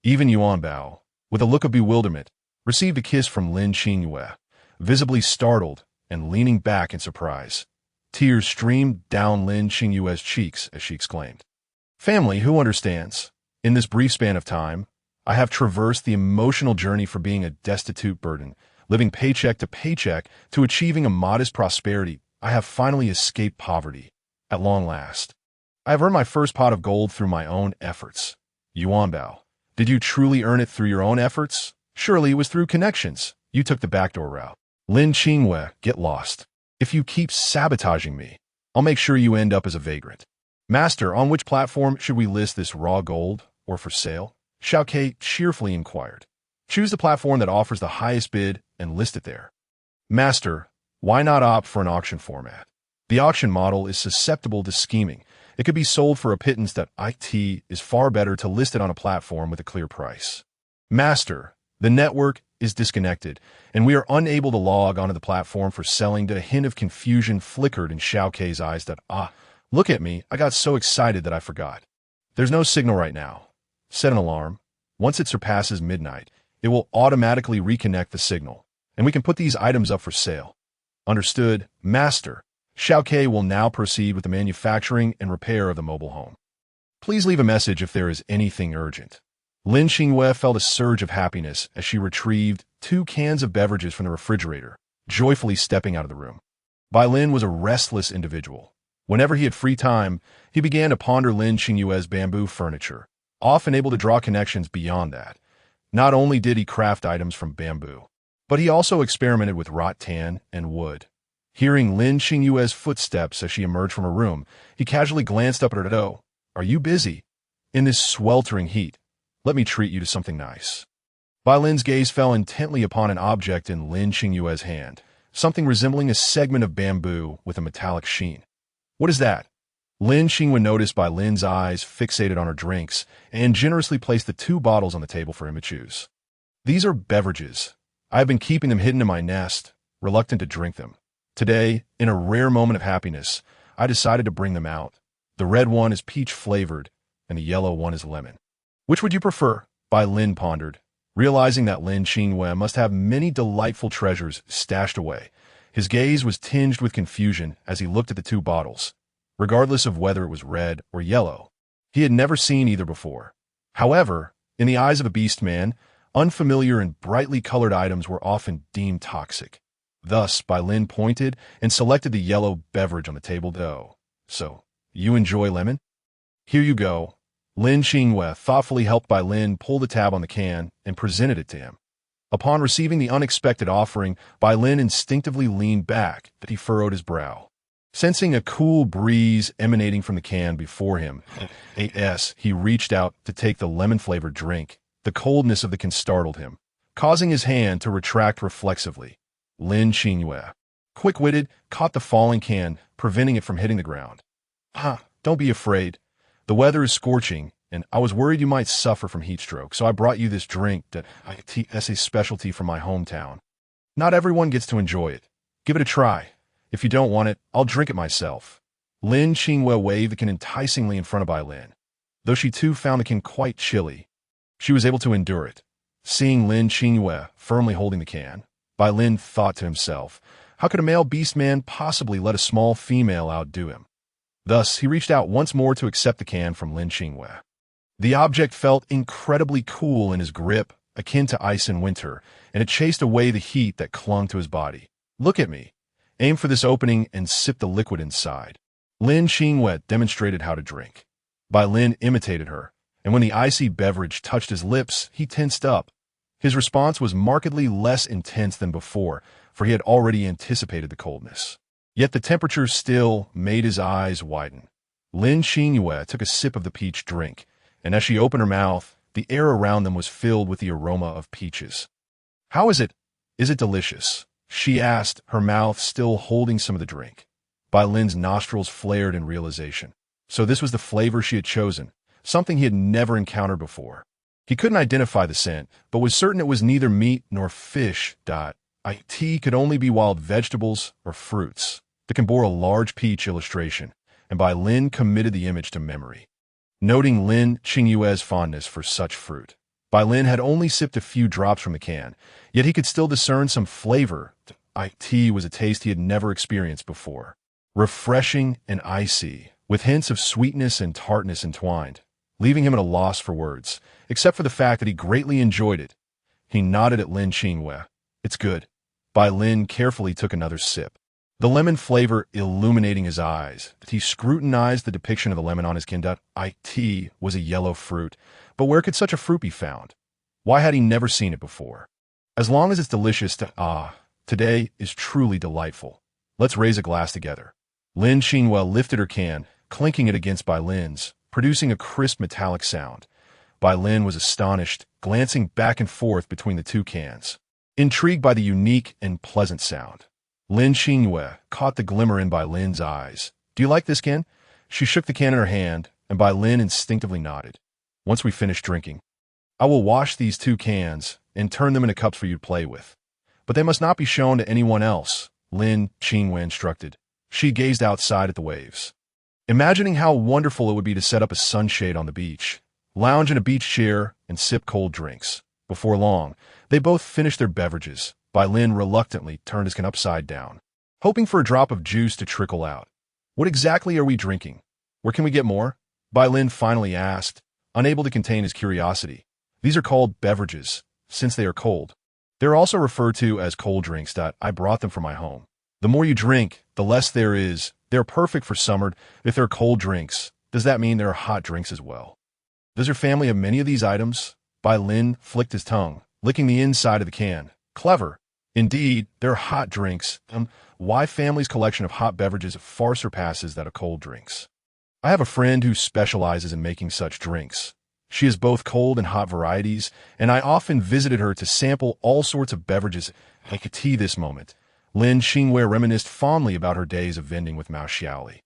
Even Yuan Bao, with a look of bewilderment, received a kiss from Lin Qingyue, visibly startled and leaning back in surprise. Tears streamed down Lin Qingyue's cheeks as she exclaimed, Family, who understands? In this brief span of time, I have traversed the emotional journey from being a destitute burden, living paycheck to paycheck, to achieving a modest prosperity. I have finally escaped poverty. At long last. I have earned my first pot of gold through my own efforts. Yuan Bao, did you truly earn it through your own efforts? Surely it was through connections. You took the backdoor route. Lin Qingyue, get lost. If you keep sabotaging me, I'll make sure you end up as a vagrant. Master, on which platform should we list this raw gold, or for sale? Xiao Ke cheerfully inquired. Choose the platform that offers the highest bid and list it there. Master, why not opt for an auction format? The auction model is susceptible to scheming. It could be sold for a pittance. That it is far better to list it on a platform with a clear price. Master, the network is disconnected, and we are unable to log onto the platform for selling. A hint of confusion flickered in Xiao Ke's eyes. Look at me, I got so excited that I forgot. There's no signal right now. Set an alarm. Once it surpasses midnight, it will automatically reconnect the signal, and we can put these items up for sale. Understood, Master. Xiao Ke will now proceed with the manufacturing and repair of the mobile home. Please leave a message if there is anything urgent. Lin Qingyue felt a surge of happiness as she retrieved 2 cans of beverages from the refrigerator, joyfully stepping out of the room. Bai Lin was a restless individual. Whenever he had free time, he began to ponder Lin Qingyue's bamboo furniture, often able to draw connections beyond that. Not only did he craft items from bamboo, but he also experimented with rattan and wood. Hearing Lin Qingyue's footsteps as she emerged from her room, he casually glanced up at her. Oh, are you busy? In this sweltering heat, let me treat you to something nice. Bai Lin's gaze fell intently upon an object in Lin Qingyue's hand, something resembling a segment of bamboo with a metallic sheen. What is that? Lin Qingyue noticed Bai Lin's eyes fixated on her drinks and generously placed the 2 bottles on the table for him to choose. These are beverages. I have been keeping them hidden in my nest, reluctant to drink them. Today, in a rare moment of happiness, I decided to bring them out. The red one is peach-flavored, and the yellow one is lemon. Which would you prefer? Bai Lin pondered, realizing that Lin Qingyue must have many delightful treasures stashed away. His gaze was tinged with confusion as he looked at the 2 bottles. Regardless of whether it was red or yellow, he had never seen either before. However, in the eyes of a beast man, Unfamiliar and brightly colored items were often deemed toxic. Thus, Bai Lin pointed and selected the yellow beverage on the table. So, you enjoy lemon? Here you go. Lin Qingyue thoughtfully helped Bai Lin pull the tab on the can and presented it to him. Upon receiving the unexpected offering, Bai Lin instinctively leaned back, but he furrowed his brow. Sensing a cool breeze emanating from the can before him, he reached out to take the lemon-flavored drink. The coldness of the can startled him, causing his hand to retract reflexively. Lin Qingyue, quick-witted, caught the falling can, preventing it from hitting the ground. Don't be afraid. The weather is scorching, and I was worried you might suffer from heat stroke, so I brought you this drink that's a specialty from my hometown. Not everyone gets to enjoy it. Give it a try. If you don't want it, I'll drink it myself. Lin Qingyue waved the can enticingly in front of Bai Lin. Though she too found the can quite chilly, she was able to endure it. Seeing Lin Qingyue firmly holding the can, Bai Lin thought to himself, how could a male beastman possibly let a small female outdo him? Thus, he reached out once more to accept the can from Lin Qingyue. The object felt incredibly cool in his grip, akin to ice in winter, and it chased away the heat that clung to his body. Look at me. Aim for this opening and sip the liquid inside. Lin Qingyue demonstrated how to drink. Bai Lin imitated her, and when the icy beverage touched his lips, he tensed up. His response was markedly less intense than before, for he had already anticipated the coldness. Yet the temperature still made his eyes widen. Lin Qingyue took a sip of the peach drink, and as she opened her mouth, the air around them was filled with the aroma of peaches. How is it? Is it delicious? She asked, her mouth still holding some of the drink. Bai Lin's nostrils flared in realization. So this was the flavor she had chosen, something he had never encountered before. He couldn't identify the scent, but was certain it was neither meat nor fish. It could only be wild vegetables or fruits. The can bore a large peach illustration, and Bai Lin committed the image to memory. Noting Lin Qingyue's fondness for such fruit, Bai Lin had only sipped a few drops from the can, yet he could still discern some flavor. It was a taste he had never experienced before. Refreshing and icy, with hints of sweetness and tartness entwined, leaving him at a loss for words, except for the fact that he greatly enjoyed it. He nodded at Lin Qingyue. It's good. Bai Lin carefully took another sip, the lemon flavor illuminating his eyes. He scrutinized the depiction of the lemon on his can. It was a yellow fruit, but where could such a fruit be found? Why had he never seen it before? As long as it's delicious, today is truly delightful. Let's raise a glass together. Lin Qingyue lifted her can, clinking it against Bai Lin's, producing a crisp metallic sound. Bai Lin was astonished, glancing back and forth between the two cans, intrigued by the unique and pleasant sound. Lin Qingyue caught the glimmer in Bai Lin's eyes. Do you like this can? She shook the can in her hand, and Bai Lin instinctively nodded. Once we finish drinking, I will wash these two cans and turn them into cups for you to play with. But they must not be shown to anyone else, Lin Qingyue instructed. She gazed outside at the waves, imagining how wonderful it would be to set up a sunshade on the beach, lounge in a beach chair, and sip cold drinks. Before long, they both finished their beverages. Bai Lin reluctantly turned his can upside down, hoping for a drop of juice to trickle out. What exactly are we drinking? Where can we get more? Bai Lin finally asked, unable to contain his curiosity. These are called beverages, since they are cold. They're also referred to as cold drinks. I brought them from my home. The more you drink, the less there is. They're perfect for summer. If they're cold drinks, does that mean there are hot drinks as well? Does your family have many of these items? Bai Lin flicked his tongue, licking the inside of the can. Clever. Indeed, there are hot drinks. Why family's collection of hot beverages far surpasses that of cold drinks. I have a friend who specializes in making such drinks. She has both cold and hot varieties, and I often visited her to sample all sorts of beverages. I could tea this moment. Lin Qingyue reminisced fondly about her days of vending with Mao Xiaoli,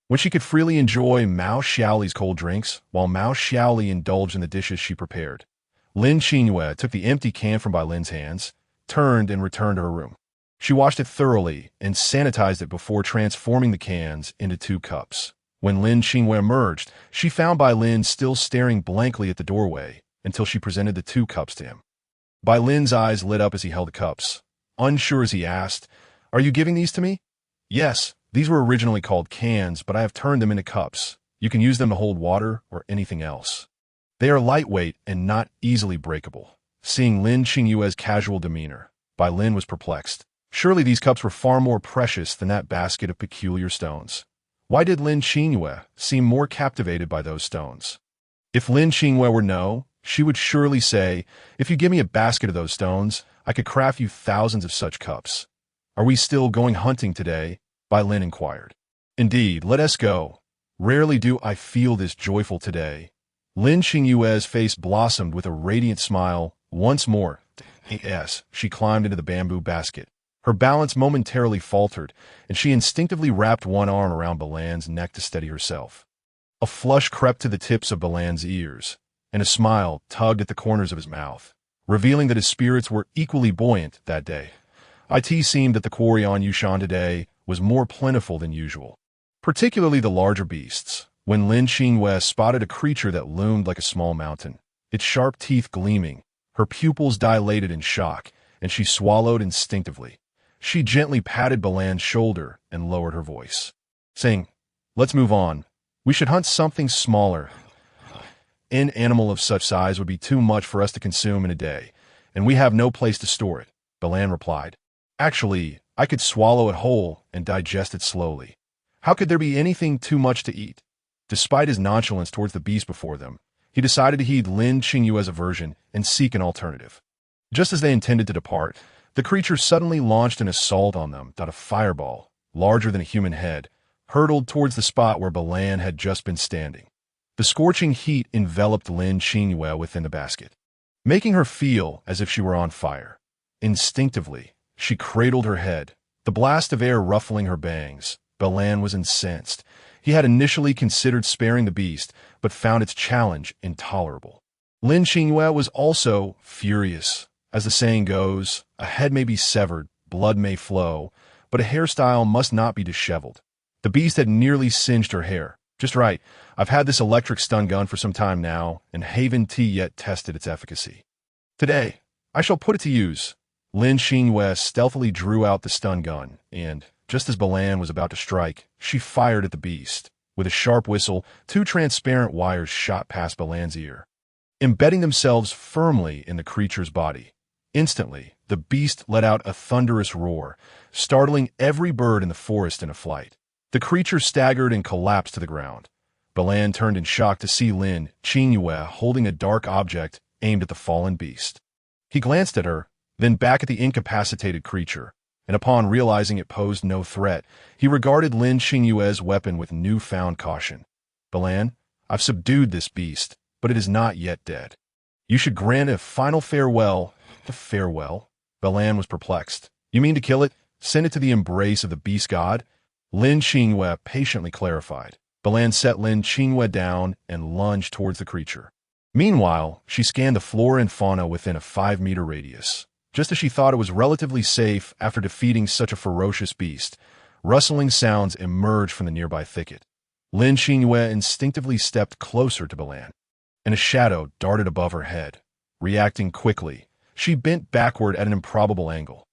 when she could freely enjoy Mao Xiaoli's cold drinks, while Mao Xiaoli indulged in the dishes she prepared. Lin Qingyue took the empty can from Bai Lin's hands, turned and returned to her room. She washed it thoroughly and sanitized it before transforming the cans into 2 cups. When Lin Qingyue emerged, she found Bai Lin still staring blankly at the doorway until she presented the 2 cups to him. Bai Lin's eyes lit up as he held the cups. Unsure as he asked, "Are you giving these to me?" "Yes, these were originally called cans, but I have turned them into cups. You can use them to hold water or anything else. They are lightweight and not easily breakable. seeing Lin Qingyue's casual demeanor. Lin was perplexed. Surely these cups were far more precious than that basket of peculiar stones. Why did Lin Qingyue seem more captivated by those stones? If Lin Qingyue were no, she would surely say, "If you give me a basket of those stones, I could craft you thousands of such cups." "Are we still going hunting today?" Lin inquired. "Indeed, let us go. Rarely do I feel this joyful today." Lin Qingyue's face blossomed with a radiant smile. Once more, yes, she climbed into the bamboo basket. Her balance momentarily faltered, and she instinctively wrapped one arm around Balan's neck to steady herself. A flush crept to the tips of Balan's ears, and a smile tugged at the corners of his mouth, revealing that his spirits were equally buoyant that day. It seemed that the quarry on Yushan today was more plentiful than usual, particularly the larger beasts. When Lin Qingyue spotted a creature that loomed like a small mountain, its sharp teeth gleaming, her pupils dilated in shock, and she swallowed instinctively. She gently patted Balan's shoulder and lowered her voice, saying, "Let's move on. We should hunt something smaller. An animal of such size would be too much for us to consume in a day, and we have no place to store it," Balan replied. "Actually, I could swallow it whole and digest it slowly. How could there be anything too much to eat?" Despite his nonchalance towards the beast before them, he decided to heed Lin Qingyue's aversion and seek an alternative. Just as they intended to depart, the creature suddenly launched an assault on them. A fireball, larger than a human head, hurtled towards the spot where Balan had just been standing. The scorching heat enveloped Lin Qingyue within the basket, making her feel as if she were on fire. Instinctively, she cradled her head, the blast of air ruffling her bangs. Balan was incensed. He had initially considered sparing the beast, but found its challenge intolerable. Lin Qingyue was also furious. As the saying goes, a head may be severed, blood may flow, but a hairstyle must not be disheveled. The beast had nearly singed her hair. "Just right. I've had this electric stun gun for some time now, and haven't yet tested its efficacy. Today, I shall put it to use." Lin Qingyue stealthily drew out the stun gun, and, just as Balan was about to strike, she fired at the beast. With a sharp whistle, two transparent wires shot past Balan's ear, embedding themselves firmly in the creature's body. Instantly, the beast let out a thunderous roar, startling every bird in the forest into flight. The creature staggered and collapsed to the ground. Balan turned in shock to see Lin Qingyue holding a dark object aimed at the fallen beast. He glanced at her, then back at the incapacitated creature, and upon realizing it posed no threat, he regarded Lin Qingyue's weapon with newfound caution. "Balan, I've subdued this beast, but it is not yet dead. You should grant it a final farewell." "A farewell?" Balan was perplexed. "You mean to kill it? Send it to the embrace of the beast god?" Lin Qingyue patiently clarified. Balan set Lin Qingyue down and lunged towards the creature. Meanwhile, she scanned the flora and fauna within a 5-meter radius. Just as she thought it was relatively safe after defeating such a ferocious beast, rustling sounds emerged from the nearby thicket. Lin Qingyue instinctively stepped closer to Balan, and a shadow darted above her head. Reacting quickly, she bent backward at an improbable angle.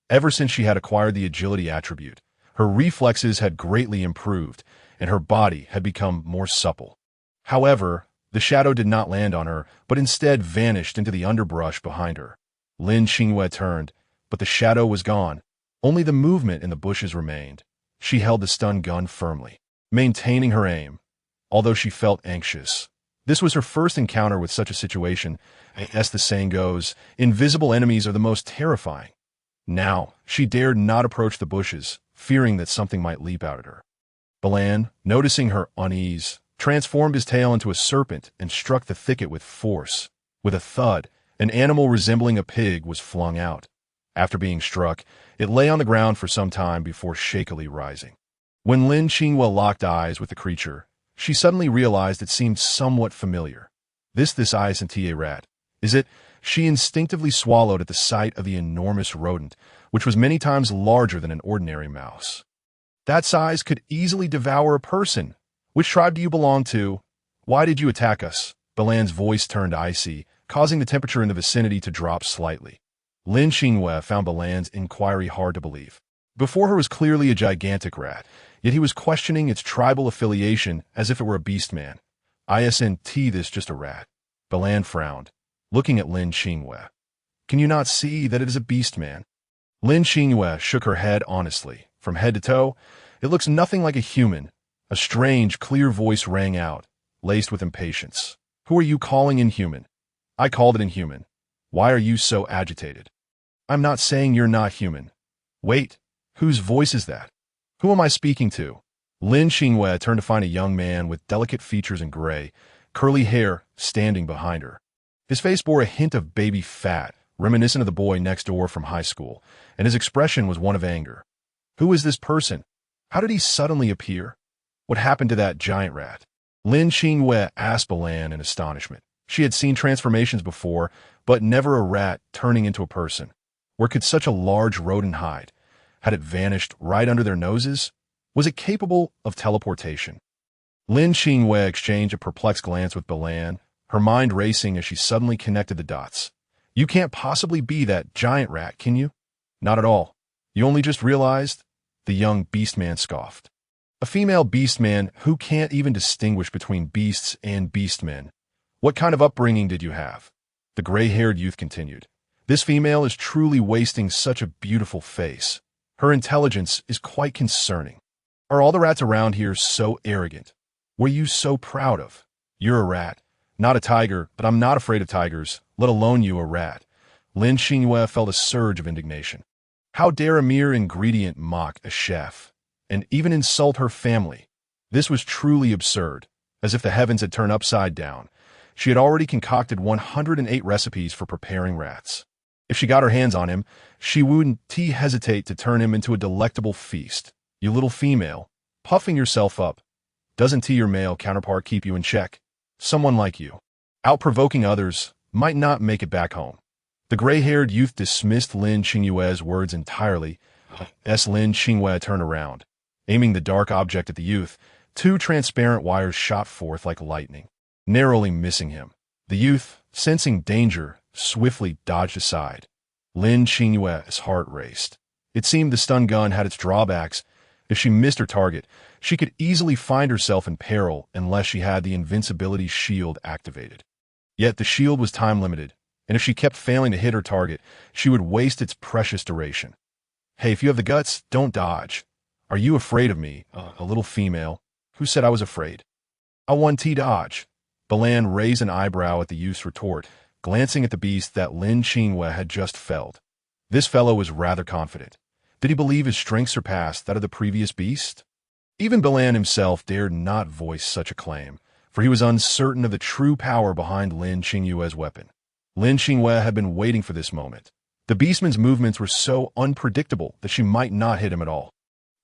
Ever since she had acquired the agility attribute, her reflexes had greatly improved, and her body had become more supple. However, the shadow did not land on her, but instead vanished into the underbrush behind her. Lin Qingyue turned, but the shadow was gone. Only the movement in the bushes remained. She held the stun gun firmly, maintaining her aim, although she felt anxious. This was her first encounter with such a situation. As the saying goes, invisible enemies are the most terrifying. Now, she dared not approach the bushes, fearing that something might leap out at her. Balan, noticing her unease, transformed his tail into a serpent and struck the thicket with force. With a thud, an animal resembling a pig was flung out. After being struck, it lay on the ground for some time before shakily rising. When Lin Qingyue locked eyes with the creature, she suddenly realized it seemed somewhat familiar. This isn't a rat, is it? She instinctively swallowed at the sight of the enormous rodent, which was many times larger than an ordinary mouse. "That size could easily devour a person. Which tribe do you belong to? Why did you attack us?" Balan's voice turned icy, causing the temperature in the vicinity to drop slightly. Lin Qingyue found Balan's inquiry hard to believe. Before her was clearly a gigantic rat, yet he was questioning its tribal affiliation as if it were a beast man. "Isn't this just a rat?" Balan frowned. looking at Lin Qingyue. Can you not see that it is a beast man? Lin Qingyue shook her head honestly. From head to toe, it looks nothing like a human. A strange, clear voice rang out, laced with impatience. Who are you calling inhuman? I called it inhuman. Why are you so agitated? I'm not saying you're not human. Wait, whose voice is that? Who am I speaking to? Lin Qingyue turned to find a young man with delicate features and gray, curly hair standing behind her. His face bore a hint of baby fat, reminiscent of the boy next door from high school, and his expression was one of anger. Who is this person? How did he suddenly appear? What happened to that giant rat? Lin Qingyue asked Balan in astonishment. She had seen transformations before, but never a rat turning into a person. Where could such a large rodent hide? Had it vanished right under their noses? Was it capable of teleportation? Lin Qingyue exchanged a perplexed glance with Balan, her mind racing as she suddenly connected the dots. You can't possibly be that giant rat, can you? Not at all. You only just realized? The young beastman scoffed. A female beastman who can't even distinguish between beasts and beastmen. What kind of upbringing did you have? The gray-haired youth continued. This female is truly wasting such a beautiful face. Her intelligence is quite concerning. Are all the rats around here so arrogant? What are you so proud of? You're a rat. Not a tiger, but I'm not afraid of tigers, let alone you a rat. Lin Qingyue felt a surge of indignation. How dare a mere ingredient mock a chef, and even insult her family? This was truly absurd, as if the heavens had turned upside down. She had already concocted 108 recipes for preparing rats. If she got her hands on him, she wouldn't hesitate to turn him into a delectable feast. You little female, puffing yourself up. Doesn't your male counterpart keep you in check? Someone like you, out-provoking others, might not make it back home. The gray-haired youth dismissed Lin Qingyue's words entirely. As Lin Qingyue turned around, aiming the dark object at the youth, two transparent wires shot forth like lightning, narrowly missing him. The youth, sensing danger, swiftly dodged aside. Lin Qingyue's heart raced. It seemed the stun gun had its drawbacks. If she missed her target, she could easily find herself in peril unless she had the invincibility shield activated. Yet the shield was time-limited, and if she kept failing to hit her target, she would waste its precious duration. Hey, if you have the guts, don't dodge. Are you afraid of me, a little female? Who said I was afraid? I want dodge. Balan raised an eyebrow at the youth's retort, glancing at the beast that Lin Qingyue had just felled. This fellow was rather confident. Did he believe his strength surpassed that of the previous beast? Even Balan himself dared not voice such a claim, for he was uncertain of the true power behind Lin Qingyue's weapon. Lin Qingyue had been waiting for this moment. The beastman's movements were so unpredictable that she might not hit him at all.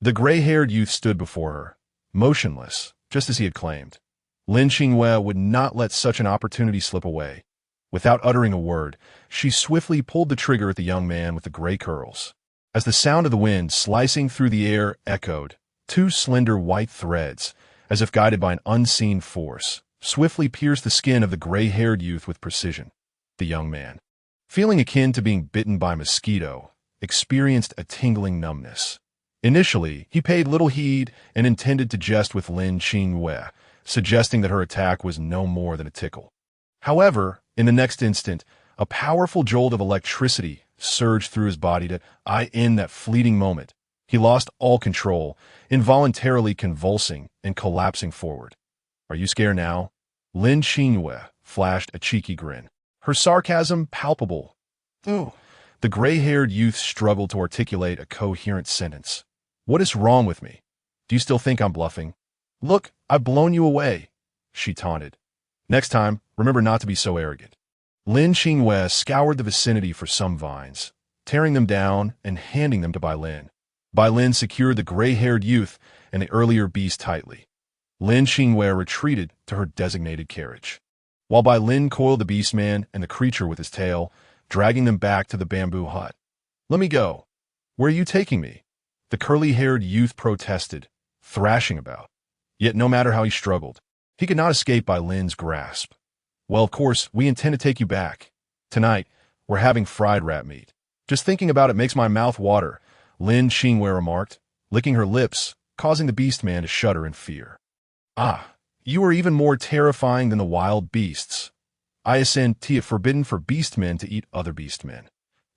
The gray-haired youth stood before her, motionless, just as he had claimed. Lin Qingyue would not let such an opportunity slip away. Without uttering a word, she swiftly pulled the trigger at the young man with the gray curls. As the sound of the wind slicing through the air echoed, two slender white threads, as if guided by an unseen force, swiftly pierced the skin of the gray-haired youth with precision. The young man, feeling akin to being bitten by a mosquito, experienced a tingling numbness. Initially, he paid little heed and intended to jest with Lin Qingyue, suggesting that her attack was no more than a tickle. However, in the next instant, a powerful jolt of electricity surged through his body to end that fleeting moment. He lost all control, involuntarily convulsing and collapsing forward. Are you scared now? Lin Qingyue flashed a cheeky grin, her sarcasm palpable. Oh. The gray-haired youth struggled to articulate a coherent sentence. What is wrong with me? Do you still think I'm bluffing? Look, I've blown you away, she taunted. Next time, remember not to be so arrogant. Lin Qingyue scoured the vicinity for some vines, tearing them down and handing them to Bai Lin. Bai Lin secured the gray-haired youth and the earlier beast tightly. Lin Qingyue retreated to her designated carriage, while Bai Lin coiled the beastman and the creature with his tail, dragging them back to the bamboo hut. Let me go. Where are you taking me? The curly-haired youth protested, thrashing about. Yet no matter how he struggled, he could not escape Bai Lin's grasp. Well, of course, we intend to take you back. Tonight, we're having fried rat meat. Just thinking about it makes my mouth water, Lin Qingyue remarked, licking her lips, causing the beastman to shudder in fear. Ah, you are even more terrifying than the wild beasts. I ascend it forbidden for beastmen to eat other beastmen.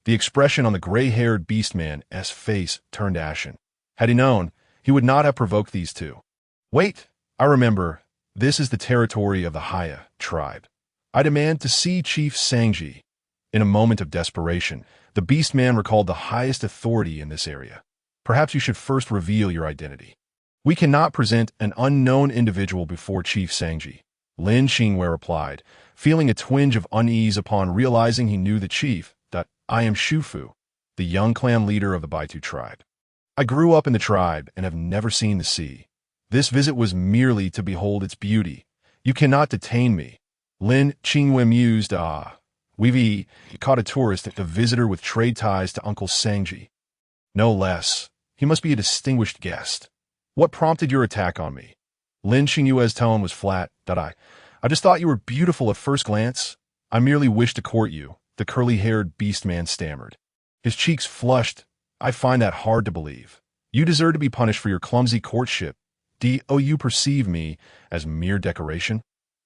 The expression on the gray-haired beastman's face turned ashen. Had he known, he would not have provoked these two. Wait, I remember. This is the territory of the Heiya tribe. I demand to see Chief Sangji. In a moment of desperation, the beastman recalled the highest authority in this area. Perhaps you should first reveal your identity. We cannot present an unknown individual before Chief Sangji, Lin Qingyue replied, feeling a twinge of unease upon realizing he knew the chief. I am Shufu, the young clan leader of the Baitu tribe. I grew up in the tribe and have never seen the sea. This visit was merely to behold its beauty. You cannot detain me. Lin Qingyue mused, we've caught a tourist, a visitor with trade ties to Uncle Sangji. No less. He must be a distinguished guest. What prompted your attack on me? Lin Qingyue's tone was flat. I just thought you were beautiful at first glance. I merely wished to court you, the curly-haired beastman stammered. His cheeks flushed. I find that hard to believe. You deserve to be punished for your clumsy courtship. Do you perceive me as mere decoration?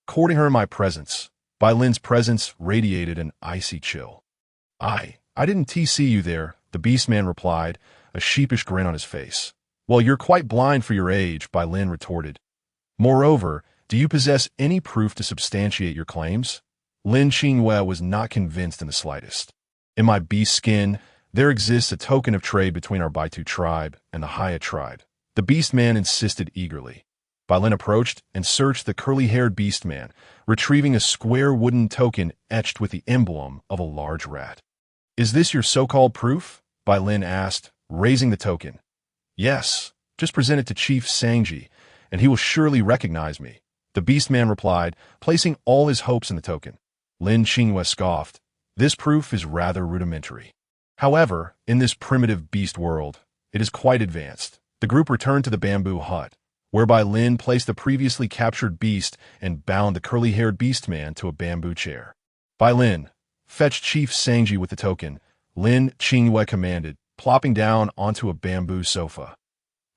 Courting her in my presence. By Lin's presence radiated an icy chill. I didn't see you there, the beastman replied, a sheepish grin on his face. Well, you're quite blind for your age, Bai Lin retorted. Moreover, do you possess any proof to substantiate your claims? Lin Qingyue was not convinced in the slightest. In my beast skin, there exists a token of trade between our Baitu tribe and the Heiya tribe. The beastman insisted eagerly. Bai Lin approached and searched the curly-haired beastman, retrieving a square wooden token etched with the emblem of a large rat. Is this your so-called proof? Bai Lin asked, raising the token. Yes, just present it to Chief Sangji, and he will surely recognize me. The beastman replied, placing all his hopes in the token. Lin Qingyue scoffed. This proof is rather rudimentary. However, in this primitive beast world, it is quite advanced. The group returned to the bamboo hut, whereby Lin placed the previously captured beast and bound the curly-haired beastman to a bamboo chair. Bai Lin, fetch Chief Sangji with the token, Lin Qingyue commanded, plopping down onto a bamboo sofa.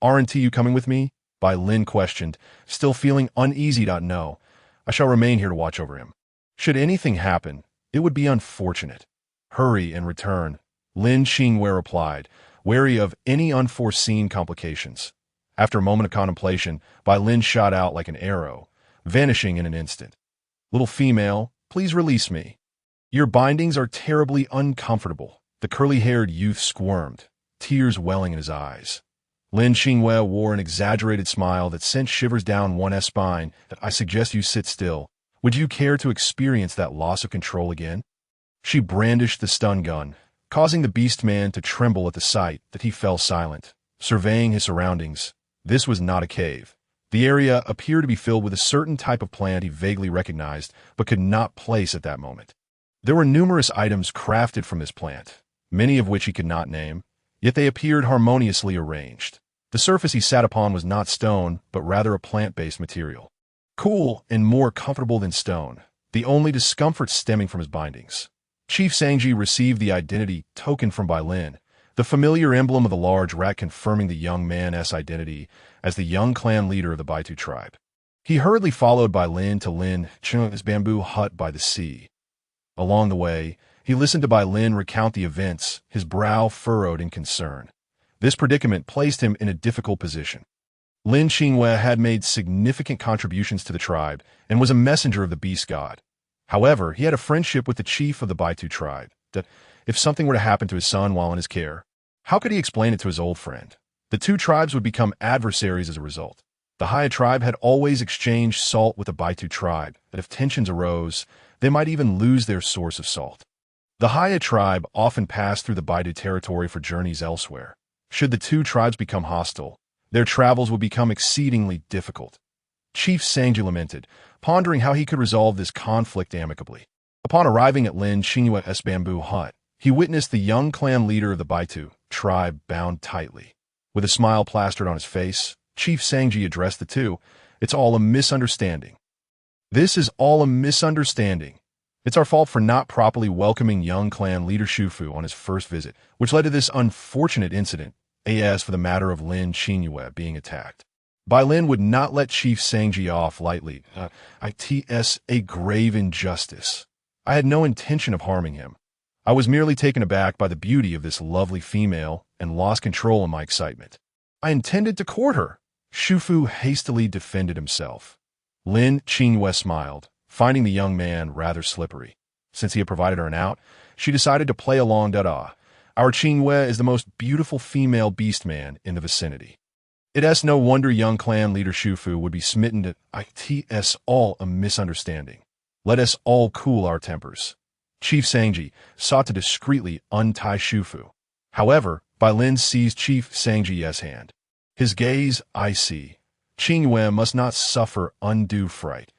Aren't you coming with me? Bai Lin questioned, still feeling uneasy. No, I shall remain here to watch over him. Should anything happen, it would be unfortunate. Hurry and return, Lin Qingyue replied, wary of any unforeseen complications. After a moment of contemplation, Bai Lin shot out like an arrow, vanishing in an instant. Little female, please release me. Your bindings are terribly uncomfortable. The curly-haired youth squirmed, tears welling in his eyes. Lin Qingyue wore an exaggerated smile that sent shivers down one's spine. I suggest you sit still. Would you care to experience that loss of control again? She brandished the stun gun, causing the beastman to tremble at the sight that he fell silent, surveying his surroundings. This was not a cave. The area appeared to be filled with a certain type of plant he vaguely recognized, but could not place at that moment. There were numerous items crafted from this plant, many of which he could not name, yet they appeared harmoniously arranged. The surface he sat upon was not stone, but rather a plant-based material. Cool and more comfortable than stone, the only discomfort stemming from his bindings. Chief Sangji received the identity token from Bai Lin, the familiar emblem of the large rat confirming the young man's identity as the young clan leader of the Baitu tribe. He hurriedly followed Bai Lin to Lin Qingyue's bamboo hut by the sea. Along the way, he listened to Bai Lin recount the events, his brow furrowed in concern. This predicament placed him in a difficult position. Lin Qingyue had made significant contributions to the tribe and was a messenger of the beast god. However, he had a friendship with the chief of the Baitu tribe, that if something were to happen to his son while in his care, how could he explain it to his old friend? The two tribes would become adversaries as a result. The Heiya tribe had always exchanged salt with the Baitu tribe, that if tensions arose, they might even lose their source of salt. The Heiya tribe often passed through the Baitu territory for journeys elsewhere. Should the two tribes become hostile, their travels would become exceedingly difficult. Chief Sangji lamented, pondering how he could resolve this conflict amicably. Upon arriving at Lin Qingyue's bamboo hut, he witnessed the young clan leader of the Baitu tribe bound tightly. With a smile plastered on his face, Chief Sangji addressed the two. It's all a misunderstanding. This is all a misunderstanding. It's our fault for not properly welcoming young clan leader Shufu on his first visit, which led to this unfortunate incident, as for the matter of Lin Qingyue being attacked. Bai Lin would not let Chief Sangji off lightly. It's a grave injustice. I had no intention of harming him. I was merely taken aback by the beauty of this lovely female and lost control in my excitement. I intended to court her. Shufu hastily defended himself. Lin Qingyue smiled, finding the young man rather slippery. Since he had provided her an out, she decided to play along. Our Qingyue is the most beautiful female beastman in the vicinity. It's no wonder young clan leader Shufu would be smitten to it's all a misunderstanding. Let us all cool our tempers. Chief Sangji sought to discreetly untie Shufu. However, Bai Lin seized Chief Sangji's hand. His gaze icy. Qingyue must not suffer undue fright.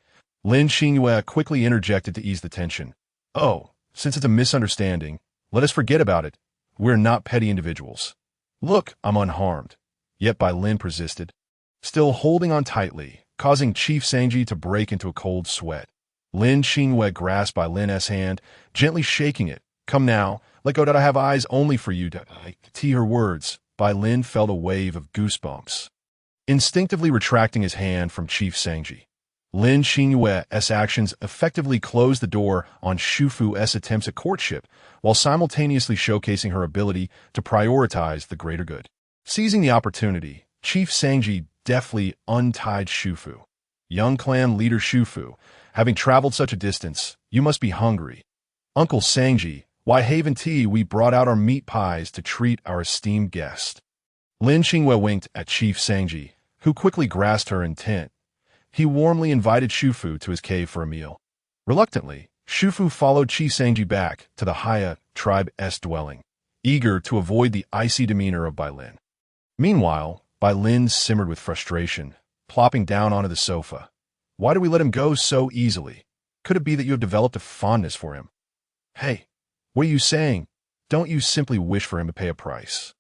Lin Qingyue quickly interjected to ease the tension. Oh, since it's a misunderstanding, let us forget about it. We're not petty individuals. Look, I'm unharmed. Yet Bai Lin persisted, still holding on tightly, causing Chief Sangji to break into a cold sweat. Lin Qingyue grasped Bai Lin's hand, gently shaking it. Come now, let go. I have eyes only for you. To her words, Bai Lin felt a wave of goosebumps. Instinctively retracting his hand from Chief Sangji, Lin Qingyue's actions effectively closed the door on Shufu's attempts at courtship, while simultaneously showcasing her ability to prioritize the greater good. Seizing the opportunity, Chief Sangji deftly untied Shufu. Young clan leader Shufu, having traveled such a distance, you must be hungry. Uncle Sangji, why haven't we brought out our meat pies to treat our esteemed guest? Lin Qingyue winked at Chief Sangji, who quickly grasped her intent. He warmly invited Shufu to his cave for a meal. Reluctantly, Shufu followed Chief Sangji back to the Heiya tribe's dwelling, eager to avoid the icy demeanor of Bai Lin. Meanwhile, Bai Lin simmered with frustration, plopping down onto the sofa. Why do we let him go so easily? Could it be that you have developed a fondness for him? Hey, what are you saying? Don't you simply wish for him to pay a price?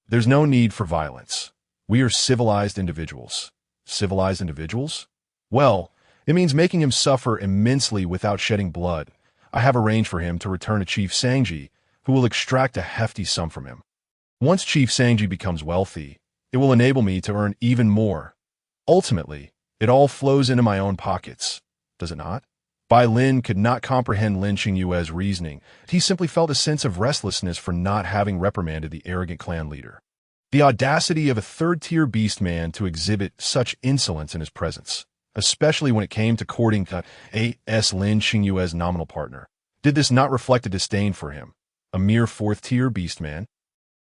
There's no need for violence. We are civilized individuals. Civilized individuals? Well, it means making him suffer immensely without shedding blood. I have arranged for him to return to Chief Sangji, who will extract a hefty sum from him. Once Chief Sangji becomes wealthy, it will enable me to earn even more. Ultimately, it all flows into my own pockets, does it not? Bai Lin could not comprehend Lin Qingyue's reasoning. He simply felt a sense of restlessness for not having reprimanded the arrogant clan leader. The audacity of a third-tier beastman to exhibit such insolence in his presence, especially when it came to courting Lin Qingyue's nominal partner. Did this not reflect a disdain for him, a mere fourth-tier beastman?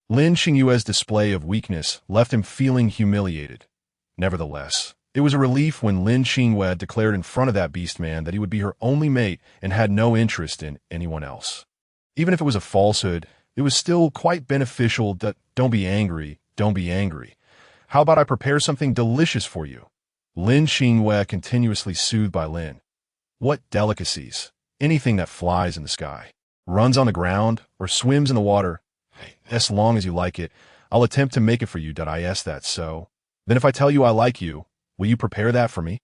Lin Qingyue's display of weakness left him feeling humiliated. Nevertheless, it was a relief when Lin Qingyue declared in front of that beastman that he would be her only mate and had no interest in anyone else. Even if it was a falsehood, it was still quite beneficial. Don't be angry, don't be angry. How about I prepare something delicious for you? Lin Qingyue continuously soothed Bai Lin. What delicacies? Anything that flies in the sky, runs on the ground, or swims in the water. As long as you like it, I'll attempt to make it for you. That so? Then if I tell you I like you, will you prepare that for me?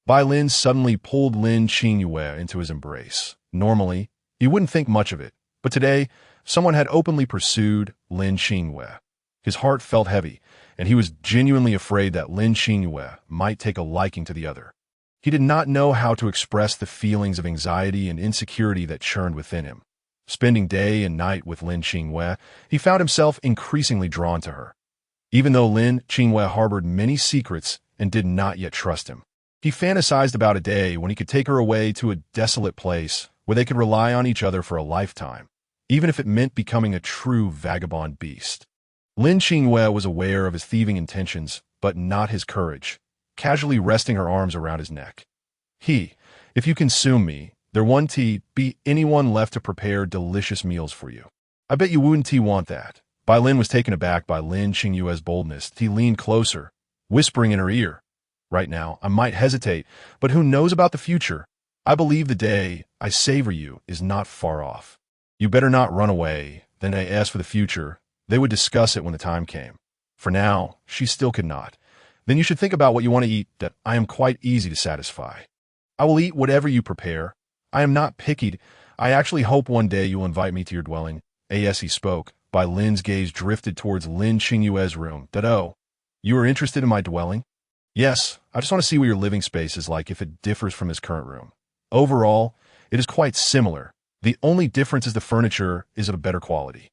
Bai Lin suddenly pulled Lin Qingyue into his embrace. Normally, he wouldn't think much of it, but today, someone had openly pursued Lin Qingyue. His heart felt heavy, and he was genuinely afraid that Lin Qingyue might take a liking to the other. He did not know how to express the feelings of anxiety and insecurity that churned within him. Spending day and night with Lin Qingyue, he found himself increasingly drawn to her. Even though Lin Qingyue harbored many secrets and did not yet trust him, he fantasized about a day when he could take her away to a desolate place where they could rely on each other for a lifetime, even if it meant becoming a true vagabond beast. Lin Qingyue was aware of his thieving intentions, but not his courage, casually resting her arms around his neck. If you consume me, there won't be anyone left to prepare delicious meals for you. I bet you wouldn't want that. Bai Lin was taken aback by Lin Qingyue's boldness. He leaned closer, whispering in her ear, Right now, I might hesitate, but who knows about the future? I believe the day I savor you is not far off. You better not run away. Then as for the future, they would discuss it when the time came. For now, she still could not. Then you should think about what you want to eat. That I am quite easy to satisfy. I will eat whatever you prepare. I am not picky. I actually hope one day you will invite me to your dwelling. As he spoke, Bai Lin's gaze drifted towards Lin Qingyue's room. Oh, you are interested in my dwelling? Yes, I just want to see what your living space is like if it differs from his current room. Overall, it is quite similar. The only difference is the furniture is of a better quality.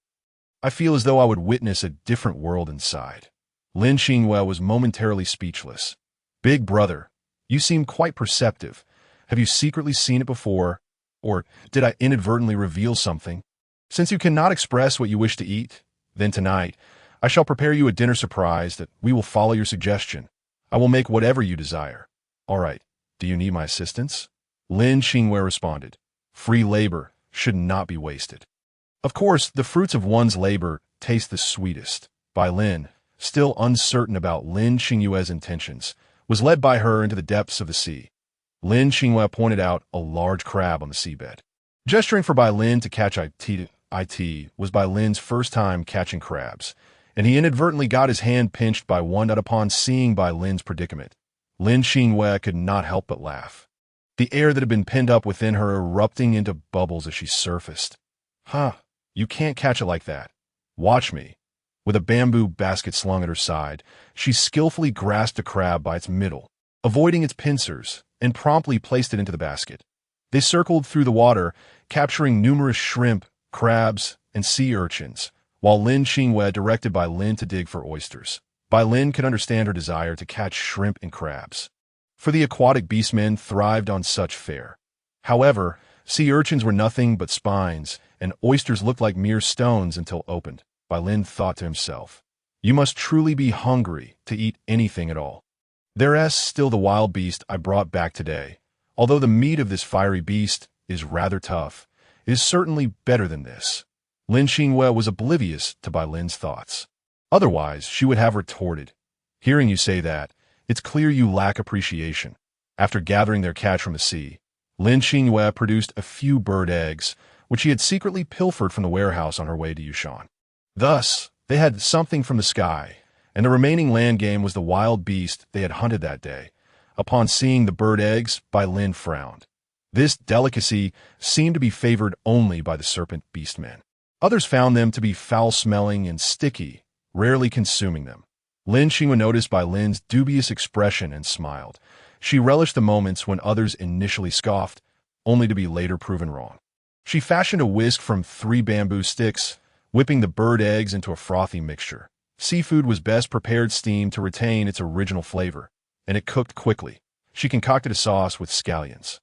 I feel as though I would witness a different world inside. Lin Qingyue was momentarily speechless. Big brother, you seem quite perceptive. Have you secretly seen it before? Or did I inadvertently reveal something? Since you cannot express what you wish to eat, then tonight, I shall prepare you a dinner surprise that we will follow your suggestion. I will make whatever you desire. All right, do you need my assistance? Lin Qingyue responded. Free labor should not be wasted. Of course, the fruits of one's labor taste the sweetest. Bai Lin, still uncertain about Lin Qingyue's intentions, was led by her into the depths of the sea. Lin Qingyue pointed out a large crab on the seabed. Gesturing for Bai Lin to catch it was Bai Lin's first time catching crabs, and he inadvertently got his hand pinched by one that upon seeing Bai Lin's predicament, Lin Qingyue could not help but laugh. The air that had been pinned up within her erupting into bubbles as she surfaced. Huh, you can't catch it like that. Watch me. With a bamboo basket slung at her side, she skillfully grasped a crab by its middle, avoiding its pincers, and promptly placed it into the basket. They circled through the water, capturing numerous shrimp, crabs, and sea urchins, while Lin Qingyue directed Bai Lin to dig for oysters. Bai Lin could understand her desire to catch shrimp and crabs, for the aquatic beastmen thrived on such fare. However, sea urchins were nothing but spines, and oysters looked like mere stones until opened. Bai Lin thought to himself, you must truly be hungry to eat anything at all. There's still the wild beast I brought back today. Although the meat of this fiery beast is rather tough, it is certainly better than this. Lin Qingyue was oblivious to Bai Lin's thoughts. Otherwise, she would have retorted, hearing you say that, it's clear you lack appreciation. After gathering their catch from the sea, Lin Qingyue produced a few bird eggs, which she had secretly pilfered from the warehouse on her way to Yushan. Thus, they had something from the sky, and the remaining land game was the wild beast they had hunted that day. Upon seeing the bird eggs, Bai Lin frowned. This delicacy seemed to be favored only by the serpent beastmen. Others found them to be foul-smelling and sticky, rarely consuming them. Lin Qingyue noticed Bai Lin's dubious expression and smiled. She relished the moments when others initially scoffed, only to be later proven wrong. She fashioned a whisk from 3 bamboo sticks, whipping the bird eggs into a frothy mixture. Seafood was best prepared steamed to retain its original flavor, and it cooked quickly. She concocted a sauce with scallions,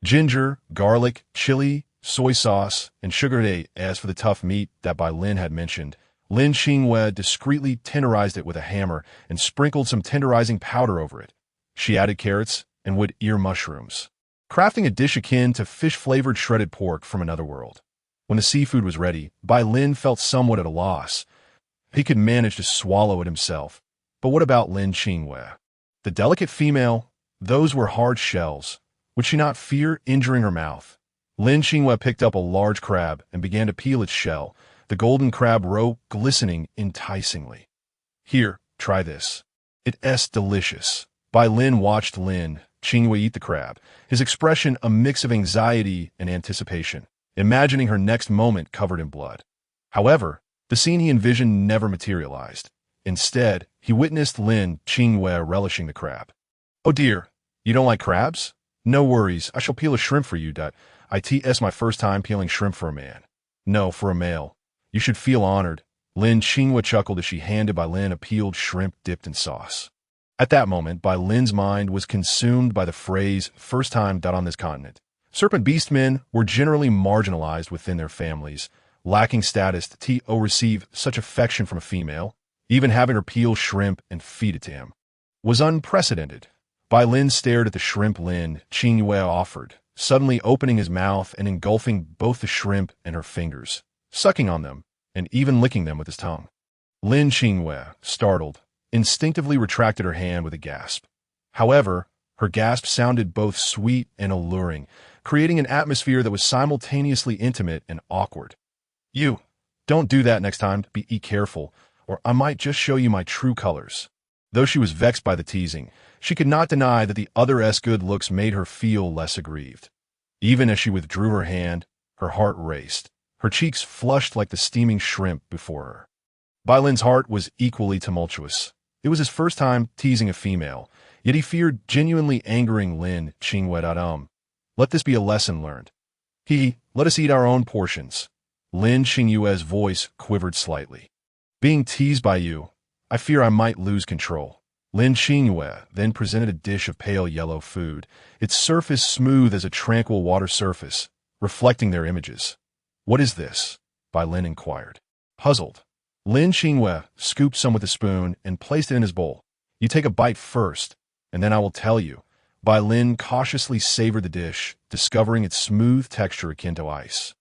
ginger, garlic, chili, soy sauce, and sugar. As for the tough meat that Bai Lin had mentioned, Lin Qingyue discreetly tenderized it with a hammer and sprinkled some tenderizing powder over it. She added carrots and wood ear mushrooms, crafting a dish akin to fish-flavored shredded pork from another world. When the seafood was ready, Bai Lin felt somewhat at a loss. He could manage to swallow it himself. But what about Lin Qingyue? The delicate female, those were hard shells. Would she not fear injuring her mouth? Lin Qingyue picked up a large crab and began to peel its shell, the golden crab roe glistening enticingly. Here, try this. It's delicious. Bai Lin watched Lin Qingyue eat the crab, his expression a mix of anxiety and anticipation, imagining her next moment covered in blood. However, the scene he envisioned never materialized. Instead, he witnessed Lin Qingyue relishing the crab. Oh dear, you don't like crabs? No worries, I shall peel a shrimp for you. It's my first time peeling shrimp for a man. No, for a male. You should feel honored. Lin Qingyue chuckled as she handed Bai Lin a peeled shrimp dipped in sauce. At that moment, Bai Lin's mind was consumed by the phrase, first time on this continent. Serpent beastmen were generally marginalized within their families, lacking status to receive such affection from a female. Even having her peel shrimp and feed it to him was unprecedented. Bai Lin stared at the shrimp Lin Qingyue offered, suddenly opening his mouth and engulfing both the shrimp and her fingers, sucking on them, and even licking them with his tongue. Lin Qingyue, startled, instinctively retracted her hand with a gasp. However, her gasp sounded both sweet and alluring, creating an atmosphere that was simultaneously intimate and awkward. You, don't do that next time. Be careful, or I might just show you my true colors. Though she was vexed by the teasing, she could not deny that the other's good looks made her feel less aggrieved. Even as she withdrew her hand, her heart raced, her cheeks flushed like the steaming shrimp before her. Bai Lin's heart was equally tumultuous. It was his first time teasing a female, yet he feared genuinely angering Lin Qingyue. Let this be a lesson learned. Let us eat our own portions. Lin Qingyue's voice quivered slightly. Being teased by you, I fear I might lose control. Lin Qingyue then presented a dish of pale yellow food, its surface smooth as a tranquil water surface, reflecting their images. What is this? Bai Lin inquired. Puzzled, Lin Qingyue scooped some with a spoon and placed it in his bowl. You take a bite first, and then I will tell you. Bai Lin cautiously savored the dish, discovering its smooth texture akin to ice.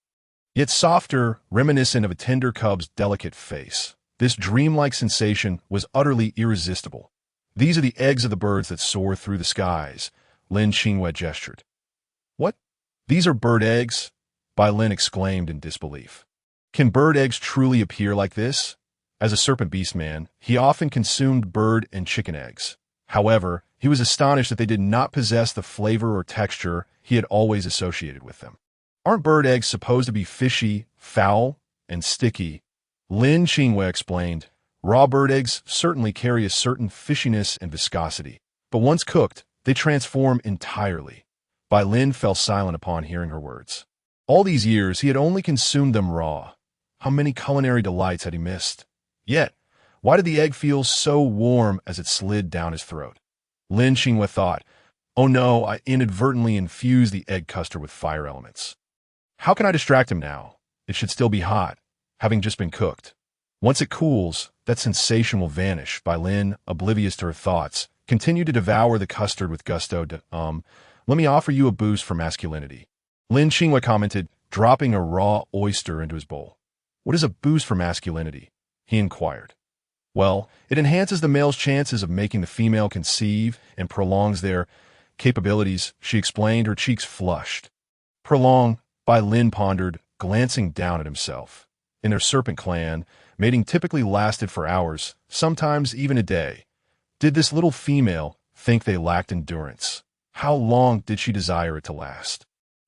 Yet softer, reminiscent of a tender cub's delicate face. This dreamlike sensation was utterly irresistible. These are the eggs of the birds that soar through the skies, Lin Qingyue gestured. What? These are bird eggs? Bai Lin exclaimed in disbelief. Can bird eggs truly appear like this? As a serpent beastman, he often consumed bird and chicken eggs. However, he was astonished that they did not possess the flavor or texture he had always associated with them. Aren't bird eggs supposed to be fishy, foul, and sticky? Lin Qingyue explained. Raw bird eggs certainly carry a certain fishiness and viscosity, but once cooked, they transform entirely. Bai Lin fell silent upon hearing her words. All these years, he had only consumed them raw. How many culinary delights had he missed? Yet, why did the egg feel so warm as it slid down his throat? Lin Qingyue thought, oh no, I inadvertently infused the egg custard with fire elements. How can I distract him now? It should still be hot, having just been cooked. Once it cools, that sensation will vanish. Bai Lin, oblivious to her thoughts, continued to devour the custard with gusto. Let me offer you a boost for masculinity. Lin Qingyue commented, dropping a raw oyster into his bowl. What is a boost for masculinity? He inquired. Well, it enhances the male's chances of making the female conceive and prolongs their capabilities, she explained, her cheeks flushed. Prolong, Bai Lin pondered, glancing down at himself. In their serpent clan, mating typically lasted for hours, sometimes even a day. Did this little female think they lacked endurance? How long did she desire it to last?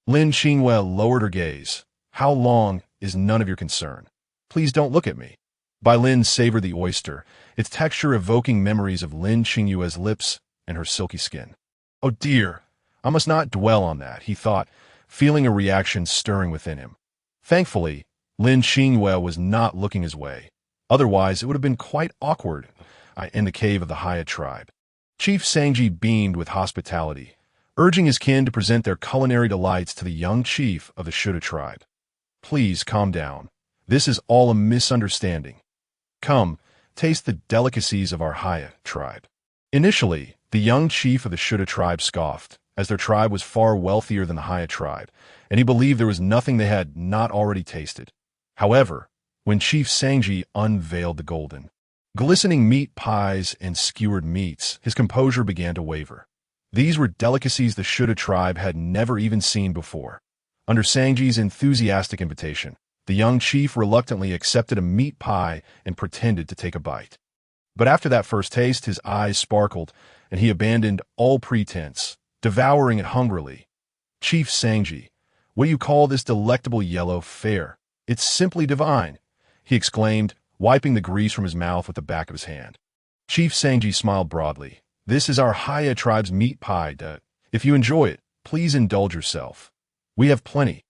Lin Qingyue lowered her gaze. How long is none of your concern. Please don't look at me. Bai Lin savored the oyster, its texture evoking memories of Lin Qingyue's lips and her silky skin. Oh dear, I must not dwell on that, he thought, feeling a reaction stirring within him. Thankfully, Lin Qingyue was not looking his way. Otherwise, it would have been quite awkward in the cave of the Heiya tribe. Chief Sangji beamed with hospitality, urging his kin to present their culinary delights to the young chief of the Shuda tribe. Please calm down. This is all a misunderstanding. Come, taste the delicacies of our Heiya tribe. Initially, the young chief of the Shuda tribe scoffed, as their tribe was far wealthier than the Heiya tribe, and he believed there was nothing they had not already tasted. However, when Chief Sangji unveiled the golden, glistening meat pies and skewered meats, his composure began to waver. These were delicacies the Shuda tribe had never even seen before. Under Sangji's enthusiastic invitation, the young chief reluctantly accepted a meat pie and pretended to take a bite. But after that first taste, his eyes sparkled, and he abandoned all pretense, devouring it hungrily. Chief Sangji, what do you call this delectable yellow fare? It's simply divine, he exclaimed, wiping the grease from his mouth with the back of his hand. Chief Sangji smiled broadly. This is our Heiya tribe's meat pie, If you enjoy it, please indulge yourself. We have plenty.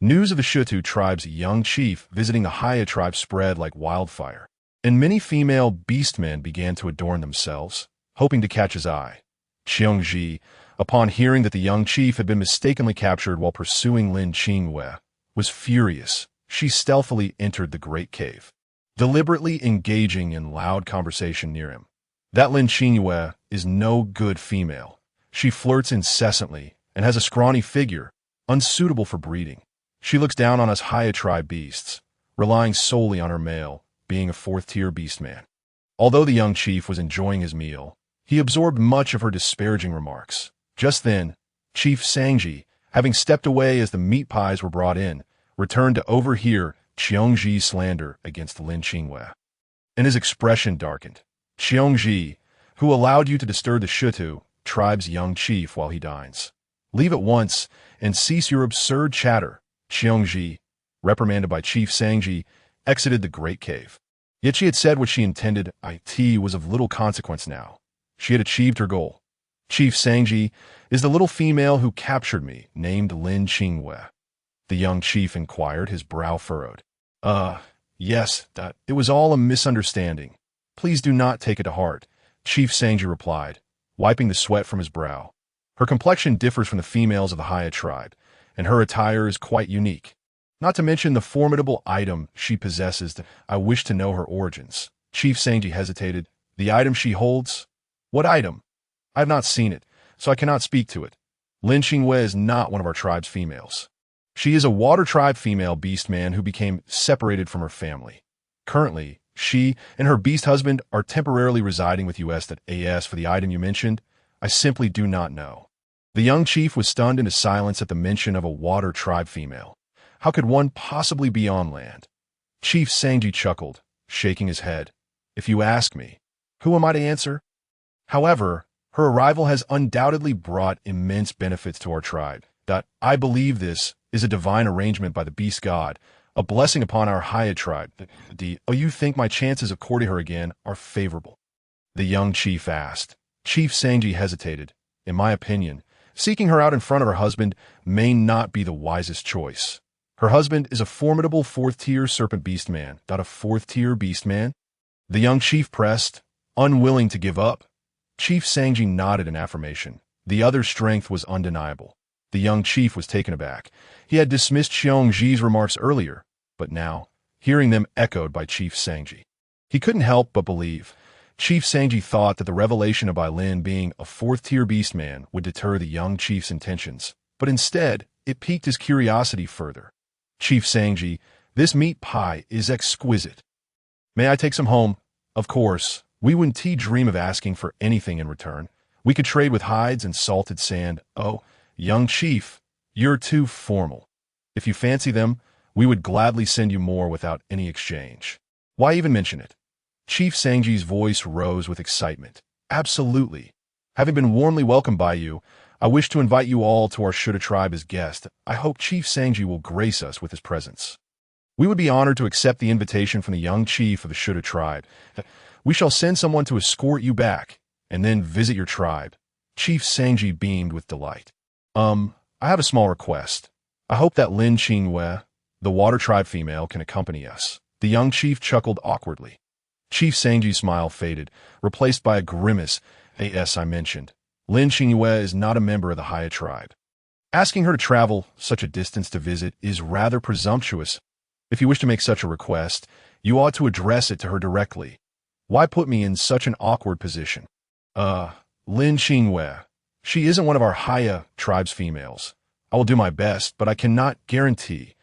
News of the Shutu tribe's young chief visiting the Heiya tribe spread like wildfire, and many female beastmen began to adorn themselves, hoping to catch his eye. Qiongji, upon hearing that the young chief had been mistakenly captured while pursuing Lin Qingyue, was furious. She stealthily entered the great cave, deliberately engaging in loud conversation near him. That Lin Qingyue is no good female. She flirts incessantly and has a scrawny figure, unsuitable for breeding. She looks down on us Heiya tribe beasts, relying solely on her male, being a fourth-tier beastman. Although the young chief was enjoying his meal, he absorbed much of her disparaging remarks. Just then, Chief Sangji, having stepped away as the meat pies were brought in, returned to overhear Qiongji's slander against Lin Qingyue. And his expression darkened. Qiongji, who allowed you to disturb the Shutu tribe's young chief while he dines? Leave at once and cease your absurd chatter. Qiongji, reprimanded by Chief Sangji, exited the great cave. Yet she had said what she intended. It was of little consequence now. She had achieved her goal. Chief Sangji is the little female who captured me, named Lin Qingyue. the young chief inquired, his brow furrowed. Yes, it was all a misunderstanding. Please do not take it to heart, Chief Sangji replied, wiping the sweat from his brow. Her complexion differs from the females of the Heiya tribe, and her attire is quite unique. Not to mention the formidable item she possesses. I wish to know her origins. Chief Sangji hesitated. The item she holds? What item? I have not seen it, so I cannot speak to it. Lin Qingyue is not one of our tribe's females. She is a water tribe female beastman who became separated from her family. Currently, she and her beast husband are temporarily residing with us at AS for the item you mentioned. I simply do not know. The young chief was stunned into silence at the mention of a water tribe female. How could one possibly be on land? Chief Sangji chuckled, shaking his head. If you ask me, who am I to answer? However, her arrival has undoubtedly brought immense benefits to our tribe. I believe this is a divine arrangement by the beast god, a blessing upon our Heiya tribe. You think my chances of courting her again are favorable? The young chief asked. Chief Sangji hesitated. In my opinion, seeking her out in front of her husband may not be the wisest choice. Her husband is a formidable fourth-tier serpent beastman. A fourth-tier beastman? The young chief pressed, unwilling to give up. Chief Sangji nodded in affirmation. The other's strength was undeniable. The young chief was taken aback. He had dismissed Xiongji's remarks earlier, but now, hearing them echoed by Chief Sangji, he couldn't help but believe. Chief Sangji thought that the revelation of Bai Lin being a fourth-tier beastman would deter the young chief's intentions, but instead, it piqued his curiosity further. Chief Sangji, this meat pie is exquisite. May I take some home? Of course, we wouldn't dream of asking for anything in return. We could trade with hides and salted sand. Oh, young chief, you're too formal. If you fancy them, we would gladly send you more without any exchange. Why even mention it? Chief Sangji's voice rose with excitement. Absolutely. Having been warmly welcomed by you, I wish to invite you all to our Shuda tribe as guests. I hope Chief Sangji will grace us with his presence. We would be honored to accept the invitation from the young chief of the Shuda tribe. We shall send someone to escort you back, and then visit your tribe. Chief Sangji beamed with delight. I have a small request. I hope that Lin Qingyue, the water tribe female, can accompany us. The young chief chuckled awkwardly. Chief Sangji's smile faded, replaced by a grimace. As I mentioned, Lin Qingyue is not a member of the Heiya tribe. Asking her to travel such a distance to visit is rather presumptuous. If you wish to make such a request, you ought to address it to her directly. Why put me in such an awkward position? Lin Qingyue. She isn't one of our Heiya tribe's females. I will do my best, but I cannot guarantee.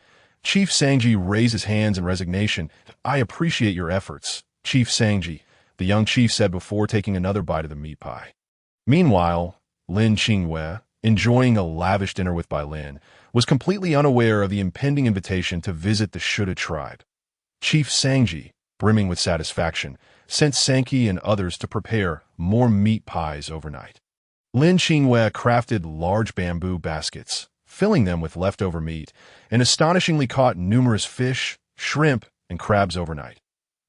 Chief Sangji raised his hands in resignation. I appreciate your efforts, Chief Sangji, the young chief said before taking another bite of the meat pie. Meanwhile, Lin Qingyue, enjoying a lavish dinner with Bai Lin, was completely unaware of the impending invitation to visit the Shuda tribe. Chief Sangji, brimming with satisfaction, sent Sankey and others to prepare more meat pies overnight. Lin Qingyue crafted large bamboo baskets, filling them with leftover meat, and astonishingly caught numerous fish, shrimp, and crabs overnight.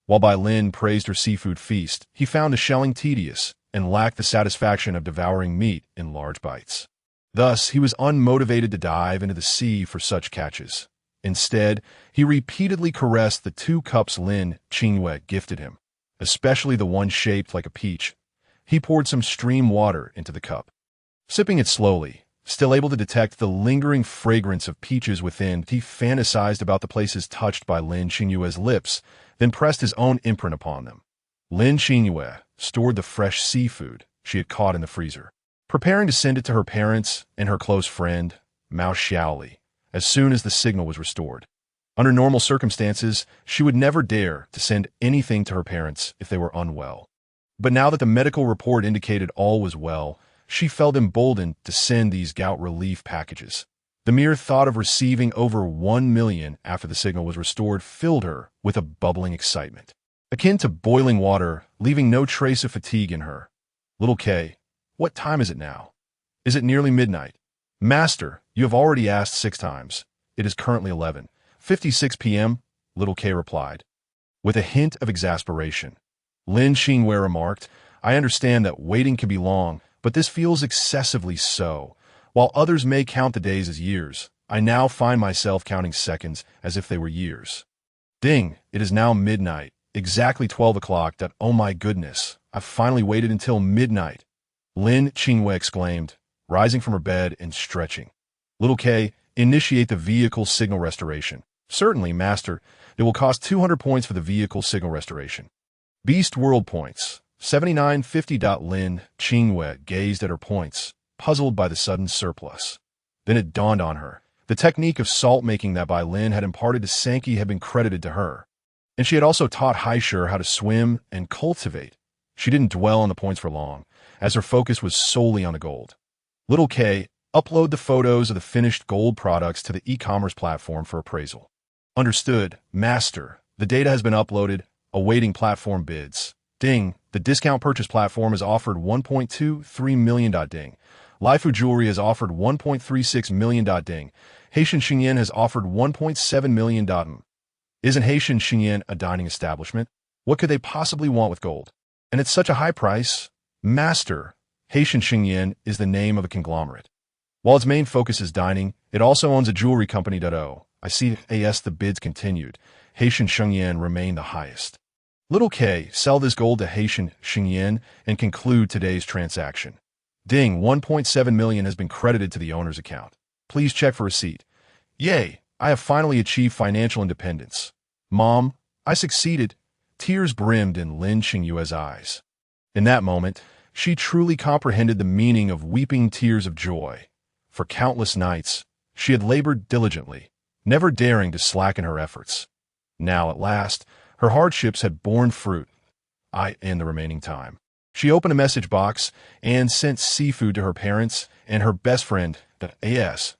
While Bai Lin praised her seafood feast, he found the shelling tedious and lacked the satisfaction of devouring meat in large bites. Thus, he was unmotivated to dive into the sea for such catches. Instead, he repeatedly caressed the 2 cups Lin Qingyue gifted him, especially the one shaped like a peach. He poured some stream water into the cup. Sipping it slowly, still able to detect the lingering fragrance of peaches within, he fantasized about the places touched by Lin Qingyue's lips, then pressed his own imprint upon them. Lin Qingyue stored the fresh seafood she had caught in the freezer, preparing to send it to her parents and her close friend, Mao Xiaoli, as soon as the signal was restored. Under normal circumstances, she would never dare to send anything to her parents if they were unwell. But now that the medical report indicated all was well, she felt emboldened to send these gout relief packages. The mere thought of receiving over 1 million after the signal was restored filled her with a bubbling excitement, akin to boiling water, leaving no trace of fatigue in her. Little Kay, what time is it now? Is it nearly midnight? Master, you have already asked 6 times. It is currently 11:56 p.m., Little Kay replied, with a hint of exasperation. Lin Qingyue remarked, I understand that waiting can be long, but this feels excessively so. While others may count the days as years, I now find myself counting seconds as if they were years. Ding, it is now midnight, exactly 12 o'clock. Oh my goodness, I've finally waited until midnight. Lin Qingyue exclaimed, rising from her bed and stretching. Little K, initiate the vehicle signal restoration. Certainly, Master. It will cost 200 points for the vehicle signal restoration. Beast World points. 7950. Lin Qingyue gazed at her points, puzzled by the sudden surplus. Then it dawned on her. The technique of salt-making that Bai Lin had imparted to Sankey had been credited to her. And she had also taught Heiya how to swim and cultivate. She didn't dwell on the points for long, as her focus was solely on the gold. Little K, upload the photos of the finished gold products to the e-commerce platform for appraisal. Understood, Master. The data has been uploaded, awaiting platform bids. Ding, the discount purchase platform has offered 1.23 million. Ding. Lifu Jewelry has offered 1.36 million. Ding. Haitian Xingyan has offered 1.7 million. Isn't Haitian Xingyan a dining establishment? What could they possibly want with gold? And it's such a high price? Master, Haitian Xingyan is the name of a conglomerate. While its main focus is dining, it also owns a jewelry company. I see as the bids continued. Haitian Xingyan remained the highest. Little K, sell this gold to Haitian Xingyan and conclude today's transaction. Ding, 1.7 million has been credited to the owner's account. Please check for receipt. Yay, I have finally achieved financial independence. Mom, I succeeded. Tears brimmed in Lin Qingyue's eyes. In that moment, she truly comprehended the meaning of weeping tears of joy. For countless nights, she had labored diligently, never daring to slacken her efforts. Now, at last, her hardships had borne fruit. In the remaining time, she opened a message box and sent seafood to her parents and her best friend.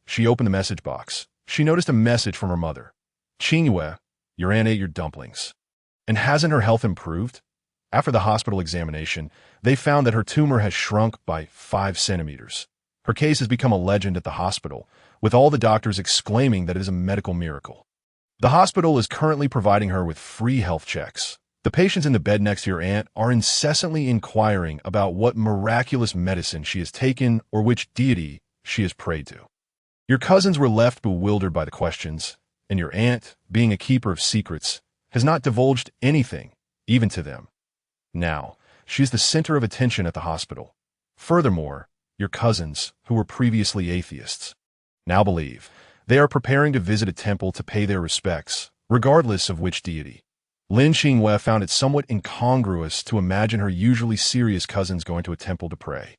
She opened the message box. She noticed a message from her mother. Qingyue, your aunt ate your dumplings. And hasn't her health improved? After the hospital examination, they found that her tumor has shrunk by 5 centimeters. Her case has become a legend at the hospital, with all the doctors exclaiming that it is a medical miracle. The hospital is currently providing her with free health checks. The patients in the bed next to your aunt are incessantly inquiring about what miraculous medicine she has taken or which deity she has prayed to. Your cousins were left bewildered by the questions, and your aunt, being a keeper of secrets, has not divulged anything, even to them. Now, she is the center of attention at the hospital. Furthermore, your cousins, who were previously atheists, now believe. They are preparing to visit a temple to pay their respects, regardless of which deity. Lin Qingyue found it somewhat incongruous to imagine her usually serious cousins going to a temple to pray.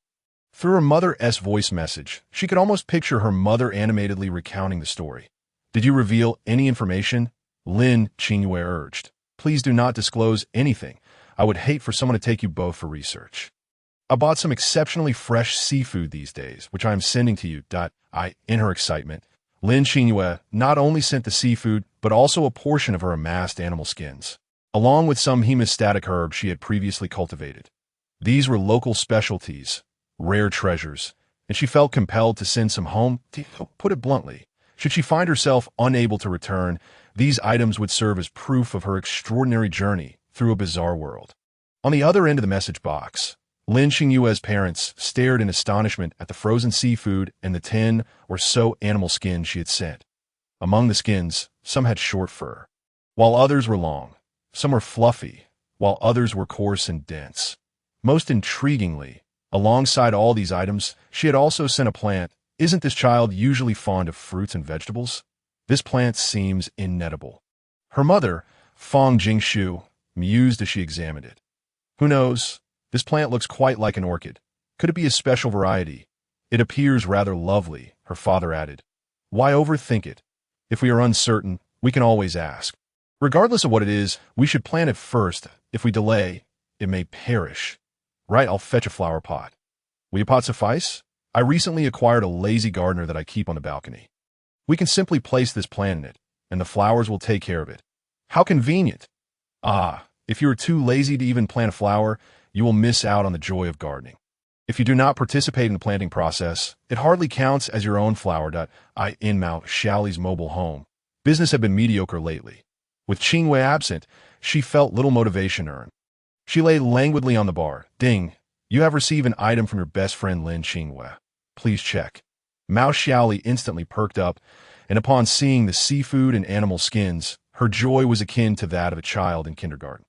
Through her mother's voice message, she could almost picture her mother animatedly recounting the story. Did you reveal any information? Lin Qingyue urged. Please do not disclose anything. I would hate for someone to take you both for research. I bought some exceptionally fresh seafood these days, which I am sending to you. In her excitement, Lin Qingyue not only sent the seafood, but also a portion of her amassed animal skins, along with some hemostatic herbs she had previously cultivated. These were local specialties, rare treasures, and she felt compelled to send some home. To put it bluntly, should she find herself unable to return, these items would serve as proof of her extraordinary journey through a bizarre world. On the other end of the message box, Lin Qingyue's parents stared in astonishment at the frozen seafood and the 10 or so animal skins she had sent. Among the skins, some had short fur, while others were long. Some were fluffy, while others were coarse and dense. Most intriguingly, alongside all these items, she had also sent a plant. Isn't this child usually fond of fruits and vegetables? This plant seems inedible. Her mother, Fong Jingshu, mused as she examined it. Who knows? This plant looks quite like an orchid. Could it be a special variety? It appears rather lovely, her father added. Why overthink it? If we are uncertain, we can always ask. Regardless of what it is, we should plant it first. If we delay, it may perish. Right, I'll fetch a flower pot. Will your pot suffice? I recently acquired a lazy gardener that I keep on the balcony. We can simply place this plant in it, and the flowers will take care of it. How convenient! If you are too lazy to even plant a flower, you will miss out on the joy of gardening. If you do not participate in the planting process, it hardly counts as your own flower. In Mao Xiaoli's mobile home, business had been mediocre lately. With Qingyue absent, she felt little motivation earned. She lay languidly on the bar. Ding, you have received an item from your best friend Lin Qingyue. Please check. Mao Xiaoli instantly perked up and upon seeing the seafood and animal skins, her joy was akin to that of a child in kindergarten.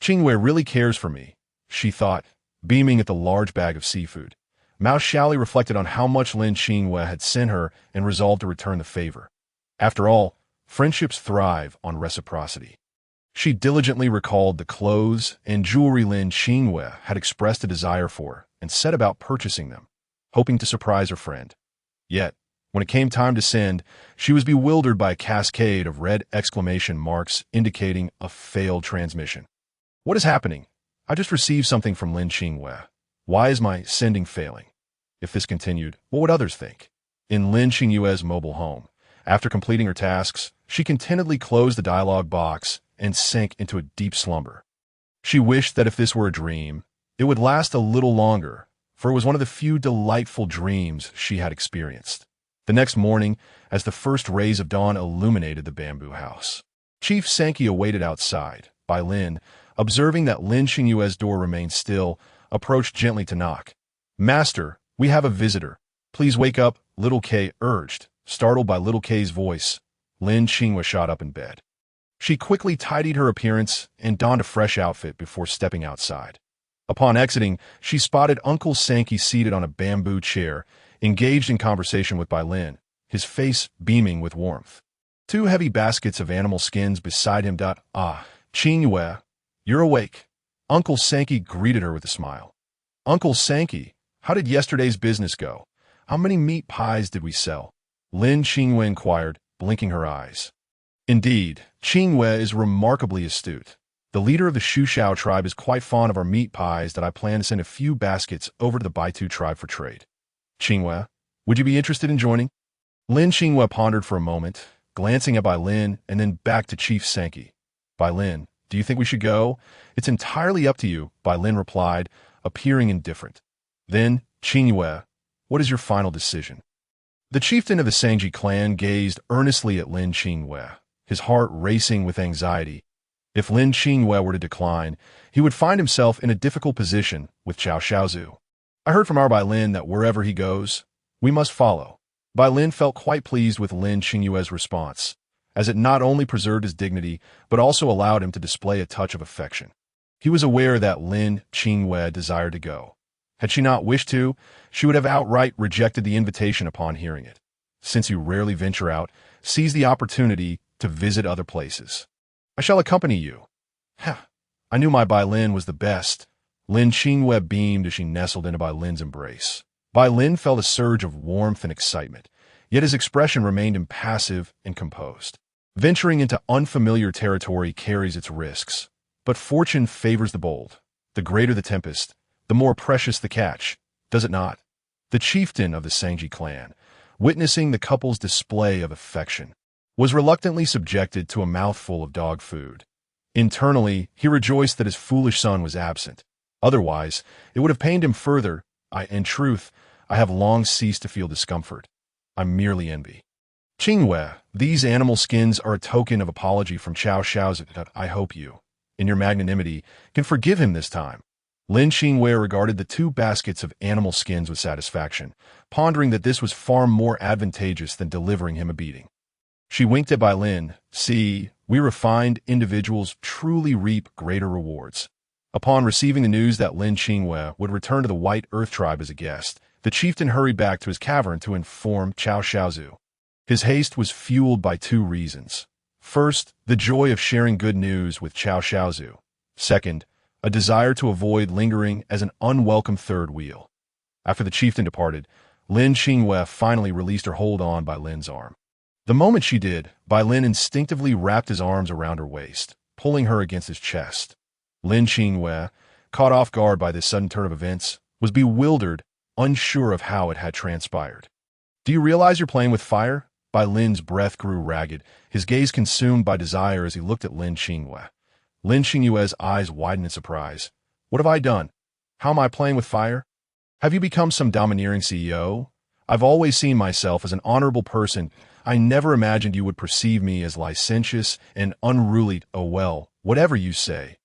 Qingyue really cares for me, she thought, beaming at the large bag of seafood. Mao Xiaoli reflected on how much Lin Qingyue had sent her and resolved to return the favor. After all, friendships thrive on reciprocity. She diligently recalled the clothes and jewelry Lin Qingyue had expressed a desire for and set about purchasing them, hoping to surprise her friend. Yet, when it came time to send, she was bewildered by a cascade of red exclamation marks indicating a failed transmission. What is happening? I just received something from Lin Qingyue. Why is my sending failing? If this continued, what would others think? In Lin Qingyue's mobile home, after completing her tasks, she contentedly closed the dialogue box and sank into a deep slumber. She wished that if this were a dream, it would last a little longer, for it was one of the few delightful dreams she had experienced. The next morning, as the first rays of dawn illuminated the bamboo house, Chief Sankey awaited outside. Bai Lin, observing that Lin Qingyue's door remained still, approached gently to knock. "Master, we have a visitor. Please wake up," Little K urged. Startled by Little K's voice, Lin Qingyue shot up in bed. She quickly tidied her appearance and donned a fresh outfit before stepping outside. Upon exiting, she spotted Uncle Sankey seated on a bamboo chair, engaged in conversation with Bai Lin, his face beaming with warmth. Two heavy baskets of animal skins beside him. Qingyue, you're awake. Uncle Sankey greeted her with a smile. Uncle Sankey, how did yesterday's business go? How many meat pies did we sell? Lin Qingyue inquired, blinking her eyes. Indeed, Qingyue is remarkably astute. The leader of the Shushao tribe is quite fond of our meat pies that I plan to send a few baskets over to the Baitu tribe for trade. Qingyue, would you be interested in joining? Lin Qingyue pondered for a moment, glancing at Bai Lin and then back to Chief Sankey. Bai Lin, do you think we should go? It's entirely up to you, Bai Lin replied, appearing indifferent. Then, Qingyue, what is your final decision? The chieftain of the Sangji clan gazed earnestly at Lin Qingyue, his heart racing with anxiety. If Lin Qingyue were to decline, he would find himself in a difficult position with Cao Xiaozu. I heard from our Bai Lin that wherever he goes, we must follow. Bai Lin felt quite pleased with Lin Qingyue's response, as it not only preserved his dignity, but also allowed him to display a touch of affection. He was aware that Lin Qingyue desired to go. Had she not wished to, she would have outright rejected the invitation upon hearing it. Since you rarely venture out, seize the opportunity to visit other places. I shall accompany you. I knew my Bai Lin was the best. Lin Qingyue beamed as she nestled into Bai Lin's embrace. Bai Lin felt a surge of warmth and excitement, yet his expression remained impassive and composed. Venturing into unfamiliar territory carries its risks, but fortune favors the bold. The greater the tempest, the more precious the catch, does it not? The chieftain of the Sangji clan, witnessing the couple's display of affection, was reluctantly subjected to a mouthful of dog food. Internally, he rejoiced that his foolish son was absent. Otherwise, it would have pained him further. In truth, I have long ceased to feel discomfort. I merely envy. Qingyue, these animal skins are a token of apology from Cao Xiaozu that I hope you, in your magnanimity, can forgive him this time. Lin Qingyue regarded the two baskets of animal skins with satisfaction, pondering that this was far more advantageous than delivering him a beating. She winked at Bai Lin. See, we refined individuals truly reap greater rewards. Upon receiving the news that Lin Qingyue would return to the White Earth tribe as a guest, the chieftain hurried back to his cavern to inform Cao Xiaozu. His haste was fueled by two reasons. First, the joy of sharing good news with Cao Xiaozu. Second, a desire to avoid lingering as an unwelcome third wheel. After the chieftain departed, Lin Qingyue finally released her hold on Bai Lin's arm. The moment she did, Bai Lin instinctively wrapped his arms around her waist, pulling her against his chest. Lin Qingyue, caught off guard by this sudden turn of events, was bewildered, unsure of how it had transpired. Do you realize you're playing with fire? Bai Lin's breath grew ragged, his gaze consumed by desire as he looked at Lin Qingyue. Lin Qingyue's eyes widened in surprise. What have I done? How am I playing with fire? Have you become some domineering CEO? I've always seen myself as an honorable person. I never imagined you would perceive me as licentious and unruly. Oh well, whatever you say.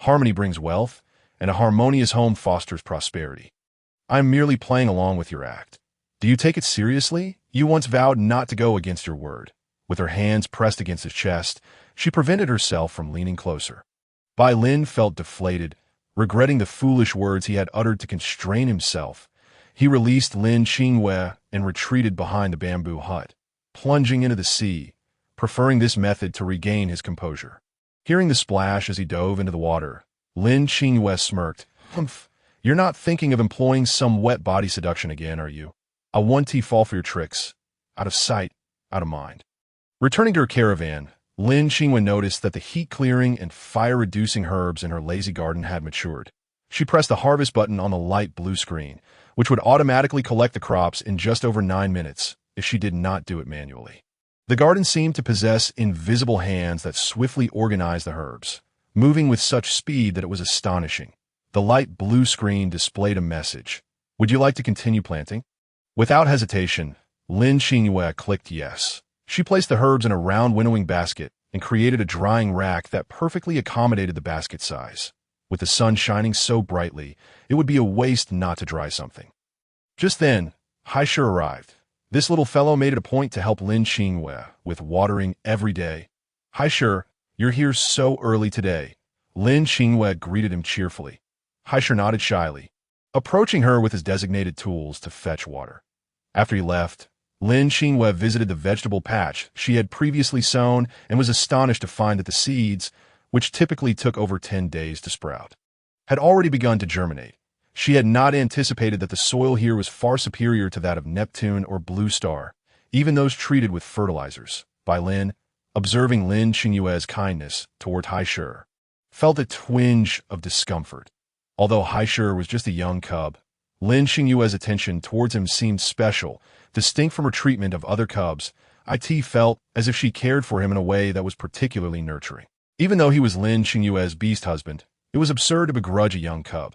Harmony brings wealth, and a harmonious home fosters prosperity. I'm merely playing along with your act. Do you take it seriously? You once vowed not to go against your word. With her hands pressed against his chest, she prevented herself from leaning closer. Bai Lin felt deflated, regretting the foolish words he had uttered to constrain himself. He released Lin Qingyue and retreated behind the bamboo hut, plunging into the sea, preferring this method to regain his composure. Hearing the splash as he dove into the water, Lin Qingyue smirked. Humph, you're not thinking of employing some wet body seduction again, are you? A 1T fall for your tricks. Out of sight, out of mind. Returning to her caravan, Lin Qingyue noticed that the heat-clearing and fire-reducing herbs in her lazy garden had matured. She pressed the harvest button on the light blue screen, which would automatically collect the crops in just over 9 minutes if she did not do it manually. The garden seemed to possess invisible hands that swiftly organized the herbs, moving with such speed that it was astonishing. The light blue screen displayed a message. Would you like to continue planting? Without hesitation, Lin Qingyue clicked yes. She placed the herbs in a round winnowing basket and created a drying rack that perfectly accommodated the basket size. With the sun shining so brightly, it would be a waste not to dry something. Just then, Heiya arrived. This little fellow made it a point to help Lin Qingyue with watering every day. Heiya, you're here so early today. Lin Qingyue greeted him cheerfully. Heiya nodded shyly, approaching her with his designated tools to fetch water. After he left, Lin Qingyue visited the vegetable patch she had previously sown and was astonished to find that the seeds, which typically took over 10 days to sprout, had already begun to germinate. She had not anticipated that the soil here was far superior to that of Neptune or Blue Star, even those treated with fertilizers. Bai Lin, observing Lin Qingyue's kindness toward Heiya, felt a twinge of discomfort. Although Heiya was just a young cub, Lin Qingyue's attention towards him seemed special, distinct from her treatment of other cubs. It felt as if she cared for him in a way that was particularly nurturing. Even though he was Lin Qingyue's beast husband, it was absurd to begrudge a young cub.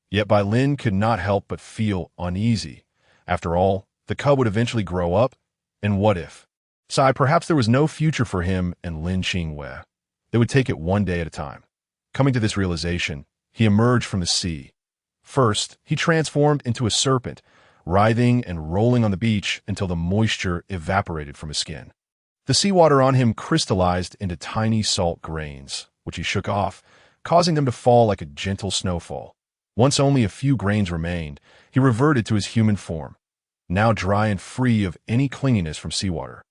Yet Bai Lin could not help but feel uneasy. After all, the cub would eventually grow up, and what if? Perhaps there was no future for him and Lin Qingyue. They would take it one day at a time. Coming to this realization, he emerged from the sea. First, he transformed into a serpent, writhing and rolling on the beach until the moisture evaporated from his skin. The seawater on him crystallized into tiny salt grains, which he shook off, causing them to fall like a gentle snowfall. Once only a few grains remained, he reverted to his human form, now dry and free of any clinginess from seawater.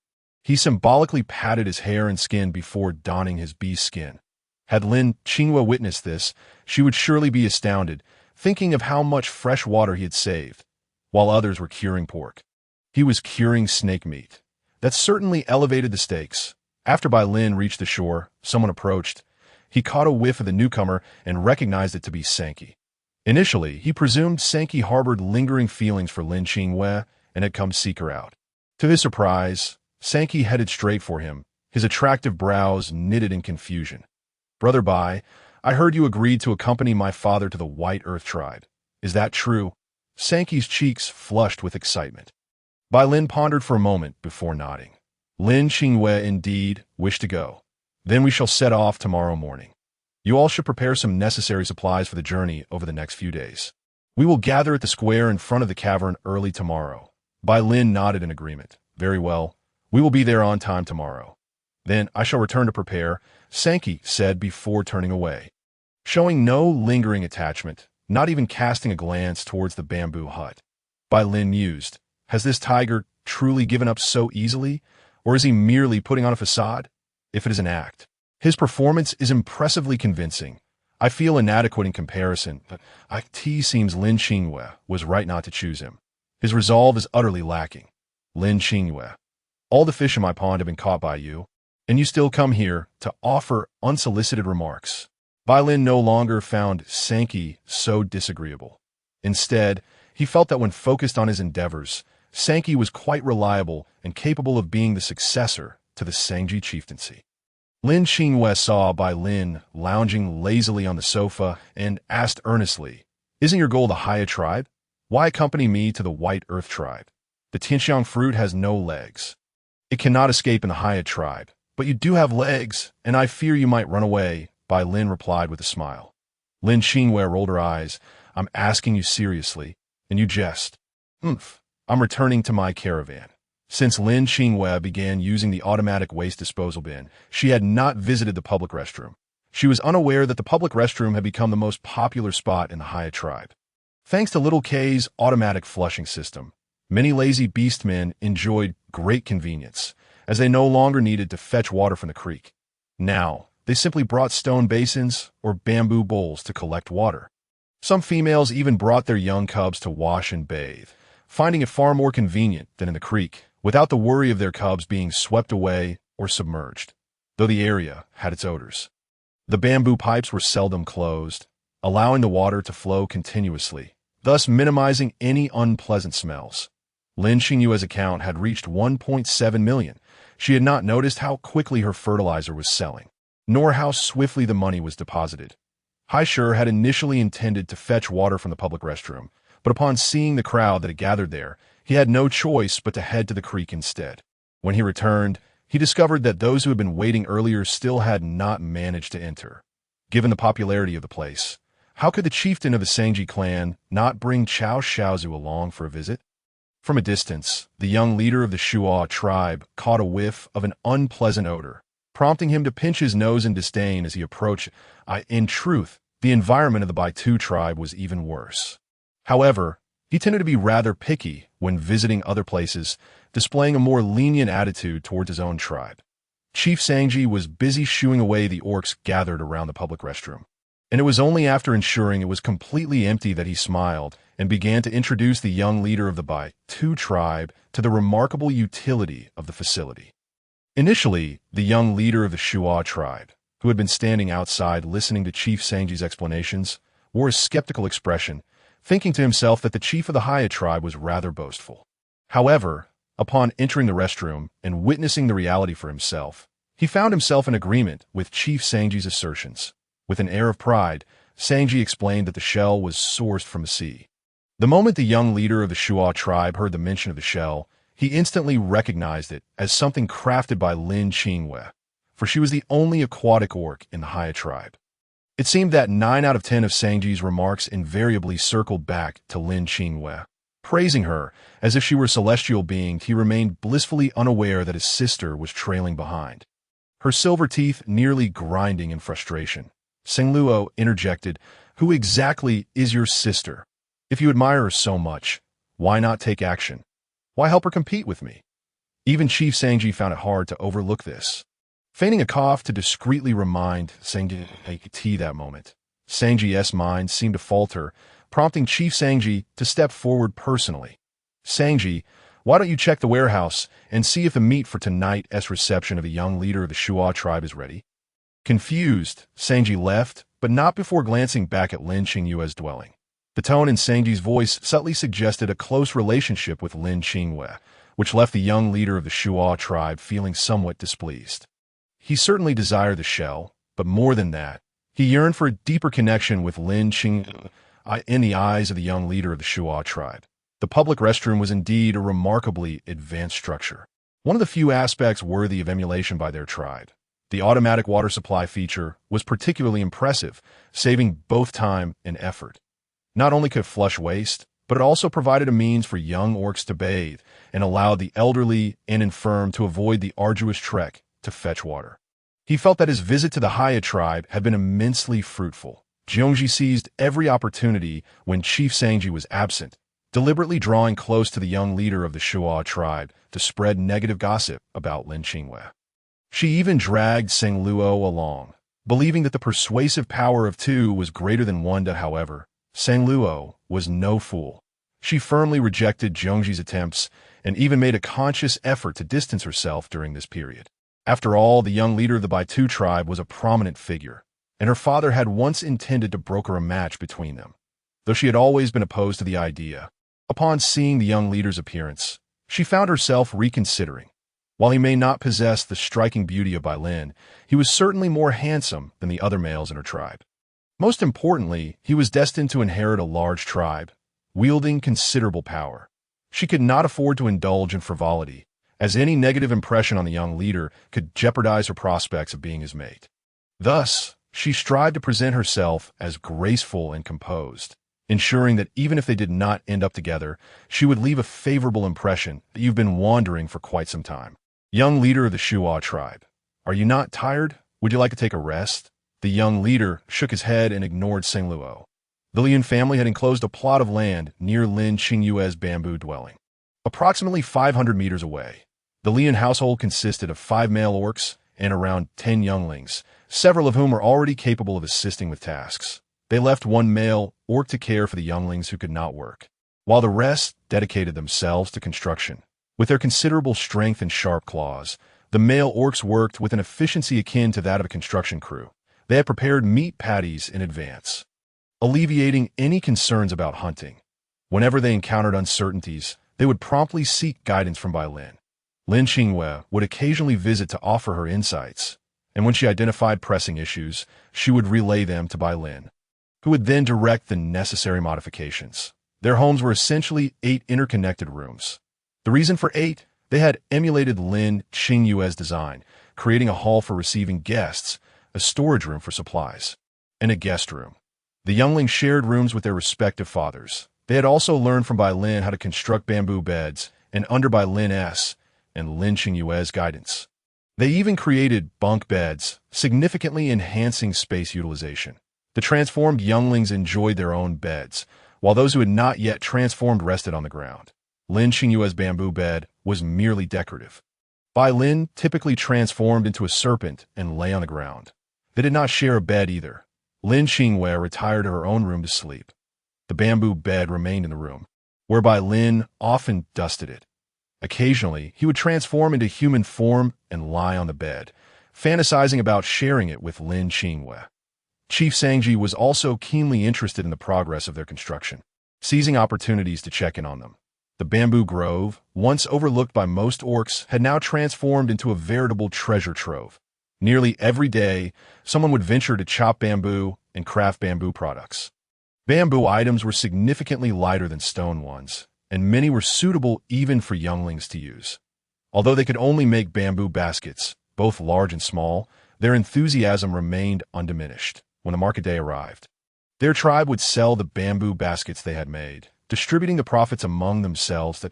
He symbolically patted his hair and skin before donning his beast skin. Had Lin Qingyue witnessed this, she would surely be astounded, thinking of how much fresh water he had saved, while others were curing pork. He was curing snake meat. That certainly elevated the stakes. After Bai Lin reached the shore, someone approached. He caught a whiff of the newcomer and recognized it to be Sankey. Initially, he presumed Sankey harbored lingering feelings for Lin Qingyue and had come seek her out. To his surprise, Sankey headed straight for him, his attractive brows knitted in confusion. Brother Bai, I heard you agreed to accompany my father to the White Earth tribe. Is that true? Sankey's cheeks flushed with excitement. Bai Lin pondered for a moment before nodding. Lin Qingyue indeed wished to go. Then we shall set off tomorrow morning. You all should prepare some necessary supplies for the journey over the next few days. We will gather at the square in front of the cavern early tomorrow. Bai Lin nodded in agreement. Very well. We will be there on time tomorrow. Then I shall return to prepare, Sankey said before turning away. Showing no lingering attachment, not even casting a glance towards the bamboo hut, Bai Lin mused, has this tiger truly given up so easily, or is he merely putting on a facade? If it is an act, his performance is impressively convincing. I feel inadequate in comparison, but it seems Lin Qingyue was right not to choose him. His resolve is utterly lacking. Lin Qingyue, all the fish in my pond have been caught by you, and you still come here to offer unsolicited remarks. Bai Lin no longer found Sankey so disagreeable. Instead, he felt that when focused on his endeavors, Sankey was quite reliable and capable of being the successor to the Sangji chieftaincy. Lin Qingyue saw Bai Lin lounging lazily on the sofa and asked earnestly, Isn't your goal the Heiya tribe? Why accompany me to the White Earth tribe? The Tianxiang fruit has no legs. It cannot escape in the Heiya tribe, but you do have legs, and I fear you might run away, Bai Lin replied with a smile. Lin Qingyue rolled her eyes. I'm asking you seriously, and you jest. I'm returning to my caravan. Since Lin Qingyue began using the automatic waste disposal bin, she had not visited the public restroom. She was unaware that the public restroom had become the most popular spot in the Heiya tribe. Thanks to Little K's automatic flushing system, many lazy beastmen enjoyed great convenience, as they no longer needed to fetch water from the creek. Now, they simply brought stone basins or bamboo bowls to collect water. Some females even brought their young cubs to wash and bathe, finding it far more convenient than in the creek, without the worry of their cubs being swept away or submerged, though the area had its odors. The bamboo pipes were seldom closed, allowing the water to flow continuously, thus minimizing any unpleasant smells. Lin Qingyue's account had reached 1.7 million. She had not noticed how quickly her fertilizer was selling, nor how swiftly the money was deposited. Heiya had initially intended to fetch water from the public restroom, but upon seeing the crowd that had gathered there, he had no choice but to head to the creek instead. When he returned, he discovered that those who had been waiting earlier still had not managed to enter. Given the popularity of the place, how could the chieftain of the Sangji clan not bring Chao Xiaozu along for a visit? From a distance, the young leader of the Shuo tribe caught a whiff of an unpleasant odor, prompting him to pinch his nose in disdain as he approached. In truth, the environment of the Baitu tribe was even worse. However, he tended to be rather picky when visiting other places, displaying a more lenient attitude towards his own tribe. Chief Sangji was busy shooing away the orcs gathered around the public restroom, and it was only after ensuring it was completely empty that he smiled and began to introduce the young leader of the Baitu tribe to the remarkable utility of the facility. Initially, the young leader of the Shuo tribe, who had been standing outside listening to Chief Sangji's explanations, wore a skeptical expression, thinking to himself that the chief of the Heiya tribe was rather boastful. However, upon entering the restroom and witnessing the reality for himself, he found himself in agreement with Chief Sangji's assertions. With an air of pride, Sangji explained that the shell was sourced from the sea. The moment the young leader of the Shuo tribe heard the mention of the shell, he instantly recognized it as something crafted by Lin Qingyue, for she was the only aquatic orc in the Heiya tribe. It seemed that 9 out of 10 of Sangji's remarks invariably circled back to Lin Qingyue. Praising her as if she were a celestial being, he remained blissfully unaware that his sister was trailing behind, her silver teeth nearly grinding in frustration. Sengluo interjected, "Who exactly is your sister? If you admire her so much, why not take action? Why help her compete with me?" Even Chief Sangji found it hard to overlook this. Feigning a cough to discreetly remind Sangji to take tea that moment, Sangji's mind seemed to falter, prompting Chief Sangji to step forward personally. "Sangji, why don't you check the warehouse and see if the meat for tonight's reception of the young leader of the Shuo tribe is ready?" Confused, Sangji left, but not before glancing back at Lin Qingyue's dwelling. The tone in Sangji's voice subtly suggested a close relationship with Lin Qingyue, which left the young leader of the Shuo tribe feeling somewhat displeased. He certainly desired the shell, but more than that, he yearned for a deeper connection with Lin Qingyue. In the eyes of the young leader of the Shuo tribe, the public restroom was indeed a remarkably advanced structure, one of the few aspects worthy of emulation by their tribe. The automatic water supply feature was particularly impressive, saving both time and effort. Not only could it flush waste, but it also provided a means for young orcs to bathe and allowed the elderly and infirm to avoid the arduous trek to fetch water. He felt that his visit to the Heiya tribe had been immensely fruitful. Jiongji seized every opportunity when Chief Sangji was absent, deliberately drawing close to the young leader of the Shuo tribe to spread negative gossip about Lin Qingyue. She even dragged Sengluo along, believing that the persuasive power of 2 was greater than 1. However, Sengluo was no fool. She firmly rejected Jiongji's attempts and even made a conscious effort to distance herself during this period. After all, the young leader of the Baitu tribe was a prominent figure, and her father had once intended to broker a match between them. Though she had always been opposed to the idea, upon seeing the young leader's appearance, she found herself reconsidering. While he may not possess the striking beauty of Bai Lin, he was certainly more handsome than the other males in her tribe. Most importantly, he was destined to inherit a large tribe, wielding considerable power. She could not afford to indulge in frivolity, as any negative impression on the young leader could jeopardize her prospects of being his mate. Thus, she strived to present herself as graceful and composed, ensuring that even if they did not end up together, she would leave a favorable impression that you've been wandering for quite some time. Young leader of the Shuo tribe. Are you not tired? Would you like to take a rest? The young leader shook his head and ignored Sengluo. The Lin family had enclosed a plot of land near Lin Qingyue's bamboo dwelling. Approximately 500 meters away, the Lin household consisted of 5 male orcs and around 10 younglings, several of whom were already capable of assisting with tasks. They left 1 male orc to care for the younglings who could not work, while the rest dedicated themselves to construction. With their considerable strength and sharp claws, the male orcs worked with an efficiency akin to that of a construction crew. They had prepared meat patties in advance, alleviating any concerns about hunting. Whenever they encountered uncertainties, they would promptly seek guidance from Lin. Lin Qingyue would occasionally visit to offer her insights, and when she identified pressing issues, she would relay them to Lin, who would then direct the necessary modifications. Their homes were essentially 8 interconnected rooms. The reason for 8? They had emulated Lin Qingyue's design, creating a hall for receiving guests, a storage room for supplies, and a guest room. The younglings shared rooms with their respective fathers. They had also learned from Lin how to construct bamboo beds, and under Lin's and Lin Qingyue's guidance, they even created bunk beds, significantly enhancing space utilization. The transformed younglings enjoyed their own beds, while those who had not yet transformed rested on the ground. Lin Qingyue's bamboo bed was merely decorative. Lin typically transformed into a serpent and lay on the ground. They did not share a bed either. Lin Qingyue retired to her own room to sleep. The bamboo bed remained in the room, whereby Lin often dusted it. Occasionally, he would transform into human form and lie on the bed, fantasizing about sharing it with Lin Qingyue. Chief Sangji was also keenly interested in the progress of their construction, seizing opportunities to check in on them. The bamboo grove, once overlooked by most orcs, had now transformed into a veritable treasure trove. Nearly every day, someone would venture to chop bamboo and craft bamboo products. Bamboo items were significantly lighter than stone ones, and many were suitable even for younglings to use. Although they could only make bamboo baskets, both large and small, their enthusiasm remained undiminished. When the market day arrived, their tribe would sell the bamboo baskets they had made, distributing the profits among themselves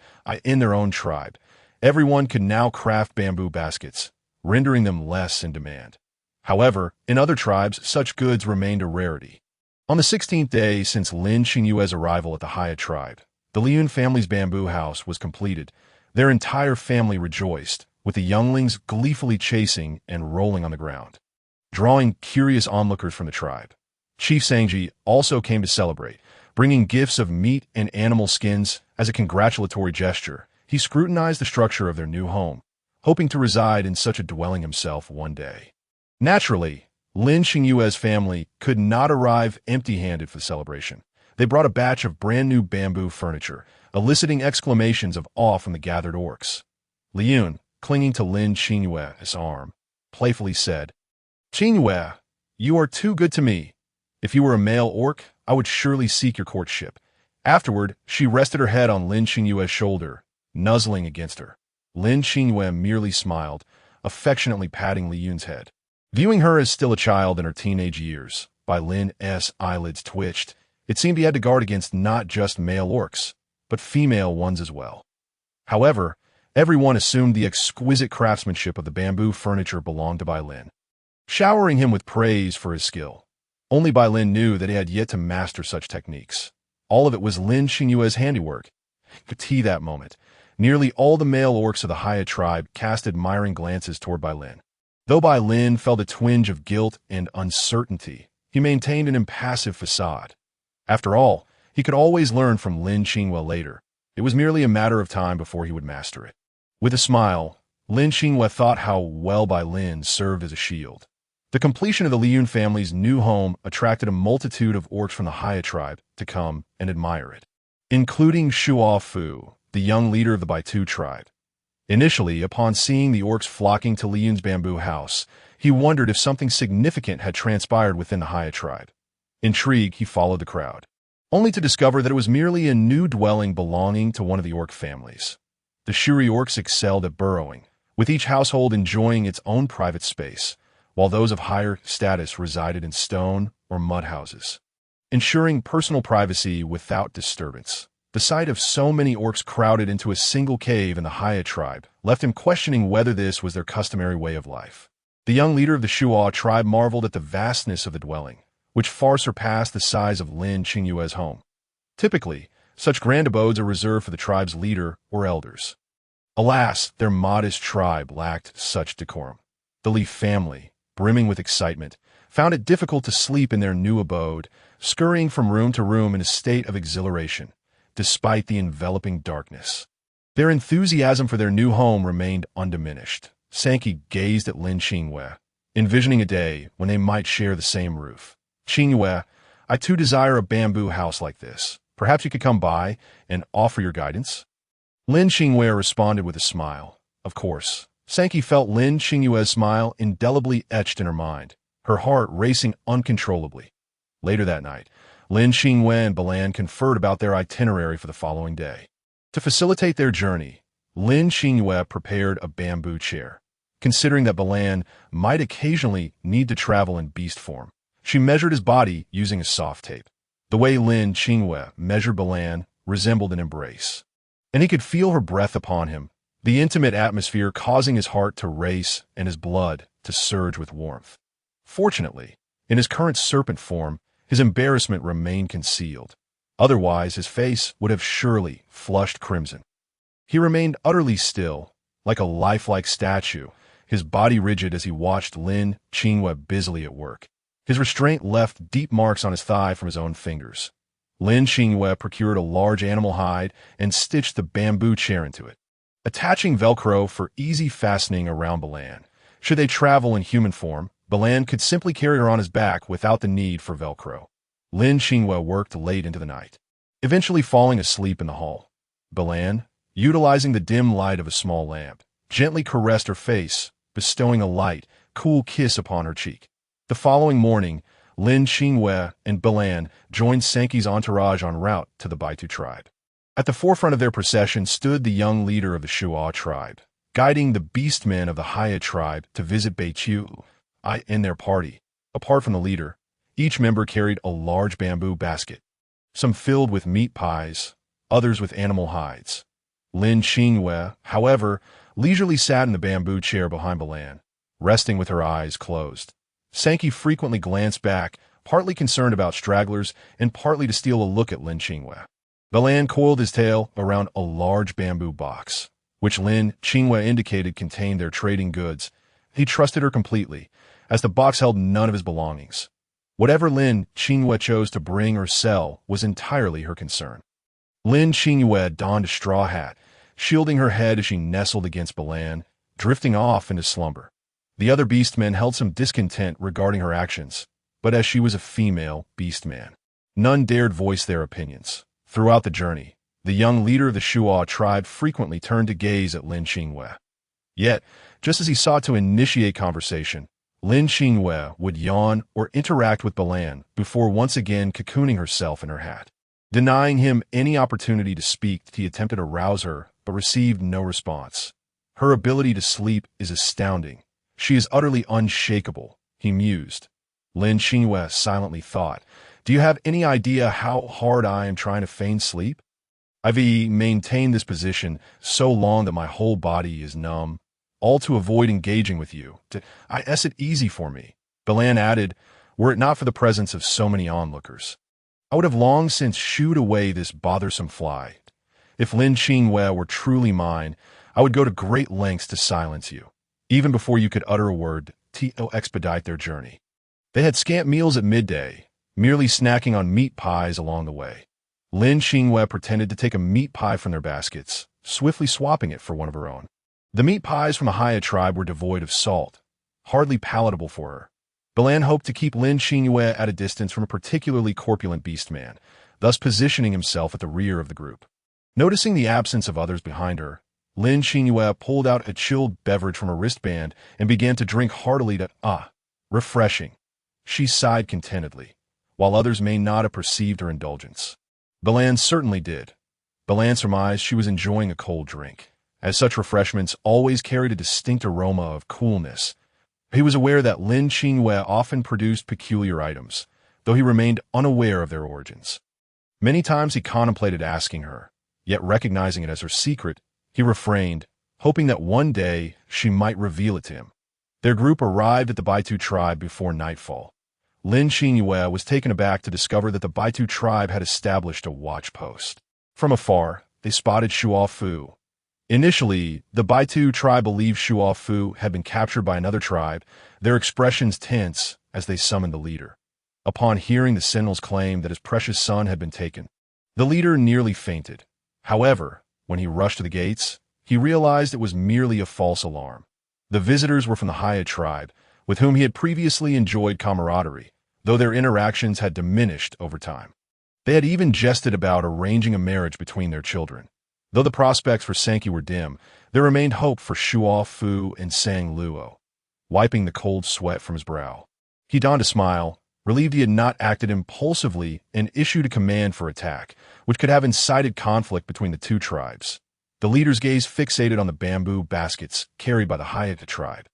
in their own tribe. Everyone could now craft bamboo baskets, rendering them less in demand. However, in other tribes, such goods remained a rarity. On the 16th day since Lin Qingyue's arrival at the Heiya tribe, the Lin family's bamboo house was completed. Their entire family rejoiced, with the younglings gleefully chasing and rolling on the ground, drawing curious onlookers from the tribe. Chief Sangji also came to celebrate, bringing gifts of meat and animal skins as a congratulatory gesture. He scrutinized the structure of their new home, hoping to reside in such a dwelling himself one day. Naturally, Lin Qingyue's family could not arrive empty-handed for the celebration. They brought a batch of brand-new bamboo furniture, eliciting exclamations of awe from the gathered orcs. Liyun, clinging to Lin Qingyue's arm, playfully said, "Qingyue, you are too good to me. If you were a male orc, I would surely seek your courtship." Afterward, she rested her head on Lin Qingyue's shoulder, nuzzling against her. Lin Qingyue merely smiled, affectionately patting Liyun's head. Viewing her as still a child in her teenage years, Lin's eyelids twitched. It seemed he had to guard against not just male orcs, but female ones as well. However, everyone assumed the exquisite craftsmanship of the bamboo furniture belonged to Lin, showering him with praise for his skill. Only Lin knew that he had yet to master such techniques. All of it was Lin Qingyue's handiwork. That moment, nearly all the male orcs of the Heiya tribe cast admiring glances toward Lin. Though Lin felt a twinge of guilt and uncertainty, he maintained an impassive facade. After all, he could always learn from Lin Qingyue later. It was merely a matter of time before he would master it. With a smile, Lin Qingyue thought how well Lin served as a shield. The completion of the Liyun family's new home attracted a multitude of orcs from the Heiya tribe to come and admire it, including Shuo Fu, the young leader of the Baitu tribe. Initially, upon seeing the orcs flocking to Liyun's bamboo house, he wondered if something significant had transpired within the Heiya tribe. Intrigued, he followed the crowd, only to discover that it was merely a new dwelling belonging to one of the orc families. The Shuri orcs excelled at burrowing, with each household enjoying its own private space, while those of higher status resided in stone or mud houses. ensuring personal privacy without disturbance. The sight of so many orcs crowded into a single cave in the Heiya tribe left him questioning whether this was their customary way of life. The young leader of the Shuo tribe marveled at the vastness of the dwelling, which far surpassed the size of Lin Qingyue's home. Typically, such grand abodes are reserved for the tribe's leader or elders. Alas, their modest tribe lacked such decorum. The Li family, brimming with excitement, found it difficult to sleep in their new abode, scurrying from room to room in a state of exhilaration, despite the enveloping darkness. Their enthusiasm for their new home remained undiminished. Sankey gazed at Lin Qingyue, envisioning a day when they might share the same roof. "Qingyue, I too desire a bamboo house like this. Perhaps you could come by and offer your guidance?" Lin Qingyue responded with a smile. Of course. Sankey felt Lin Qingyue's smile indelibly etched in her mind, her heart racing uncontrollably. Later that night, Lin Qingyue and Balan conferred about their itinerary for the following day. To facilitate their journey, Lin Qingyue prepared a bamboo chair. Considering that Balan might occasionally need to travel in beast form, she measured his body using a soft tape. The way Lin Qingyue measured Balan resembled an embrace, and he could feel her breath upon him, the intimate atmosphere causing his heart to race and his blood to surge with warmth. Fortunately, in his current serpent form, his embarrassment remained concealed. Otherwise, his face would have surely flushed crimson. He remained utterly still, like a lifelike statue, his body rigid as he watched Lin Qingyue busily at work. His restraint left deep marks on his thigh from his own fingers. Lin Qingyue procured a large animal hide and stitched the bamboo chair into it, attaching Velcro for easy fastening around Balan. Should they travel in human form, Balan could simply carry her on his back without the need for Velcro. Lin Qingyue worked late into the night, eventually falling asleep in the hall. Balan, utilizing the dim light of a small lamp, gently caressed her face, bestowing a light, cool kiss upon her cheek. The following morning, Lin Qingyue and Balan joined Sankey's entourage en route to the Baitu tribe. At the forefront of their procession stood the young leader of the Shuo tribe, guiding the beastmen of the Heiya tribe to visit Baitu. In their party, apart from the leader, each member carried a large bamboo basket, some filled with meat pies, others with animal hides. Lin Qingyue, however, leisurely sat in the bamboo chair behind Balan, resting with her eyes closed. Sankey frequently glanced back, partly concerned about stragglers and partly to steal a look at Lin Qingyue. Balan coiled his tail around a large bamboo box, which Lin Qingyue indicated contained their trading goods. He trusted her completely, as the box held none of his belongings. Whatever Lin Qingyue chose to bring or sell was entirely her concern. Lin Qingyue donned a straw hat, shielding her head as she nestled against Balan, drifting off into slumber. The other beastmen held some discontent regarding her actions, but as she was a female beastman, none dared voice their opinions. Throughout the journey, the young leader of the Shuo tribe frequently turned to gaze at Lin Qingyue. Yet, just as he sought to initiate conversation, Lin Qingyue would yawn or interact with Balan before once again cocooning herself in her hat. Denying him any opportunity to speak, he attempted to rouse her, but received no response. Her ability to sleep is astounding. She is utterly unshakable, he mused. Lin Qingyue silently thought, "Do you have any idea how hard I am trying to feign sleep? I've maintained this position so long that my whole body is numb, all to avoid engaging with you. Is it easy for me?" Balan added, "Were it not for the presence of so many onlookers, I would have long since shooed away this bothersome fly. If Lin Qingyue were truly mine, I would go to great lengths to silence you, even before you could utter a word to expedite their journey." They had scant meals at midday, merely snacking on meat pies along the way. Lin Qingyue pretended to take a meat pie from their baskets, swiftly swapping it for one of her own. The meat pies from the Heiya tribe were devoid of salt, hardly palatable for her. Balan hoped to keep Lin Qingyue at a distance from a particularly corpulent beastman, thus positioning himself at the rear of the group. Noticing the absence of others behind her, Lin Qingyue pulled out a chilled beverage from a wristband and began to drink heartily refreshing. She sighed contentedly, while others may not have perceived her indulgence. Balan certainly did. Balan surmised she was enjoying a cold drink, as such refreshments always carried a distinct aroma of coolness. He was aware that Lin Qingyue often produced peculiar items, though he remained unaware of their origins. Many times he contemplated asking her, yet recognizing it as her secret, he refrained, hoping that one day she might reveal it to him. Their group arrived at the Baitu tribe before nightfall. Lin Qingyue was taken aback to discover that the Baitu tribe had established a watch post. From afar, they spotted Shuafu. Initially, the Baitu tribe believed Shuafu had been captured by another tribe, their expressions tense as they summoned the leader. Upon hearing the sentinel's claim that his precious son had been taken, the leader nearly fainted. However, when he rushed to the gates, he realized it was merely a false alarm. The visitors were from the Heiya tribe, with whom he had previously enjoyed camaraderie, though their interactions had diminished over time. They had even jested about arranging a marriage between their children. Though the prospects for Sankey were dim, there remained hope for Shuafu and Sang Luo. Wiping the cold sweat from his brow, he donned a smile, relieved he had not acted impulsively, and issued a command for attack, which could have incited conflict between the two tribes. The leader's gaze fixated on the bamboo baskets carried by the Heiya tribe,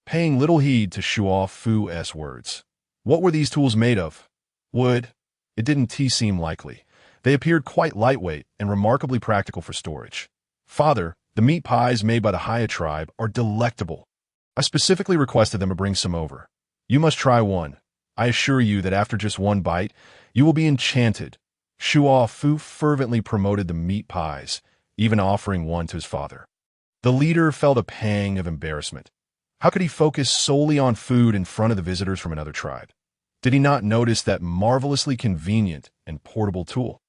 paying little heed to Shuafu's words. What were these tools made of? Wood? It didn't seem likely. They appeared quite lightweight and remarkably practical for storage. Father, the meat pies made by the Heiya tribe are delectable. I specifically requested them to bring some over. You must try one. I assure you that after just one bite, you will be enchanted. Shuafu fervently promoted the meat pies, even offering one to his father. The leader felt a pang of embarrassment. How could he focus solely on food in front of the visitors from another tribe? Did he not notice that marvelously convenient and portable tool?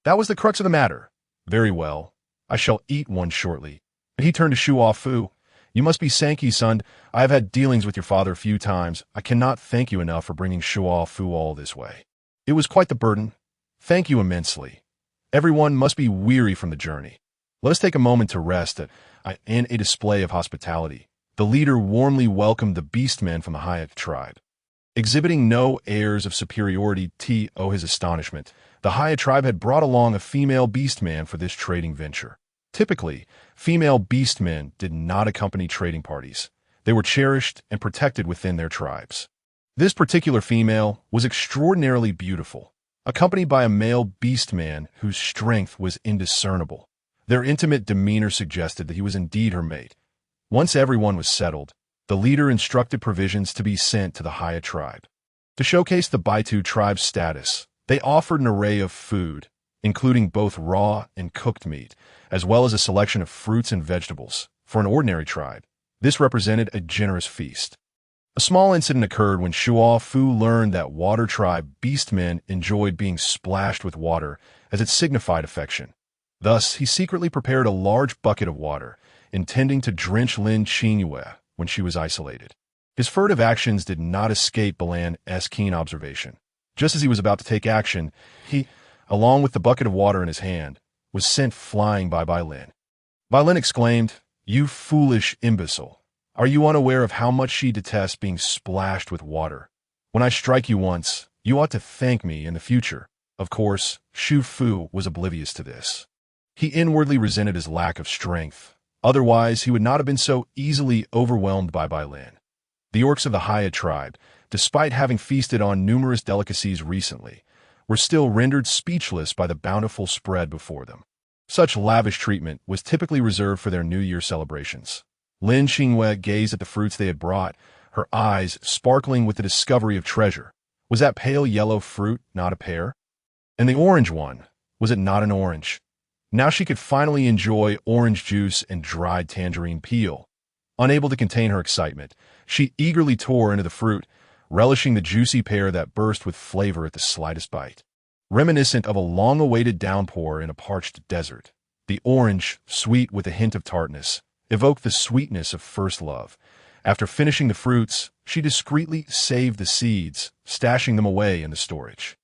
That was the crux of the matter. Very well, I shall eat one shortly. And he turned to Shuafu. You must be Sankey's son. I have had dealings with your father a few times. I cannot thank you enough for bringing Shuafu all this way. It was quite the burden. Thank you immensely. Everyone must be weary from the journey. Let us take a moment to rest in a display of hospitality. The leader warmly welcomed the beastmen from the Heiya tribe. Exhibiting no airs of superiority to his astonishment, the Heiya tribe had brought along a female beastman for this trading venture. Typically, female beastmen did not accompany trading parties. They were cherished and protected within their tribes. This particular female was extraordinarily beautiful, accompanied by a male beastman whose strength was indiscernible. Their intimate demeanor suggested that he was indeed her mate. Once everyone was settled, the leader instructed provisions to be sent to the Heiya tribe. To showcase the Baitu tribe's status, they offered an array of food, including both raw and cooked meat, as well as a selection of fruits and vegetables. For an ordinary tribe, this represented a generous feast. A small incident occurred when Shuafu learned that water tribe beastmen enjoyed being splashed with water as it signified affection. Thus, he secretly prepared a large bucket of water, intending to drench Lin Qingyue when she was isolated. His furtive actions did not escape Balan's keen observation. Just as he was about to take action, he, along with the bucket of water in his hand, was sent flying by Lin. Lin exclaimed, "You foolish imbecile! Are you unaware of how much she detests being splashed with water? When I strike you once, you ought to thank me in the future." Of course, Shu Fu was oblivious to this. He inwardly resented his lack of strength. Otherwise, he would not have been so easily overwhelmed by Lin. The orcs of the Heiya tribe, despite having feasted on numerous delicacies recently, were still rendered speechless by the bountiful spread before them. Such lavish treatment was typically reserved for their New Year celebrations. Lin Qingyue gazed at the fruits they had brought, her eyes sparkling with the discovery of treasure. Was that pale yellow fruit not a pear? And the orange one, was it not an orange? Now she could finally enjoy orange juice and dried tangerine peel. Unable to contain her excitement, she eagerly tore into the fruit, relishing the juicy pear that burst with flavor at the slightest bite. Reminiscent of a long-awaited downpour in a parched desert, the orange, sweet with a hint of tartness, evoked the sweetness of first love. After finishing the fruits, she discreetly saved the seeds, stashing them away in the storage.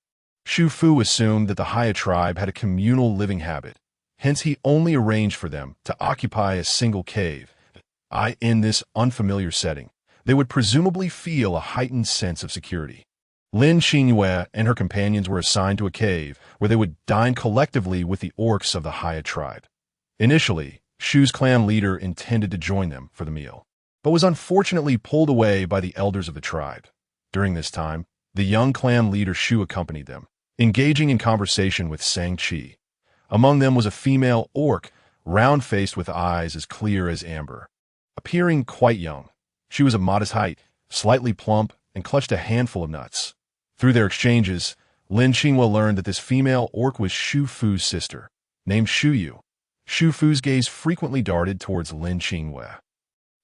Shu Fu assumed that the Heiya tribe had a communal living habit. Hence he only arranged for them to occupy a single cave. In this unfamiliar setting, they would presumably feel a heightened sense of security. Lin Qingyue and her companions were assigned to a cave where they would dine collectively with the orcs of the Heiya tribe. Initially, Shu's clan leader intended to join them for the meal, but was unfortunately pulled away by the elders of the tribe. During this time, The young clan leader Shu accompanied them, engaging in conversation with Shang-Chi. Among them was a female orc, round-faced with eyes as clear as amber. Appearing quite young, she was of modest height, slightly plump, and clutched a handful of nuts. Through their exchanges, Lin Qingyue learned that this female orc was Shu Fu's sister, named Shuyu. Shu Fu's gaze frequently darted towards Lin Qingyue.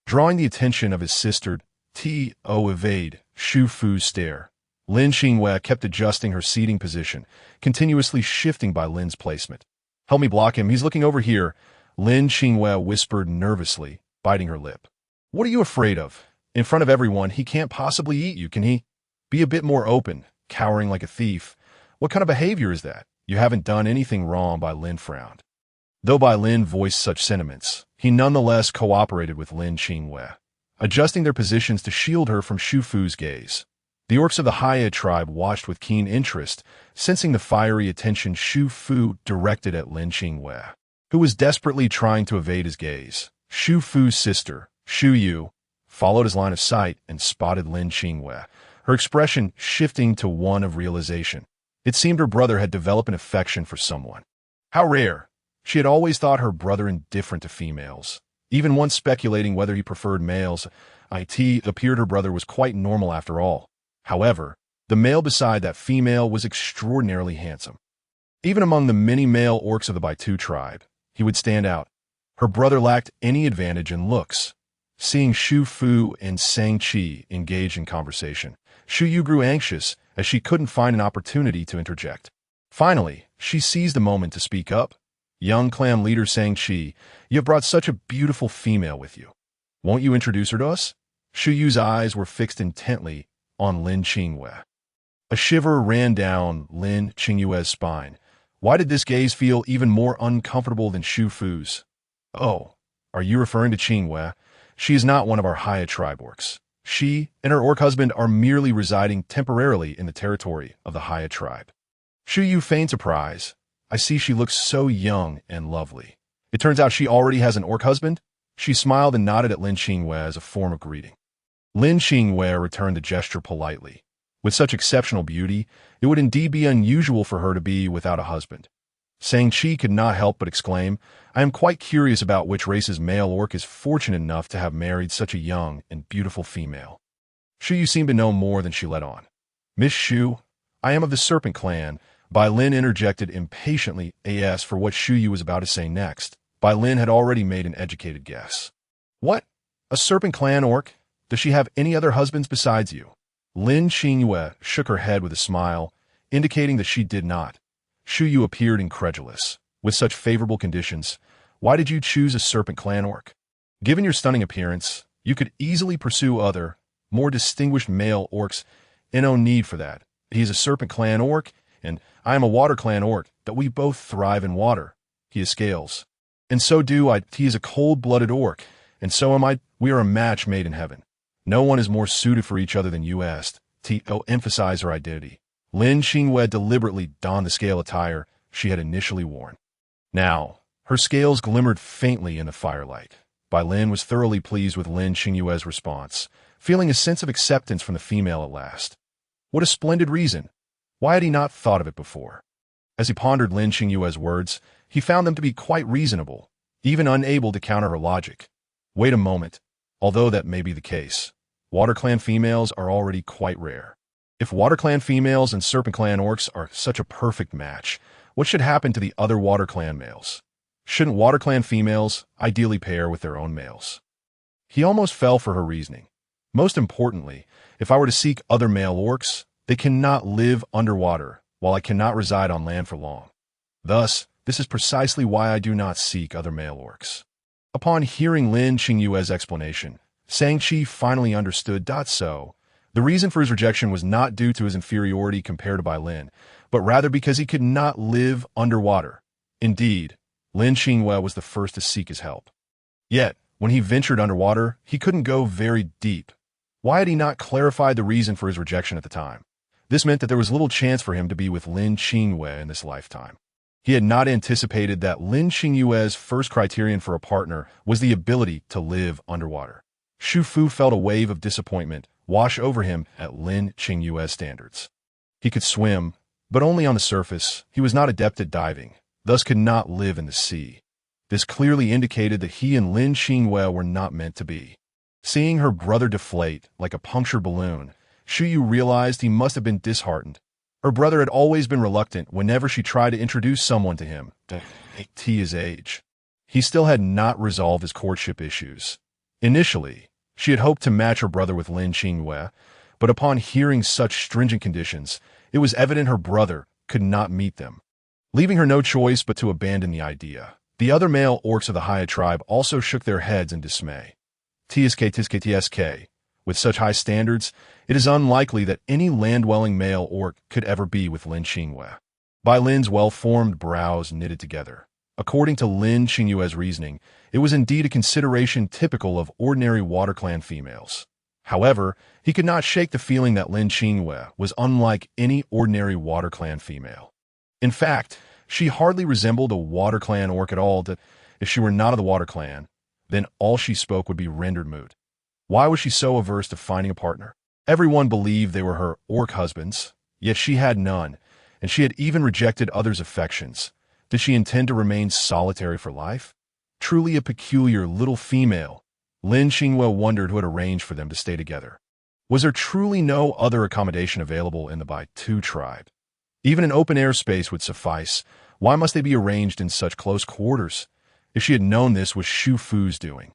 Drawing the attention of his sister, to evade Shu Fu's stare, Lin Qingyue kept adjusting her seating position, continuously shifting by Lin's placement. "Help me block him, he's looking over here," Lin Qingyue whispered nervously, biting her lip. "What are you afraid of? In front of everyone, he can't possibly eat you, can he? Be a bit more open, cowering like a thief. What kind of behavior is that? You haven't done anything wrong." Bai Lin frowned. Though Bai Lin voiced such sentiments, he nonetheless cooperated with Lin Qingyue, adjusting their positions to shield her from Shu Fu's gaze. The orcs of the Heiya tribe watched with keen interest, sensing the fiery attention Shu Fu directed at Lin Qingyue, who was desperately trying to evade his gaze. Shu Fu's sister, Shuyu, followed his line of sight and spotted Lin Qingyue, her expression shifting to one of realization. It seemed her brother had developed an affection for someone. How rare! She had always thought her brother indifferent to females, even once speculating whether he preferred males. It appeared her brother was quite normal after all. However, the male beside that female was extraordinarily handsome. Even among the many male orcs of the Baitu tribe, he would stand out. Her brother lacked any advantage in looks. Seeing Shu Fu and Shang-Chi engage in conversation, Shuyu grew anxious as she couldn't find an opportunity to interject. Finally, she seized a moment to speak up. "Young clan leader Shang-Chi, you have brought such a beautiful female with you. Won't you introduce her to us?" Shuyu's eyes were fixed intently on Lin Qingyue. A shiver ran down Lin Qingyue's spine. Why did this gaze feel even more uncomfortable than Shu Fu's? "Oh, are you referring to Qingyue? She is not one of our Heiya tribe orcs. She and her orc husband are merely residing temporarily in the territory of the Heiya tribe." Shuyu feigned surprise. "I see she looks so young and lovely. It turns out she already has an orc husband?" She smiled and nodded at Lin Qingyue as a form of greeting. Lin Qingyue returned the gesture politely. With such exceptional beauty, it would indeed be unusual for her to be without a husband. Shang-Chi could not help but exclaim, "I am quite curious about which race's male orc is fortunate enough to have married such a young and beautiful female." Shuyu seemed to know more than she let on. "Miss Shu, I am of the Serpent clan." Bai Lin interjected impatiently as for what Shuyu was about to say next. Bai Lin had already made an educated guess. "What? A Serpent clan orc? Does she have any other husbands besides you?" Lin Qingyue shook her head with a smile, indicating that she did not. Shuyu appeared incredulous. "With such favorable conditions, why did you choose a Serpent clan orc? Given your stunning appearance, you could easily pursue other, more distinguished male orcs, and no need for that. He is a Serpent clan orc, and I am a Water clan orc, that we both thrive in water. He has scales. And so do I. He is a cold-blooded orc, and so am I. We are a match made in heaven. No one is more suited for each other than you asked." To emphasize her identity, Lin Qingyue deliberately donned the scale attire she had initially worn. Now, her scales glimmered faintly in the firelight. Bai Lin was thoroughly pleased with Lin Qingyue's response, feeling a sense of acceptance from the female at last. What a splendid reason! Why had he not thought of it before? As he pondered Lin Qingyue's words, he found them to be quite reasonable, even unable to counter her logic. Wait a moment. Although that may be the case, Water clan females are already quite rare. If Water clan females and Serpent clan orcs are such a perfect match, what should happen to the other Water clan males? Shouldn't Water clan females ideally pair with their own males? He almost fell for her reasoning. Most importantly, if I were to seek other male orcs, they cannot live underwater, while I cannot reside on land for long. Thus, this is precisely why I do not seek other male orcs. Upon hearing Lin Qingyue's explanation, Shang-Chi finally understood. So, the reason for his rejection was not due to his inferiority compared to Bai Lin, but rather because he could not live underwater. Indeed, Lin Qingyue was the first to seek his help. Yet, when he ventured underwater, he couldn't go very deep. Why had he not clarified the reason for his rejection at the time? This meant that there was little chance for him to be with Lin Qingyue in this lifetime. He had not anticipated that Lin Qingyue's first criterion for a partner was the ability to live underwater. Shu Fu felt a wave of disappointment wash over him at Lin Qingyue standards. He could swim, but only on the surface. He was not adept at diving, thus could not live in the sea. This clearly indicated that he and Lin Qingyue were not meant to be. Seeing her brother deflate like a punctured balloon, Xiyu realized he must have been disheartened. Her brother had always been reluctant whenever she tried to introduce someone to him at his age. He still had not resolved his courtship issues. Initially, she had hoped to match her brother with Lin Qingyue, but upon hearing such stringent conditions, it was evident her brother could not meet them, leaving her no choice but to abandon the idea. The other male orcs of the Heiya tribe also shook their heads in dismay. Tsk. With such high standards, it is unlikely that any land-dwelling male orc could ever be with Lin Qingyue. By Lin's well-formed brows knitted together. According to Lin Qingyue's reasoning, it was indeed a consideration typical of ordinary water clan females. However, he could not shake the feeling that Lin Qingyue was unlike any ordinary water clan female. In fact, she hardly resembled a water clan orc at all, that if she were not of the water clan, then all she spoke would be rendered moot. Why was she so averse to finding a partner? Everyone believed they were her orc husbands, yet she had none, and she had even rejected others' affections. Did she intend to remain solitary for life? Truly a peculiar little female. Lin Qingyue wondered who had arranged for them to stay together. Was there truly no other accommodation available in the Baitu tribe? Even an open-air space would suffice. Why must they be arranged in such close quarters? If she had known this was Shu Fu's doing,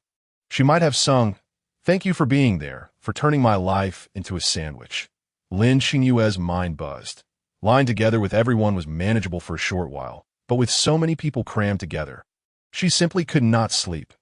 she might have sung, "Thank you for being there, for turning my life into a sandwich." Lin Qingyue's mind buzzed. Lying together with everyone was manageable for a short while, but with so many people crammed together, she simply could not sleep.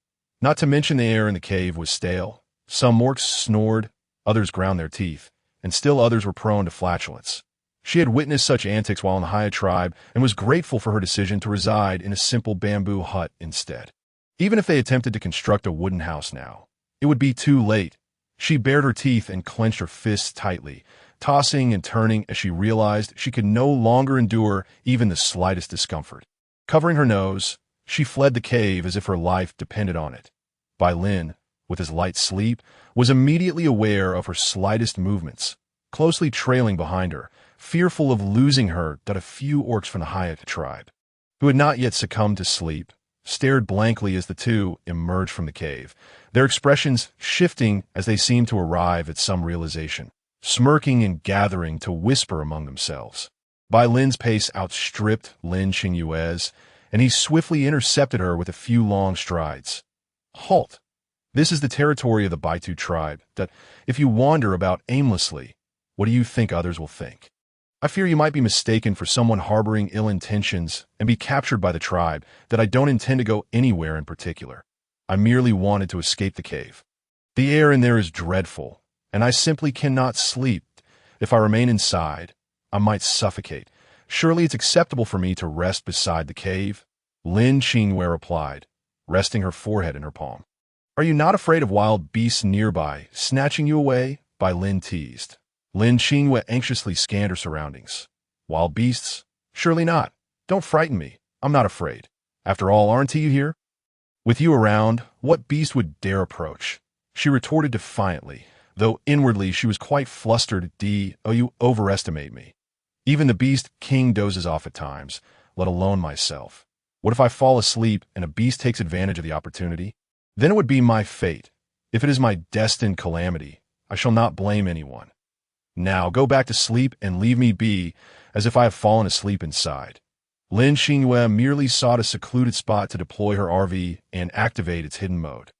Not to mention the air in the cave was stale. Some orcs snored, others ground their teeth, and still others were prone to flatulence. She had witnessed such antics while in the Heiya tribe and was grateful for her decision to reside in a simple bamboo hut instead. Even if they attempted to construct a wooden house now, it would be too late. She bared her teeth and clenched her fists tightly, tossing and turning as she realized she could no longer endure even the slightest discomfort. Covering her nose, she fled the cave as if her life depended on it. Bai Lin, with his light sleep, was immediately aware of her slightest movements, closely trailing behind her, fearful of losing her. That a few orcs from the Heiya tribe, who had not yet succumbed to sleep, stared blankly as the two emerged from the cave, their expressions shifting as they seemed to arrive at some realization, smirking and gathering to whisper among themselves. Bai Lin's pace outstripped Lin Qingyue's, and he swiftly intercepted her with a few long strides. "Halt! This is the territory of the Baitu tribe, that if you wander about aimlessly, what do you think others will think? I fear you might be mistaken for someone harboring ill intentions and be captured by the tribe. That I don't intend to go anywhere in particular. I merely wanted to escape the cave. The air in there is dreadful, and I simply cannot sleep. If I remain inside, I might suffocate. Surely it's acceptable for me to rest beside the cave?" Lin Qingyue replied, resting her forehead in her palm. "Are you not afraid of wild beasts nearby, snatching you away?" Bai Lin teased. Lin Qingyue anxiously scanned her surroundings. "Wild beasts? Surely not. Don't frighten me. I'm not afraid. After all, aren't you here? With you around, what beast would dare approach?" She retorted defiantly, though inwardly she was quite flustered. "Oh, you overestimate me. Even the beast king dozes off at times, let alone myself. What if I fall asleep and a beast takes advantage of the opportunity? Then it would be my fate. If it is my destined calamity, I shall not blame anyone. Now go back to sleep and leave me be, as if I have fallen asleep inside." Lin Qingyue merely sought a secluded spot to deploy her RV and activate its hidden mode,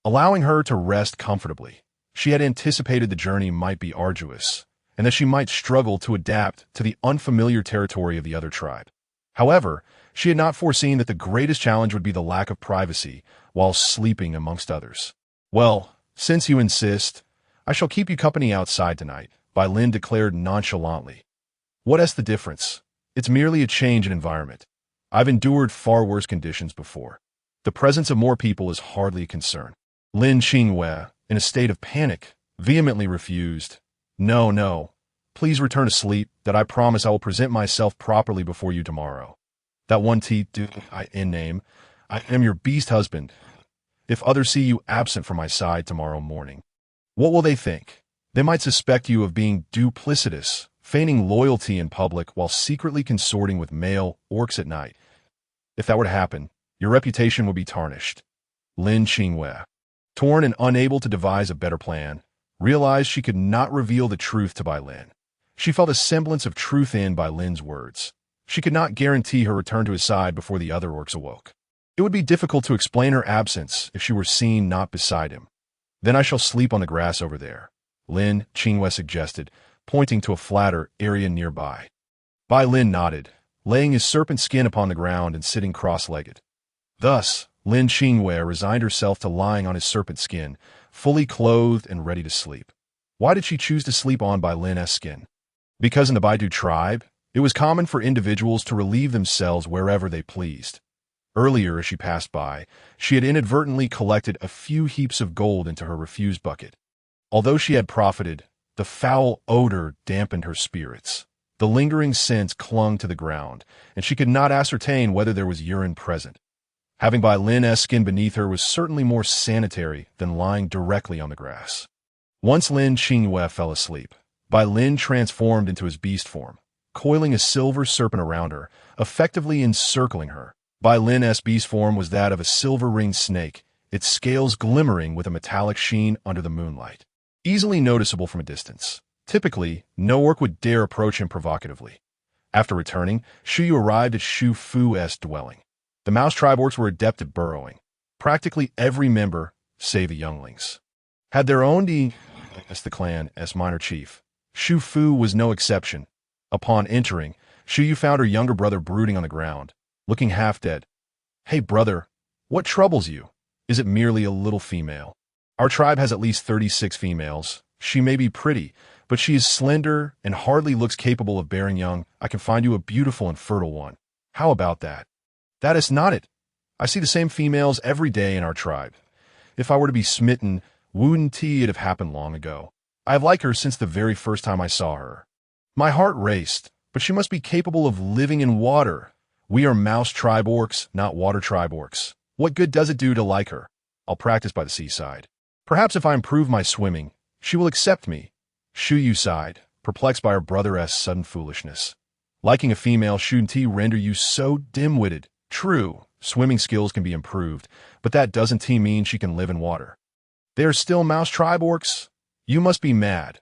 allowing her to rest comfortably. She had anticipated the journey might be arduous, and that she might struggle to adapt to the unfamiliar territory of the other tribe. However, she had not foreseen that the greatest challenge would be the lack of privacy while sleeping amongst others. "Well, since you insist, I shall keep you company outside tonight," Bai Lin declared nonchalantly. "What's the difference? It's merely a change in environment. I've endured far worse conditions before. The presence of more people is hardly a concern." Lin Qingyue, in a state of panic, vehemently refused. No. Please return to sleep, that I promise I will present myself properly before you tomorrow. That one in name, I am your beast husband. If others see you absent from my side tomorrow morning, what will they think? They might suspect you of being duplicitous, feigning loyalty in public while secretly consorting with male orcs at night. If that were to happen, your reputation would be tarnished. Lin Qingyue, torn and unable to devise a better plan, realized she could not reveal the truth to Bai Lin. She felt a semblance of truth in Bai Lin's words. She could not guarantee her return to his side before the other orcs awoke. It would be difficult to explain her absence if she were seen not beside him. Then I shall sleep on the grass over there, Lin Qingyue suggested, pointing to a flatter area nearby. Bai Lin nodded, laying his serpent skin upon the ground and sitting cross-legged. Thus, Lin Qingyue resigned herself to lying on his serpent skin, fully clothed and ready to sleep. Why did she choose to sleep on Bai Lin's skin? Because in the Baidu tribe, it was common for individuals to relieve themselves wherever they pleased. Earlier, as she passed by, she had inadvertently collected a few heaps of gold into her refuse bucket. Although she had profited, the foul odor dampened her spirits. The lingering scent clung to the ground, and she could not ascertain whether there was urine present. Having Bai Lin's skin beneath her was certainly more sanitary than lying directly on the grass. Once Lin Qingyue fell asleep, Bai Lin transformed into his beast form, coiling a silver serpent around her, effectively encircling her. Bai Lin's beast form was that of a silver-ringed snake, its scales glimmering with a metallic sheen under the moonlight. Easily noticeable from a distance. Typically, no orc would dare approach him provocatively. After returning, Shuyu arrived at Shu Fu's dwelling. The Mouse tribe orcs were adept at burrowing. Practically every member, save the younglings, had their own as the clan's minor chief. Shu Fu was no exception. Upon entering, Shuyu found her younger brother brooding on the ground, looking half dead. "Hey brother, what troubles you? Is it merely a little female? Our tribe has at least 36 females. She may be pretty, but she is slender and hardly looks capable of bearing young. I can find you a beautiful and fertile one. How about that?" "That is not it. I see the same females every day in our tribe. If I were to be smitten, wouldn't it have happened long ago? I have liked her since the very first time I saw her." My heart raced, but she must be capable of living in water. We are Mouse tribe orcs, not water tribe orcs. What good does it do to like her? I'll practice by the seaside. Perhaps if I improve my swimming, she will accept me. Shuyu sighed, perplexed by her brother's sudden foolishness. Liking a female shouldn't render you so dim-witted. True, swimming skills can be improved, but that doesn't mean she can live in water. They are still Mouse tribe orcs? You must be mad.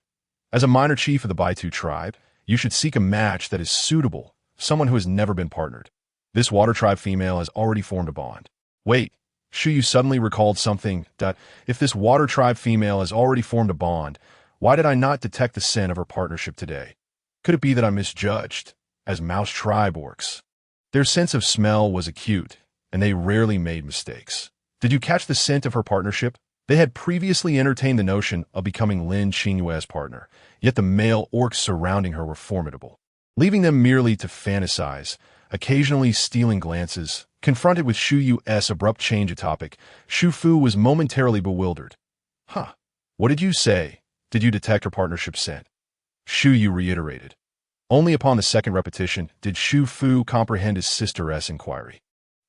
As a minor chief of the Baitu tribe, you should seek a match that is suitable, someone who has never been partnered. This water tribe female has already formed a bond. Wait, Shuyu suddenly recalled something. If this water tribe female has already formed a bond, why did I not detect the scent of her partnership today? Could it be that I misjudged? As Mouse tribe orcs, their sense of smell was acute, and they rarely made mistakes. Did you catch the scent of her partnership? They had previously entertained the notion of becoming Lin Qingyue's partner, yet the male orcs surrounding her were formidable. Leaving them merely to fantasize, occasionally stealing glances, confronted with Shuyu's abrupt change of topic, Shu Fu was momentarily bewildered. Huh, what did you say? Did you detect her partnership scent? Shuyu reiterated. Only upon the second repetition did Shu Fu comprehend his sister's inquiry.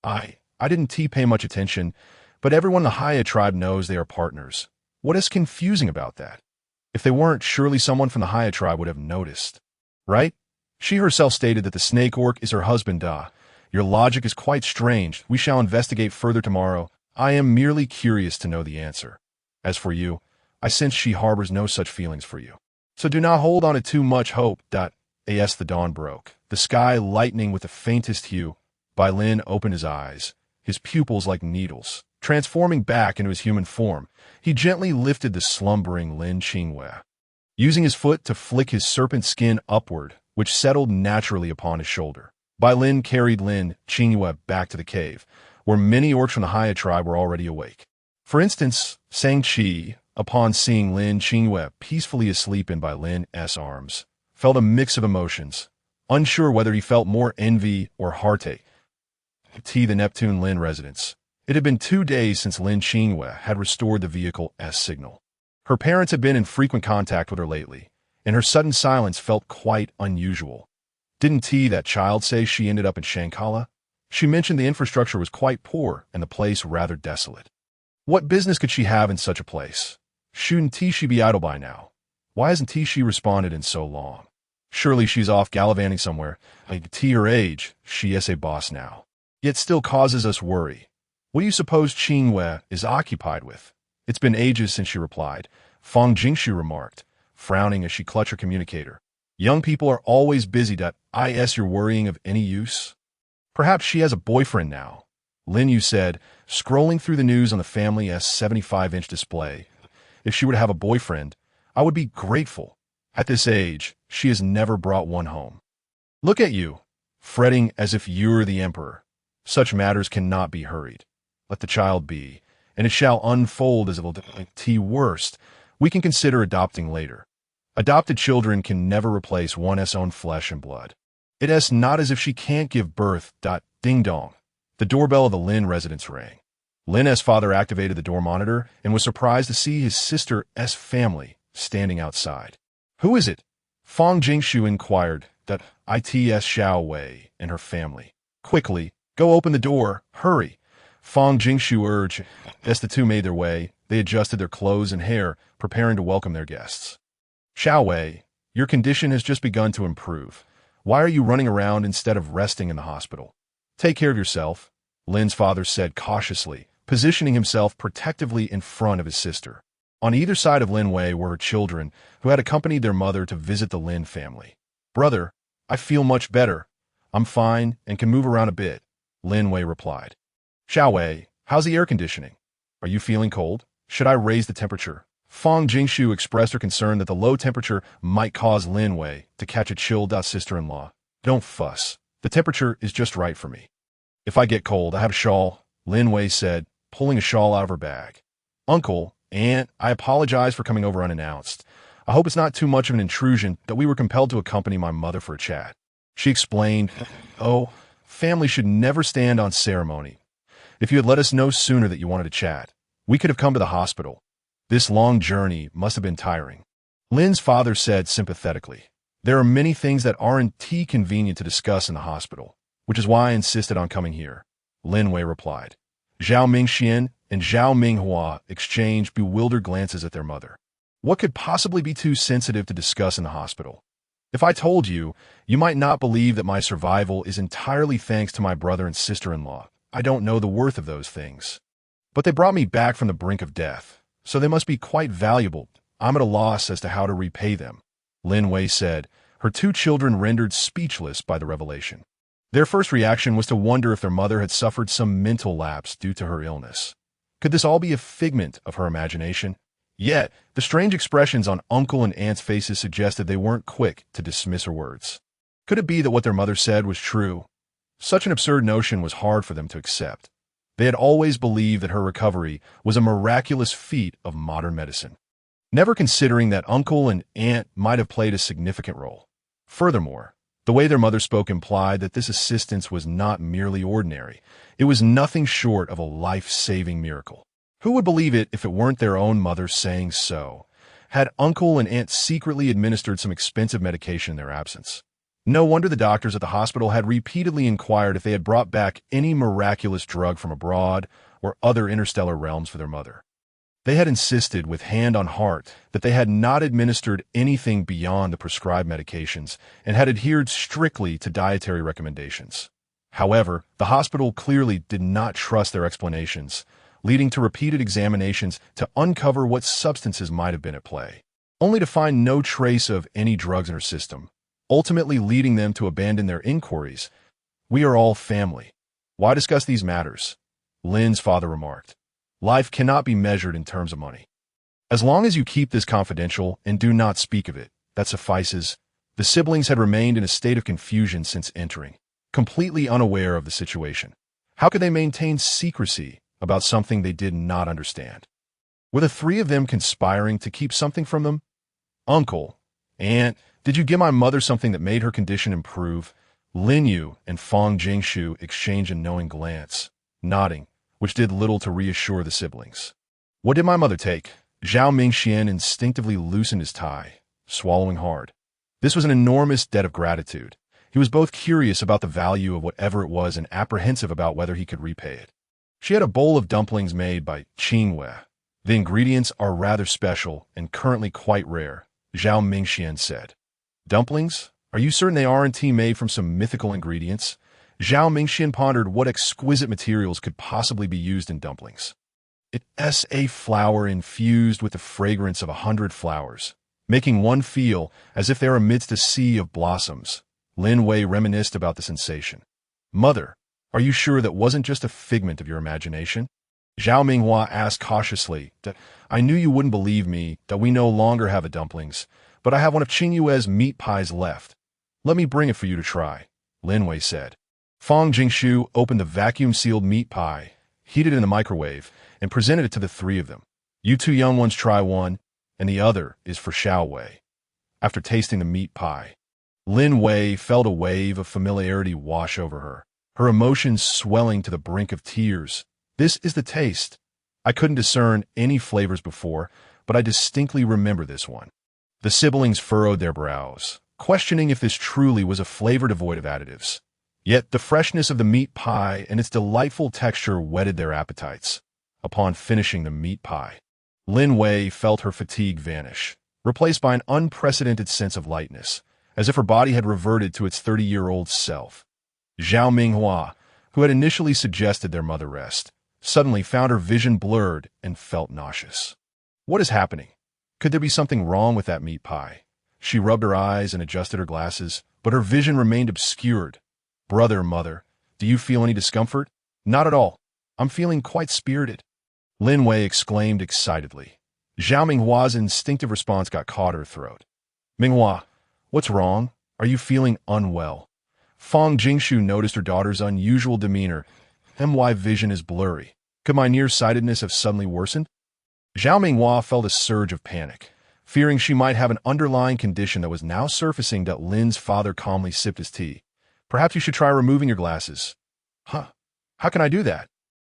I didn't pay much attention, but everyone in the Heiya tribe knows they are partners. What is confusing about that? If they weren't, surely someone from the Heiya tribe would have noticed. Right? She herself stated that the snake orc is her husband. Your logic is quite strange. We shall investigate further tomorrow. I am merely curious to know the answer. As for you, I sense she harbors no such feelings for you. So do not hold on to too much hope. As the dawn broke, the sky lightening with the faintest hue, Bai Lin opened his eyes, his pupils like needles. Transforming back into his human form, he gently lifted the slumbering Lin Qingyue, using his foot to flick his serpent skin upward, which settled naturally upon his shoulder. Bai Lin carried Lin Qingyue back to the cave, where many orcs from the Heiya tribe were already awake. For instance, Sang-Chi, upon seeing Lin Qingyue peacefully asleep in Bai Lin's arms, felt a mix of emotions, unsure whether he felt more envy or heartache. The Neptune Lin residence. It had been 2 days since Lin Qingyue had restored the vehicle's signal. Her parents had been in frequent contact with her lately, and her sudden silence felt quite unusual. Didn't that child say she ended up in Shankala? She mentioned the infrastructure was quite poor and the place rather desolate. What business could she have in such a place? Shouldn't she be idle by now? Why hasn't she responded in so long? Surely she's off gallivanting somewhere. At her age, she is a boss now. Yet still causes us worry. What do you suppose Qingyue is occupied with? It's been ages since she replied, Fang Jingshu remarked, frowning as she clutched her communicator. Young people are always busy. Is you're worrying of any use? Perhaps she has a boyfriend now, Lin Yu said, scrolling through the news on the family's 75-inch display. If she were to have a boyfriend, I would be grateful. At this age, she has never brought one home. Look at you, fretting as if you're the emperor. Such matters cannot be hurried. Let the child be, and it shall unfold as it will be. Worst, we can consider adopting later. Adopted children can never replace one's own flesh and blood. It is not as if she can't give birth. Ding dong. The doorbell of the Lin residence rang. Lin's father activated the door monitor and was surprised to see his sister's family standing outside. Who is it? Fang Jingshu inquired. It's Xiao Wei and her family. Quickly, go open the door. Hurry. Fang Jingshu urged. As the two made their way, they adjusted their clothes and hair, preparing to welcome their guests. Xiao Wei, your condition has just begun to improve. Why are you running around instead of resting in the hospital? Take care of yourself, Lin's father said cautiously, positioning himself protectively in front of his sister. On either side of Lin Wei were her children, who had accompanied their mother to visit the Lin family. Brother, I feel much better. I'm fine and can move around a bit, Lin Wei replied. Xiao Wei, how's the air conditioning? Are you feeling cold? Should I raise the temperature? Fang Jingshu expressed her concern that the low temperature might cause Lin Wei to catch a chill. Sister-in-law, don't fuss. The temperature is just right for me. If I get cold, I have a shawl, Lin Wei said, pulling a shawl out of her bag. Uncle, Aunt, I apologize for coming over unannounced. I hope it's not too much of an intrusion that we were compelled to accompany my mother for a chat. She explained, Oh, family should never stand on ceremony. If you had let us know sooner that you wanted to chat, we could have come to the hospital. This long journey must have been tiring. Lin's father said sympathetically, There are many things that aren't convenient to discuss in the hospital, which is why I insisted on coming here, Lin Wei replied. Zhao Mingxian and Zhao Minghua exchanged bewildered glances at their mother. What could possibly be too sensitive to discuss in the hospital? If I told you, you might not believe that my survival is entirely thanks to my brother and sister-in-law. I don't know the worth of those things. But they brought me back from the brink of death, so they must be quite valuable. I'm at a loss as to how to repay them, Lin Wei said, her two children rendered speechless by the revelation. Their first reaction was to wonder if their mother had suffered some mental lapse due to her illness. Could this all be a figment of her imagination? Yet, the strange expressions on uncle and aunt's faces suggested they weren't quick to dismiss her words. Could it be that what their mother said was true? Such an absurd notion was hard for them to accept. They had always believed that her recovery was a miraculous feat of modern medicine, never considering that uncle and aunt might have played a significant role. Furthermore, the way their mother spoke implied that this assistance was not merely ordinary. It was nothing short of a life-saving miracle. Who would believe it if it weren't their own mother saying so? Had uncle and aunt secretly administered some expensive medication in their absence? No wonder the doctors at the hospital had repeatedly inquired if they had brought back any miraculous drug from abroad or other interstellar realms for their mother. They had insisted with hand on heart that they had not administered anything beyond the prescribed medications and had adhered strictly to dietary recommendations. However, the hospital clearly did not trust their explanations, leading to repeated examinations to uncover what substances might have been at play, only to find no trace of any drugs in her system, ultimately leading them to abandon their inquiries. We are all family. Why discuss these matters? Lin's father remarked. Life cannot be measured in terms of money. As long as you keep this confidential and do not speak of it, that suffices. The siblings had remained in a state of confusion since entering, completely unaware of the situation. How could they maintain secrecy about something they did not understand? Were the three of them conspiring to keep something from them? Uncle, Aunt, did you give my mother something that made her condition improve? Lin Yu and Fang Jingshu exchanged a knowing glance, nodding, which did little to reassure the siblings. What did my mother take? Zhao Mingxian instinctively loosened his tie, swallowing hard. This was an enormous debt of gratitude. He was both curious about the value of whatever it was and apprehensive about whether he could repay it. She had a bowl of dumplings made by Qingyue. The ingredients are rather special and currently quite rare, Zhao Mingxian said. Dumplings? Are you certain they aren't made from some mythical ingredients? Zhao Mingxian pondered what exquisite materials could possibly be used in dumplings. It's a flower infused with the fragrance of 100 flowers, making one feel as if they're amidst a sea of blossoms. Lin Wei reminisced about the sensation. Mother, are you sure that wasn't just a figment of your imagination? Zhao Minghua asked cautiously. I knew you wouldn't believe me that we no longer have a dumplings, but I have one of Qingyue's meat pies left. Let me bring it for you to try, Lin Wei said. Fang Jingshu opened the vacuum-sealed meat pie, heated it in the microwave, and presented it to the three of them. You two young ones try one, and the other is for Xiao Wei. After tasting the meat pie, Lin Wei felt a wave of familiarity wash over her, her emotions swelling to the brink of tears. This is the taste. I couldn't discern any flavors before, but I distinctly remember this one. The siblings furrowed their brows, questioning if this truly was a flavor devoid of additives. Yet the freshness of the meat pie and its delightful texture whetted their appetites. Upon finishing the meat pie, Lin Wei felt her fatigue vanish, replaced by an unprecedented sense of lightness, as if her body had reverted to its 30-year-old self. Zhao Minghua, who had initially suggested their mother rest, suddenly found her vision blurred and felt nauseous. What is happening? Could there be something wrong with that meat pie? She rubbed her eyes and adjusted her glasses, but her vision remained obscured. Brother, mother, do you feel any discomfort? Not at all. I'm feeling quite spirited. Lin Wei exclaimed excitedly. Zhao Minghua's instinctive response got caught in her throat. Minghua, what's wrong? Are you feeling unwell? Fang Jingshu noticed her daughter's unusual demeanor. My vision is blurry. Could my nearsightedness have suddenly worsened? Zhao Minghua felt a surge of panic, fearing she might have an underlying condition that was now surfacing. Lin's father calmly sipped his tea. Perhaps you should try removing your glasses. Huh? How can I do that?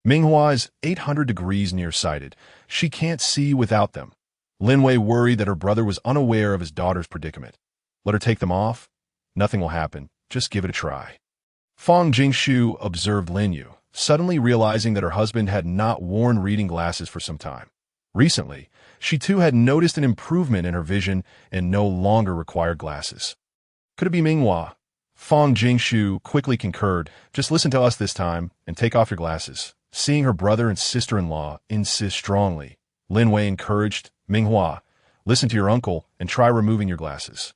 Minghua is 800 degrees nearsighted. She can't see without them. Lin Wei worried that her brother was unaware of his daughter's predicament. Let her take them off? Nothing will happen. Just give it a try. Fang Jingshu observed Lin Yu, suddenly realizing that her husband had not worn reading glasses for some time. Recently, she too had noticed an improvement in her vision and no longer required glasses. Could it be Minghua? Fang Jingshu quickly concurred. Just listen to us this time and take off your glasses. Seeing her brother and sister-in-law insist strongly, Lin Wei encouraged, Minghua, listen to your uncle and try removing your glasses.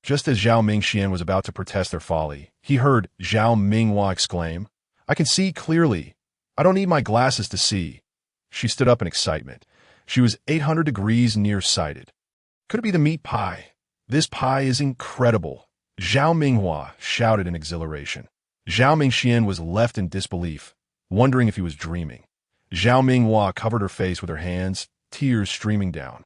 Just as Zhao Mingxian was about to protest their folly, he heard Zhao Minghua exclaim, I can see clearly. I don't need my glasses to see. She stood up in excitement. She was 800 degrees nearsighted. Could it be the meat pie? This pie is incredible. Zhao Minghua shouted in exhilaration. Zhao Mingxian was left in disbelief, wondering if he was dreaming. Zhao Minghua covered her face with her hands, tears streaming down.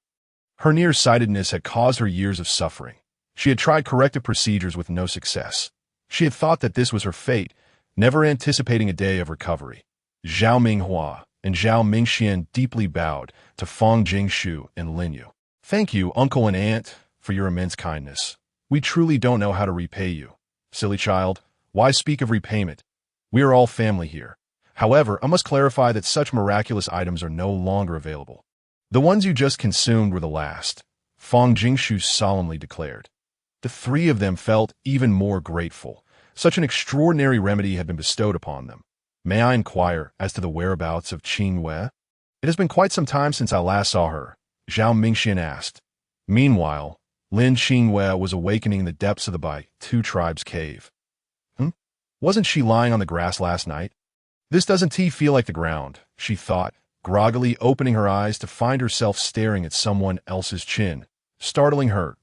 Her nearsightedness had caused her years of suffering. She had tried corrective procedures with no success. She had thought that this was her fate, never anticipating a day of recovery. Zhao Minghua and Zhao Mingxian deeply bowed to Fang Jingshu and Lin Yu. Thank you, uncle and aunt, for your immense kindness. We truly don't know how to repay you. Silly child, why speak of repayment? We are all family here. However, I must clarify that such miraculous items are no longer available. The ones you just consumed were the last, Fang Jingshu solemnly declared. The three of them felt even more grateful. Such an extraordinary remedy had been bestowed upon them. May I inquire as to the whereabouts of Qingyue? It has been quite some time since I last saw her, Zhao Mingxian asked. Meanwhile, Lin Qingyue was awakening in the depths of the Bai Two Tribes cave. Wasn't she lying on the grass last night? This doesn't feel like the ground, she thought, groggily opening her eyes to find herself staring at someone else's chin. Startling her,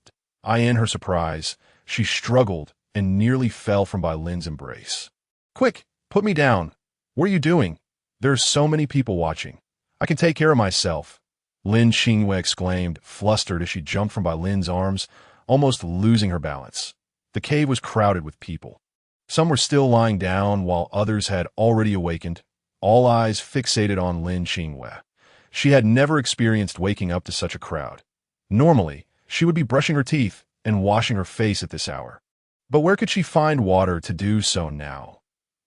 in her surprise, she struggled and nearly fell from Bai Lin's embrace. Quick, put me down. What are you doing? There's so many people watching. I can take care of myself. Lin Qingyue exclaimed, flustered as she jumped from Bai Lin's arms, almost losing her balance. The cave was crowded with people. Some were still lying down while others had already awakened, all eyes fixated on Lin Qingyue. She had never experienced waking up to such a crowd. Normally, she would be brushing her teeth and washing her face at this hour. But where could she find water to do so now?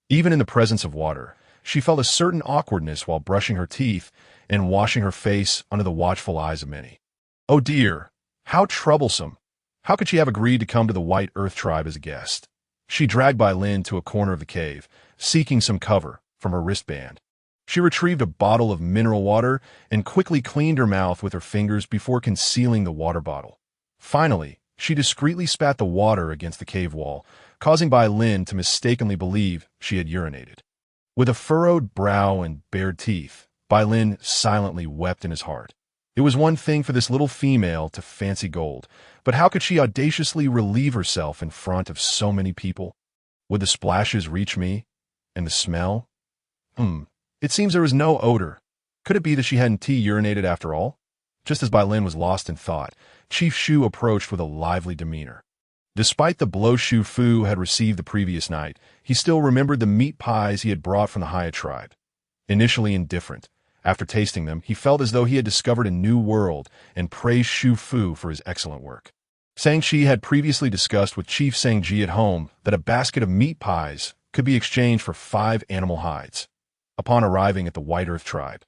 Even in the presence of water, she felt a certain awkwardness while brushing her teeth and washing her face under the watchful eyes of many. Oh dear, How troublesome. How could she have agreed to come to the White Earth tribe as a guest? She dragged Bai Lin to a corner of the cave, seeking some cover from her wristband. She retrieved a bottle of mineral water and quickly cleaned her mouth with her fingers before concealing the water bottle. Finally, she discreetly spat the water against the cave wall, causing Bai Lin to mistakenly believe she had urinated. With a furrowed brow and bared teeth, Bai Lin silently wept in his heart. It was one thing for this little female to fancy gold, but how could she audaciously relieve herself in front of so many people? Would the splashes reach me? And the smell? It seems there was no odor. Could it be that she hadn't urinated after all? Just as Bai Lin was lost in thought, Chief Shu approached with a lively demeanor. Despite the blow Shu Fu had received the previous night, he still remembered the meat pies he had brought from the Heiya tribe. Initially indifferent, after tasting them, he felt as though he had discovered a new world and praised Shu Fu for his excellent work. Shang-Chi had previously discussed with Chief Shang-Ji at home that a basket of meat pies could be exchanged for 5 animal hides. Upon arriving at the White Earth tribe,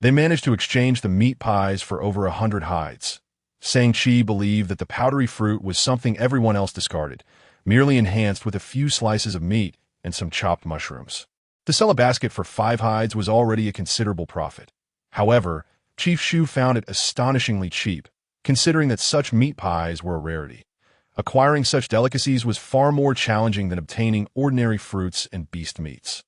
they managed to exchange the meat pies for over 100 hides. Shang-Chi believed that the powdery fruit was something everyone else discarded, merely enhanced with a few slices of meat and some chopped mushrooms. To sell a basket for 5 hides was already a considerable profit. However, Chief Shu found it astonishingly cheap, considering that such meat pies were a rarity. Acquiring such delicacies was far more challenging than obtaining ordinary fruits and beast meats.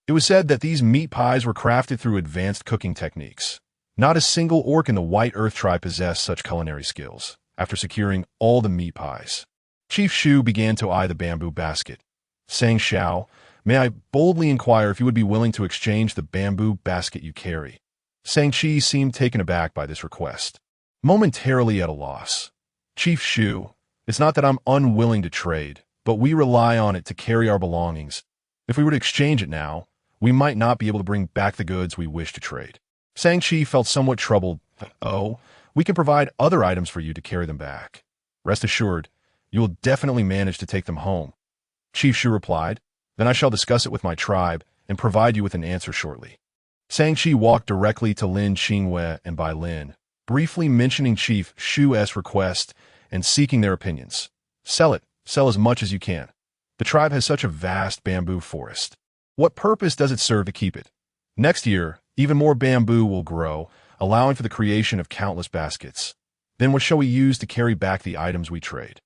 It was said that these meat pies were crafted through advanced cooking techniques. Not a single orc in the White Earth tribe possessed such culinary skills. After securing all the meat pies, Chief Shu began to eye the bamboo basket. Saying, "Shao, may I boldly inquire if you would be willing to exchange the bamboo basket you carry?" Shang-Chi seemed taken aback by this request. Momentarily at a loss. "Chief Shu, it's not that I'm unwilling to trade, but we rely on it to carry our belongings. If we were to exchange it now, we might not be able to bring back the goods we wish to trade." Shang-Chi felt somewhat troubled. "Oh, we can provide other items for you to carry them back. Rest assured, you will definitely manage to take them home." Chief Shu replied, "Then I shall discuss it with my tribe and provide you with an answer shortly." Shang-Chi walked directly to Lin Qingyue and Bai Lin, briefly mentioning Chief Shu's request and seeking their opinions. Sell as much as you can. The tribe has such a vast bamboo forest. What purpose does it serve to keep it? Next year, even more bamboo will grow, allowing for the creation of countless baskets. Then what shall we use to carry back the items we trade?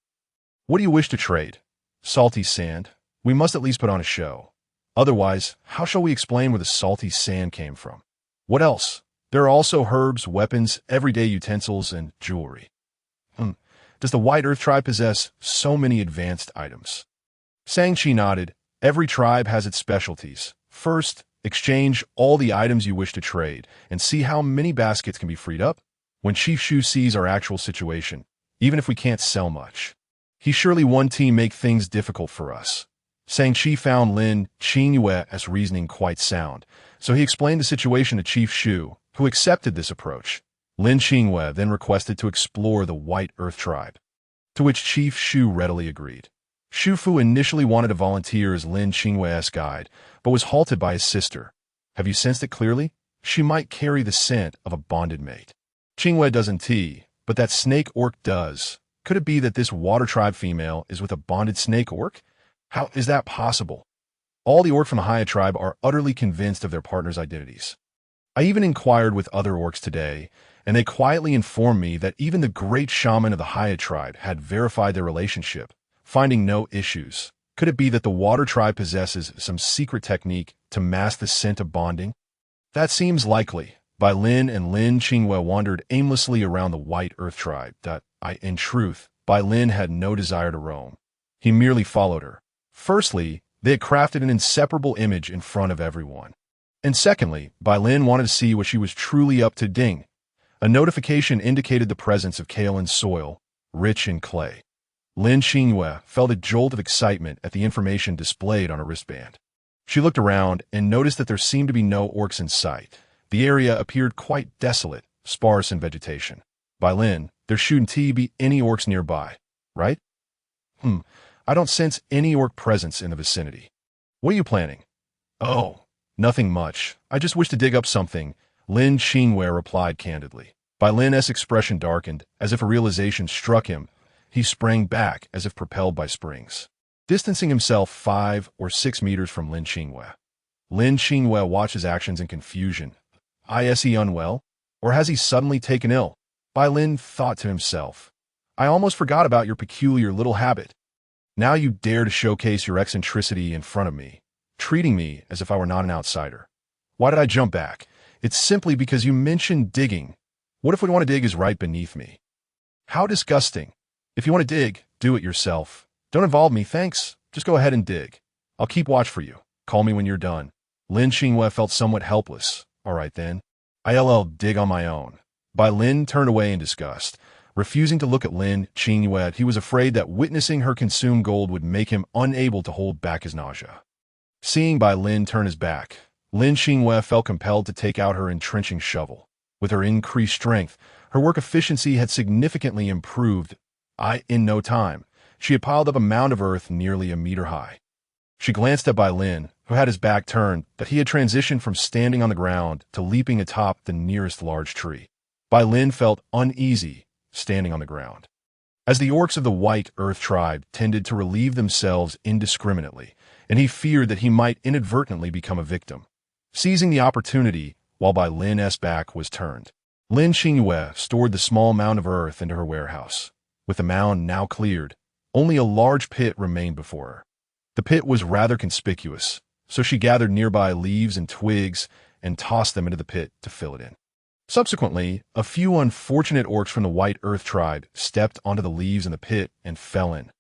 What do you wish to trade? Salty sand? We must at least put on a show. Otherwise, how shall we explain where the salty sand came from? What else? There are also herbs, weapons, everyday utensils, and jewelry. Does the White Earth tribe possess so many advanced items? Shang-Chi nodded. Every tribe has its specialties. First, exchange all the items you wish to trade and see how many baskets can be freed up. When Chief Shu sees our actual situation, even if we can't sell much, he surely one team make things difficult for us. Shang-Chi found Lin Qingyue's reasoning quite sound, so he explained the situation to Chief Shu, who accepted this approach. Lin Qingyue then requested to explore the White Earth tribe, to which Chief Shu readily agreed. Shu Fu initially wanted to volunteer as Lin Qingyue's guide, but was halted by his sister. "Have you sensed it clearly? She might carry the scent of a bonded mate." Qingyue doesn't but that snake orc does. Could it be that this water tribe female is with a bonded snake orc? How is that possible? All the orcs from the Heiya tribe are utterly convinced of their partners' identities. I even inquired with other orcs today, and they quietly informed me that even the great shaman of the Heiya tribe had verified their relationship, finding no issues. Could it be that the water tribe possesses some secret technique to mask the scent of bonding? That seems likely. Bai Lin and Lin Qingyue wandered aimlessly around the White Earth tribe. In truth, Bai Lin had no desire to roam. He merely followed her. Firstly, they had crafted an inseparable image in front of everyone. And secondly, Bai Lin wanted to see what she was truly up to. Ding. A notification indicated the presence of kaolin soil, rich in clay. Lin Qingyue felt a jolt of excitement at the information displayed on her wristband. She looked around and noticed that there seemed to be no orcs in sight. The area appeared quite desolate, sparse in vegetation. Bai Lin, there shouldn't be any orcs nearby, right? I don't sense any orc presence in the vicinity. What are you planning? Oh, nothing much. I just wish to dig up something, Lin Qingyue replied candidly. Bai Lin's expression darkened, as if a realization struck him. He sprang back, as if propelled by springs, distancing himself 5 or 6 meters from Lin Qingyue. Lin Qingyue watched his actions in confusion. Is he unwell? Or has he suddenly taken ill? Bai Lin thought to himself. I almost forgot about your peculiar little habit. Now you dare to showcase your eccentricity in front of me, treating me as if I were not an outsider. Why did I jump back? It's simply because you mentioned digging. What if what you want to dig is right beneath me? How disgusting. If you want to dig, do it yourself. Don't involve me, thanks. Just go ahead and dig. I'll keep watch for you. Call me when you're done. Lin Qingyue felt somewhat helpless. All right then. I'll dig on my own. Bai Lin turned away in disgust. Refusing to look at Lin Qingyue, he was afraid that witnessing her consume gold would make him unable to hold back his nausea. Seeing Bai Lin turn his back, Lin Qingyue felt compelled to take out her entrenching shovel. With her increased strength, her work efficiency had significantly improved. In no time, she had piled up a mound of earth nearly a meter high. She glanced at Bai Lin, who had his back turned, that he had transitioned from standing on the ground to leaping atop the nearest large tree. Bai Lin felt uneasy standing on the ground. As the orcs of the White Earth tribe tended to relieve themselves indiscriminately, and he feared that he might inadvertently become a victim. Seizing the opportunity, while Bai Lin's back was turned, Lin Qingyue stored the small mound of earth into her warehouse. With the mound now cleared, only a large pit remained before her. The pit was rather conspicuous, so she gathered nearby leaves and twigs and tossed them into the pit to fill it in. Subsequently, a few unfortunate orcs from the White Earth tribe stepped onto the leaves in the pit and fell in.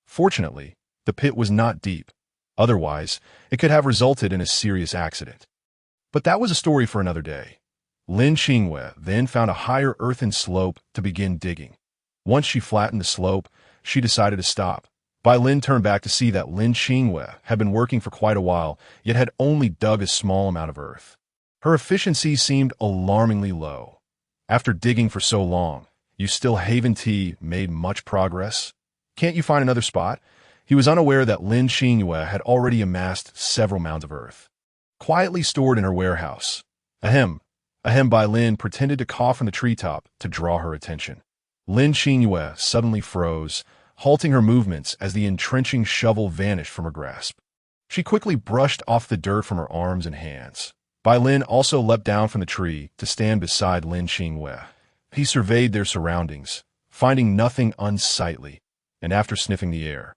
Fortunately, the pit was not deep. Otherwise, it could have resulted in a serious accident. But that was a story for another day. Lin Qingyue then found a higher earthen slope to begin digging. Once she flattened the slope, she decided to stop. Bai Lin turned back to see that Lin Qingyue had been working for quite a while, yet had only dug a small amount of earth. Her efficiency seemed alarmingly low. After digging for so long, you still haven't made much progress? Can't you find another spot? He was unaware that Lin Qingyue had already amassed several mounds of earth, quietly stored in her warehouse. Ahem. Bai Lin pretended to cough from the treetop to draw her attention. Lin Qingyue suddenly froze, halting her movements as the entrenching shovel vanished from her grasp. She quickly brushed off the dirt from her arms and hands. Bai Lin also leapt down from the tree to stand beside Lin Qingyue. He surveyed their surroundings, finding nothing unsightly, and after sniffing the air,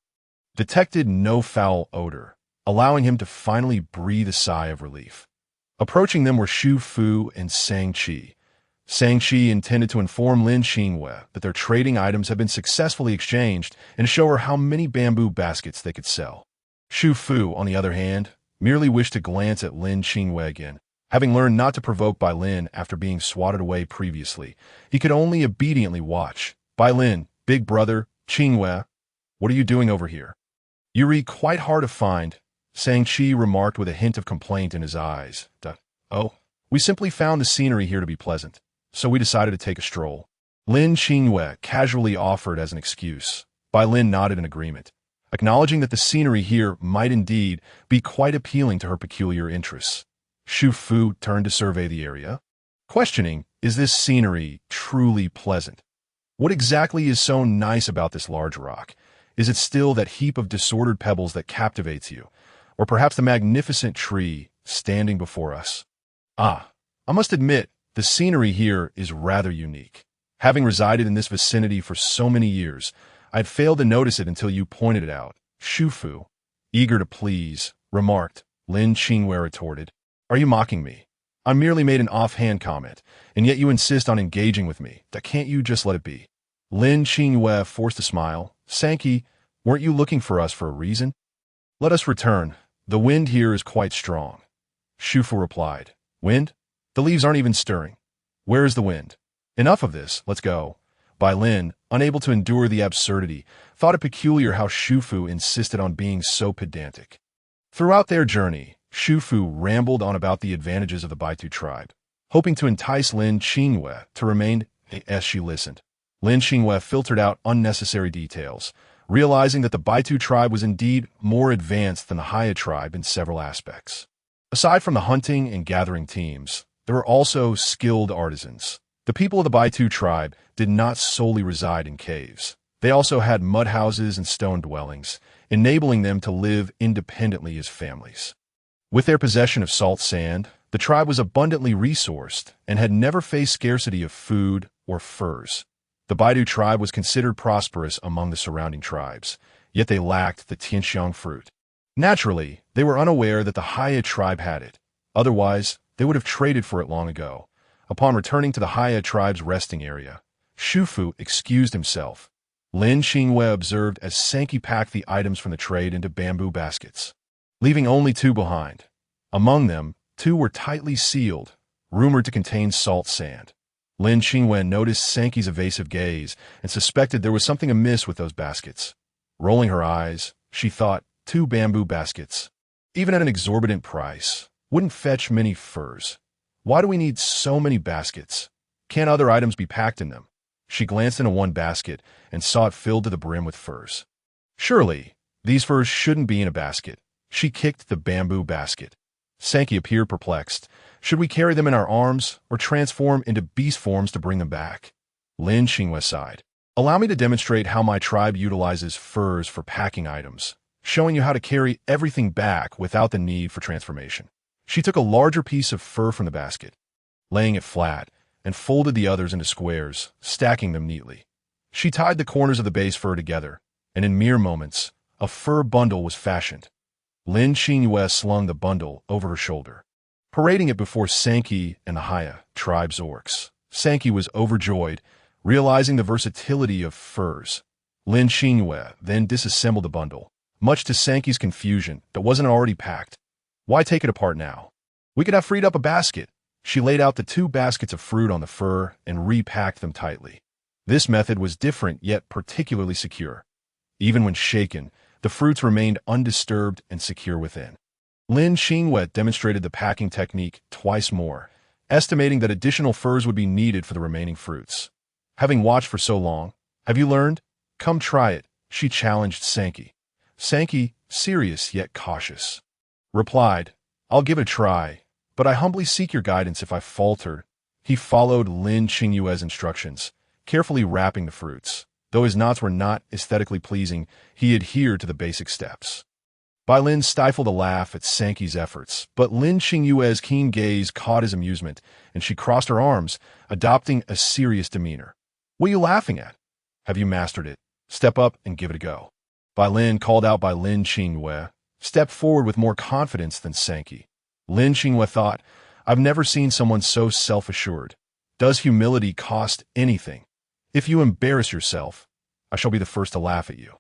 detected no foul odor, allowing him to finally breathe a sigh of relief. Approaching them were Shu Fu and Shang-Chi. Shang-Chi intended to inform Lin Qingyue that their trading items had been successfully exchanged and show her how many bamboo baskets they could sell. Shu Fu, on the other hand, merely wished to glance at Lin Qingyue again. Having learned not to provoke Bai Lin after being swatted away previously, he could only obediently watch. Bai Lin, big brother, Qingyue, what are you doing over here? Yuri, quite hard to find, Shang-Chi remarked with a hint of complaint in his eyes. Oh, we simply found the scenery here to be pleasant, so we decided to take a stroll. Lin Qingyue casually offered as an excuse. Bai Lin nodded in agreement, acknowledging that the scenery here might indeed be quite appealing to her peculiar interests. Shu Fu turned to survey the area, questioning, is this scenery truly pleasant? What exactly is so nice about this large rock? Is it still that heap of disordered pebbles that captivates you? Or perhaps the magnificent tree standing before us? I must admit, the scenery here is rather unique. Having resided in this vicinity for so many years, I had failed to notice it until you pointed it out. Shu Fu, eager to please, remarked. Lin Qingyue retorted, are you mocking me? I merely made an offhand comment, and yet you insist on engaging with me. Can't you just let it be? Lin Qingyue forced a smile. Sankey, weren't you looking for us for a reason? Let us return. The wind here is quite strong. Shu Fu replied. Wind? The leaves aren't even stirring. Where is the wind? Enough of this, let's go. Bai Lin, unable to endure the absurdity, thought it peculiar how Shu Fu insisted on being so pedantic. Throughout their journey, Shu Fu rambled on about the advantages of the Baitu tribe, hoping to entice Lin Qingyue to remain as she listened. Lin Qingyue filtered out unnecessary details, realizing that the Baitu tribe was indeed more advanced than the Heiya tribe in several aspects. Aside from the hunting and gathering teams, there were also skilled artisans. The people of the Baitu tribe did not solely reside in caves. They also had mud houses and stone dwellings, enabling them to live independently as families. With their possession of salt sand, the tribe was abundantly resourced and had never faced scarcity of food or furs. The Baidu tribe was considered prosperous among the surrounding tribes, yet they lacked the tianxiang fruit. Naturally, they were unaware that the Heiya tribe had it. Otherwise, they would have traded for it long ago. Upon returning to the Heiya tribe's resting area, Shufu excused himself. Lin Qingyue observed as Sankey packed the items from the trade into bamboo baskets, leaving only 2 behind. Among them, 2 were tightly sealed, rumored to contain salt sand. Lin Qingyue noticed Sankey's evasive gaze and suspected there was something amiss with those baskets. Rolling her eyes, she thought, 2 bamboo baskets, even at an exorbitant price, wouldn't fetch many furs. Why do we need so many baskets? Can't other items be packed in them? She glanced into one basket and saw it filled to the brim with furs. Surely, these furs shouldn't be in a basket. She kicked the bamboo basket. Sankey appeared perplexed. Should we carry them in our arms or transform into beast forms to bring them back? Lin Qingyue sighed. Allow me to demonstrate how my tribe utilizes furs for packing items, showing you how to carry everything back without the need for transformation. She took a larger piece of fur from the basket, laying it flat, and folded the others into squares, stacking them neatly. She tied the corners of the base fur together, and in mere moments, a fur bundle was fashioned. Lin Qingyue slung the bundle over her shoulder, parading it before Sankey and the Heiya tribe's orcs. Sankey was overjoyed, realizing the versatility of furs. Lin Qingyue then disassembled the bundle, much to Sankey's confusion that wasn't already packed. Why take it apart now? We could have freed up a basket. She laid out the 2 baskets of fruit on the fur and repacked them tightly. This method was different yet particularly secure. Even when shaken, the fruits remained undisturbed and secure within. Lin Qingyue demonstrated the packing technique twice more, estimating that additional furs would be needed for the remaining fruits. Having watched for so long, have you learned? Come try it, she challenged Sankey. Sankey, serious yet cautious, replied, I'll give it a try, but I humbly seek your guidance if I falter. He followed Lin Qingyue's instructions, carefully wrapping the fruits. Though his knots were not aesthetically pleasing, he adhered to the basic steps. Bai Lin stifled a laugh at Sankey's efforts, but Lin Qingyue's keen gaze caught his amusement, and she crossed her arms, adopting a serious demeanor. What are you laughing at? Have you mastered it? Step up and give it a go. Bai Lin, called out by Lin Qingyue, stepped forward with more confidence than Sankey. Lin Qingyue thought, I've never seen someone so self-assured. Does humility cost anything? If you embarrass yourself, I shall be the first to laugh at you.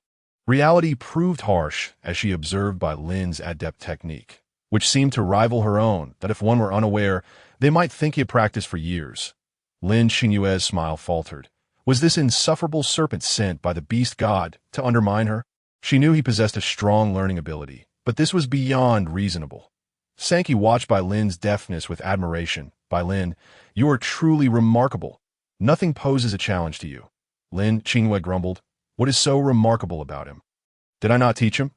Reality proved harsh as she observed Bai Lin's adept technique, which seemed to rival her own, that if one were unaware, they might think he had practiced for years. Lin Qingyue's smile faltered. Was this insufferable serpent sent by the beast god to undermine her? She knew he possessed a strong learning ability, but this was beyond reasonable. Sankey watched Bai Lin's deftness with admiration. Bai Lin, you are truly remarkable. Nothing poses a challenge to you. Lin Qingyue grumbled. What is so remarkable about him? Did I not teach him?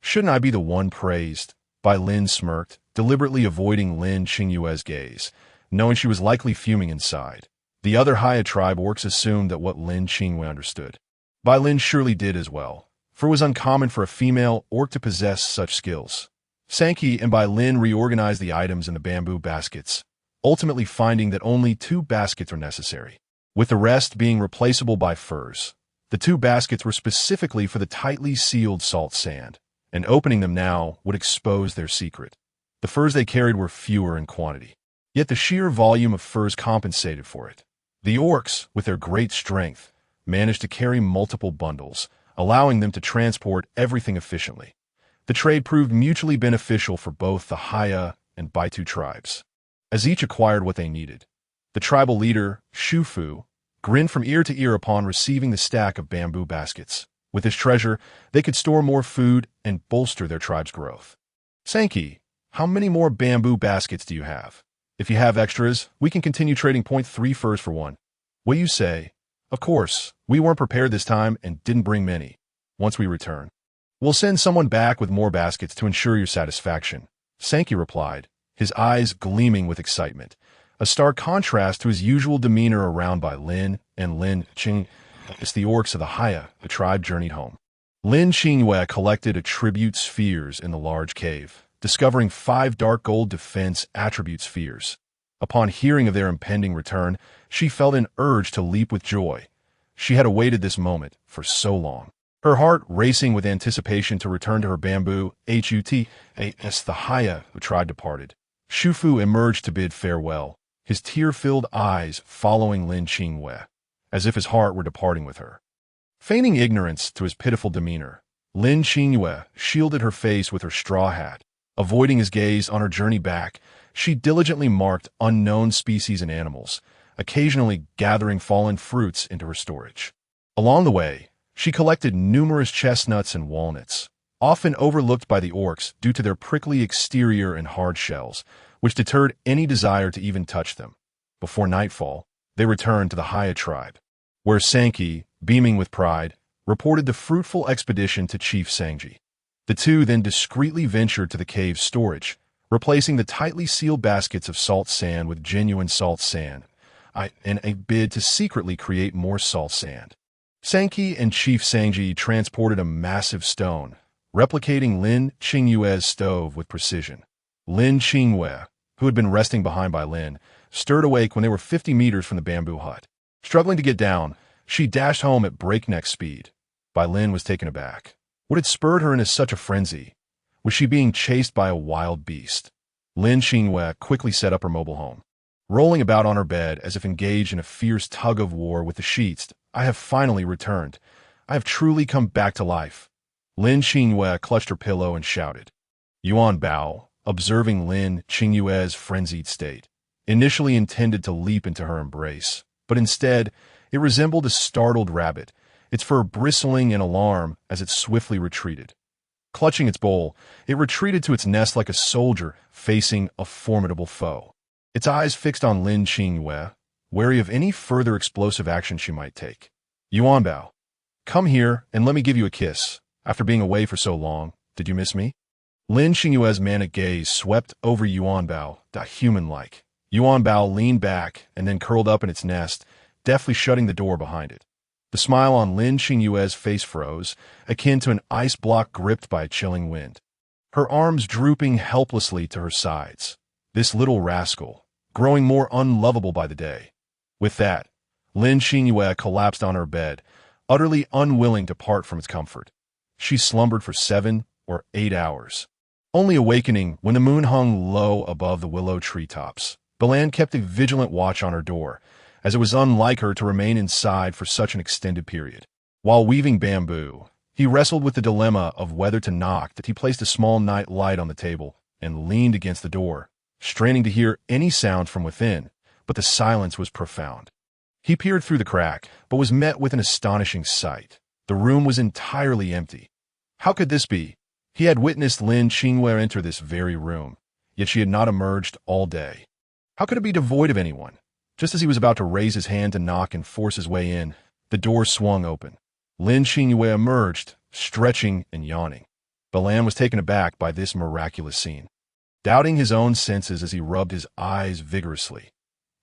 Shouldn't I be the one praised? Bai Lin smirked, deliberately avoiding Lin Qingyue's gaze, knowing she was likely fuming inside. The other Heiya tribe orcs assumed that what Lin Qingyue understood. Bai Lin surely did as well, for it was uncommon for a female orc to possess such skills. Sankey and Bai Lin reorganized the items in the bamboo baskets, ultimately finding that only 2 baskets were necessary, with the rest being replaceable by furs. The 2 baskets were specifically for the tightly sealed salt sand, and opening them now would expose their secret. The furs they carried were fewer in quantity, yet the sheer volume of furs compensated for it. The orcs, with their great strength, managed to carry multiple bundles, allowing them to transport everything efficiently. The trade proved mutually beneficial for both the Heiya and Baitu tribes, as each acquired what they needed. The tribal leader, Shufu, grinned from ear to ear upon receiving the stack of bamboo baskets. With this treasure, they could store more food and bolster their tribe's growth. Sankey, how many more bamboo baskets do you have? If you have extras, we can continue trading 0.3 furs for 1. What do you say? Of course, we weren't prepared this time and didn't bring many. Once we return, we'll send someone back with more baskets to ensure your satisfaction, Sankey replied, his eyes gleaming with excitement. a stark contrast to his usual demeanor around by Lin and Lin Qingyue. It's the orcs of the Heiya, the tribe journeyed home. Lin Qingyue collected attribute spheres in the large cave, discovering 5 dark gold defense attribute spheres. Upon hearing of their impending return, she felt an urge to leap with joy. She had awaited this moment for so long. Her heart racing with anticipation to return to her bamboo hut as the Heiya, the tribe departed. Shufu emerged to bid farewell, his tear-filled eyes following Lin Qingyue, as if his heart were departing with her. Feigning ignorance to his pitiful demeanor, Lin Qingyue shielded her face with her straw hat. Avoiding his gaze on her journey back, she diligently marked unknown species and animals, occasionally gathering fallen fruits into her storage. Along the way, she collected numerous chestnuts and walnuts, often overlooked by the orcs due to their prickly exterior and hard shells, which deterred any desire to even touch them. Before nightfall, they returned to the Heiya tribe, where Sankey, beaming with pride, reported the fruitful expedition to Chief Sangji. The two then discreetly ventured to the cave's storage, replacing the tightly sealed baskets of salt sand with genuine salt sand, in a bid to secretly create more salt sand. Sankey and Chief Sangji transported a massive stone, replicating Lin Qingyue's stove with precision. Lin Qingyue, who had been resting behind by Lin, stirred awake when they were 50 meters from the bamboo hut. Struggling to get down, she dashed home at breakneck speed. Bai Lin was taken aback. What had spurred her into such a frenzy? Was she being chased by a wild beast? Lin Qingyue quickly set up her mobile home. Rolling about on her bed as if engaged in a fierce tug-of-war with the sheets, I have finally returned. I have truly come back to life. Lin Qingyue clutched her pillow and shouted. Yuan Bao, observing Lin Qingyue's frenzied state, initially intended to leap into her embrace, but instead, it resembled a startled rabbit, its fur bristling in alarm as it swiftly retreated. Clutching its bowl, it retreated to its nest like a soldier facing a formidable foe. Its eyes fixed on Lin Qingyue, wary of any further explosive action she might take. Yuan Bao, come here and let me give you a kiss. After being away for so long, did you miss me? Lin Qingyue's manic gaze swept over Yuan Bao, human-like. Yuan Bao leaned back and then curled up in its nest, deftly shutting the door behind it. The smile on Lin Qingyue's face froze, akin to an ice block gripped by a chilling wind. Her arms drooping helplessly to her sides. This little rascal, growing more unlovable by the day. With that, Lin Qingyue collapsed on her bed, utterly unwilling to part from its comfort. She slumbered for 7 or 8 hours, only awakening when the moon hung low above the willow treetops. Balan kept a vigilant watch on her door, as it was unlike her to remain inside for such an extended period. While weaving bamboo, he wrestled with the dilemma of whether to knock. That he placed a small night light on the table and leaned against the door, straining to hear any sound from within, but the silence was profound. He peered through the crack, but was met with an astonishing sight. The room was entirely empty. How could this be? He had witnessed Lin Qingyue enter this very room, yet she had not emerged all day. How could it be devoid of anyone? Just as he was about to raise his hand to knock and force his way in, the door swung open. Lin Qingyue emerged, stretching and yawning. Balan was taken aback by this miraculous scene, doubting his own senses as he rubbed his eyes vigorously.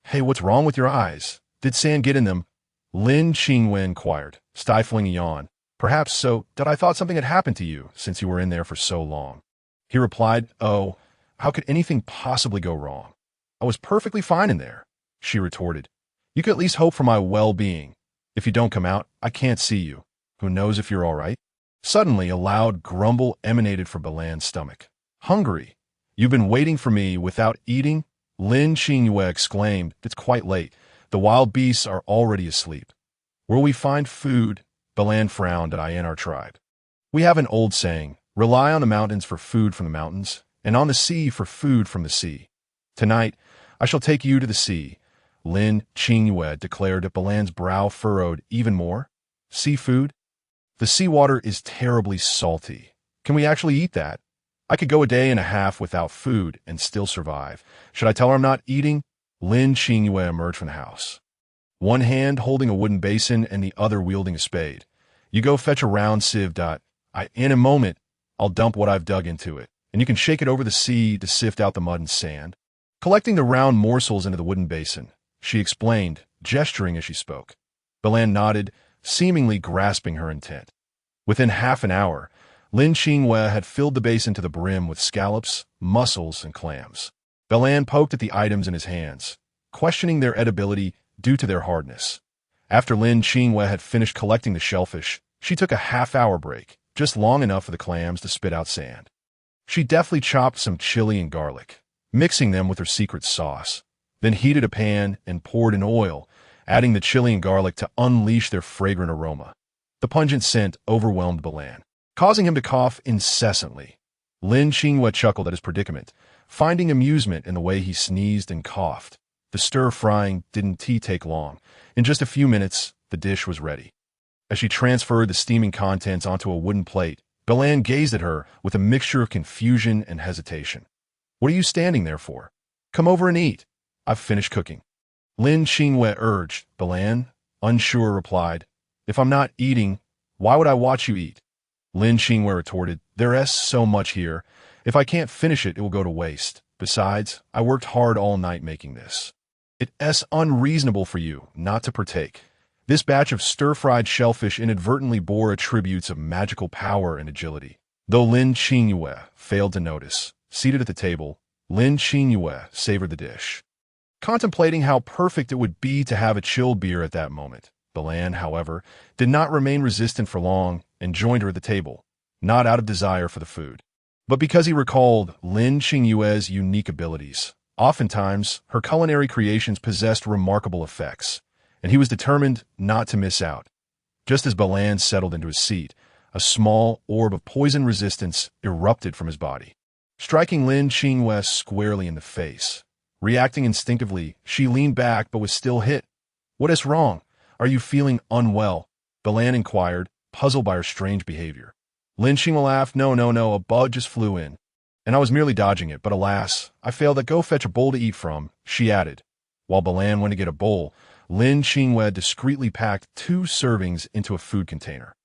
Hey, what's wrong with your eyes? Did sand get in them? Lin Qingyue inquired, stifling a yawn. Perhaps so, that I thought something had happened to you since you were in there for so long. He replied, Oh, how could anything possibly go wrong? I was perfectly fine in there. She retorted, You could at least hope for my well-being. If you don't come out, I can't see you. Who knows if you're all right? Suddenly, a loud grumble emanated from Balan's stomach. Hungry? You've been waiting for me without eating? Lin Qingyue exclaimed, It's quite late. The wild beasts are already asleep. Where we find food? Balan frowned at our tribe. We have an old saying, rely on the mountains for food from the mountains, and on the sea for food from the sea. Tonight, I shall take you to the sea. Lin Qingyue declared that Balan's brow furrowed even more. Seafood? The seawater is terribly salty. Can we actually eat that? I could go a day and a half without food and still survive. Should I tell her I'm not eating? Lin Qingyue emerged from the house, one hand holding a wooden basin and the other wielding a spade. You go fetch a round sieve. In a moment, I'll dump what I've dug into it, and you can shake it over the sea to sift out the mud and sand. collecting the round morsels into the wooden basin. She explained, gesturing as she spoke. Balan nodded, seemingly grasping her intent. Within half an hour, Lin Qingyue had filled the basin to the brim with scallops, mussels, and clams. Balan poked at the items in his hands, questioning their edibility due to their hardness. After Lin Qingyue had finished collecting the shellfish, she took a half-hour break, just long enough for the clams to spit out sand. She deftly chopped some chili and garlic, mixing them with her secret sauce, then heated a pan and poured in oil, adding the chili and garlic to unleash their fragrant aroma. The pungent scent overwhelmed Balan, causing him to cough incessantly. Lin Qingyue chuckled at his predicament, finding amusement in the way he sneezed and coughed. The stir-frying didn't take long. In just a few minutes, the dish was ready. As she transferred the steaming contents onto a wooden plate, Balan gazed at her with a mixture of confusion and hesitation. "What are you standing there for? Come over and eat. I've finished cooking." Lin Qingyue urged. Balan, unsure, replied, "If I'm not eating, why would I watch you eat?" Lin Qingyue retorted, "There's so much here. If I can't finish it, it will go to waste. Besides, I worked hard all night making this. It's unreasonable for you not to partake." This batch of stir-fried shellfish inadvertently bore attributes of magical power and agility. Though Lin Qingyue failed to notice, seated at the table, Lin Qingyue savored the dish, contemplating how perfect it would be to have a chilled beer at that moment. Balan, however, did not remain resistant for long and joined her at the table, not out of desire for the food, but because he recalled Lin Qingyue's unique abilities. Oftentimes, her culinary creations possessed remarkable effects, and he was determined not to miss out. Just as Balan settled into his seat, a small orb of poison resistance erupted from his body, striking Lin Qingyue squarely in the face. Reacting instinctively, she leaned back but was still hit. "What is wrong? Are you feeling unwell?" Balan inquired, puzzled by her strange behavior. Lin Qingyue laughed. No, a bug just flew in, and I was merely dodging it, but alas, I failed to go fetch a bowl to eat from," she added. While Balan went to get a bowl, Lin Qingyue discreetly packed 2 servings into a food container.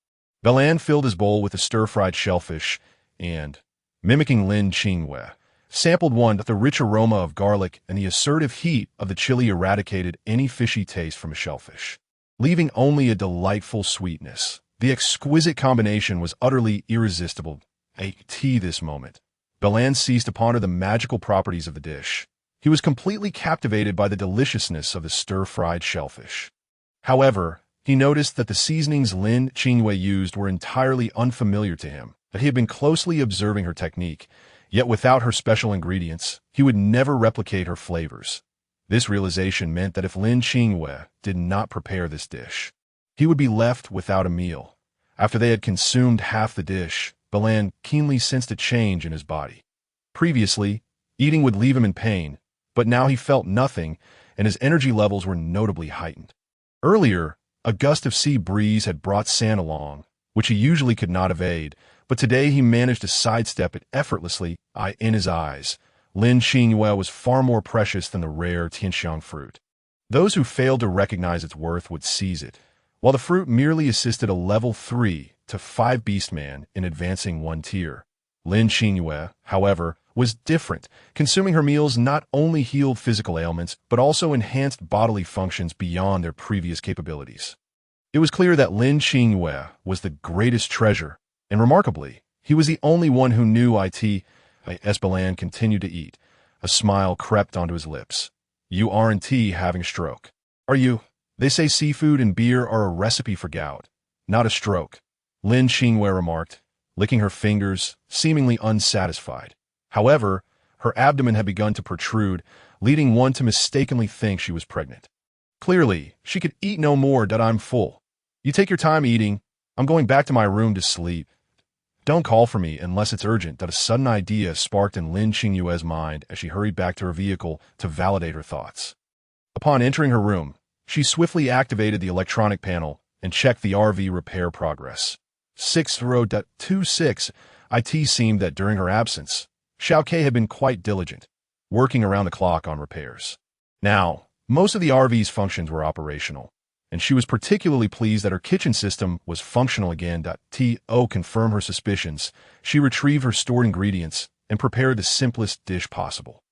Balan filled his bowl with the stir-fried shellfish and, mimicking Lin Qingyue, sampled one that the rich aroma of garlic and the assertive heat of the chili eradicated any fishy taste from a shellfish, leaving only a delightful sweetness. The exquisite combination was utterly irresistible. At this moment, Balan ceased to ponder the magical properties of the dish. He was completely captivated by the deliciousness of the stir-fried shellfish. However, he noticed that the seasonings Lin Qingyue used were entirely unfamiliar to him, that he had been closely observing her technique, yet without her special ingredients, he would never replicate her flavors. This realization meant that if Lin Qingyue did not prepare this dish, he would be left without a meal. After they had consumed half the dish, Balan keenly sensed a change in his body. Previously, eating would leave him in pain, but now he felt nothing, and his energy levels were notably heightened. Earlier, a gust of sea breeze had brought sand along, which he usually could not evade, but today he managed to sidestep it effortlessly. In his eyes, Lin Qingyue was far more precious than the rare tianxiang fruit. Those who failed to recognize its worth would seize it, while the fruit merely assisted a level 3 to 5 beastman in advancing 1 tier. Lin Qingyue, however, was different. Consuming her meals not only healed physical ailments, but also enhanced bodily functions beyond their previous capabilities. It was clear that Lin Qingyue was the greatest treasure, and remarkably, he was the only one who knew it. As Balan continued to eat, a smile crept onto his lips. "You aren't having a stroke, are you? They say seafood and beer are a recipe for gout, not a stroke," Lin Qingyue remarked, licking her fingers, seemingly unsatisfied. However, her abdomen had begun to protrude, leading one to mistakenly think she was pregnant. Clearly, she could eat no more. "I'm full. You take your time eating. I'm going back to my room to sleep. Don't call for me unless it's urgent." A sudden idea sparked in Lin Qingyue's mind as she hurried back to her vehicle to validate her thoughts. Upon entering her room, she swiftly activated the electronic panel and checked the RV repair progress. 6.26. It seemed that during her absence, Xiaoke had been quite diligent, working around the clock on repairs. Now, most of the RV's functions were operational, and she was particularly pleased that her kitchen system was functional again. To confirm her suspicions, she retrieved her stored ingredients and prepared the simplest dish possible.